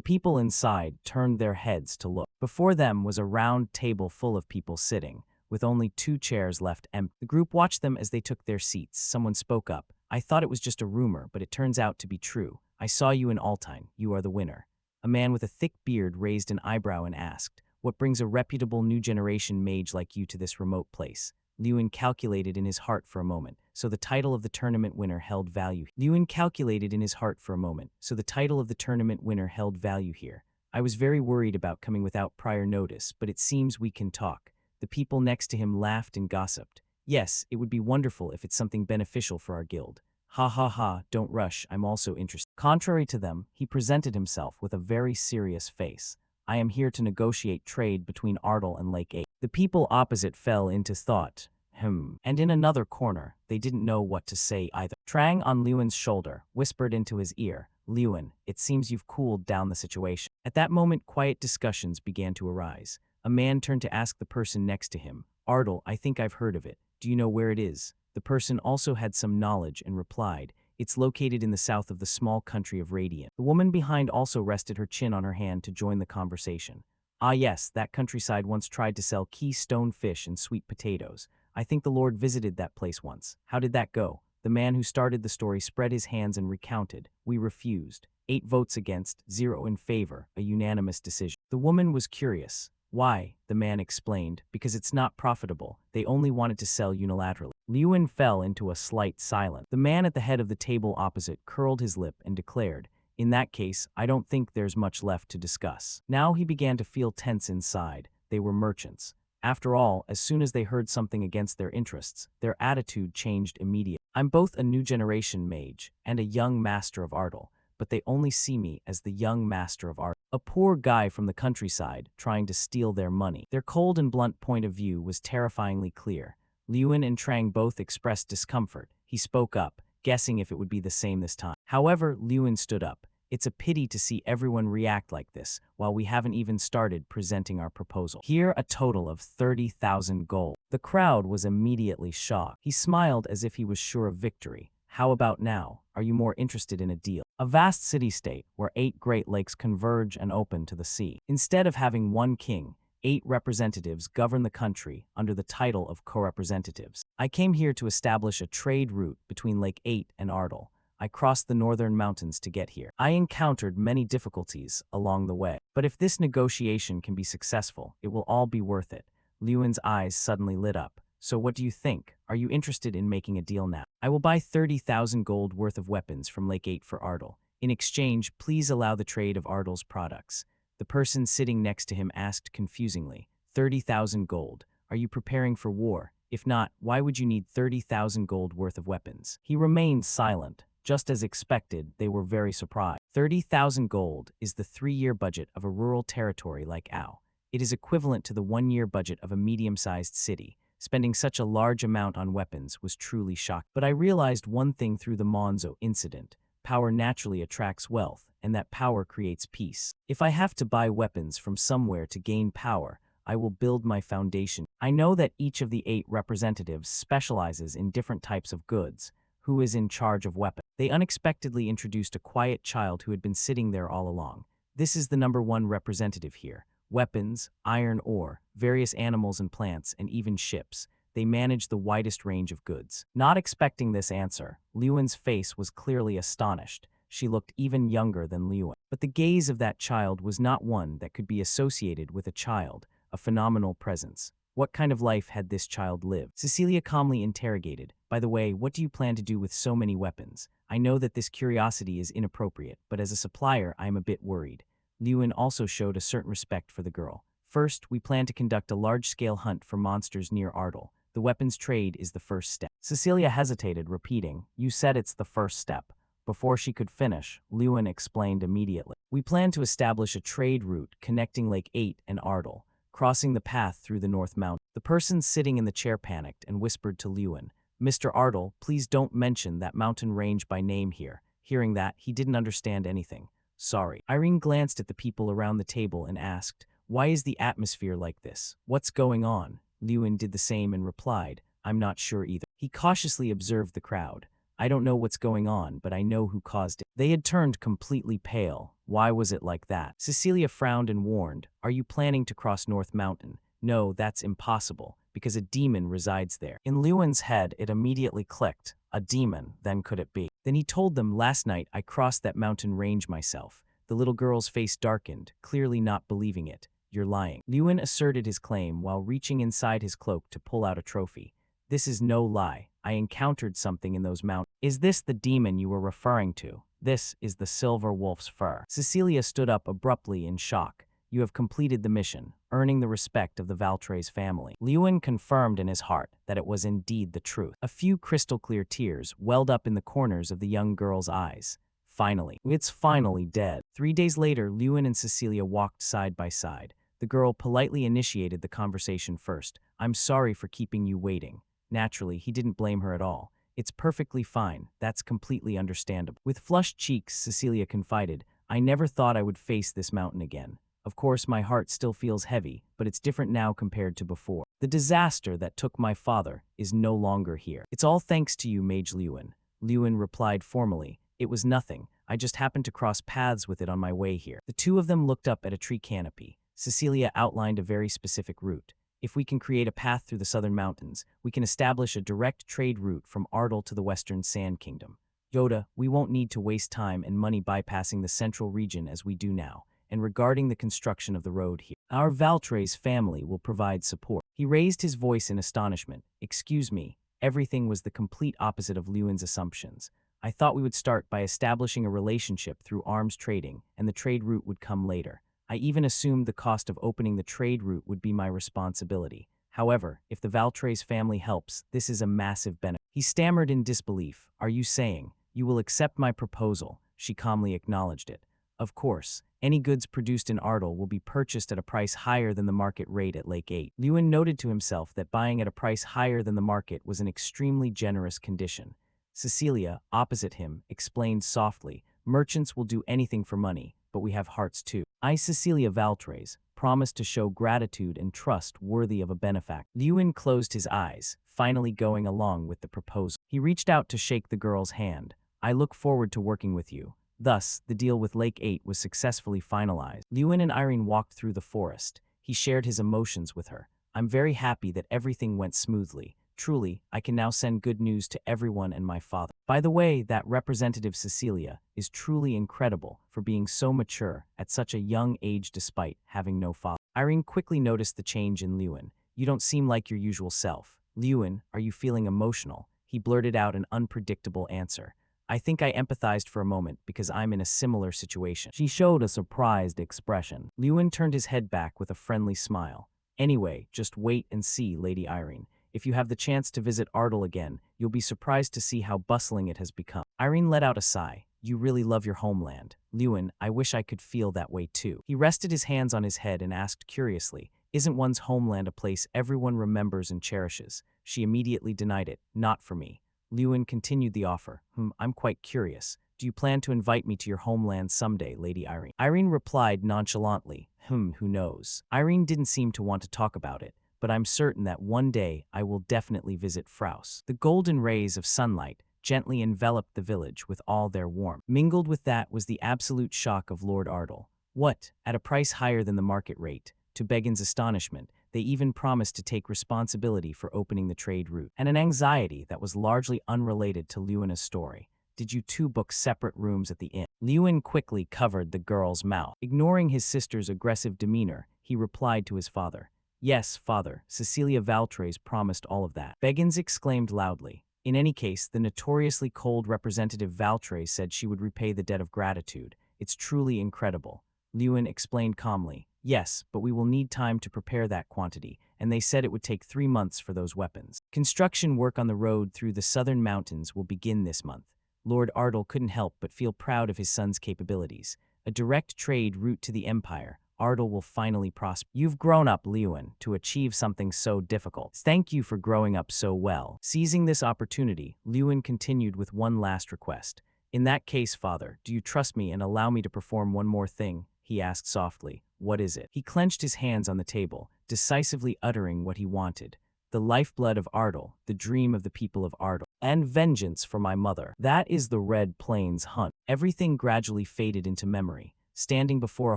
people inside turned their heads to look. Before them was a round table full of people sitting, with only 2 chairs left empty. The group watched them as they took their seats. Someone spoke up. I thought it was just a rumor, but it turns out to be true. I saw you in Altine. You are the winner. A man with a thick beard raised an eyebrow and asked, what brings a reputable new generation mage like you to this remote place? Lewin calculated in his heart for a moment, so the title of the tournament winner held value. Lewin calculated in his heart for a moment, so the title of the tournament winner held value here. I was very worried about coming without prior notice, but it seems we can talk. The people next to him laughed and gossiped. Yes, it would be wonderful if it's something beneficial for our guild. Ha ha ha, don't rush, I'm also interested. Contrary to them, he presented himself with a very serious face. I am here to negotiate trade between Ardle and Lake 8. The people opposite fell into thought. And in another corner, they didn't know what to say either. Trang on Lewin's shoulder whispered into his ear, Lewin, it seems you've cooled down the situation. At that moment, quiet discussions began to arise. A man turned to ask the person next to him, Ardle, I think I've heard of it. Do you know where it is? The person also had some knowledge and replied, it's located in the south of the small country of Radiant. The woman behind also rested her chin on her hand to join the conversation. Ah yes, that countryside once tried to sell keystone fish and sweet potatoes. I think the Lord visited that place once. How did that go? The man who started the story spread his hands and recounted. We refused. 8 votes against, 0 in favor, a unanimous decision. The woman was curious. Why? The man explained. Because it's not profitable. They only wanted to sell unilaterally. Lewin fell into a slight silence. The man at the head of the table opposite curled his lip and declared, in that case, I don't think there's much left to discuss. Now he began to feel tense inside. They were merchants. After all, as soon as they heard something against their interests, their attitude changed immediately. I'm both a new generation mage and a young master of Ardle, but they only see me as the young master of Ardle, a poor guy from the countryside trying to steal their money. Their cold and blunt point of view was terrifyingly clear. Lewin and Trang both expressed discomfort. He spoke up, guessing if it would be the same this time. However, Lewin stood up. It's a pity to see everyone react like this, while we haven't even started presenting our proposal. Here, a total of 30,000 gold. The crowd was immediately shocked. He smiled as if he was sure of victory. How about now? Are you more interested in a deal? A vast city-state where 8 Great Lakes converge and open to the sea. Instead of having one king, 8 representatives govern the country under the title of co-representatives. I came here to establish a trade route between Lake 8 and Ardle. I crossed the northern mountains to get here. I encountered many difficulties along the way. But if this negotiation can be successful, it will all be worth it. Lewin's eyes suddenly lit up. So what do you think? Are you interested in making a deal now? I will buy 30,000 gold worth of weapons from Lake 8 for Ardle. In exchange, please allow the trade of Ardle's products. The person sitting next to him asked confusingly, 30,000 gold. Are you preparing for war? If not, why would you need 30,000 gold worth of weapons? He remained silent. Just as expected, they were very surprised. 30,000 gold is the 3-year budget of a rural territory like Ao. It is equivalent to the 1-year budget of a medium-sized city. Spending such a large amount on weapons was truly shocking. But I realized one thing through the Monzo incident. Power naturally attracts wealth, and that power creates peace. If I have to buy weapons from somewhere to gain power, I will build my foundation. I know that each of the 8 representatives specializes in different types of goods. Who is in charge of weapons? They unexpectedly introduced a quiet child who had been sitting there all along. This is the #1 representative here. Weapons, iron ore, various animals and plants, and even ships. They manage the widest range of goods. Not expecting this answer, Lewin's face was clearly astonished. She looked even younger than Lewin. But the gaze of that child was not one that could be associated with a child, a phenomenal presence. What kind of life had this child lived? Cecilia calmly interrogated, by the way, what do you plan to do with so many weapons? I know that this curiosity is inappropriate, but as a supplier, I am a bit worried. Lewin also showed a certain respect for the girl. First, we plan to conduct a large-scale hunt for monsters near Ardle. The weapons trade is the first step. Cecilia hesitated, repeating, you said it's the first step. Before she could finish, Lewin explained immediately. We plan to establish a trade route connecting Lake 8 and Ardle, crossing the path through the North Mountain. The person sitting in the chair panicked and whispered to Lewin, Mr. Ardle, please don't mention that mountain range by name here. Hearing that, he didn't understand anything. Sorry. Irene glanced at the people around the table and asked, why is the atmosphere like this? What's going on? Lewin did the same and replied, I'm not sure either. He cautiously observed the crowd. I don't know what's going on, but I know who caused it. They had turned completely pale. Why was it like that? Cecilia frowned and warned, are you planning to cross North Mountain? No, that's impossible, because a demon resides there. In Lewin's head, it immediately clicked. A demon, then could it be? Then he told them, last night I crossed that mountain range myself. The little girl's face darkened, clearly not believing it. You're lying. Lewin asserted his claim while reaching inside his cloak to pull out a trophy. This is no lie. I encountered something in those mountains. Is this the demon you were referring to? This is the silver wolf's fur. Cecilia stood up abruptly in shock. You have completed the mission, earning the respect of the Valtres family. Lewin confirmed in his heart that it was indeed the truth. A few crystal-clear tears welled up in the corners of the young girl's eyes. Finally, it's finally dead. 3 days later, Lewin and Cecilia walked side by side. The girl politely initiated the conversation first. I'm sorry for keeping you waiting. Naturally, he didn't blame her at all. It's perfectly fine. That's completely understandable. With flushed cheeks, Cecilia confided, I never thought I would face this mountain again. Of course, my heart still feels heavy, but it's different now compared to before. The disaster that took my father is no longer here. It's all thanks to you, Mage Lewin. Lewin replied formally, it was nothing. I just happened to cross paths with it on my way here. The two of them looked up at a tree canopy. Cecilia outlined a very specific route. If we can create a path through the southern mountains, we can establish a direct trade route from Ardal to the western Sand Kingdom. Yoda, we won't need to waste time and money bypassing the central region as we do now. And regarding the construction of the road here, our Valtres family will provide support. He raised his voice in astonishment. Excuse me, everything was the complete opposite of Lewin's assumptions. I thought we would start by establishing a relationship through arms trading, and the trade route would come later. I even assumed the cost of opening the trade route would be my responsibility. However, if the Valtres family helps, this is a massive benefit. He stammered in disbelief. Are you saying, you will accept my proposal? She calmly acknowledged it. Of course, any goods produced in Ardal will be purchased at a price higher than the market rate at Lake 8. Lewin noted to himself that buying at a price higher than the market was an extremely generous condition. Cecilia, opposite him, explained softly, merchants will do anything for money, but we have hearts too. I, Cecilia Valtres, promise to show gratitude and trust worthy of a benefactor. Lewin closed his eyes, finally going along with the proposal. He reached out to shake the girl's hand. I look forward to working with you. Thus, the deal with Lake 8 was successfully finalized. Lewin and Irene walked through the forest. He shared his emotions with her. I'm very happy that everything went smoothly. Truly, I can now send good news to everyone and my father. By the way, that Representative Cecilia is truly incredible for being so mature at such a young age despite having no father. Irene quickly noticed the change in Lewin. You don't seem like your usual self. Lewin, are you feeling emotional? He blurted out an unpredictable answer. I think I empathized for a moment because I'm in a similar situation. She showed a surprised expression. Lewin turned his head back with a friendly smile. Anyway, just wait and see, Lady Irene. If you have the chance to visit Ardal again, you'll be surprised to see how bustling it has become. Irene let out a sigh. You really love your homeland. Lewin, I wish I could feel that way too. He rested his hands on his head and asked curiously, isn't one's homeland a place everyone remembers and cherishes? She immediately denied it. Not for me. Lewin continued the offer. I'm quite curious. Do you plan to invite me to your homeland someday, Lady Irene? Irene replied nonchalantly. Who knows? Irene didn't seem to want to talk about it, but I'm certain that one day I will definitely visit Fraus. The golden rays of sunlight gently enveloped the village with all their warmth. Mingled with that was the absolute shock of Lord Ardal. What? At a price higher than the market rate? To Begin's astonishment, they even promised to take responsibility for opening the trade route, and an anxiety that was largely unrelated to Lewin's story. Did you two book separate rooms at the inn? Lewin quickly covered the girl's mouth. Ignoring his sister's aggressive demeanor, he replied to his father. Yes, father, Cecilia Valtres promised all of that. Beggins exclaimed loudly. In any case, the notoriously cold Representative Valtres said she would repay the debt of gratitude. It's truly incredible. Lewin explained calmly. Yes, but we will need time to prepare that quantity, and they said it would take 3 months for those weapons. Construction work on the road through the southern mountains will begin this month. Lord Ardal couldn't help but feel proud of his son's capabilities. A direct trade route to the Empire, Ardal will finally prosper. You've grown up, Lewin, to achieve something so difficult. Thank you for growing up so well. Seizing this opportunity, Lewin continued with one last request. In that case, father, do you trust me and allow me to perform one more thing? He asked softly. What is it? He clenched his hands on the table, decisively uttering what he wanted. the lifeblood of Ardal, the dream of the people of Ardal, and vengeance for my mother. That is the Red Plains hunt. Everything gradually faded into memory. Standing before a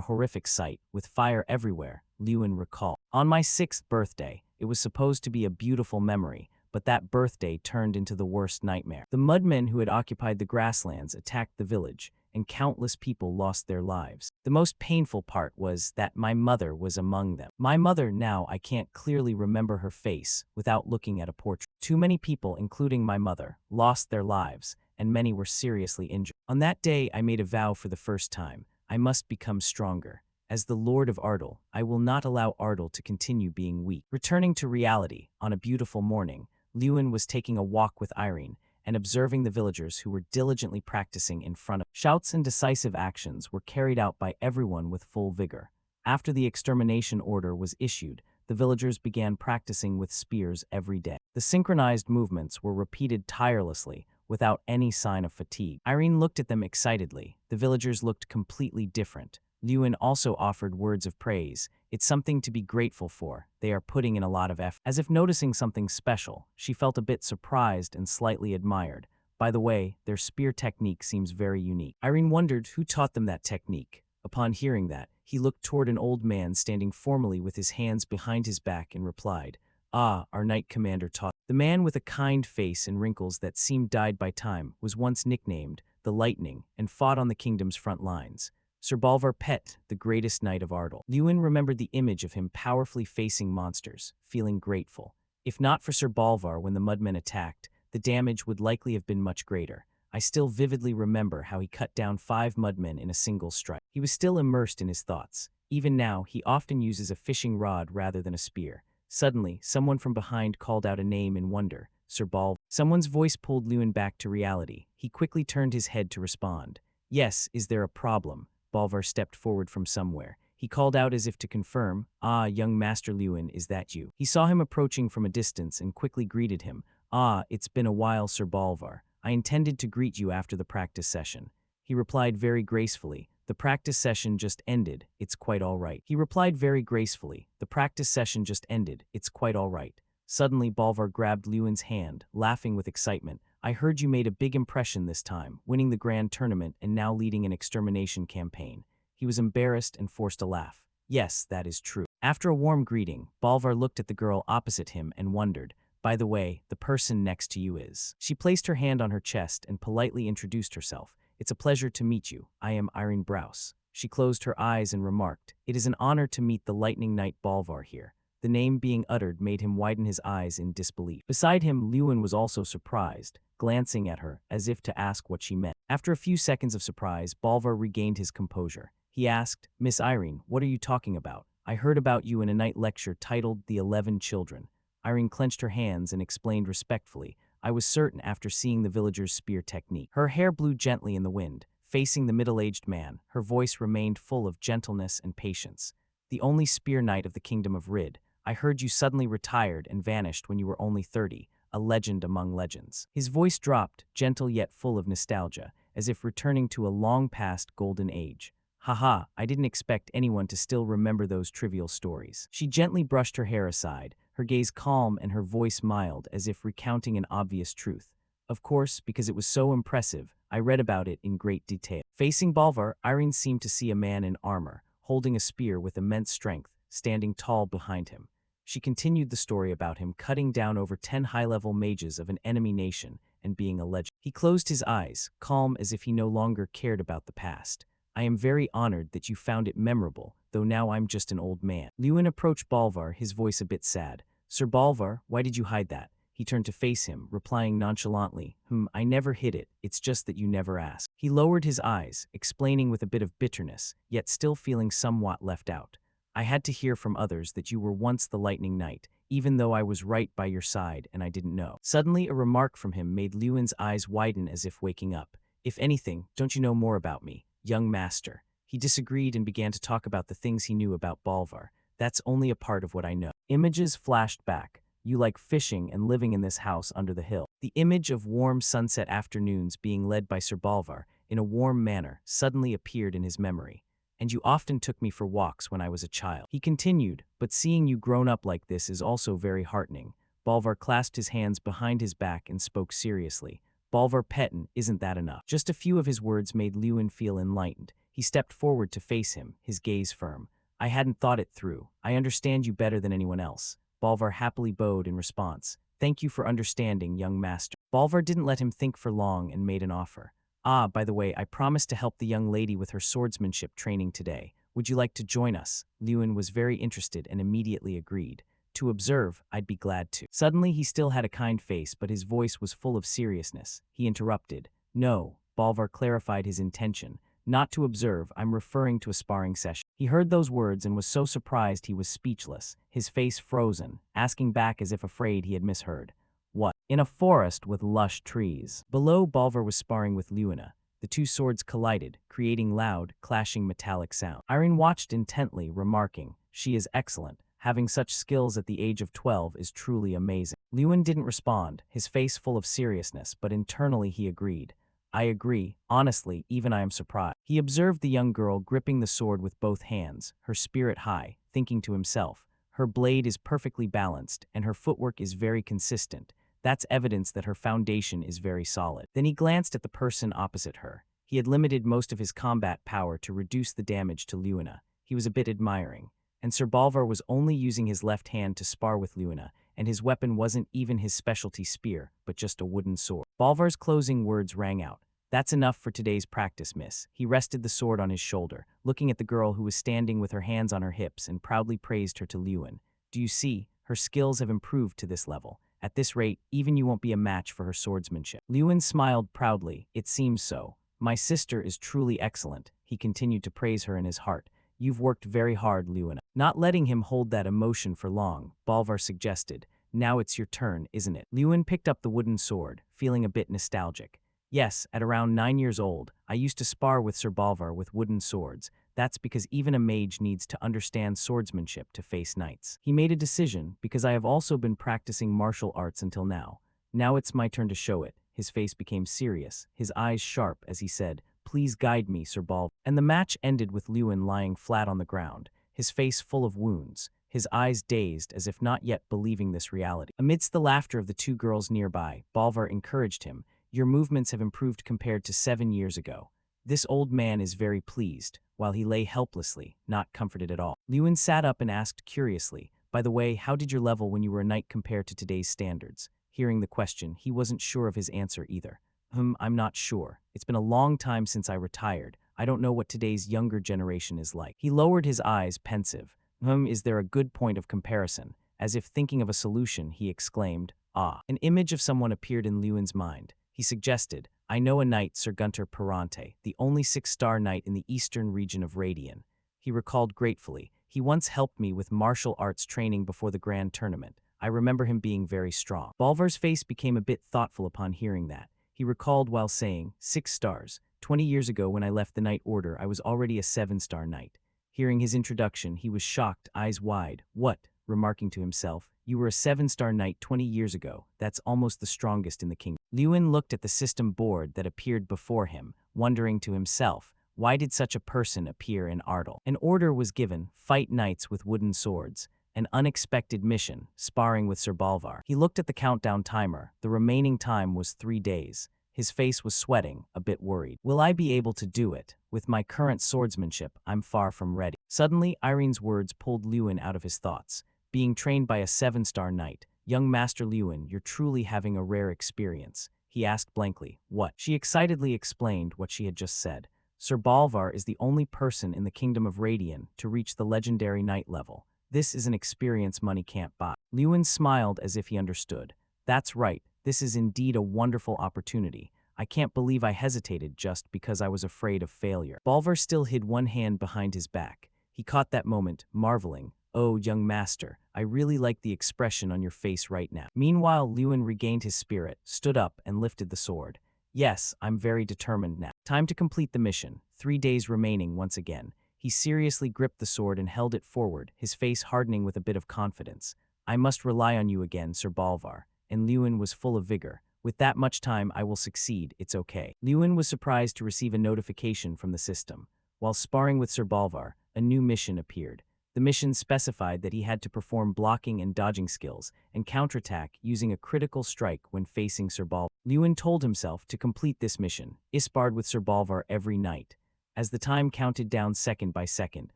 horrific sight, with fire everywhere, Lewin recalled. On my 6th birthday, it was supposed to be a beautiful memory, but that birthday turned into the worst nightmare. The mudmen who had occupied the grasslands attacked the village, and countless people lost their lives. The most painful part was that my mother was among them. My mother, now I can't clearly remember her face without looking at a portrait. Too many people, including my mother, lost their lives, and many were seriously injured. On that day, I made a vow for the first time. I must become stronger. As the Lord of Ardal, I will not allow Ardal to continue being weak. Returning to reality, on a beautiful morning, Lewin was taking a walk with Irene and observing the villagers who were diligently practicing in front of him. Shouts and decisive actions were carried out by everyone with full vigor. After the extermination order was issued, the villagers began practicing with spears every day. The synchronized movements were repeated tirelessly, without any sign of fatigue. Irene looked at them excitedly. The villagers looked completely different. Lewin also offered words of praise. It's something to be grateful for. They are putting in a lot of effort. As if noticing something special, she felt a bit surprised and slightly admired. By the way, their spear technique seems very unique. Irene wondered who taught them that technique. Upon hearing that, he looked toward an old man standing formally with his hands behind his back and replied, "Ah, our knight commander taught." The man with a kind face and wrinkles that seemed dyed by time was once nicknamed the Lightning and fought on the kingdom's front lines. Sir Balvar Pett, the greatest knight of Ardal. Lewin remembered the image of him powerfully facing monsters, feeling grateful. If not for Sir Balvar when the mudmen attacked, the damage would likely have been much greater. I still vividly remember how he cut down 5 mudmen in a single strike. He was still immersed in his thoughts. Even now, he often uses a fishing rod rather than a spear. Suddenly, someone from behind called out a name in wonder, Sir Balvar. Someone's voice pulled Lewin back to reality. He quickly turned his head to respond. "Yes, is there a problem?" Balvar stepped forward from somewhere. He called out as if to confirm, "Ah, young Master Lewin, is that you?" He saw him approaching from a distance and quickly greeted him. "Ah, it's been a while, Sir Balvar. I intended to greet you after the practice session." He replied very gracefully, "The practice session just ended, it's quite all right." He replied very gracefully, "The practice session just ended, it's quite all right." Suddenly, Balvar grabbed Lewin's hand, laughing with excitement. "I heard you made a big impression this time, winning the grand tournament and now leading an extermination campaign." He was embarrassed and forced a laugh. "Yes, that is true." After a warm greeting, Balvar looked at the girl opposite him and wondered, "By the way, the person next to you is." She placed her hand on her chest and politely introduced herself. "It's a pleasure to meet you. I am Irene Browse." She closed her eyes and remarked, "It is an honor to meet the Lightning Knight Balvar here." The name being uttered made him widen his eyes in disbelief. Beside him, Lewin was also surprised, glancing at her as if to ask what she meant. After a few seconds of surprise, Balvar regained his composure. He asked, "Miss Irene, what are you talking about? I heard about you in a night lecture titled The 11 Children." Irene clenched her hands and explained respectfully, "I was certain after seeing the villagers' spear technique." Her hair blew gently in the wind. Facing the middle-aged man, her voice remained full of gentleness and patience. "The only spear knight of the kingdom of Rid. I heard you suddenly retired and vanished when you were only 30, a legend among legends." His voice dropped, gentle yet full of nostalgia, as if returning to a long-past golden age. "Haha, I didn't expect anyone to still remember those trivial stories." She gently brushed her hair aside, her gaze calm and her voice mild, as if recounting an obvious truth. "Of course, because it was so impressive, I read about it in great detail." Facing Balvar, Irene seemed to see a man in armor, holding a spear with immense strength, standing tall behind him. She continued the story about him cutting down over 10 high-level mages of an enemy nation and being a legend. He closed his eyes, calm as if he no longer cared about the past. "I am very honored that you found it memorable, though now I'm just an old man." Lewin approached Balvar, his voice a bit sad. "Sir Balvar, why did you hide that?" He turned to face him, replying nonchalantly, I never hid it, it's just that you never asked." He lowered his eyes, explaining with a bit of bitterness, yet still feeling somewhat left out. "I had to hear from others that you were once the Lightning Knight, even though I was right by your side and I didn't know." Suddenly, a remark from him made Lewin's eyes widen as if waking up. "If anything, don't you know more about me, young master?" He disagreed and began to talk about the things he knew about Balvar. "That's only a part of what I know." Images flashed back. "You like fishing and living in this house under the hill." The image of warm sunset afternoons being led by Sir Balvar in a warm manner suddenly appeared in his memory. "And you often took me for walks when I was a child." He continued, "But seeing you grown up like this is also very heartening." Balvar clasped his hands behind his back and spoke seriously. Balvar Petten, isn't that enough? Just a few of his words made Lewin feel enlightened. He stepped forward to face him, his gaze firm. I hadn't thought it through. I understand you better than anyone else. Balvar happily bowed in response. Thank you for understanding, young master. Balvar didn't let him think for long and made an offer. Ah, by the way, I promised to help the young lady with her swordsmanship training today. Would you like to join us? Lewin was very interested and immediately agreed. To observe, I'd be glad to. Suddenly, he still had a kind face, but his voice was full of seriousness. He interrupted. No, Balvar clarified his intention. Not to observe, I'm referring to a sparring session. He heard those words and was so surprised he was speechless, his face frozen, asking back as if afraid he had misheard. What? In a forest with lush trees. Below, Balvar was sparring with Luina. The two swords collided, creating loud, clashing metallic sound. Irene watched intently, remarking, she is excellent. Having such skills at the age of 12 is truly amazing. Lewin didn't respond, his face full of seriousness, but internally he agreed. I agree. Honestly, even I am surprised. He observed the young girl gripping the sword with both hands, her spirit high, thinking to himself, her blade is perfectly balanced, and her footwork is very consistent. That's evidence that her foundation is very solid. Then he glanced at the person opposite her. He had limited most of his combat power to reduce the damage to Luina. He was a bit admiring. And Sir Balvar was only using his left hand to spar with Luina, and his weapon wasn't even his specialty spear, but just a wooden sword. Balvar's closing words rang out. That's enough for today's practice, miss. He rested the sword on his shoulder, looking at the girl who was standing with her hands on her hips and proudly praised her to Lewin. Do you see? Her skills have improved to this level. At this rate, even you won't be a match for her swordsmanship. Lewin smiled proudly. It seems so. My sister is truly excellent. He continued to praise her in his heart. You've worked very hard, Lewin. Not letting him hold that emotion for long, Balvar suggested, now it's your turn, isn't it? Lewin picked up the wooden sword, feeling a bit nostalgic. Yes, at around 9 years old, I used to spar with Sir Balvar with wooden swords. That's because even a mage needs to understand swordsmanship to face knights. He made a decision because I have also been practicing martial arts until now. Now it's my turn to show it. His face became serious, his eyes sharp as he said, Please guide me, Sir Balvar. And the match ended with Lewin lying flat on the ground, his face full of wounds, his eyes dazed as if not yet believing this reality. Amidst the laughter of the two girls nearby, Balvar encouraged him, Your movements have improved compared to 7 years ago. This old man is very pleased, while he lay helplessly, not comforted at all. Lewin sat up and asked curiously, By the way, how did your level when you were a knight compare to today's standards? Hearing the question, he wasn't sure of his answer either. I'm not sure. It's been a long time since I retired. I don't know what today's younger generation is like. He lowered his eyes, pensive. Is there a good point of comparison? As if thinking of a solution, he exclaimed, Ah. An image of someone appeared in Lewin's mind. He suggested, I know a knight, Sir Gunter Perante, the only 6-star knight in the eastern region of Radian. He recalled gratefully, he once helped me with martial arts training before the grand tournament. I remember him being very strong. Balvar's face became a bit thoughtful upon hearing that. He recalled while saying, 6 stars. 20 years ago when I left the Knight Order, I was already a 7-star knight. Hearing his introduction, he was shocked, eyes wide. What? Remarking to himself, you were a 7-star knight 20 years ago. That's almost the strongest in the kingdom. Lewin looked at the system board that appeared before him, wondering to himself, why did such a person appear in Ardal? An order was given, fight knights with wooden swords. An unexpected mission, sparring with Sir Balvar. He looked at the countdown timer. The remaining time was 3 days. His face was sweating, a bit worried. Will I be able to do it? With my current swordsmanship, I'm far from ready. Suddenly, Irene's words pulled Lewin out of his thoughts. Being trained by a 7-star knight, young Master Lewin, you're truly having a rare experience. He asked blankly, what? She excitedly explained what she had just said. Sir Balvar is the only person in the Kingdom of Radian to reach the legendary knight level. This is an experience money can't buy. Lewin smiled as if he understood. That's right, this is indeed a wonderful opportunity. I can't believe I hesitated just because I was afraid of failure. Balvar still hid one hand behind his back. He caught that moment, marveling. Oh, young master, I really like the expression on your face right now. Meanwhile, Lewin regained his spirit, stood up, and lifted the sword. Yes, I'm very determined now. Time to complete the mission. 3 days remaining once again. He seriously gripped the sword and held it forward, his face hardening with a bit of confidence. I must rely on you again, Sir Balvar. And Lewin was full of vigor. With that much time, I will succeed, it's okay. Lewin was surprised to receive a notification from the system. While sparring with Sir Balvar, a new mission appeared. The mission specified that he had to perform blocking and dodging skills and counterattack using a critical strike when facing Sir Balvar. Lewin told himself to complete this mission, isbarred with Sir Balvar every night. As the time counted down second by second,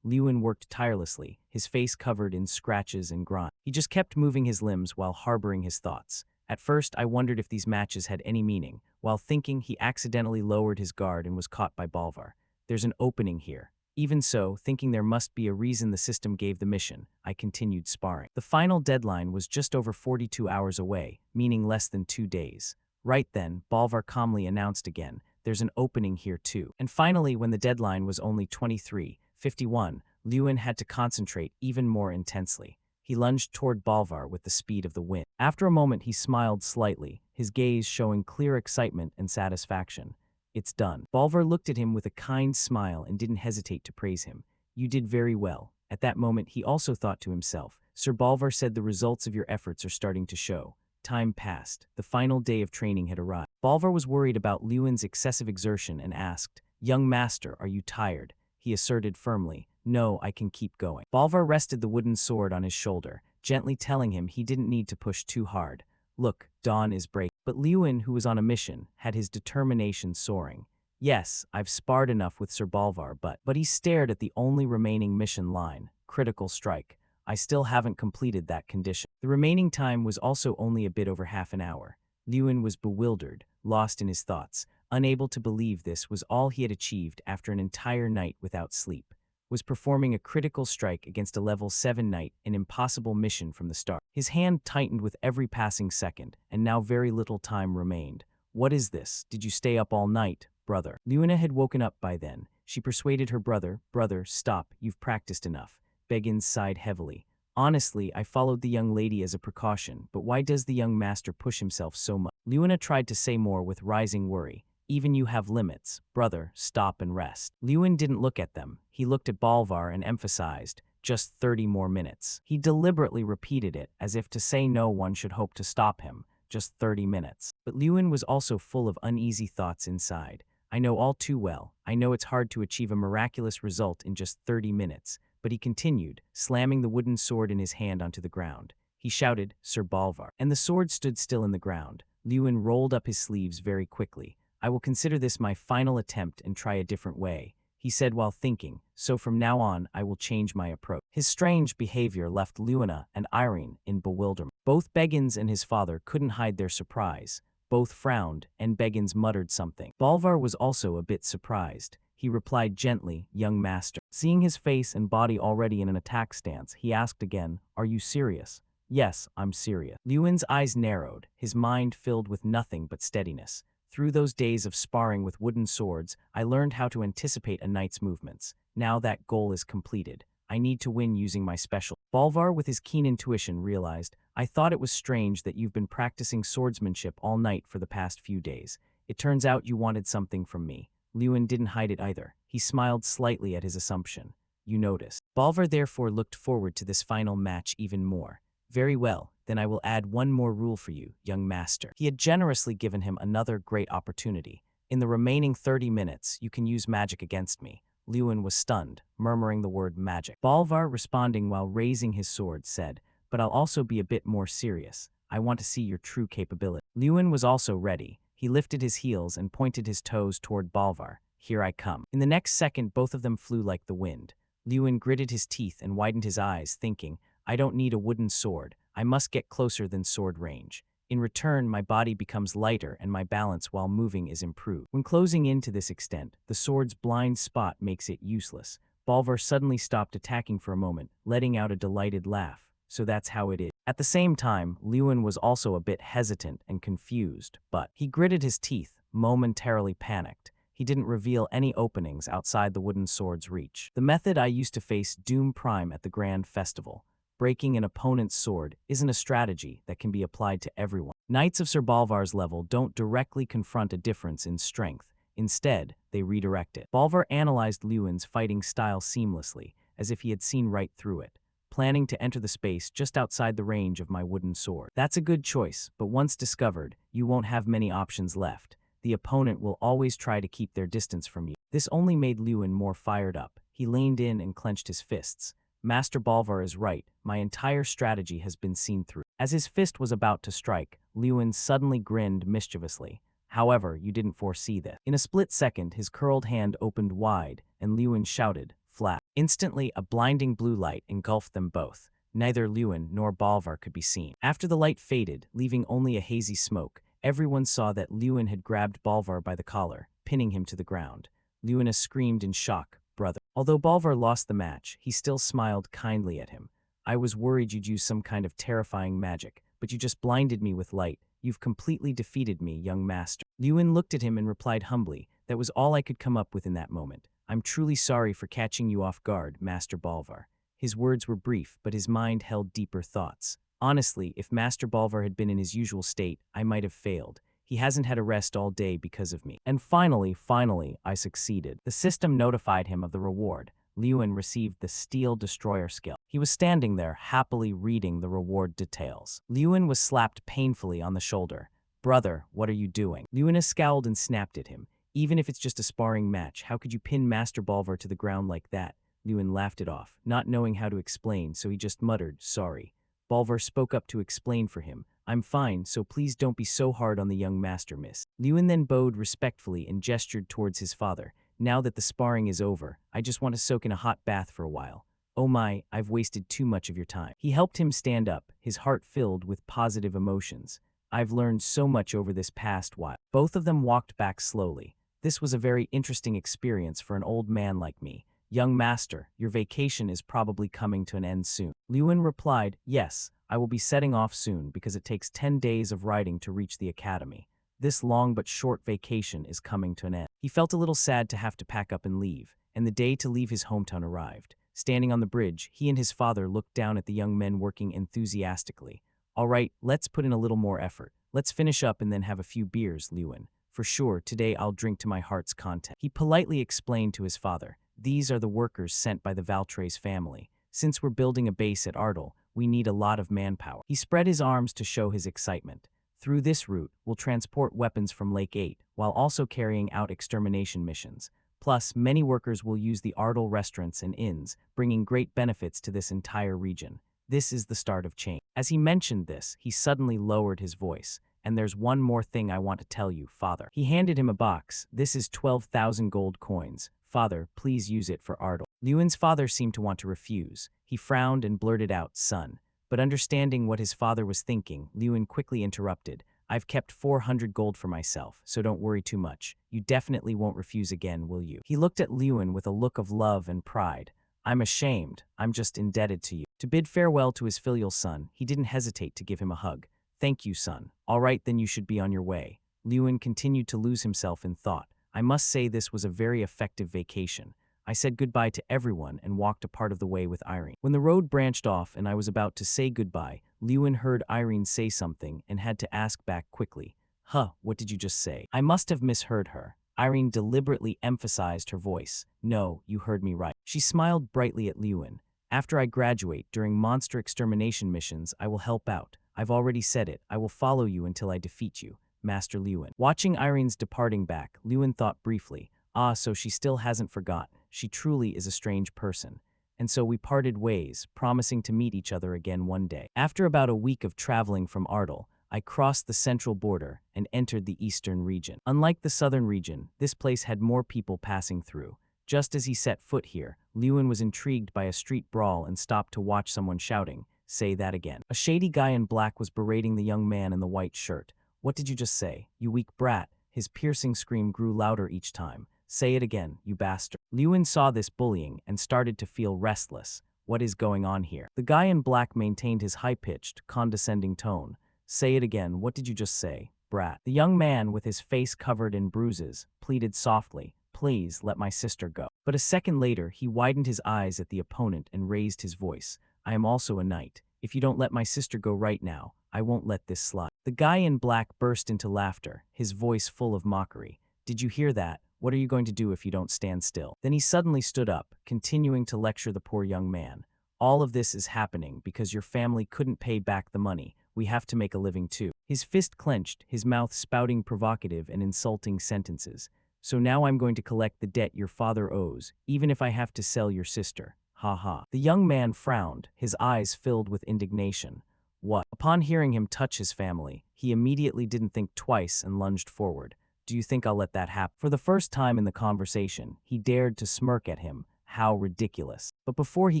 Lewin worked tirelessly, his face covered in scratches and grime. He just kept moving his limbs while harboring his thoughts. At first, I wondered if these matches had any meaning. While thinking, he accidentally lowered his guard and was caught by Balvar. There's an opening here. Even so, thinking there must be a reason the system gave the mission, I continued sparring. The final deadline was just over 42 hours away, meaning less than 2 days. Right then, Balvar calmly announced again, there's an opening here too. And finally, when the deadline was only 23:51, Lewin had to concentrate even more intensely. He lunged toward Balvar with the speed of the wind. After a moment, he smiled slightly, his gaze showing clear excitement and satisfaction. It's done. Balvar looked at him with a kind smile and didn't hesitate to praise him. You did very well. At that moment, he also thought to himself, Sir Balvar said the results of your efforts are starting to show. Time passed. The final day of training had arrived. Balvar was worried about Lewin's excessive exertion and asked, Young master, are you tired? He asserted firmly, No, I can keep going. Balvar rested the wooden sword on his shoulder, gently telling him he didn't need to push too hard. Look, dawn is breaking. But Lewin, who was on a mission, had his determination soaring. Yes, I've sparred enough with Sir Balvar, but he stared at the only remaining mission line, critical strike. I still haven't completed that condition. The remaining time was also only a bit over half an hour. Lewin was bewildered, lost in his thoughts, unable to believe this was all he had achieved after an entire night without sleep. Was performing a critical strike against a level 7 knight, an impossible mission from the start. His hand tightened with every passing second, and now very little time remained. What is this? Did you stay up all night, brother? Luna had woken up by then. She persuaded her brother, stop, you've practiced enough. Beggins sighed heavily. Honestly, I followed the young lady as a precaution, but why does the young master push himself so much? Luna tried to say more with rising worry. Even you have limits. Brother, stop and rest. Lewin didn't look at them. He looked at Balvar and emphasized, just 30 more minutes. He deliberately repeated it, as if to say no one should hope to stop him. Just 30 minutes. But Lewin was also full of uneasy thoughts inside. I know all too well. I know it's hard to achieve a miraculous result in just 30 minutes. But he continued, slamming the wooden sword in his hand onto the ground. He shouted, Sir Balvar. And the sword stood still in the ground. Lewin rolled up his sleeves very quickly. I will consider this my final attempt and try a different way, he said while thinking, so from now on I will change my approach. His strange behavior left Luna and Irene in bewilderment. Both Beggins and his father couldn't hide their surprise. Both frowned, and Beggins muttered something. Balvar was also a bit surprised. He replied gently, Young master. Seeing his face and body already in an attack stance, he asked again, Are you serious? Yes, I'm serious. Lewin's eyes narrowed, his mind filled with nothing but steadiness. Through those days of sparring with wooden swords, I learned how to anticipate a knight's movements. Now that goal is completed. I need to win using my special. Balvar, with his keen intuition, realized, I thought it was strange that you've been practicing swordsmanship all night for the past few days. It turns out you wanted something from me. Lewin didn't hide it either. He smiled slightly at his assumption. You noticed. Balvar therefore looked forward to this final match even more. Very well, then I will add one more rule for you, young master. He had generously given him another great opportunity. In the remaining 30 minutes, you can use magic against me. Lewin was stunned, murmuring the word magic. Balvar, responding while raising his sword, said, But I'll also be a bit more serious. I want to see your true capability. Lewin was also ready. He lifted his heels and pointed his toes toward Balvar. Here I come. In the next second, both of them flew like the wind. Lewin gritted his teeth and widened his eyes, thinking, I don't need a wooden sword. I must get closer than sword range. In return, my body becomes lighter and my balance while moving is improved. When closing in to this extent, the sword's blind spot makes it useless. Balvar suddenly stopped attacking for a moment, letting out a delighted laugh. So that's how it is. At the same time, Lewin was also a bit hesitant and confused, but he gritted his teeth, momentarily panicked. He didn't reveal any openings outside the wooden sword's reach. The method I used to face Doom Prime at the Grand Festival. Breaking an opponent's sword isn't a strategy that can be applied to everyone. Knights of Sir Balvar's level don't directly confront a difference in strength. Instead, they redirect it. Balvar analyzed Lewin's fighting style seamlessly, as if he had seen right through it, planning to enter the space just outside the range of my wooden sword. That's a good choice, but once discovered, you won't have many options left. The opponent will always try to keep their distance from you. This only made Lewin more fired up. He leaned in and clenched his fists. Master Balvar is right. My entire strategy has been seen through. As his fist was about to strike, Lewin suddenly grinned mischievously. However, you didn't foresee this. In a split second, his curled hand opened wide, and Lewin shouted, "Flat." Instantly, a blinding blue light engulfed them both. Neither Lewin nor Balvar could be seen. After the light faded, leaving only a hazy smoke, everyone saw that Lewin had grabbed Balvar by the collar, pinning him to the ground. Lewin screamed in shock, "Brother." Although Balvar lost the match, he still smiled kindly at him. "I was worried you'd use some kind of terrifying magic, but you just blinded me with light. You've completely defeated me, young master." Lewin looked at him and replied humbly, "That was all I could come up with in that moment. I'm truly sorry for catching you off guard, Master Balvar." His words were brief, but his mind held deeper thoughts. "Honestly, if Master Balvar had been in his usual state, I might have failed. He hasn't had a rest all day because of me. And finally, I succeeded." The system notified him of the reward. Lewin received the Steel Destroyer skill. He was standing there, happily reading the reward details. Lewin was slapped painfully on the shoulder. "Brother, what are you doing?" Lewin scowled and snapped at him. "Even if it's just a sparring match, how could you pin Master Balvar to the ground like that?" Lewin laughed it off, not knowing how to explain, so he just muttered, "Sorry." Balvar spoke up to explain for him. "I'm fine, so please don't be so hard on the young master, miss." Lewin then bowed respectfully and gestured towards his father. "Now that the sparring is over, I just want to soak in a hot bath for a while. Oh my, I've wasted too much of your time." He helped him stand up, his heart filled with positive emotions. "I've learned so much over this past while." Both of them walked back slowly. "This was a very interesting experience for an old man like me. Young master, your vacation is probably coming to an end soon." Lewin replied, "Yes, I will be setting off soon because it takes 10 days of riding to reach the academy. This long but short vacation is coming to an end." He felt a little sad to have to pack up and leave, and the day to leave his hometown arrived. Standing on the bridge, he and his father looked down at the young men working enthusiastically. "All right, let's put in a little more effort. Let's finish up and then have a few beers, Lewin. For sure, today I'll drink to my heart's content." He politely explained to his father, "These are the workers sent by the Valtres family. Since we're building a base at Ardal, we need a lot of manpower." He spread his arms to show his excitement. "Through this route, we'll transport weapons from Lake 8, while also carrying out extermination missions. Plus, many workers will use the Ardal restaurants and inns, bringing great benefits to this entire region. This is the start of change." As he mentioned this, he suddenly lowered his voice. "And there's one more thing I want to tell you, father." He handed him a box. "This is 12,000 gold coins. Father, please use it for Ardal." Lewin's father seemed to want to refuse. He frowned and blurted out, "Son." But understanding what his father was thinking, Lewin quickly interrupted, "I've kept 400 gold for myself, so don't worry too much. You definitely won't refuse again, will you?" He looked at Lewin with a look of love and pride. "I'm ashamed. I'm just indebted to you." To bid farewell to his filial son, he didn't hesitate to give him a hug. "Thank you, son. All right, then you should be on your way." Lewin continued to lose himself in thought. "I must say this was a very effective vacation." I said goodbye to everyone and walked a part of the way with Irene. When the road branched off and I was about to say goodbye, Lewin heard Irene say something and had to ask back quickly, "Huh, what did you just say?" I must have misheard her. Irene deliberately emphasized her voice. "No, you heard me right." She smiled brightly at Lewin. "After I graduate, during monster extermination missions, I will help out. I've already said it. I will follow you until I defeat you, Master Lewin." Watching Irene's departing back, Lewin thought briefly, so she still hasn't forgot. She truly is a strange person. And so we parted ways, promising to meet each other again one day. After about a week of traveling from Ardal, I crossed the central border and entered the eastern region. Unlike the southern region, this place had more people passing through. Just as he set foot here, Lewin was intrigued by a street brawl and stopped to watch someone shouting, "Say that again." A shady guy in black was berating the young man in the white shirt. "What did you just say, you weak brat?" His piercing scream grew louder each time. "Say it again, you bastard." Lewin saw this bullying and started to feel restless. What is going on here? The guy in black maintained his high-pitched, condescending tone. "Say it again, what did you just say, brat?" The young man, with his face covered in bruises, pleaded softly, "Please let my sister go." But a second later, he widened his eyes at the opponent and raised his voice. "I am also a knight. If you don't let my sister go right now, I won't let this slide." The guy in black burst into laughter, his voice full of mockery. "Did you hear that? What are you going to do if you don't stand still?" Then he suddenly stood up, continuing to lecture the poor young man. "All of this is happening because your family couldn't pay back the money. We have to make a living too." His fist clenched, his mouth spouting provocative and insulting sentences. "So now I'm going to collect the debt your father owes, even if I have to sell your sister. Ha ha. The young man frowned, his eyes filled with indignation. What? Upon hearing him touch his family, he immediately didn't think twice and lunged forward. Do you think I'll let that happen? For the first time in the conversation, he dared to smirk at him. How ridiculous. But before he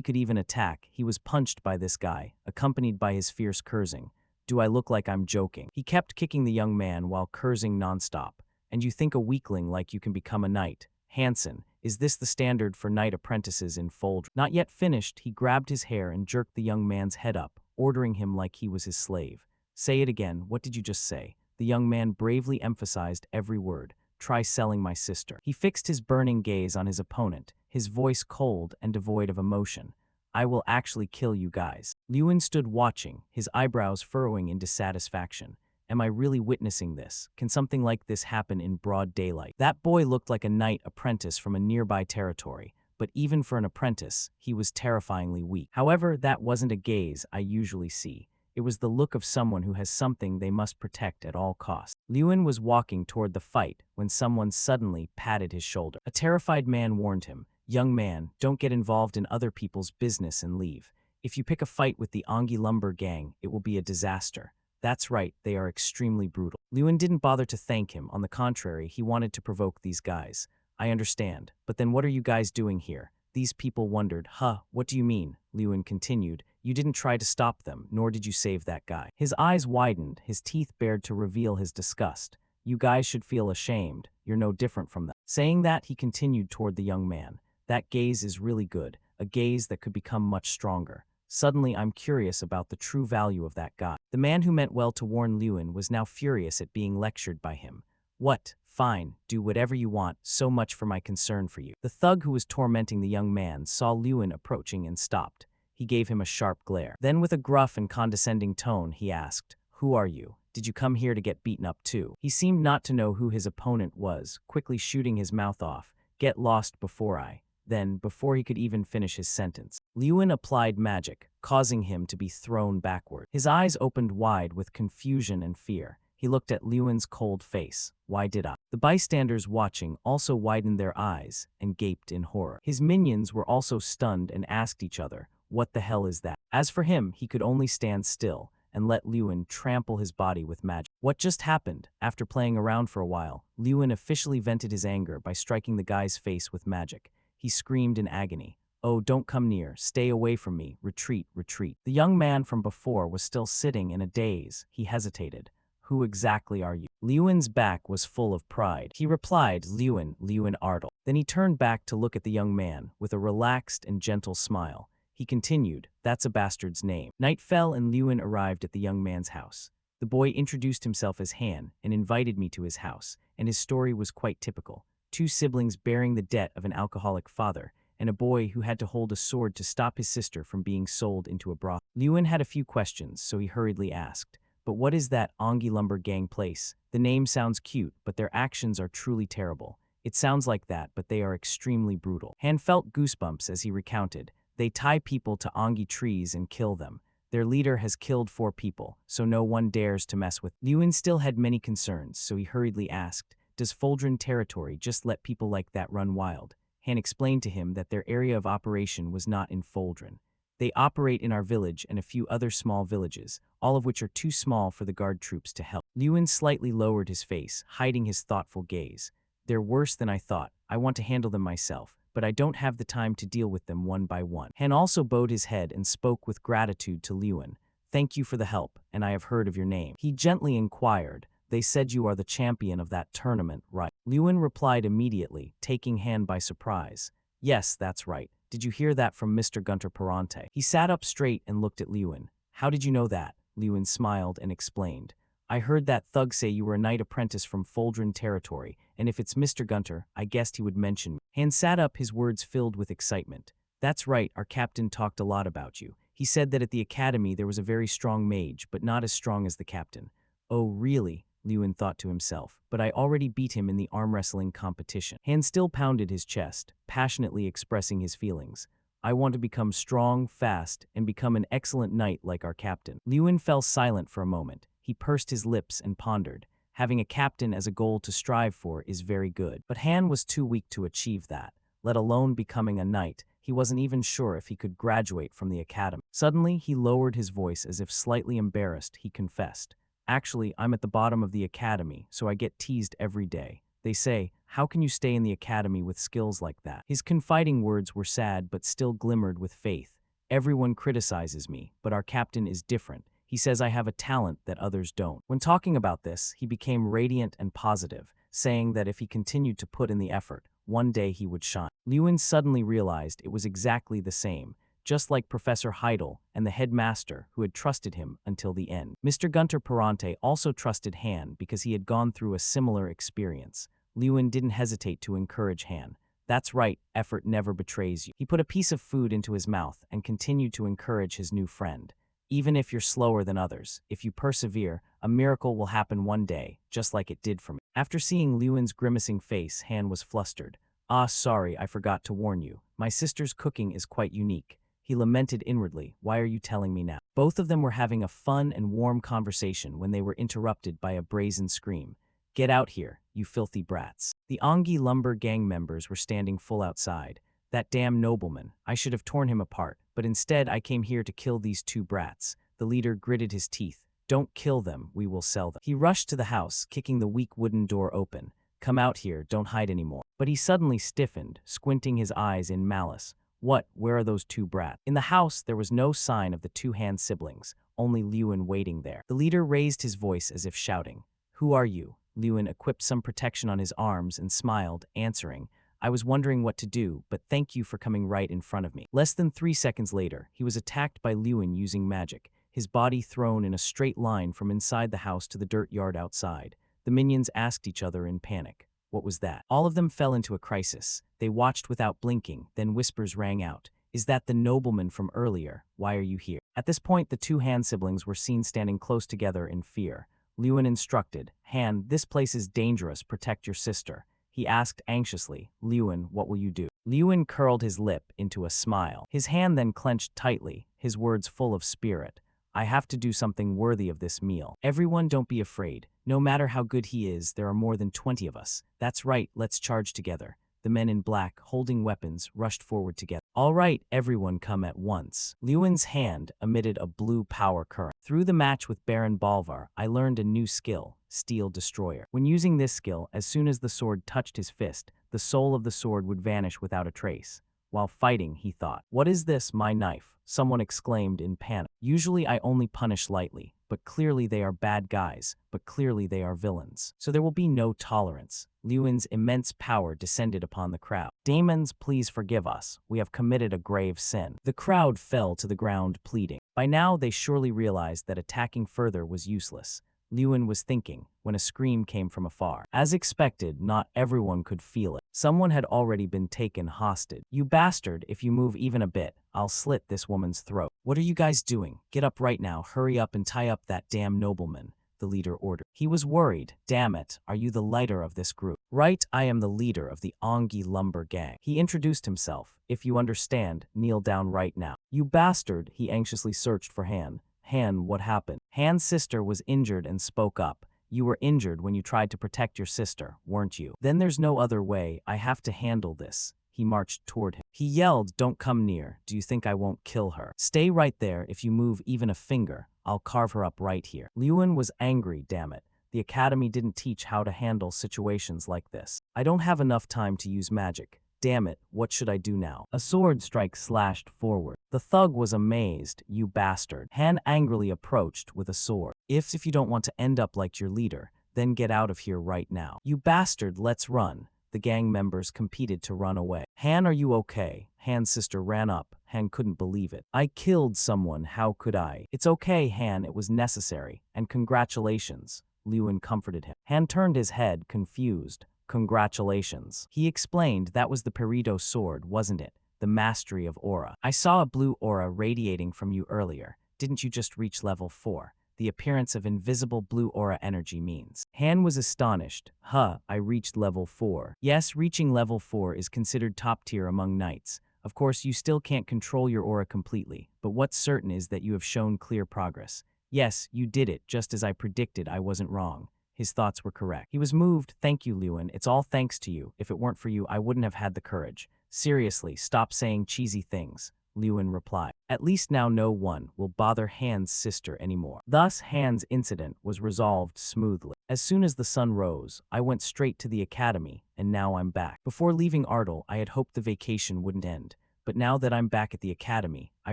could even attack, he was punched by this guy, accompanied by his fierce cursing. Do I look like I'm joking? He kept kicking the young man while cursing nonstop. And you think a weakling like you can become a knight? Hanson, is this the standard for knight apprentices in Fold? Not yet finished, he grabbed his hair and jerked the young man's head up, ordering him like he was his slave. Say it again, what did you just say? The young man bravely emphasized every word. Try selling my sister. He fixed his burning gaze on his opponent, his voice cold and devoid of emotion. I will actually kill you guys. Lewin stood watching, his eyebrows furrowing in dissatisfaction. Am I really witnessing this? Can something like this happen in broad daylight? That boy looked like a knight apprentice from a nearby territory, but even for an apprentice, he was terrifyingly weak. However, that wasn't a gaze I usually see. It was the look of someone who has something they must protect at all costs. Lewin was walking toward the fight when someone suddenly patted his shoulder. A terrified man warned him, "Young man, don't get involved in other people's business and leave. If you pick a fight with the Ongi Lumber Gang, it will be a disaster." That's right, they are extremely brutal. Lewin didn't bother to thank him. On the contrary, he wanted to provoke these guys. I understand, but then what are you guys doing here? These people wondered. What do you mean? Lewin continued. You didn't try to stop them, nor did you save that guy. His eyes widened, his teeth bared to reveal his disgust. You guys should feel ashamed. You're no different from them. Saying that, he continued toward the young man. That gaze is really good, a gaze that could become much stronger. Suddenly, I'm curious about the true value of that guy. The man who meant well to warn Lewin was now furious at being lectured by him. What? Fine, do whatever you want, so much for my concern for you. The thug who was tormenting the young man saw Lewin approaching and stopped. He gave him a sharp glare. Then with a gruff and condescending tone, he asked, Who are you? Did you come here to get beaten up too? He seemed not to know who his opponent was, quickly shooting his mouth off. Get lost before I. Then, before he could even finish his sentence, Lewin applied magic, causing him to be thrown backward. His eyes opened wide with confusion and fear. He looked at Lewin's cold face. Why did I? The bystanders watching also widened their eyes and gaped in horror. His minions were also stunned and asked each other, what the hell is that? As for him, he could only stand still and let Lewin trample his body with magic. What just happened? After playing around for a while, Lewin officially vented his anger by striking the guy's face with magic. He screamed in agony. Oh, don't come near. Stay away from me. Retreat, retreat. The young man from before was still sitting in a daze. He hesitated. Who exactly are you? Lewin's back was full of pride. He replied, Lewin Ardle. Then he turned back to look at the young man with a relaxed and gentle smile. He continued, that's a bastard's name. Night fell and Lewin arrived at the young man's house. The boy introduced himself as Han and invited me to his house, and his story was quite typical. 2 siblings bearing the debt of an alcoholic father, and a boy who had to hold a sword to stop his sister from being sold into a brothel. Lewin had a few questions, so he hurriedly asked, but what is that Ongi Lumber Gang place? The name sounds cute, but their actions are truly terrible. It sounds like that, but they are extremely brutal. Han felt goosebumps as he recounted. They tie people to Ongi trees and kill them. Their leader has killed 4 people, so no one dares to mess with. Lewin still had many concerns, so he hurriedly asked, does Foldren territory just let people like that run wild? Han explained to him that their area of operation was not in Foldren. They operate in our village and a few other small villages, all of which are too small for the guard troops to help. Lewin slightly lowered his face, hiding his thoughtful gaze. They're worse than I thought. I want to handle them myself, but I don't have the time to deal with them one by one. Han also bowed his head and spoke with gratitude to Lewin. Thank you for the help, and I have heard of your name. He gently inquired, they said you are the champion of that tournament, right? Lewin replied immediately, taking Han by surprise. Yes, that's right. Did you hear that from Mr. Gunter Parante? He sat up straight and looked at Lewin. How did you know that? Lewin smiled and explained. I heard that thug say you were a knight apprentice from Foldren territory, and if it's Mr. Gunter, I guessed he would mention me. Han sat up, his words filled with excitement. That's right, our captain talked a lot about you. He said that at the academy there was a very strong mage, but not as strong as the captain. Oh, really? Lewin thought to himself, but I already beat him in the arm wrestling competition. Han still pounded his chest, passionately expressing his feelings. I want to become strong, fast, and become an excellent knight like our captain. Lewin fell silent for a moment. He pursed his lips and pondered. Having a captain as a goal to strive for is very good. But Han was too weak to achieve that, let alone becoming a knight. He wasn't even sure if he could graduate from the academy. Suddenly, he lowered his voice as if slightly embarrassed. He confessed, "Actually, I'm at the bottom of the academy, so I get teased every day. They say, how can you stay in the academy with skills like that?" His confiding words were sad but still glimmered with faith. "Everyone criticizes me, but our captain is different. He says I have a talent that others don't." When talking about this, he became radiant and positive, saying that if he continued to put in the effort, one day he would shine. Lewin suddenly realized it was exactly the same, just like Professor Heidel and the headmaster who had trusted him until the end. Mr. Gunter Perante also trusted Han because he had gone through a similar experience. Lewin didn't hesitate to encourage Han. "That's right, effort never betrays you." He put a piece of food into his mouth and continued to encourage his new friend. "Even if you're slower than others, if you persevere, a miracle will happen one day, just like it did for me." After seeing Lewin's grimacing face, Han was flustered. "Ah, sorry, I forgot to warn you. My sister's cooking is quite unique." He lamented inwardly. "Why are you telling me now?" Both of them were having a fun and warm conversation when they were interrupted by a brazen scream. "Get out here, you filthy brats." The Ongi lumber gang members were standing full outside. "That damn nobleman, I should have torn him apart, but instead I came here to kill these two brats." The leader gritted his teeth. "Don't kill them, we will sell them." He rushed to the house, kicking the weak wooden door open. "Come out here, don't hide anymore." But he suddenly stiffened, squinting his eyes in malice. "What? Where are those two brats?" In the house, there was no sign of the two Han siblings, only Lewin waiting there. The leader raised his voice as if shouting. "Who are you?" Lewin equipped some protection on his arms and smiled, answering, "I was wondering what to do, but thank you for coming right in front of me." Less than 3 seconds later, he was attacked by Lewin using magic, his body thrown in a straight line from inside the house to the dirt yard outside. The minions asked each other in panic, "What was that?" All of them fell into a crisis. They watched without blinking, then whispers rang out. "Is that the nobleman from earlier? Why are you here?" At this point, the two Han siblings were seen standing close together in fear. Lewin instructed, "Han, this place is dangerous, protect your sister." He asked anxiously, "Lewin, what will you do?" Lewin curled his lip into a smile. His hand then clenched tightly, his words full of spirit. "I have to do something worthy of this meal. Everyone, don't be afraid. No matter how good he is, there are more than 20 of us. That's right, let's charge together." The men in black, holding weapons, rushed forward together. "All right, everyone come at once." Lewin's hand emitted a blue power current. "Through the match with Baron Bolvar, I learned a new skill, Steel Destroyer. When using this skill, as soon as the sword touched his fist, the soul of the sword would vanish without a trace." While fighting, he thought, "What is this, my knife?" Someone exclaimed in panic. "Usually I only punish lightly, but clearly they are bad guys, but clearly they are villains. So there will be no tolerance." Lewin's immense power descended upon the crowd. "Demons, please forgive us. We have committed a grave sin." The crowd fell to the ground pleading. By now, they surely realized that attacking further was useless. Lewin was thinking, when a scream came from afar. As expected, not everyone could feel it. Someone had already been taken hostage. "You bastard, if you move even a bit, I'll slit this woman's throat." "What are you guys doing? Get up right now, hurry up and tie up that damn nobleman," the leader ordered. He was worried. "Damn it, are you the leader of this group?" "Right, I am the leader of the Ongi lumber gang." He introduced himself. "If you understand, kneel down right now." "You bastard," he anxiously searched for Han. "Han, what happened?" Han's sister was injured and spoke up. "You were injured when you tried to protect your sister, weren't you?" "Then there's no other way, I have to handle this." He marched toward him. He yelled, "Don't come near. Do you think I won't kill her? Stay right there. If you move even a finger, I'll carve her up right here." Lewin was angry, damn it. The academy didn't teach how to handle situations like this. "I don't have enough time to use magic. Damn it, what should I do now?" A sword strike slashed forward. The thug was amazed. "You bastard." Han angrily approached with a sword. If you don't want to end up like your leader, then get out of here right now." "You bastard, let's run." The gang members competed to run away. "Han, are you okay?" Han's sister ran up. Han couldn't believe it. "I killed someone, how could I?" "It's okay, Han, it was necessary. And congratulations." Lewin comforted him. Han turned his head, confused. "Congratulations." He explained, "That was the Peridot sword, wasn't it? The mastery of aura. I saw a blue aura radiating from you earlier. Didn't you just reach level 4? The appearance of invisible blue aura energy means." Han was astonished. "Huh, I reached level 4. Yes, reaching level 4 is considered top tier among knights. Of course, you still can't control your aura completely, but what's certain is that you have shown clear progress. Yes, you did it, just as I predicted. I wasn't wrong." His thoughts were correct. He was moved. "Thank you, Lewin. It's all thanks to you. If it weren't for you, I wouldn't have had the courage." Seriously, stop saying cheesy things, Lewin replied. At least now no one will bother Han's sister anymore. Thus, Han's incident was resolved smoothly. As soon as the sun rose, I went straight to the academy, and now I'm back. Before leaving Ardle, I had hoped the vacation wouldn't end. But now that I'm back at the academy, I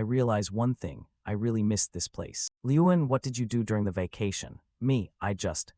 realize one thing. I really missed this place. Lewin, what did you do during the vacation? Me,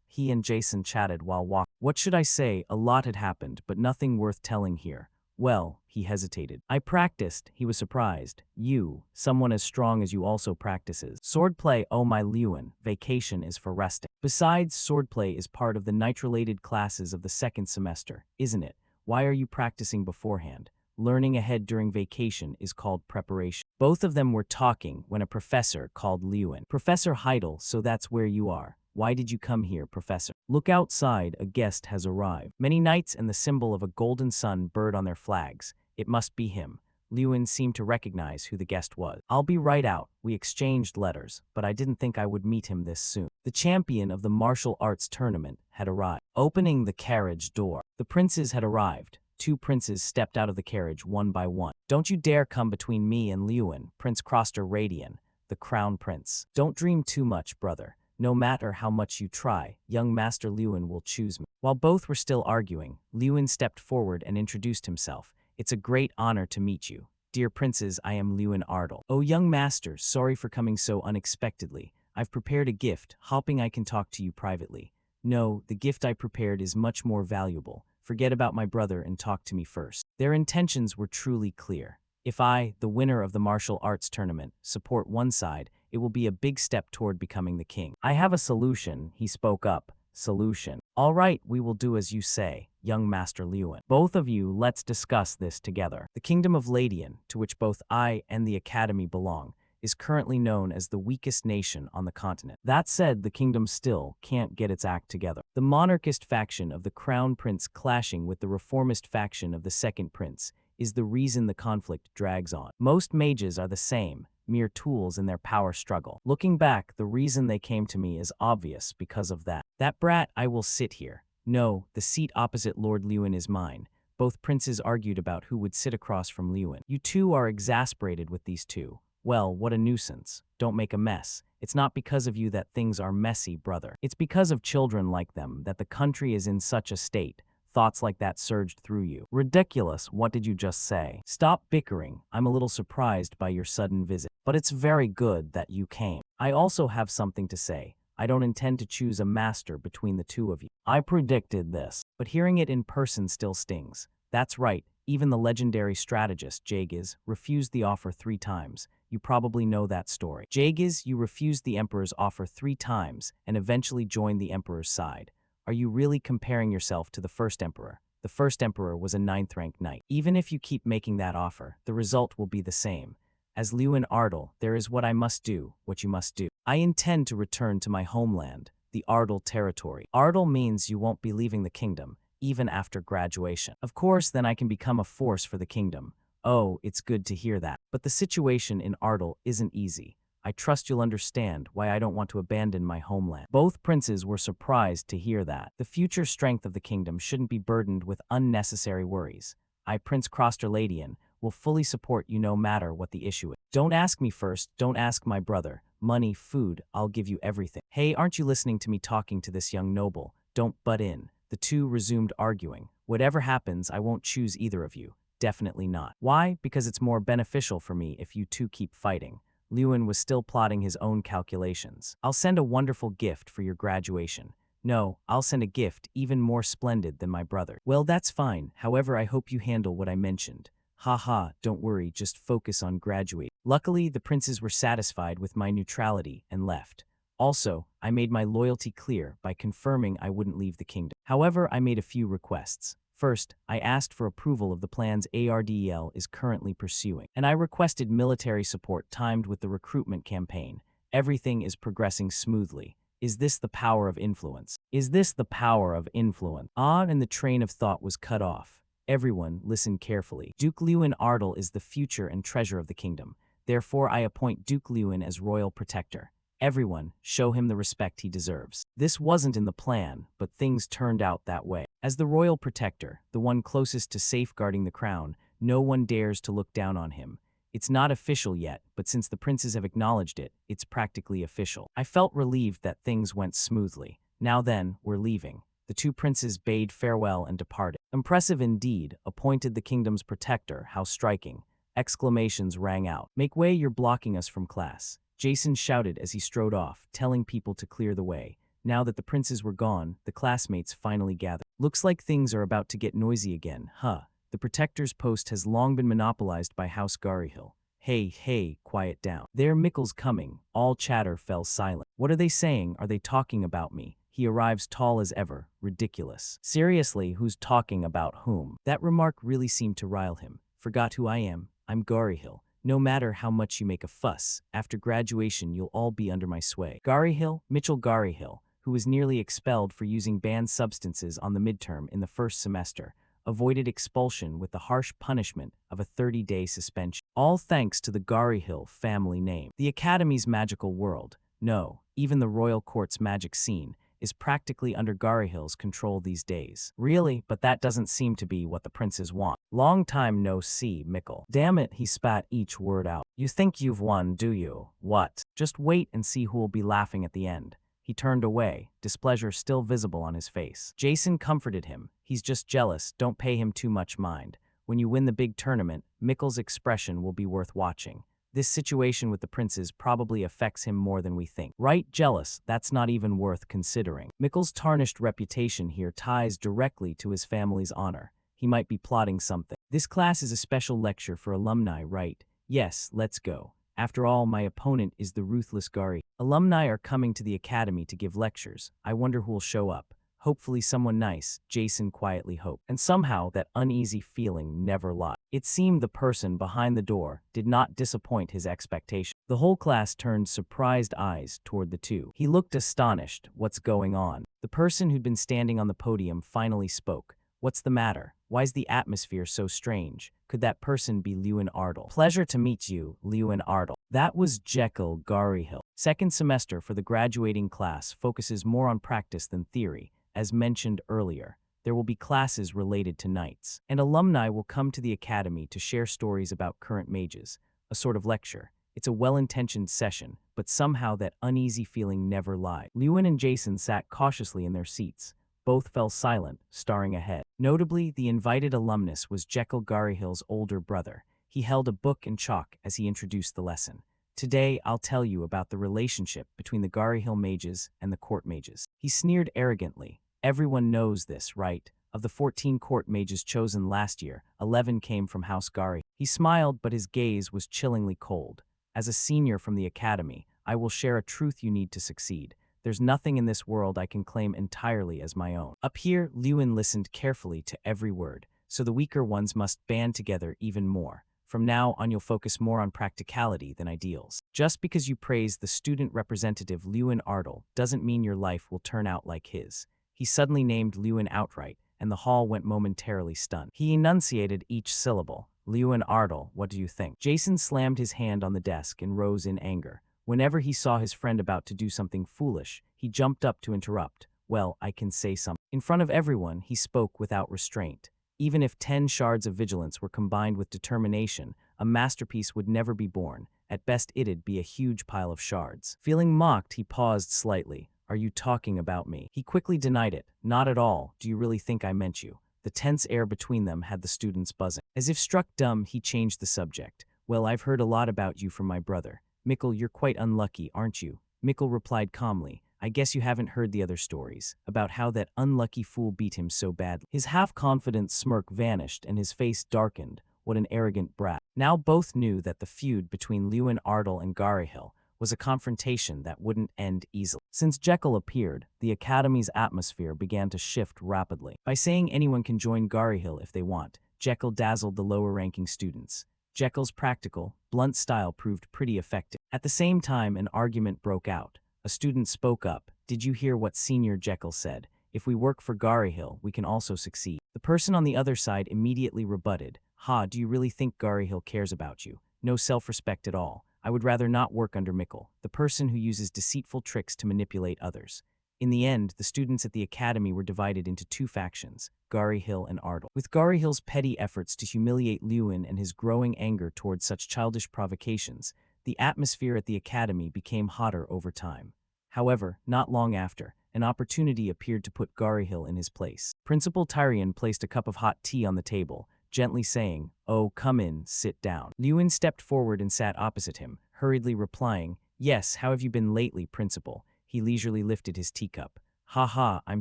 he and Jason chatted while walking. What should I say? A lot had happened, but nothing worth telling here. Well, he hesitated. I practiced, he was surprised. You, someone as strong as you also practices. Swordplay, oh my Lewin, vacation is for resting. Besides, swordplay is part of the nitrolated classes of the second semester, isn't it? Why are you practicing beforehand? Learning ahead during vacation is called preparation. Both of them were talking when a professor called Lewin. Professor Heidel, so that's where you are. Why did you come here, Professor? Look outside, a guest has arrived. Many knights and the symbol of a golden sun bird on their flags. It must be him. Lewin seemed to recognize who the guest was. I'll be right out. We exchanged letters, but I didn't think I would meet him this soon. The champion of the martial arts tournament had arrived. Opening the carriage door, the princes had arrived. Two princes stepped out of the carriage one by one. Don't you dare come between me and Lewin, Prince Kroster Radian, the crown prince. Don't dream too much, brother. No matter how much you try, young Master Lewin will choose me. While both were still arguing, Lewin stepped forward and introduced himself. It's a great honor to meet you. Dear princes, I am Lewin Ardle. Oh, young master, sorry for coming so unexpectedly. I've prepared a gift, hoping I can talk to you privately. No, the gift I prepared is much more valuable. Forget about my brother and talk to me first. Their intentions were truly clear. If I, the winner of the martial arts tournament, support one side, it will be a big step toward becoming the king. I have a solution, he spoke up. Solution. All right, we will do as you say, young Master Lewin. Both of you, let's discuss this together. The kingdom of Ladian, to which both I and the academy belong, is currently known as the weakest nation on the continent. That said, the kingdom still can't get its act together. The monarchist faction of the crown prince clashing with the reformist faction of the second prince is the reason the conflict drags on. Most mages are the same, mere tools in their power struggle. Looking back, the reason they came to me is obvious because of that. That brat, I will sit here. No, the seat opposite Lord Lewin is mine. Both princes argued about who would sit across from Lewin. You two are exasperated with these two. Well, what a nuisance. Don't make a mess. It's not because of you that things are messy, brother. It's because of children like them that the country is in such a state. Thoughts like that surged through you. Ridiculous, what did you just say? Stop bickering. I'm a little surprised by your sudden visit. But it's very good that you came. I also have something to say. I don't intend to choose a master between the two of you. I predicted this, but hearing it in person still stings. That's right, even the legendary strategist, Jagiz, refused the offer 3 times. You probably know that story. Jagiz, you refused the Emperor's offer 3 times and eventually joined the Emperor's side. Are you really comparing yourself to the first Emperor? The first Emperor was a 9th-ranked knight. Even if you keep making that offer, the result will be the same. As Lewin Ardle, there is what I must do, what you must do. I intend to return to my homeland, the Ardle territory. Ardle means you won't be leaving the kingdom, even after graduation. Of course, then I can become a force for the kingdom. Oh, it's good to hear that. But the situation in Ardle isn't easy. I trust you'll understand why I don't want to abandon my homeland. Both princes were surprised to hear that. The future strength of the kingdom shouldn't be burdened with unnecessary worries. I, Prince Kroster Ladian, will fully support you no matter what the issue is. Don't ask me first, don't ask my brother. Money, food, I'll give you everything. Hey, aren't you listening to me talking to this young noble? Don't butt in. The two resumed arguing. Whatever happens, I won't choose either of you. Definitely not. Why? Because it's more beneficial for me if you two keep fighting. Lewin was still plotting his own calculations. I'll send a wonderful gift for your graduation. No, I'll send a gift even more splendid than my brother. Well, that's fine. However, I hope you handle what I mentioned. Haha, don't worry, just focus on graduating. Luckily, the princes were satisfied with my neutrality and left. Also, I made my loyalty clear by confirming I wouldn't leave the kingdom. However, I made a few requests. First, I asked for approval of the plans ARDEL is currently pursuing, and I requested military support timed with the recruitment campaign. Everything is progressing smoothly. Is this the power of influence? Is this the power of influence? And the train of thought was cut off. Everyone, listen carefully. Duke Lewin Ardle is the future and treasure of the kingdom. Therefore, I appoint Duke Lewin as royal protector. Everyone, show him the respect he deserves. This wasn't in the plan, but things turned out that way. As the royal protector, the one closest to safeguarding the crown, No one dares to look down on him. It's not official yet, but since the princes have acknowledged it, it's practically official. I felt relieved that things went smoothly. Now then, we're leaving. The two princes bade farewell and departed. Impressive indeed, appointed the kingdom's protector, how striking. Exclamations rang out. Make way, you're blocking us from class. Jason shouted as he strode off, telling people to clear the way. Now that the princes were gone, the classmates finally gathered. Looks like things are about to get noisy again, huh? The protector's post has long been monopolized by House Garyhill. Hey, quiet down. There, Mickle's coming. All chatter fell silent. What are they saying? Are they talking about me? He arrives tall as ever. Ridiculous. Seriously, who's talking about whom? That remark really seemed to rile him. Forgot who I am. I'm Garyhill. No matter how much you make a fuss, after graduation you'll all be under my sway. Garyhill, Mitchell Garyhill, who was nearly expelled for using banned substances on the midterm in the first semester, avoided expulsion with the harsh punishment of a 30-day suspension. All thanks to the Garyhill family name. The Academy's magical world, no, even the royal court's magic scene, is practically under Garyhill's control these days. Really, but that doesn't seem to be what the princes want. Long time no see, Mickle. Damn it, he spat each word out. You think you've won, do you? What? Just wait and see who'll be laughing at the end. He turned away, displeasure still visible on his face. Jason comforted him. He's just jealous, don't pay him too much mind. When you win the big tournament, Mickle's expression will be worth watching. This situation with the princes probably affects him more than we think. Right, jealous, that's not even worth considering. Mickle's tarnished reputation here ties directly to his family's honor. He might be plotting something. This class is a special lecture for alumni, right? Yes, let's go. After all, my opponent is the ruthless Gary. Alumni are coming to the academy to give lectures. I wonder who'll show up. Hopefully someone nice, Jason quietly hoped. And somehow that uneasy feeling never lied. It seemed the person behind the door did not disappoint his expectation. The whole class turned surprised eyes toward the two. He looked astonished. What's going on? The person who'd been standing on the podium finally spoke. What's the matter? Why's the atmosphere so strange? Could that person be Lewin Ardle? Pleasure to meet you, Lewin Ardle. That was Jekyll Garyhill. Second semester for the graduating class focuses more on practice than theory. As mentioned earlier, there will be classes related to knights, and alumni will come to the academy to share stories about current mages, a sort of lecture. It's a well-intentioned session, but somehow that uneasy feeling never lied. Lewin and Jason sat cautiously in their seats. Both fell silent, staring ahead. Notably, the invited alumnus was Jekyll Garyhill's older brother. He held a book and chalk as he introduced the lesson. Today, I'll tell you about the relationship between the Garyhill mages and the court mages. He sneered arrogantly. Everyone knows this, right? Of the 14 court mages chosen last year, 11 came from House Gary. He smiled, but his gaze was chillingly cold. As a senior from the academy, I will share a truth you need to succeed. There's nothing in this world I can claim entirely as my own. Up here, Lewin listened carefully to every word, so the weaker ones must band together even more. From now on, you'll focus more on practicality than ideals. Just because you praise the student representative Lewin Ardle doesn't mean your life will turn out like his. He suddenly named Lewin outright, and the hall went momentarily stunned. He enunciated each syllable. Lewin Ardle, what do you think? Jason slammed his hand on the desk and rose in anger. Whenever he saw his friend about to do something foolish, he jumped up to interrupt. Well, I can say something. In front of everyone, he spoke without restraint. Even if 10 shards of vigilance were combined with determination, a masterpiece would never be born. At best, it'd be a huge pile of shards. Feeling mocked, he paused slightly. Are you talking about me? He quickly denied it. Not at all. Do you really think I meant you? The tense air between them had the students buzzing. As if struck dumb, he changed the subject. Well, I've heard a lot about you from my brother. Mickle, you're quite unlucky, aren't you? Mickle replied calmly. I guess you haven't heard the other stories, about how that unlucky fool beat him so badly. His half-confident smirk vanished and his face darkened. What an arrogant brat. Now both knew that the feud between Lewin Ardle and Garyhill was a confrontation that wouldn't end easily. Since Jekyll appeared, the academy's atmosphere began to shift rapidly. By saying anyone can join Garyhill if they want, Jekyll dazzled the lower-ranking students. Jekyll's practical, blunt style proved pretty effective. At the same time, an argument broke out. A student spoke up. Did you hear what Senior Jekyll said? If we work for Garyhill, we can also succeed. The person on the other side immediately rebutted. Ha, do you really think Garyhill cares about you? No self-respect at all. I would rather not work under Mickle, the person who uses deceitful tricks to manipulate others. In the end, the students at the academy were divided into two factions, Hill and Ardle. With Hill's petty efforts to humiliate Lewin and his growing anger towards such childish provocations, the atmosphere at the academy became hotter over time. However, not long after, an opportunity appeared to put Hill in his place. Principal Tyrion placed a cup of hot tea on the table, gently saying, "Oh, come in, sit down." Lewin stepped forward and sat opposite him, hurriedly replying, "Yes, how have you been lately, Principal?" He leisurely lifted his teacup. "Ha ha, I'm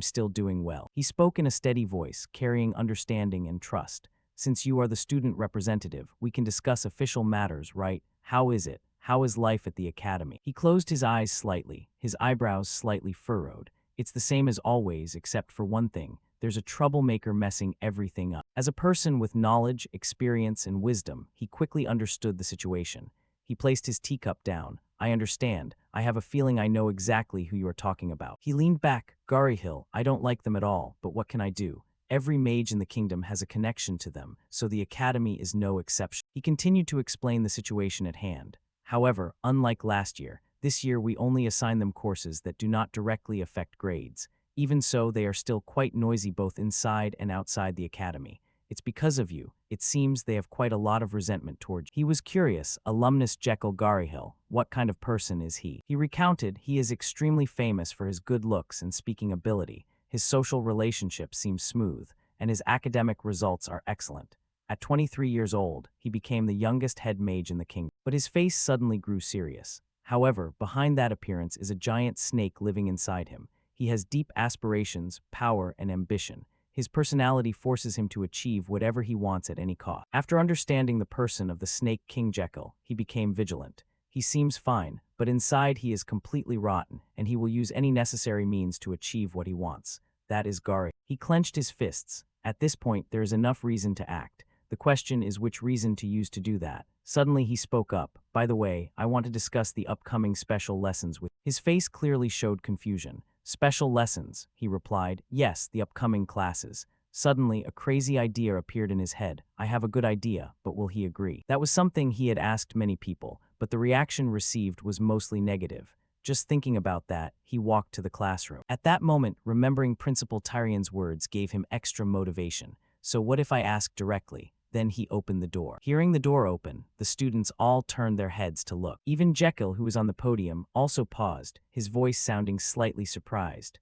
still doing well." He spoke in a steady voice, carrying understanding and trust. "Since you are the student representative, we can discuss official matters, right? How is it? How is life at the academy?" He closed his eyes slightly, his eyebrows slightly furrowed. "It's the same as always, except for one thing. There's a troublemaker messing everything up." As a person with knowledge, experience, and wisdom, he quickly understood the situation. He placed his teacup down. "I understand. I have a feeling I know exactly who you are talking about." He leaned back. "Hill, I don't like them at all, but what can I do? Every mage in the kingdom has a connection to them, so the academy is no exception." He continued to explain the situation at hand. "However, unlike last year, this year we only assign them courses that do not directly affect grades. Even so, they are still quite noisy both inside and outside the academy. It's because of you. It seems they have quite a lot of resentment towards you." He was curious. Alumnus Jekyll Hill, what kind of person is he? He recounted, "He is extremely famous for his good looks and speaking ability. His social relationships seem smooth, and his academic results are excellent. At 23 years old, he became the youngest head mage in the kingdom." But his face suddenly grew serious. "However, behind that appearance is a giant snake living inside him. He has deep aspirations, power, and ambition. His personality forces him to achieve whatever he wants at any cost." After understanding the person of the Snake King Jekyll, he became vigilant. "He seems fine, but inside he is completely rotten, and he will use any necessary means to achieve what he wants. That is Gary." He clenched his fists. "At this point, there is enough reason to act. The question is which reason to use to do that." Suddenly he spoke up. "By the way, I want to discuss the upcoming special lessons with—" His face clearly showed confusion. "Special lessons," he replied. "Yes, the upcoming classes." Suddenly, a crazy idea appeared in his head. "I have a good idea, but will he agree?" That was something he had asked many people, but the reaction received was mostly negative. Just thinking about that, he walked to the classroom. At that moment, remembering Principal Tyrion's words gave him extra motivation. "So what if I ask directly?" Then he opened the door. Hearing the door open, the students all turned their heads to look. Even Jekyll, who was on the podium, also paused, his voice sounding slightly surprised.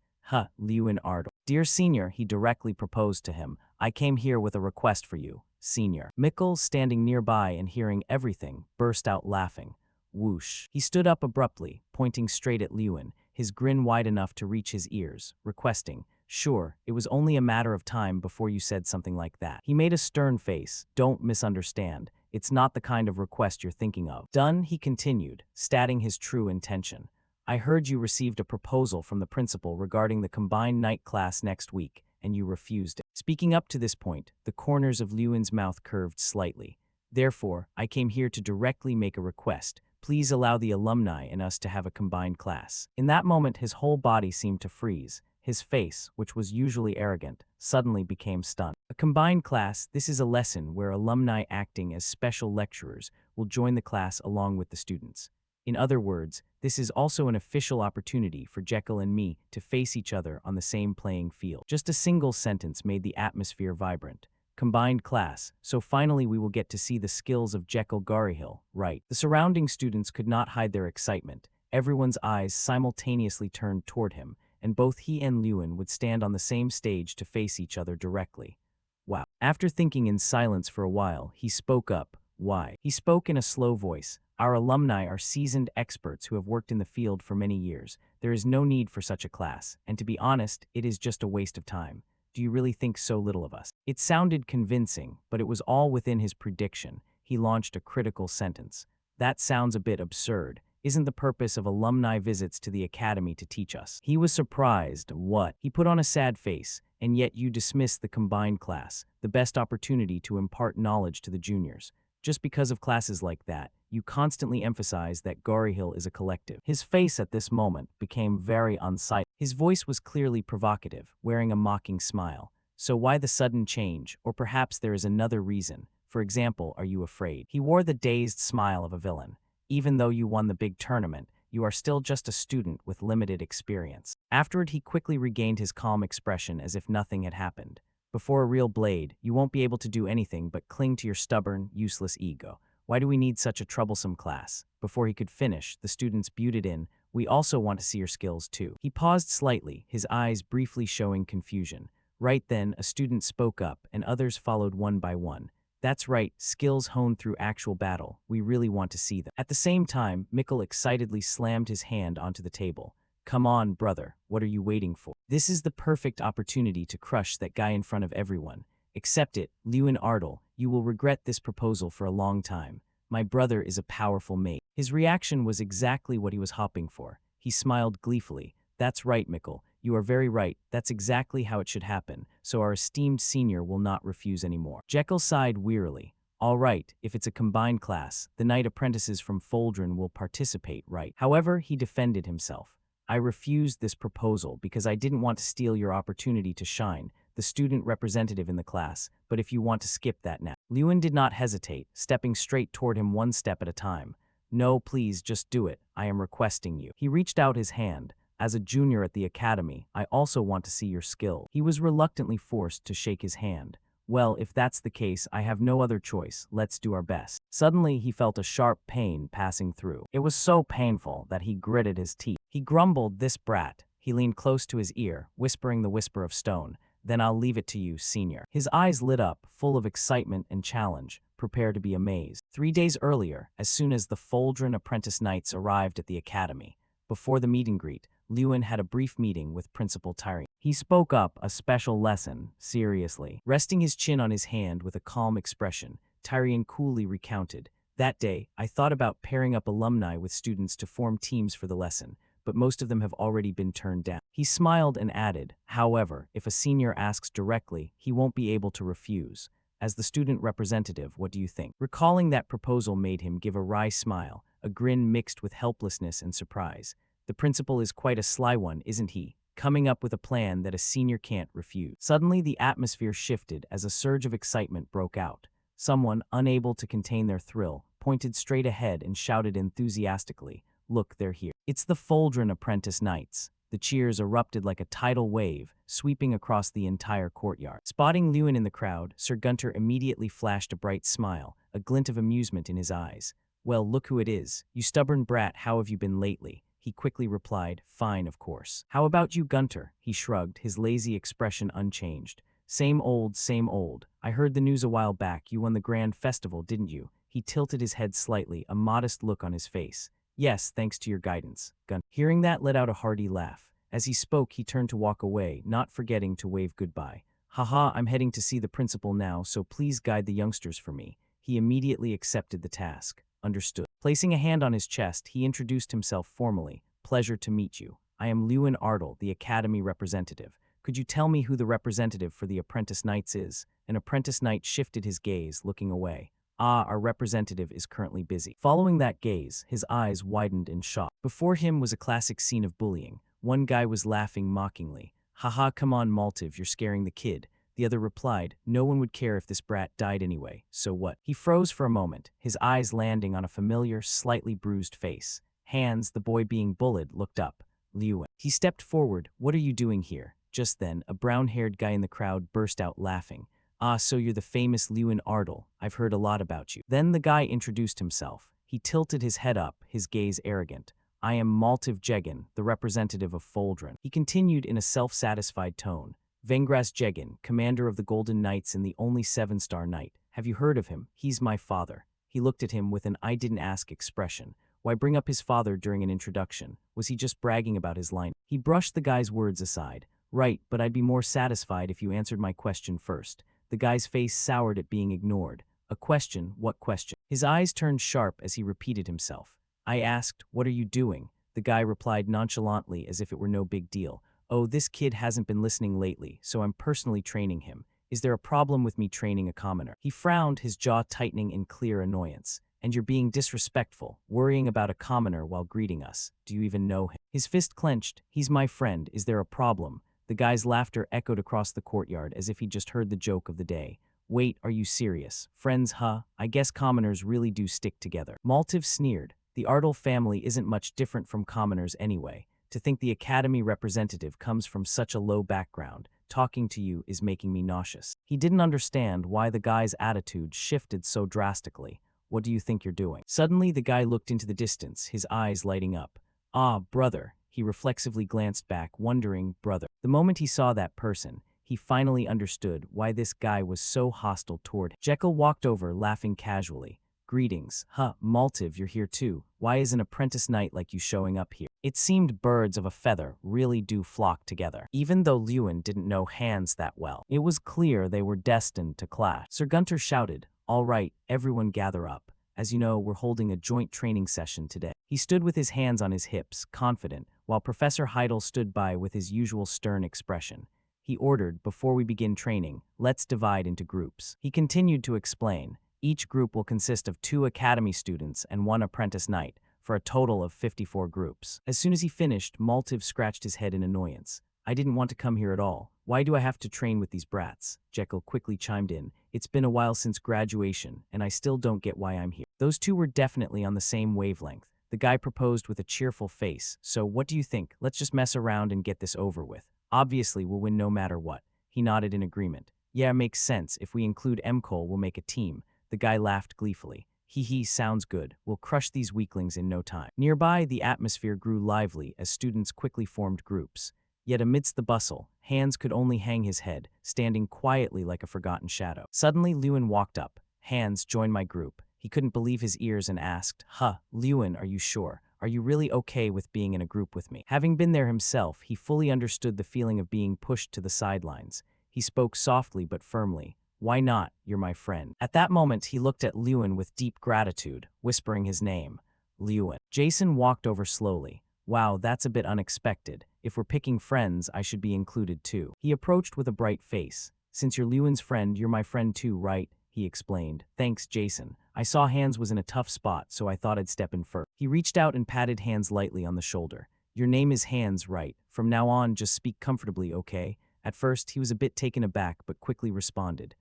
Lewin Ardle. "Dear Senior," he directly proposed to him, "I came here with a request for you, Senior." Mickle, standing nearby and hearing everything, burst out laughing. Whoosh. He stood up abruptly, pointing straight at Lewin, his grin wide enough to reach his ears, requesting, "Sure, it was only a matter of time before you said something like that." He made a stern face. "Don't misunderstand. It's not the kind of request you're thinking of." "Done," he continued, stating his true intention. "I heard you received a proposal from the principal regarding the combined night class next week, and you refused it." Speaking up to this point, the corners of Lewin's mouth curved slightly. "Therefore, I came here to directly make a request. Please allow the alumni and us to have a combined class." In that moment, his whole body seemed to freeze. His face, which was usually arrogant, suddenly became stunned. A combined class, this is a lesson where alumni acting as special lecturers will join the class along with the students. In other words, this is also an official opportunity for Jekyll and me to face each other on the same playing field. Just a single sentence made the atmosphere vibrant. Combined class, so finally we will get to see the skills of Jekyll Hill, right? The surrounding students could not hide their excitement. Everyone's eyes simultaneously turned toward him, and both he and Lewin would stand on the same stage to face each other directly. Wow. After thinking in silence for a while, he spoke up. "Why?" He spoke in a slow voice. "Our alumni are seasoned experts who have worked in the field for many years. There is no need for such a class, and to be honest, it is just a waste of time. Do you really think so little of us?" It sounded convincing, but it was all within his prediction. He launched a critical sentence. "That sounds a bit absurd. Isn't the purpose of alumni visits to the academy to teach us?" He was surprised. "What?" He put on a sad face. "And yet you dismiss the combined class, the best opportunity to impart knowledge to the juniors. Just because of classes like that, you constantly emphasize that Hill is a collective." His face at this moment became very unsightly. His voice was clearly provocative, wearing a mocking smile. "So why the sudden change? Or perhaps there is another reason. For example, are you afraid?" He wore the dazed smile of a villain. "Even though you won the big tournament, You are still just a student with limited experience. Afterward, he quickly regained his calm expression as if nothing had happened. Before a real blade, you won't be able to do anything but cling to your stubborn, useless ego. Why do we need such a troublesome class? Before he could finish, the students butted in, we also want to see your skills too. He paused slightly, his eyes briefly showing confusion. Right then, a student spoke up, and others followed one by one. That's right, skills honed through actual battle. We really want to see them. At the same time, Mikkel excitedly slammed his hand onto the table. Come on, brother, what are you waiting for? This is the perfect opportunity to crush that guy in front of everyone. Accept it, Lewin Ardle, you will regret this proposal for a long time. My brother is a powerful mate. His reaction was exactly what he was hoping for. He smiled gleefully. That's right, Mikkel. You are very right. That's exactly how it should happen, so our esteemed senior will not refuse anymore. Jekyll sighed wearily. All right, if it's a combined class, the knight apprentices from Foldren will participate, right? However, he defended himself. I refused this proposal because I didn't want to steal your opportunity to shine, the student representative in the class, but if you want to skip that now. Lewin did not hesitate, stepping straight toward him one step at a time. No, please, just do it. I am requesting you. He reached out his hand. As a junior at the academy, I also want to see your skill. He was reluctantly forced to shake his hand. Well, if that's the case, I have no other choice. Let's do our best. Suddenly, he felt a sharp pain passing through. It was so painful that he gritted his teeth. He grumbled, this brat. He leaned close to his ear, whispering the whisper of stone. Then I'll leave it to you, senior. His eyes lit up, full of excitement and challenge. Prepare to be amazed. 3 days earlier, as soon as the Foldren apprentice knights arrived at the academy, before the meet and greet, Lewin had a brief meeting with Principal Tyrion. He spoke up a special lesson, seriously. Resting his chin on his hand with a calm expression, Tyrion coolly recounted, that day, I thought about pairing up alumni with students to form teams for the lesson, but most of them have already been turned down. He smiled and added, however, if a senior asks directly, he won't be able to refuse. As the student representative, what do you think? Recalling that proposal made him give a wry smile, a grin mixed with helplessness and surprise. The principal is quite a sly one, isn't he? Coming up with a plan that a senior can't refuse. Suddenly, the atmosphere shifted as a surge of excitement broke out. Someone, unable to contain their thrill, pointed straight ahead and shouted enthusiastically, look, they're here. It's the Foldren apprentice knights. The cheers erupted like a tidal wave, sweeping across the entire courtyard. Spotting Lewin in the crowd, Sir Gunter immediately flashed a bright smile, a glint of amusement in his eyes. Well, look who it is. You stubborn brat, how have you been lately? He quickly replied, fine, of course. How about you, Gunter? He shrugged, his lazy expression unchanged. Same old, same old. I heard the news a while back. You won the grand festival, didn't you? He tilted his head slightly, a modest look on his face. Yes, thanks to your guidance. Gunter, hearing that, let out a hearty laugh. As he spoke, he turned to walk away, not forgetting to wave goodbye. Haha, I'm heading to see the principal now, so please guide the youngsters for me. He immediately accepted the task. Understood. Placing a hand on his chest, he introduced himself formally. Pleasure to meet you. I am Lewin Ardle, the Academy representative. Could you tell me who the representative for the apprentice knights is? An apprentice knight shifted his gaze, looking away. Ah, our representative is currently busy. Following that gaze, his eyes widened in shock. Before him was a classic scene of bullying. One guy was laughing mockingly. Haha, come on, Maltiv, you're scaring the kid. The other replied, no one would care if this brat died anyway, so what? He froze for a moment, his eyes landing on a familiar, slightly bruised face. Hans, the boy being bullied, looked up. Lewin. He stepped forward. What are you doing here? Just then, a brown-haired guy in the crowd burst out laughing. Ah, so you're the famous Lewin Ardle. I've heard a lot about you. Then the guy introduced himself. He tilted his head up, his gaze arrogant. I am Maltiv Jegan, the representative of Foldren. He continued in a self-satisfied tone. Vengras Jegan, commander of the Golden Knights and the only 7-star knight. Have you heard of him? He's my father. He looked at him with an I didn't ask expression. Why bring up his father during an introduction? Was he just bragging about his line? He brushed the guy's words aside. Right, but I'd be more satisfied if you answered my question first. The guy's face soured at being ignored. A question? What question? His eyes turned sharp as he repeated himself. I asked, what are you doing? The guy replied nonchalantly as if it were no big deal. Oh, this kid hasn't been listening lately, so I'm personally training him. Is there a problem with me training a commoner? He frowned, his jaw tightening in clear annoyance. And you're being disrespectful, worrying about a commoner while greeting us. Do you even know him? His fist clenched. He's my friend. Is there a problem? The guy's laughter echoed across the courtyard as if he'd just heard the joke of the day. Wait, are you serious? Friends, huh? I guess commoners really do stick together. Maltiv sneered. The Ardle family isn't much different from commoners anyway. To think the academy representative comes from such a low background, talking to you is making me nauseous. He didn't understand why the guy's attitude shifted so drastically. What do you think you're doing? Suddenly, the guy looked into the distance, his eyes lighting up. Ah, brother. He reflexively glanced back, wondering, brother. The moment he saw that person, he finally understood why this guy was so hostile toward him. Jekyll walked over, laughing casually. Greetings. Huh, Maltiv, you're here too. Why is an apprentice knight like you showing up here? It seemed birds of a feather really do flock together. Even though Lewin didn't know Hans that well, it was clear they were destined to clash. Sir Gunter shouted, "All right, everyone gather up. As you know, we're holding a joint training session today." He stood with his hands on his hips, confident, while Professor Heidel stood by with his usual stern expression. He ordered, before we begin training, let's divide into groups. He continued to explain. Each group will consist of 2 academy students and 1 apprentice knight, for a total of 54 groups. As soon as he finished, Maltiv scratched his head in annoyance. I didn't want to come here at all. Why do I have to train with these brats? Jekyll quickly chimed in. It's been a while since graduation, and I still don't get why I'm here. Those 2 were definitely on the same wavelength. The guy proposed with a cheerful face. So what do you think? Let's just mess around and get this over with. Obviously, we'll win no matter what. He nodded in agreement. Yeah, makes sense. If we include M. Cole, we'll make a team. The guy laughed gleefully. Hee, sounds good. We'll crush these weaklings in no time. Nearby, the atmosphere grew lively as students quickly formed groups. Yet amidst the bustle, Hans could only hang his head, standing quietly like a forgotten shadow. Suddenly, Lewin walked up. Hans, join my group. He couldn't believe his ears and asked, Lewin, are you sure? Are you really okay with being in a group with me? Having been there himself, he fully understood the feeling of being pushed to the sidelines. He spoke softly but firmly. Why not? You're my friend. At that moment, he looked at Lewin with deep gratitude, whispering his name. Lewin. Jason walked over slowly. Wow, that's a bit unexpected. If we're picking friends, I should be included too. He approached with a bright face. Since you're Lewin's friend, you're my friend too, right? He explained. Thanks, Jason. I saw Hans was in a tough spot, so I thought I'd step in first. He reached out and patted Hans lightly on the shoulder. Your name is Hans, right? From now on, just speak comfortably, okay? At first, he was a bit taken aback, but quickly responded.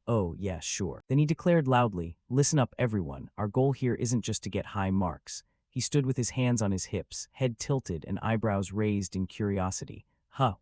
Oh, yeah, sure. Then he declared loudly, listen up, everyone. Our goal here isn't just to get high marks. He stood with his hands on his hips, head tilted and eyebrows raised in curiosity.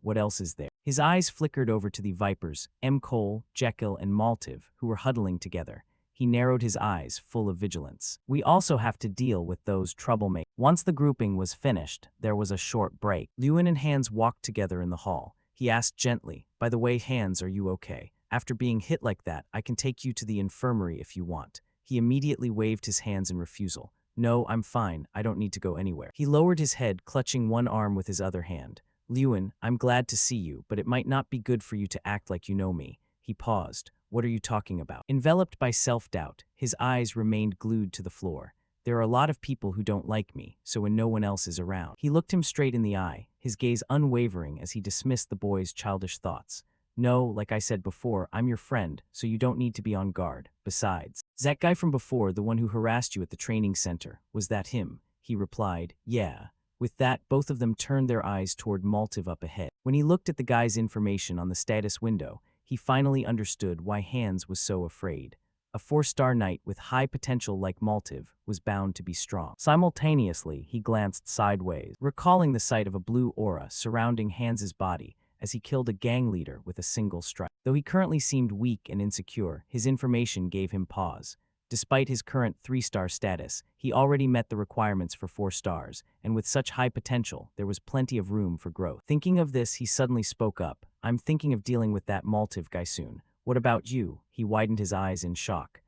What else is there? His eyes flickered over to the vipers, M. Cole, Jekyll, and Maltiv, who were huddling together. He narrowed his eyes, full of vigilance. We also have to deal with those troublemakers. Once the grouping was finished, there was a short break. Lewin and Hans walked together in the hall. He asked gently, by the way, Hans, are you okay? After being hit like that, I can take you to the infirmary if you want. He immediately waved his hands in refusal. No, I'm fine. I don't need to go anywhere. He lowered his head, clutching one arm with his other hand. Lewin, I'm glad to see you, but it might not be good for you to act like you know me. He paused. What are you talking about? Enveloped by self-doubt, his eyes remained glued to the floor. There are a lot of people who don't like me, so when no one else is around. He looked him straight in the eye, his gaze unwavering as he dismissed the boy's childish thoughts. No, like I said before, I'm your friend, so you don't need to be on guard. Besides, that guy from before, the one who harassed you at the training center, was that him? He replied, yeah. With that, both of them turned their eyes toward Maltiv up ahead. When he looked at the guy's information on the status window, he finally understood why Hans was so afraid. A 4-star knight with high potential like Maltiv was bound to be strong. Simultaneously, he glanced sideways, recalling the sight of a blue aura surrounding Hans's body, as he killed a gang leader with a single strike. Though he currently seemed weak and insecure, his information gave him pause. Despite his current 3-star status, he already met the requirements for 4 stars, and with such high potential, there was plenty of room for growth. Thinking of this, he suddenly spoke up. I'm thinking of dealing with that Maltiv guy soon. What about you? He widened his eyes in shock.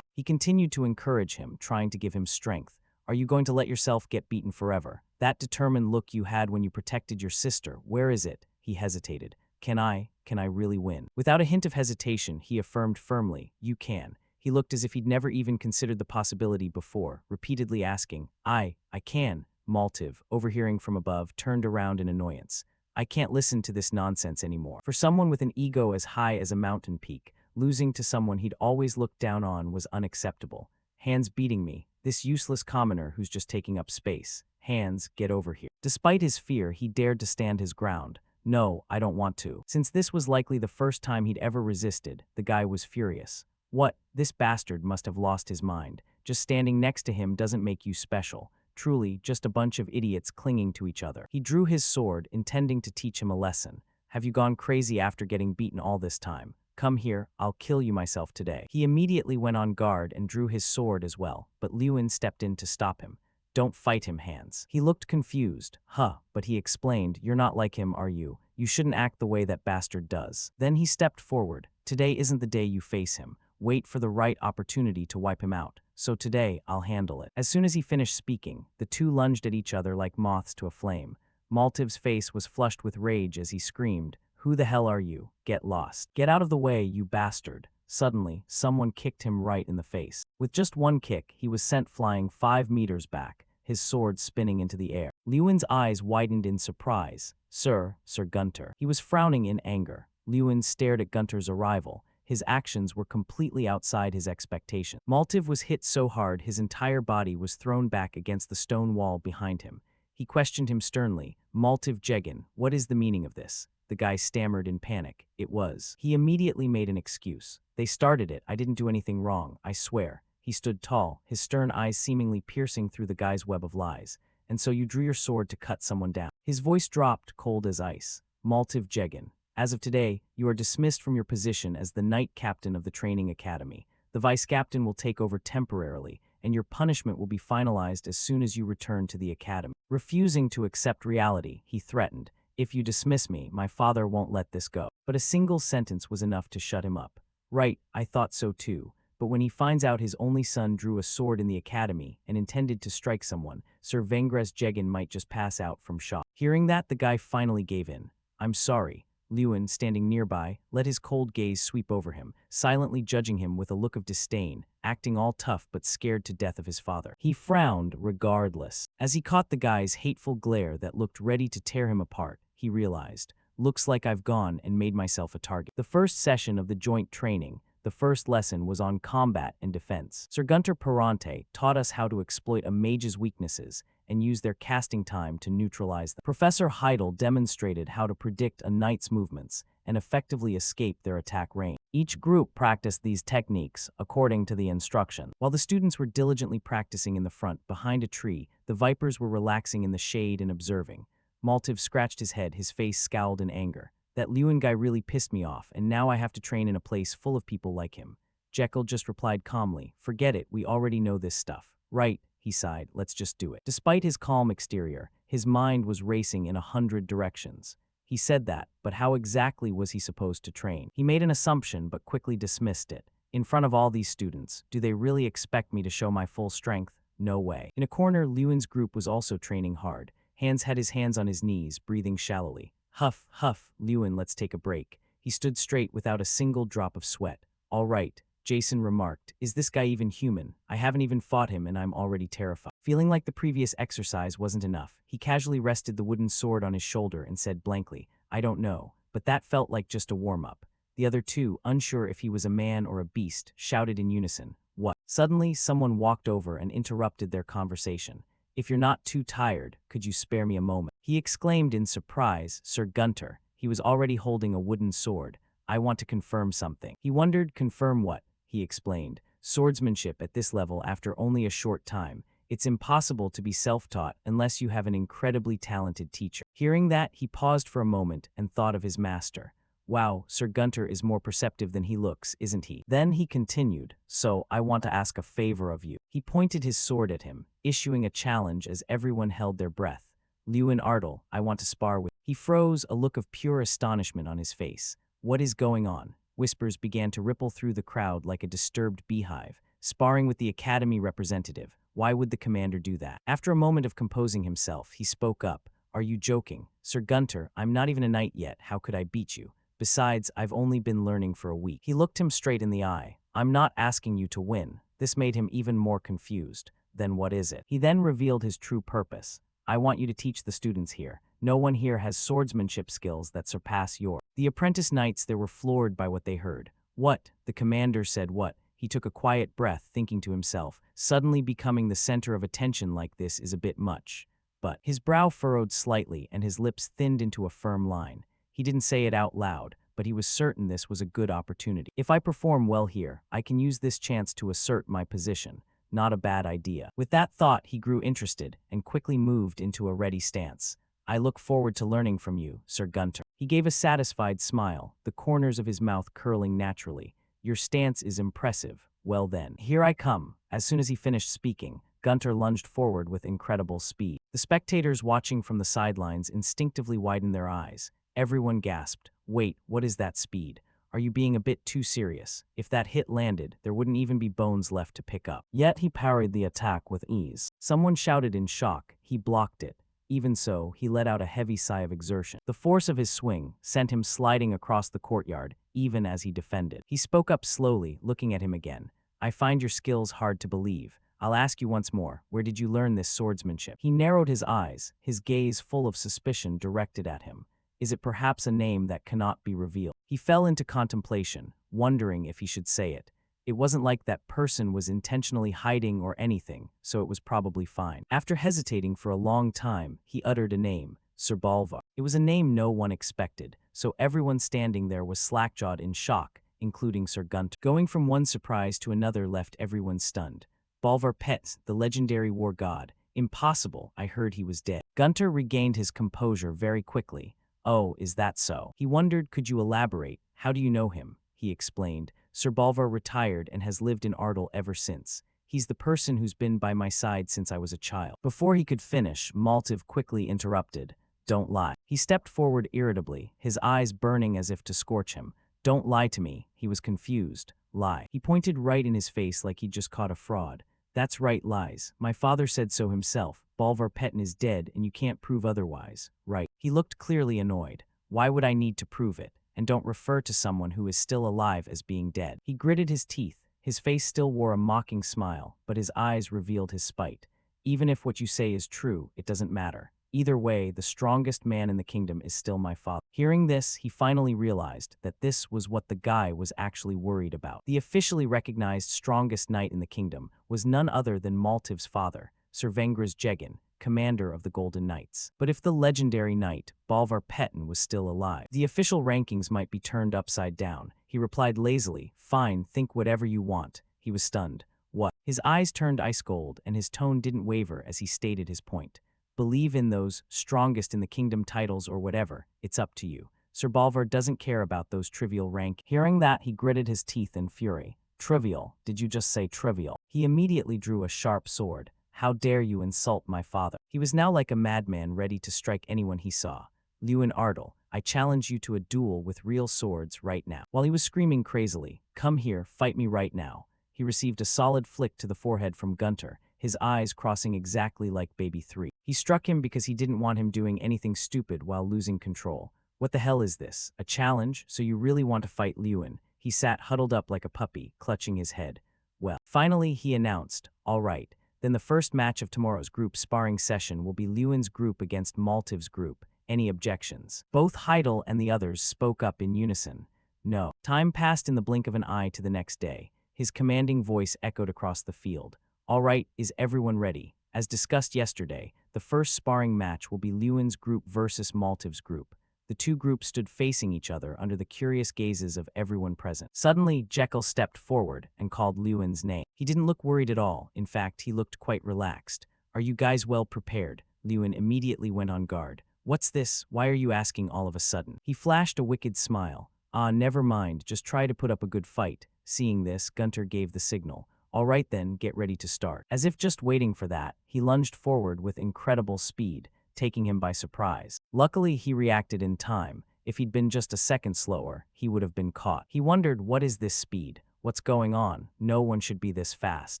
He continued to encourage him, trying to give him strength. Are you going to let yourself get beaten forever? That determined look you had when you protected your sister, where is it? He hesitated. Can I really win? Without a hint of hesitation, he affirmed firmly, you can. He looked as if he'd never even considered the possibility before, repeatedly asking, I can. Maltiv, overhearing from above, turned around in annoyance. I can't listen to this nonsense anymore. For someone with an ego as high as a mountain peak, losing to someone he'd always looked down on was unacceptable. Hans beating me, this useless commoner who's just taking up space. Hans, get over here. Despite his fear, he dared to stand his ground. No, I don't want to. Since this was likely the first time he'd ever resisted, the guy was furious. What? This bastard must have lost his mind. Just standing next to him doesn't make you special. truly just a bunch of idiots clinging to each other. He drew his sword, intending to teach him a lesson. Have you gone crazy after getting beaten all this time? Come here, I'll kill you myself today. He immediately went on guard and drew his sword as well, but Lewin stepped in to stop him. Don't fight him, Hans. He looked confused. But he explained, you're not like him, are you? You shouldn't act the way that bastard does. Then he stepped forward. Today isn't the day you face him. Wait for the right opportunity to wipe him out. So today, I'll handle it. As soon as he finished speaking, the two lunged at each other like moths to a flame. Maltiv's face was flushed with rage as he screamed, "Who the hell are you? Get lost. Get out of the way, you bastard." Suddenly, someone kicked him right in the face. With just one kick, he was sent flying 5 meters back, his sword spinning into the air. Lewin's eyes widened in surprise. Sir Gunter. He was frowning in anger. Lewin stared at Gunter's arrival. His actions were completely outside his expectation. Maltiv was hit so hard his entire body was thrown back against the stone wall behind him. He questioned him sternly. Maltiv Jegin, what is the meaning of this? The guy stammered in panic. It was. He immediately made an excuse. They started it. I didn't do anything wrong, I swear. He stood tall, his stern eyes seemingly piercing through the guy's web of lies. And so you drew your sword to cut someone down. His voice dropped, cold as ice. Maltiv Jegin. As of today, you are dismissed from your position as the Knight Captain of the Training Academy. The Vice Captain will take over temporarily, and your punishment will be finalized as soon as you return to the Academy. Refusing to accept reality, he threatened, "If you dismiss me, my father won't let this go." But a single sentence was enough to shut him up. Right, I thought so too. But when he finds out his only son drew a sword in the academy and intended to strike someone, Sir Vengres Jegin might just pass out from shock. Hearing that, the guy finally gave in. I'm sorry. Lewin, standing nearby, let his cold gaze sweep over him, silently judging him with a look of disdain, acting all tough but scared to death of his father. He frowned regardless. As he caught the guy's hateful glare that looked ready to tear him apart, he realized, looks like I've gone and made myself a target. The first session of the joint training, the first lesson was on combat and defense. Sir Gunter Perante taught us how to exploit a mage's weaknesses and use their casting time to neutralize them. Professor Heidel demonstrated how to predict a knight's movements and effectively escape their attack range. Each group practiced these techniques according to the instruction. While the students were diligently practicing in the front, behind a tree, the vipers were relaxing in the shade and observing. Maltiv scratched his head, his face scowled in anger. That Lewin guy really pissed me off, and now I have to train in a place full of people like him. Jekyll just replied calmly, forget it, we already know this stuff. Right, he sighed, let's just do it. Despite his calm exterior, his mind was racing in 100 directions. He said that, but how exactly was he supposed to train? He made an assumption, but quickly dismissed it. In front of all these students, do they really expect me to show my full strength? No way. In a corner, Lewin's group was also training hard. Hans had his hands on his knees, breathing shallowly. Huff, huff, Lewin, let's take a break. He stood straight without a single drop of sweat. All right, Jason remarked. Is this guy even human? I haven't even fought him and I'm already terrified. Feeling like the previous exercise wasn't enough, he casually rested the wooden sword on his shoulder and said blankly, I don't know, but that felt like just a warm-up. The other two, unsure if he was a man or a beast, shouted in unison, what? Suddenly, someone walked over and interrupted their conversation. If you're not too tired, could you spare me a moment? He exclaimed in surprise, Sir Gunter. He was already holding a wooden sword. I want to confirm something. He wondered, confirm what? He explained. Swordsmanship at this level after only a short time. It's impossible to be self-taught unless you have an incredibly talented teacher. Hearing that, he paused for a moment and thought of his master. Wow, Sir Gunter is more perceptive than he looks, isn't he? Then he continued, so I want to ask a favor of you. He pointed his sword at him, issuing a challenge as everyone held their breath. Lewin Ardel, I want to spar with. He froze, a look of pure astonishment on his face. What is going on? Whispers began to ripple through the crowd like a disturbed beehive. Sparring with the Academy representative. Why would the commander do that? After a moment of composing himself, he spoke up. Are you joking? Sir Gunter, I'm not even a knight yet. How could I beat you? Besides, I've only been learning for a week. He looked him straight in the eye. I'm not asking you to win. This made him even more confused. Then what is it? He then revealed his true purpose. I want you to teach the students here. No one here has swordsmanship skills that surpass yours. The apprentice knights there were floored by what they heard. What? The commander said what? He took a quiet breath, thinking to himself, suddenly becoming the center of attention like this is a bit much. But his brow furrowed slightly and his lips thinned into a firm line. He didn't say it out loud, but he was certain this was a good opportunity. If I perform well here, I can use this chance to assert my position. not a bad idea. With that thought, he grew interested and quickly moved into a ready stance. I look forward to learning from you, Sir Gunter. He gave a satisfied smile, the corners of his mouth curling naturally. Your stance is impressive. Well then, here I come. As soon as he finished speaking, Gunter lunged forward with incredible speed. The spectators watching from the sidelines instinctively widened their eyes. Everyone gasped. Wait, what is that speed? Are you being a bit too serious? If that hit landed, there wouldn't even be bones left to pick up. Yet he parried the attack with ease. Someone shouted in shock. He blocked it. Even so, he let out a heavy sigh of exertion. The force of his swing sent him sliding across the courtyard, even as he defended. He spoke up slowly, looking at him again. I find your skills hard to believe. I'll ask you once more, where did you learn this swordsmanship? He narrowed his eyes, his gaze full of suspicion directed at him. Is it perhaps a name that cannot be revealed? He fell into contemplation, wondering if he should say it. It wasn't like that person was intentionally hiding or anything, so it was probably fine. After hesitating for a long time, he uttered a name, Sir Balvar. It was a name no one expected, so everyone standing there was slack-jawed in shock, including Sir Gunter. Going from one surprise to another left everyone stunned. Balvar Pet, the legendary war god. Impossible, I heard he was dead. Gunter regained his composure very quickly. Oh, is that so? He wondered, could you elaborate? How do you know him? He explained. Sir Balvar retired and has lived in Ardal ever since. He's the person who's been by my side since I was a child. Before he could finish, Maltiv quickly interrupted. Don't lie. He stepped forward irritably, his eyes burning as if to scorch him. Don't lie to me. He was confused. Lie. He pointed right in his face like he'd just caught a fraud. That's right, lies. My father said so himself. Balvar Petten is dead and you can't prove otherwise. Right. He looked clearly annoyed. Why would I need to prove it? And don't refer to someone who is still alive as being dead. He gritted his teeth. His face still wore a mocking smile, but his eyes revealed his spite. Even if what you say is true, it doesn't matter. Either way, the strongest man in the kingdom is still my father. Hearing this, he finally realized that this was what the guy was actually worried about. The officially recognized strongest knight in the kingdom was none other than Maltiv's father, Sir Vengras Jegan, commander of the Golden Knights. But if the legendary knight, Balvar Petten, was still alive, the official rankings might be turned upside down. He replied lazily, fine, think whatever you want. He was stunned. What? His eyes turned ice cold and his tone didn't waver as he stated his point. Believe in those strongest in the kingdom titles or whatever, it's up to you. Sir Balvar doesn't care about those trivial rank. Hearing that, he gritted his teeth in fury. Trivial? Did you just say trivial? He immediately drew a sharp sword. How dare you insult my father? He was now like a madman ready to strike anyone he saw. Lewin Ardal, I challenge you to a duel with real swords right now. While he was screaming crazily, come here, fight me right now, he received a solid flick to the forehead from Gunter, his eyes crossing exactly like Baby 3. He struck him because he didn't want him doing anything stupid while losing control. What the hell is this? A challenge? So you really want to fight Lewin? He sat huddled up like a puppy, clutching his head. Well, finally he announced, all right. Then the first match of tomorrow's group sparring session will be Lewin's group against Maltiv's group. Any objections? Both Heidel and the others spoke up in unison. No. Time passed in the blink of an eye to the next day. His commanding voice echoed across the field. All right, is everyone ready? As discussed yesterday, the first sparring match will be Lewin's group versus Maltiv's group. The two groups stood facing each other under the curious gazes of everyone present. Suddenly, Jekyll stepped forward and called Lewin's name. He didn't look worried at all. In fact, he looked quite relaxed. Are you guys well prepared? Lewin immediately went on guard. What's this? Why are you asking all of a sudden? He flashed a wicked smile. Ah, never mind. Just try to put up a good fight. Seeing this, Gunter gave the signal. All right then, get ready to start. As if just waiting for that, he lunged forward with incredible speed, taking him by surprise. Luckily, he reacted in time. If he'd been just a second slower, he would have been caught. He wondered, what is this speed? What's going on? No one should be this fast.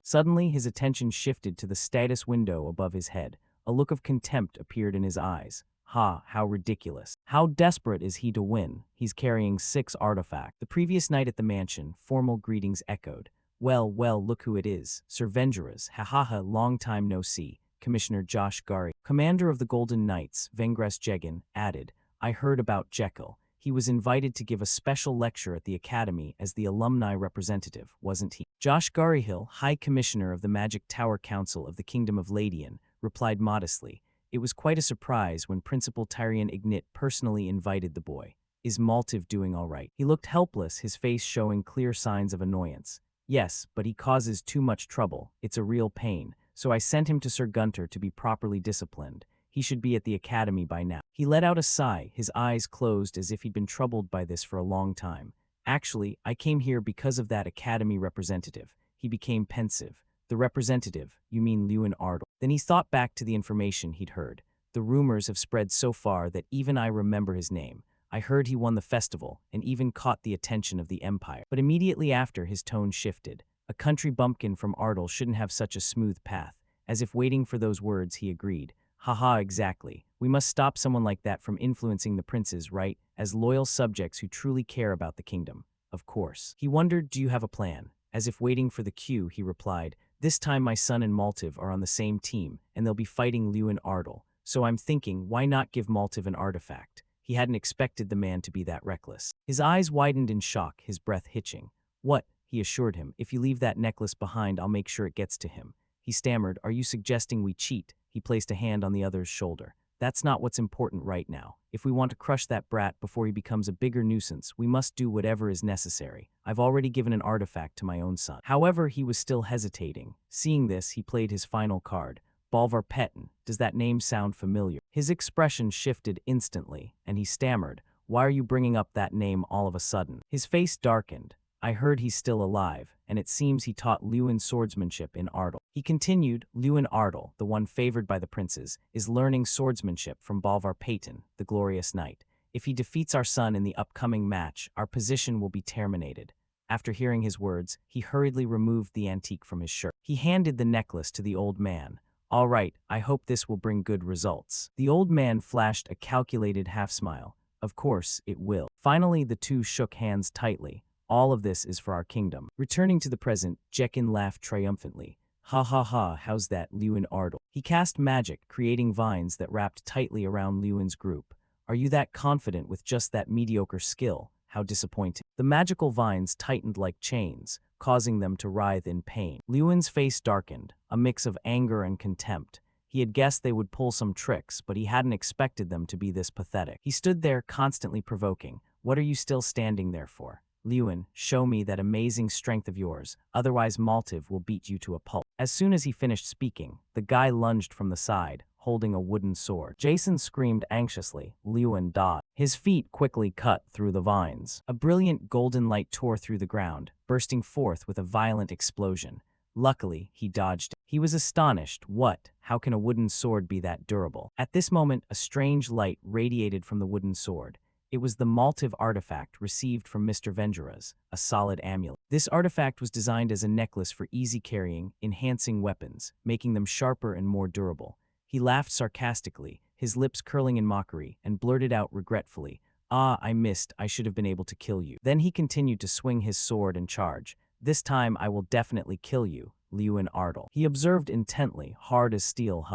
Suddenly, his attention shifted to the status window above his head. A look of contempt appeared in his eyes. Ha, how ridiculous. How desperate is he to win? He's carrying 6 artifacts. The previous night at the mansion, formal greetings echoed. Well, look who it is. Sir Vengras, ha, long time no see. Commissioner Josh Gari, commander of the Golden Knights, Vengras Jegan, added, I heard about Jekyll. He was invited to give a special lecture at the Academy as the alumni representative, wasn't he? Josh Garihill, High Commissioner of the Magic Tower Council of the Kingdom of Ladian, replied modestly. It was quite a surprise when Principal Tyrion Ignit personally invited the boy. Is Maltiv doing all right? He looked helpless, his face showing clear signs of annoyance. Yes, but he causes too much trouble. It's a real pain. So I sent him to Sir Gunter to be properly disciplined. He should be at the academy by now. He let out a sigh, his eyes closed as if he'd been troubled by this for a long time. Actually, I came here because of that academy representative. He became pensive. The representative, you mean Lewin Ardle. Then he thought back to the information he'd heard. The rumors have spread so far that even I remember his name. I heard he won the festival and even caught the attention of the Empire. But immediately after, his tone shifted. A country bumpkin from Ardle shouldn't have such a smooth path. As if waiting for those words, he agreed. Haha, exactly. We must stop someone like that from influencing the princes, right? As loyal subjects who truly care about the kingdom. Of course. He wondered, do you have a plan? As if waiting for the cue, he replied, this time my son and Maltiv are on the same team, and they'll be fighting Lewin Ardle. So I'm thinking, why not give Maltiv an artifact? He hadn't expected the man to be that reckless. His eyes widened in shock, his breath hitching. What? He assured him. If you leave that necklace behind, I'll make sure it gets to him. He stammered, are you suggesting we cheat? He placed a hand on the other's shoulder. That's not what's important right now. If we want to crush that brat before he becomes a bigger nuisance, we must do whatever is necessary. I've already given an artifact to my own son. However, he was still hesitating. Seeing this, he played his final card. Bolvar Petten, does that name sound familiar? His expression shifted instantly, and he stammered, why are you bringing up that name all of a sudden? His face darkened. I heard he's still alive, and it seems he taught Lewin swordsmanship in Ardle. He continued, Lewin Ardle, the one favored by the princes, is learning swordsmanship from Bolvar Petten, the glorious knight. If he defeats our son in the upcoming match, our position will be terminated. After hearing his words, he hurriedly removed the antique from his shirt. He handed the necklace to the old man. All right, I hope this will bring good results. The old man flashed a calculated half-smile. Of course, it will. Finally, the two shook hands tightly. All of this is for our kingdom. Returning to the present, Jekin laughed triumphantly. Ha ha ha, how's that, Lewin Ardle? He cast magic, creating vines that wrapped tightly around Lewin's group. Are you that confident with just that mediocre skill? How disappointing. The magical vines tightened like chains, causing them to writhe in pain. Lewin's face darkened, a mix of anger and contempt. He had guessed they would pull some tricks, but he hadn't expected them to be this pathetic. He stood there, constantly provoking. What are you still standing there for? Lewin, show me that amazing strength of yours, otherwise Maltiv will beat you to a pulp. As soon as he finished speaking, the guy lunged from the side, holding a wooden sword. Jason screamed anxiously. Lewin dodged. His feet quickly cut through the vines. A brilliant golden light tore through the ground, bursting forth with a violent explosion. Luckily, he dodged it. He was astonished. What? How can a wooden sword be that durable? At this moment, a strange light radiated from the wooden sword. It was the Maltiv artifact received from Mr. Vengeras, a solid amulet. This artifact was designed as a necklace for easy carrying, enhancing weapons, making them sharper and more durable. He laughed sarcastically, his lips curling in mockery, and blurted out regretfully, ah, I missed, I should have been able to kill you. Then he continued to swing his sword and charge. This time I will definitely kill you, Lewin Ardle. He observed intently, hard as steel,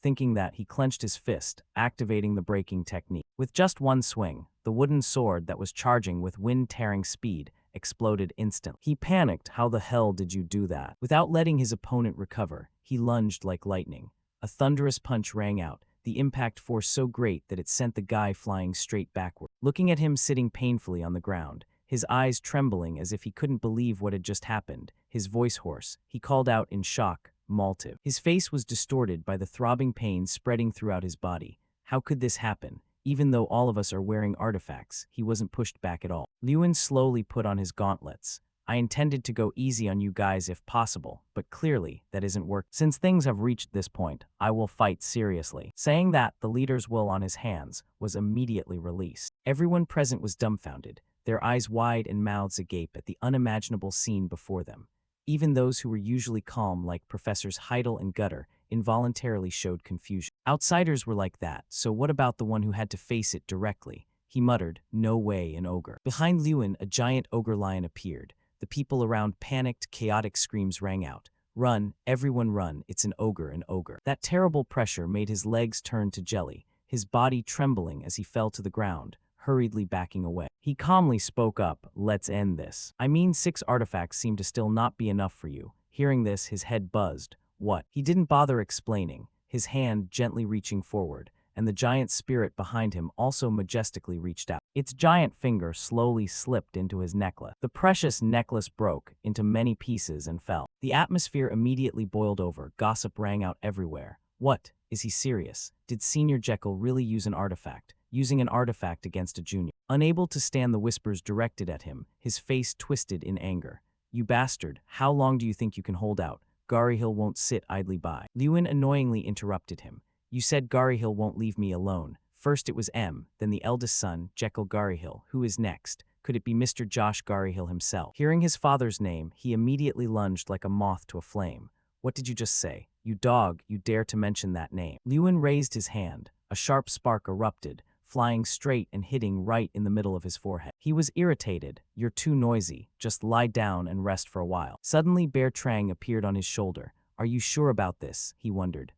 thinking that he clenched his fist, activating the breaking technique. With just one swing, the wooden sword that was charging with wind-tearing speed exploded instantly. He panicked. How the hell did you do that? Without letting his opponent recover, he lunged like lightning. A thunderous punch rang out, the impact force so great that it sent the guy flying straight backward. Looking at him sitting painfully on the ground, his eyes trembling as if he couldn't believe what had just happened, his voice hoarse, he called out in shock, Maltiv. His face was distorted by the throbbing pain spreading throughout his body. How could this happen? Even though all of us are wearing artifacts, he wasn't pushed back at all. Lewin slowly put on his gauntlets. I intended to go easy on you guys if possible, but clearly that isn't working. Since things have reached this point, I will fight seriously. Saying that, the leader's will on his hands was immediately released. Everyone present was dumbfounded, their eyes wide and mouths agape at the unimaginable scene before them. Even those who were usually calm, like Professors Heidel and Gutter, involuntarily showed confusion. Outsiders were like that, so what about the one who had to face it directly? He muttered, no way, an ogre. Behind Lewin, a giant ogre lion appeared. The people around panicked, chaotic screams rang out. Run, everyone run, it's an ogre, an ogre. That terrible pressure made his legs turn to jelly, his body trembling as he fell to the ground, hurriedly backing away. He calmly spoke up, let's end this. I mean, 6 artifacts seem to still not be enough for you. Hearing this, his head buzzed. What? He didn't bother explaining, his hand gently reaching forward. and the giant spirit behind him also majestically reached out. Its giant finger slowly slipped into his necklace. The precious necklace broke into many pieces and fell. The atmosphere immediately boiled over. Gossip rang out everywhere. What? Is he serious? Did Senior Jekyll really use an artifact? Using an artifact against a junior? Unable to stand the whispers directed at him, his face twisted in anger. You bastard, how long do you think you can hold out? Garyhill won't sit idly by. Lewin annoyingly interrupted him. You said Garyhill won't leave me alone. First it was M, then the eldest son, Jekyll Garyhill. Who is next? Could it be Mr. Josh Garyhill himself? Hearing his father's name, he immediately lunged like a moth to a flame. What did you just say? You dog, you dare to mention that name. Lewin raised his hand. A sharp spark erupted, flying straight and hitting right in the middle of his forehead. He was irritated. You're too noisy. Just lie down and rest for a while. Suddenly Bear Trang appeared on his shoulder. Are you sure about this? He wondered.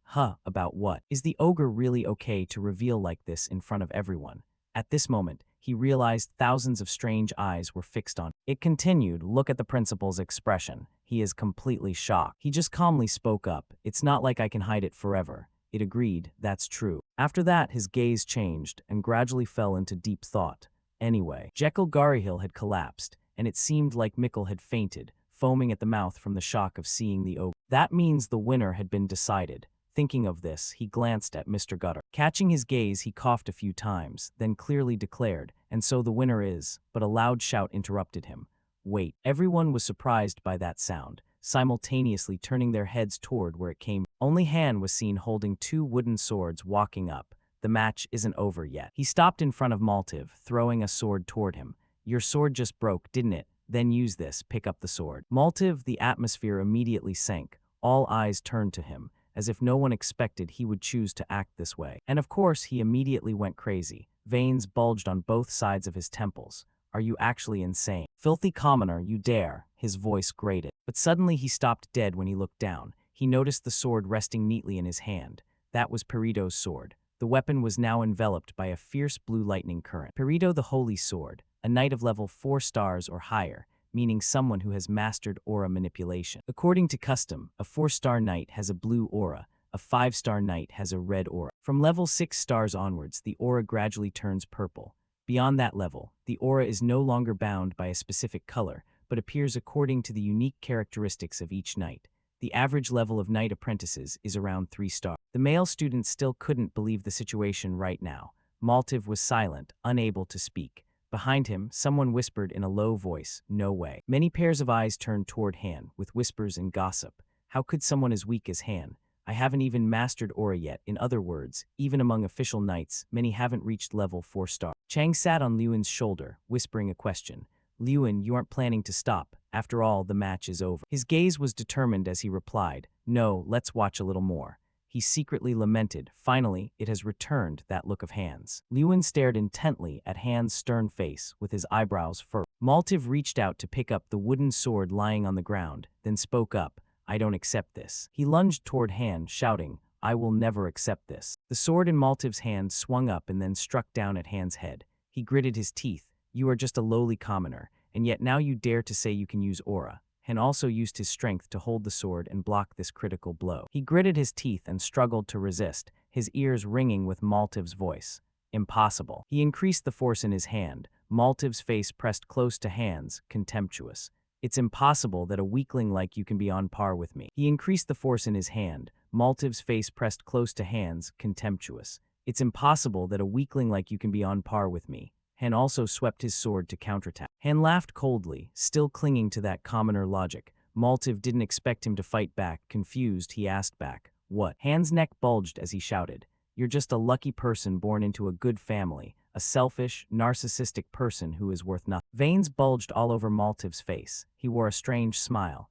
About what? Is the ogre really okay to reveal like this in front of everyone? At this moment, he realized thousands of strange eyes were fixed on him. It continued. Look at the principal's expression. He is completely shocked. He just calmly spoke up. It's not like I can hide it forever. It agreed, that's true. After that, his gaze changed and gradually fell into deep thought. Anyway, Jekyll Garyhill had collapsed, and it seemed like Mickle had fainted, foaming at the mouth from the shock of seeing the ogre. That means the winner had been decided. Thinking of this, he glanced at Mr. Gutter. Catching his gaze, he coughed a few times, then clearly declared, and so the winner is, but a loud shout interrupted him. Wait, everyone was surprised by that sound, simultaneously turning their heads toward where it came. Only Han was seen holding two wooden swords walking up. The match isn't over yet. He stopped in front of Maltiv, throwing a sword toward him. Your sword just broke, didn't it? Then use this, pick up the sword. Maltiv, the atmosphere immediately sank. All eyes turned to him, as if no one expected he would choose to act this way. And of course, he immediately went crazy. Veins bulged on both sides of his temples. Are you actually insane? Filthy commoner, you dare, his voice grated. But suddenly he stopped dead when he looked down. He noticed the sword resting neatly in his hand. That was Perito's sword. The weapon was now enveloped by a fierce blue lightning current. Perito the Holy Sword, a knight of level 4 stars or higher, meaning someone who has mastered aura manipulation. According to custom, a 4-star knight has a blue aura, a 5-star knight has a red aura. From level 6 stars onwards, the aura gradually turns purple. Beyond that level, the aura is no longer bound by a specific color, but appears according to the unique characteristics of each knight. The average level of knight apprentices is around 3 stars. The male student still couldn't believe the situation right now. Maltiv was silent, unable to speak. Behind him, someone whispered in a low voice, no way. Many pairs of eyes turned toward Han, with whispers and gossip. How could someone as weak as Han? I haven't even mastered aura yet. In other words, even among official knights, many haven't reached level 4 star. Chang sat on Lewin's shoulder, whispering a question. Lewin, you aren't planning to stop. After all, the match is over. His gaze was determined as he replied, no, let's watch a little more. He secretly lamented, finally, it has returned, that look of Han's. Lewin stared intently at Han's stern face, with his eyebrows furrowed. Maltiv reached out to pick up the wooden sword lying on the ground, then spoke up, I don't accept this. He lunged toward Han, shouting, I will never accept this. The sword in Maltiv's hand swung up and then struck down at Han's head. He gritted his teeth. You are just a lowly commoner, and yet now you dare to say you can use aura. Han also used his strength to hold the sword and block this critical blow. He gritted his teeth and struggled to resist, his ears ringing with Maltiv's voice. Impossible. He increased the force in his hand. Maltiv's face pressed close to Han's, contemptuous. It's impossible that a weakling like you can be on par with me. He increased the force in his hand. Maltiv's face pressed close to Han's, contemptuous. It's impossible that a weakling like you can be on par with me. Han also swept his sword to counterattack. Han laughed coldly, still clinging to that commoner logic. Maltiv didn't expect him to fight back. Confused, he asked back, what? Han's neck bulged as he shouted, you're just a lucky person born into a good family, a selfish, narcissistic person who is worth nothing. Veins bulged all over Maltiv's face. He wore a strange smile.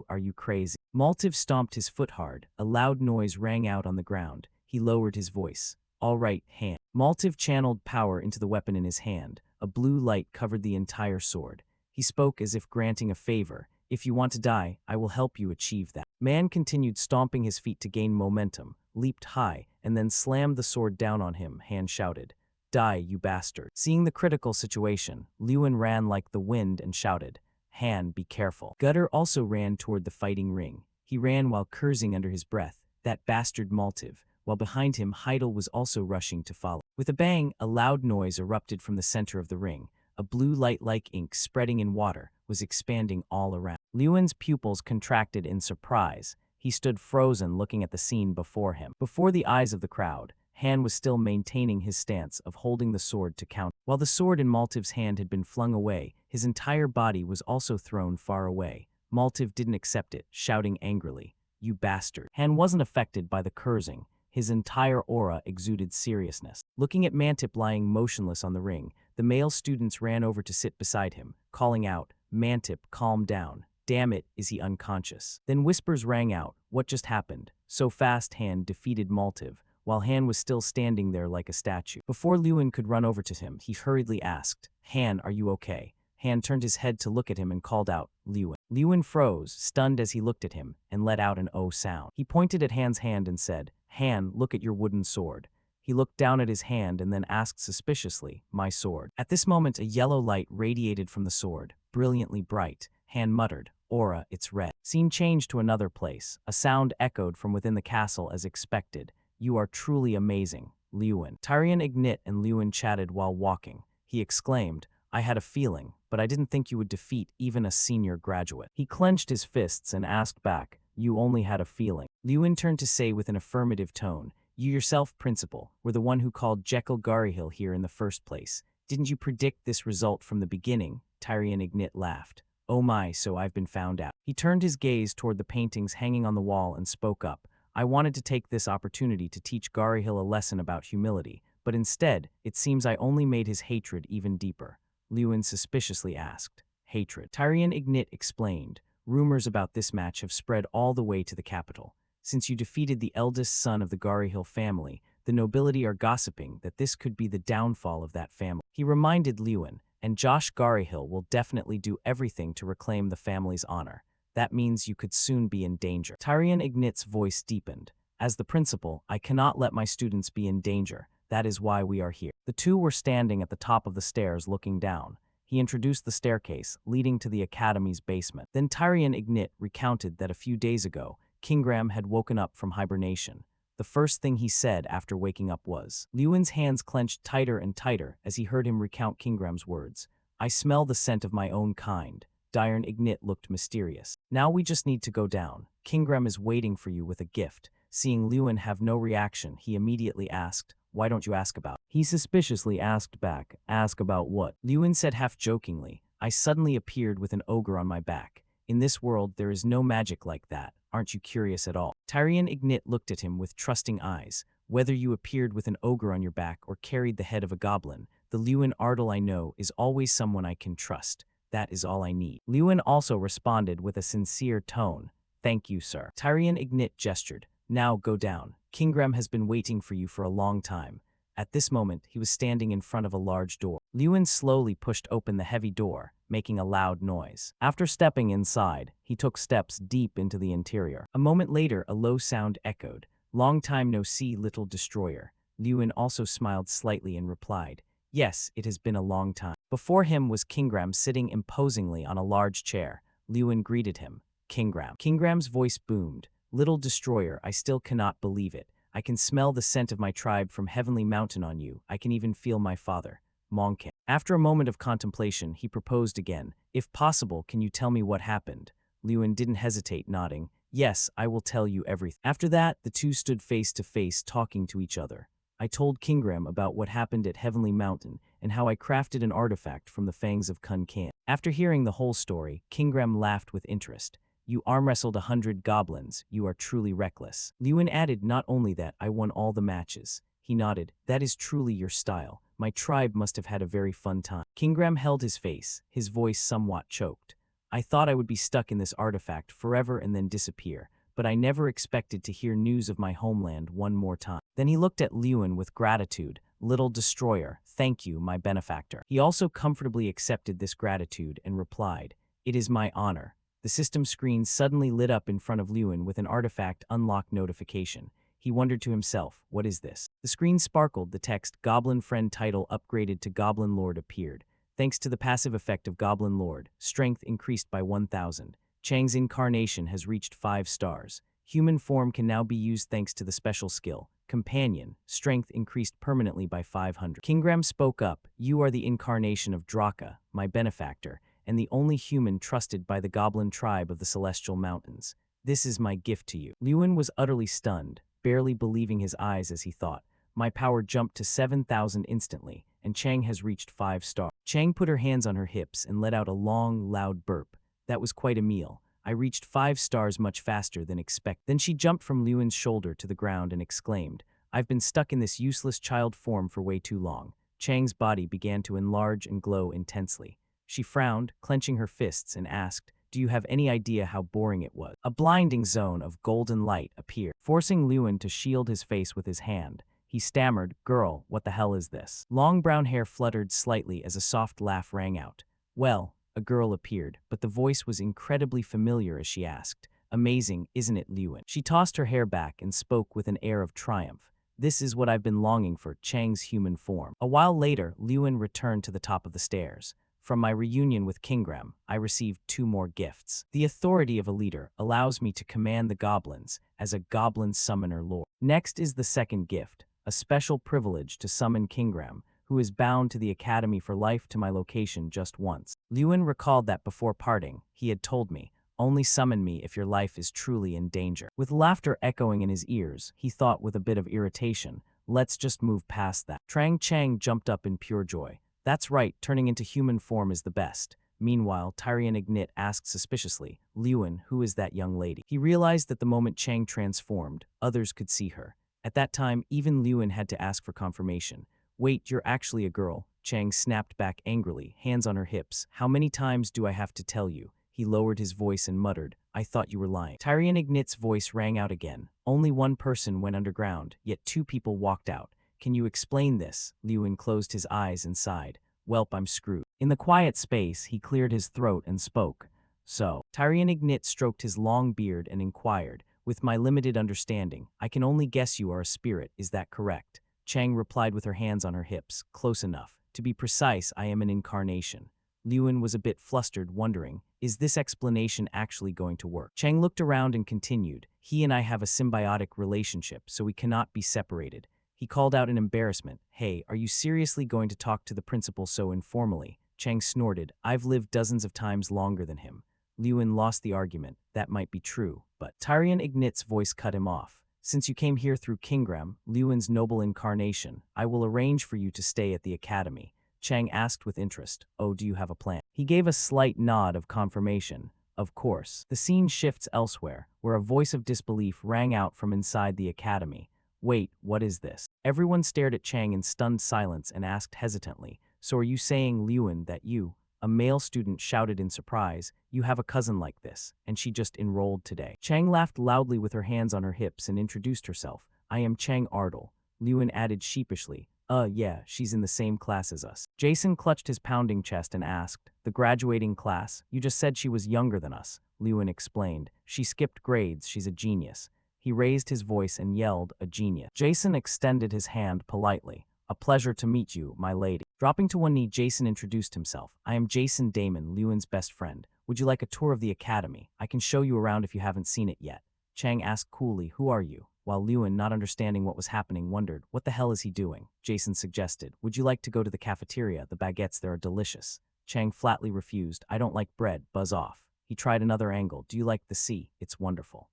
Are you crazy? Maltiv stomped his foot hard. A loud noise rang out on the ground. He lowered his voice. All right, Han. Maltiv channeled power into the weapon in his hand. A blue light covered the entire sword. He spoke as if granting a favor. If you want to die, I will help you achieve that. Man continued stomping his feet to gain momentum, leaped high, and then slammed the sword down on him. Han shouted, die, you bastard. Seeing the critical situation, Lewin ran like the wind and shouted, Han, be careful. Gutter also ran toward the fighting ring. He ran while cursing under his breath. That bastard Maltiv. while behind him Heidel was also rushing to follow. With a bang, a loud noise erupted from the center of the ring. A blue light like ink spreading in water was expanding all around. Lewin's pupils contracted in surprise. He stood frozen looking at the scene before him. Before the eyes of the crowd, Han was still maintaining his stance of holding the sword to counter. While the sword in Maltiv's hand had been flung away, his entire body was also thrown far away. Maltiv didn't accept it, shouting angrily, "You bastard." Han wasn't affected by the cursing. His entire aura exuded seriousness. Looking at Mantip lying motionless on the ring, the male students ran over to sit beside him, calling out, "Mantip, calm down. Damn it, is he unconscious?" Then whispers rang out, "What just happened?" So fast Han defeated Maltiv, while Han was still standing there like a statue. Before Lewin could run over to him, he hurriedly asked, "Han, are you okay?" Han turned his head to look at him and called out, "Lewin." Lewin froze, stunned as he looked at him, and let out an "oh" sound. He pointed at Han's hand and said, "Han, look at your wooden sword." He looked down at his hand and then asked suspiciously, "My sword?" At this moment, a yellow light radiated from the sword, brilliantly bright. Han muttered, "Aura, it's red." Scene changed to another place. A sound echoed from within the castle as expected. "You are truly amazing, Lewin." Tyrion Ignit and Lewin chatted while walking. He exclaimed, "I had a feeling, but I didn't think you would defeat even a senior graduate." He clenched his fists and asked back, "You only had a feeling." Lewin turned to say with an affirmative tone, "You yourself, Principal, were the one who called Jekyll Garyhill here in the first place. Didn't you predict this result from the beginning?" Tyrion Ignit laughed. "Oh my, so I've been found out." He turned his gaze toward the paintings hanging on the wall and spoke up. "I wanted to take this opportunity to teach Garyhill a lesson about humility, but instead, it seems I only made his hatred even deeper." Lewin suspiciously asked, "Hatred?" Tyrion Ignit explained, "Rumors about this match have spread all the way to the capital. Since you defeated the eldest son of the Garyhill family, the nobility are gossiping that this could be the downfall of that family." He reminded Lewin, "And Josh Garyhill will definitely do everything to reclaim the family's honor. That means you could soon be in danger." Tyrion Ignit's voice deepened. "As the principal, I cannot let my students be in danger. That is why we are here." The two were standing at the top of the stairs looking down. He introduced the staircase leading to the academy's basement. Then Tyrion Ignit recounted that a few days ago, Kingram had woken up from hibernation. The first thing he said after waking up was, Lewin's hands clenched tighter and tighter as he heard him recount Kingram's words. "I smell the scent of my own kind." Tyrion Ignit looked mysterious. "Now we just need to go down. Kingram is waiting for you with a gift." Seeing Lewin have no reaction, he immediately asked, "Why don't you ask about?" He suspiciously asked back, "Ask about what?" Lewin said half-jokingly, "I suddenly appeared with an ogre on my back. In this world, there is no magic like that. Aren't you curious at all?" Tyrion Ignit looked at him with trusting eyes. "Whether you appeared with an ogre on your back or carried the head of a goblin, the Lewin Ardle I know is always someone I can trust. That is all I need." Lewin also responded with a sincere tone, "Thank you, sir." Tyrion Ignit gestured, "Now go down. Kingram has been waiting for you for a long time." At this moment, he was standing in front of a large door. Lewin slowly pushed open the heavy door, making a loud noise. After stepping inside, he took steps deep into the interior. A moment later, a low sound echoed, "Long time no see, little destroyer." Lewin also smiled slightly and replied, "Yes, it has been a long time." Before him was Kingram sitting imposingly on a large chair. Lewin greeted him, "Kingram." Kingram's voice boomed, "Little destroyer, I still cannot believe it. I can smell the scent of my tribe from Heavenly Mountain on you. I can even feel my father, Monkin." After a moment of contemplation, he proposed again, "If possible, can you tell me what happened?" Lewin didn't hesitate, nodding, "Yes, I will tell you everything." After that, the two stood face to face talking to each other. "I told Kingram about what happened at Heavenly Mountain and how I crafted an artifact from the fangs of Kun Kan." After hearing the whole story, Kingram laughed with interest. "You arm-wrestled 100 goblins. You are truly reckless." Lewin added, "Not only that, I won all the matches." He nodded, "That is truly your style. My tribe must have had a very fun time." Kingram held his face, his voice somewhat choked. "I thought I would be stuck in this artifact forever and then disappear, but I never expected to hear news of my homeland one more time." Then he looked at Lewin with gratitude. "Little destroyer, thank you, my benefactor." He also comfortably accepted this gratitude and replied, "It is my honor." The system screen suddenly lit up in front of Lewin with an artifact unlock notification. He wondered to himself, "What is this?" The screen sparkled, the text Goblin Friend title upgraded to Goblin Lord appeared. Thanks to the passive effect of Goblin Lord, strength increased by 1,000. Chang's incarnation has reached 5 stars. Human form can now be used thanks to the special skill. Companion, strength increased permanently by 500. Kingram spoke up, you are the incarnation of Draka, my benefactor, and the only human trusted by the goblin tribe of the Celestial Mountains. This is my gift to you. Lewin was utterly stunned, barely believing his eyes as he thought. My power jumped to 7,000 instantly, and Chang has reached 5 stars. Chang put her hands on her hips and let out a long, loud burp. That was quite a meal. I reached 5 stars much faster than expected. Then she jumped from Lewin's shoulder to the ground and exclaimed, I've been stuck in this useless child form for way too long. Chang's body began to enlarge and glow intensely. She frowned, clenching her fists, and asked, do you have any idea how boring it was? A blinding zone of golden light appeared, forcing Lewin to shield his face with his hand. He stammered, girl, what the hell is this? Long brown hair fluttered slightly as a soft laugh rang out. Well, a girl appeared, but the voice was incredibly familiar as she asked, amazing, isn't it, Lewin? She tossed her hair back and spoke with an air of triumph. This is what I've been longing for, Chang's human form. A while later, Lewin returned to the top of the stairs. From my reunion with Kingram, I received 2 more gifts. The authority of a leader allows me to command the goblins as a goblin summoner lord. Next is the second gift, a special privilege to summon Kingram, who is bound to the academy for life to my location just once. Lewin recalled that before parting, he had told me, only summon me if your life is truly in danger. With laughter echoing in his ears, he thought with a bit of irritation, let's just move past that. Trang Chang jumped up in pure joy. That's right, turning into human form is the best. Meanwhile, Tyrion Ignit asked suspiciously, Lewin, who is that young lady? He realized that the moment Chang transformed, others could see her. At that time, even Lewin had to ask for confirmation. Wait, you're actually a girl, Chang snapped back angrily, hands on her hips. How many times do I have to tell you? He lowered his voice and muttered, I thought you were lying. Tyrion Ignit's voice rang out again. Only 1 person went underground, yet 2 people walked out. Can you explain this? Lewin closed his eyes and sighed. Welp, I'm screwed. In the quiet space, he cleared his throat and spoke. So, Tyrion Ignit stroked his long beard and inquired, with my limited understanding, I can only guess you are a spirit, is that correct? Chang replied with her hands on her hips, close enough. To be precise, I am an incarnation. Lewin was a bit flustered, wondering, is this explanation actually going to work? Chang looked around and continued, he and I have a symbiotic relationship, so we cannot be separated. He called out in embarrassment, hey, are you seriously going to talk to the principal so informally? Chang snorted, I've lived dozens of times longer than him. Lewin lost the argument, that might be true, but Tyrion Ignit's voice cut him off. Since you came here through Kingram, Lewin's noble incarnation, I will arrange for you to stay at the academy. Chang asked with interest, oh, do you have a plan? He gave a slight nod of confirmation. Of course. The scene shifts elsewhere, where a voice of disbelief rang out from inside the academy. Wait, what is this? Everyone stared at Chang in stunned silence and asked hesitantly, so are you saying, Lewin, that you, a male student shouted in surprise, you have a cousin like this, and she just enrolled today. Chang laughed loudly with her hands on her hips and introduced herself. I am Chang Ardle. Lewin added sheepishly, yeah, she's in the same class as us. Jason clutched his pounding chest and asked, the graduating class? You just said she was younger than us. Lewin explained, she skipped grades, she's a genius. He raised his voice and yelled, a genius. Jason extended his hand politely. A pleasure to meet you, my lady. Dropping to one knee, Jason introduced himself. I am Jason Damon, Lewin's best friend. Would you like a tour of the academy? I can show you around if you haven't seen it yet. Chang asked coolly, who are you? While Lewin, not understanding what was happening, wondered, what the hell is he doing? Jason suggested, would you like to go to the cafeteria? The baguettes there are delicious. Chang flatly refused, I don't like bread, buzz off. He tried another angle, do you like the sea? It's wonderful.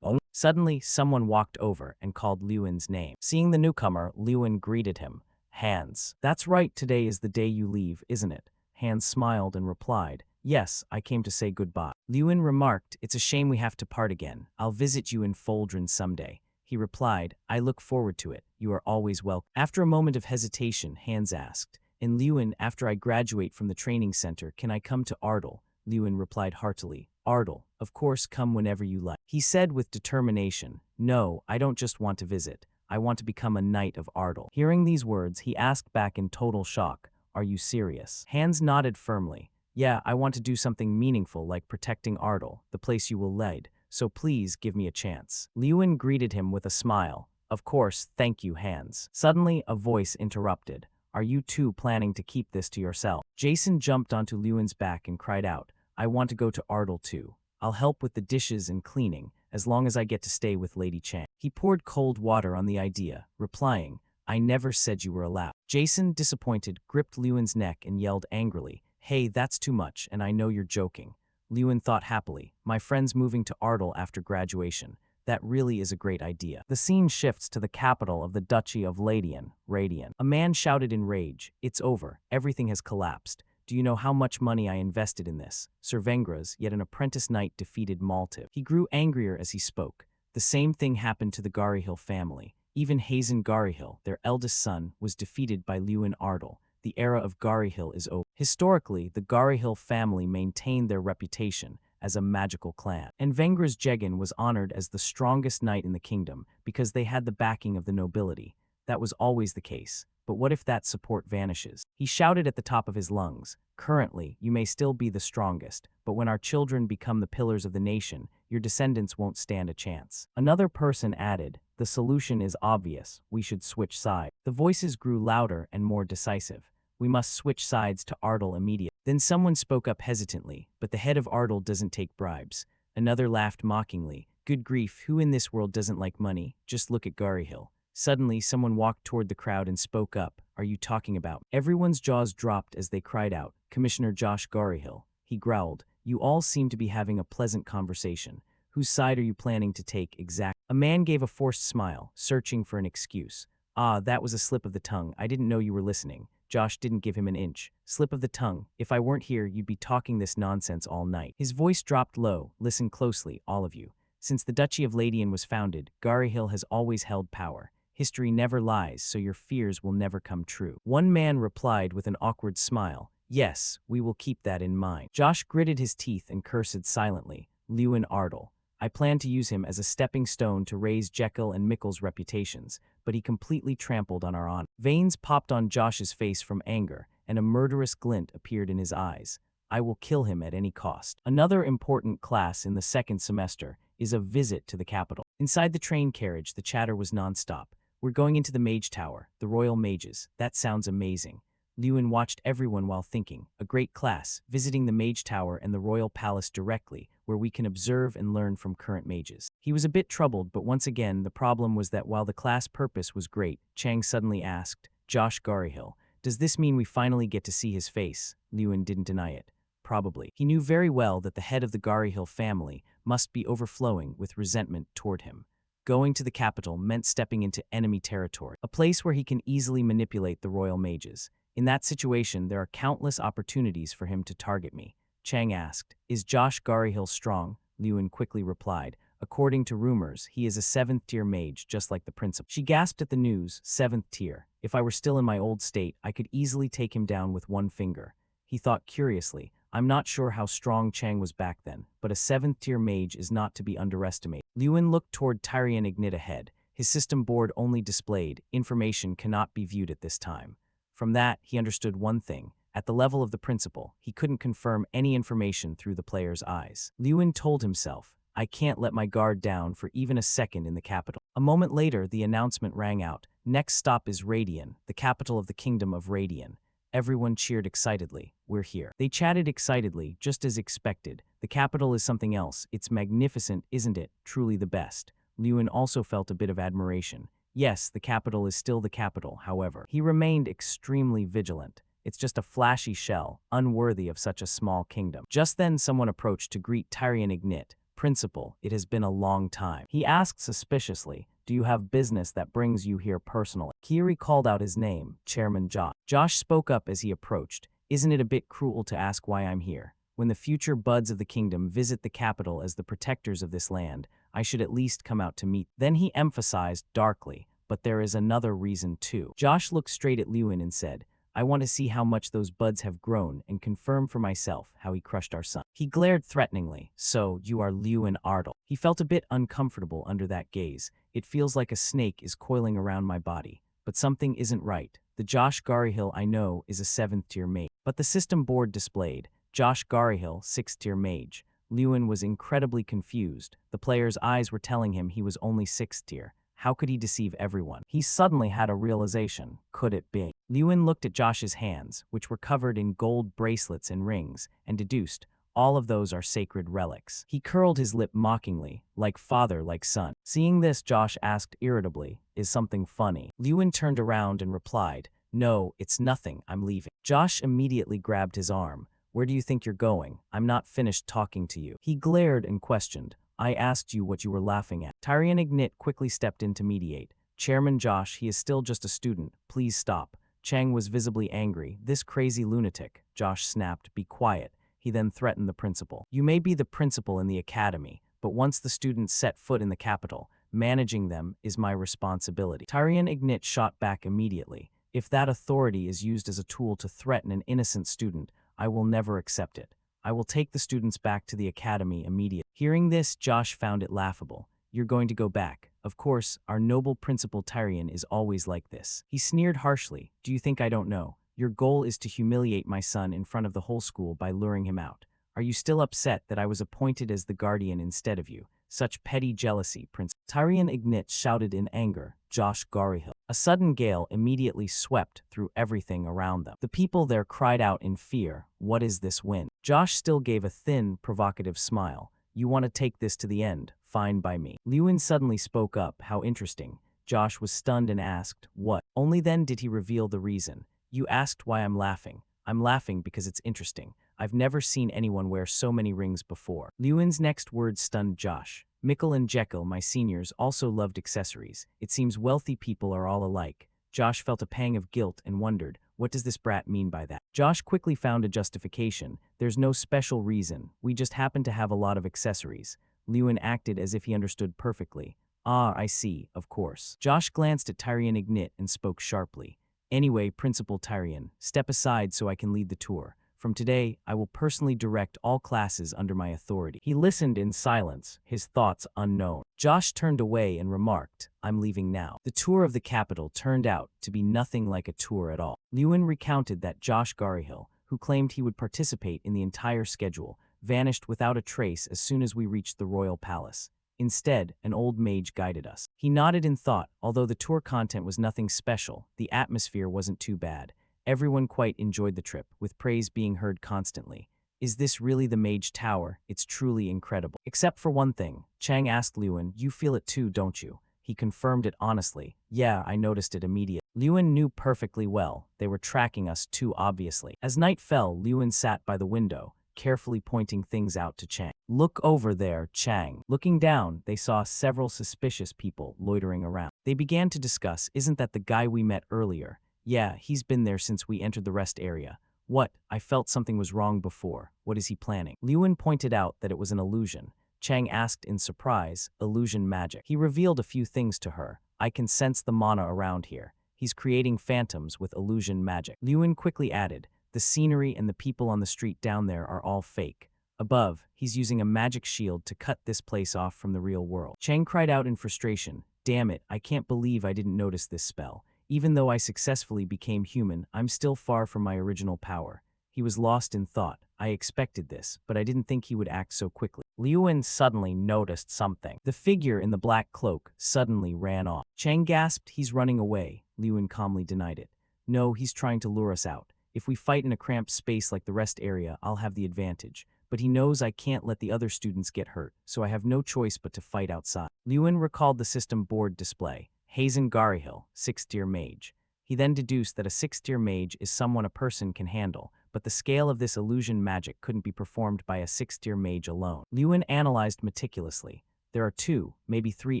Suddenly, someone walked over and called Lewin's name. Seeing the newcomer, Lewin greeted him. Hans. That's right, today is the day you leave, isn't it? Hans smiled and replied, yes, I came to say goodbye. Lewin remarked, it's a shame we have to part again. I'll visit you in Foldrin someday. He replied, I look forward to it. You are always welcome. After a moment of hesitation, Hans asked, and Lewin, after I graduate from the training center, can I come to Ardle? Lewin replied heartily, Ardle, of course, come whenever you like. He said with determination, no, I don't just want to visit. I want to become a knight of Ardle. Hearing these words, he asked back in total shock, are you serious? Hans nodded firmly. Yeah, I want to do something meaningful like protecting Ardle, the place you will lead, so please give me a chance. Lewin greeted him with a smile. Of course, thank you, Hans. Suddenly, a voice interrupted. Are you two planning to keep this to yourself? Jason jumped onto Lewin's back and cried out, I want to go to Ardle too. I'll help with the dishes and cleaning, as long as I get to stay with Lady Chang. He poured cold water on the idea, replying, I never said you were allowed. Jason, disappointed, gripped Lewin's neck and yelled angrily, Hey, that's too much, and I know you're joking. Lewin thought happily, my friend's moving to Ardal after graduation. That really is a great idea. The scene shifts to the capital of the Duchy of Ladian, Radian. A man shouted in rage, It's over, everything has collapsed. Do you know how much money I invested in this? Sir Vengra's, yet an apprentice knight defeated Maltiv. He grew angrier as he spoke. The same thing happened to the Garryhill family. Even Hazen Garryhill, their eldest son, was defeated by Lewin Ardal. The era of Garryhill is over. Historically, the Garryhill family maintained their reputation as a magical clan, and Vengra's Jegan was honored as the strongest knight in the kingdom because they had the backing of the nobility. That was always the case. But what if that support vanishes? He shouted at the top of his lungs, Currently, you may still be the strongest, but when our children become the pillars of the nation, your descendants won't stand a chance. Another person added, The solution is obvious, we should switch sides. The voices grew louder and more decisive. We must switch sides to Ardal immediately. Then someone spoke up hesitantly, but the head of Ardal doesn't take bribes. Another laughed mockingly, Good grief, who in this world doesn't like money? Just look at Garryhill. Suddenly, someone walked toward the crowd and spoke up, Are you talking about? Everyone's jaws dropped as they cried out, Commissioner Josh Garryhill. He growled, You all seem to be having a pleasant conversation. Whose side are you planning to take exactly? A man gave a forced smile, searching for an excuse. That was a slip of the tongue. I didn't know you were listening. Josh didn't give him an inch. Slip of the tongue. If I weren't here, you'd be talking this nonsense all night. His voice dropped low. Listen closely, all of you. Since the Duchy of Ladian was founded, Garryhill has always held power. History never lies, so your fears will never come true. One man replied with an awkward smile, Yes, we will keep that in mind. Josh gritted his teeth and cursed silently, Lewin Ardal. I plan to use him as a stepping stone to raise Jekyll and Mickle's reputations, but he completely trampled on our honor. Veins popped on Josh's face from anger, and a murderous glint appeared in his eyes. I will kill him at any cost. Another important class in the second semester is a visit to the capital. Inside the train carriage, the chatter was nonstop. We're going into the Mage Tower, the Royal Mages. That sounds amazing. Lewin watched everyone while thinking, a great class, visiting the Mage Tower and the Royal Palace directly, where we can observe and learn from current mages. He was a bit troubled, but once again, the problem was that while the class purpose was great, Chang suddenly asked, Josh Garryhill, does this mean we finally get to see his face? Lewin didn't deny it. Probably. He knew very well that the head of the Garryhill family must be overflowing with resentment toward him. Going to the capital meant stepping into enemy territory, a place where he can easily manipulate the royal mages. In that situation, there are countless opportunities for him to target me. Chang asked, Is Josh Garryhill strong? Lewin quickly replied, According to rumors, he is a 7th-tier mage, just like the principal. She gasped at the news, 7th tier. If I were still in my old state, I could easily take him down with one finger. He thought curiously, I'm not sure how strong Chang was back then, but a 7th-tier mage is not to be underestimated. Lewin looked toward Tyrian Ignit ahead. His system board only displayed, Information cannot be viewed at this time. From that, he understood one thing. At the level of the principal, he couldn't confirm any information through the player's eyes. Lewin told himself, I can't let my guard down for even a second in the capital. A moment later, the announcement rang out. Next stop is Radian, the capital of the Kingdom of Radian. Everyone cheered excitedly. We're here. They chatted excitedly, just as expected. The capital is something else. It's magnificent, isn't it? Truly the best. Lewin also felt a bit of admiration. Yes, the capital is still the capital, however. He remained extremely vigilant. It's just a flashy shell, unworthy of such a small kingdom. Just then someone approached to greet Tyrian Ignit. Principal, it has been a long time. He asked suspiciously, Do you have business that brings you here personally? Kiri called out his name, Chairman Josh. Josh spoke up as he approached. Isn't it a bit cruel to ask why I'm here? When the future buds of the kingdom visit the capital as the protectors of this land, I should at least come out to meet. Then he emphasized darkly, but there is another reason too. Josh looked straight at Lewin and said, I want to see how much those buds have grown and confirm for myself how he crushed our son. He glared threateningly. So, you are Lewin Ardal. He felt a bit uncomfortable under that gaze. It feels like a snake is coiling around my body. But something isn't right. The Josh Garryhill I know is a 7th-tier mage. But the system board displayed, Josh Garryhill, 6th-tier mage. Lewin was incredibly confused. The player's eyes were telling him he was only 6th tier. How could he deceive everyone? He suddenly had a realization. Could it be? Lewin looked at Josh's hands, which were covered in gold bracelets and rings, and deduced, All of those are sacred relics. He curled his lip mockingly, like father, like son. Seeing this, Josh asked irritably, is something funny? Lewin turned around and replied, no, it's nothing, I'm leaving. Josh immediately grabbed his arm. Where do you think you're going? I'm not finished talking to you. He glared and questioned, I asked you what you were laughing at. Tyrion Ignit quickly stepped in to mediate. Chairman Josh, he is still just a student. Please stop. Chang was visibly angry. This crazy lunatic. Josh snapped, be quiet. He then threatened the principal. You may be the principal in the academy, but once the students set foot in the capital, managing them is my responsibility. Tyrion Ignit shot back immediately. If that authority is used as a tool to threaten an innocent student, I will never accept it. I will take the students back to the academy immediately. Hearing this, Josh found it laughable. You're going to go back. Of course, our noble principal Tyrion is always like this. He sneered harshly. Do you think I don't know? Your goal is to humiliate my son in front of the whole school by luring him out. Are you still upset that I was appointed as the guardian instead of you? Such petty jealousy, Prince. Tyrion Ignit shouted in anger, Josh Garryhill. A sudden gale immediately swept through everything around them. The people there cried out in fear, what is this wind? Josh still gave a thin, provocative smile. You want to take this to the end, fine by me. Lewin suddenly spoke up, how interesting. Josh was stunned and asked, what? Only then did he reveal the reason. You asked why I'm laughing. I'm laughing because it's interesting. I've never seen anyone wear so many rings before. Lewin's next words stunned Josh. Mikkel and Jekyll, my seniors, also loved accessories. It seems wealthy people are all alike. Josh felt a pang of guilt and wondered, what does this brat mean by that? Josh quickly found a justification. There's no special reason. We just happen to have a lot of accessories. Lewin acted as if he understood perfectly. Ah, I see, of course. Josh glanced at Tyrion Ignit and spoke sharply. Anyway, Principal Tyrion, step aside so I can lead the tour. From today, I will personally direct all classes under my authority. He listened in silence, his thoughts unknown. Josh turned away and remarked, I'm leaving now. The tour of the capital turned out to be nothing like a tour at all. Lewin recounted that Josh Garryhill, who claimed he would participate in the entire schedule, vanished without a trace as soon as we reached the royal palace. Instead, an old mage guided us. He nodded in thought. Although the tour content was nothing special, the atmosphere wasn't too bad. Everyone quite enjoyed the trip, with praise being heard constantly. Is this really the Mage Tower? It's truly incredible. Except for one thing. Chang asked Lewin, you feel it too, don't you? He confirmed it honestly. Yeah, I noticed it immediately. Lewin knew perfectly well. They were tracking us too obviously. As night fell, Lewin sat by the window, carefully pointing things out to Chang. Look over there, Chang. Looking down, they saw several suspicious people loitering around. They began to discuss, isn't that the guy we met earlier? Yeah, he's been there since we entered the rest area. What? I felt something was wrong before. What is he planning? Lewin pointed out that it was an illusion. Chang asked in surprise, illusion magic. He revealed a few things to her. I can sense the mana around here. He's creating phantoms with illusion magic. Lewin quickly added, the scenery and the people on the street down there are all fake. Above, he's using a magic shield to cut this place off from the real world. Chang cried out in frustration, damn it, I can't believe I didn't notice this spell. Even though I successfully became human, I'm still far from my original power. He was lost in thought. I expected this, but I didn't think he would act so quickly. Lewin suddenly noticed something. The figure in the black cloak suddenly ran off. Chang gasped, he's running away. Lewin calmly denied it. No, he's trying to lure us out. If we fight in a cramped space like the rest area, I'll have the advantage. But he knows I can't let the other students get hurt, so I have no choice but to fight outside. Lewin recalled the system board display. Hazen Garryhill, 6th-tier mage. He then deduced that a 6th-tier mage is someone a person can handle, but the scale of this illusion magic couldn't be performed by a 6th-tier mage alone. Lewin analyzed meticulously. There are 2, maybe 3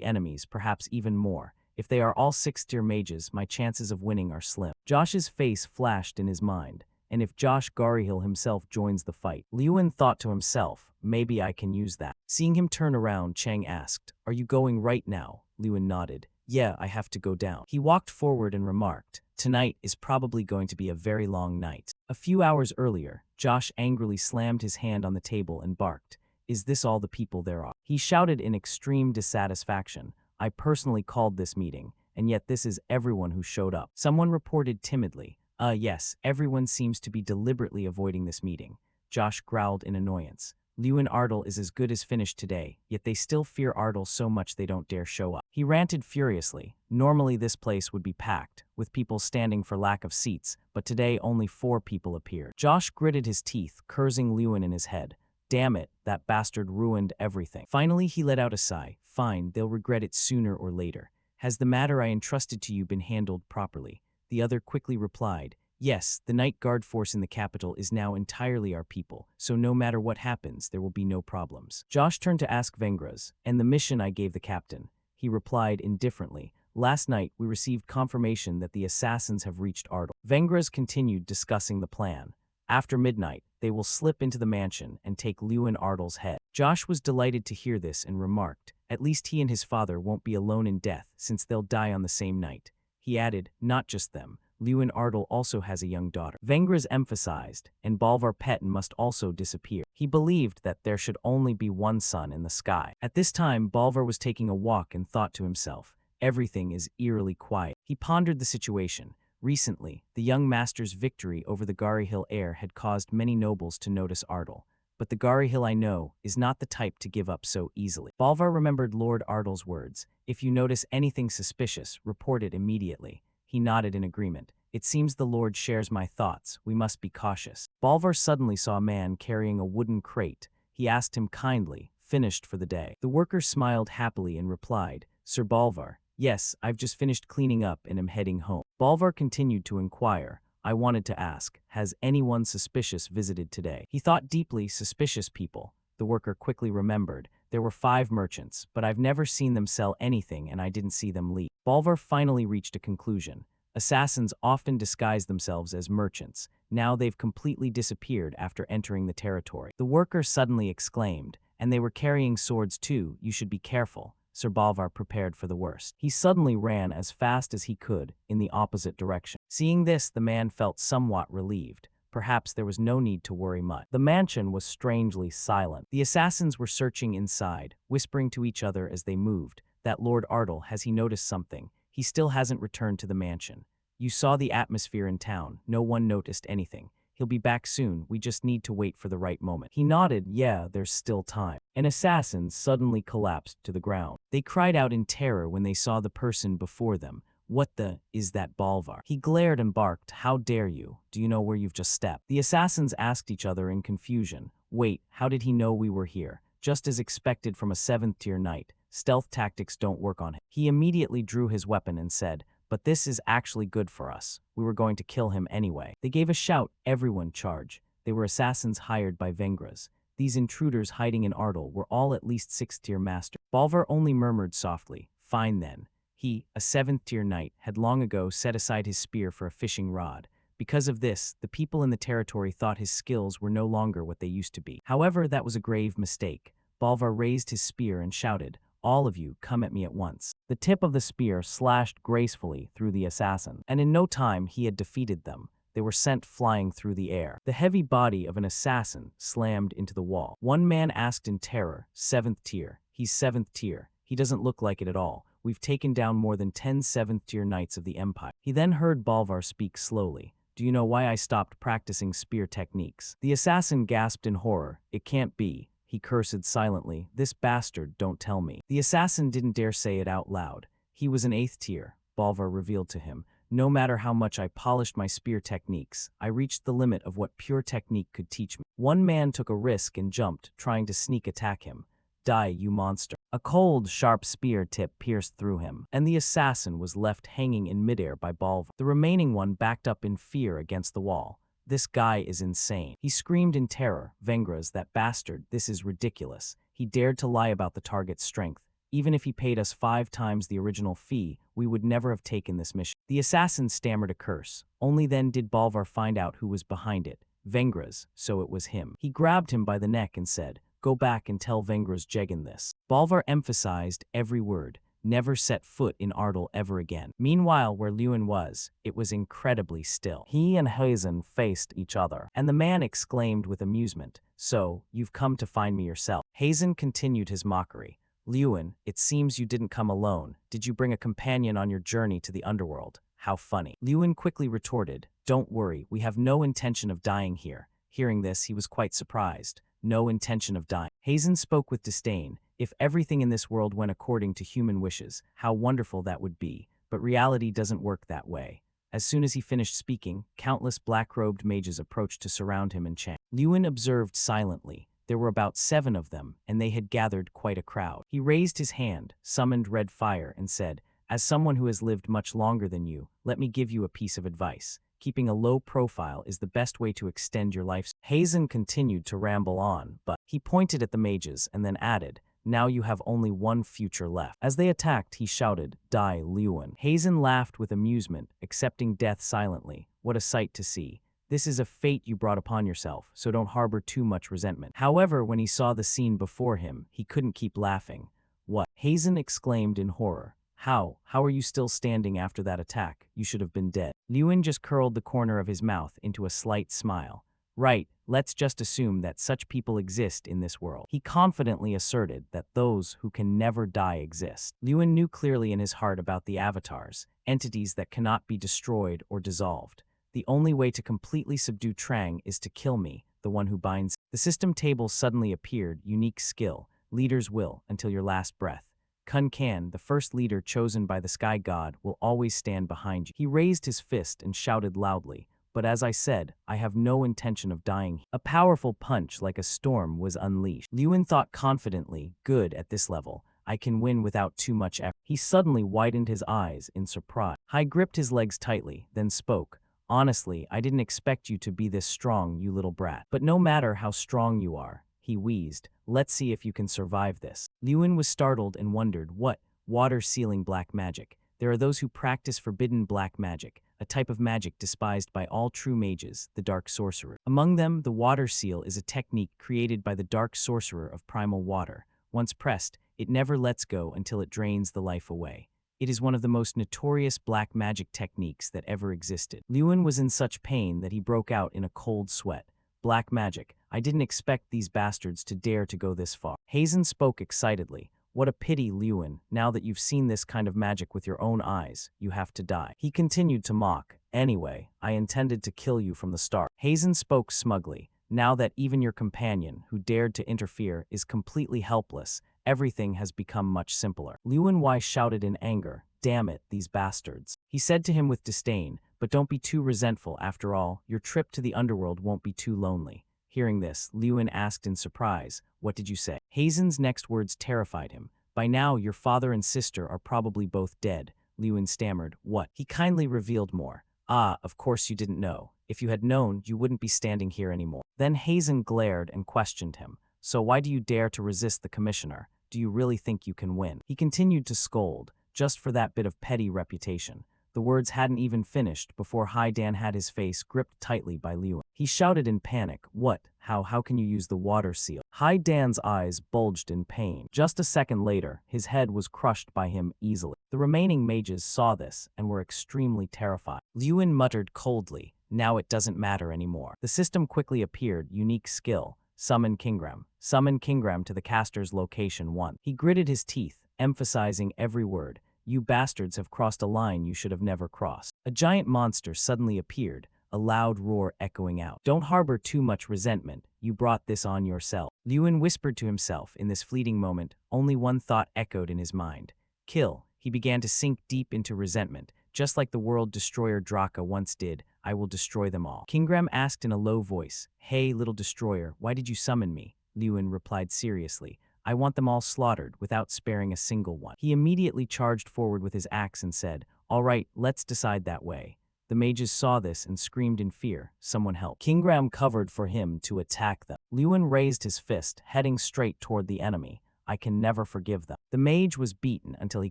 enemies, perhaps even more. If they are all 6th-tier mages, my chances of winning are slim. Josh's face flashed in his mind, and if Josh Garryhill himself joins the fight, Lewin thought to himself, maybe I can use that. Seeing him turn around, Chang asked, are you going right now? Lewin nodded. Yeah, I have to go down. He walked forward and remarked, tonight is probably going to be a very long night. A few hours earlier, Josh angrily slammed his hand on the table and barked, is this all the people there are? He shouted in extreme dissatisfaction, I personally called this meeting, and yet this is everyone who showed up. Someone reported timidly, yes, everyone seems to be deliberately avoiding this meeting. Josh growled in annoyance. Lewin Ardle is as good as finished today, yet they still fear Ardle so much they don't dare show up. He ranted furiously. Normally this place would be packed, with people standing for lack of seats, but today only 4 people appeared. Josh gritted his teeth, cursing Lewin in his head. Damn it, that bastard ruined everything. Finally, he let out a sigh. Fine, they'll regret it sooner or later. Has the matter I entrusted to you been handled properly? The other quickly replied, yes, the night guard force in the capital is now entirely our people, so no matter what happens, there will be no problems. Josh turned to ask Vengras, and the mission I gave the captain. He replied indifferently, last night we received confirmation that the assassins have reached Ardal. Vengras continued discussing the plan. After midnight, they will slip into the mansion and take Lewin Ardal's head. Josh was delighted to hear this and remarked, at least he and his father won't be alone in death since they'll die on the same night. He added, not just them. Lewin Ardal also has a young daughter. Vengras emphasized, and Bolvar Petten must also disappear. He believed that there should only be one sun in the sky. At this time, Bolvar was taking a walk and thought to himself, everything is eerily quiet. He pondered the situation. Recently, the young master's victory over the Gari Hill heir had caused many nobles to notice Ardal. But the Gari Hill I know is not the type to give up so easily. Bolvar remembered Lord Ardal's words, if you notice anything suspicious, report it immediately. He nodded in agreement. It seems the Lord shares my thoughts. We must be cautious. Bolvar suddenly saw a man carrying a wooden crate. He asked him kindly, finished for the day. The worker smiled happily and replied, Sir Bolvar, yes, I've just finished cleaning up and am heading home. Bolvar continued to inquire. I wanted to ask, has anyone suspicious visited today? He thought deeply, suspicious people. The worker quickly remembered. There were 5 merchants, but I've never seen them sell anything and I didn't see them leave. Bolvar finally reached a conclusion. Assassins often disguise themselves as merchants. Now they've completely disappeared after entering the territory. The worker suddenly exclaimed, and they were carrying swords too, you should be careful. Sir Bolvar prepared for the worst. He suddenly ran as fast as he could in the opposite direction. Seeing this, the man felt somewhat relieved. Perhaps there was no need to worry much. The mansion was strangely silent. The assassins were searching inside, whispering to each other as they moved. That Lord Ardal, has he noticed something? He still hasn't returned to the mansion. You saw the atmosphere in town. No one noticed anything. He'll be back soon. We just need to wait for the right moment. He nodded. Yeah, there's still time. An assassin suddenly collapsed to the ground. They cried out in terror when they saw the person before them. What the is that Bolvar? He glared and barked, how dare you? Do you know where you've just stepped? The assassins asked each other in confusion. Wait, how did he know we were here? Just as expected from a 7th-tier knight. Stealth tactics don't work on him. He immediately drew his weapon and said, but this is actually good for us. We were going to kill him anyway. They gave a shout, everyone charge. They were assassins hired by Vengras. These intruders hiding in Ardal were all at least 6th-tier masters. Bolvar only murmured softly, fine then. He, a 7th-tier knight, had long ago set aside his spear for a fishing rod. Because of this, the people in the territory thought his skills were no longer what they used to be. However, that was a grave mistake. Bolvar raised his spear and shouted, all of you, come at me at once. The tip of the spear slashed gracefully through the assassin, and in no time he had defeated them. They were sent flying through the air. The heavy body of an assassin slammed into the wall. One man asked in terror, 7th tier. He's 7th tier. He doesn't look like it at all. We've taken down more than 10 7th-tier knights of the Empire. He then heard Bolvar speak slowly. Do you know why I stopped practicing spear techniques? The assassin gasped in horror. It can't be. He cursed silently. This bastard, don't tell me. The assassin didn't dare say it out loud. He was an 8th tier, Bolvar revealed to him. No matter how much I polished my spear techniques, I reached the limit of what pure technique could teach me. One man took a risk and jumped, trying to sneak attack him. Die, you monster. A cold, sharp spear tip pierced through him, and the assassin was left hanging in midair by Bolvar. The remaining one backed up in fear against the wall. This guy is insane. He screamed in terror. Vengras, that bastard, this is ridiculous. He dared to lie about the target's strength. Even if he paid us 5 times the original fee, we would never have taken this mission. The assassin stammered a curse. Only then did Bolvar find out who was behind it. Vengras, so it was him. He grabbed him by the neck and said, go back and tell Vengras Jegan this. Bolvar emphasized every word. Never set foot in Ardal ever again. Meanwhile, where Lewin was, it was incredibly still. He and Hazen faced each other, and the man exclaimed with amusement, so, you've come to find me yourself. Hazen continued his mockery. Lewin, it seems you didn't come alone. Did you bring a companion on your journey to the underworld? How funny. Lewin quickly retorted, don't worry, we have no intention of dying here. Hearing this, he was quite surprised. No intention of dying. Hazen spoke with disdain. If everything in this world went according to human wishes, how wonderful that would be. But reality doesn't work that way. As soon as he finished speaking, countless black-robed mages approached to surround him and chant. Lewin observed silently. There were about 7 of them, and they had gathered quite a crowd. He raised his hand, summoned red fire, and said, "As someone who has lived much longer than you, let me give you a piece of advice. Keeping a low profile is the best way to extend your life." Hazen continued to ramble on, but he pointed at the mages and then added, "Now you have only one future left." As they attacked, he shouted, "Die, Lewin." Hazen laughed with amusement, accepting death silently. What a sight to see. This is a fate you brought upon yourself, so don't harbor too much resentment. However, when he saw the scene before him, he couldn't keep laughing. "What?" Hazen exclaimed in horror. How are you still standing after that attack? You should have been dead." Lewin just curled the corner of his mouth into a slight smile. "Right, let's just assume that such people exist in this world." He confidently asserted that those who can never die exist. Lewin knew clearly in his heart about the avatars, entities that cannot be destroyed or dissolved. The only way to completely subdue Trang is to kill me, the one who binds. The system table suddenly appeared, unique skill, leader's will, until your last breath. Kun Kan, the first leader chosen by the sky god, will always stand behind you. He raised his fist and shouted loudly, "But as I said, I have no intention of dying." A powerful punch like a storm was unleashed. Lewin thought confidently, "Good, at this level, I can win without too much effort." He suddenly widened his eyes in surprise. Hai gripped his legs tightly, then spoke. "Honestly, I didn't expect you to be this strong, you little brat. But no matter how strong you are," he wheezed, "let's see if you can survive this." Lewin was startled and wondered, "What? Water-sealing black magic? There are those who practice forbidden black magic, a type of magic despised by all true mages, the dark sorcerer. Among them, the water seal is a technique created by the dark sorcerer of primal water. Once pressed, it never lets go until it drains the life away. It is one of the most notorious black magic techniques that ever existed." Lewin was in such pain that he broke out in a cold sweat. "Black magic. I didn't expect these bastards to dare to go this far." Hazen spoke excitedly. "What a pity, Lewin. Now that you've seen this kind of magic with your own eyes, you have to die." He continued to mock. "Anyway, I intended to kill you from the start." Hazen spoke smugly. "Now that even your companion, who dared to interfere, is completely helpless, everything has become much simpler." Lewin Wei shouted in anger, "Damn it, these bastards." He said to him with disdain, "But don't be too resentful. After all, your trip to the underworld won't be too lonely." Hearing this, Lewin asked in surprise, "What did you say?" Hazen's next words terrified him. "By now, your father and sister are probably both dead." Lewin stammered, "What?" He kindly revealed more. "Ah, of course you didn't know. If you had known, you wouldn't be standing here anymore." Then Hazen glared and questioned him. "So why do you dare to resist the commissioner? Do you really think you can win?" He continued to scold, "Just for that bit of petty reputation." The words hadn't even finished before Hai Dan had his face gripped tightly by Lewin. He shouted in panic, "What? How can you use the water seal?" Hai Dan's eyes bulged in pain. Just a second later, his head was crushed by him easily. The remaining mages saw this and were extremely terrified. Lewin muttered coldly, "Now it doesn't matter anymore." The system quickly appeared, unique skill, Summon Kingram. Summon Kingram to the caster's location 1. He gritted his teeth, emphasizing every word. "You bastards have crossed a line you should have never crossed." A giant monster suddenly appeared, a loud roar echoing out. "Don't harbor too much resentment. You brought this on yourself." Lewin whispered to himself in this fleeting moment. Only one thought echoed in his mind. Kill. He began to sink deep into resentment. Just like the world destroyer Draka once did, I will destroy them all. Kingram asked in a low voice, "Hey, little destroyer, why did you summon me?" Lewin replied seriously, "I want them all slaughtered without sparing a single one." He immediately charged forward with his axe and said, "All right, let's decide that way." The mages saw this and screamed in fear. Someone help. Kingram covered for him to attack them. Lewin raised his fist, heading straight toward the enemy. "I can never forgive them." The mage was beaten until he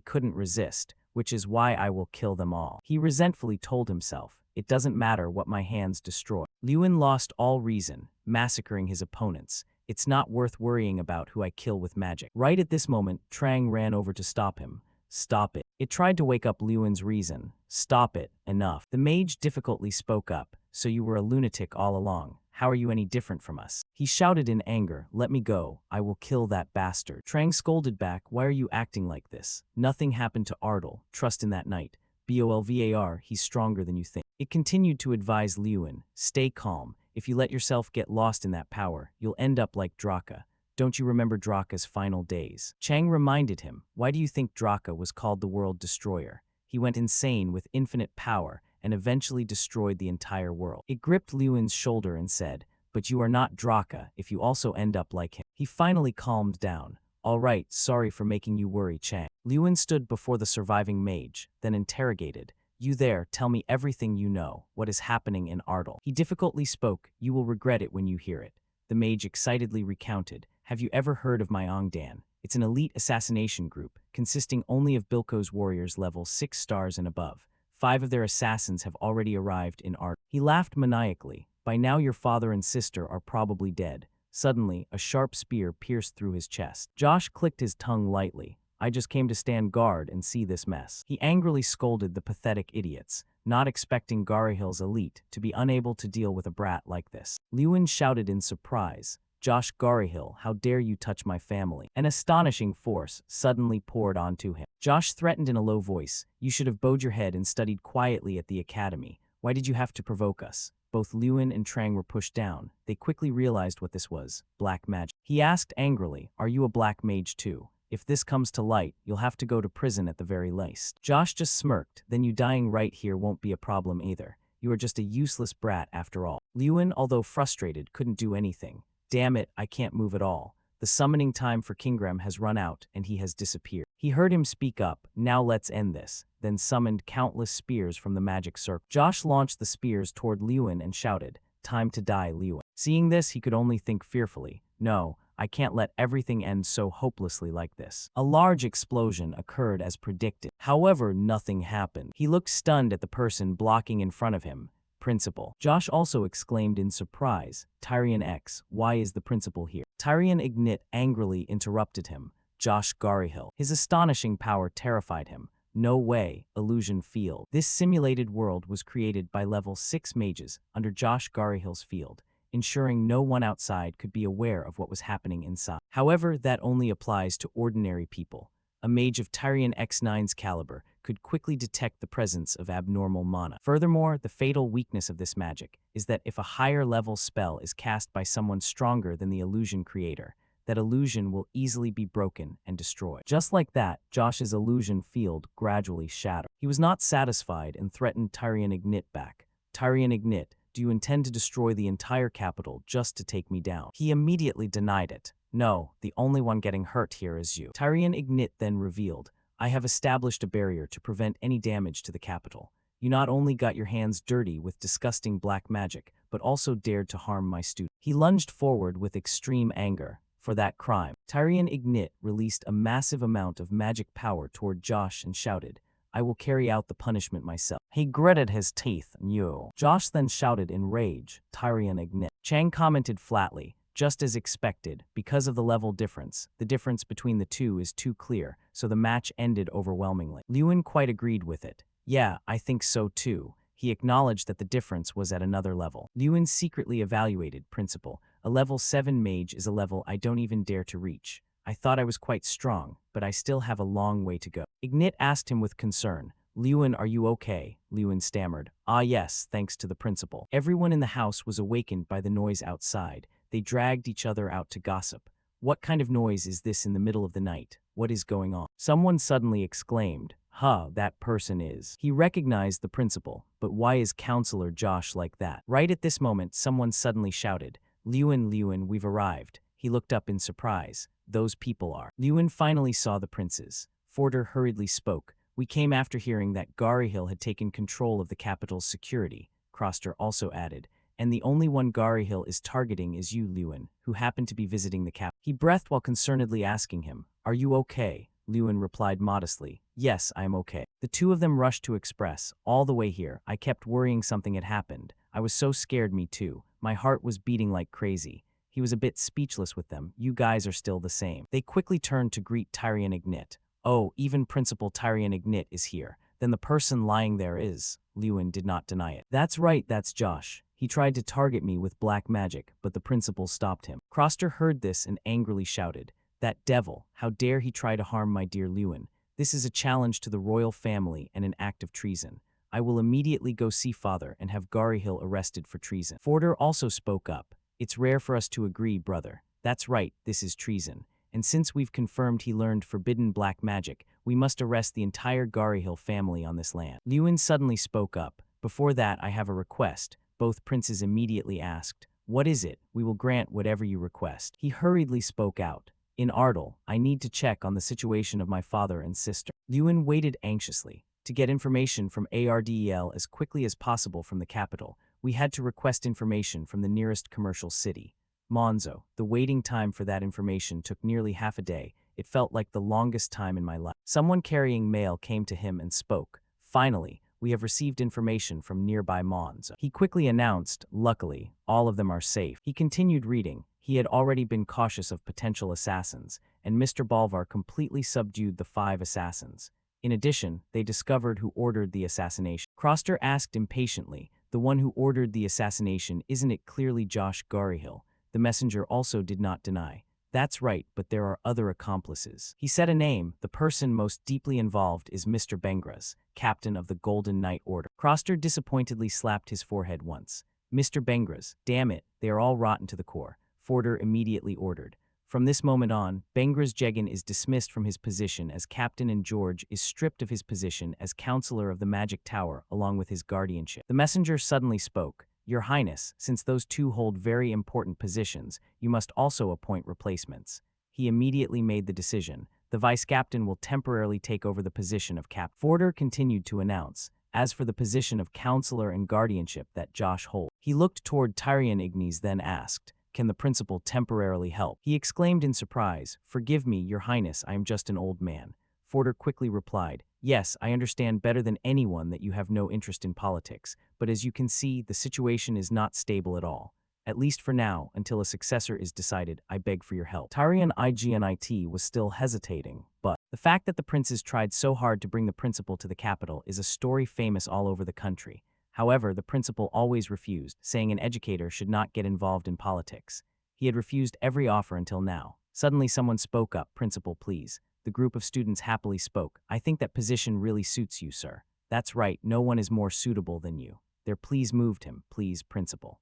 couldn't resist, "Which is why I will kill them all." He resentfully told himself, "It doesn't matter what my hands destroy." Lewin lost all reason, massacring his opponents. "It's not worth worrying about who I kill with magic." Right at this moment, Trang ran over to stop him. "Stop it." It tried to wake up Lewin's reason. "Stop it, enough." The mage difficultly spoke up. "So you were a lunatic all along. How are you any different from us?" He shouted in anger, "Let me go. I will kill that bastard." Trang scolded back, "Why are you acting like this? Nothing happened to Ardal. Trust in that knight. Bolvar, he's stronger than you think." It continued to advise Lewin, "Stay calm. If you let yourself get lost in that power, you'll end up like Draka. Don't you remember Draka's final days?" Chang reminded him, "Why do you think Draka was called the World Destroyer? He went insane with infinite power and eventually destroyed the entire world." It gripped Lewin's shoulder and said, but you are not Draka if you also end up like him. He finally calmed down. All right, sorry for making you worry, Chang. Lewin stood before the surviving mage, then interrogated. You there, tell me everything you know, what is happening in Ardal. He difficultly spoke, you will regret it when you hear it. The mage excitedly recounted, have you ever heard of Myongdan? It's an elite assassination group, consisting only of Bilko's warriors level 6 stars and above. 5 of their assassins have already arrived in Ardal. He laughed maniacally. By now your father and sister are probably dead. Suddenly, a sharp spear pierced through his chest. Josh clicked his tongue lightly. I just came to stand guard and see this mess. He angrily scolded the pathetic idiots, not expecting Garihill's elite to be unable to deal with a brat like this. Lewin shouted in surprise, Josh Garihill, how dare you touch my family? An astonishing force suddenly poured onto him. Josh threatened in a low voice, you should have bowed your head and studied quietly at the academy. Why did you have to provoke us? Both Lewin and Trang were pushed down. They quickly realized what this was, black magic. He asked angrily, are you a black mage too? If this comes to light, you'll have to go to prison at the very least. Josh just smirked, then you dying right here won't be a problem either. You are just a useless brat after all. Lewin, although frustrated, couldn't do anything. Damn it, I can't move at all. The summoning time for Kingram has run out and he has disappeared. He heard him speak up, now let's end this, then summoned countless spears from the magic circle. Josh launched the spears toward Lewin and shouted, time to die, Lewin. Seeing this, he could only think fearfully, no, I can't let everything end so hopelessly like this. A large explosion occurred as predicted. However, nothing happened. He looked stunned at the person blocking in front of him. Principal. Josh also exclaimed in surprise, Tyrion X, why is the principal here? Tyrion Ignit angrily interrupted him. Josh Garihill. His astonishing power terrified him. No way, illusion field. This simulated world was created by level 6 mages under Josh Garihill's field, ensuring no one outside could be aware of what was happening inside. However, that only applies to ordinary people. A mage of Tyrion X9's caliber could quickly detect the presence of abnormal mana. Furthermore, the fatal weakness of this magic is that if a higher level spell is cast by someone stronger than the illusion creator, that illusion will easily be broken and destroyed. Just like that, Josh's illusion field gradually shattered. He was not satisfied and threatened Tyrion Ignit back. Tyrion Ignit, do you intend to destroy the entire capital just to take me down? He immediately denied it. No, the only one getting hurt here is you. Tyrion Ignit then revealed, I have established a barrier to prevent any damage to the capital. You not only got your hands dirty with disgusting black magic, but also dared to harm my student. He lunged forward with extreme anger. For that crime, Tyrion Ignit released a massive amount of magic power toward Josh and shouted, I will carry out the punishment myself. He gritted his teeth, no. Josh then shouted in rage, Tyrion Ignit. Chang commented flatly, just as expected, because of the level difference, the difference between the two is too clear, so the match ended overwhelmingly. Lewin quite agreed with it. Yeah, I think so too. He acknowledged that the difference was at another level. Lewin secretly evaluated, Principal. A level 7 mage is a level I don't even dare to reach. I thought I was quite strong, but I still have a long way to go. Ignit asked him with concern, Lewin, are you okay? Lewin stammered, ah yes, thanks to the principal. Everyone in the house was awakened by the noise outside. They dragged each other out to gossip. What kind of noise is this in the middle of the night? What is going on? Someone suddenly exclaimed, huh, that person is. He recognized the principal, but why is Counselor Josh like that? Right at this moment, someone suddenly shouted, Lewin, we've arrived. He looked up in surprise. Those people are. Lewin finally saw the princes. Forder hurriedly spoke. We came after hearing that Garihill had taken control of the capital's security, Kroster also added. And the only one Garihill is targeting is you, Lewin, who happened to be visiting the capital. He breathed while concernedly asking him, are you okay? Lewin replied modestly, yes, I am okay. The two of them rushed to express, all the way here, I kept worrying something had happened. I was so scared, me too. My heart was beating like crazy. He was a bit speechless with them. You guys are still the same. They quickly turned to greet Tyrion Ignit. Oh, even Principal Tyrion Ignit is here. Then the person lying there is. Lewin did not deny it. That's right, that's Josh. He tried to target me with black magic, but the principal stopped him. Kroster heard this and angrily shouted, that devil, how dare he try to harm my dear Lewin. This is a challenge to the royal family and an act of treason. I will immediately go see father and have Garihill arrested for treason. Forder also spoke up. It's rare for us to agree, brother. That's right, this is treason. And since we've confirmed he learned forbidden black magic, we must arrest the entire Garihill family on this land. Lewin suddenly spoke up. Before that, I have a request. Both princes immediately asked, What is it? We will grant whatever you request. He hurriedly spoke out. In Ardle, I need to check on the situation of my father and sister. Lewin waited anxiously. To get information from Ardel as quickly as possible from the capital, we had to request information from the nearest commercial city. Monzo. The waiting time for that information took nearly half a day. It felt like the longest time in my life. Someone carrying mail came to him and spoke. Finally, we have received information from nearby Mons. He quickly announced, luckily, all of them are safe. He continued reading. He had already been cautious of potential assassins, and Mr. Bolvar completely subdued the 5 assassins. In addition, they discovered who ordered the assassination. Croster asked impatiently, the one who ordered the assassination, isn't it clearly Josh Garyhill? The messenger also did not deny. That's right, but there are other accomplices. He said a name. The person most deeply involved is Mr. Bengras, captain of the Golden Knight Order. Croster disappointedly slapped his forehead once. Mr. Bengras, damn it, they are all rotten to the core. Forder immediately ordered. From this moment on, Bengras Jegan is dismissed from his position as captain and George is stripped of his position as counselor of the Magic Tower along with his guardianship. The messenger suddenly spoke. Your Highness, since those two hold very important positions, you must also appoint replacements. He immediately made the decision. The vice-captain will temporarily take over the position of captain. Forder continued to announce, as for the position of counselor and guardianship that Josh holds. He looked toward Tyrion Ignes, then asked, can the principal temporarily help? He exclaimed in surprise, forgive me, Your Highness, I am just an old man. Forder quickly replied, yes, I understand better than anyone that you have no interest in politics, but as you can see, the situation is not stable at all. At least for now, until a successor is decided, I beg for your help. Tyrion Ignit was still hesitating, but the fact that the princes tried so hard to bring the principal to the capital is a story famous all over the country. However, the principal always refused, saying an educator should not get involved in politics. He had refused every offer until now. Suddenly someone spoke up, Principal, please. The group of students happily spoke. I think that position really suits you, sir. That's right, no one is more suitable than you. Their pleas moved him, please, Principal.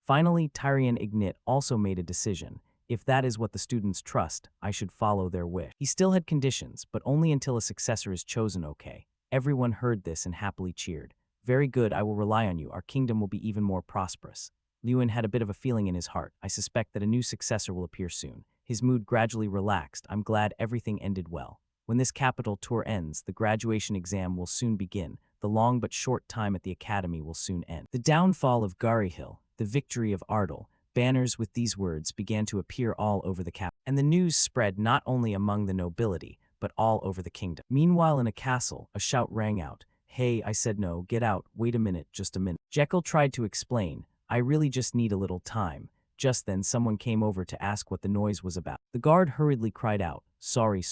Finally, Tyrion Ignit also made a decision. If that is what the students trust, I should follow their wish. He still had conditions, but only until a successor is chosen, okay? Everyone heard this and happily cheered. Very good, I will rely on you. Our kingdom will be even more prosperous. Lewin had a bit of a feeling in his heart. I suspect that a new successor will appear soon. His mood gradually relaxed. I'm glad everything ended well. When this capital tour ends, the graduation exam will soon begin. The long but short time at the academy will soon end. The downfall of Garyhill, the victory of Ardle, banners with these words began to appear all over the capital. And the news spread not only among the nobility, but all over the kingdom. Meanwhile in a castle, a shout rang out. Hey, I said no, get out, wait a minute, just a minute. Jekyll tried to explain, I really just need a little time. Just then someone came over to ask what the noise was about. The guard hurriedly cried out, sorry,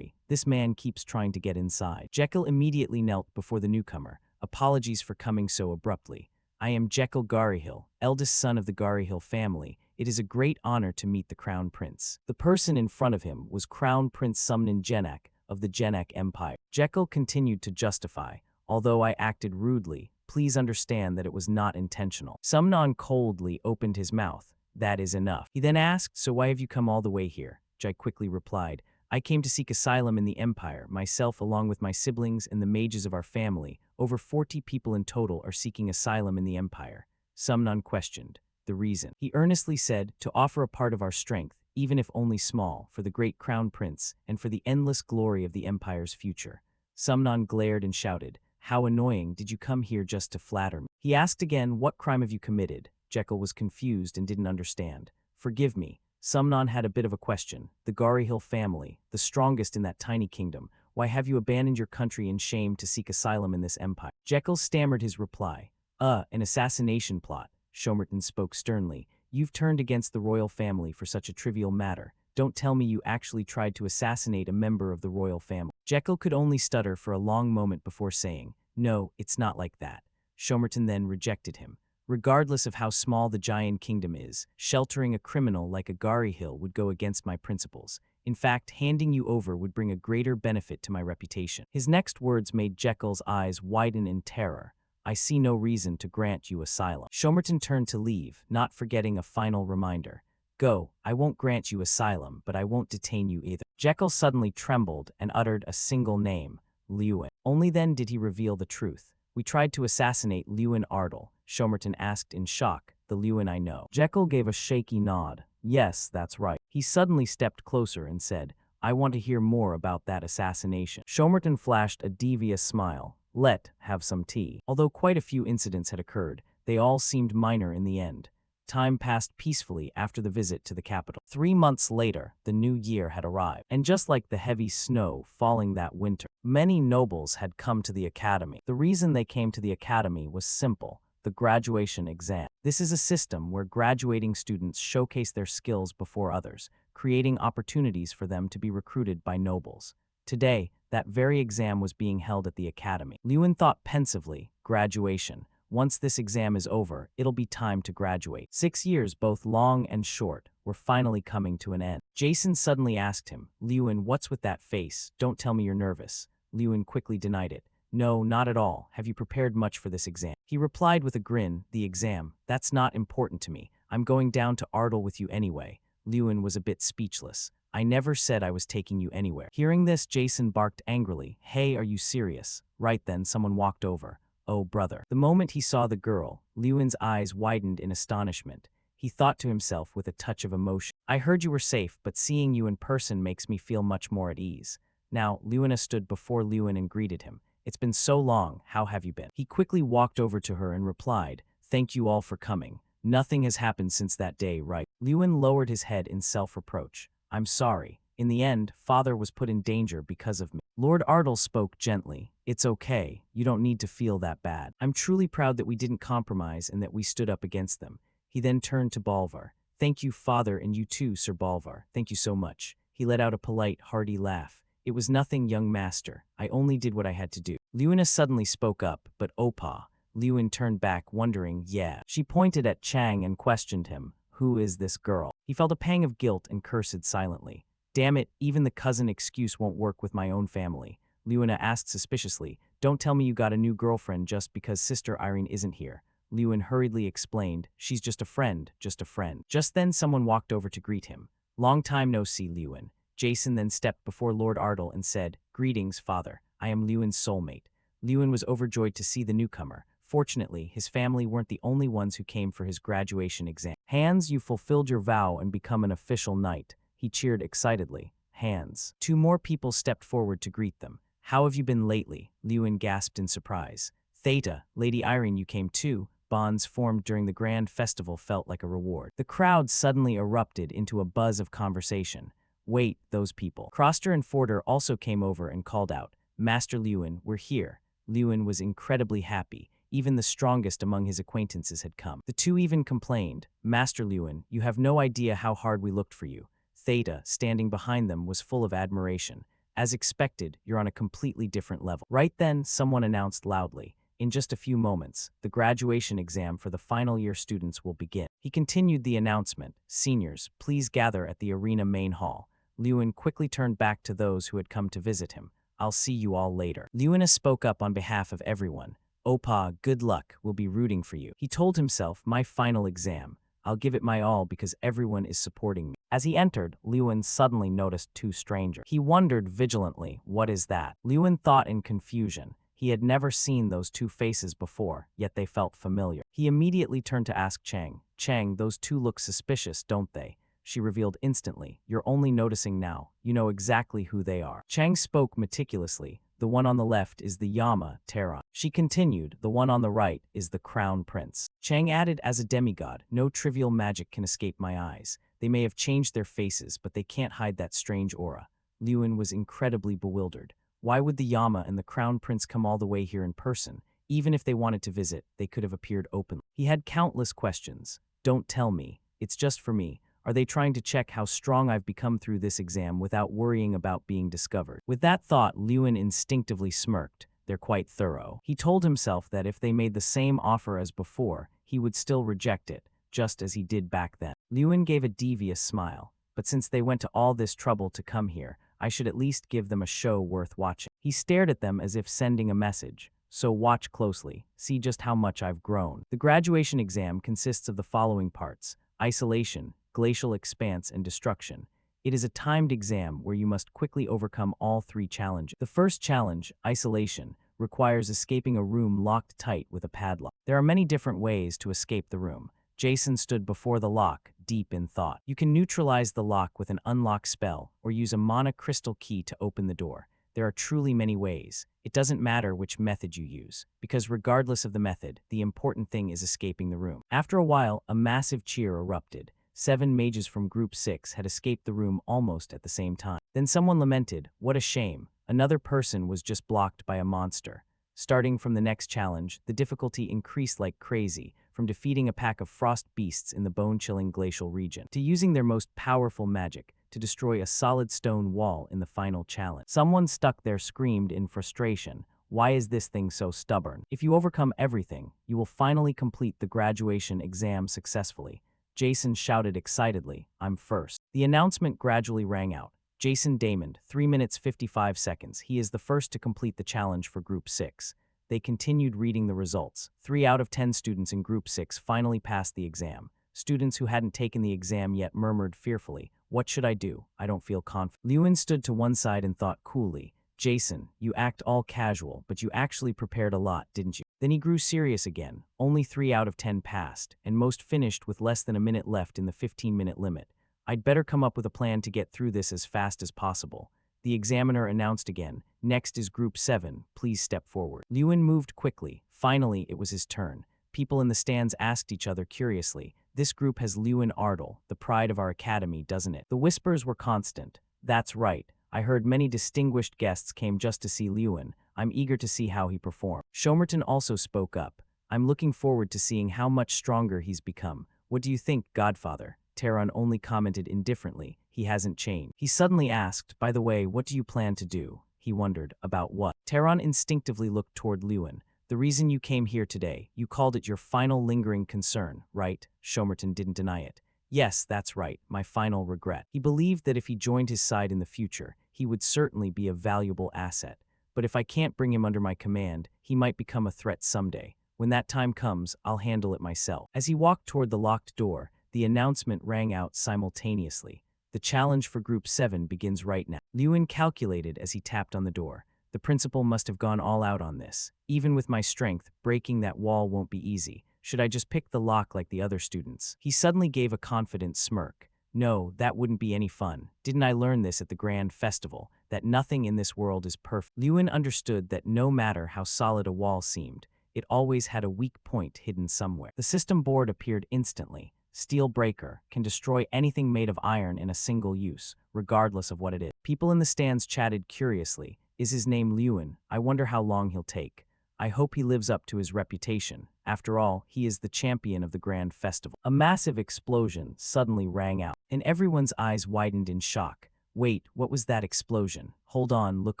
this man keeps trying to get inside. Jekyll immediately knelt before the newcomer. Apologies for coming so abruptly. I am Jekyll Garyhill, eldest son of the Garyhill family. It is a great honor to meet the Crown Prince. The person in front of him was Crown Prince Sumnan Genak of the Genak Empire. Jekyll continued to justify, although I acted rudely, please understand that it was not intentional. Sumnan coldly opened his mouth. That is enough. He then asked, so why have you come all the way here? Jai quickly replied, I came to seek asylum in the Empire, myself along with my siblings and the mages of our family. Over 40 people in total are seeking asylum in the Empire. Sumnan questioned the reason. He earnestly said, to offer a part of our strength, even if only small, for the great Crown Prince and for the endless glory of the Empire's future. Sumnan glared and shouted, how annoying, did you come here just to flatter me? He asked again, what crime have you committed? Jekyll was confused and didn't understand. Forgive me. Sumnan had a bit of a question. The Garyhill family, the strongest in that tiny kingdom. Why have you abandoned your country in shame to seek asylum in this empire? Jekyll stammered his reply. An assassination plot. Shomerton spoke sternly. You've turned against the royal family for such a trivial matter. Don't tell me you actually tried to assassinate a member of the royal family. Jekyll could only stutter for a long moment before saying, no, it's not like that. Shomerton then rejected him. Regardless of how small the giant kingdom is, sheltering a criminal like a Garyhill would go against my principles. In fact, handing you over would bring a greater benefit to my reputation. His next words made Jekyll's eyes widen in terror. I see no reason to grant you asylum. Shomerton turned to leave, not forgetting a final reminder. Go, I won't grant you asylum, but I won't detain you either. Jekyll suddenly trembled and uttered a single name, Lewin. Only then did he reveal the truth. We tried to assassinate Lewin Ardle, Shomerton asked in shock. the Lewin I know. Jekyll gave a shaky nod. Yes, that's right. He suddenly stepped closer and said, I want to hear more about that assassination. Shomerton flashed a devious smile. Let have some tea. Although quite a few incidents had occurred, they all seemed minor in the end. Time passed peacefully after the visit to the capital. 3 months later, the new year had arrived, and just like the heavy snow falling that winter, many nobles had come to the academy. The reason they came to the academy was simple: the graduation exam. This is a system where graduating students showcase their skills before others, creating opportunities for them to be recruited by nobles. Today, that very exam was being held at the academy. Lewin thought pensively, graduation. Once this exam is over, it'll be time to graduate. 6 years, both long and short, were finally coming to an end. Jason suddenly asked him, Lewin, what's with that face? Don't tell me you're nervous. Lewin quickly denied it. No, not at all. Have you prepared much for this exam? He replied with a grin, the exam, that's not important to me. I'm going down to Ardle with you anyway. Lewin was a bit speechless. I never said I was taking you anywhere. Hearing this, Jason barked angrily. Hey, are you serious? Right then, someone walked over. Oh, brother. The moment he saw the girl, Lewin's eyes widened in astonishment. He thought to himself with a touch of emotion. I heard you were safe, but seeing you in person makes me feel much more at ease. Now, Lewin stood before Lewin and greeted him. It's been so long, how have you been? He quickly walked over to her and replied, Thank you all for coming. Nothing has happened since that day, right? Lewin lowered his head in self-reproach. I'm sorry. In the end, father was put in danger because of me. Lord Ardle spoke gently. It's okay. You don't need to feel that bad. I'm truly proud that we didn't compromise and that we stood up against them. He then turned to Bolvar. Thank you, father, and you too, Sir Bolvar. Thank you so much. He let out a polite, hearty laugh. It was nothing, young master. I only did what I had to do. Lewin suddenly spoke up, but Opa. Lewin turned back, wondering, yeah. She pointed at Chang and questioned him. Who is this girl? He felt a pang of guilt and cursed silently. Damn it, even the cousin excuse won't work with my own family. Lewin asked suspiciously, Don't tell me you got a new girlfriend just because Sister Irene isn't here. Lewin hurriedly explained, She's just a friend, just a friend. Just then someone walked over to greet him. Long time no see, Lewin. Jason then stepped before Lord Ardle and said, Greetings, father. I am Lewin's soulmate. Lewin was overjoyed to see the newcomer. Fortunately, his family weren't the only ones who came for his graduation exam. Hans, you fulfilled your vow and become an official knight. He cheered excitedly. Hans. 2 more people stepped forward to greet them. How have you been lately? Lewin gasped in surprise. Theta, Lady Irene, you came too. Bonds formed during the grand festival felt like a reward. The crowd suddenly erupted into a buzz of conversation. Wait, those people. Croster and Forder also came over and called out, Master Lewin, we're here. Lewin was incredibly happy. Even the strongest among his acquaintances had come. The 2 even complained, Master Lewin, you have no idea how hard we looked for you. Theta, standing behind them, was full of admiration. As expected, you're on a completely different level. Right then, someone announced loudly, in just a few moments, the graduation exam for the final year students will begin. He continued the announcement, Seniors, please gather at the arena main hall. Lewin quickly turned back to those who had come to visit him. I'll see you all later. Lewin spoke up on behalf of everyone. Opa, good luck, we'll be rooting for you. He told himself, my final exam. I'll give it my all because everyone is supporting me. As he entered, Lewin suddenly noticed 2 strangers. He wondered vigilantly, what is that? Lewin thought in confusion. He had never seen those 2 faces before, yet they felt familiar. He immediately turned to ask Chang. Chang, those 2 look suspicious, don't they? She revealed instantly, you're only noticing now. You know exactly who they are. Chang spoke meticulously. The one on the left is the Yama, Terran. She continued, the one on the right is the Crown Prince. Chang added, as a demigod, no trivial magic can escape my eyes. They may have changed their faces, but they can't hide that strange aura. Lewin was incredibly bewildered. Why would the Yama and the Crown Prince come all the way here in person? Even if they wanted to visit, they could have appeared openly. He had countless questions. Don't tell me. It's just for me. Are they trying to check how strong I've become through this exam without worrying about being discovered? With that thought, Lewin instinctively smirked. They're quite thorough. He told himself that if they made the same offer as before, he would still reject it, just as he did back then. Lewin gave a devious smile. But since they went to all this trouble to come here, I should at least give them a show worth watching. He stared at them as if sending a message. So watch closely. See just how much I've grown. The graduation exam consists of the following parts: isolation, glacial expanse, and destruction. It is a timed exam where you must quickly overcome all 3 challenges. The first challenge, isolation, requires escaping a room locked tight with a padlock. There are many different ways to escape the room. Jason stood before the lock, deep in thought. You can neutralize the lock with an unlock spell or use a mana crystal key to open the door. There are truly many ways. It doesn't matter which method you use, because regardless of the method, the important thing is escaping the room. After a while, a massive cheer erupted. 7 mages from Group 6 had escaped the room almost at the same time. Then someone lamented, "What a shame. Another person was just blocked by a monster." Starting from the next challenge, the difficulty increased like crazy, from defeating a pack of frost beasts in the bone-chilling glacial region, to using their most powerful magic to destroy a solid stone wall in the final challenge. Someone stuck there screamed in frustration, "Why is this thing so stubborn?" If you overcome everything, you will finally complete the graduation exam successfully. Jason shouted excitedly, "I'm first." The announcement gradually rang out. Jason Damon, 3 minutes 55 seconds. He is the first to complete the challenge for Group 6. They continued reading the results. 3 out of 10 students in Group 6 finally passed the exam. Students who hadn't taken the exam yet murmured fearfully, "What should I do? I don't feel confident." Lewin stood to one side and thought coolly, "Jason, you act all casual, but you actually prepared a lot, didn't you?" Then he grew serious again. Only 3 out of 10 passed, and most finished with less than a minute left in the 15-minute limit. "I'd better come up with a plan to get through this as fast as possible." The examiner announced again, "Next is Group 7, please step forward." Lewin moved quickly. Finally, it was his turn. People in the stands asked each other curiously, "This group has Lewin Ardle, the pride of our academy, doesn't it?" The whispers were constant. "That's right. I heard many distinguished guests came just to see Lewin. I'm eager to see how he performed." Shomerton also spoke up. "I'm looking forward to seeing how much stronger he's become. What do you think, Godfather?" Taron only commented indifferently. He hasn't changed. He suddenly asked, "By the way, what do you plan to do?" He wondered, "About what?" Taron instinctively looked toward Lewin. "The reason you came here today, you called it your final lingering concern, right?" Shomerton didn't deny it. "Yes, that's right, my final regret." He believed that if he joined his side in the future, he would certainly be a valuable asset. "But if I can't bring him under my command, he might become a threat someday. When that time comes, I'll handle it myself." As he walked toward the locked door, the announcement rang out simultaneously. "The challenge for Group 7 begins right now." Lewin calculated as he tapped on the door. "The principal must have gone all out on this. Even with my strength, breaking that wall won't be easy. Should I just pick the lock like the other students?" He suddenly gave a confident smirk. "No, that wouldn't be any fun. Didn't I learn this at the Grand Festival, that nothing in this world is perfect?" Lewin understood that no matter how solid a wall seemed, it always had a weak point hidden somewhere. The system board appeared instantly. "Steel breaker, can destroy anything made of iron in a single use, regardless of what it is." People in the stands chatted curiously. "Is his name Lewin? I wonder how long he'll take. I hope he lives up to his reputation. After all, he is the champion of the Grand Festival." A massive explosion suddenly rang out, and everyone's eyes widened in shock. "Wait, what was that explosion? Hold on, look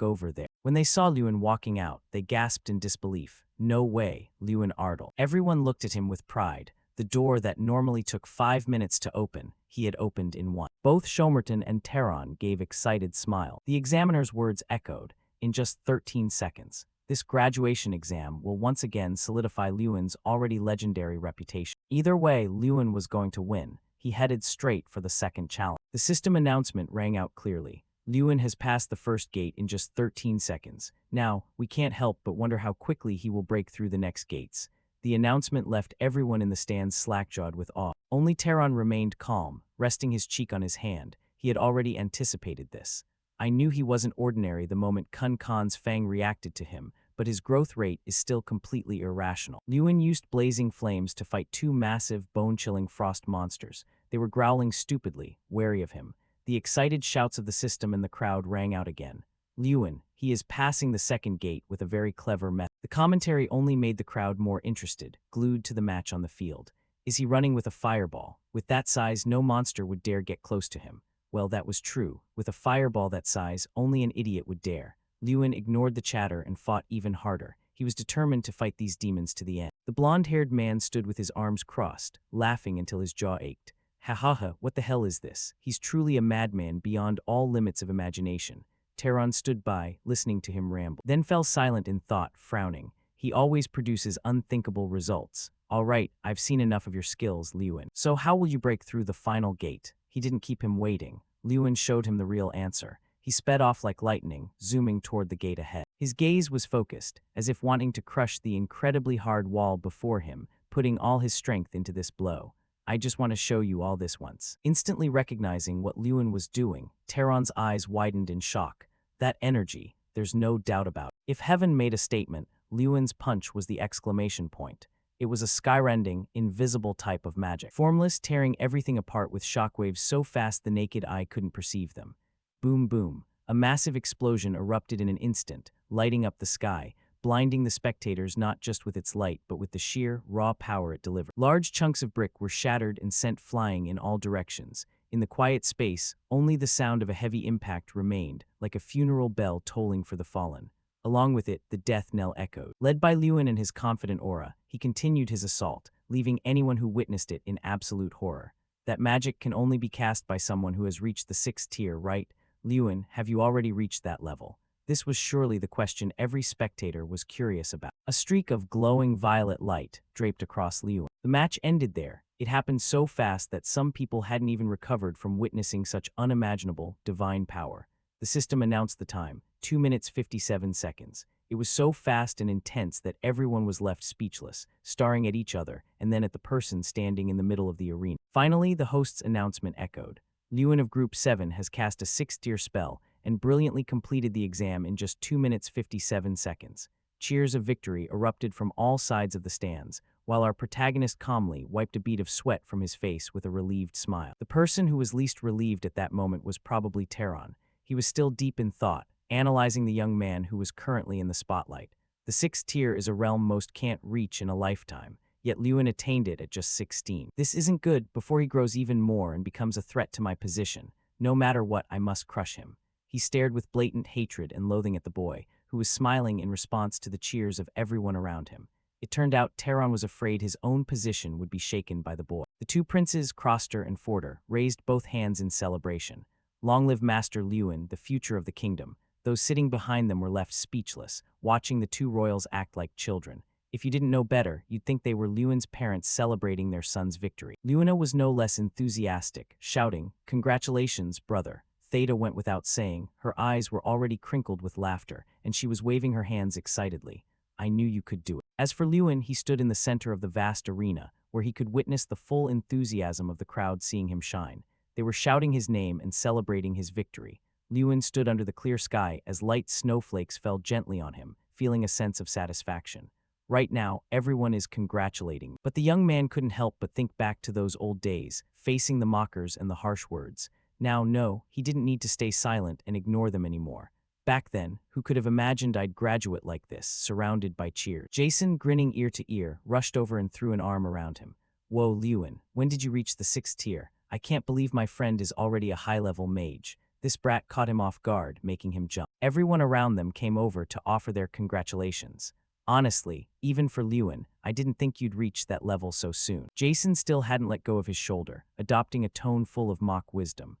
over there." When they saw Lewin walking out, they gasped in disbelief. "No way, Lewin Ardle." Everyone looked at him with pride. The door that normally took 5 minutes to open, he had opened in 1. Both Shomerton and Taron gave excited smiles. The examiner's words echoed. "In just 13 seconds. This graduation exam will once again solidify Lewin's already legendary reputation." Either way, Lewin was going to win. He headed straight for the second challenge. The system announcement rang out clearly. "Lewin has passed the first gate in just 13 seconds. Now, we can't help but wonder how quickly he will break through the next gates." The announcement left everyone in the stands slack-jawed with awe. Only Taron remained calm, resting his cheek on his hand. He had already anticipated this. "I knew he wasn't ordinary the moment Kun Khan's fang reacted to him, but his growth rate is still completely irrational." Lewin used blazing flames to fight 2 massive, bone-chilling frost monsters. They were growling stupidly, wary of him. The excited shouts of the system and the crowd rang out again. "Lewin, he is passing the second gate with a very clever method." The commentary only made the crowd more interested, glued to the match on the field. "Is he running with a fireball? With that size, no monster would dare get close to him." Well, that was true. With a fireball that size, only an idiot would dare. Lewin ignored the chatter and fought even harder. He was determined to fight these demons to the end. The blonde-haired man stood with his arms crossed, laughing until his jaw ached. "Ha ha ha, what the hell is this? He's truly a madman beyond all limits of imagination." Taron stood by, listening to him ramble, then fell silent in thought, frowning. "He always produces unthinkable results." "All right, I've seen enough of your skills, Lewin. So how will you break through the final gate?" He didn't keep him waiting. Lewin showed him the real answer. He sped off like lightning, zooming toward the gate ahead. His gaze was focused, as if wanting to crush the incredibly hard wall before him, putting all his strength into this blow. I just want to show you all this once. Instantly recognizing what Lewin was doing, Tehran's eyes widened in shock. That energy, there's no doubt about it. If heaven made a statement, Lewin's punch was the exclamation point. It was a skyrending, invisible type of magic. Formless, tearing everything apart with shockwaves so fast the naked eye couldn't perceive them. Boom, boom. A massive explosion erupted in an instant, lighting up the sky, blinding the spectators not just with its light but with the sheer, raw power it delivered. Large chunks of brick were shattered and sent flying in all directions. In the quiet space, only the sound of a heavy impact remained, like a funeral bell tolling for the fallen. Along with it, the death knell echoed. Led by Lewin and his confident aura, he continued his assault, leaving anyone who witnessed it in absolute horror. That magic can only be cast by someone who has reached the 6th tier, right? Lewin, have you already reached that level? This was surely the question every spectator was curious about. A streak of glowing violet light draped across Lewin. The match ended there. It happened so fast that some people hadn't even recovered from witnessing such unimaginable, divine power. The system announced the time, 2 minutes 57 seconds. It was so fast and intense that everyone was left speechless, staring at each other and then at the person standing in the middle of the arena. Finally, the host's announcement echoed. Lewin of Group 7 has cast a 6th-tier spell and brilliantly completed the exam in just 2 minutes 57 seconds. Cheers of victory erupted from all sides of the stands, while our protagonist calmly wiped a bead of sweat from his face with a relieved smile. The person who was least relieved at that moment was probably Tehran. He was still deep in thought, analyzing the young man who was currently in the spotlight. The 6th tier is a realm most can't reach in a lifetime, yet Lewin attained it at just 16. This isn't good. Before he grows even more and becomes a threat to my position. No matter what, I must crush him. He stared with blatant hatred and loathing at the boy, who was smiling in response to the cheers of everyone around him. It turned out Tehran was afraid his own position would be shaken by the boy. The two princes, Kroster and Forder, raised both hands in celebration. Long live Master Lewin, the future of the kingdom. Those sitting behind them were left speechless, watching the two royals act like children. If you didn't know better, you'd think they were Lewin's parents celebrating their son's victory. Lewina was no less enthusiastic, shouting, "Congratulations, brother." Theta went without saying. Her eyes were already crinkled with laughter, and she was waving her hands excitedly. I knew you could do it. As for Lewin, he stood in the center of the vast arena, where he could witness the full enthusiasm of the crowd seeing him shine. They were shouting his name and celebrating his victory. Lewin stood under the clear sky as light snowflakes fell gently on him, feeling a sense of satisfaction. Right now, everyone is congratulating. But the young man couldn't help but think back to those old days, facing the mockers and the harsh words. Now, no, he didn't need to stay silent and ignore them anymore. Back then, who could have imagined I'd graduate like this, surrounded by cheers? Jason, grinning ear to ear, rushed over and threw an arm around him. Whoa, Lewin, when did you reach the 6th tier? I can't believe my friend is already a high-level mage. This brat caught him off guard, making him jump. Everyone around them came over to offer their congratulations. Honestly, even for Lewin, I didn't think you'd reach that level so soon. Jason still hadn't let go of his shoulder, adopting a tone full of mock wisdom.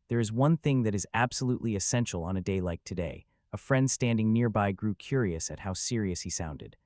There is one thing that is absolutely essential on a day like today. A friend standing nearby grew curious at how serious he sounded.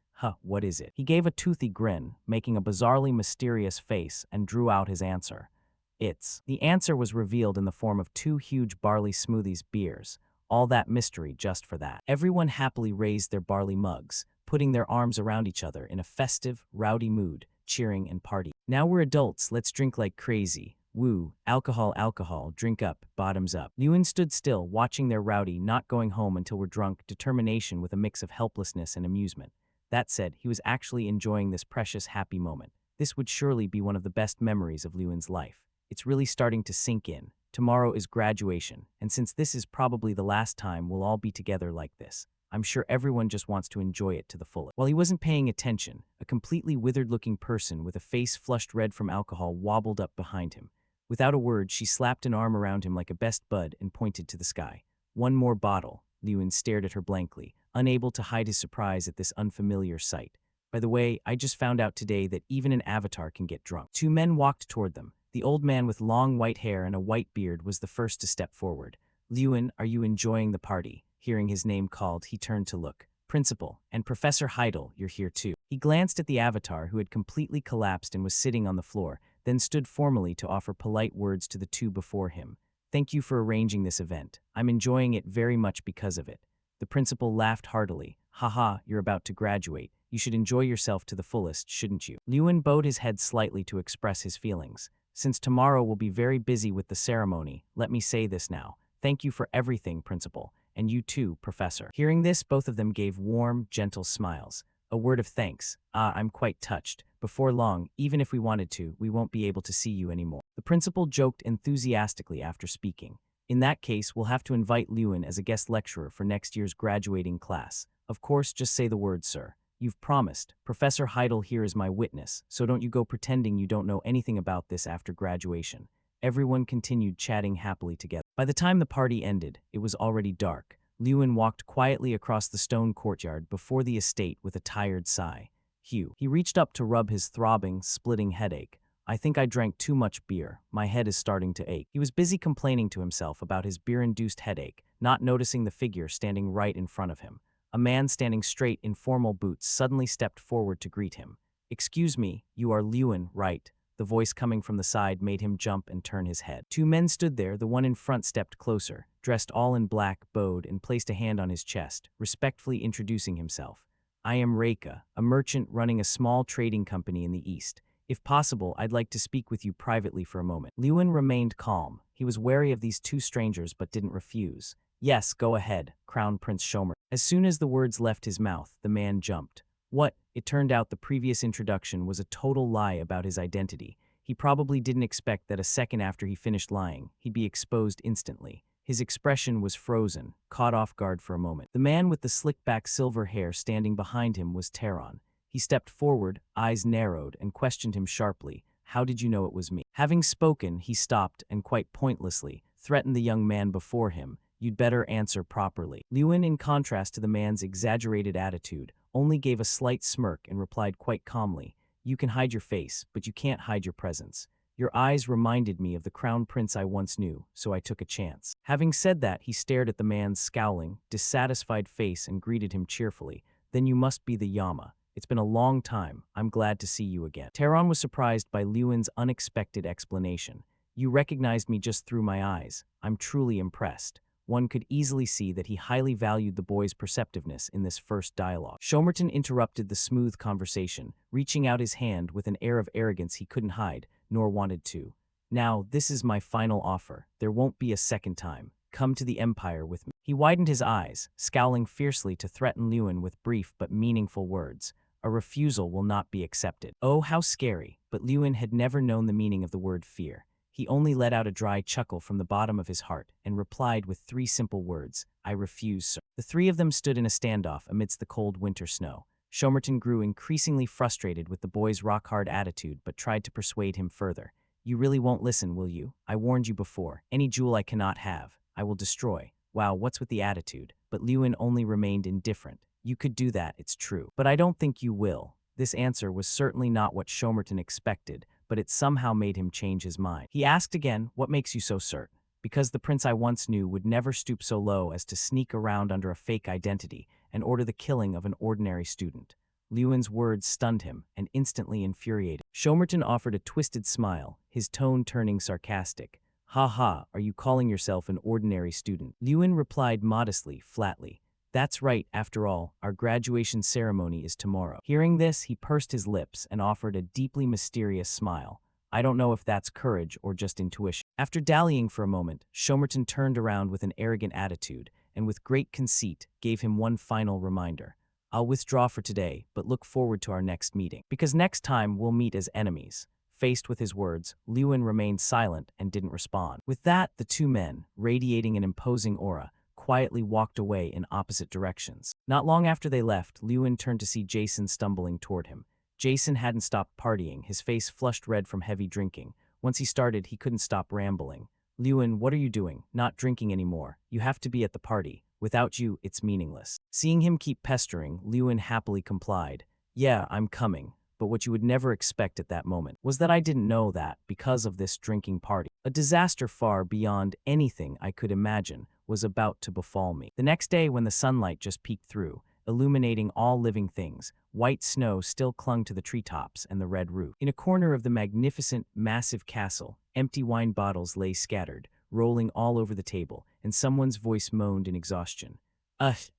What is it? He gave a toothy grin, making a bizarrely mysterious face, and drew out his answer. The answer was revealed in the form of 2 huge barley smoothies beers. All that mystery just for that. Everyone happily raised their barley mugs, putting their arms around each other in a festive, rowdy mood, cheering and partying. Now we're adults, let's drink like crazy. Woo, alcohol, alcohol, drink up, bottoms up. Lewin stood still, watching their rowdy, not going home until we're drunk, determination with a mix of helplessness and amusement. That said, he was actually enjoying this precious, happy moment. This would surely be one of the best memories of Lewin's life. It's really starting to sink in. Tomorrow is graduation, and since this is probably the last time we'll all be together like this, I'm sure everyone just wants to enjoy it to the fullest. While he wasn't paying attention, a completely withered-looking person with a face flushed red from alcohol wobbled up behind him. Without a word, she slapped an arm around him like a best bud and pointed to the sky. One more bottle. Lewin stared at her blankly, unable to hide his surprise at this unfamiliar sight. By the way, I just found out today that even an avatar can get drunk. 2 men walked toward them. The old man with long white hair and a white beard was the first to step forward. Lewin, are you enjoying the party? Hearing his name called, he turned to look. Principal, and Professor Heidel, you're here too. He glanced at the avatar who had completely collapsed and was sitting on the floor, then stood formally to offer polite words to the two before him. Thank you for arranging this event. I'm enjoying it very much because of it. The principal laughed heartily. Haha, you're about to graduate. You should enjoy yourself to the fullest, shouldn't you? Lewin bowed his head slightly to express his feelings. Since tomorrow will be very busy with the ceremony, let me say this now. Thank you for everything, Principal. And you too, Professor. Hearing this, both of them gave warm, gentle smiles. A word of thanks. I'm quite touched. Before long, even if we wanted to, we won't be able to see you anymore. The principal joked enthusiastically after speaking. In that case, we'll have to invite Lewin as a guest lecturer for next year's graduating class. Of course, just say the word, sir. You've promised. Professor Heidel here is my witness, so don't you go pretending you don't know anything about this after graduation. Everyone continued chatting happily together. By the time the party ended, it was already dark. Lewin walked quietly across the stone courtyard before the estate with a tired sigh. He reached up to rub his throbbing, splitting headache. I think I drank too much beer. My head is starting to ache. He was busy complaining to himself about his beer-induced headache, not noticing the figure standing right in front of him. A man standing straight in formal boots suddenly stepped forward to greet him. Excuse me, you are Lewin, right? The voice coming from the side made him jump and turn his head. Two men stood there. The one in front stepped closer, dressed all in black, bowed, and placed a hand on his chest, respectfully introducing himself. I am Reika, a merchant running a small trading company in the east. If possible, I'd like to speak with you privately for a moment. Lewin remained calm. He was wary of these two strangers but didn't refuse. Yes, go ahead, Crown Prince Shomer. As soon as the words left his mouth, the man jumped. What? It turned out the previous introduction was a total lie about his identity. He probably didn't expect that a second after he finished lying, he'd be exposed instantly. His expression was frozen, caught off guard for a moment. The man with the slick-back silver hair standing behind him was Taron. He stepped forward, eyes narrowed, and questioned him sharply. How did you know it was me? Having spoken, he stopped and quite pointlessly threatened the young man before him. You'd better answer properly. Lewin, in contrast to the man's exaggerated attitude, only gave a slight smirk and replied quite calmly. You can hide your face, but you can't hide your presence. Your eyes reminded me of the crown prince I once knew, so I took a chance. Having said that, he stared at the man's scowling, dissatisfied face and greeted him cheerfully. Then you must be the Yama. It's been a long time. I'm glad to see you again. Taron was surprised by Lewin's unexpected explanation. You recognized me just through my eyes. I'm truly impressed. One could easily see that he highly valued the boy's perceptiveness in this first dialogue. Shomerton interrupted the smooth conversation, reaching out his hand with an air of arrogance he couldn't hide, nor wanted to. Now, this is my final offer. There won't be a second time. Come to the Empire with me. He widened his eyes, scowling fiercely to threaten Lewin with brief but meaningful words. A refusal will not be accepted. Oh, how scary, but Lewin had never known the meaning of the word fear. He only let out a dry chuckle from the bottom of his heart and replied with three simple words, I refuse, sir. The three of them stood in a standoff amidst the cold winter snow. Shomerton grew increasingly frustrated with the boy's rock-hard attitude but tried to persuade him further. You really won't listen, will you? I warned you before. Any jewel I cannot have, I will destroy. Wow, what's with the attitude? But Lewin only remained indifferent. You could do that, it's true. But I don't think you will. This answer was certainly not what Shomerton expected, but it somehow made him change his mind. He asked again, what makes you so certain? Because the prince I once knew would never stoop so low as to sneak around under a fake identity and order the killing of an ordinary student. Lewin's words stunned him and instantly infuriated. Shomerton offered a twisted smile, his tone turning sarcastic. Ha ha, are you calling yourself an ordinary student? Lewin replied modestly, flatly. That's right, after all, our graduation ceremony is tomorrow. Hearing this, he pursed his lips and offered a deeply mysterious smile. I don't know if that's courage or just intuition. After dallying for a moment, Shomerton turned around with an arrogant attitude and with great conceit gave him one final reminder. I'll withdraw for today, but look forward to our next meeting. Because next time we'll meet as enemies. Faced with his words, Lewin remained silent and didn't respond. With that, the two men, radiating an imposing aura, quietly walked away in opposite directions. Not long after they left, Lewin turned to see Jason stumbling toward him. Jason hadn't stopped partying, his face flushed red from heavy drinking. Once he started, he couldn't stop rambling. Lewin, what are you doing? Not drinking anymore. You have to be at the party. Without you, it's meaningless. Seeing him keep pestering, Lewin happily complied. Yeah, I'm coming. But what you would never expect at that moment was that I didn't know that, because of this drinking party, a disaster far beyond anything I could imagine was about to befall me. The next day, when the sunlight just peeked through, illuminating all living things, white snow still clung to the treetops and the red roof. In a corner of the magnificent, massive castle, empty wine bottles lay scattered, rolling all over the table, and someone's voice moaned in exhaustion.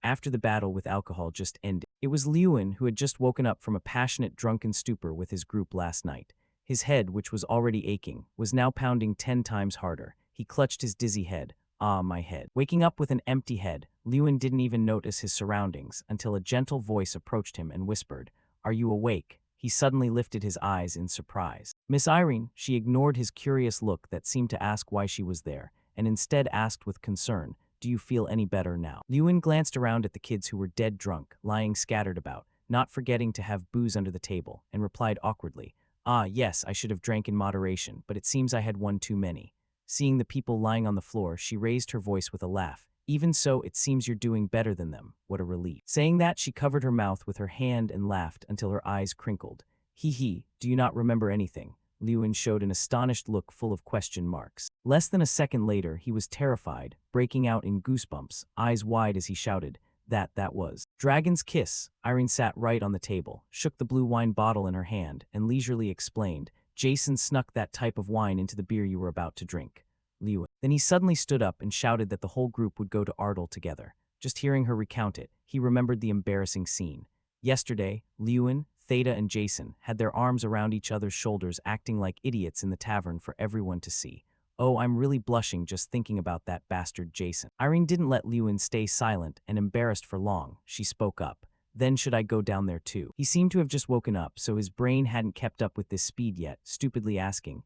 After the battle with alcohol just ended. It was Lewin, who had just woken up from a passionate drunken stupor with his group last night. His head, which was already aching, was now pounding 10 times harder. He clutched his dizzy head. Ah, my head. Waking up with an empty head, Lewin didn't even notice his surroundings until a gentle voice approached him and whispered, "Are you awake?" He suddenly lifted his eyes in surprise. Miss Irene, she ignored his curious look that seemed to ask why she was there, and instead asked with concern, "Do you feel any better now?" Lewin glanced around at the kids who were dead drunk, lying scattered about, not forgetting to have booze under the table, and replied awkwardly, "Ah, yes, I should have drank in moderation, but it seems I had one too many." Seeing the people lying on the floor, she raised her voice with a laugh. "Even so, it seems you're doing better than them. What a relief." Saying that, she covered her mouth with her hand and laughed until her eyes crinkled. "Hee, do you not remember anything?" Lewin showed an astonished look full of question marks. Less than a second later, he was terrified, breaking out in goosebumps, eyes wide as he shouted, That was Dragon's Kiss." Irene sat right on the table, shook the blue wine bottle in her hand, and leisurely explained, "Jason snuck that type of wine into the beer you were about to drink." Lewin. Then he suddenly stood up and shouted that the whole group would go to Ardle together. Just hearing her recount it, he remembered the embarrassing scene. Yesterday, Lewin, Theta, and Jason had their arms around each other's shoulders acting like idiots in the tavern for everyone to see. "Oh, I'm really blushing just thinking about that bastard Jason." Irene didn't let Lewin stay silent and embarrassed for long. She spoke up. "Then should I go down there too?" He seemed to have just woken up, so his brain hadn't kept up with this speed yet, stupidly asking,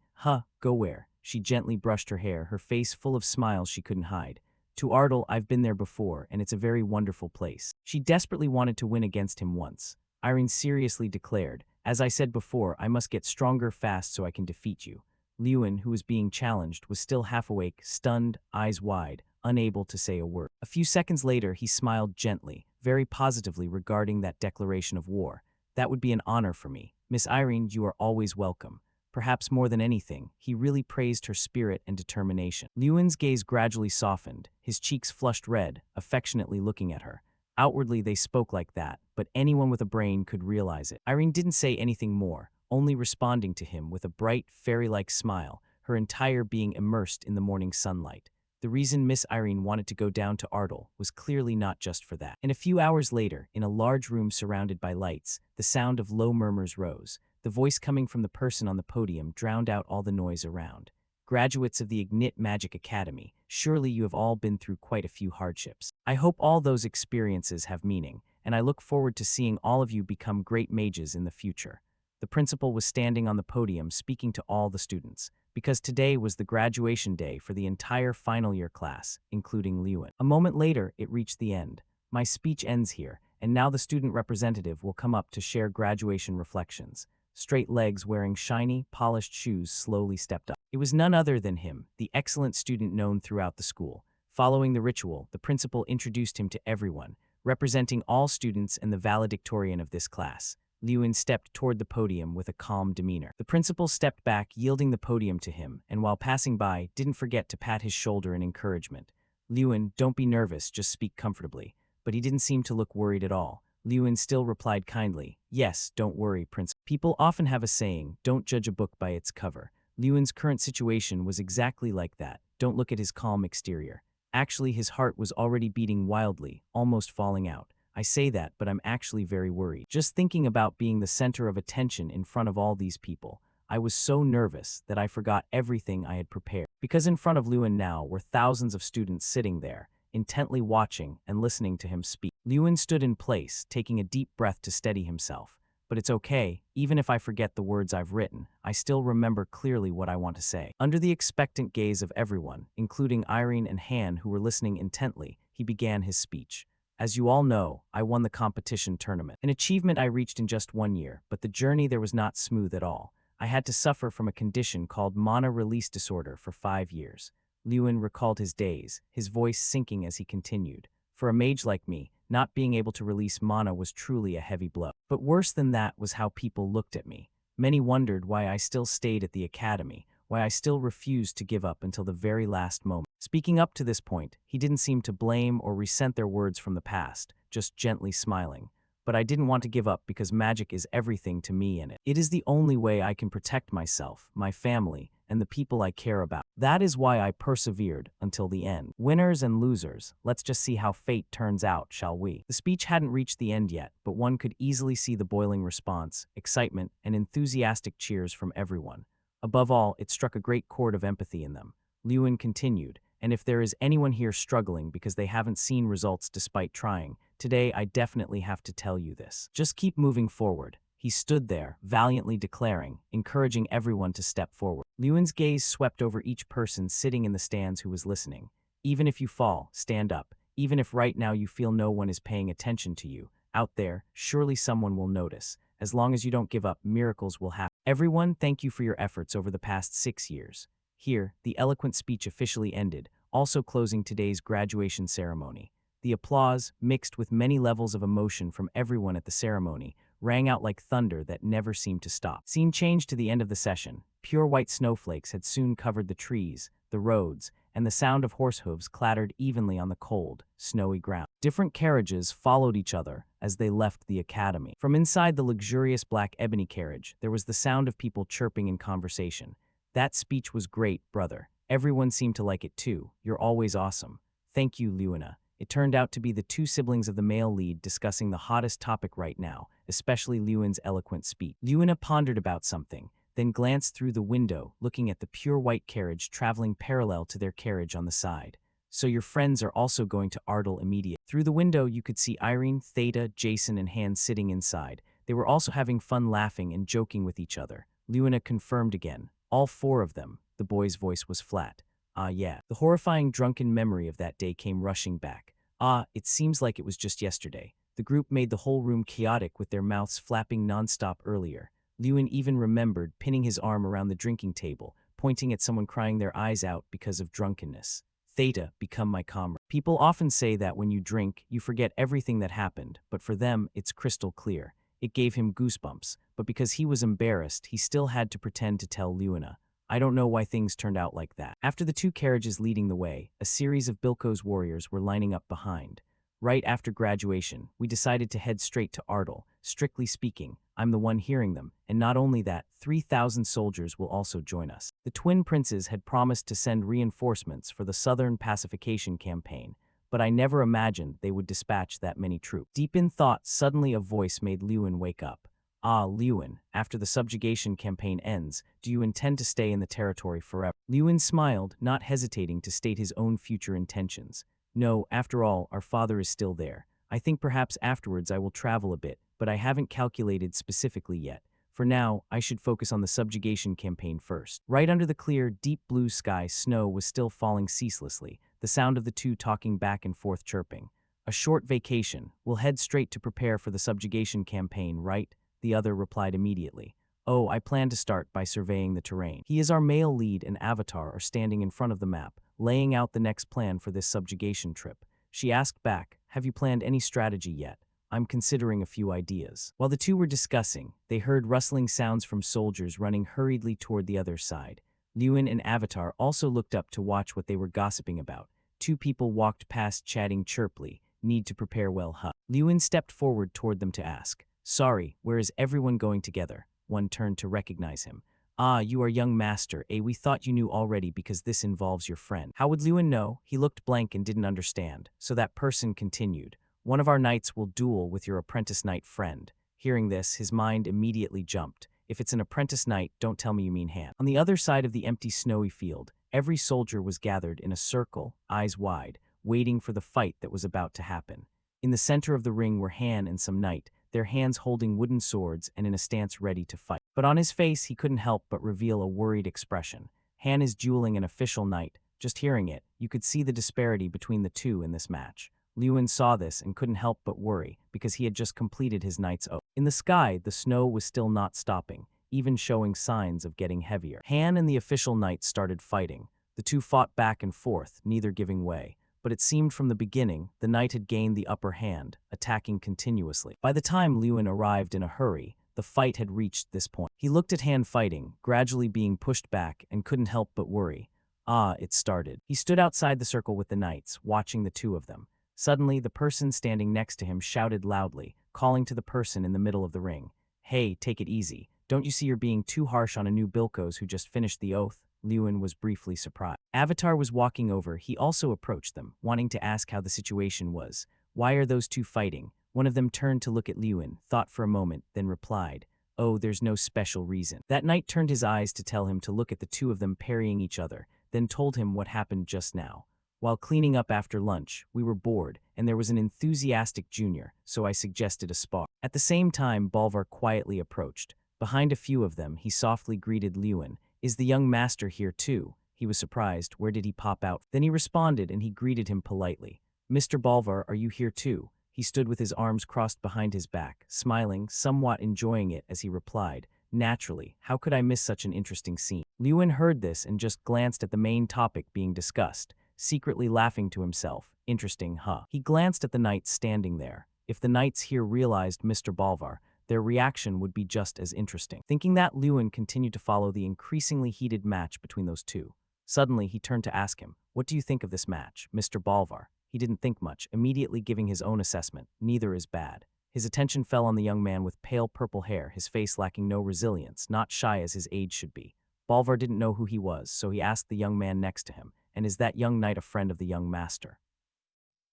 Go where?" She gently brushed her hair, her face full of smiles she couldn't hide. "To Ardle, I've been there before, and it's a very wonderful place." She desperately wanted to win against him once. Irene seriously declared, "As I said before, I must get stronger fast so I can defeat you." Lewin, who was being challenged, was still half awake, stunned, eyes wide, unable to say a word. A few seconds later, he smiled gently, very positively regarding that declaration of war. "That would be an honor for me. Miss Irene, you are always welcome." Perhaps more than anything, he really praised her spirit and determination. Lewin's gaze gradually softened, his cheeks flushed red, affectionately looking at her. Outwardly, they spoke like that, but anyone with a brain could realize it. Irene didn't say anything more, only responding to him with a bright, fairy-like smile, her entire being immersed in the morning sunlight. The reason Miss Irene wanted to go down to Ardle was clearly not just for that. And a few hours later, in a large room surrounded by lights, the sound of low murmurs rose. The voice coming from the person on the podium drowned out all the noise around. "Graduates of the Ignite Magic Academy, surely you have all been through quite a few hardships. I hope all those experiences have meaning, and I look forward to seeing all of you become great mages in the future." The principal was standing on the podium speaking to all the students, because today was the graduation day for the entire final year class, including Lewin. A moment later, it reached the end. "My speech ends here, and now the student representative will come up to share graduation reflections." Straight legs wearing shiny, polished shoes slowly stepped up. It was none other than him, the excellent student known throughout the school. Following the ritual, the principal introduced him to everyone, representing all students and the valedictorian of this class. Lewin stepped toward the podium with a calm demeanor. The principal stepped back, yielding the podium to him, and while passing by, didn't forget to pat his shoulder in encouragement. "Lewin, don't be nervous, just speak comfortably." But he didn't seem to look worried at all. Lewin still replied kindly, "Yes, don't worry, Prince." People often have a saying, "Don't judge a book by its cover." Lewin's current situation was exactly like that. Don't look at his calm exterior. Actually, his heart was already beating wildly, almost falling out. "I say that, but I'm actually very worried. Just thinking about being the center of attention in front of all these people. I was so nervous that I forgot everything I had prepared." Because in front of Lewin now were thousands of students sitting there, intently watching and listening to him speak. Lewin stood in place, taking a deep breath to steady himself. "But it's okay, even if I forget the words I've written, I still remember clearly what I want to say." Under the expectant gaze of everyone, including Irene and Han who were listening intently, he began his speech. "As you all know, I won the competition tournament. An achievement I reached in just 1 year, but the journey there was not smooth at all. I had to suffer from a condition called mana release disorder for 5 years. Lewin recalled his days, his voice sinking as he continued. For a mage like me, not being able to release mana was truly a heavy blow. But worse than that was how people looked at me. Many wondered why I still stayed at the academy, why I still refused to give up until the very last moment. Speaking up to this point, he didn't seem to blame or resent their words from the past, just gently smiling. But I didn't want to give up because magic is everything to me, and it is the only way I can protect myself, my family, and the people I care about. That is why I persevered until the end. Winners and losers, let's just see how fate turns out, shall we? The speech hadn't reached the end yet, but one could easily see the boiling response, excitement, and enthusiastic cheers from everyone. Above all, it struck a great chord of empathy in them. Lewin continued, and if there is anyone here struggling because they haven't seen results despite trying, today I definitely have to tell you this. Just keep moving forward. He stood there, valiantly declaring, encouraging everyone to step forward. Lewin's gaze swept over each person sitting in the stands who was listening. Even if you fall, stand up. Even if right now you feel no one is paying attention to you, out there, surely someone will notice. As long as you don't give up, miracles will happen. Everyone, thank you for your efforts over the past 6 years. Here, the eloquent speech officially ended, also closing today's graduation ceremony. The applause, mixed with many levels of emotion from everyone at the ceremony, rang out like thunder that never seemed to stop. Scene changed to the end of the session. Pure white snowflakes had soon covered the trees, the roads, and the sound of horse hooves clattered evenly on the cold, snowy ground. Different carriages followed each other as they left the academy. From inside the luxurious black ebony carriage, there was the sound of people chirping in conversation. That speech was great, brother. Everyone seemed to like it too. You're always awesome. Thank you, Luina. It turned out to be the two siblings of the male lead discussing the hottest topic right now, especially Lewin's eloquent speech. Luina pondered about something, then glanced through the window, looking at the pure white carriage traveling parallel to their carriage on the side. So your friends are also going to Ardell immediately. Through the window, you could see Irene, Theta, Jason, and Han sitting inside. They were also having fun laughing and joking with each other. Luina confirmed again. All 4 of them. The boy's voice was flat. Ah, yeah. The horrifying drunken memory of that day came rushing back. Ah, it seems like it was just yesterday. The group made the whole room chaotic with their mouths flapping nonstop earlier. Lewin even remembered pinning his arm around the drinking table, pointing at someone crying their eyes out because of drunkenness. Theta, become my comrade. People often say that when you drink, you forget everything that happened, but for them, it's crystal clear. It gave him goosebumps, but because he was embarrassed, he still had to pretend to tell Luina. I don't know why things turned out like that. After the 2 carriages leading the way, a series of Bilko's warriors were lining up behind. Right after graduation, we decided to head straight to Ardell. Strictly speaking, I'm the one hearing them, and not only that, 3,000 soldiers will also join us. The twin princes had promised to send reinforcements for the Southern Pacification Campaign, but I never imagined they would dispatch that many troops. Deep in thought, suddenly a voice made Lewin wake up. Ah, Lewin, after the subjugation campaign ends, do you intend to stay in the territory forever? Lewin smiled, not hesitating to state his own future intentions. No, after all, our father is still there. I think perhaps afterwards I will travel a bit, but I haven't calculated specifically yet. For now, I should focus on the subjugation campaign first. Right under the clear, deep blue sky, snow was still falling ceaselessly, the sound of the 2 talking back and forth chirping. A short vacation. We'll head straight to prepare for the subjugation campaign, right? The other replied immediately. Oh, I plan to start by surveying the terrain. He is our male lead and Avatar are standing in front of the map, laying out the next plan for this subjugation trip. She asked back, have you planned any strategy yet? I'm considering a few ideas. While the 2 were discussing, they heard rustling sounds from soldiers running hurriedly toward the other side. Lewin and Avatar also looked up to watch what they were gossiping about. 2 people walked past chatting chirpily, need to prepare well, huh? Lewin stepped forward toward them to ask. Sorry, where is everyone going together? One turned to recognize him. Ah, you are young master, we thought you knew already because this involves your friend. How would Lewin know? He looked blank and didn't understand, so that person continued. One of our knights will duel with your apprentice knight friend. Hearing this, his mind immediately jumped. If it's an apprentice knight, don't tell me you mean Han. On the other side of the empty snowy field, every soldier was gathered in a circle, eyes wide, waiting for the fight that was about to happen. In the center of the ring were Han and some knight, their hands holding wooden swords and in a stance ready to fight. But on his face, he couldn't help but reveal a worried expression. Han is dueling an official knight. Just hearing it, you could see the disparity between the 2 in this match. Lewin saw this and couldn't help but worry, because he had just completed his knight's oath. In the sky, the snow was still not stopping, even showing signs of getting heavier. Han and the official knight started fighting. The 2 fought back and forth, neither giving way. But it seemed from the beginning, the knight had gained the upper hand, attacking continuously. By the time Lewin arrived in a hurry, the fight had reached this point. He looked at Han fighting, gradually being pushed back, and couldn't help but worry. Ah, it started. He stood outside the circle with the knights, watching the 2 of them. Suddenly, the person standing next to him shouted loudly, calling to the person in the middle of the ring. Hey, take it easy. Don't you see you're being too harsh on a new Bilkos who just finished the oath? Lewin was briefly surprised. Avatar was walking over. He also approached them, wanting to ask how the situation was. Why are those two fighting? One of them turned to look at Lewin, thought for a moment, then replied, "Oh, there's no special reason." That knight turned his eyes to tell him to look at the two of them parrying each other, then told him what happened just now. While cleaning up after lunch, we were bored, and there was an enthusiastic junior, so I suggested a spar. At the same time, Bolvar quietly approached. Behind a few of them, he softly greeted Lewin. "Is the young master here too?" He was surprised. Where did he pop out? Then he responded, and he greeted him politely. "Mr. Bolvar, are you here too?" He stood with his arms crossed behind his back, smiling, somewhat enjoying it as he replied, "Naturally, how could I miss such an interesting scene?" Lewin heard this and just glanced at the main topic being discussed, secretly laughing to himself. Interesting, huh? He glanced at the knights standing there. If the knights here realized Mr. Bolvar, their reaction would be just as interesting. Thinking that, Lewin continued to follow the increasingly heated match between those two. Suddenly, he turned to ask him, "What do you think of this match, Mr. Bolvar?" He didn't think much, immediately giving his own assessment. "Neither is bad." His attention fell on the young man with pale purple hair, his face lacking no resilience, not shy as his age should be. Bolvar didn't know who he was, so he asked the young man next to him, "And is that young knight a friend of the young master?"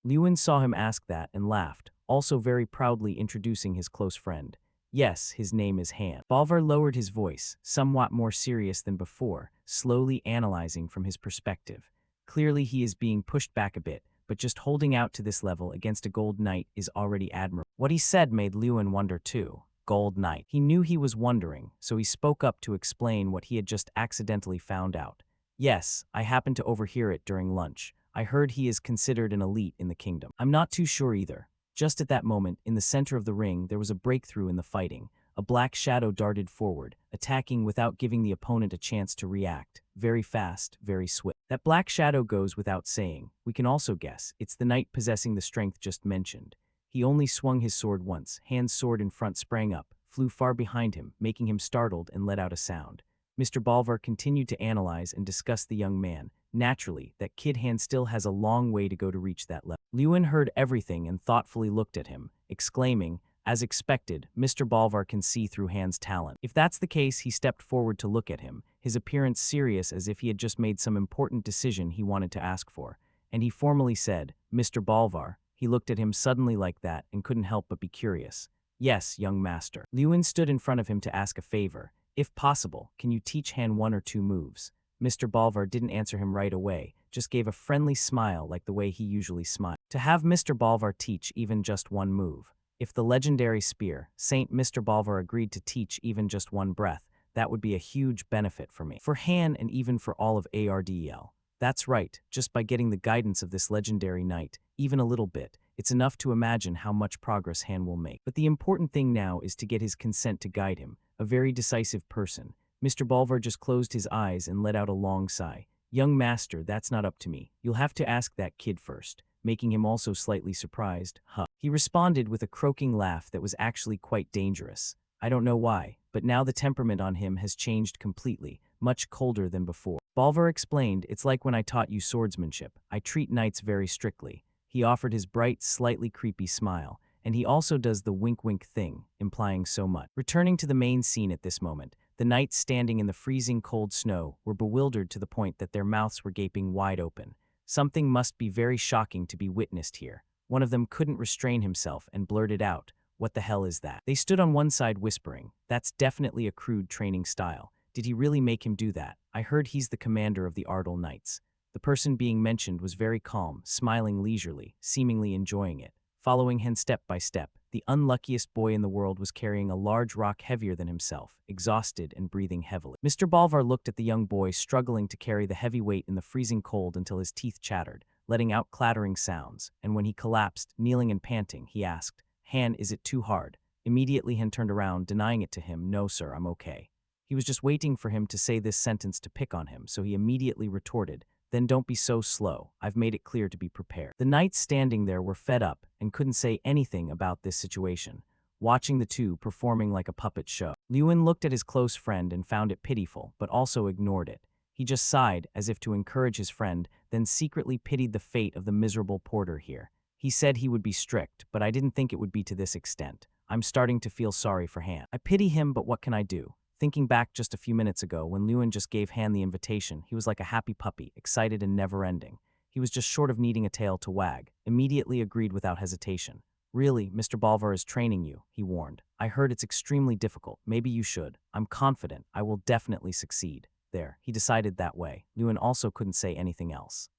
Lewin saw him ask that and laughed, also very proudly introducing his close friend. "Yes, his name is Han." Bolvar lowered his voice, somewhat more serious than before, slowly analyzing from his perspective. Clearly he is being pushed back a bit, but just holding out to this level against a gold knight is already admirable. What he said made Lewin wonder too. Gold knight. He knew he was wondering, so he spoke up to explain what he had just accidentally found out. "Yes, I happened to overhear it during lunch. I heard he is considered an elite in the kingdom. I'm not too sure either." Just at that moment, in the center of the ring, there was a breakthrough in the fighting. A black shadow darted forward, attacking without giving the opponent a chance to react. Very fast, very swift. That black shadow goes without saying. We can also guess it's the knight possessing the strength just mentioned. He only swung his sword once. Han's sword in front sprang up, flew far behind him, making him startled and let out a sound. Mr. Bolvar continued to analyze and discuss the young man. Naturally, that kid Han still has a long way to go to reach that level. Lewin heard everything and thoughtfully looked at him, exclaiming, "As expected, Mr. Bolvar can see through Han's talent." If that's the case, he stepped forward to look at him, his appearance serious as if he had just made some important decision he wanted to ask for. And he formally said, "Mr. Bolvar." He looked at him suddenly like that and couldn't help but be curious. "Yes, young master." Lewin stood in front of him to ask a favor. "If possible, can you teach Han one or two moves?" Mr. Bolvar didn't answer him right away, just gave a friendly smile like the way he usually smiled. To have Mr. Bolvar teach even just one move. If the legendary spear, Saint Mr. Bolvar agreed to teach even just one breath, that would be a huge benefit for me. For Han and even for all of ARDEL. That's right, just by getting the guidance of this legendary knight, even a little bit, it's enough to imagine how much progress Han will make. But the important thing now is to get his consent to guide him, a very decisive person. Mr. Bolvar just closed his eyes and let out a long sigh. "Young master, that's not up to me. You'll have to ask that kid first," making him also slightly surprised. "Huh." He responded with a croaking laugh that was actually quite dangerous. I don't know why, but now the temperament on him has changed completely, much colder than before. Bolvar explained, "It's like when I taught you swordsmanship. I treat knights very strictly." He offered his bright, slightly creepy smile, and he also does the wink-wink thing, implying so much. Returning to the main scene at this moment, the knights standing in the freezing cold snow were bewildered to the point that their mouths were gaping wide open. Something must be very shocking to be witnessed here. One of them couldn't restrain himself and blurted out, "What the hell is that?" They stood on one side whispering, "That's definitely a crude training style. Did he really make him do that? I heard he's the commander of the Ardel Knights." The person being mentioned was very calm, smiling leisurely, seemingly enjoying it. Following him step by step, the unluckiest boy in the world was carrying a large rock heavier than himself, exhausted and breathing heavily. Mr. Bolvar looked at the young boy struggling to carry the heavy weight in the freezing cold until his teeth chattered, letting out clattering sounds, and when he collapsed, kneeling and panting, he asked, "Han, is it too hard?" Immediately Han turned around, denying it to him. "No sir, I'm okay." He was just waiting for him to say this sentence to pick on him, so he immediately retorted, "Then don't be so slow. I've made it clear to be prepared." The knights standing there were fed up and couldn't say anything about this situation, watching the two performing like a puppet show. Lewin looked at his close friend and found it pitiful, but also ignored it. He just sighed, as if to encourage his friend, then secretly pitied the fate of the miserable porter here. He said he would be strict, but I didn't think it would be to this extent. I'm starting to feel sorry for Han. I pity him, but what can I do? Thinking back just a few minutes ago when Lewin just gave Han the invitation, he was like a happy puppy, excited and never-ending. He was just short of needing a tail to wag, immediately agreed without hesitation. Really, Mr. Balvar is training you, he warned. I heard it's extremely difficult. Maybe you should. I'm confident. I will definitely succeed. There, he decided that way. Lewin also couldn't say anything else.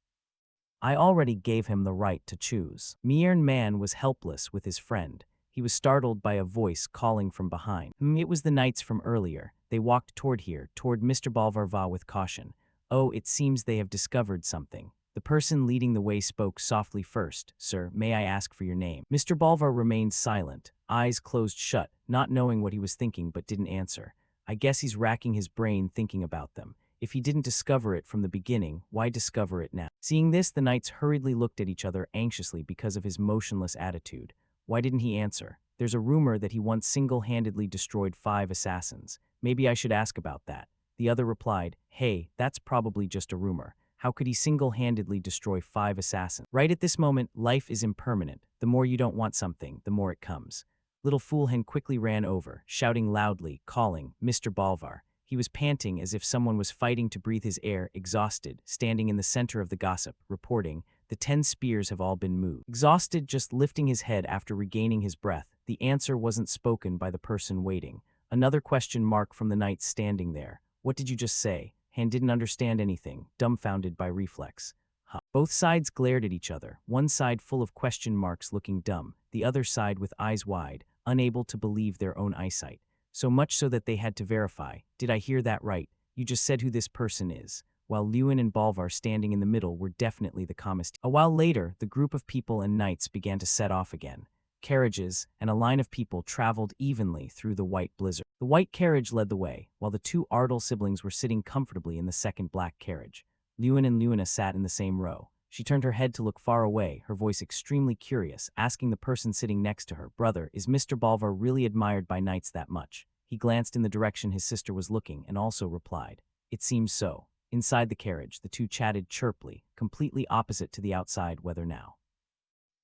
I already gave him the right to choose. Miern Man was helpless with his friend. He was startled by a voice calling from behind. It was the knights from earlier. They walked toward here, toward Mr. Balvarva with caution. Oh, it seems they have discovered something. The person leading the way spoke softly first. Sir, may I ask for your name? Mr. Balvar remained silent, eyes closed shut, not knowing what he was thinking but didn't answer. I guess he's racking his brain thinking about them. If he didn't discover it from the beginning, why discover it now? Seeing this, the knights hurriedly looked at each other anxiously because of his motionless attitude. Why didn't he answer? There's a rumor that he once single-handedly destroyed 5 assassins. Maybe I should ask about that. The other replied, hey, that's probably just a rumor. How could he single-handedly destroy 5 assassins? Right at this moment, life is impermanent. The more you don't want something, the more it comes. Little Foolhen quickly ran over, shouting loudly, calling, Mr. Balvar. He was panting as if someone was fighting to breathe his air, exhausted, standing in the center of the gossip, reporting, the 10 spears have all been moved. Exhausted, just lifting his head after regaining his breath, the answer wasn't spoken by the person waiting. Another question mark from the knight standing there. What did you just say? Han didn't understand anything, dumbfounded by reflex. Huh. Both sides glared at each other, one side full of question marks looking dumb, the other side with eyes wide, unable to believe their own eyesight. So much so that they had to verify. Did I hear that right? You just said who this person is. While Lewin and Balvar standing in the middle were definitely the calmest. A while later, the group of people and knights began to set off again. Carriages and a line of people traveled evenly through the white blizzard. The white carriage led the way, while the 2 Ardal siblings were sitting comfortably in the second black carriage. Lewin and Luna sat in the same row. She turned her head to look far away, her voice extremely curious, asking the person sitting next to her, Brother, is Mr. Balvar really admired by knights that much? He glanced in the direction his sister was looking and also replied, It seems so. Inside the carriage, the 2 chatted chirpily, completely opposite to the outside weather now.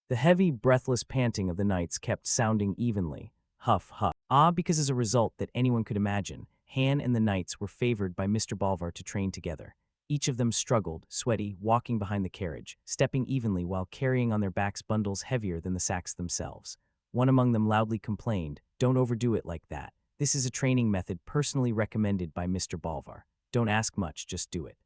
The heavy, breathless panting of the knights kept sounding evenly. Huff, huff. Because as a result that anyone could imagine, Han and the knights were favored by Mr. Balvar to train together. Each of them struggled, sweaty, walking behind the carriage, stepping evenly while carrying on their backs bundles heavier than the sacks themselves. One among them loudly complained, Don't overdo it like that. This is a training method personally recommended by Mr. Balvar. Don't ask much, just do it.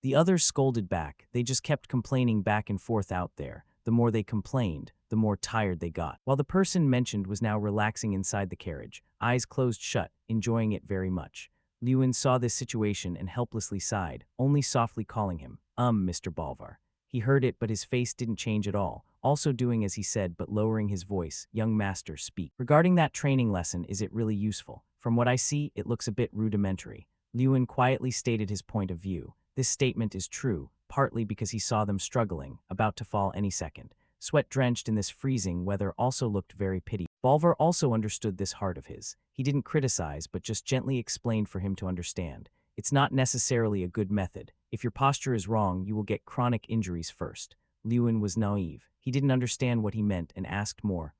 The others scolded back. They just kept complaining back and forth out there. The more they complained, the more tired they got. While the person mentioned was now relaxing inside the carriage, eyes closed shut, enjoying it very much. Lewin saw this situation and helplessly sighed, only softly calling him, Mr. Balvar. He heard it, but his face didn't change at all, also doing as he said but lowering his voice, Young master, speak. Regarding that training lesson, is it really useful? From what I see, it looks a bit rudimentary. Lewin quietly stated his point of view. This statement is true, partly because he saw them struggling, about to fall any second. Sweat-drenched in this freezing weather also looked very pitiable. Balvar also understood this heart of his. He didn't criticize, but just gently explained for him to understand. It's not necessarily a good method. If your posture is wrong, you will get chronic injuries first. Lewin was naive. He didn't understand what he meant and asked more.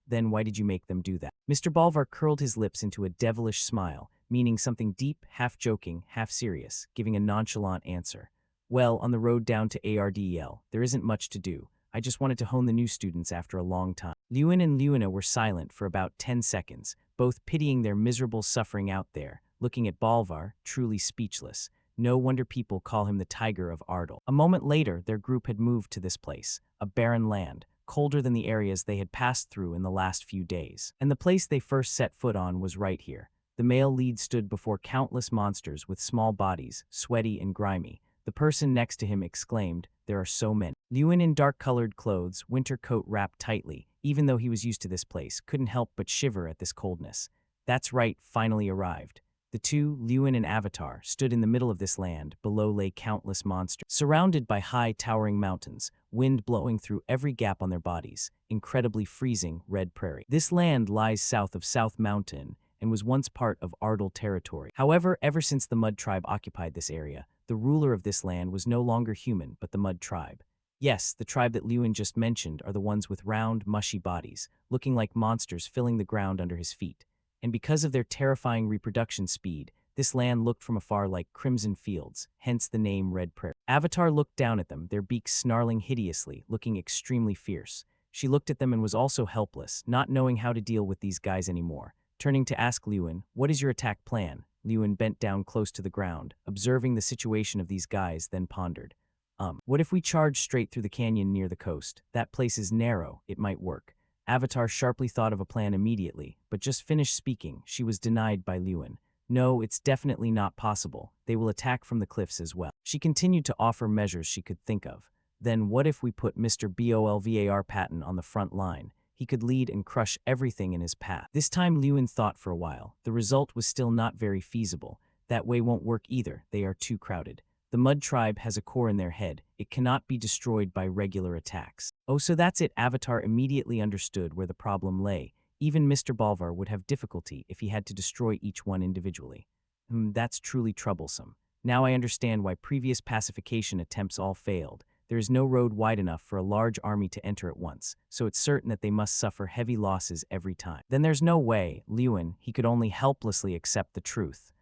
Then why did you make them do that? Mr. Balvar curled his lips into a devilish smile, meaning something deep, half-joking, half-serious, giving a nonchalant answer. Well, on the road down to ARDEL, there isn't much to do. I just wanted to hone the new students after a long time. Lewin and Luna were silent for about 10 seconds, both pitying their miserable suffering out there, looking at Balvar, truly speechless. No wonder people call him the Tiger of Ardal. A moment later, their group had moved to this place, a barren land, colder than the areas they had passed through in the last few days. And the place they first set foot on was right here. The male lead stood before countless monsters with small bodies, sweaty and grimy. The person next to him exclaimed, There are so many. Lewin in dark-colored clothes, winter coat wrapped tightly, even though he was used to this place, couldn't help but shiver at this coldness. That's right, finally arrived. The 2, Lewin and Avatar, stood in the middle of this land. Below lay countless monsters, surrounded by high, towering mountains, wind blowing through every gap on their bodies, incredibly freezing red prairie. This land lies south of South Mountain and was once part of Ardal territory. However, ever since the Mud Tribe occupied this area, the ruler of this land was no longer human, but the Mud Tribe. Yes, the tribe that Lewin just mentioned are the ones with round, mushy bodies, looking like monsters filling the ground under his feet. and because of their terrifying reproduction speed, this land looked from afar like crimson fields, hence the name Red Prairie. Avatar looked down at them, their beaks snarling hideously, looking extremely fierce. She looked at them and was also helpless, not knowing how to deal with these guys anymore. Turning to ask Lewin, "What is your attack plan?" Lewin bent down close to the ground, observing the situation of these guys, then pondered. What if we charge straight through the canyon near the coast? That place is narrow, it might work." Avatar sharply thought of a plan immediately, but just finished speaking, she was denied by Lewin. "No, it's definitely not possible. They will attack from the cliffs as well." She continued to offer measures she could think of. "Then what if we put Mr. Bolvar Patton on the front line? He could lead and crush everything in his path." This time Lewin thought for a while. The result was still not very feasible. That way won't work either, they are too crowded. The Mud Tribe has a core in their head. It cannot be destroyed by regular attacks. Oh, so that's it. Avatar immediately understood where the problem lay. Even Mr. Bolvar would have difficulty if he had to destroy each one individually. That's truly troublesome. Now I understand why previous pacification attempts all failed. There is no road wide enough for a large army to enter at once, so it's certain that they must suffer heavy losses every time. Then there's no way. Lewin, he could only helplessly accept the truth.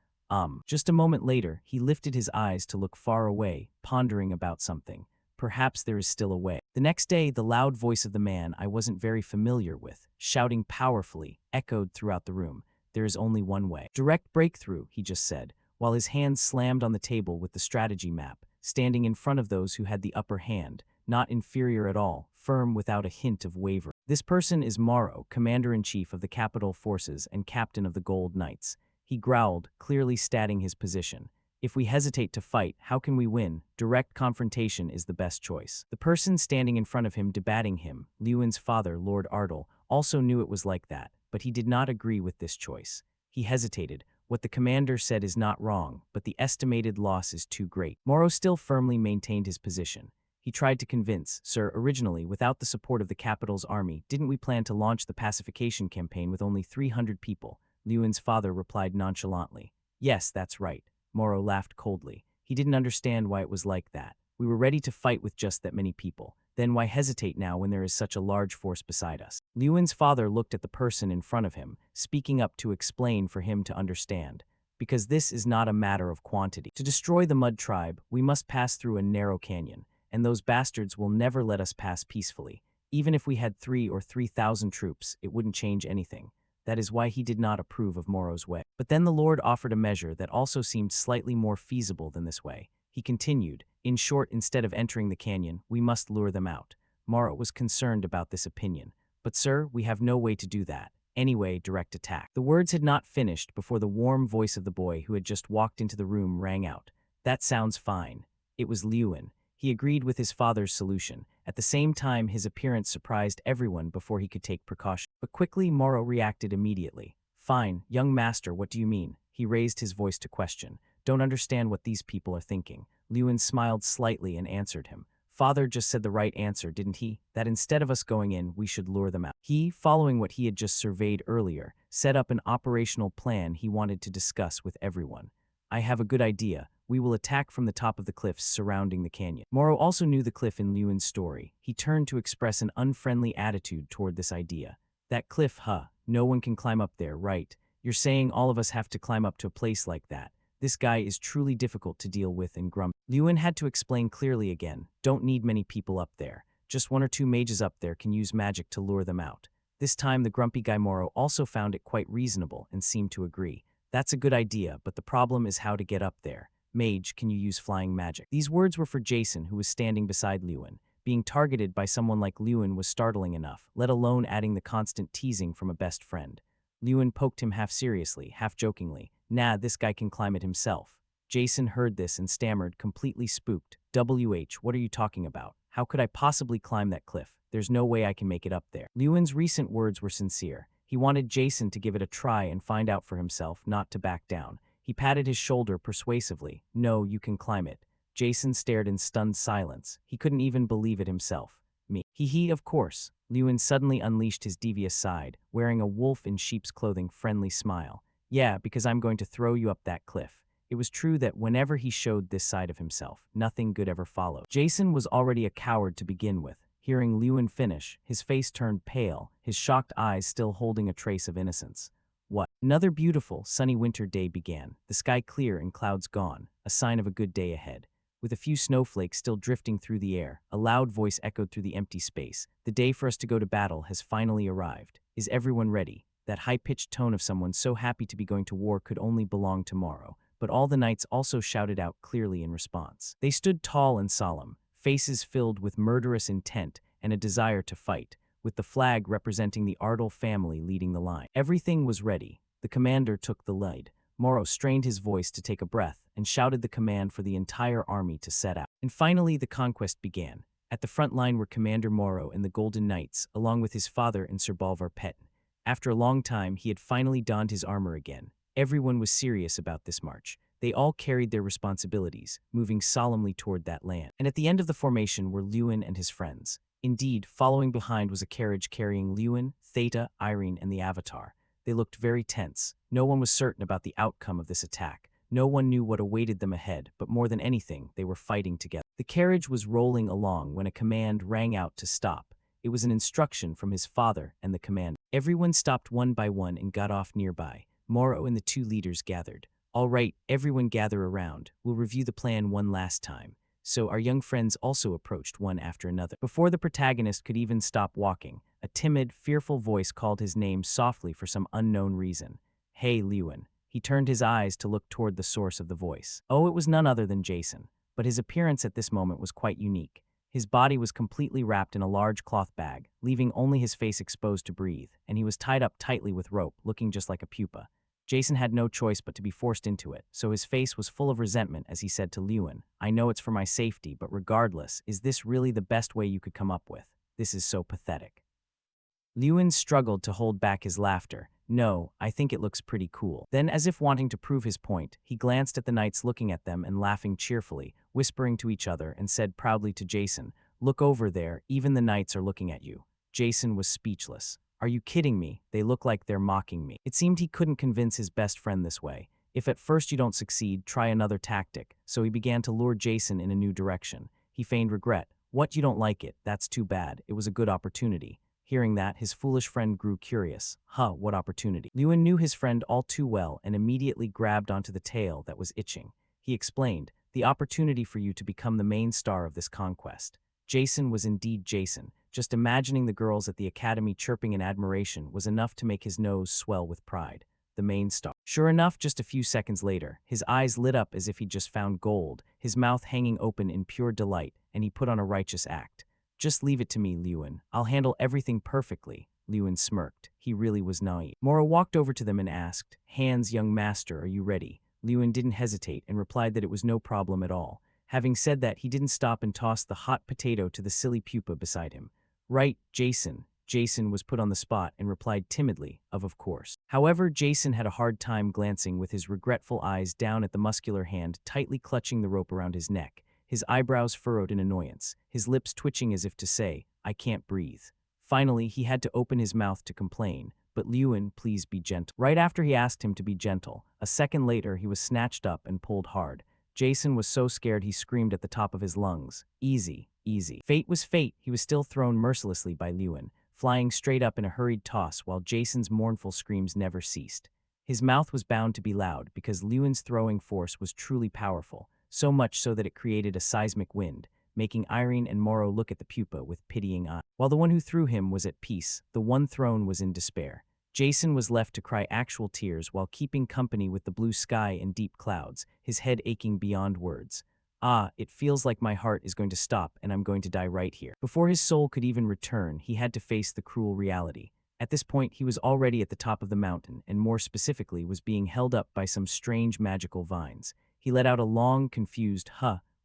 Just a moment later, he lifted his eyes to look far away, pondering about something. Perhaps there is still a way. The next day, the loud voice of the man I wasn't very familiar with, shouting powerfully, echoed throughout the room. "There is only one way. Direct breakthrough," he just said, while his hands slammed on the table with the strategy map, standing in front of those who had the upper hand, not inferior at all, firm without a hint of wavering. This person is Morrow, Commander-in-Chief of the Capital Forces and Captain of the Gold Knights. He growled, clearly stating his position. "If we hesitate to fight, how can we win? Direct confrontation is the best choice." The person standing in front of him debating him, Lewin's father, Lord Ardle, also knew it was like that, but he did not agree with this choice. He hesitated. What the commander said is not wrong, but the estimated loss is too great. Morrow still firmly maintained his position. He tried to convince, "Sir, originally, without the support of the capital's army, didn't we plan to launch the pacification campaign with only 300 people? Lewin's father replied nonchalantly. "Yes, that's right." Morrow laughed coldly. He didn't understand why it was like that. "We were ready to fight with just that many people. Then why hesitate now when there is such a large force beside us?" Lewin's father looked at the person in front of him, speaking up to explain for him to understand. "Because this is not a matter of quantity. To destroy the Mud Tribe, we must pass through a narrow canyon, and those bastards will never let us pass peacefully. Even if we had 3,000 or 3,000 troops, it wouldn't change anything." That is why he did not approve of Morrow's way. But then the Lord offered a measure that also seemed slightly more feasible than this way. He continued, "In short, instead of entering the canyon, we must lure them out." Morrow was concerned about this opinion. "But sir, we have no way to do that. Anyway, direct attack." The words had not finished before the warm voice of the boy who had just walked into the room rang out. "That sounds fine." It was Lewin. He agreed with his father's solution. At the same time, his appearance surprised everyone before he could take precaution. But quickly, Morrow reacted immediately. "Fine, young master, what do you mean?" He raised his voice to question. "Don't understand what these people are thinking." Lewin smiled slightly and answered him. "Father just said the right answer, didn't he? That instead of us going in, we should lure them out." He, following what he had just surveyed earlier, set up an operational plan he wanted to discuss with everyone. "I have a good idea. We will attack from the top of the cliffs surrounding the canyon." Morrow also knew the cliff in Lewin's story. He turned to express an unfriendly attitude toward this idea. "That cliff, huh? No one can climb up there, right? You're saying all of us have to climb up to a place like that. This guy is truly difficult to deal with and grumpy." Lewin had to explain clearly again. "Don't need many people up there. Just 1 or 2 mages up there can use magic to lure them out." This time the grumpy guy Morrow also found it quite reasonable and seemed to agree. "That's a good idea, but the problem is how to get up there. Mage, can you use flying magic?" These words were for Jason, who was standing beside Lewin. Being targeted by someone like Lewin was startling enough, let alone adding the constant teasing from a best friend. Lewin poked him half seriously, half jokingly. "Nah, this guy can climb it himself." Jason heard this and stammered, completely spooked. What are you talking about? How could I possibly climb that cliff? There's no way I can make it up there." Lewin's recent words were sincere. He wanted Jason to give it a try and find out for himself, not to back down. He patted his shoulder persuasively. "No, you can climb it." Jason stared in stunned silence. He couldn't even believe it himself. "Me. He, of course." Lewin suddenly unleashed his devious side, wearing a wolf in sheep's clothing friendly smile. "Yeah, because I'm going to throw you up that cliff." It was true that whenever he showed this side of himself, nothing good ever followed. Jason was already a coward to begin with. Hearing Lewin finish, his face turned pale, his shocked eyes still holding a trace of innocence. "What?" Another beautiful, sunny winter day began, the sky clear and clouds gone, a sign of a good day ahead. With a few snowflakes still drifting through the air, a loud voice echoed through the empty space. The day for us to go to battle has finally arrived. Is everyone ready? That high-pitched tone of someone so happy to be going to war could only belong tomorrow. But all the knights also shouted out clearly in response. They stood tall and solemn, faces filled with murderous intent and a desire to fight, with the flag representing the Ardle family leading the line. Everything was ready. The commander took the lead. Moro strained his voice to take a breath and shouted the command for the entire army to set out. And finally, the conquest began. At the front line were Commander Moro and the Golden Knights, along with his father and Sir Balvar Petten. After a long time, he had finally donned his armor again. Everyone was serious about this march. They all carried their responsibilities, moving solemnly toward that land. And at the end of the formation were Lewin and his friends. Indeed, following behind was a carriage carrying Lewin, Theta, Irene, and the Avatar. They looked very tense. No one was certain about the outcome of this attack. No one knew what awaited them ahead, but more than anything, they were fighting together. The carriage was rolling along when a command rang out to stop. It was an instruction from his father and the commander. Everyone stopped one by one and got off nearby. Moro and the two leaders gathered. All right, everyone gather around. We'll review the plan one last time. So our young friends also approached one after another. Before the protagonist could even stop walking, a timid, fearful voice called his name softly for some unknown reason. Hey, Lewin. He turned his eyes to look toward the source of the voice. Oh, it was none other than Jason. But his appearance at this moment was quite unique. His body was completely wrapped in a large cloth bag, leaving only his face exposed to breathe, and he was tied up tightly with rope, looking just like a pupa. Jason had no choice but to be forced into it, so his face was full of resentment as he said to Lewin, I know it's for my safety, but regardless, is this really the best way you could come up with? This is so pathetic. Lewin struggled to hold back his laughter. No, I think it looks pretty cool. Then, as if wanting to prove his point, he glanced at the knights looking at them and laughing cheerfully, whispering to each other, and said proudly to Jason, Look over there, even the knights are looking at you. Jason was speechless. Are you kidding me? They look like they're mocking me. It seemed he couldn't convince his best friend this way. If at first you don't succeed, try another tactic. So he began to lure Jason in a new direction. He feigned regret. What, you don't like it? That's too bad. It was a good opportunity. Hearing that, his foolish friend grew curious. What opportunity? Lewin knew his friend all too well and immediately grabbed onto the tail that was itching. He explained, the opportunity for you to become the main star of this conquest. Jason was indeed Jason. Just imagining the girls at the academy chirping in admiration was enough to make his nose swell with pride. The main star. Sure enough, just a few seconds later, his eyes lit up as if he'd just found gold, his mouth hanging open in pure delight, and he put on a righteous act. Just leave it to me, Lewin. I'll handle everything perfectly. Lewin smirked. He really was naive. Moro walked over to them and asked, Hands, young master, are you ready? Lewin didn't hesitate and replied that it was no problem at all. Having said that, he didn't stop and tossed the hot potato to the silly pupa beside him. Right, Jason. Jason was put on the spot and replied timidly, of course. However, Jason had a hard time glancing with his regretful eyes down at the muscular hand tightly clutching the rope around his neck, his eyebrows furrowed in annoyance, his lips twitching as if to say, I can't breathe. Finally, he had to open his mouth to complain, but Lewin, please be gentle. Right after he asked him to be gentle, a second later he was snatched up and pulled hard. Jason was so scared he screamed at the top of his lungs, Easy, easy. Fate was fate. He was still thrown mercilessly by Lewin, flying straight up in a hurried toss while Jason's mournful screams never ceased. His mouth was bound to be loud because Lewin's throwing force was truly powerful, so much so that it created a seismic wind, making Irene and Moro look at the pupa with pitying eyes. While the one who threw him was at peace, the one thrown was in despair. Jason was left to cry actual tears while keeping company with the blue sky and deep clouds, his head aching beyond words. It feels like my heart is going to stop and I'm going to die right here. Before his soul could even return, he had to face the cruel reality. At this point, he was already at the top of the mountain, and more specifically was being held up by some strange magical vines. He let out a long, confused,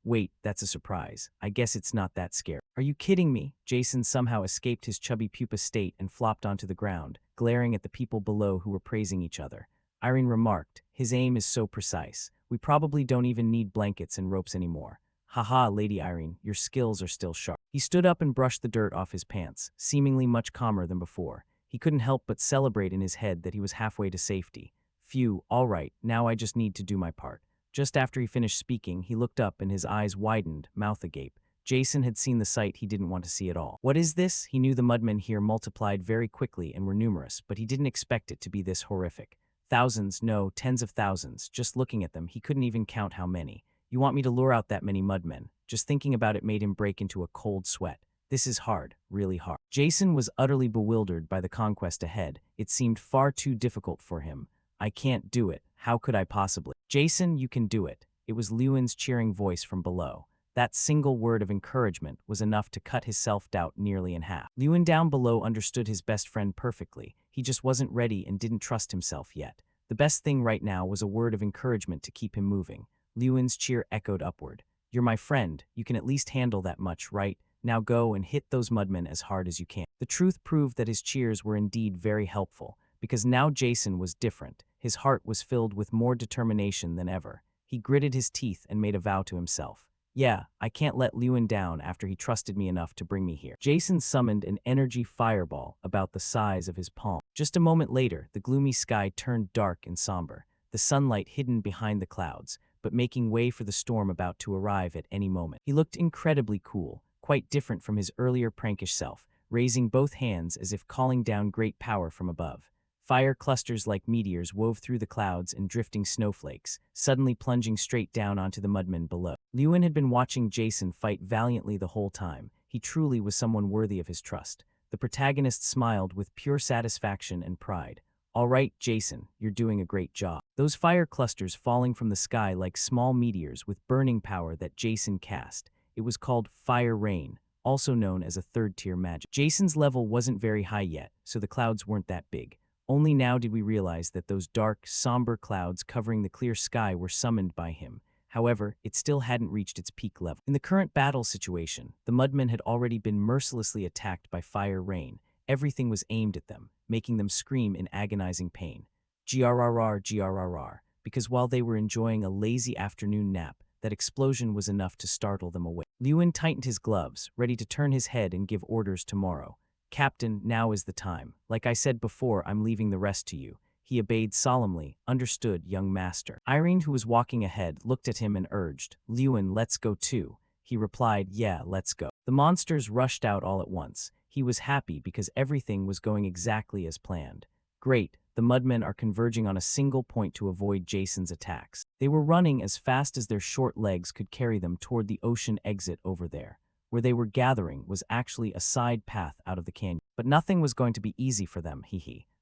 wait, that's a surprise. I guess it's not that scary. Are you kidding me? Jason somehow escaped his chubby pupa state and flopped onto the ground, glaring at the people below who were praising each other. Irene remarked, his aim is so precise. We probably don't even need blankets and ropes anymore. Haha, Lady Irene, your skills are still sharp. He stood up and brushed the dirt off his pants, seemingly much calmer than before. He couldn't help but celebrate in his head that he was halfway to safety. Phew, all right, now I just need to do my part. Just after he finished speaking, he looked up and his eyes widened, mouth agape. Jason had seen the sight he didn't want to see at all. What is this? He knew the mudmen here multiplied very quickly and were numerous, but he didn't expect it to be this horrific. Thousands, no, tens of thousands. Just looking at them, he couldn't even count how many. You want me to lure out that many mudmen? Just thinking about it made him break into a cold sweat. This is hard, really hard. Jason was utterly bewildered by the conquest ahead. It seemed far too difficult for him. I can't do it. How could I possibly? Jason, you can do it. It was Lewin's cheering voice from below. That single word of encouragement was enough to cut his self-doubt nearly in half. Lewin down below understood his best friend perfectly. He just wasn't ready and didn't trust himself yet. The best thing right now was a word of encouragement to keep him moving. Lewin's cheer echoed upward. You're my friend. You can at least handle that much, right? Now go and hit those mudmen as hard as you can. The truth proved that his cheers were indeed very helpful, because now Jason was different. His heart was filled with more determination than ever. He gritted his teeth and made a vow to himself. Yeah, I can't let Lewin down after he trusted me enough to bring me here. Jason summoned an energy fireball about the size of his palm. Just a moment later, the gloomy sky turned dark and somber, the sunlight hidden behind the clouds, but making way for the storm about to arrive at any moment. He looked incredibly cool, quite different from his earlier prankish self, raising both hands as if calling down great power from above. Fire clusters like meteors wove through the clouds and drifting snowflakes, suddenly plunging straight down onto the mudmen below. Lewin had been watching Jason fight valiantly the whole time. He truly was someone worthy of his trust. The protagonist smiled with pure satisfaction and pride. All right, Jason, you're doing a great job. Those fire clusters falling from the sky like small meteors with burning power that Jason cast. It was called Fire Rain, also known as a third-tier magic. Jason's level wasn't very high yet, so the clouds weren't that big. Only now did we realize that those dark, somber clouds covering the clear sky were summoned by him. However, it still hadn't reached its peak level. In the current battle situation, the mudmen had already been mercilessly attacked by Fire Rain. Everything was aimed at them, making them scream in agonizing pain. Grrr, grrr, because while they were enjoying a lazy afternoon nap, that explosion was enough to startle them awake. Lewin tightened his gloves, ready to turn his head and give orders tomorrow. Captain, now is the time. Like I said before, I'm leaving the rest to you. He obeyed solemnly. Understood, young master. Irene, who was walking ahead, looked at him and urged, Lewin, let's go too. He replied, yeah, let's go. The monsters rushed out all at once. He was happy because everything was going exactly as planned. Great, the mudmen are converging on a single point to avoid Jason's attacks. They were running as fast as their short legs could carry them toward the ocean exit over there. Where they were gathering was actually a side path out of the canyon. But nothing was going to be easy for them,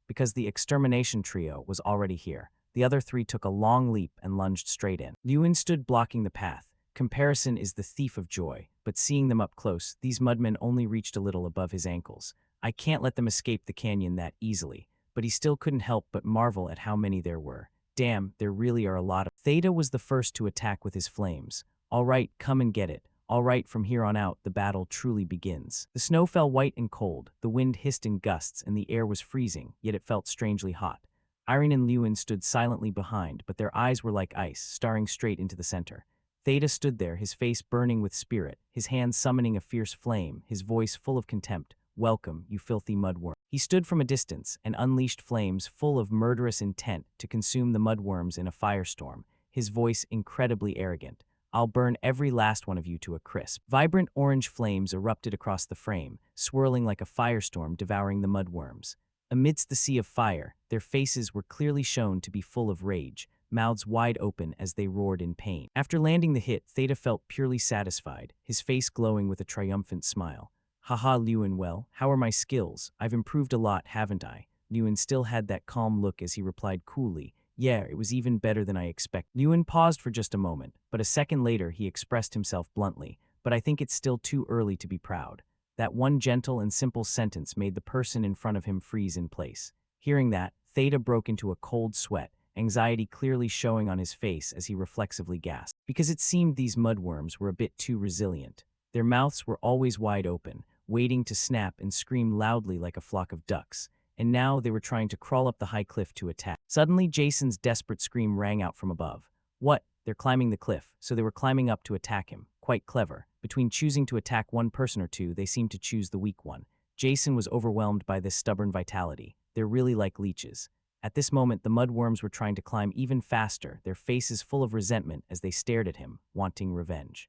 because the extermination trio was already here. The other three took a long leap and lunged straight in. Lewin stood blocking the path. Comparison is the thief of joy, but seeing them up close, these mudmen only reached a little above his ankles. I can't let them escape the canyon that easily, but he still couldn't help but marvel at how many there were. Damn, there really are a lot of. Theta was the first to attack with his flames. All right, come and get it. All right, from here on out, the battle truly begins. The snow fell white and cold, the wind hissed in gusts, and the air was freezing, yet it felt strangely hot. Irene and Lewin stood silently behind, but their eyes were like ice, staring straight into the center. Theta stood there, his face burning with spirit, his hands summoning a fierce flame, his voice full of contempt. Welcome, you filthy mudworm. He stood from a distance and unleashed flames full of murderous intent to consume the mudworms in a firestorm, his voice incredibly arrogant. I'll burn every last one of you to a crisp. Vibrant orange flames erupted across the frame, swirling like a firestorm devouring the mudworms. Amidst the sea of fire, their faces were clearly shown to be full of rage, mouths wide open as they roared in pain. After landing the hit, Theta felt purely satisfied, his face glowing with a triumphant smile. Haha, Lewin, well, how are my skills? I've improved a lot, haven't I? Lewin still had that calm look as he replied coolly, yeah, it was even better than I expected. Lewin paused for just a moment, but a second later he expressed himself bluntly, but I think it's still too early to be proud. That one gentle and simple sentence made the person in front of him freeze in place. Hearing that, Theta broke into a cold sweat, anxiety clearly showing on his face as he reflexively gasped. Because it seemed these mudworms were a bit too resilient. Their mouths were always wide open, waiting to snap and scream loudly like a flock of ducks. And now they were trying to crawl up the high cliff to attack. Suddenly, Jason's desperate scream rang out from above. What? They're climbing the cliff, so they were climbing up to attack him. Quite clever. Between choosing to attack one person or two, they seemed to choose the weak one. Jason was overwhelmed by this stubborn vitality. They're really like leeches. At this moment, the mudworms were trying to climb even faster, their faces full of resentment as they stared at him, wanting revenge.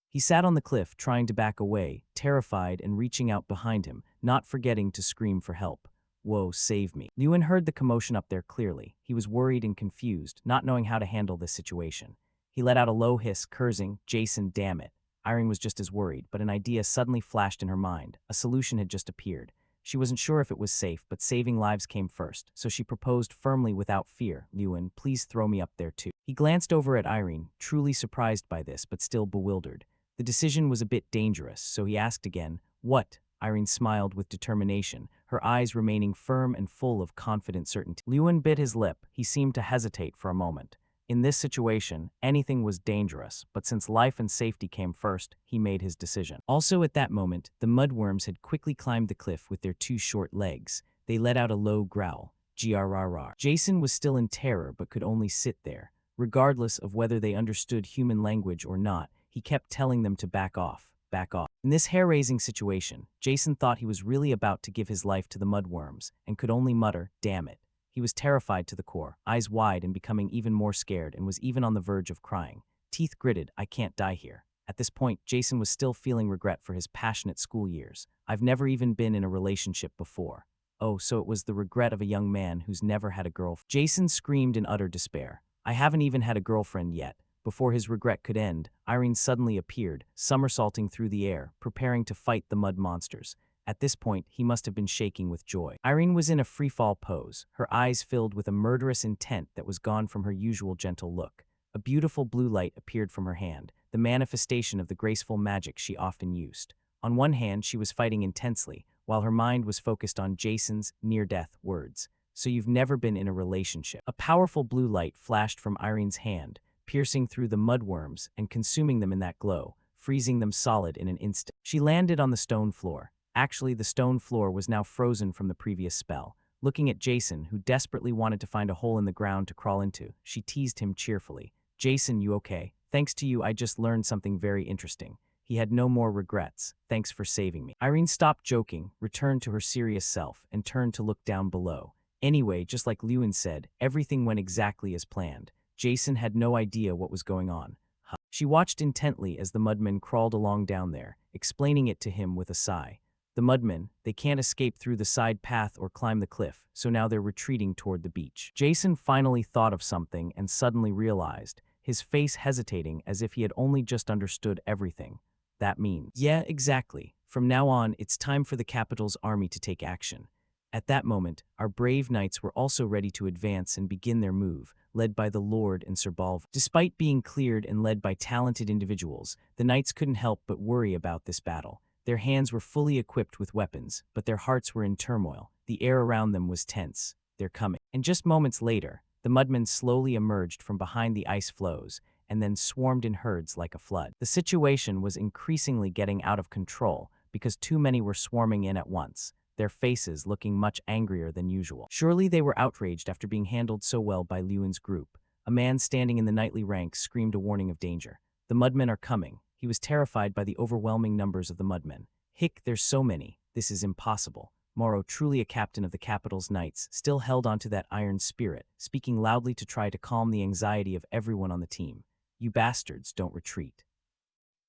He sat on the cliff, trying to back away, terrified and reaching out behind him, not forgetting to scream for help. Whoa, save me. Lewin heard the commotion up there clearly. He was worried and confused, not knowing how to handle this situation. He let out a low hiss, cursing, Jason, damn it. Irene was just as worried, but an idea suddenly flashed in her mind. A solution had just appeared. She wasn't sure if it was safe, but saving lives came first, so she proposed firmly without fear, Lewin, please throw me up there too. He glanced over at Irene, truly surprised by this, but still bewildered. The decision was a bit dangerous, so he asked again, what? Irene smiled with determination, her eyes remaining firm and full of confident certainty. Lewin bit his lip. He seemed to hesitate for a moment. In this situation, anything was dangerous, but since life and safety came first, he made his decision. Also at that moment, the mudworms had quickly climbed the cliff with their two short legs. They let out a low growl. Grrrr. Jason was still in terror but could only sit there. Regardless of whether they understood human language or not, he kept telling them to back off. Back off. In this hair-raising situation, Jason thought he was really about to give his life to the mudworms and could only mutter, damn it. He was terrified to the core, eyes wide and becoming even more scared, and was even on the verge of crying. Teeth gritted, I can't die here. At this point, Jason was still feeling regret for his passionate school years. I've never even been in a relationship before. Oh, so it was the regret of a young man who's never had a girlfriend. Jason screamed in utter despair. I haven't even had a girlfriend yet. Before his regret could end, Irene suddenly appeared, somersaulting through the air, preparing to fight the mud monsters. At this point, he must have been shaking with joy. Irene was in a free-fall pose, her eyes filled with a murderous intent that was gone from her usual gentle look. A beautiful blue light appeared from her hand, the manifestation of the graceful magic she often used. On one hand, she was fighting intensely, while her mind was focused on Jason's near-death words. So you've never been in a relationship. A powerful blue light flashed from Irene's hand, piercing through the mudworms and consuming them in that glow, freezing them solid in an instant. She landed on the stone floor. Actually, the stone floor was now frozen from the previous spell. Looking at Jason, who desperately wanted to find a hole in the ground to crawl into, she teased him cheerfully. Jason, you okay? Thanks to you, I just learned something very interesting. He had no more regrets. Thanks for saving me. Irene stopped joking, returned to her serious self, and turned to look down below. Anyway, just like Lewin said, everything went exactly as planned. Jason had no idea what was going on. She watched intently as the mudmen crawled along down there, explaining it to him with a sigh. The mudmen, they can't escape through the side path or climb the cliff, so now they're retreating toward the beach. Jason finally thought of something and suddenly realized, his face hesitating as if he had only just understood everything. That means, yeah, exactly. From now on, it's time for the capital's army to take action. At that moment, our brave knights were also ready to advance and begin their move, led by the Lord and Sir Balv. Despite being cleared and led by talented individuals, the knights couldn't help but worry about this battle. Their hands were fully equipped with weapons, but their hearts were in turmoil. The air around them was tense. They're coming. And just moments later, the mudmen slowly emerged from behind the ice floes and then swarmed in herds like a flood. The situation was increasingly getting out of control because too many were swarming in at once, their faces looking much angrier than usual. Surely they were outraged after being handled so well by Lewin's group. A man standing in the knightly ranks screamed a warning of danger. The mudmen are coming. He was terrified by the overwhelming numbers of the mudmen. Hick, there's so many. This is impossible. Morrow, truly a captain of the capital's knights, still held onto that iron spirit, speaking loudly to try to calm the anxiety of everyone on the team. You bastards, don't retreat.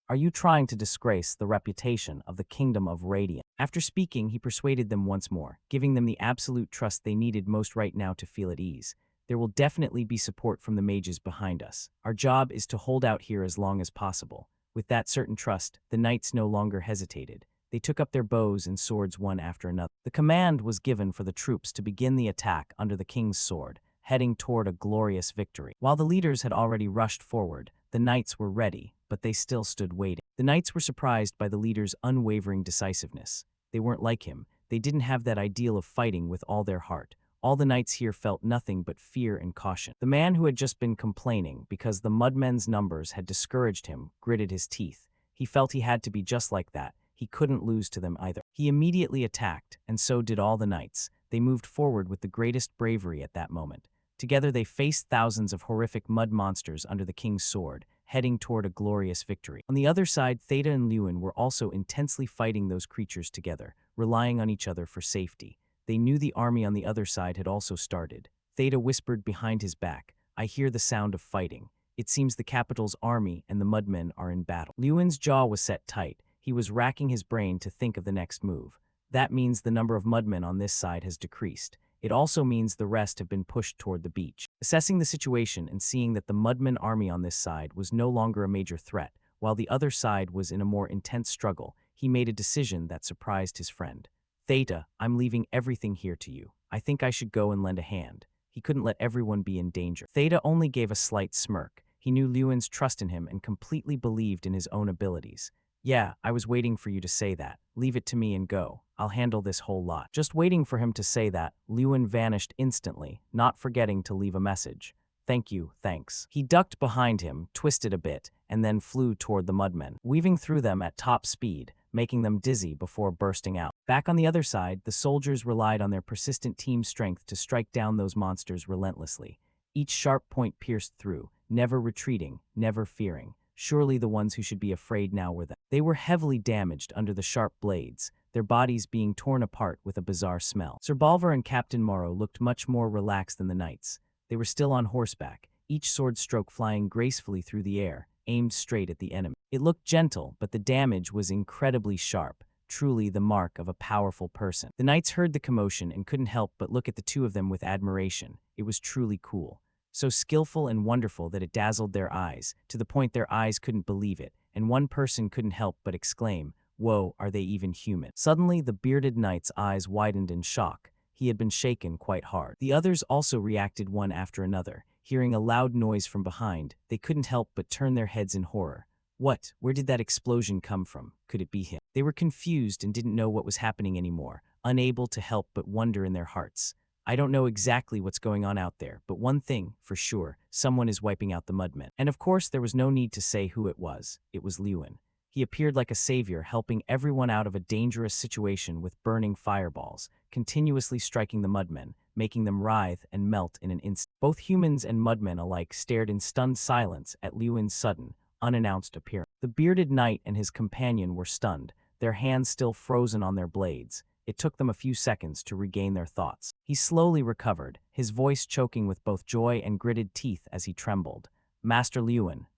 Are you trying to disgrace the reputation of the Kingdom of Radiant? After speaking, he persuaded them once more, giving them the absolute trust they needed most right now to feel at ease. There will definitely be support from the mages behind us. Our job is to hold out here as long as possible. With that certain trust, the knights no longer hesitated. They took up their bows and swords one after another. The command was given for the troops to begin the attack under the king's sword, heading toward a glorious victory. While the leaders had already rushed forward, the knights were ready, but they still stood waiting. The knights were surprised by the leader's unwavering decisiveness. They weren't like him. They didn't have that ideal of fighting with all their heart. All the knights here felt nothing but fear and caution. The man who had just been complaining because the mudmen's numbers had discouraged him gritted his teeth. He felt he had to be just like that. He couldn't lose to them either. He immediately attacked, and so did all the knights. They moved forward with the greatest bravery at that moment. Together they faced thousands of horrific mud monsters under the king's sword, heading toward a glorious victory. On the other side, Theta and Lewin were also intensely fighting those creatures together, relying on each other for safety. They knew the army on the other side had also started. Theta whispered behind his back, I hear the sound of fighting. It seems the capital's army and the mudmen are in battle. Lewin's jaw was set tight. He was racking his brain to think of the next move. That means the number of mudmen on this side has decreased. It also means the rest have been pushed toward the beach. Assessing the situation and seeing that the mudmen army on this side was no longer a major threat, while the other side was in a more intense struggle, he made a decision that surprised his friend. Theta, I'm leaving everything here to you. I think I should go and lend a hand. He couldn't let everyone be in danger. Theta only gave a slight smirk. He knew Lewin's trust in him and completely believed in his own abilities. Yeah, I was waiting for you to say that. Leave it to me and go. I'll handle this whole lot. Just waiting for him to say that, Lewin vanished instantly, not forgetting to leave a message. Thank you, thanks. He ducked behind him, twisted a bit, and then flew toward the mudmen, weaving through them at top speed, making them dizzy before bursting out. Back on the other side, the soldiers relied on their persistent team strength to strike down those monsters relentlessly. Each sharp point pierced through, never retreating, never fearing. Surely the ones who should be afraid now were them. They were heavily damaged under the sharp blades, their bodies being torn apart with a bizarre smell. Sir Balver and Captain Morrow looked much more relaxed than the knights. They were still on horseback, each sword stroke flying gracefully through the air, aimed straight at the enemy. It looked gentle, but the damage was incredibly sharp, truly the mark of a powerful person. The knights heard the commotion and couldn't help but look at the two of them with admiration. It was truly cool. So skillful and wonderful that it dazzled their eyes, to the point their eyes couldn't believe it, and one person couldn't help but exclaim, "Whoa, are they even human?" Suddenly, the bearded knight's eyes widened in shock. He had been shaken quite hard. The others also reacted one after another. Hearing a loud noise from behind, they couldn't help but turn their heads in horror. What? Where did that explosion come from? Could it be him? They were confused and didn't know what was happening anymore, unable to help but wonder in their hearts. I don't know exactly what's going on out there, but one thing, for sure, someone is wiping out the mudmen. And of course, there was no need to say who it was. It was Lewin. He appeared like a savior, helping everyone out of a dangerous situation with burning fireballs, continuously striking the mudmen, making them writhe and melt in an instant. Both humans and mudmen alike stared in stunned silence at Lewin's sudden, unannounced appearance. The bearded knight and his companion were stunned, their hands still frozen on their blades. It took them a few seconds to regain their thoughts. He slowly recovered, his voice choking with both joy and gritted teeth as he trembled. Master Lewin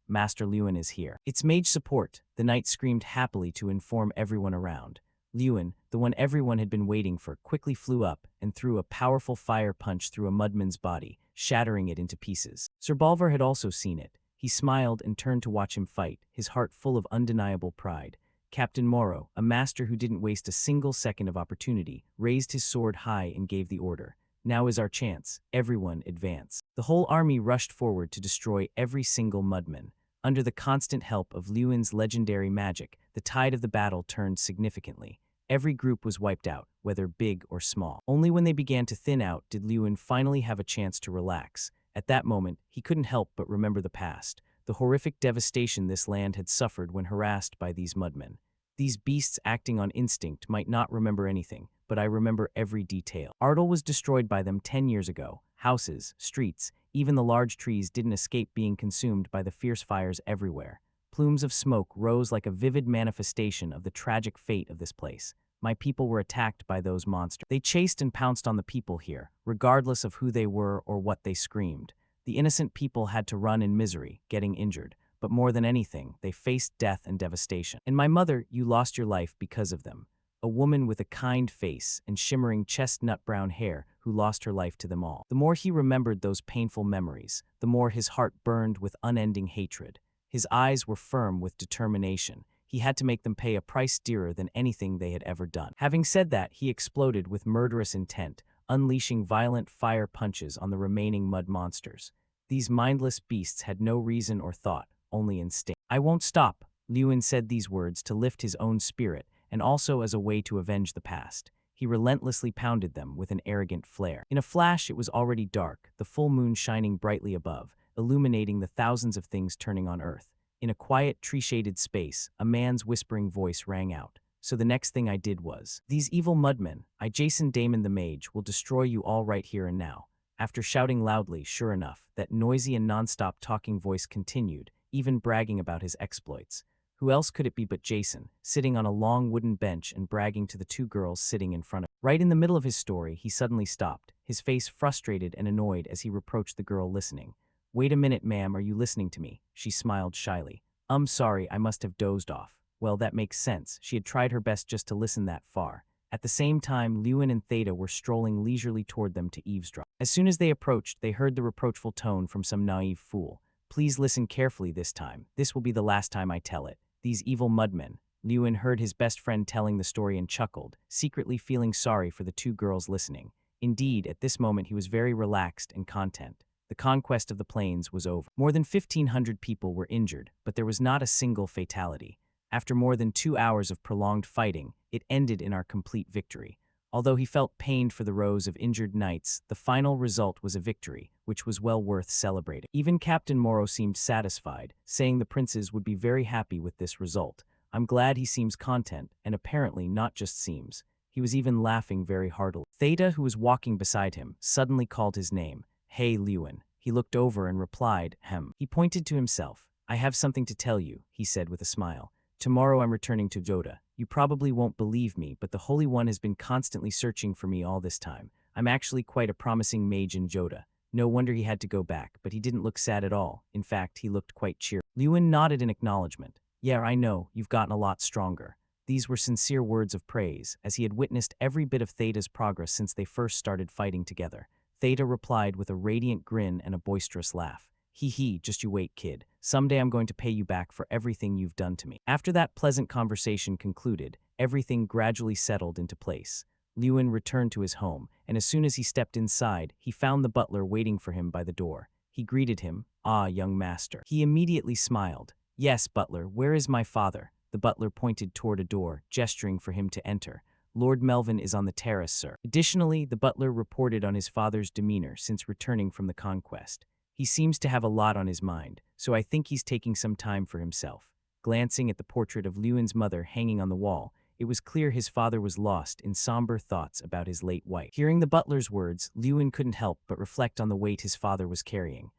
is here. It's mage support, the knight screamed happily to inform everyone around. Lewin, the one everyone had been waiting for, quickly flew up and threw a powerful fire punch through a mudman's body, shattering it into pieces. Sir Balver had also seen it. He smiled and turned to watch him fight, his heart full of undeniable pride. Captain Morrow, a master who didn't waste a single second of opportunity, raised his sword high and gave the order. Now is our chance. Everyone advance. The whole army rushed forward to destroy every single mudman. Under the constant help of Lewin's legendary magic, the tide of the battle turned significantly. Every group was wiped out, whether big or small. Only when they began to thin out did Lewin finally have a chance to relax. At that moment, he couldn't help but remember the past, the horrific devastation this land had suffered when harassed by these mudmen. These beasts acting on instinct might not remember anything, but I remember every detail. Ardal was destroyed by them 10 years ago. Houses, streets, even the large trees didn't escape being consumed by the fierce fires everywhere. Plumes of smoke rose like a vivid manifestation of the tragic fate of this place. My people were attacked by those monsters. They chased and pounced on the people here, regardless of who they were or what they screamed. The innocent people had to run in misery, getting injured. But more than anything, they faced death and devastation. And my mother, you lost your life because of them. A woman with a kind face and shimmering chestnut-brown hair who lost her life to them all. The more he remembered those painful memories, the more his heart burned with unending hatred. His eyes were firm with determination. He had to make them pay a price dearer than anything they had ever done. Having said that, he exploded with murderous intent, unleashing violent fire punches on the remaining mud monsters. These mindless beasts had no reason or thought, only instinct. I won't stop, Lewin said these words to lift his own spirit, and also as a way to avenge the past. He relentlessly pounded them with an arrogant flair. In a flash, it was already dark, the full moon shining brightly above, illuminating the thousands of things turning on Earth. In a quiet, tree-shaded space, a man's whispering voice rang out. So the next thing I did was, "These evil mudmen, I, Jason Damon the Mage, will destroy you all right here and now." After shouting loudly, sure enough, that noisy and nonstop talking voice continued, even bragging about his exploits. Who else could it be but Jason, sitting on a long wooden bench and bragging to the two girls sitting in front of him. Right in the middle of his story, he suddenly stopped, his face frustrated and annoyed as he reproached the girl listening. "Wait a minute, ma'am, are you listening to me?" She smiled shyly. Sorry, I must have dozed off." Well, that makes sense. She had tried her best just to listen that far. At the same time, Lewin and Theta were strolling leisurely toward them to eavesdrop. As soon as they approached, they heard the reproachful tone from some naive fool. Please listen carefully this time. This will be the last time I tell it. These evil mudmen. Lewin heard his best friend telling the story and chuckled, secretly feeling sorry for the two girls listening. Indeed, at this moment he was very relaxed and content. The conquest of the plains was over. More than 1,500 people were injured, but there was not a single fatality. After more than 2 hours of prolonged fighting, it ended in our complete victory. Although he felt pained for the rows of injured knights, the final result was a victory, which was well worth celebrating. Even Captain Moro seemed satisfied, saying the princes would be very happy with this result. I'm glad he seems content, and apparently not just seems. He was even laughing very heartily. Theta, who was walking beside him, suddenly called his name. Hey, Lewin. He looked over and replied, Hem. He pointed to himself. I have something to tell you, he said with a smile. Tomorrow I'm returning to Joda. You probably won't believe me, but the Holy One has been constantly searching for me all this time. I'm actually quite a promising mage in Joda. No wonder he had to go back, but he didn't look sad at all. In fact, he looked quite cheerful. Lewin nodded in acknowledgement. Yeah, I know, you've gotten a lot stronger. These were sincere words of praise, as he had witnessed every bit of Theta's progress since they first started fighting together. Theta replied with a radiant grin and a boisterous laugh. Hee, just you wait, kid. Someday I'm going to pay you back for everything you've done to me. After that pleasant conversation concluded, everything gradually settled into place. Lewin returned to his home, and as soon as he stepped inside, he found the butler waiting for him by the door. He greeted him, Ah, young master. He immediately smiled. Yes, butler, where is my father? The butler pointed toward a door, gesturing for him to enter. Lord Melvin is on the terrace, sir. Additionally, the butler reported on his father's demeanor since returning from the conquest. He seems to have a lot on his mind, so I think he's taking some time for himself. Glancing at the portrait of Lewin's mother hanging on the wall, it was clear his father was lost in somber thoughts about his late wife. Hearing the butler's words, Lewin couldn't help but reflect on the weight his father was carrying.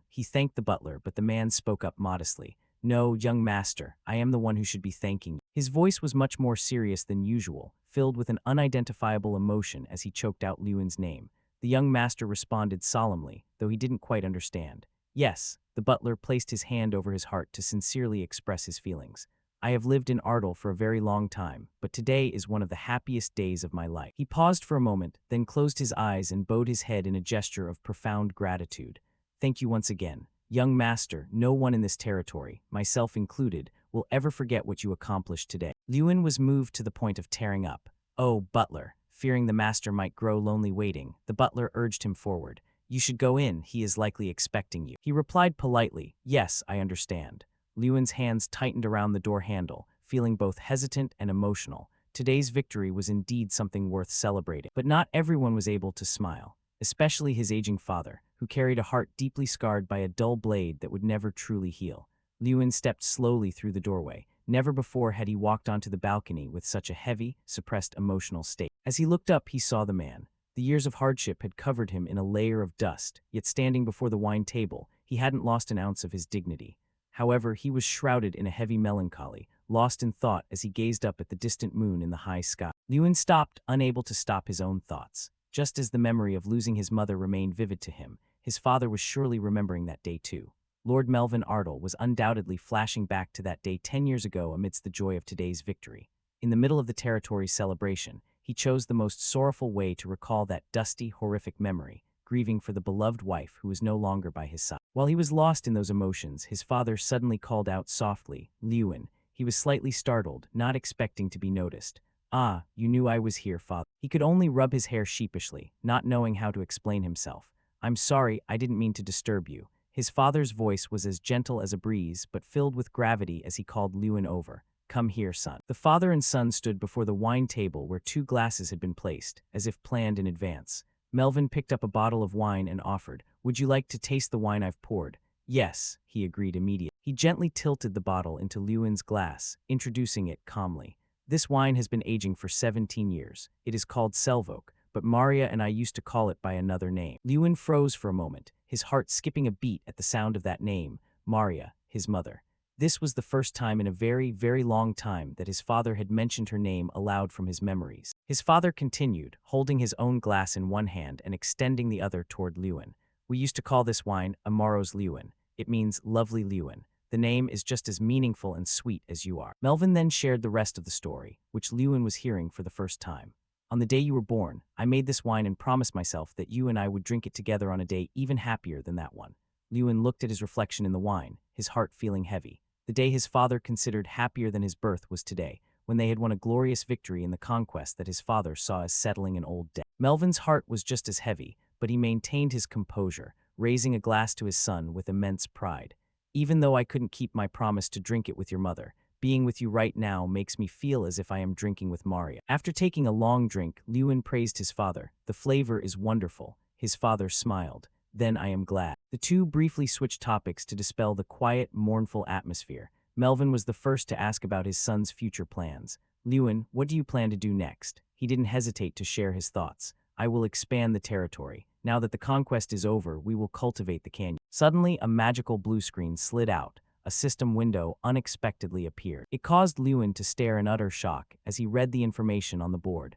He thanked the butler, but the man spoke up modestly. No, young master, I am the one who should be thanking you. His voice was much more serious than usual, filled with an unidentifiable emotion as he choked out Lewin's name. The young master responded solemnly, though he didn't quite understand. Yes, the butler placed his hand over his heart to sincerely express his feelings. I have lived in Ardell for a very long time, but today is one of the happiest days of my life. He paused for a moment, then closed his eyes and bowed his head in a gesture of profound gratitude. Thank you once again. Young master, no one in this territory, myself included, will ever forget what you accomplished today. Lewin was moved to the point of tearing up. Oh, butler. Fearing the master might grow lonely waiting, the butler urged him forward. You should go in, he is likely expecting you. He replied politely, Yes, I understand. Lewin's hands tightened around the door handle, feeling both hesitant and emotional. Today's victory was indeed something worth celebrating. But not everyone was able to smile, especially his aging father, who carried a heart deeply scarred by a dull blade that would never truly heal. Lewin stepped slowly through the doorway. Never before had he walked onto the balcony with such a heavy, suppressed emotional state. As he looked up, he saw the man. The years of hardship had covered him in a layer of dust, yet standing before the wine table, he hadn't lost an ounce of his dignity. However, he was shrouded in a heavy melancholy, lost in thought as he gazed up at the distant moon in the high sky. Lewin stopped, unable to stop his own thoughts. Just as the memory of losing his mother remained vivid to him, his father was surely remembering that day too. Lord Melvin Ardell was undoubtedly flashing back to that day 10 years ago amidst the joy of today's victory. In the middle of the territory's celebration, he chose the most sorrowful way to recall that dusty, horrific memory, grieving for the beloved wife who was no longer by his side. While he was lost in those emotions, his father suddenly called out softly, Lewin. He was slightly startled, not expecting to be noticed. Ah, you knew I was here, father. He could only rub his hair sheepishly, not knowing how to explain himself. I'm sorry, I didn't mean to disturb you. His father's voice was as gentle as a breeze, but filled with gravity as he called Lewin over. Come here, son. The father and son stood before the wine table where 2 glasses had been placed, as if planned in advance. Melvin picked up a bottle of wine and offered, Would you like to taste the wine I've poured? Yes, he agreed immediately. He gently tilted the bottle into Lewin's glass, introducing it calmly. This wine has been aging for 17 years. It is called Selvok, but Maria and I used to call it by another name. Lewin froze for a moment, his heart skipping a beat at the sound of that name, Maria, his mother. This was the first time in a very, very long time that his father had mentioned her name aloud from his memories. His father continued, holding his own glass in one hand and extending the other toward Lewin. We used to call this wine Amaro's Lewin. It means lovely Lewin. The name is just as meaningful and sweet as you are. Melvin then shared the rest of the story, which Lewin was hearing for the first time. On the day you were born, I made this wine and promised myself that you and I would drink it together on a day even happier than that one. Lewin looked at his reflection in the wine, his heart feeling heavy. The day his father considered happier than his birth was today, when they had won a glorious victory in the conquest that his father saw as settling an old debt. Melvin's heart was just as heavy, but he maintained his composure, raising a glass to his son with immense pride. Even though I couldn't keep my promise to drink it with your mother, being with you right now makes me feel as if I am drinking with Maria. After taking a long drink, Lewin praised his father. The flavor is wonderful. His father smiled. Then I am glad. The two briefly switched topics to dispel the quiet, mournful atmosphere. Melvin was the first to ask about his son's future plans. Lewin, what do you plan to do next? He didn't hesitate to share his thoughts. I will expand the territory. Now that the conquest is over, we will cultivate the canyon. Suddenly, a magical blue screen slid out. A system window unexpectedly appeared. It caused Lewin to stare in utter shock as he read the information on the board.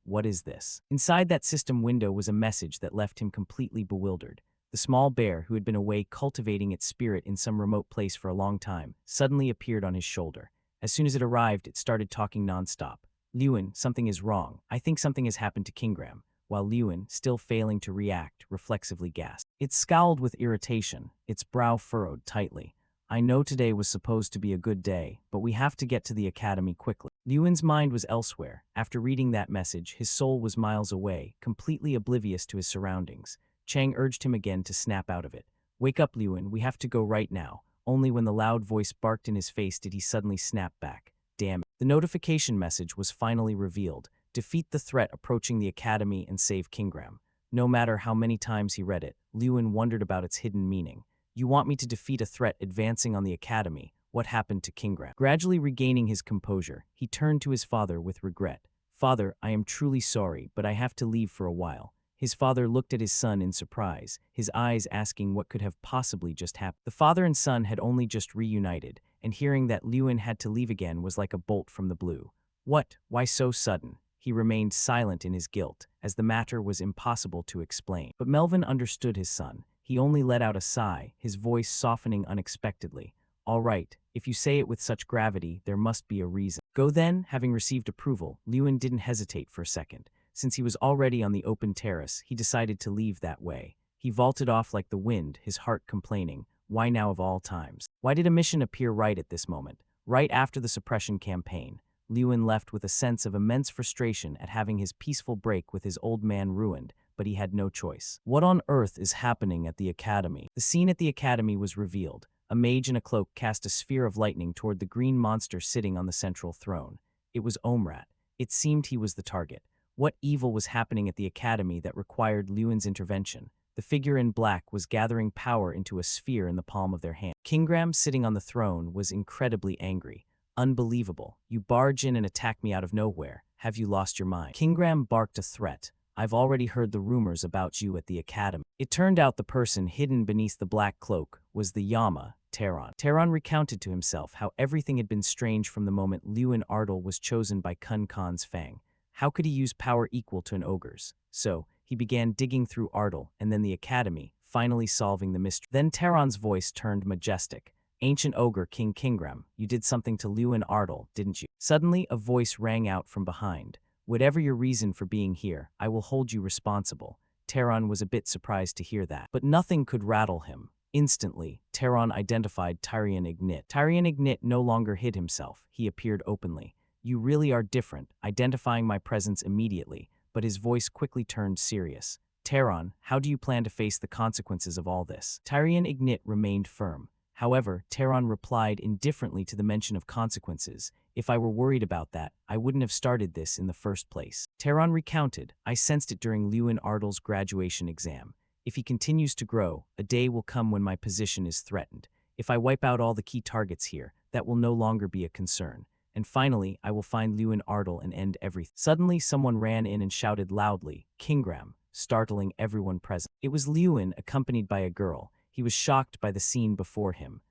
What is this? Inside that system window was a message that left him completely bewildered. The small bear, who had been away cultivating its spirit in some remote place for a long time, suddenly appeared on his shoulder. As soon as it arrived, it started talking nonstop. Lewin, something is wrong. I think something has happened to Kingram. While Lewin, still failing to react, reflexively gasped. It scowled with irritation, its brow furrowed tightly. I know today was supposed to be a good day, but we have to get to the academy quickly. Lewin's mind was elsewhere. After reading that message, his soul was miles away, completely oblivious to his surroundings. Chang urged him again to snap out of it. Wake up, Lewin, we have to go right now. Only when the loud voice barked in his face did he suddenly snap back. Damn it. The notification message was finally revealed. Defeat the threat approaching the academy and save Kingram. No matter how many times he read it, Lewin wondered about its hidden meaning. You want me to defeat a threat advancing on the academy? What happened to Kingram? Gradually regaining his composure, he turned to his father with regret. Father, I am truly sorry, but I have to leave for a while. His father looked at his son in surprise, his eyes asking what could have possibly just happened. The father and son had only just reunited, and hearing that Lewin had to leave again was like a bolt from the blue. What? Why so sudden? He remained silent in his guilt, as the matter was impossible to explain. But Melvin understood his son. He only let out a sigh, his voice softening unexpectedly. All right, if you say it with such gravity, there must be a reason. Go then. Having received approval, Lewin didn't hesitate for a second. Since he was already on the open terrace, he decided to leave that way. He vaulted off like the wind, his heart complaining. Why now of all times? Why did a mission appear right at this moment, right after the suppression campaign? Lewin left with a sense of immense frustration at having his peaceful break with his old man ruined, but he had no choice. What on earth is happening at the academy? The scene at the academy was revealed. A mage in a cloak cast a sphere of lightning toward the green monster sitting on the central throne. It was Omrat. It seemed he was the target. What evil was happening at the academy that required Lewin's intervention? The figure in black was gathering power into a sphere in the palm of their hand. Kingram, sitting on the throne, was incredibly angry. Unbelievable. You barge in and attack me out of nowhere. Have you lost your mind? Kingram barked a threat. I've already heard the rumors about you at the academy. It turned out the person hidden beneath the black cloak was the Yama, Tehran. Tehran recounted to himself how everything had been strange from the moment Lewin Ardal was chosen by Kun Khan's Fang. How could he use power equal to an ogre's? So, he began digging through Ardal and then the academy, finally solving the mystery. Then Tehran's voice turned majestic. Ancient ogre King Kingram, you did something to Lewin Ardal, didn't you? Suddenly, a voice rang out from behind. Whatever your reason for being here, I will hold you responsible. Tehran was a bit surprised to hear that, but nothing could rattle him. Instantly, Tehran identified Tyrion Ignit. Tyrion Ignit no longer hid himself. He appeared openly. You really are different, identifying my presence immediately, but his voice quickly turned serious. Tehran, how do you plan to face the consequences of all this? Tyrion Ignit remained firm. However, Tehran replied indifferently to the mention of consequences. If I were worried about that, I wouldn't have started this in the first place. Tehran recounted, I sensed it during Lewin Ardal's graduation exam. If he continues to grow, a day will come when my position is threatened. If I wipe out all the key targets here, that will no longer be a concern. And finally, I will find Lewin Ardal and end everything. Suddenly, someone ran in and shouted loudly, Kingram, startling everyone present. It was Lewin, accompanied by a girl. He was shocked by the scene before him.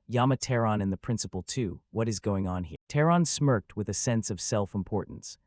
Yama Tehran and the principal too. What is going on here? Tehran smirked with a sense of self-importance.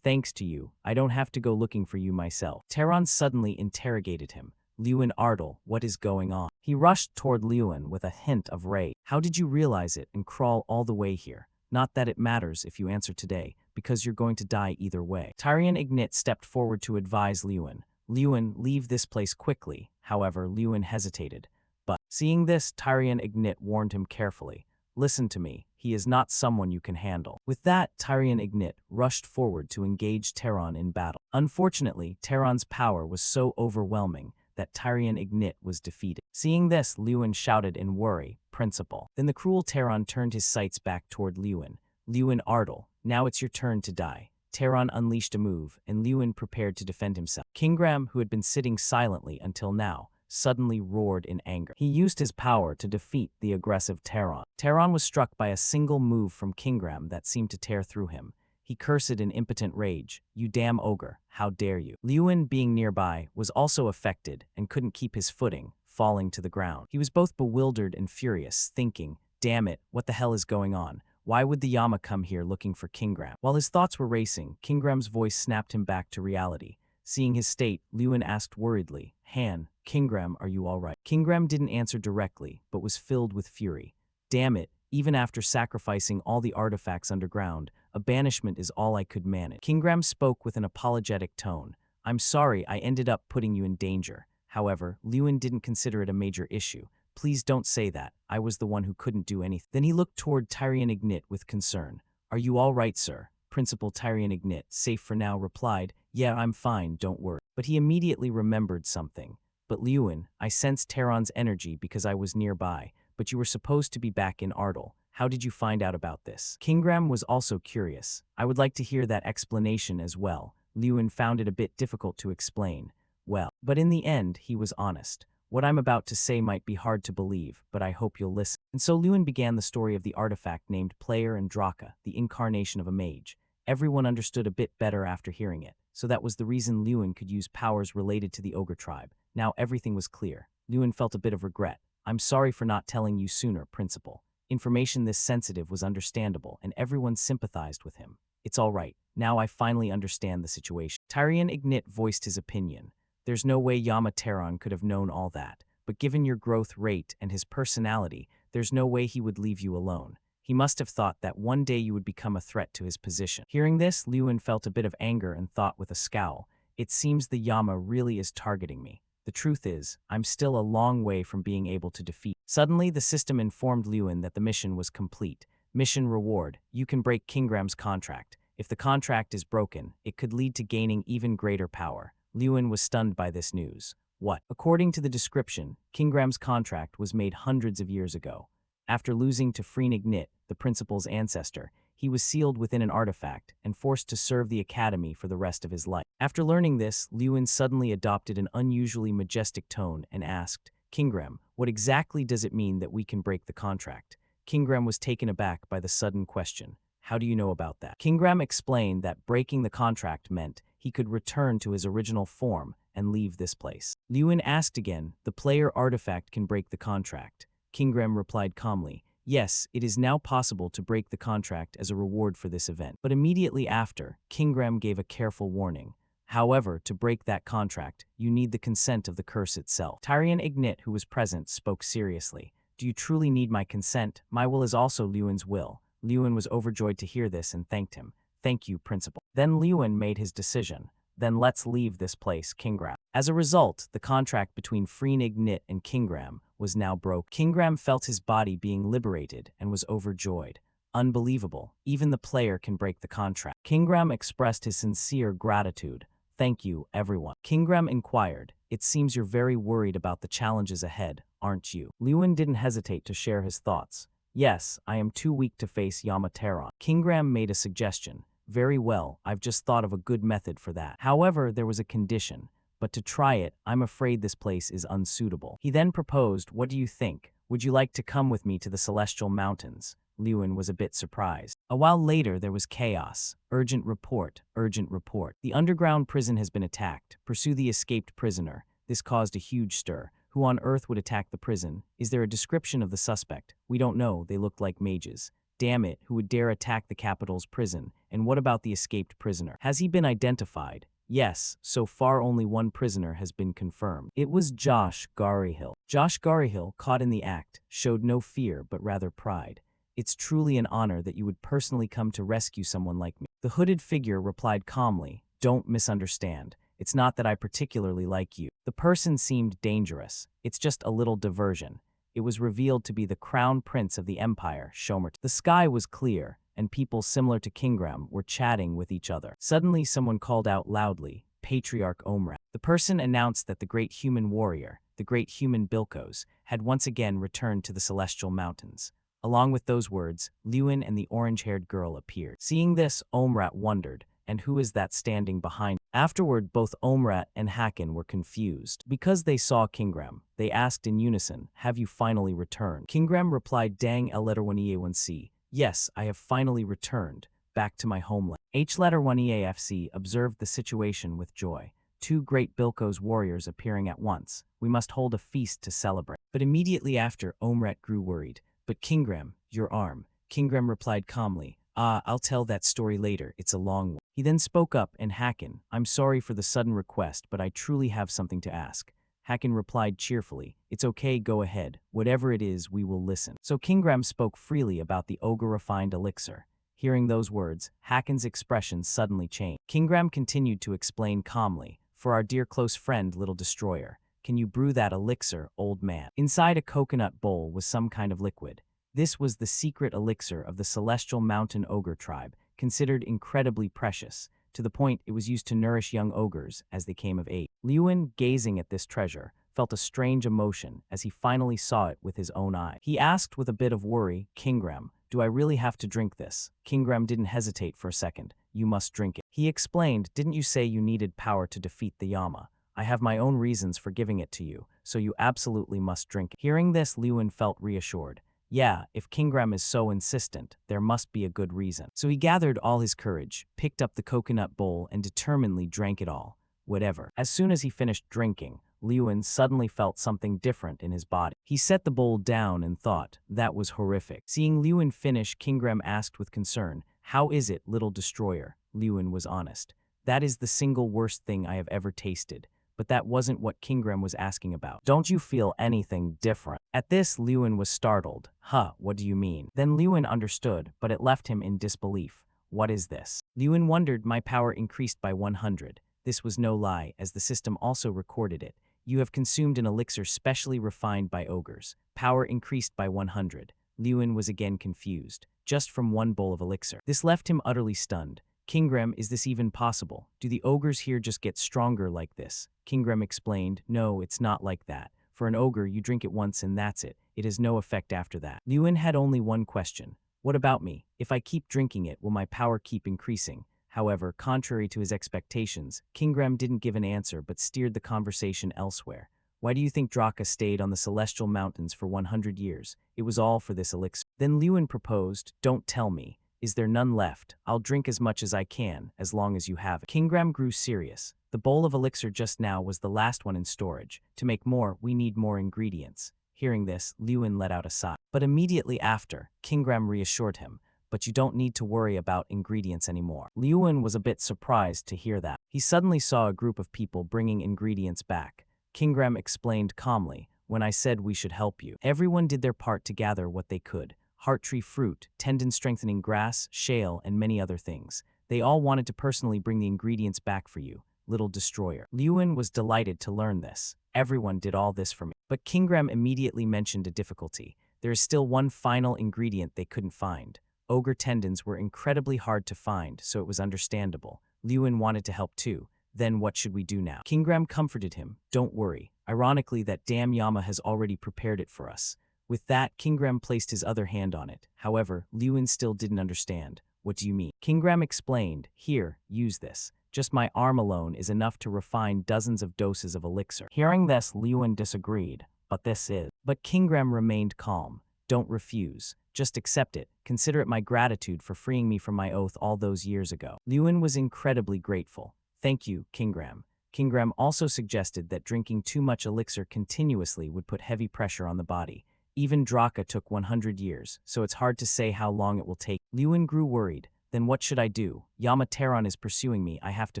Thanks to you. I don't have to go looking for you myself. Tehran suddenly interrogated him. Lewin Ardle, what is going on? He rushed toward Lewin with a hint of rage. How did you realize it and crawl all the way here? Not that it matters if you answer today, because you're going to die either way. Tyrion Ignit stepped forward to advise Lewin. Lewin, leave this place quickly. However, Lewin hesitated. But, seeing this, Tyrion Ignit warned him carefully. Listen to me, he is not someone you can handle. With that, Tyrion Ignit rushed forward to engage Teron in battle. Unfortunately, Teron's power was so overwhelming that Tyrion Ignit was defeated. Seeing this, Lewin shouted in worry, Principal. Then the cruel Teron turned his sights back toward Lewin. Lewin Ardle, now it's your turn to die. Teron unleashed a move, and Lewin prepared to defend himself. Kingram, who had been sitting silently until now, suddenly roared in anger. He used his power to defeat the aggressive Teron. Teron was struck by a single move from Kingram that seemed to tear through him. He cursed in impotent rage, "You damn ogre, how dare you." Lewin, being nearby, was also affected and couldn't keep his footing, falling to the ground. He was both bewildered and furious, thinking, damn it, what the hell is going on? Why would the Yama come here looking for Kingram? While his thoughts were racing, Kingram's voice snapped him back to reality. Seeing his state, Lewin asked worriedly, Han, Kingram, are you all right? Kingram didn't answer directly, but was filled with fury. Damn it, even after sacrificing all the artifacts underground, a banishment is all I could manage. Kingram spoke with an apologetic tone. I'm sorry I ended up putting you in danger. However, Lewin didn't consider it a major issue. Please don't say that. I was the one who couldn't do anything. Then he looked toward Tyrion Ignit with concern. Are you all right, sir? Principal Tyrion Ignit, safe for now, replied, Yeah, I'm fine, don't worry. But he immediately remembered something. But Lewin, I sensed Teron's energy because I was nearby, but you were supposed to be back in Ardle. How did you find out about this? Kingram was also curious. I would like to hear that explanation as well. Lewin found it a bit difficult to explain. Well, but in the end, he was honest. What I'm about to say might be hard to believe, but I hope you'll listen. And so Lewin began the story of the artifact named Player and Draka, the incarnation of a mage. Everyone understood a bit better after hearing it, so that was the reason Lewin could use powers related to the ogre tribe. Now everything was clear. Lewin felt a bit of regret. I'm sorry for not telling you sooner, Principal. Information this sensitive was understandable, and everyone sympathized with him. It's all right. Now I finally understand the situation. Tyrion Ignit voiced his opinion. There's no way Yama Teron could have known all that, but given your growth rate and his personality, there's no way he would leave you alone. He must have thought that one day you would become a threat to his position. Hearing this, Lewin felt a bit of anger and thought with a scowl, it seems the Yama really is targeting me. The truth is, I'm still a long way from being able to defeat. Suddenly, the system informed Lewin that the mission was complete. Mission reward, you can break Kingram's contract. If the contract is broken, it could lead to gaining even greater power. Lewin was stunned by this news. What? According to the description, Kingram's contract was made hundreds of years ago. After losing to Freen Ignit, the principal's ancestor, he was sealed within an artifact and forced to serve the academy for the rest of his life. After learning this, Lewin suddenly adopted an unusually majestic tone and asked, Kingram, what exactly does it mean that we can break the contract? Kingram was taken aback by the sudden question. How do you know about that? Kingram explained that breaking the contract meant he could return to his original form and leave this place. Lewin asked again, the player artifact can break the contract. Kingram replied calmly, yes, it is now possible to break the contract as a reward for this event. But immediately after, Kingram gave a careful warning. However, to break that contract, you need the consent of the curse itself. Tyrion Ignit, who was present, spoke seriously. Do you truly need my consent? My will is also Lewin's will. Lewin was overjoyed to hear this and thanked him. Thank you, Principal. Then Lewin made his decision. Then let's leave this place, Kingram. As a result, the contract between Freen Ignit and Kingram was now broke. Kingram felt his body being liberated and was overjoyed. Unbelievable, even the player can break the contract. Kingram expressed his sincere gratitude. Thank you, everyone. Kingram inquired, it seems you're very worried about the challenges ahead, aren't you? Lewin didn't hesitate to share his thoughts. Yes, I am too weak to face Yama Teron. Kingram made a suggestion. Very well, I've just thought of a good method for that. However, there was a condition. But to try it, I'm afraid this place is unsuitable. He then proposed, what do you think? Would you like to come with me to the Celestial Mountains? Lewin was a bit surprised. A while later, there was chaos. Urgent report, urgent report. The underground prison has been attacked. Pursue the escaped prisoner. This caused a huge stir. Who on earth would attack the prison? Is there a description of the suspect? We don't know, they looked like mages. Damn it, who would dare attack the capital's prison? And what about the escaped prisoner? Has he been identified? Yes, so far only one prisoner has been confirmed. It was Josh Garyhill. Josh Garyhill, caught in the act, showed no fear but rather pride. It's truly an honor that you would personally come to rescue someone like me. The hooded figure replied calmly, don't misunderstand. It's not that I particularly like you. The person seemed dangerous. It's just a little diversion. It was revealed to be the crown prince of the empire, Shomer. The sky was clear, and people similar to Kingram were chatting with each other. Suddenly, someone called out loudly, Patriarch Omrat. The person announced that the great human warrior, the great human Bilkos, had once again returned to the Celestial Mountains. Along with those words, Lewin and the orange-haired girl appeared. Seeing this, Omrat wondered, and who is that standing behind? Afterward, both Omrat and Hakan were confused. Because they saw Kingram, they asked in unison, have you finally returned? Kingram replied, Dang L1EA1C, yes, I have finally returned, back to my homeland. H1EAFC observed the situation with joy. Two great Bilkos warriors appearing at once. We must hold a feast to celebrate. But immediately after, Omrat grew worried. But Kingram, your arm. Kingram replied calmly, I'll tell that story later, it's a long one. He then spoke up, and Hakan, I'm sorry for the sudden request, but I truly have something to ask. Hakan replied cheerfully, it's okay, go ahead. Whatever it is, we will listen. So Kingram spoke freely about the ogre-refined elixir. Hearing those words, Hakan's expression suddenly changed. Kingram continued to explain calmly, for our dear close friend, Little Destroyer. Can you brew that elixir, old man? Inside a coconut bowl was some kind of liquid. This was the secret elixir of the Celestial Mountain Ogre tribe, considered incredibly precious, to the point it was used to nourish young ogres as they came of age. Lewin, gazing at this treasure, felt a strange emotion as he finally saw it with his own eyes. He asked with a bit of worry, Kingram, do I really have to drink this? Kingram didn't hesitate for a second. You must drink it. He explained, didn't you say you needed power to defeat the Yama? I have my own reasons for giving it to you, so you absolutely must drink it. Hearing this, Lewin felt reassured. Yeah, if Kingram is so insistent, there must be a good reason. So he gathered all his courage, picked up the coconut bowl, and determinedly drank it all. Whatever. As soon as he finished drinking, Lewin suddenly felt something different in his body. He set the bowl down and thought, that was horrific. Seeing Lewin finish, Kingram asked with concern, how is it, Little Destroyer? Lewin was honest. That is the single worst thing I have ever tasted. But that wasn't what Kingram was asking about. Don't you feel anything different? At this, Lewin was startled. Huh, what do you mean? Then Lewin understood, but it left him in disbelief. What is this? Lewin wondered. My power increased by 100. This was no lie, as the system also recorded it. You have consumed an elixir specially refined by ogres. Power increased by 100. Lewin was again confused, just from one bowl of elixir. This left him utterly stunned. Kingram, is this even possible? Do the ogres here just get stronger like this? Kingram explained, no, it's not like that. For an ogre, you drink it once and that's it. It has no effect after that. Lewin had only one question. What about me? If I keep drinking it, will my power keep increasing? However, contrary to his expectations, Kingram didn't give an answer but steered the conversation elsewhere. Why do you think Draka stayed on the Celestial Mountains for 100 years? It was all for this elixir. Then Lewin proposed, don't tell me. Is there none left? I'll drink as much as I can, as long as you have it. Kingram grew serious. The bowl of elixir just now was the last one in storage. To make more, we need more ingredients. Hearing this, Lewin let out a sigh. But immediately after, Kingram reassured him, but you don't need to worry about ingredients anymore. Lewin was a bit surprised to hear that. He suddenly saw a group of people bringing ingredients back. Kingram explained calmly, when I said we should help you. Everyone did their part to gather what they could. Heart tree fruit, tendon-strengthening grass, shale, and many other things. They all wanted to personally bring the ingredients back for you, Little Destroyer. Lewin was delighted to learn this. Everyone did all this for me. But Kingram immediately mentioned a difficulty. There is still one final ingredient they couldn't find. Ogre tendons were incredibly hard to find, so it was understandable. Lewin wanted to help too. Then what should we do now? Kingram comforted him. Don't worry. Ironically, that damn Yama has already prepared it for us. With that, Kingram placed his other hand on it. However, Lewin still didn't understand. What do you mean? Kingram explained, here, use this. Just my arm alone is enough to refine dozens of doses of elixir. Hearing this, Lewin disagreed. But Kingram remained calm. Don't refuse. Just accept it. Consider it my gratitude for freeing me from my oath all those years ago. Lewin was incredibly grateful. Thank you, Kingram. Kingram also suggested that drinking too much elixir continuously would put heavy pressure on the body. Even Draka took 100 years, so it's hard to say how long it will take. Lewin grew worried. Then what should I do? Yama Teron is pursuing me. I have to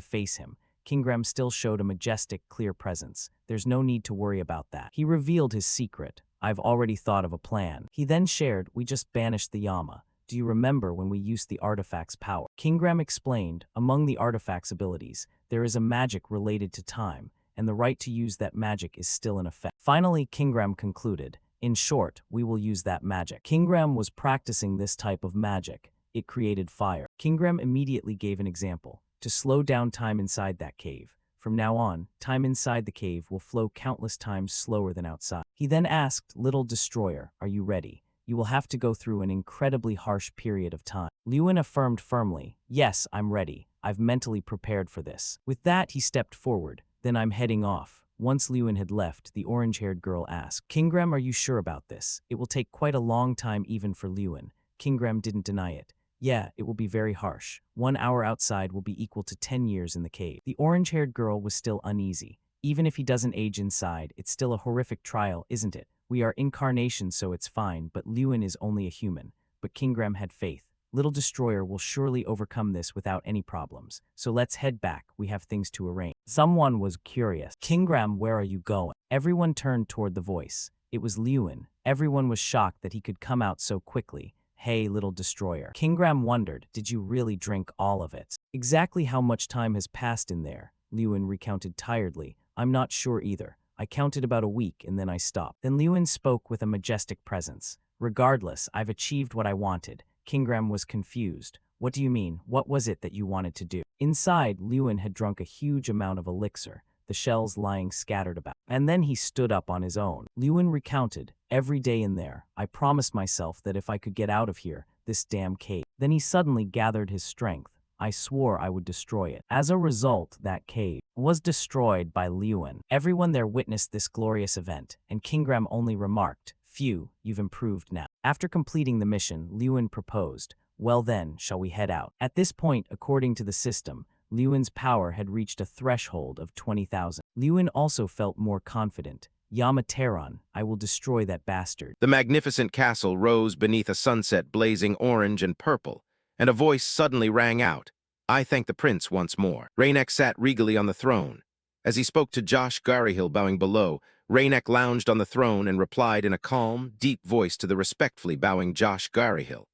face him. Kingram still showed a majestic, clear presence. There's no need to worry about that. He revealed his secret. I've already thought of a plan. He then shared, we just banished the Yama. Do you remember when we used the artifact's power? Kingram explained, among the artifact's abilities, there is a magic related to time, and the right to use that magic is still in effect. Finally, Kingram concluded, in short, we will use that magic. Kingram was practicing this type of magic. It created fire. Kingram immediately gave an example. To slow down time inside that cave. From now on, time inside the cave will flow countless times slower than outside. He then asked, Little Destroyer, are you ready? You will have to go through an incredibly harsh period of time. Lewin affirmed firmly, yes, I'm ready. I've mentally prepared for this. With that, he stepped forward. Then I'm heading off. Once Lewin had left, the orange-haired girl asked, Kingram, are you sure about this? It will take quite a long time even for Lewin. Kingram didn't deny it. Yeah, it will be very harsh. 1 hour outside will be equal to 10 years in the cave. The orange-haired girl was still uneasy. Even if he doesn't age inside, it's still a horrific trial, isn't it? We are incarnations, so it's fine, but Lewin is only a human. But Kingram had faith. Little Destroyer will surely overcome this without any problems. So let's head back. We have things to arrange. Someone was curious. Kingram, where are you going? Everyone turned toward the voice. It was Lewin. Everyone was shocked that he could come out so quickly. Hey, Little Destroyer. Kingram wondered, did you really drink all of it? Exactly how much time has passed in there? Lewin recounted tiredly. I'm not sure either. I counted about a week and then I stopped. Then Lewin spoke with a majestic presence. Regardless, I've achieved what I wanted. Kingram was confused. What do you mean? What was it that you wanted to do? Inside, Lewin had drunk a huge amount of elixir, the shells lying scattered about. And then he stood up on his own. Lewin recounted, every day in there, I promised myself that if I could get out of here, this damn cave. Then he suddenly gathered his strength. I swore I would destroy it. As a result, that cave was destroyed by Lewin. Everyone there witnessed this glorious event, and Kingram only remarked, Phew, you've improved now. After completing the mission, Lewin proposed, well then, shall we head out? At this point, according to the system, Lewin's power had reached a threshold of 20,000. Lewin also felt more confident. Yamateron, I will destroy that bastard. The magnificent castle rose beneath a sunset blazing orange and purple, and a voice suddenly rang out. I thank the prince once more. Raynek sat regally on the throne. As he spoke to Josh Garyhill bowing below, Raynek lounged on the throne and replied in a calm, deep voice to the respectfully bowing Josh Garyhill.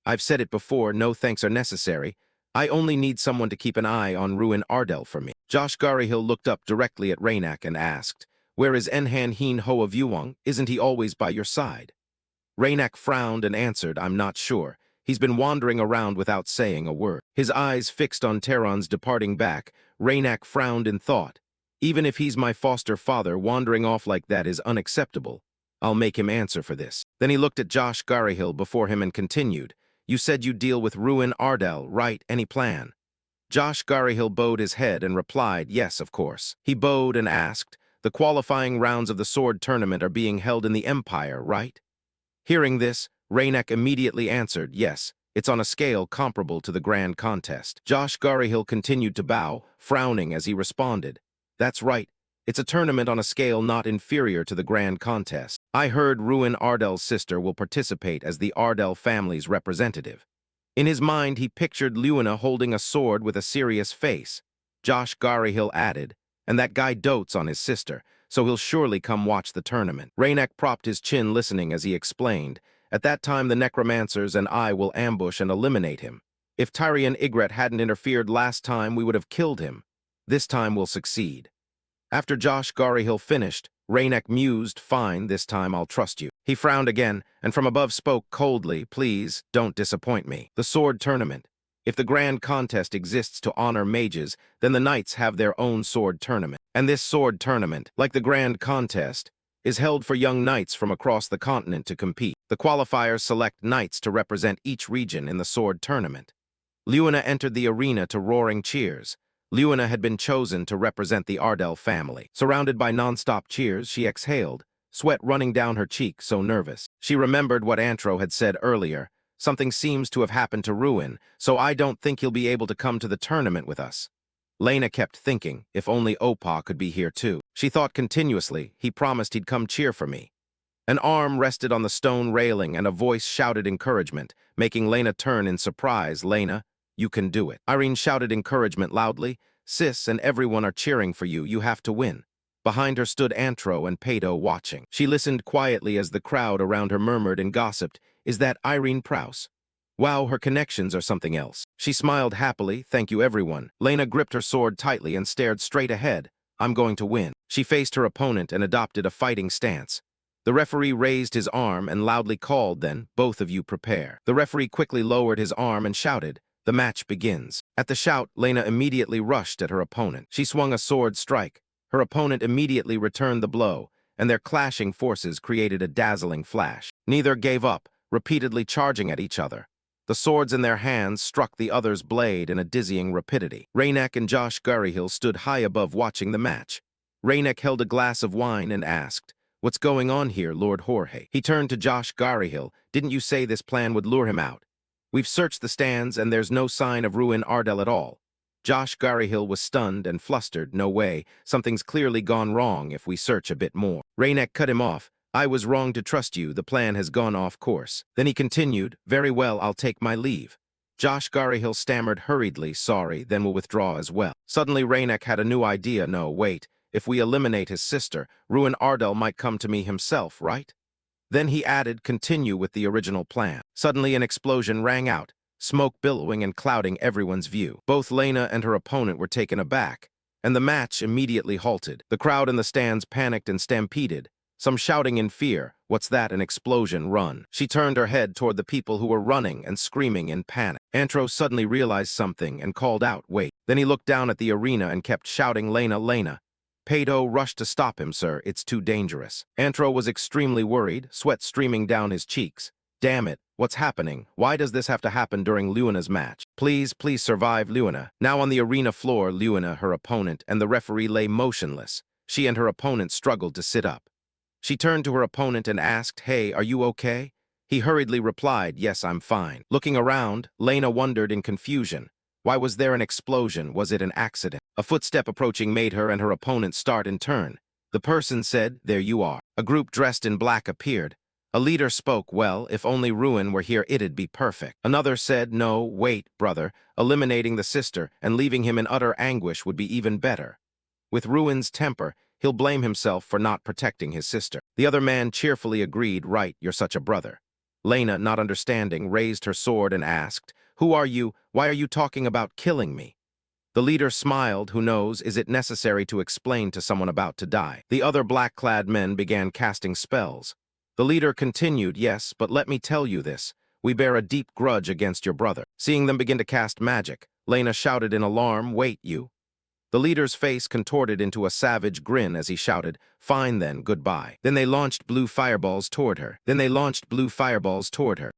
I've said it before, no thanks are necessary. I only need someone to keep an eye on Ruin Ardell for me. Josh Garyhill looked up directly at Raynek and asked, Where is Enhan Heen Ho of Yuong? Isn't he always by your side? Raynek frowned and answered, I'm not sure. He's been wandering around without saying a word. His eyes fixed on Terron's departing back, Raynek frowned in thought. Even if he's my foster father, wandering off like that is unacceptable. I'll make him answer for this. Then he looked at Josh Garyhill before him and continued, You said you'd deal with Ruin Ardell, right? Any plan? Josh Garyhill bowed his head and replied, yes, of course. He bowed and asked, The qualifying rounds of the sword tournament are being held in the Empire, right? Hearing this, Raynek immediately answered, yes, it's on a scale comparable to the grand contest. Josh Garyhill continued to bow, frowning as he responded, That's right, it's a tournament on a scale not inferior to the grand contest. I heard Ruin Ardell's sister will participate as the Ardell family's representative. In his mind, he pictured Lewina holding a sword with a serious face. Josh Garyhill added, and that guy dotes on his sister, so he'll surely come watch the tournament. Raynek propped his chin listening as he explained, At that time the necromancers and I will ambush and eliminate him. If Tyrion Ygritte hadn't interfered last time, we would have killed him. This time we'll succeed. After Josh Garyhill finished, Raynek mused, Fine, this time I'll trust you. He frowned again, and from above spoke coldly, Please, don't disappoint me. The sword tournament. If the grand contest exists to honor mages, then the knights have their own sword tournament. And this sword tournament, like the grand contest, is held for young knights from across the continent to compete. The qualifiers select knights to represent each region in the sword tournament. Lewina entered the arena to roaring cheers. Lewina had been chosen to represent the Ardell family. Surrounded by non-stop cheers, she exhaled, sweat running down her cheek, so nervous. She remembered what Antro had said earlier. Something seems to have happened to Ruin, so I don't think he'll be able to come to the tournament with us. Lena kept thinking, if only Opa could be here too. She thought continuously, he promised he'd come cheer for me. An arm rested on the stone railing and a voice shouted encouragement, making Lena turn in surprise. Lena, you can do it. Irene shouted encouragement loudly, Sis and everyone are cheering for you. You have to win. Behind her stood Antro and Pato watching. She listened quietly as the crowd around her murmured and gossiped. Is that Irene Prouse? Wow, her connections are something else. She smiled happily. Thank you, everyone. Lena gripped her sword tightly and stared straight ahead. I'm going to win. She faced her opponent and adopted a fighting stance. The referee raised his arm and loudly called, then, both of you prepare. The referee quickly lowered his arm and shouted, the match begins. At the shout, Lena immediately rushed at her opponent. She swung a sword strike. Her opponent immediately returned the blow, and their clashing forces created a dazzling flash. Neither gave up, repeatedly charging at each other. The swords in their hands struck the other's blade in a dizzying rapidity. Raynek and Josh Gurryhill stood high above watching the match. Raynek held a glass of wine and asked, What's going on here, Lord Jorge? He turned to Josh Gurryhill. Didn't you say this plan would lure him out? We've searched the stands and there's no sign of Ruin Ardell at all. Josh Gurryhill was stunned and flustered. No way. Something's clearly gone wrong if we search a bit more. Raynek cut him off. I was wrong to trust you. The plan has gone off course. Then he continued, Very well, I'll take my leave. Josh Gurryhill stammered hurriedly, sorry, then we'll withdraw as well. Suddenly Raynek had a new idea. No, wait. If we eliminate his sister, Ruin Ardell might come to me himself, right? Then he added, continue with the original plan. Suddenly an explosion rang out, smoke billowing and clouding everyone's view. Both Lena and her opponent were taken aback, and the match immediately halted. The crowd in the stands panicked and stampeded, some shouting in fear, what's that, an explosion, run. She turned her head toward the people who were running and screaming in panic. Antro suddenly realized something and called out, wait. Then he looked down at the arena and kept shouting, Lena, Lena. Pato rushed to stop him, sir, it's too dangerous. Antro was extremely worried, sweat streaming down his cheeks. Damn it, what's happening? Why does this have to happen during Luina's match? Please survive, Luina. Now on the arena floor, Luina, her opponent, and the referee lay motionless. She and her opponent struggled to sit up. She turned to her opponent and asked, Hey, are you okay? He hurriedly replied, Yes, I'm fine. Looking around, Lena wondered in confusion. Why was there an explosion? Was it an accident? A footstep approaching made her and her opponent start in turn. The person said, There you are. A group dressed in black appeared. A leader spoke, Well, if only Ruin were here, it'd be perfect. Another said, No, wait, brother. Eliminating the sister and leaving him in utter anguish would be even better. With Ruin's temper, he'll blame himself for not protecting his sister. The other man cheerfully agreed, Right, you're such a brother. Lena, not understanding, raised her sword and asked, Who are you? Why are you talking about killing me? The leader smiled. Who knows, is it necessary to explain to someone about to die? The other black-clad men began casting spells. The leader continued, Yes, but let me tell you this. We bear a deep grudge against your brother. Seeing them begin to cast magic, Lena shouted in alarm, Wait, you. The leader's face contorted into a savage grin as he shouted, Fine then, goodbye. Then they launched blue fireballs toward her.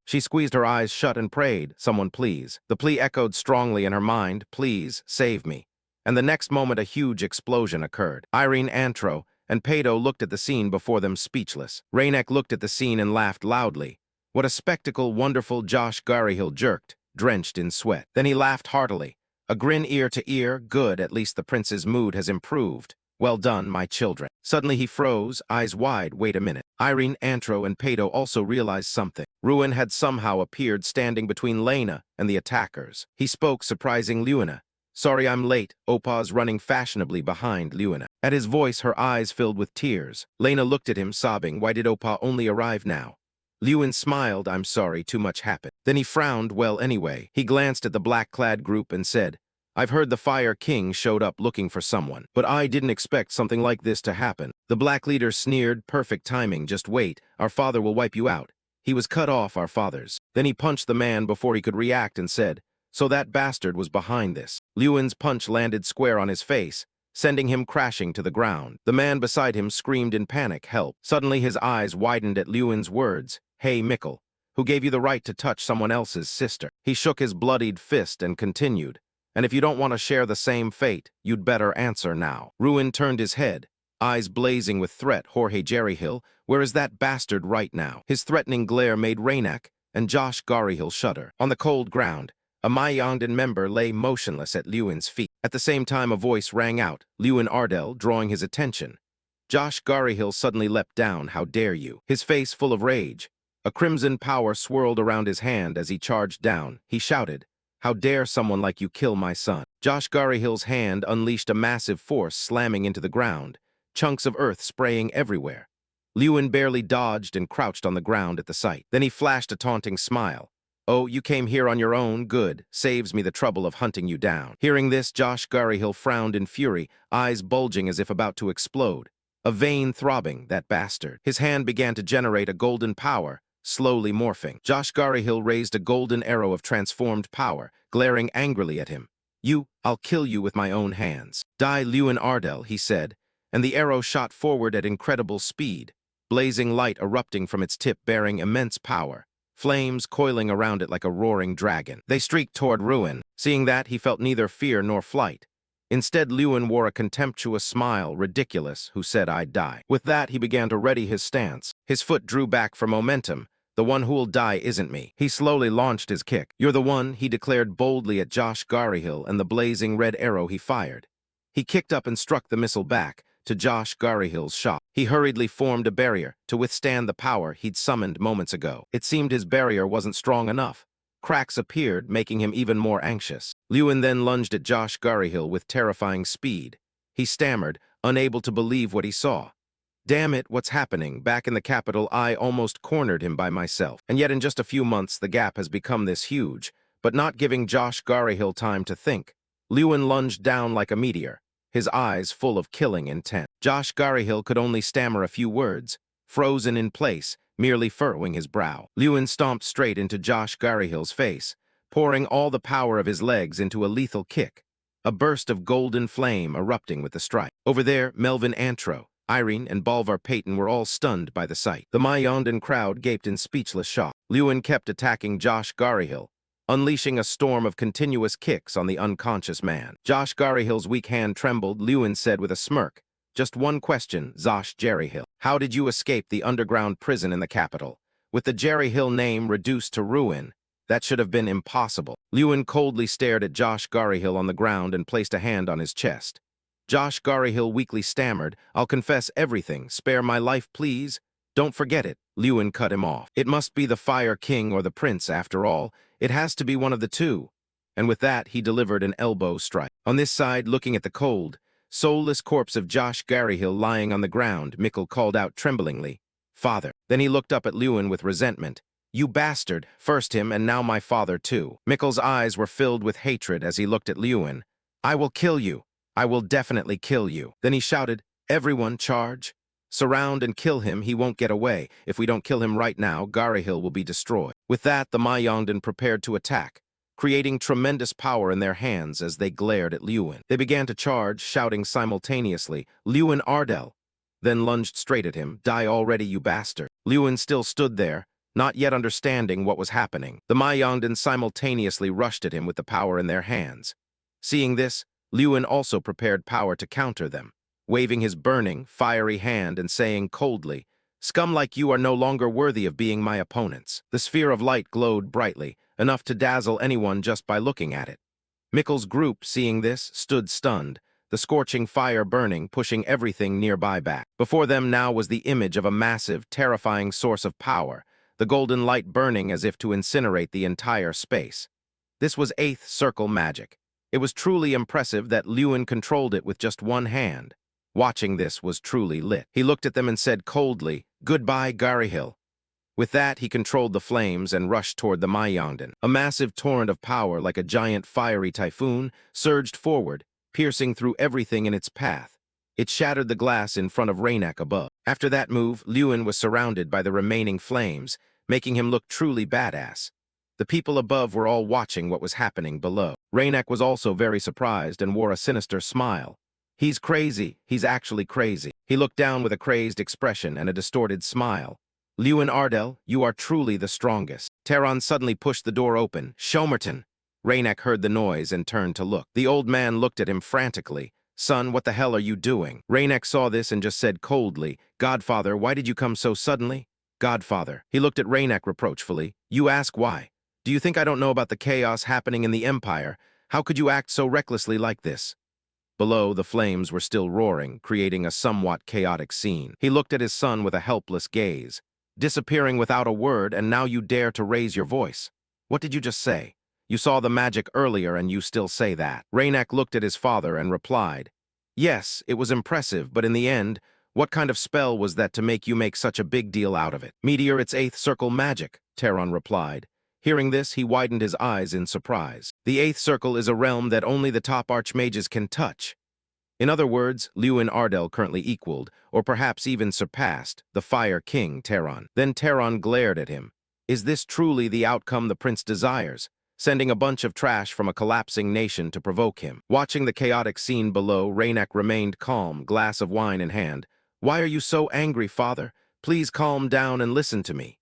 She squeezed her eyes shut and prayed, Someone please. The plea echoed strongly in her mind, Please, save me. And the next moment a huge explosion occurred. Irene, Antro, and Pato looked at the scene before them speechless. Raynek looked at the scene and laughed loudly. What a spectacle, wonderful. Josh Gurryhill jerked, drenched in sweat. Then he laughed heartily. A grin ear to ear, good, at least the prince's mood has improved. Well done, my children. Suddenly he froze, eyes wide, wait a minute. Irene, Antro, and Pato also realized something. Ruin had somehow appeared standing between Lena and the attackers. He spoke, surprising Luina. Sorry I'm late, Opa's running fashionably behind Luina. At his voice, her eyes filled with tears. Lena looked at him, sobbing, Why did Opa only arrive now? Lewin smiled, I'm sorry, too much happened. Then he frowned, well, anyway. He glanced at the black-clad group and said, I've heard the Fire King showed up looking for someone, but I didn't expect something like this to happen. The black leader sneered, perfect timing, just wait, our father will wipe you out. He was cut off, our fathers. Then he punched the man before he could react and said, So that bastard was behind this. Lewin's punch landed square on his face, sending him crashing to the ground. The man beside him screamed in panic, help. Suddenly his eyes widened at Lewin's words, Hey, Mikkel, who gave you the right to touch someone else's sister? He shook his bloodied fist and continued, And if you don't want to share the same fate, you'd better answer now. Ruin turned his head, eyes blazing with threat. Jorge Gurryhill, where is that bastard right now? His threatening glare made Raynek and Josh Gurryhill shudder. On the cold ground, a Mayangdan member lay motionless at Lewin's feet. At the same time a voice rang out, Lewin Ardell, drawing his attention. Josh Gurryhill suddenly leapt down, How dare you? His face full of rage. A crimson power swirled around his hand as he charged down. He shouted, How dare someone like you kill my son? Josh Garihill's hand unleashed a massive force slamming into the ground, chunks of earth spraying everywhere. Lewin barely dodged and crouched on the ground at the sight. Then he flashed a taunting smile. "Oh, you came here on your own? Good. Saves me the trouble of hunting you down." Hearing this, Josh Garihill frowned in fury, eyes bulging as if about to explode. A vein throbbing, that bastard. His hand began to generate a golden power, slowly morphing. Josh Garihill raised a golden arrow of transformed power, glaring angrily at him. I'll kill you with my own hands." "Die, Lewin Ardell," he said, and the arrow shot forward at incredible speed, blazing light erupting from its tip bearing immense power, flames coiling around it like a roaring dragon. They streaked toward Ruin. Seeing that, he felt neither fear nor flight. Instead, Lewin wore a contemptuous smile, ridiculous, who said I'd die. With that, he began to ready his stance. His foot drew back for momentum. "The one who'll die isn't me." He slowly launched his kick. "You're the one," he declared boldly at Josh Garihill and the blazing red arrow he fired. He kicked up and struck the missile back, to Josh Garihill's shot. He hurriedly formed a barrier to withstand the power he'd summoned moments ago. It seemed his barrier wasn't strong enough. Cracks appeared, making him even more anxious. Lewin then lunged at Josh Garihill with terrifying speed. He stammered, unable to believe what he saw. "Damn it, what's happening? Back in the capital, I almost cornered him by myself. And yet in just a few months, the gap has become this huge." But not giving Josh Garihill time to think, Lewin lunged down like a meteor, his eyes full of killing intent. Josh Garihill could only stammer a few words, frozen in place, merely furrowing his brow. Lewin stomped straight into Josh Garihill's face, pouring all the power of his legs into a lethal kick, a burst of golden flame erupting with the strike. Over there, Melvin Antro, Irene, and Bolvar Payton were all stunned by the sight. The Mayondan crowd gaped in speechless shock. Lewin kept attacking Josh Garihill, unleashing a storm of continuous kicks on the unconscious man. Josh Garihill's weak hand trembled. Lewin said with a smirk, "Just one question, Josh Jerryhill. How did you escape the underground prison in the capital? With the Jerryhill name reduced to ruin, that should have been impossible." Lewin coldly stared at Josh Garihill on the ground and placed a hand on his chest. Josh Garihill weakly stammered, "I'll confess everything. Spare my life, please." "Don't forget it." Lewin cut him off. "It must be the Fire King or the Prince, after all. It has to be one of the two." And with that, he delivered an elbow strike. On this side, looking at the cold, soulless corpse of Josh Garihill lying on the ground, Mikkel called out tremblingly, "Father." Then he looked up at Lewin with resentment. "You bastard, first him and now my father too." Mikkel's eyes were filled with hatred as he looked at Lewin. "I will kill you. I will definitely kill you." Then he shouted, "Everyone charge. Surround and kill him. He won't get away. If we don't kill him right now, Garihill will be destroyed." With that, the Mayondan prepared to attack, creating tremendous power in their hands as they glared at Lewin. They began to charge, shouting simultaneously, "Lewin Ardell," then lunged straight at him. "Die already, you bastard." Lewin still stood there, not yet understanding what was happening. The Mayondan simultaneously rushed at him with the power in their hands. Seeing this, Lewin also prepared power to counter them, waving his burning, fiery hand and saying coldly, "Scum like you are no longer worthy of being my opponents." The sphere of light glowed brightly, enough to dazzle anyone just by looking at it. Mikkel's group, seeing this, stood stunned, the scorching fire burning, pushing everything nearby back. Before them now was the image of a massive, terrifying source of power, the golden light burning as if to incinerate the entire space. This was Eighth Circle magic. It was truly impressive that Lewin controlled it with just one hand. Watching this was truly lit. He looked at them and said coldly, "Goodbye, Garihill." With that, he controlled the flames and rushed toward the Mayondan. A massive torrent of power, like a giant fiery typhoon, surged forward, piercing through everything in its path. It shattered the glass in front of Rainak above. After that move, Lewin was surrounded by the remaining flames, making him look truly badass. The people above were all watching what was happening below. Rainak was also very surprised and wore a sinister smile. "He's crazy. He's actually crazy." He looked down with a crazed expression and a distorted smile. "Lewin Ardell, you are truly the strongest." Tehran suddenly pushed the door open. "Shomerton!" Rainak heard the noise and turned to look. The old man looked at him frantically. "Son, what the hell are you doing?" Rainak saw this and just said coldly, "Godfather, why did you come so suddenly?" "Godfather." He looked at Rainak reproachfully. "You ask why. Do you think I don't know about the chaos happening in the Empire? How could you act so recklessly like this?" Below, the flames were still roaring, creating a somewhat chaotic scene. He looked at his son with a helpless gaze. "Disappearing without a word, and now you dare to raise your voice. What did you just say?" You saw the magic earlier and you still say that. Raynak looked at his father and replied, "Yes, it was impressive, but in the end, what kind of spell was that to make you make such a big deal out of it?" "Meteor, it's eighth circle magic," Terran replied. Hearing this, he widened his eyes in surprise. "The eighth circle is a realm that only the top archmages can touch. In other words, Lewin Ardell currently equaled, or perhaps even surpassed, the Fire King, Terran." Then Terran glared at him. "Is this truly the outcome the prince desires? Sending a bunch of trash from a collapsing nation to provoke him?" Watching the chaotic scene below, Raynak remained calm, glass of wine in hand. "Why are you so angry, father? Please calm down and listen to me."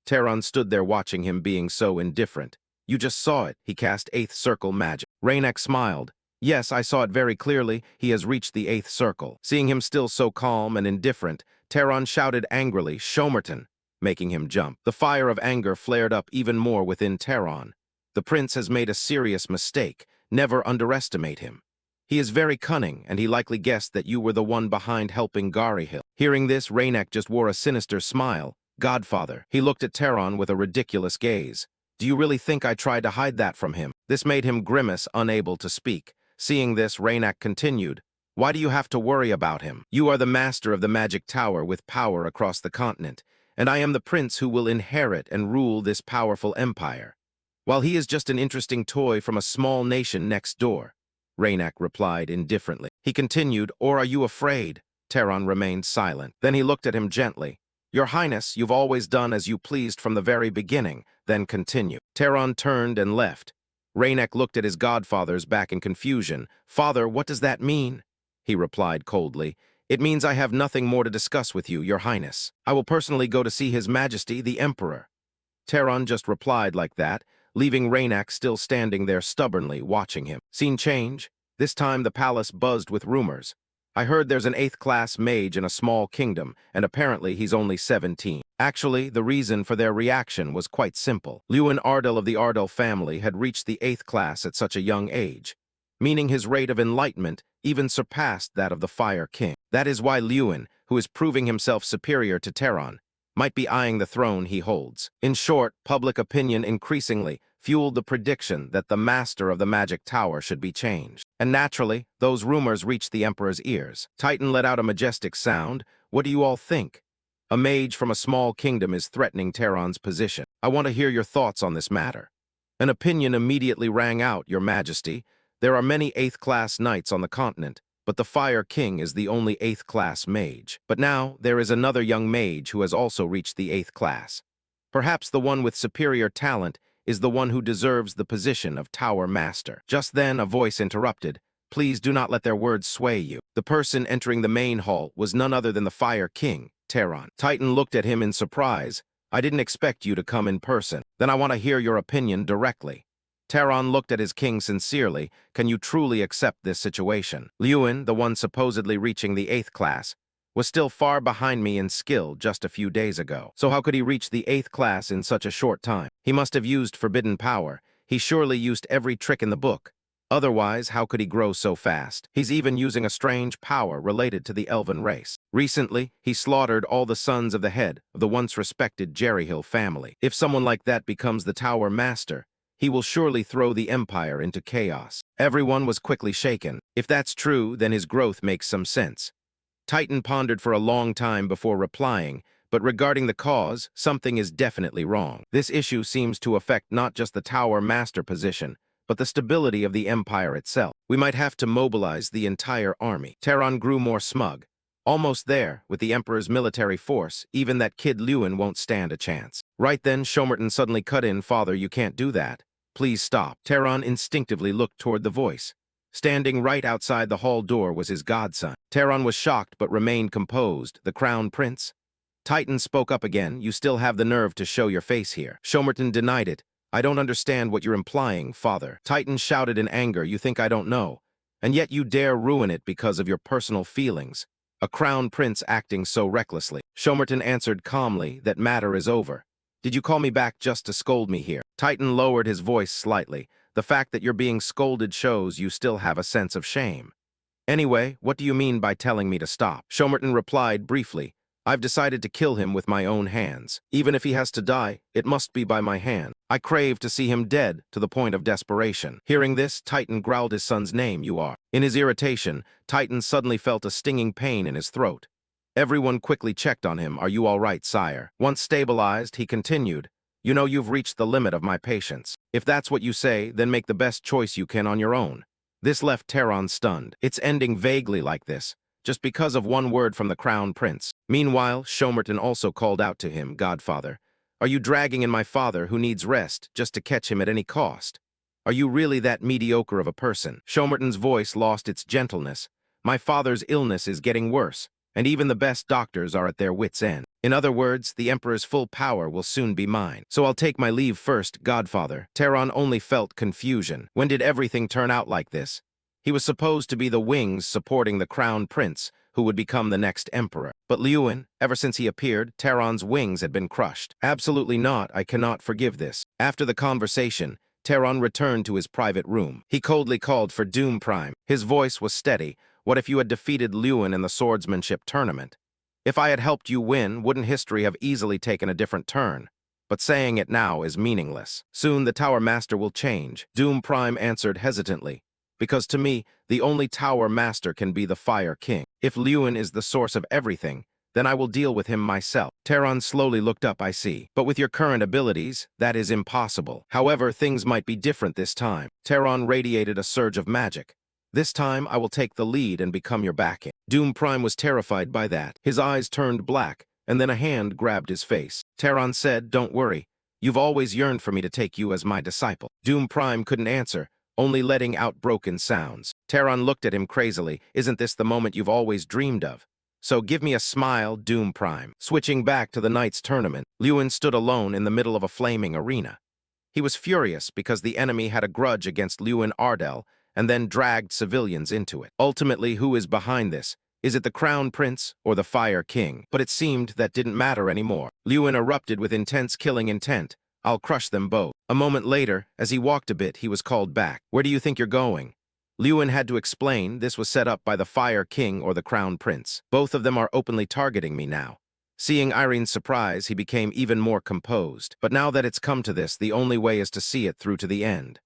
Terran stood there watching him being so indifferent. "You just saw it. He cast eighth circle magic." Raynak smiled. "Yes, I saw it very clearly. He has reached the eighth circle." Seeing him still so calm and indifferent, Terran shouted angrily, "Shomerton!" making him jump. The fire of anger flared up even more within Terran. The prince has made a serious mistake. Never underestimate him. He is very cunning, and he likely guessed that you were the one behind helping Garihill. Hearing this, Raynak just wore a sinister smile. "Godfather." He looked at Terran with a ridiculous gaze. "Do you really think I tried to hide that from him?" This made him grimace, unable to speak. Seeing this, Raynak continued, "Why do you have to worry about him? You are the master of the magic tower with power across the continent, and I am the prince who will inherit and rule this powerful empire, while he is just an interesting toy from a small nation next door." Raynak replied indifferently. He continued, "Or are you afraid?" Terran remained silent. Then he looked at him gently. "Your Highness, you've always done as you pleased from the very beginning," then continued. Terran turned and left. Raynak looked at his godfather's back in confusion. "Father, what does that mean?" He replied coldly, "It means I have nothing more to discuss with you, Your Highness. I will personally go to see His Majesty, the Emperor." Terran just replied like that, leaving Raynak still standing there stubbornly, watching him. Scene change. This time the palace buzzed with rumors. "I heard there's an 8th class mage in a small kingdom, and apparently he's only 17. Actually, the reason for their reaction was quite simple. Lewin Ardell of the Ardell family had reached the 8th class at such a young age, meaning his rate of enlightenment even surpassed that of the Fire King. That is why Lewin, who is proving himself superior to Terran, might be eyeing the throne he holds. In short, public opinion increasingly fueled the prediction that the master of the magic tower should be changed. And naturally, those rumors reached the Emperor's ears. Titan let out a majestic sound. "What do you all think? A mage from a small kingdom is threatening Terran's position. I want to hear your thoughts on this matter." An opinion immediately rang out, "Your Majesty. There are many 8th class knights on the continent, but the Fire King is the only 8th class mage. But now there is another young mage who has also reached the 8th class. Perhaps the one with superior talent is the one who deserves the position of Tower Master." Just then, a voice interrupted. "Please do not let their words sway you." The person entering the main hall was none other than the Fire King, Terran. Titan looked at him in surprise. "I didn't expect you to come in person. Then I want to hear your opinion directly." Terran looked at his king sincerely. "Can you truly accept this situation?" Lewin, the one supposedly reaching the 8th class, was still far behind me in skill just a few days ago. So how could he reach the 8th class in such a short time? He must have used forbidden power. He surely used every trick in the book. Otherwise, how could he grow so fast? He's even using a strange power related to the elven race. Recently, he slaughtered all the sons of the head of the once respected Jerryhill family. If someone like that becomes the Tower Master, he will surely throw the empire into chaos. Everyone was quickly shaken. If that's true, then his growth makes some sense. Titan pondered for a long time before replying, but regarding the cause, something is definitely wrong. This issue seems to affect not just the Tower Master position, but the stability of the empire itself. We might have to mobilize the entire army. Terran grew more smug. Almost there, with the Emperor's military force, even that kid Lewin won't stand a chance. Right then, Shomerton suddenly cut in. "Father, you can't do that. Please stop." Terran instinctively looked toward the voice. Standing right outside the hall door was his godson. Terran was shocked but remained composed. "The Crown Prince?" Titan spoke up again. "You still have the nerve to show your face here." Shomerton denied it. "I don't understand what you're implying, father." Titan shouted in anger. "You think I don't know? And yet you dare ruin it because of your personal feelings. A crown prince acting so recklessly." Shomerton answered calmly, "That matter is over. Did you call me back just to scold me here?" Titan lowered his voice slightly. "The fact that you're being scolded shows you still have a sense of shame. Anyway, what do you mean by telling me to stop?" Shomerton replied briefly, I've decided to kill him with my own hands. Even if he has to die, it must be by my hand. I crave to see him dead to the point of desperation. Hearing this, Titan growled his son's name, you are. In his irritation, Titan suddenly felt a stinging pain in his throat. Everyone quickly checked on him. Are you all right, sire? Once stabilized, he continued. You know you've reached the limit of my patience. If that's what you say, then make the best choice you can on your own. This left Terran stunned. It's ending vaguely like this, just because of one word from the Crown Prince. Meanwhile, Shomerton also called out to him, Godfather, are you dragging in my father who needs rest just to catch him at any cost? Are you really that mediocre of a person? Shomerton's voice lost its gentleness. My father's illness is getting worse, and even the best doctors are at their wits' end. In other words, the Emperor's full power will soon be mine. So I'll take my leave first, Godfather. Terran only felt confusion. When did everything turn out like this? He was supposed to be the wings supporting the Crown Prince, who would become the next emperor. But Liyuan, ever since he appeared, Terran's wings had been crushed. Absolutely not, I cannot forgive this. After the conversation, Terran returned to his private room. He coldly called for Doom Prime. His voice was steady. What if you had defeated Liyuan in the swordsmanship tournament? If I had helped you win, wouldn't history have easily taken a different turn? But saying it now is meaningless. Soon the Tower Master will change. Doom Prime answered hesitantly. Because to me, the only Tower Master can be the Fire King. If Liyuan is the source of everything, then I will deal with him myself. Terran slowly looked up, I see. But with your current abilities, that is impossible. However, things might be different this time. Terran radiated a surge of magic. This time, I will take the lead and become your backing. Doom Prime was terrified by that. His eyes turned black, and then a hand grabbed his face. Terran said, don't worry. You've always yearned for me to take you as my disciple. Doom Prime couldn't answer, only letting out broken sounds. Terran looked at him crazily. Isn't this the moment you've always dreamed of? So give me a smile, Doom Prime. Switching back to the night's tournament, Liyuan stood alone in the middle of a flaming arena. He was furious because the enemy had a grudge against Liyuan Ardell and then dragged civilians into it. Ultimately, who is behind this? Is it the Crown Prince or the Fire King? But it seemed that didn't matter anymore. Liyuan erupted with intense killing intent. I'll crush them both. A moment later, as he walked a bit, he was called back. Where do you think you're going? Liyuan had to explain this was set up by the Fire King or the Crown Prince. Both of them are openly targeting me now. Seeing Irene's surprise, he became even more composed. But now that it's come to this, the only way is to see it through to the end.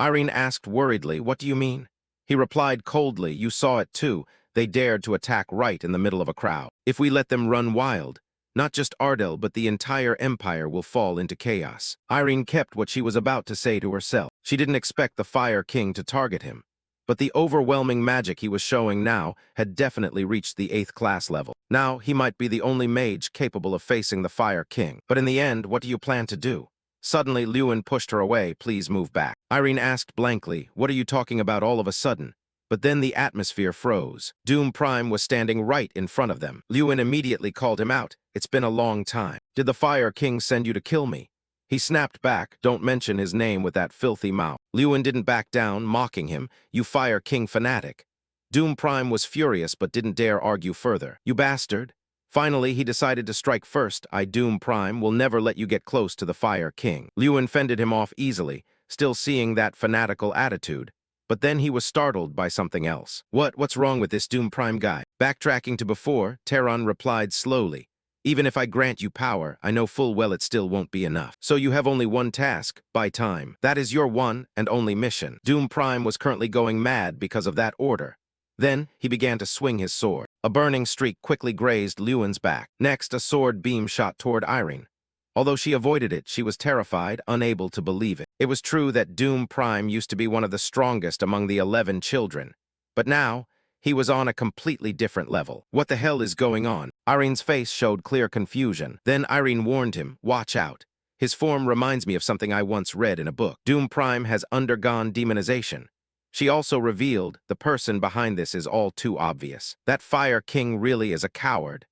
Irene asked worriedly, what do you mean? He replied coldly, you saw it too. They dared to attack right in the middle of a crowd. If we let them run wild, not just Ardell but the entire empire will fall into chaos. Irene kept what she was about to say to herself. She didn't expect the Fire King to target him. But the overwhelming magic he was showing now had definitely reached the 8th class level. Now he might be the only mage capable of facing the Fire King. But in the end, what do you plan to do? Suddenly, Liyuan pushed her away. Please move back. Irene asked blankly, what are you talking about all of a sudden? But then the atmosphere froze. Doom Prime was standing right in front of them. Liyuan immediately called him out. It's been a long time. Did the Fire King send you to kill me? He snapped back, don't mention his name with that filthy mouth. Liyuan didn't back down, mocking him, you Fire King fanatic. Doom Prime was furious but didn't dare argue further. You bastard. Finally, he decided to strike first. I, Doom Prime, will never let you get close to the Fire King. Liyuan fended him off easily, still seeing that fanatical attitude. But then he was startled by something else. What's wrong with this Doom Prime guy? Backtracking to before, Terran replied slowly. Even if I grant you power, I know full well it still won't be enough. So you have only one task, buy time. That is your one and only mission. Doom Prime was currently going mad because of that order. Then, he began to swing his sword. A burning streak quickly grazed Liyuan's back. Next, a sword beam shot toward Irene. Although she avoided it, she was terrified, unable to believe it. It was true that Doom Prime used to be one of the strongest among the 11 children. But now, he was on a completely different level. What the hell is going on? Irene's face showed clear confusion. Then Irene warned him, watch out. His form reminds me of something I once read in a book. Doom Prime has undergone demonization. She also revealed the person behind this is all too obvious. That Fire King really is a coward.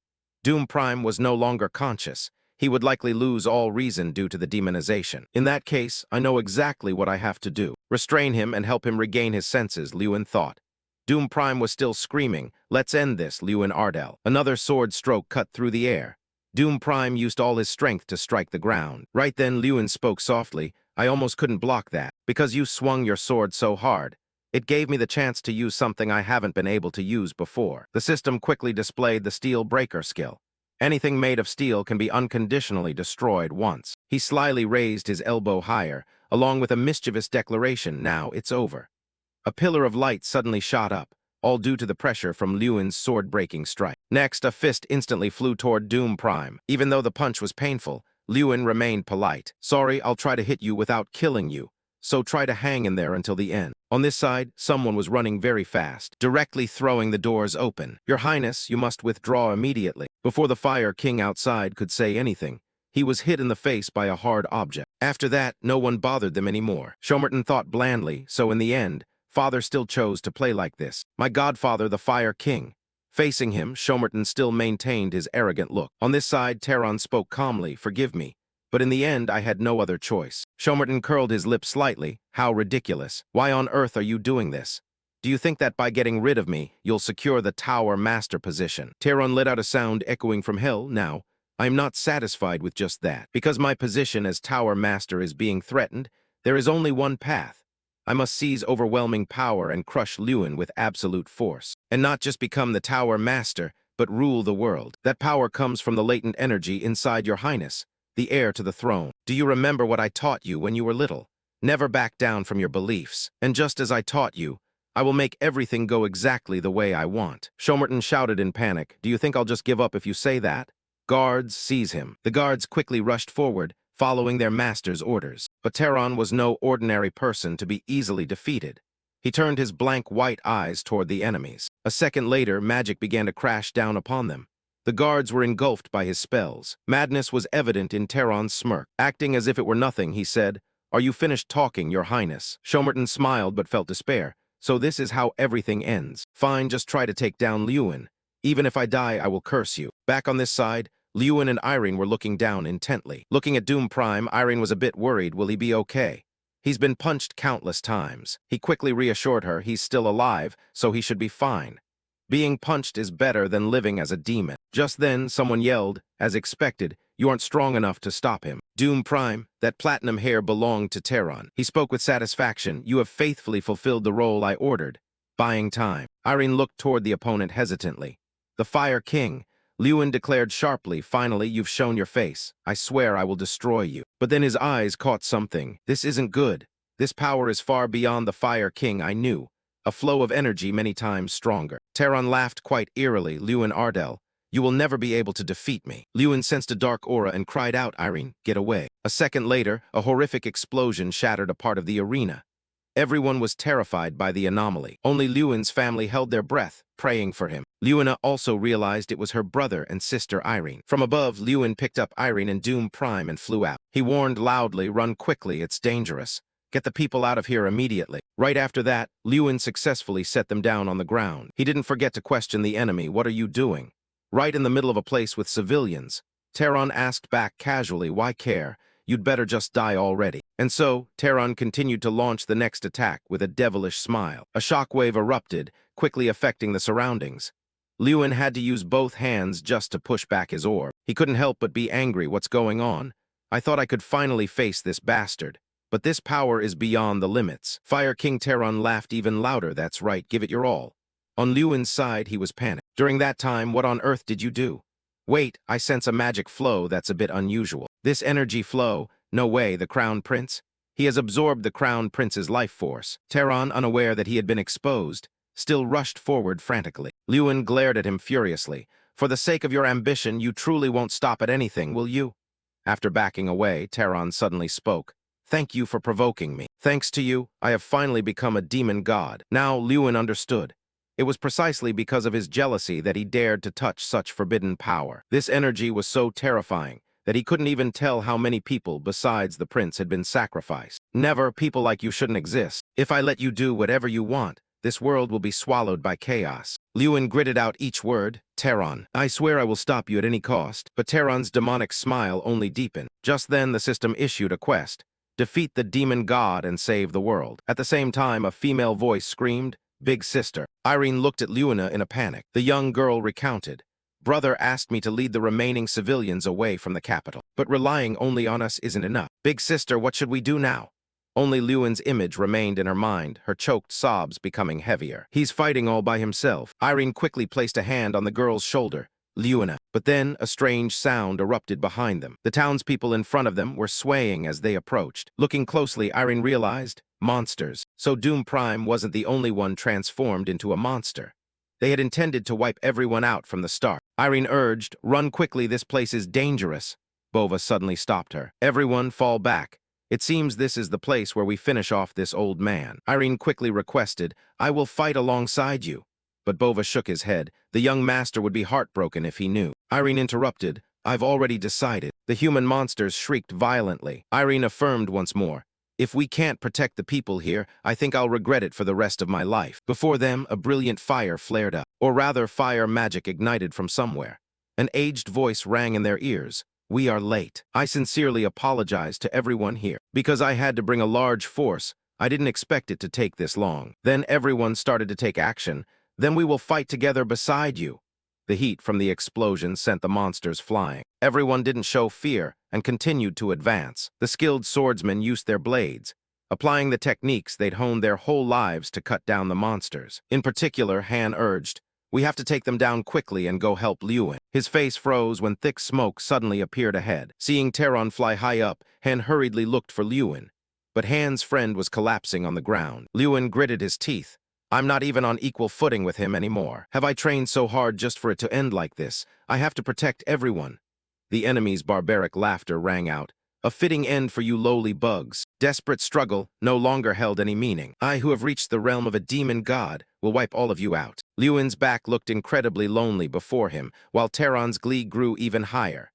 Doom Prime was no longer conscious. He would likely lose all reason due to the demonization. In that case, I know exactly what I have to do. Restrain him and help him regain his senses, Liyuan thought. Doom Prime was still screaming, let's end this, Liyuan Ardell. Another sword stroke cut through the air. Doom Prime used all his strength to strike the ground. Right then, Liyuan spoke softly, I almost couldn't block that. Because you swung your sword so hard. It gave me the chance to use something I haven't been able to use before. The system quickly displayed the Steel Breaker skill. Anything made of steel can be unconditionally destroyed once. He slyly raised his elbow higher, along with a mischievous declaration, now it's over. A pillar of light suddenly shot up, all due to the pressure from Lewin's sword-breaking strike. Next, a fist instantly flew toward Doom Prime. Even though the punch was painful, Lewin remained polite. Sorry, I'll try to hit you without killing you, so try to hang in there until the end. On this side, someone was running very fast, directly throwing the doors open. Your Highness, you must withdraw immediately. Before the Fire King outside could say anything, he was hit in the face by a hard object. After that, no one bothered them anymore. Shomerton thought blandly, so in the end, Father still chose to play like this. My godfather, the Fire King. Facing him, Shomerton still maintained his arrogant look. On this side, Terran spoke calmly, forgive me. But in the end, I had no other choice. Shomerton curled his lip slightly. How ridiculous. Why on earth are you doing this? Do you think that by getting rid of me, you'll secure the Tower Master position? Terran let out a sound echoing from hell. Now, I am not satisfied with just that. Because my position as Tower Master is being threatened, there is only one path. I must seize overwhelming power and crush Lewin with absolute force. And not just become the Tower Master, but rule the world. That power comes from the latent energy inside your Highness, the heir to the throne. Do you remember what I taught you when you were little? Never back down from your beliefs. And just as I taught you, I will make everything go exactly the way I want. Shomerton shouted in panic, do you think I'll just give up if you say that? Guards, seize him. The guards quickly rushed forward, following their master's orders. But Terran was no ordinary person to be easily defeated. He turned his blank white eyes toward the enemies. A second later, magic began to crash down upon them. The guards were engulfed by his spells. Madness was evident in Terran's smirk. Acting as if it were nothing, he said, are you finished talking, Your Highness? Shomerton smiled but felt despair. So this is how everything ends. Fine, just try to take down Lewin. Even if I die, I will curse you. Back on this side, Lewin and Irene were looking down intently. Looking at Doom Prime, Irene was a bit worried. Will he be okay? He's been punched countless times. He quickly reassured her he's still alive, so he should be fine. Being punched is better than living as a demon. Just then, someone yelled, as expected, you aren't strong enough to stop him. Doom Prime, that platinum hair belonged to Terran. He spoke with satisfaction. You have faithfully fulfilled the role I ordered. Buying time. Irene looked toward the opponent hesitantly. The Fire King. Lewin declared sharply, finally, you've shown your face. I swear I will destroy you. But then his eyes caught something. This isn't good. This power is far beyond the Fire King I knew. A flow of energy many times stronger. Terran laughed quite eerily. Lewin Ardell, you will never be able to defeat me. Lewin sensed a dark aura and cried out, Irene, get away. A second later, a horrific explosion shattered a part of the arena. Everyone was terrified by the anomaly. Only Lewin's family held their breath, praying for him. Lewina also realized it was her brother and sister Irene. From above, Lewin picked up Irene and Doom Prime and flew out. He warned loudly, run quickly, it's dangerous. Get the people out of here immediately. Right after that, Lewin successfully set them down on the ground. He didn't forget to question the enemy, what are you doing? Right in the middle of a place with civilians. Terran asked back casually, why care? You'd better just die already. And so, Terran continued to launch the next attack with a devilish smile. A shockwave erupted, quickly affecting the surroundings. Lewin had to use both hands just to push back his orb. He couldn't help but be angry. What's going on? I thought I could finally face this bastard. But this power is beyond the limits. Fire King Terran laughed even louder. That's right, give it your all. On Lewin's side, he was panicked. During that time, what on earth did you do? Wait, I sense a magic flow that's a bit unusual. This energy flow, no way, the Crown Prince? He has absorbed the Crown Prince's life force. Terran, unaware that he had been exposed, still rushed forward frantically. Lewin glared at him furiously. For the sake of your ambition, you truly won't stop at anything, will you? After backing away, Terran suddenly spoke. Thank you for provoking me. Thanks to you, I have finally become a demon god. Now Lewin understood. It was precisely because of his jealousy that he dared to touch such forbidden power. This energy was so terrifying that he couldn't even tell how many people besides the prince had been sacrificed. Never, people like you shouldn't exist. If I let you do whatever you want, this world will be swallowed by chaos. Lewin gritted out each word, Terran. I swear I will stop you at any cost. But Terran's demonic smile only deepened. Just then the system issued a quest. Defeat the demon god and save the world. At the same time, a female voice screamed, Big Sister. Irene looked at Lewina in a panic. The young girl recounted. Brother asked me to lead the remaining civilians away from the capital. But relying only on us isn't enough. Big Sister, what should we do now? Only Lewin's image remained in her mind, her choked sobs becoming heavier. He's fighting all by himself. Irene quickly placed a hand on the girl's shoulder. Lewina, But then a strange sound erupted behind them. The townspeople in front of them were swaying as they approached. Looking closely, Irene realized monsters. So Doom Prime wasn't the only one transformed into a monster. They had intended to wipe everyone out from the start. Irene urged, "Run quickly, this place is dangerous." Bova suddenly stopped her. "Everyone fall back. It seems this is the place where we finish off this old man." Irene quickly requested, "I will fight alongside you." But Bova shook his head. The young master would be heartbroken if he knew. Irene interrupted, "I've already decided." The human monsters shrieked violently. Irene affirmed once more, "If we can't protect the people here, I think I'll regret it for the rest of my life." Before them, a brilliant fire flared up, or rather fire magic ignited from somewhere. An aged voice rang in their ears. "We are late. I sincerely apologize to everyone here. Because I had to bring a large force, I didn't expect it to take this long." Then everyone started to take action. "Then we will fight together beside you." The heat from the explosion sent the monsters flying. Everyone didn't show fear and continued to advance. The skilled swordsmen used their blades, applying the techniques they'd honed their whole lives to cut down the monsters. In particular, Han urged, "We have to take them down quickly and go help Lewin." His face froze when thick smoke suddenly appeared ahead. Seeing Terran fly high up, Han hurriedly looked for Lewin. But Han's friend was collapsing on the ground. Lewin gritted his teeth. "I'm not even on equal footing with him anymore. Have I trained so hard just for it to end like this? I have to protect everyone." The enemy's barbaric laughter rang out. "A fitting end for you lowly bugs." Desperate struggle no longer held any meaning. "I, who have reached the realm of a demon god, will wipe all of you out." Lewin's back looked incredibly lonely before him, while Terran's glee grew even higher.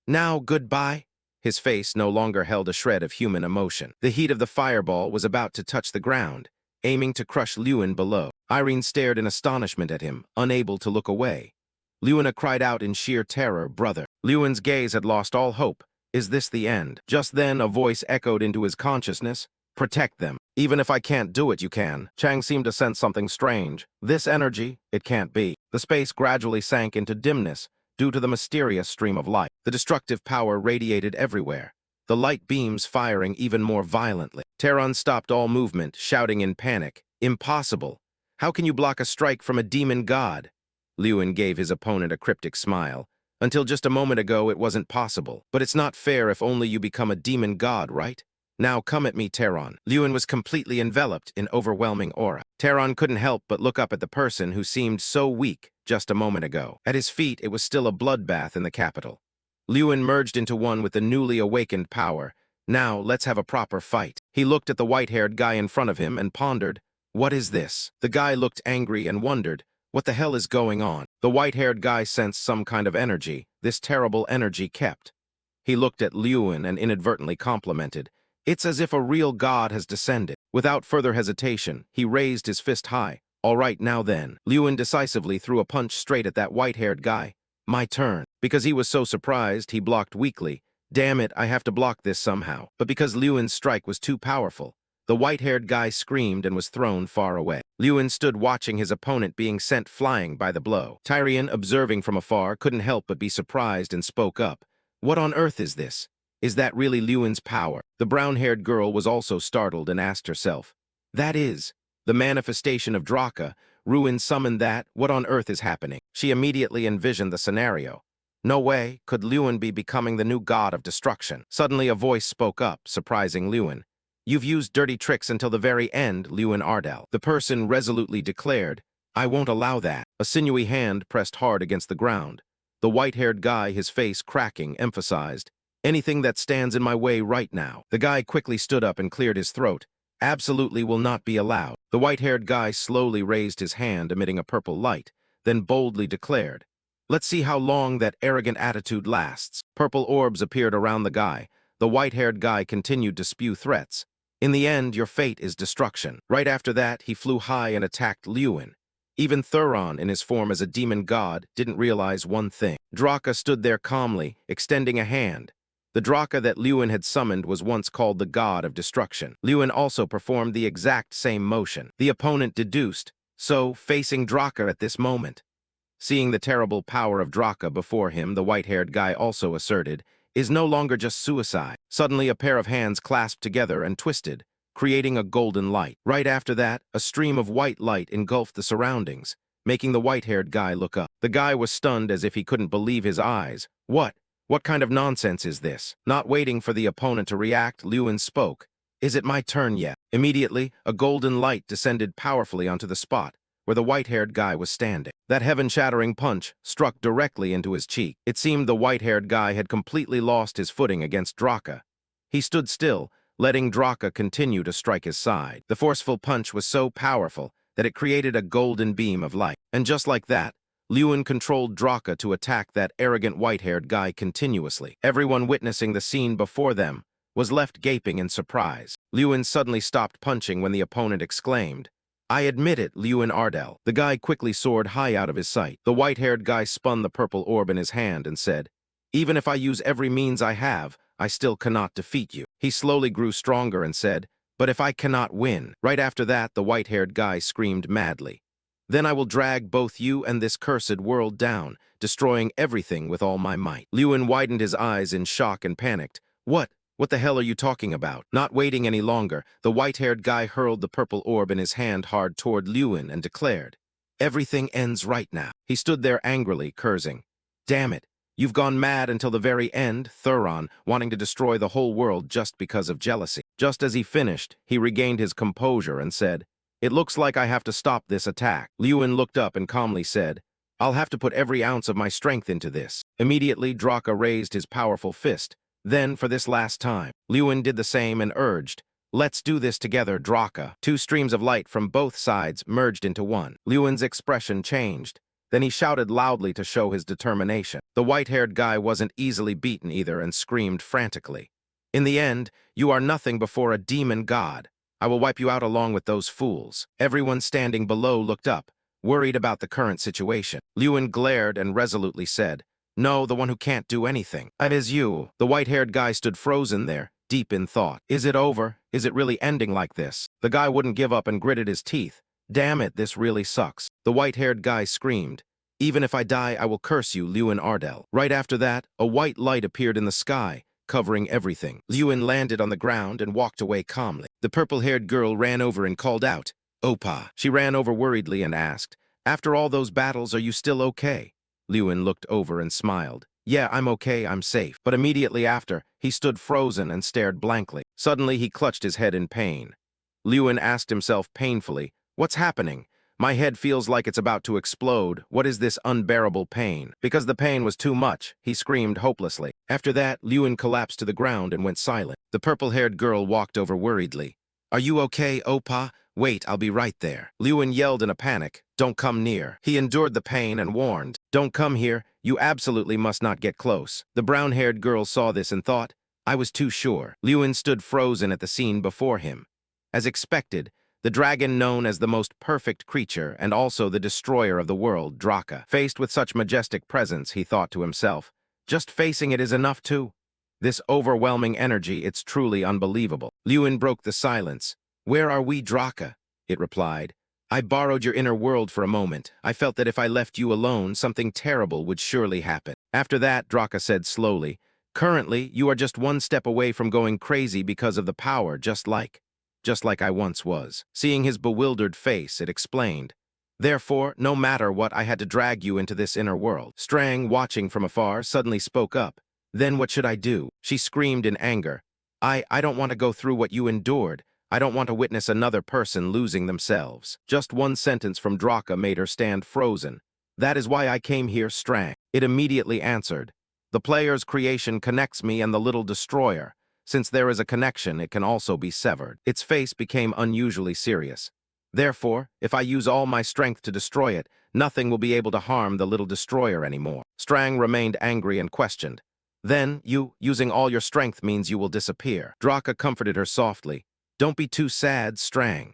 "Now, goodbye." His face no longer held a shred of human emotion. The heat of the fireball was about to touch the ground, aiming to crush Lewin below. Irene stared in astonishment at him, unable to look away. Lewin cried out in sheer terror, "Brother." Lewin's gaze had lost all hope. Is this the end? Just then, a voice echoed into his consciousness. "Protect them. Even if I can't do it, you can." Chang seemed to sense something strange. "This energy, it can't be." The space gradually sank into dimness due to the mysterious stream of light. The destructive power radiated everywhere, the light beams firing even more violently. Terran stopped all movement, shouting in panic, "Impossible! How can you block a strike from a demon god?" Lewin gave his opponent a cryptic smile. "Until just a moment ago, it wasn't possible. But it's not fair if only you become a demon god, right? Now come at me, Terran." Lewin was completely enveloped in overwhelming aura. Terran couldn't help but look up at the person who seemed so weak just a moment ago. At his feet, it was still a bloodbath in the capital. Lewin merged into one with the newly awakened power. "Now, let's have a proper fight." He looked at the white-haired guy in front of him and pondered, "What is this?" The guy looked angry and wondered, "What the hell is going on?" The white-haired guy sensed some kind of energy. This terrible energy kept. He looked at Lewin and inadvertently complimented, "It's as if a real god has descended." Without further hesitation, he raised his fist high. "All right, now then." Lewin decisively threw a punch straight at that white-haired guy. "My turn." Because he was so surprised, he blocked weakly. "Damn it, I have to block this somehow." But because Lewin's strike was too powerful, the white-haired guy screamed and was thrown far away. Lewin stood watching his opponent being sent flying by the blow. Tyrion, observing from afar, couldn't help but be surprised and spoke up. "What on earth is this? Is that really Lewin's power?" The brown-haired girl was also startled and asked herself, "That is the manifestation of Draka. Ruin summoned that. What on earth is happening?" She immediately envisioned the scenario. No way could Lewin be becoming the new god of destruction. Suddenly a voice spoke up, surprising Lewin. "You've used dirty tricks until the very end, Lewin Ardell." The person resolutely declared, "I won't allow that." A sinewy hand pressed hard against the ground. The white-haired guy, his face cracking, emphasized, "Anything that stands in my way right now." The guy quickly stood up and cleared his throat. "Absolutely will not be allowed." The white-haired guy slowly raised his hand, emitting a purple light, then boldly declared, "Let's see how long that arrogant attitude lasts." Purple orbs appeared around the guy. The white-haired guy continued to spew threats. "In the end, your fate is destruction." Right after that, he flew high and attacked Lewin. Even Thuron, in his form as a demon god, didn't realize one thing. Draka stood there calmly, extending a hand. The Draka that Lewin had summoned was once called the god of destruction. Lewin also performed the exact same motion. The opponent deduced, so facing Draka at this moment. Seeing the terrible power of Draka before him, the white-haired guy also asserted, "Is no longer just suicide." Suddenly a pair of hands clasped together and twisted, creating a golden light. Right after that, a stream of white light engulfed the surroundings. making the white-haired guy look up. The guy was stunned as if he couldn't believe his eyes. What? What kind of nonsense is this? Not waiting for the opponent to react, Lewin spoke. Is it my turn yet? Immediately, a golden light descended powerfully onto the spot where the white-haired guy was standing. That heaven-shattering punch struck directly into his cheek. It seemed the white-haired guy had completely lost his footing against Draka. He stood still, letting Draka continue to strike his side. The forceful punch was so powerful that it created a golden beam of light. And just like that, Lewin controlled Draka to attack that arrogant white-haired guy continuously. Everyone witnessing the scene before them was left gaping in surprise. Lewin suddenly stopped punching when the opponent exclaimed, "I admit it, Lewin Ardell." The guy quickly soared high out of his sight. The white-haired guy spun the purple orb in his hand and said, "Even if I use every means I have, I still cannot defeat you." He slowly grew stronger and said, "But if I cannot win?" Right after that, the white-haired guy screamed madly, "Then I will drag both you and this cursed world down, destroying everything with all my might." Lewin widened his eyes in shock and panicked. What the hell are you talking about?" Not waiting any longer, the white-haired guy hurled the purple orb in his hand hard toward Lewin and declared, "Everything ends right now." He stood there angrily, cursing, "Damn it, you've gone mad until the very end, Thuron, wanting to destroy the whole world just because of jealousy." Just as he finished, he regained his composure and said, "It looks like I have to stop this attack." Lewin looked up and calmly said, "I'll have to put every ounce of my strength into this." Immediately, Draka raised his powerful fist. Then, for this last time, Lewin did the same and urged, "Let's do this together, Draka." Two streams of light from both sides merged into one. Lewin's expression changed. Then he shouted loudly to show his determination. The white-haired guy wasn't easily beaten either and screamed frantically, "In the end, you are nothing before a demon god. I will wipe you out along with those fools." Everyone standing below looked up, worried about the current situation. Lewin glared and resolutely said, "No, the one who can't do anything. That is you." The white-haired guy stood frozen there, deep in thought. Is it over? Is it really ending like this? The guy wouldn't give up and gritted his teeth. "Damn it, this really sucks." The white-haired guy screamed, "Even if I die, I will curse you, Lewin Ardell." Right after that, a white light appeared in the sky, covering everything. Lewin landed on the ground and walked away calmly. The purple-haired girl ran over and called out, "Opa." She ran over worriedly and asked, "After all those battles, are you still okay?" Lewin looked over and smiled. "Yeah, I'm okay, I'm safe." But immediately after, he stood frozen and stared blankly. Suddenly, he clutched his head in pain. Lewin asked himself painfully, "What's happening? My head feels like it's about to explode. What is this unbearable pain?" Because the pain was too much, he screamed hopelessly. After that, Lewin collapsed to the ground and went silent. The purple-haired girl walked over worriedly. "Are you okay, Opa? Wait, I'll be right there." Lewin yelled in a panic, "Don't come near." He endured the pain and warned, "Don't come here. You absolutely must not get close." The brown-haired girl saw this and thought, "I was too sure." Lewin stood frozen at the scene before him. As expected, the dragon known as the most perfect creature and also the destroyer of the world, Draka. Faced with such majestic presence, he thought to himself, just facing it is enough too. This overwhelming energy, it's truly unbelievable. Lewin broke the silence. "Where are we, Draka?" it replied. "I borrowed your inner world for a moment. I felt that if I left you alone, something terrible would surely happen." After that, Draka said slowly, "Currently, you are just one step away from going crazy because of the power, just like I once was." Seeing his bewildered face, it explained, "Therefore, no matter what, I had to drag you into this inner world." Strang, watching from afar, suddenly spoke up. "Then what should I do?" She screamed in anger. I don't want to go through what you endured. I don't want to witness another person losing themselves." Just one sentence from Draka made her stand frozen. "That is why I came here, Strang." It immediately answered, "The player's creation connects me and the little destroyer. Since there is a connection, it can also be severed." Its face became unusually serious. "Therefore, if I use all my strength to destroy it, nothing will be able to harm the little destroyer anymore." Strang remained angry and questioned, "Then, using all your strength means you will disappear." Draka comforted her softly. "Don't be too sad, Strang.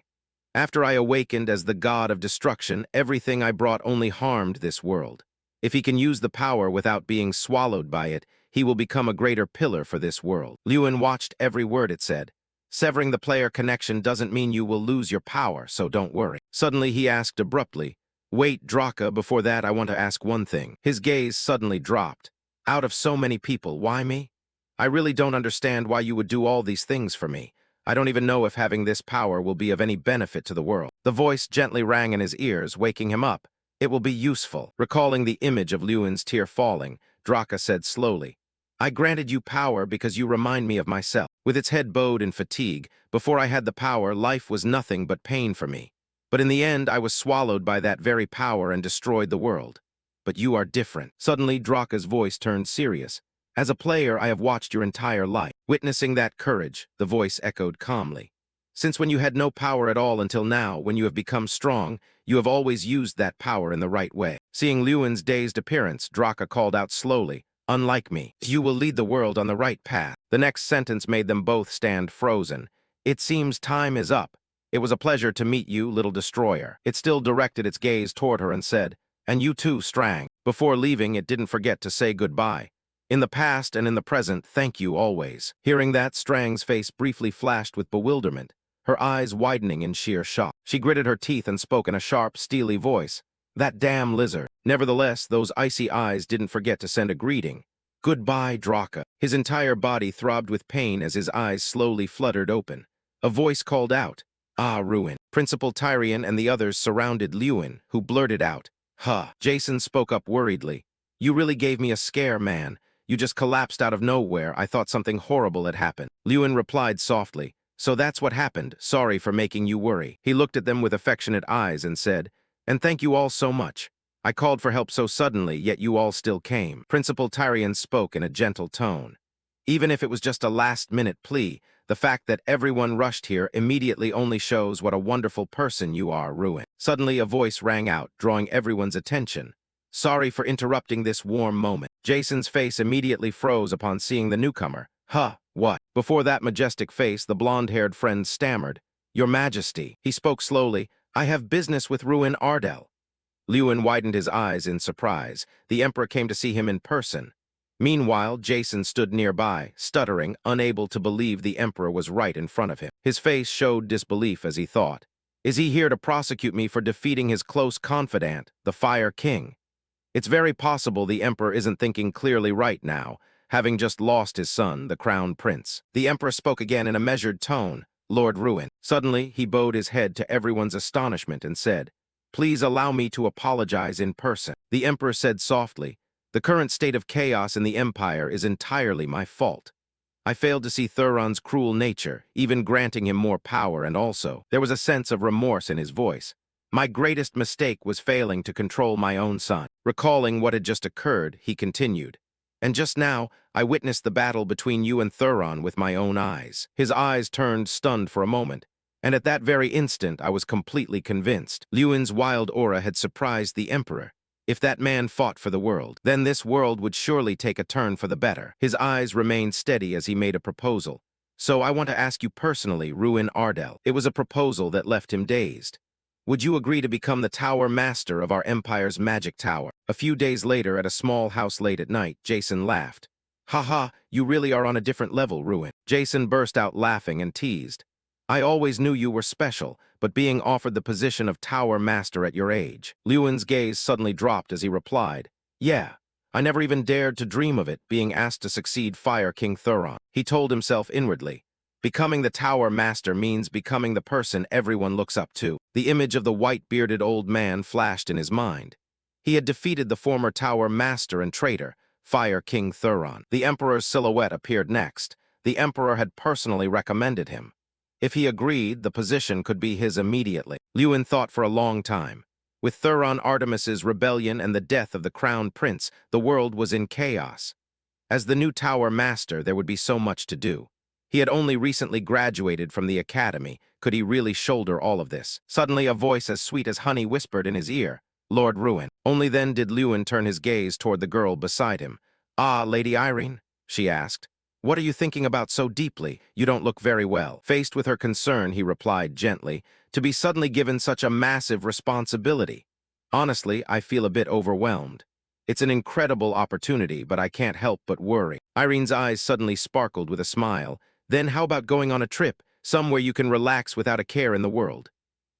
After I awakened as the god of destruction, everything I brought only harmed this world. If he can use the power without being swallowed by it, he will become a greater pillar for this world." Lewin watched every word it said. "Severing the player connection doesn't mean you will lose your power, so don't worry." Suddenly he asked abruptly, "Wait, Draka, before that I want to ask one thing." His gaze suddenly dropped. "Out of so many people, why me? I really don't understand why you would do all these things for me. I don't even know if having this power will be of any benefit to the world." The voice gently rang in his ears, waking him up. It will be useful. Recalling the image of Lewin's tear falling, Draka said slowly, I granted you power because you remind me of myself. With its head bowed in fatigue, before I had the power, life was nothing but pain for me. But in the end, I was swallowed by that very power and destroyed the world. But you are different. Suddenly, Draka's voice turned serious. As a player, I have watched your entire life. Witnessing that courage, the voice echoed calmly. Since when you had no power at all until now, when you have become strong, you have always used that power in the right way. Seeing Lewin's dazed appearance, Draka called out slowly, Unlike me, you will lead the world on the right path. The next sentence made them both stand frozen. It seems time is up. It was a pleasure to meet you, little destroyer. It still directed its gaze toward her and said, And you too, Strang. Before leaving, it didn't forget to say goodbye. In the past and in the present, thank you always. Hearing that, Strang's face briefly flashed with bewilderment, her eyes widening in sheer shock. She gritted her teeth and spoke in a sharp, steely voice. That damn lizard. Nevertheless, those icy eyes didn't forget to send a greeting. Goodbye, Draka. His entire body throbbed with pain as his eyes slowly fluttered open. A voice called out, Ah, ruin. Principal Tyrion and the others surrounded Lewin, who blurted out, Huh. Jason spoke up worriedly. You really gave me a scare, man. You just collapsed out of nowhere. I thought something horrible had happened. Lewin replied softly, So that's what happened. Sorry for making you worry. He looked at them with affectionate eyes and said, And thank you all so much. I called for help so suddenly, yet you all still came. Principal Tyrion spoke in a gentle tone. Even if it was just a last-minute plea, the fact that everyone rushed here immediately only shows what a wonderful person you are, Ruin. Suddenly a voice rang out, drawing everyone's attention. Sorry for interrupting this warm moment. Jason's face immediately froze upon seeing the newcomer. Huh, what? Before that majestic face, the blonde-haired friend stammered. Your Majesty. He spoke slowly. I have business with Ruin Ardell. Lewin widened his eyes in surprise. The Emperor came to see him in person. Meanwhile, Jason stood nearby, stuttering, unable to believe the Emperor was right in front of him. His face showed disbelief as he thought, Is he here to prosecute me for defeating his close confidant, the Fire King? It's very possible the Emperor isn't thinking clearly right now, having just lost his son, the Crown Prince. The Emperor spoke again in a measured tone, Lord Ruin. Suddenly, he bowed his head to everyone's astonishment and said, Please allow me to apologize in person. The Emperor said softly, The current state of chaos in the Empire is entirely my fault. I failed to see Thuron's cruel nature, even granting him more power, and also, there was a sense of remorse in his voice. My greatest mistake was failing to control my own son. Recalling what had just occurred, he continued, And just now, I witnessed the battle between you and Thuron with my own eyes. His eyes turned stunned for a moment, and at that very instant I was completely convinced. Lewin's wild aura had surprised the Emperor. If that man fought for the world, then this world would surely take a turn for the better. His eyes remained steady as he made a proposal. So I want to ask you personally, Ruin Ardell. It was a proposal that left him dazed. Would you agree to become the Tower Master of our Empire's magic tower? A few days later, at a small house late at night, Jason laughed. Ha, you really are on a different level, Ruin. Jason burst out laughing and teased. I always knew you were special, but being offered the position of Tower Master at your age. Lewin's gaze suddenly dropped as he replied, Yeah, I never even dared to dream of it, being asked to succeed Fire King Thuron. He told himself inwardly, Becoming the Tower Master means becoming the person everyone looks up to. The image of the white-bearded old man flashed in his mind. He had defeated the former Tower Master and traitor, Fire King Thuron. The Emperor's silhouette appeared next. The Emperor had personally recommended him. If he agreed, the position could be his immediately. Lewin thought for a long time. With Thuron Artemis's rebellion and the death of the Crown Prince, the world was in chaos. As the new Tower Master, there would be so much to do. He had only recently graduated from the academy. Could he really shoulder all of this? Suddenly, a voice as sweet as honey whispered in his ear, Lord Ruin. Only then did Lewin turn his gaze toward the girl beside him. Ah, Lady Irene? She asked. What are you thinking about so deeply? You don't look very well. Faced with her concern, he replied gently, to be suddenly given such a massive responsibility. Honestly, I feel a bit overwhelmed. It's an incredible opportunity, but I can't help but worry. Irene's eyes suddenly sparkled with a smile. Then how about going on a trip, somewhere you can relax without a care in the world?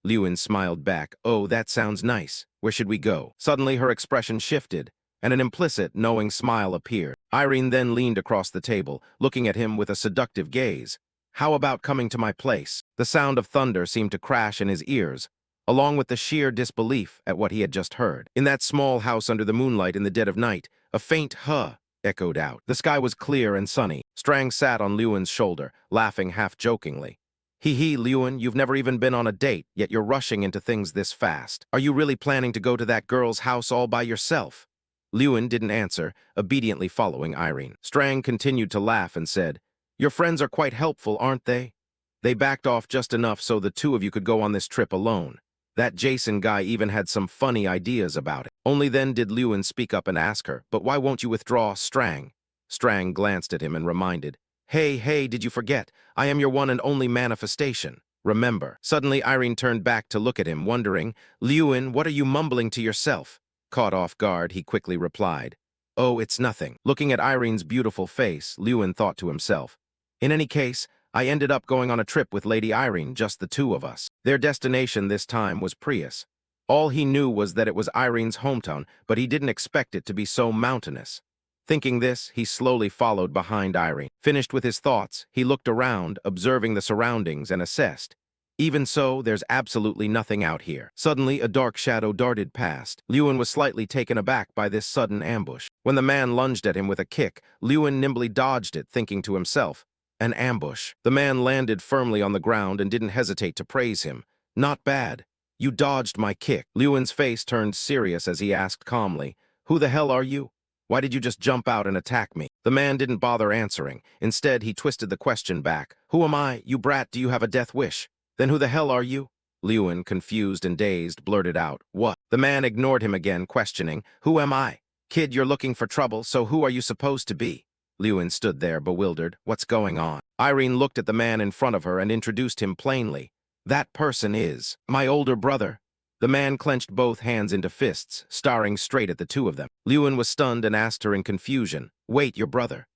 Lewin smiled back. Oh, that sounds nice. Where should we go? Suddenly her expression shifted, and an implicit, knowing smile appeared. Irene then leaned across the table, looking at him with a seductive gaze. How about coming to my place? The sound of thunder seemed to crash in his ears. along with the sheer disbelief at what he had just heard. In that small house under the moonlight in the dead of night, a faint huh echoed out. The sky was clear and sunny. Strang sat on Lewin's shoulder, laughing half-jokingly. Hee, Lewin, you've never even been on a date, yet you're rushing into things this fast. Are you really planning to go to that girl's house all by yourself? Lewin didn't answer, obediently following Irene. Strang continued to laugh and said, Your friends are quite helpful, aren't they? They backed off just enough so the two of you could go on this trip alone. That Jason guy even had some funny ideas about it. Only then did Lewin speak up and ask her, But why won't you withdraw, Strang? Strang glanced at him and reminded, Hey, did you forget? I am your one and only manifestation. Remember. Suddenly Irene turned back to look at him, wondering, Lewin, what are you mumbling to yourself? Caught off guard, he quickly replied, Oh, it's nothing. Looking at Irene's beautiful face, Lewin thought to himself, In any case, I ended up going on a trip with Lady Irene, just the two of us. Their destination this time was Prius. All he knew was that it was Irene's hometown, but he didn't expect it to be so mountainous. Thinking this, he slowly followed behind Irene. Finished with his thoughts, he looked around, observing the surroundings, and assessed. Even so, there's absolutely nothing out here. Suddenly, a dark shadow darted past. Lewin was slightly taken aback by this sudden ambush. When the man lunged at him with a kick, Lewin nimbly dodged it, thinking to himself, An ambush. The man landed firmly on the ground and didn't hesitate to praise him. Not bad. You dodged my kick. Lewin's face turned serious as he asked calmly, Who the hell are you? Why did you just jump out and attack me? The man didn't bother answering. Instead, he twisted the question back. Who am I? You brat, do you have a death wish? Then who the hell are you? Lewin, confused and dazed, blurted out, What? The man ignored him again, questioning, Who am I? Kid, you're looking for trouble, so who are you supposed to be? Lewin stood there, bewildered. What's going on? Irene looked at the man in front of her and introduced him plainly. That person is my older brother. The man clenched both hands into fists, staring straight at the two of them. Lewin was stunned and asked her in confusion, Wait, your brother?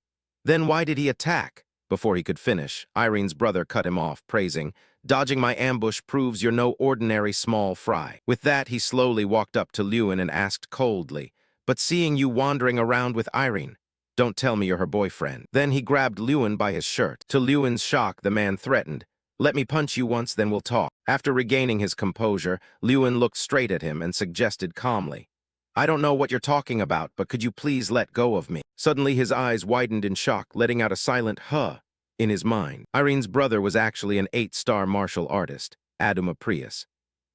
Then why did he attack? Before he could finish, Irene's brother cut him off, praising, Dodging my ambush proves you're no ordinary small fry. With that, he slowly walked up to Lewin and asked coldly, But seeing you wandering around with Irene, don't tell me you're her boyfriend. Then he grabbed Lewin by his shirt. To Lewin's shock, the man threatened, Let me punch you once, then we'll talk. After regaining his composure, Lewin looked straight at him and suggested calmly, I don't know what you're talking about, but could you please let go of me? Suddenly his eyes widened in shock, letting out a silent huh. In his mind, Irene's brother was actually an 8-star martial artist, Aduma Prius.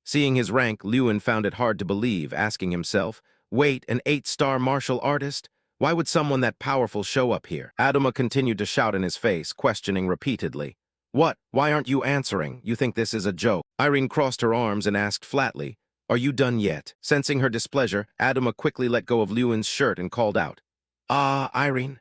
Seeing his rank, Lewin found it hard to believe, asking himself, Wait, an 8-star martial artist? Why would someone that powerful show up here? Aduma continued to shout in his face, questioning repeatedly, What? Why aren't you answering? You think this is a joke? Irene crossed her arms and asked flatly, Are you done yet? Sensing her displeasure, Aduma quickly let go of Lewin's shirt and called out, Irene?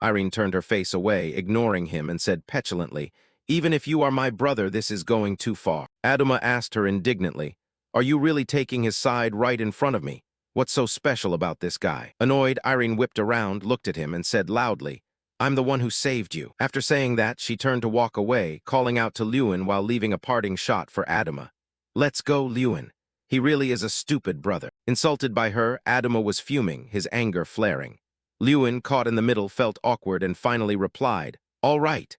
Irene turned her face away, ignoring him, and said petulantly, Even if you are my brother, this is going too far. Aduma asked her indignantly, Are you really taking his side right in front of me? What's so special about this guy? Annoyed, Irene whipped around, looked at him, and said loudly, I'm the one who saved you. After saying that, she turned to walk away, calling out to Lewin while leaving a parting shot for Aduma. Let's go, Lewin. He really is a stupid brother. Insulted by her, Aduma was fuming, his anger flaring. Lewin, caught in the middle, felt awkward and finally replied, All right.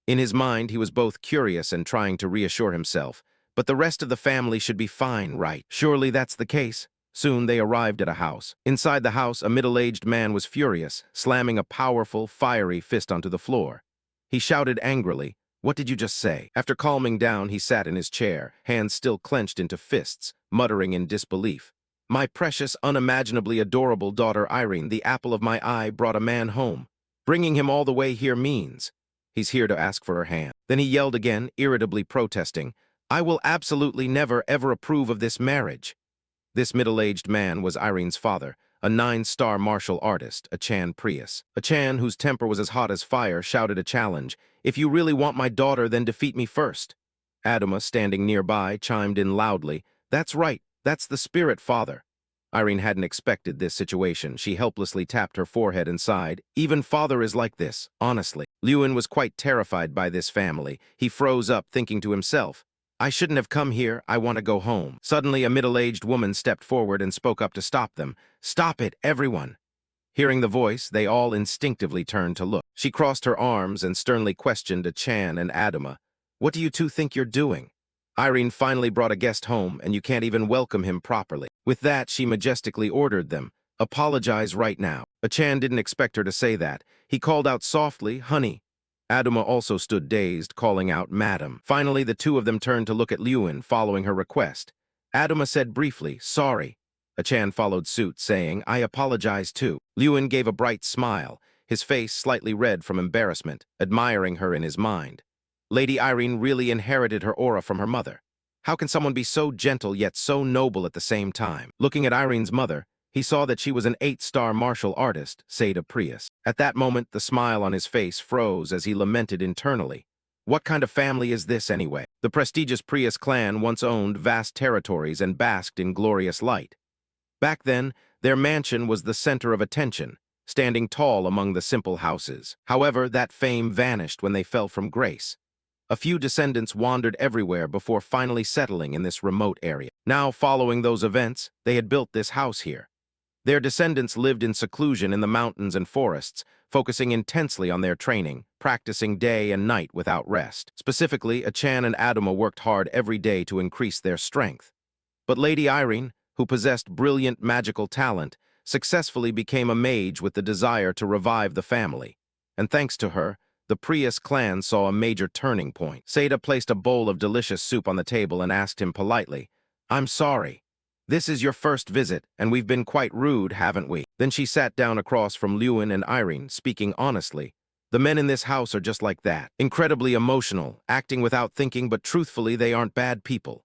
In his mind, he was both curious and trying to reassure himself, but the rest of the family should be fine, right? Surely that's the case. Soon they arrived at a house. Inside the house, a middle-aged man was furious, slamming a powerful, fiery fist onto the floor. He shouted angrily, What did you just say? After calming down, he sat in his chair, hands still clenched into fists, muttering in disbelief. My precious, unimaginably adorable daughter Irene, the apple of my eye, brought a man home. Bringing him all the way here means he's here to ask for her hand. Then he yelled again, irritably protesting, I will absolutely never, ever approve of this marriage. This middle-aged man was Irene's father, a 9-star martial artist, Achan Prius. Achan, whose temper was as hot as fire, shouted a challenge, If you really want my daughter, then defeat me first. Aduma, standing nearby, chimed in loudly, That's right. That's the spirit, father. Irene hadn't expected this situation. She helplessly tapped her forehead and sighed. Even father is like this, honestly. Lewin was quite terrified by this family. He froze up, thinking to himself, I shouldn't have come here. I want to go home. Suddenly, a middle-aged woman stepped forward and spoke up to stop them. Stop it, everyone. Hearing the voice, they all instinctively turned to look. She crossed her arms and sternly questioned Achan and Aduma. What do you two think you're doing? Irene finally brought a guest home, and you can't even welcome him properly. With that, she majestically ordered them, apologize right now. Achan didn't expect her to say that. He called out softly, honey. Aduma also stood dazed, calling out, madam. Finally, the two of them turned to look at Lewin, following her request. Aduma said briefly, sorry. Achan followed suit, saying, I apologize too. Lewin gave a bright smile, his face slightly red from embarrassment, admiring her in his mind. Lady Irene really inherited her aura from her mother. How can someone be so gentle yet so noble at the same time? Looking at Irene's mother, he saw that she was an 8-star martial artist, Seda Prius. At that moment, the smile on his face froze as he lamented internally. What kind of family is this anyway? The prestigious Prius clan once owned vast territories and basked in glorious light. Back then, their mansion was the center of attention, standing tall among the simple houses. However, that fame vanished when they fell from grace. A few descendants wandered everywhere before finally settling in this remote area. Now, following those events, they had built this house here. Their descendants lived in seclusion in the mountains and forests, focusing intensely on their training, practicing day and night without rest. Specifically, Achan and Aduma worked hard every day to increase their strength. But Lady Irene, who possessed brilliant magical talent, successfully became a mage with the desire to revive the family. And thanks to her, the Prius clan saw a major turning point. Seda placed a bowl of delicious soup on the table and asked him politely, I'm sorry. This is your first visit, and we've been quite rude, haven't we? Then she sat down across from Lewin and Irene, speaking honestly. The men in this house are just like that, incredibly emotional, acting without thinking, but truthfully, they aren't bad people.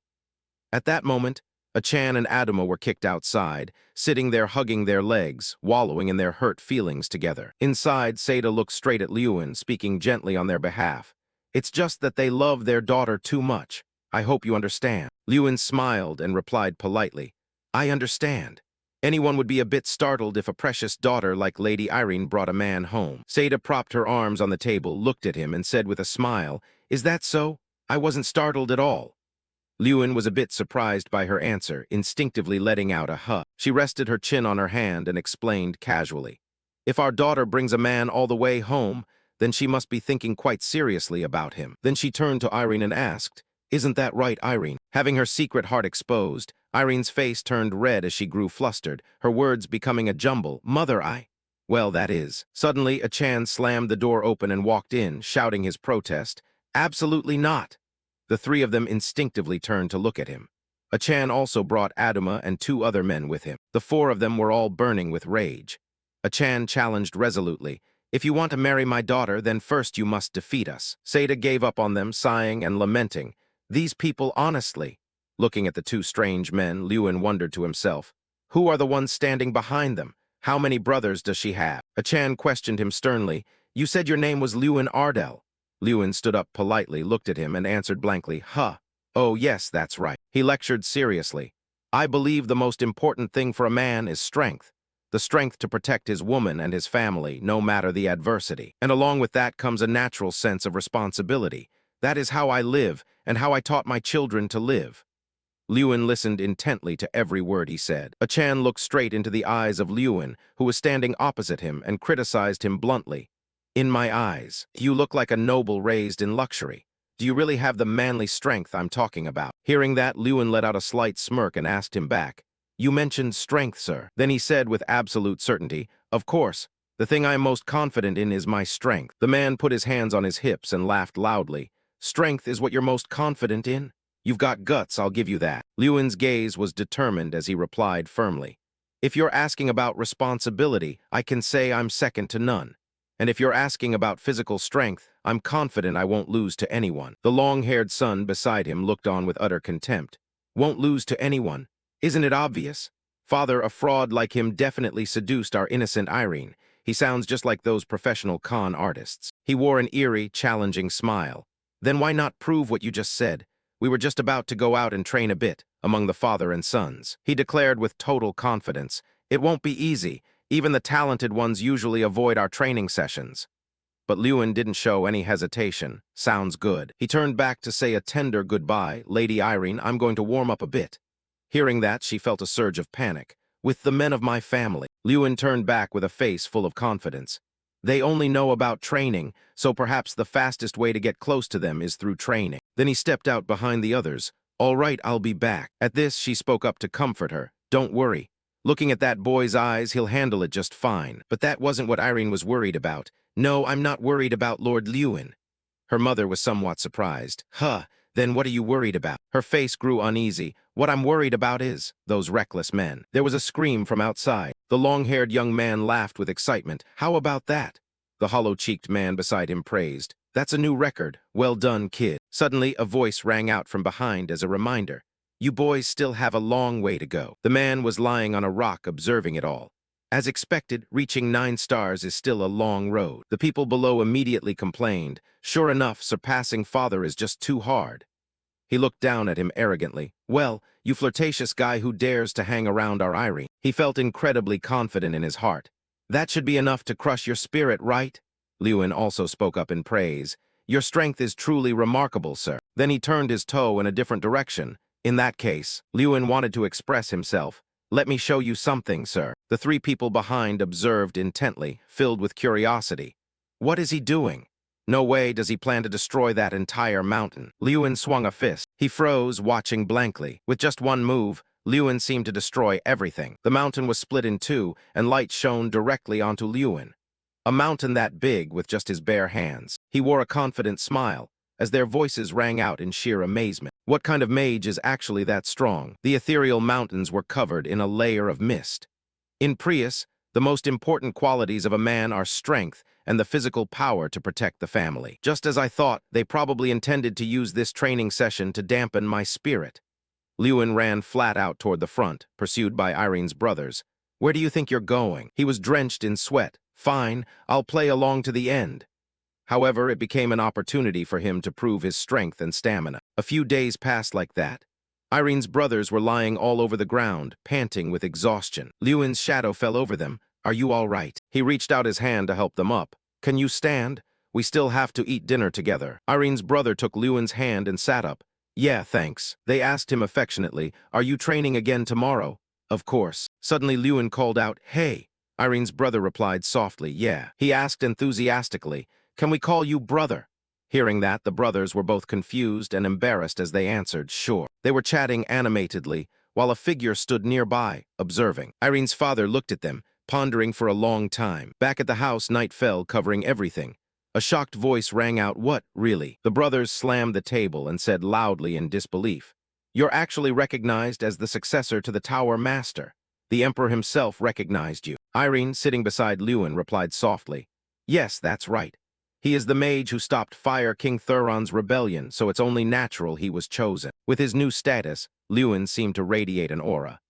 At that moment, Achan and Aduma were kicked outside, sitting there hugging their legs, wallowing in their hurt feelings together. Inside, Seda looked straight at Lewin, speaking gently on their behalf. It's just that they love their daughter too much. I hope you understand. Lewin smiled and replied politely, I understand. Anyone would be a bit startled if a precious daughter like Lady Irene brought a man home. Seda propped her arms on the table, looked at him, and said with a smile, Is that so? I wasn't startled at all. Lewin was a bit surprised by her answer, instinctively letting out a huh. She rested her chin on her hand and explained casually, If our daughter brings a man all the way home, then she must be thinking quite seriously about him. Then she turned to Irene and asked, Isn't that right, Irene? Having her secret heart exposed, Irene's face turned red as she grew flustered, her words becoming a jumble. Mother, Well, that is. Suddenly, Achan slammed the door open and walked in, shouting his protest, Absolutely not. The three of them instinctively turned to look at him. Achan also brought Aduma and 2 other men with him. The 4 of them were all burning with rage. Achan challenged resolutely, If you want to marry my daughter, then first you must defeat us. Seda gave up on them, sighing and lamenting. These people, honestly. Looking at the 2 strange men, Lewin wondered to himself, Who are the ones standing behind them? How many brothers does she have? Achan questioned him sternly, You said your name was Lewin Ardell. Lewin stood up politely, looked at him, and answered blankly, Huh. Oh, yes, that's right. He lectured seriously. I believe the most important thing for a man is strength. The strength to protect his woman and his family, no matter the adversity. And along with that comes a natural sense of responsibility. That is how I live, and how I taught my children to live. Lewin listened intently to every word he said. Achan looked straight into the eyes of Lewin, who was standing opposite him, and criticized him bluntly. In my eyes, you look like a noble raised in luxury. Do you really have the manly strength I'm talking about? Hearing that, Lewin let out a slight smirk and asked him back, You mentioned strength, sir. Then he said with absolute certainty, Of course, the thing I am most confident in is my strength. The man put his hands on his hips and laughed loudly. Strength is what you're most confident in? You've got guts, I'll give you that. Lewin's gaze was determined as he replied firmly, If you're asking about responsibility, I can say I'm second to none. And if you're asking about physical strength, I'm confident I won't lose to anyone. The long-haired son beside him looked on with utter contempt. Won't lose to anyone? Isn't it obvious? Father, a fraud like him definitely seduced our innocent Irene. He sounds just like those professional con artists. He wore an eerie, challenging smile. Then why not prove what you just said? We were just about to go out and train a bit, among the father and sons. He declared with total confidence, It won't be easy. Even the talented ones usually avoid our training sessions. But Lewin didn't show any hesitation. Sounds good. He turned back to say a tender goodbye. Lady Irene, I'm going to warm up a bit. Hearing that, she felt a surge of panic. With the men of my family. Lewin turned back with a face full of confidence. They only know about training, so perhaps the fastest way to get close to them is through training. Then he stepped out behind the others. All right, I'll be back. At this, she spoke up to comfort her. Don't worry. Looking at that boy's eyes, he'll handle it just fine. But that wasn't what Irene was worried about. No, I'm not worried about Lord Lewin. Her mother was somewhat surprised. Huh, then what are you worried about? Her face grew uneasy. What I'm worried about is those reckless men. There was a scream from outside. The long-haired young man laughed with excitement. How about that? The hollow-cheeked man beside him praised. That's a new record. Well done, kid. Suddenly, a voice rang out from behind as a reminder. You boys still have a long way to go. The man was lying on a rock observing it all. As expected, reaching 9 stars is still a long road. The people below immediately complained. Sure enough, surpassing father is just too hard. He looked down at him arrogantly. Well, you flirtatious guy who dares to hang around our Irene. He felt incredibly confident in his heart. That should be enough to crush your spirit, right? Lewin also spoke up in praise. Your strength is truly remarkable, sir. Then he turned his toe in a different direction. In that case, Lewin wanted to express himself. Let me show you something, sir. The 3 people behind observed intently, filled with curiosity. What is he doing? No way does he plan to destroy that entire mountain. Lewin swung a fist. He froze, watching blankly. With just one move, Lewin seemed to destroy everything. The mountain was split in 2, and light shone directly onto Lewin. A mountain that big with just his bare hands. He wore a confident smile, as their voices rang out in sheer amazement. What kind of mage is actually that strong? The ethereal mountains were covered in a layer of mist. In Prius, the most important qualities of a man are strength and the physical power to protect the family. Just as I thought, they probably intended to use this training session to dampen my spirit. Lewin ran flat out toward the front, pursued by Irene's brothers. Where do you think you're going? He was drenched in sweat. Fine, I'll play along to the end. However, it became an opportunity for him to prove his strength and stamina. A few days passed like that. Irene's brothers were lying all over the ground, panting with exhaustion. Lewin's shadow fell over them. Are you all right? He reached out his hand to help them up. Can you stand? We still have to eat dinner together. Irene's brother took Lewin's hand and sat up. Yeah, thanks. They asked him affectionately, are you training again tomorrow? Of course. Suddenly Lewin called out, hey. Irene's brother replied softly, yeah. He asked enthusiastically, can we call you brother? Hearing that, the brothers were both confused and embarrassed as they answered, sure. They were chatting animatedly, while a figure stood nearby, observing. Irene's father looked at them, pondering for a long time. Back at the house, night fell, covering everything. A shocked voice rang out, what, really? The brothers slammed the table and said loudly in disbelief, you're actually recognized as the successor to the Tower Master. The Emperor himself recognized you. Irene, sitting beside Lewin, replied softly, yes, that's right. He is the mage who stopped Fire King Thuron's rebellion, so it's only natural he was chosen. With his new status, Lewin seemed to radiate an aura.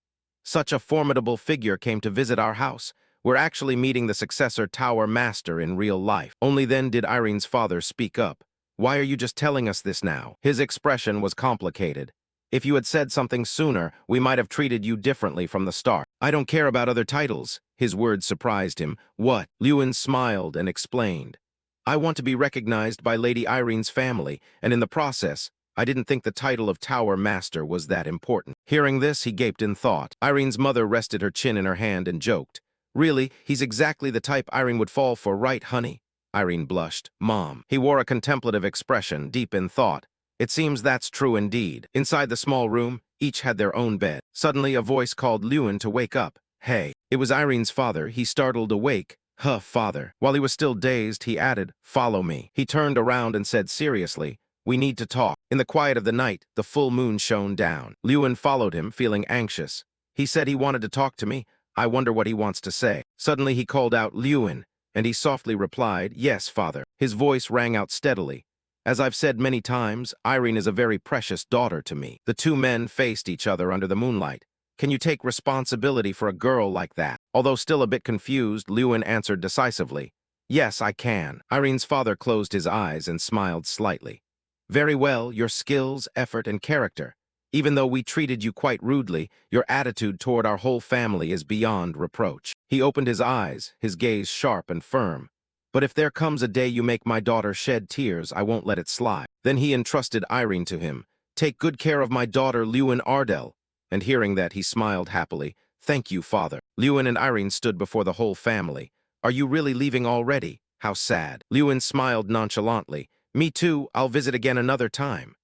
Such a formidable figure came to visit our house. We're actually meeting the successor Tower Master in real life. Only then did Irene's father speak up. Why are you just telling us this now? His expression was complicated. If you had said something sooner, we might have treated you differently from the start. I don't care about other titles. His words surprised him. What? Lewin smiled and explained. I want to be recognized by Lady Irene's family, and in the process, I didn't think the title of Tower Master was that important. Hearing this, he gaped in thought. Irene's mother rested her chin in her hand and joked. Really, he's exactly the type Irene would fall for, right, honey? Irene blushed. Mom. He wore a contemplative expression, deep in thought. It seems that's true indeed. Inside the small room, each had their own bed. Suddenly, a voice called Lewin to wake up. Hey. It was Irene's father. He startled awake. Huh, father. While he was still dazed, he added, follow me. He turned around and said seriously, we need to talk. In the quiet of the night, the full moon shone down. Lewin followed him, feeling anxious. He said he wanted to talk to me. I wonder what he wants to say. Suddenly he called out, Lewin, and he softly replied, yes, father. His voice rang out steadily. As I've said many times, Irene is a very precious daughter to me. The 2 men faced each other under the moonlight. Can you take responsibility for a girl like that? Although still a bit confused, Lewin answered decisively, yes, I can. Irene's father closed his eyes and smiled slightly. Very well, your skills, effort, and character. Even though we treated you quite rudely, your attitude toward our whole family is beyond reproach. He opened his eyes, his gaze sharp and firm. But if there comes a day you make my daughter shed tears, I won't let it slide. Then he entrusted Irene to him. Take good care of my daughter, Lewin Ardell. And hearing that, he smiled happily. Thank you, father. Lewin and Irene stood before the whole family. Are you really leaving already? How sad. Lewin smiled nonchalantly. Me too, I'll visit again another time.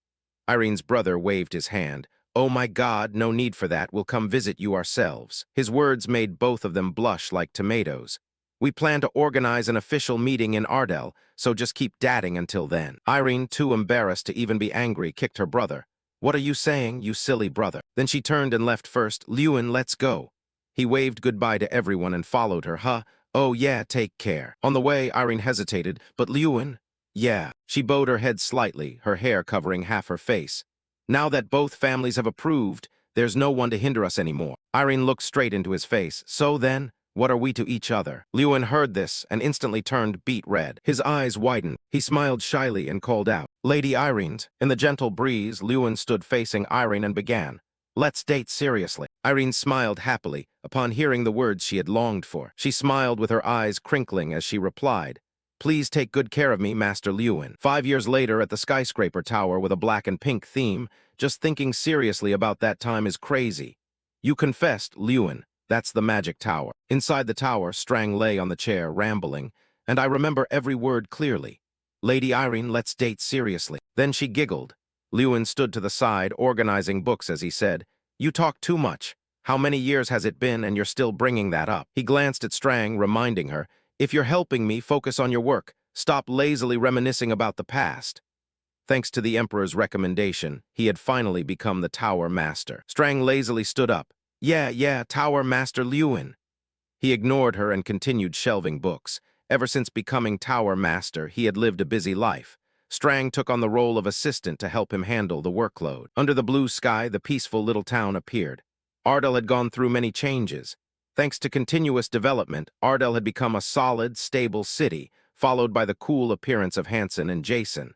Irene's brother waved his hand. Oh my God, no need for that, we'll come visit you ourselves. His words made both of them blush like tomatoes. We plan to organize an official meeting in Ardell, so just keep dadding until then. Irene, too embarrassed to even be angry, kicked her brother. What are you saying, you silly brother? Then she turned and left first. Lewin, let's go. He waved goodbye to everyone and followed her. Oh yeah, take care. On the way, Irene hesitated, but Lewin? Yeah. She bowed her head slightly, her hair covering half her face. Now that both families have approved, there's no one to hinder us anymore. Irene looked straight into his face. So then, what are we to each other? Lewin heard this and instantly turned beet red. His eyes widened. He smiled shyly and called out, Lady Irene. In the gentle breeze, Lewin stood facing Irene and began, Let's date seriously. Irene smiled happily upon hearing the words she had longed for. She smiled with her eyes crinkling as she replied, Please take good care of me, Master Lewin. 5 years later at the skyscraper tower with a black and pink theme, just thinking seriously about that time is crazy. You confessed, Lewin. That's the magic tower. Inside the tower, Strang lay on the chair, rambling, and I remember every word clearly. Lady Irene, let's date seriously. Then she giggled. Lewin stood to the side, organizing books as he said, You talk too much. How many years has it been and you're still bringing that up? He glanced at Strang, reminding her, If you're helping me, focus on your work. Stop lazily reminiscing about the past. Thanks to the Emperor's recommendation, he had finally become the Tower Master. Strang lazily stood up. Yeah, Tower Master Lewin. He ignored her and continued shelving books. Ever since becoming Tower Master, he had lived a busy life. Strang took on the role of assistant to help him handle the workload. Under the blue sky, the peaceful little town appeared. Ardell had gone through many changes. Thanks to continuous development, Ardell had become a solid, stable city, followed by the cool appearance of Hansen and Jason.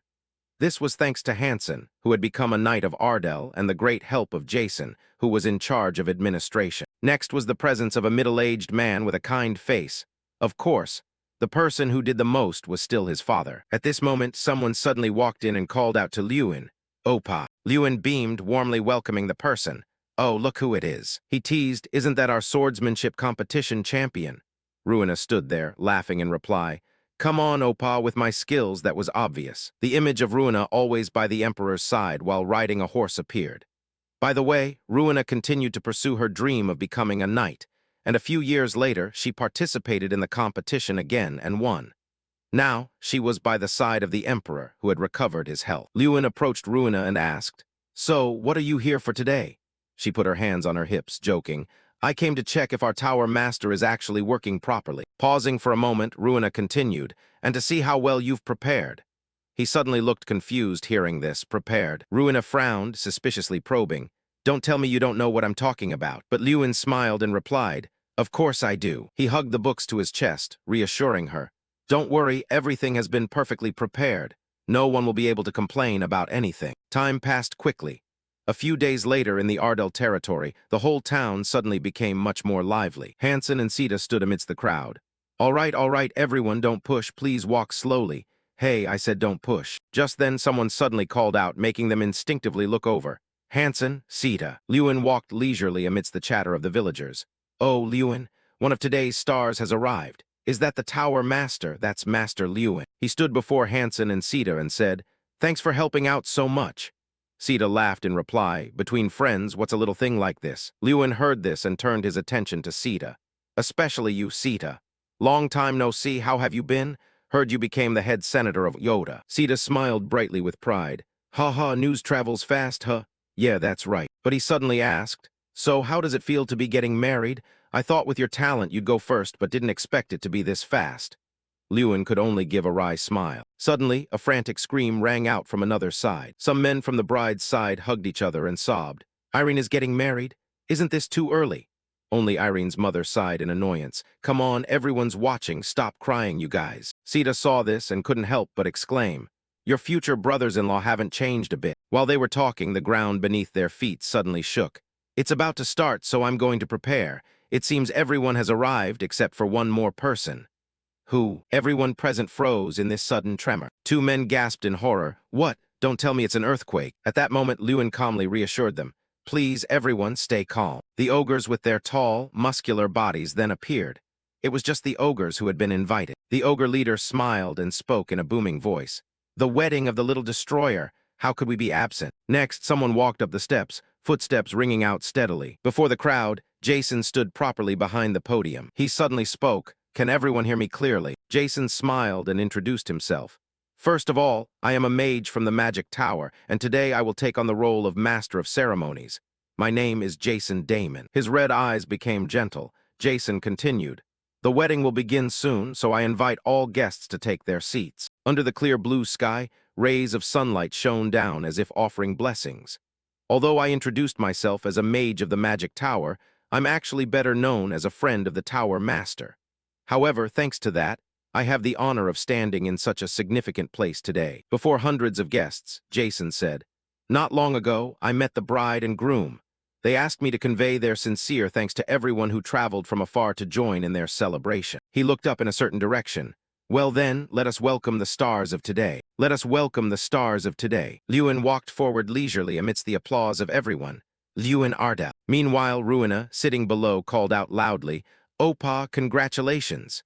This was thanks to Hansen, who had become a knight of Ardell, and the great help of Jason, who was in charge of administration. Next was the presence of a middle-aged man with a kind face. Of course, the person who did the most was still his father. At this moment, someone suddenly walked in and called out to Lewin, Opa. Lewin beamed, warmly welcoming the person. Oh, look who it is. He teased, Isn't that our swordsmanship competition champion? Ruina stood there, laughing in reply. Come on, Opa, with my skills, that was obvious. The image of Ruina always by the Emperor's side while riding a horse appeared. By the way, Ruina continued to pursue her dream of becoming a knight, and a few years later, she participated in the competition again and won. Now, she was by the side of the Emperor, who had recovered his health. Lewin approached Ruina and asked, So, what are you here for today? She put her hands on her hips, joking, I came to check if our Tower Master is actually working properly. Pausing for a moment, Ruina continued, and to see how well you've prepared. He suddenly looked confused hearing this, prepared. Ruina frowned, suspiciously probing. Don't tell me you don't know what I'm talking about. But Lewin smiled and replied, Of course I do. He hugged the books to his chest, reassuring her. Don't worry, everything has been perfectly prepared. No one will be able to complain about anything. Time passed quickly. A few days later in the Ardell territory, the whole town suddenly became much more lively. Hansen and Sita stood amidst the crowd. All right, everyone, don't push, please walk slowly. Hey, I said don't push. Just then someone suddenly called out, making them instinctively look over. Hansen, Sita. Lewin walked leisurely amidst the chatter of the villagers. Oh, Lewin, one of today's stars has arrived. Is that the Tower Master? That's Master Lewin. He stood before Hansen and Sita and said, Thanks for helping out so much. Sita laughed in reply, Between friends, what's a little thing like this? Lewin heard this and turned his attention to Sita. Especially you, Sita. Long time no see, how have you been? Heard you became the head senator of Yoda. Sita smiled brightly with pride. Ha, news travels fast, huh? Yeah, that's right. But he suddenly asked, So how does it feel to be getting married? I thought with your talent you'd go first, but didn't expect it to be this fast. Lewin could only give a wry smile. Suddenly, a frantic scream rang out from another side. Some men from the bride's side hugged each other and sobbed. Irene is getting married? Isn't this too early? Only Irene's mother sighed in annoyance. Come on, everyone's watching. Stop crying, you guys. Sita saw this and couldn't help but exclaim, Your future brothers-in-law haven't changed a bit. While they were talking, the ground beneath their feet suddenly shook. It's about to start, so I'm going to prepare. It seems everyone has arrived except for one more person. Who? Everyone present froze in this sudden tremor. Two men gasped in horror. What? Don't tell me it's an earthquake. At that moment, Lewin calmly reassured them. Please, everyone, stay calm. The ogres with their tall, muscular bodies then appeared. It was just the ogres who had been invited. The ogre leader smiled and spoke in a booming voice. The wedding of the little destroyer. How could we be absent? Next, someone walked up the steps, footsteps ringing out steadily. Before the crowd, Jason stood properly behind the podium. He suddenly spoke. Can everyone hear me clearly? Jason smiled and introduced himself. First of all, I am a mage from the Magic Tower, and today I will take on the role of Master of Ceremonies. My name is Jason Damon. His red eyes became gentle. Jason continued. The wedding will begin soon, so I invite all guests to take their seats. Under the clear blue sky, rays of sunlight shone down as if offering blessings. Although I introduced myself as a mage of the Magic Tower, I'm actually better known as a friend of the Tower Master. However, thanks to that, I have the honor of standing in such a significant place today. Before hundreds of guests, Jason said, Not long ago, I met the bride and groom. They asked me to convey their sincere thanks to everyone who traveled from afar to join in their celebration. He looked up in a certain direction. Well then, let us welcome the stars of today. Let us welcome the stars of today. Lewin walked forward leisurely amidst the applause of everyone. Lewin Ardell. Meanwhile, Ruina, sitting below, called out loudly, Opa, congratulations.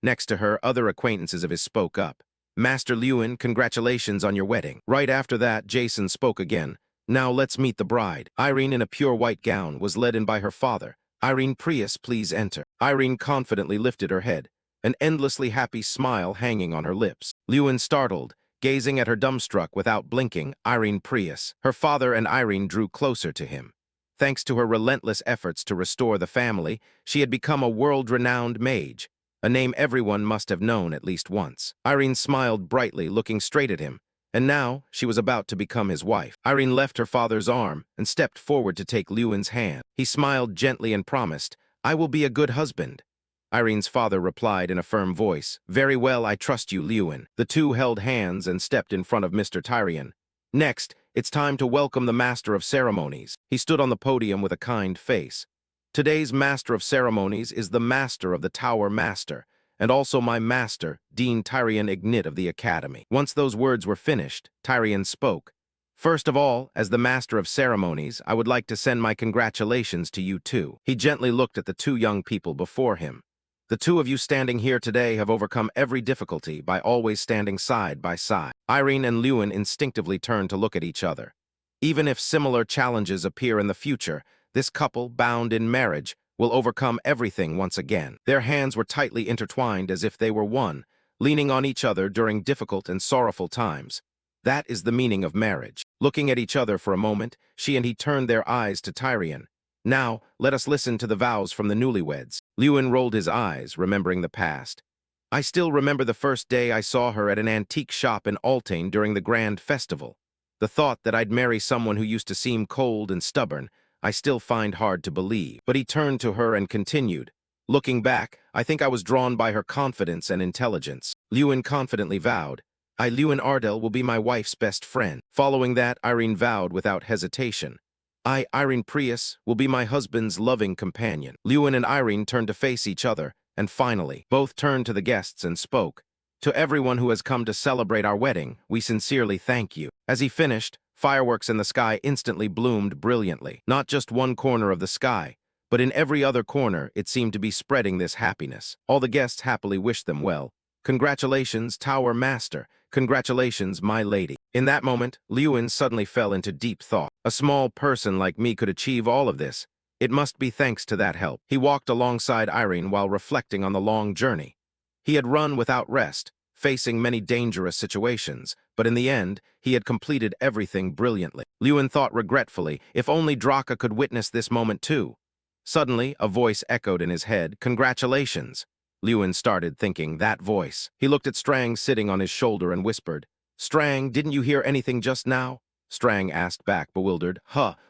Next to her, other acquaintances of his spoke up. Master Lewin, congratulations on your wedding. Right after that, Jason spoke again. Now let's meet the bride. Irene, in a pure white gown, was led in by her father. Irene Prius, please enter. Irene confidently lifted her head, an endlessly happy smile hanging on her lips. Lewin startled, gazing at her dumbstruck without blinking. Irene Prius. Her father and Irene drew closer to him. Thanks to her relentless efforts to restore the family, she had become a world-renowned mage, a name everyone must have known at least once. Irene smiled brightly, looking straight at him. And now, she was about to become his wife. Irene left her father's arm and stepped forward to take Lewin's hand. He smiled gently and promised, I will be a good husband. Irene's father replied in a firm voice, Very well, I trust you, Lewin. The two held hands and stepped in front of Mr. Tyrion. Next, it's time to welcome the Master of Ceremonies. He stood on the podium with a kind face. Today's Master of Ceremonies is the Master of the Tower Master, and also my master, Dean Tyrion Ignit of the Academy. Once those words were finished, Tyrion spoke. First of all, as the Master of Ceremonies, I would like to send my congratulations to you too. He gently looked at the two young people before him. The two of you standing here today have overcome every difficulty by always standing side by side. Irene and Lewin instinctively turned to look at each other. Even if similar challenges appear in the future, this couple, bound in marriage, will overcome everything once again. Their hands were tightly intertwined as if they were one, leaning on each other during difficult and sorrowful times. That is the meaning of marriage. Looking at each other for a moment, she and he turned their eyes to Tyrion. Now, let us listen to the vows from the newlyweds. Lewin rolled his eyes, remembering the past. I still remember the first day I saw her at an antique shop in Altain during the grand festival. The thought that I'd marry someone who used to seem cold and stubborn, I still find hard to believe. But he turned to her and continued. Looking back, I think I was drawn by her confidence and intelligence. Lewin confidently vowed, I, Lewin Ardell, will be my wife's best friend. Following that, Irene vowed without hesitation. I, Irene Prius, will be my husband's loving companion. Lewin and Irene turned to face each other, and finally, both turned to the guests and spoke. To everyone who has come to celebrate our wedding, we sincerely thank you. As he finished, fireworks in the sky instantly bloomed brilliantly. Not just one corner of the sky, but in every other corner it seemed to be spreading this happiness. All the guests happily wished them well. Congratulations, Tower Master. Congratulations, my lady. In that moment, Lewin suddenly fell into deep thought. A small person like me could achieve all of this. It must be thanks to that help. He walked alongside Irene while reflecting on the long journey. He had run without rest, facing many dangerous situations, but in the end, he had completed everything brilliantly. Lewin thought regretfully, if only Draka could witness this moment too. Suddenly, a voice echoed in his head, Congratulations. Lewin started thinking, that voice. He looked at Strang sitting on his shoulder and whispered, Strang, didn't you hear anything just now? Strang asked back, bewildered,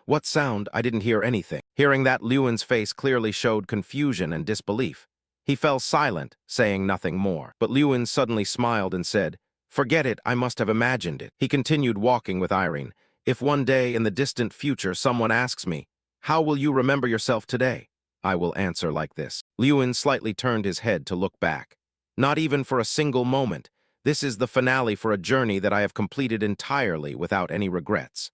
what sound? I didn't hear anything. Hearing that, Lewin's face clearly showed confusion and disbelief. He fell silent, saying nothing more. But Lewin suddenly smiled and said, Forget it, I must have imagined it. He continued walking with Irene. If one day in the distant future someone asks me, How will you remember yourself today? I will answer like this. Lewin slightly turned his head to look back. Not even for a single moment. This is the finale for a journey that I have completed entirely without any regrets.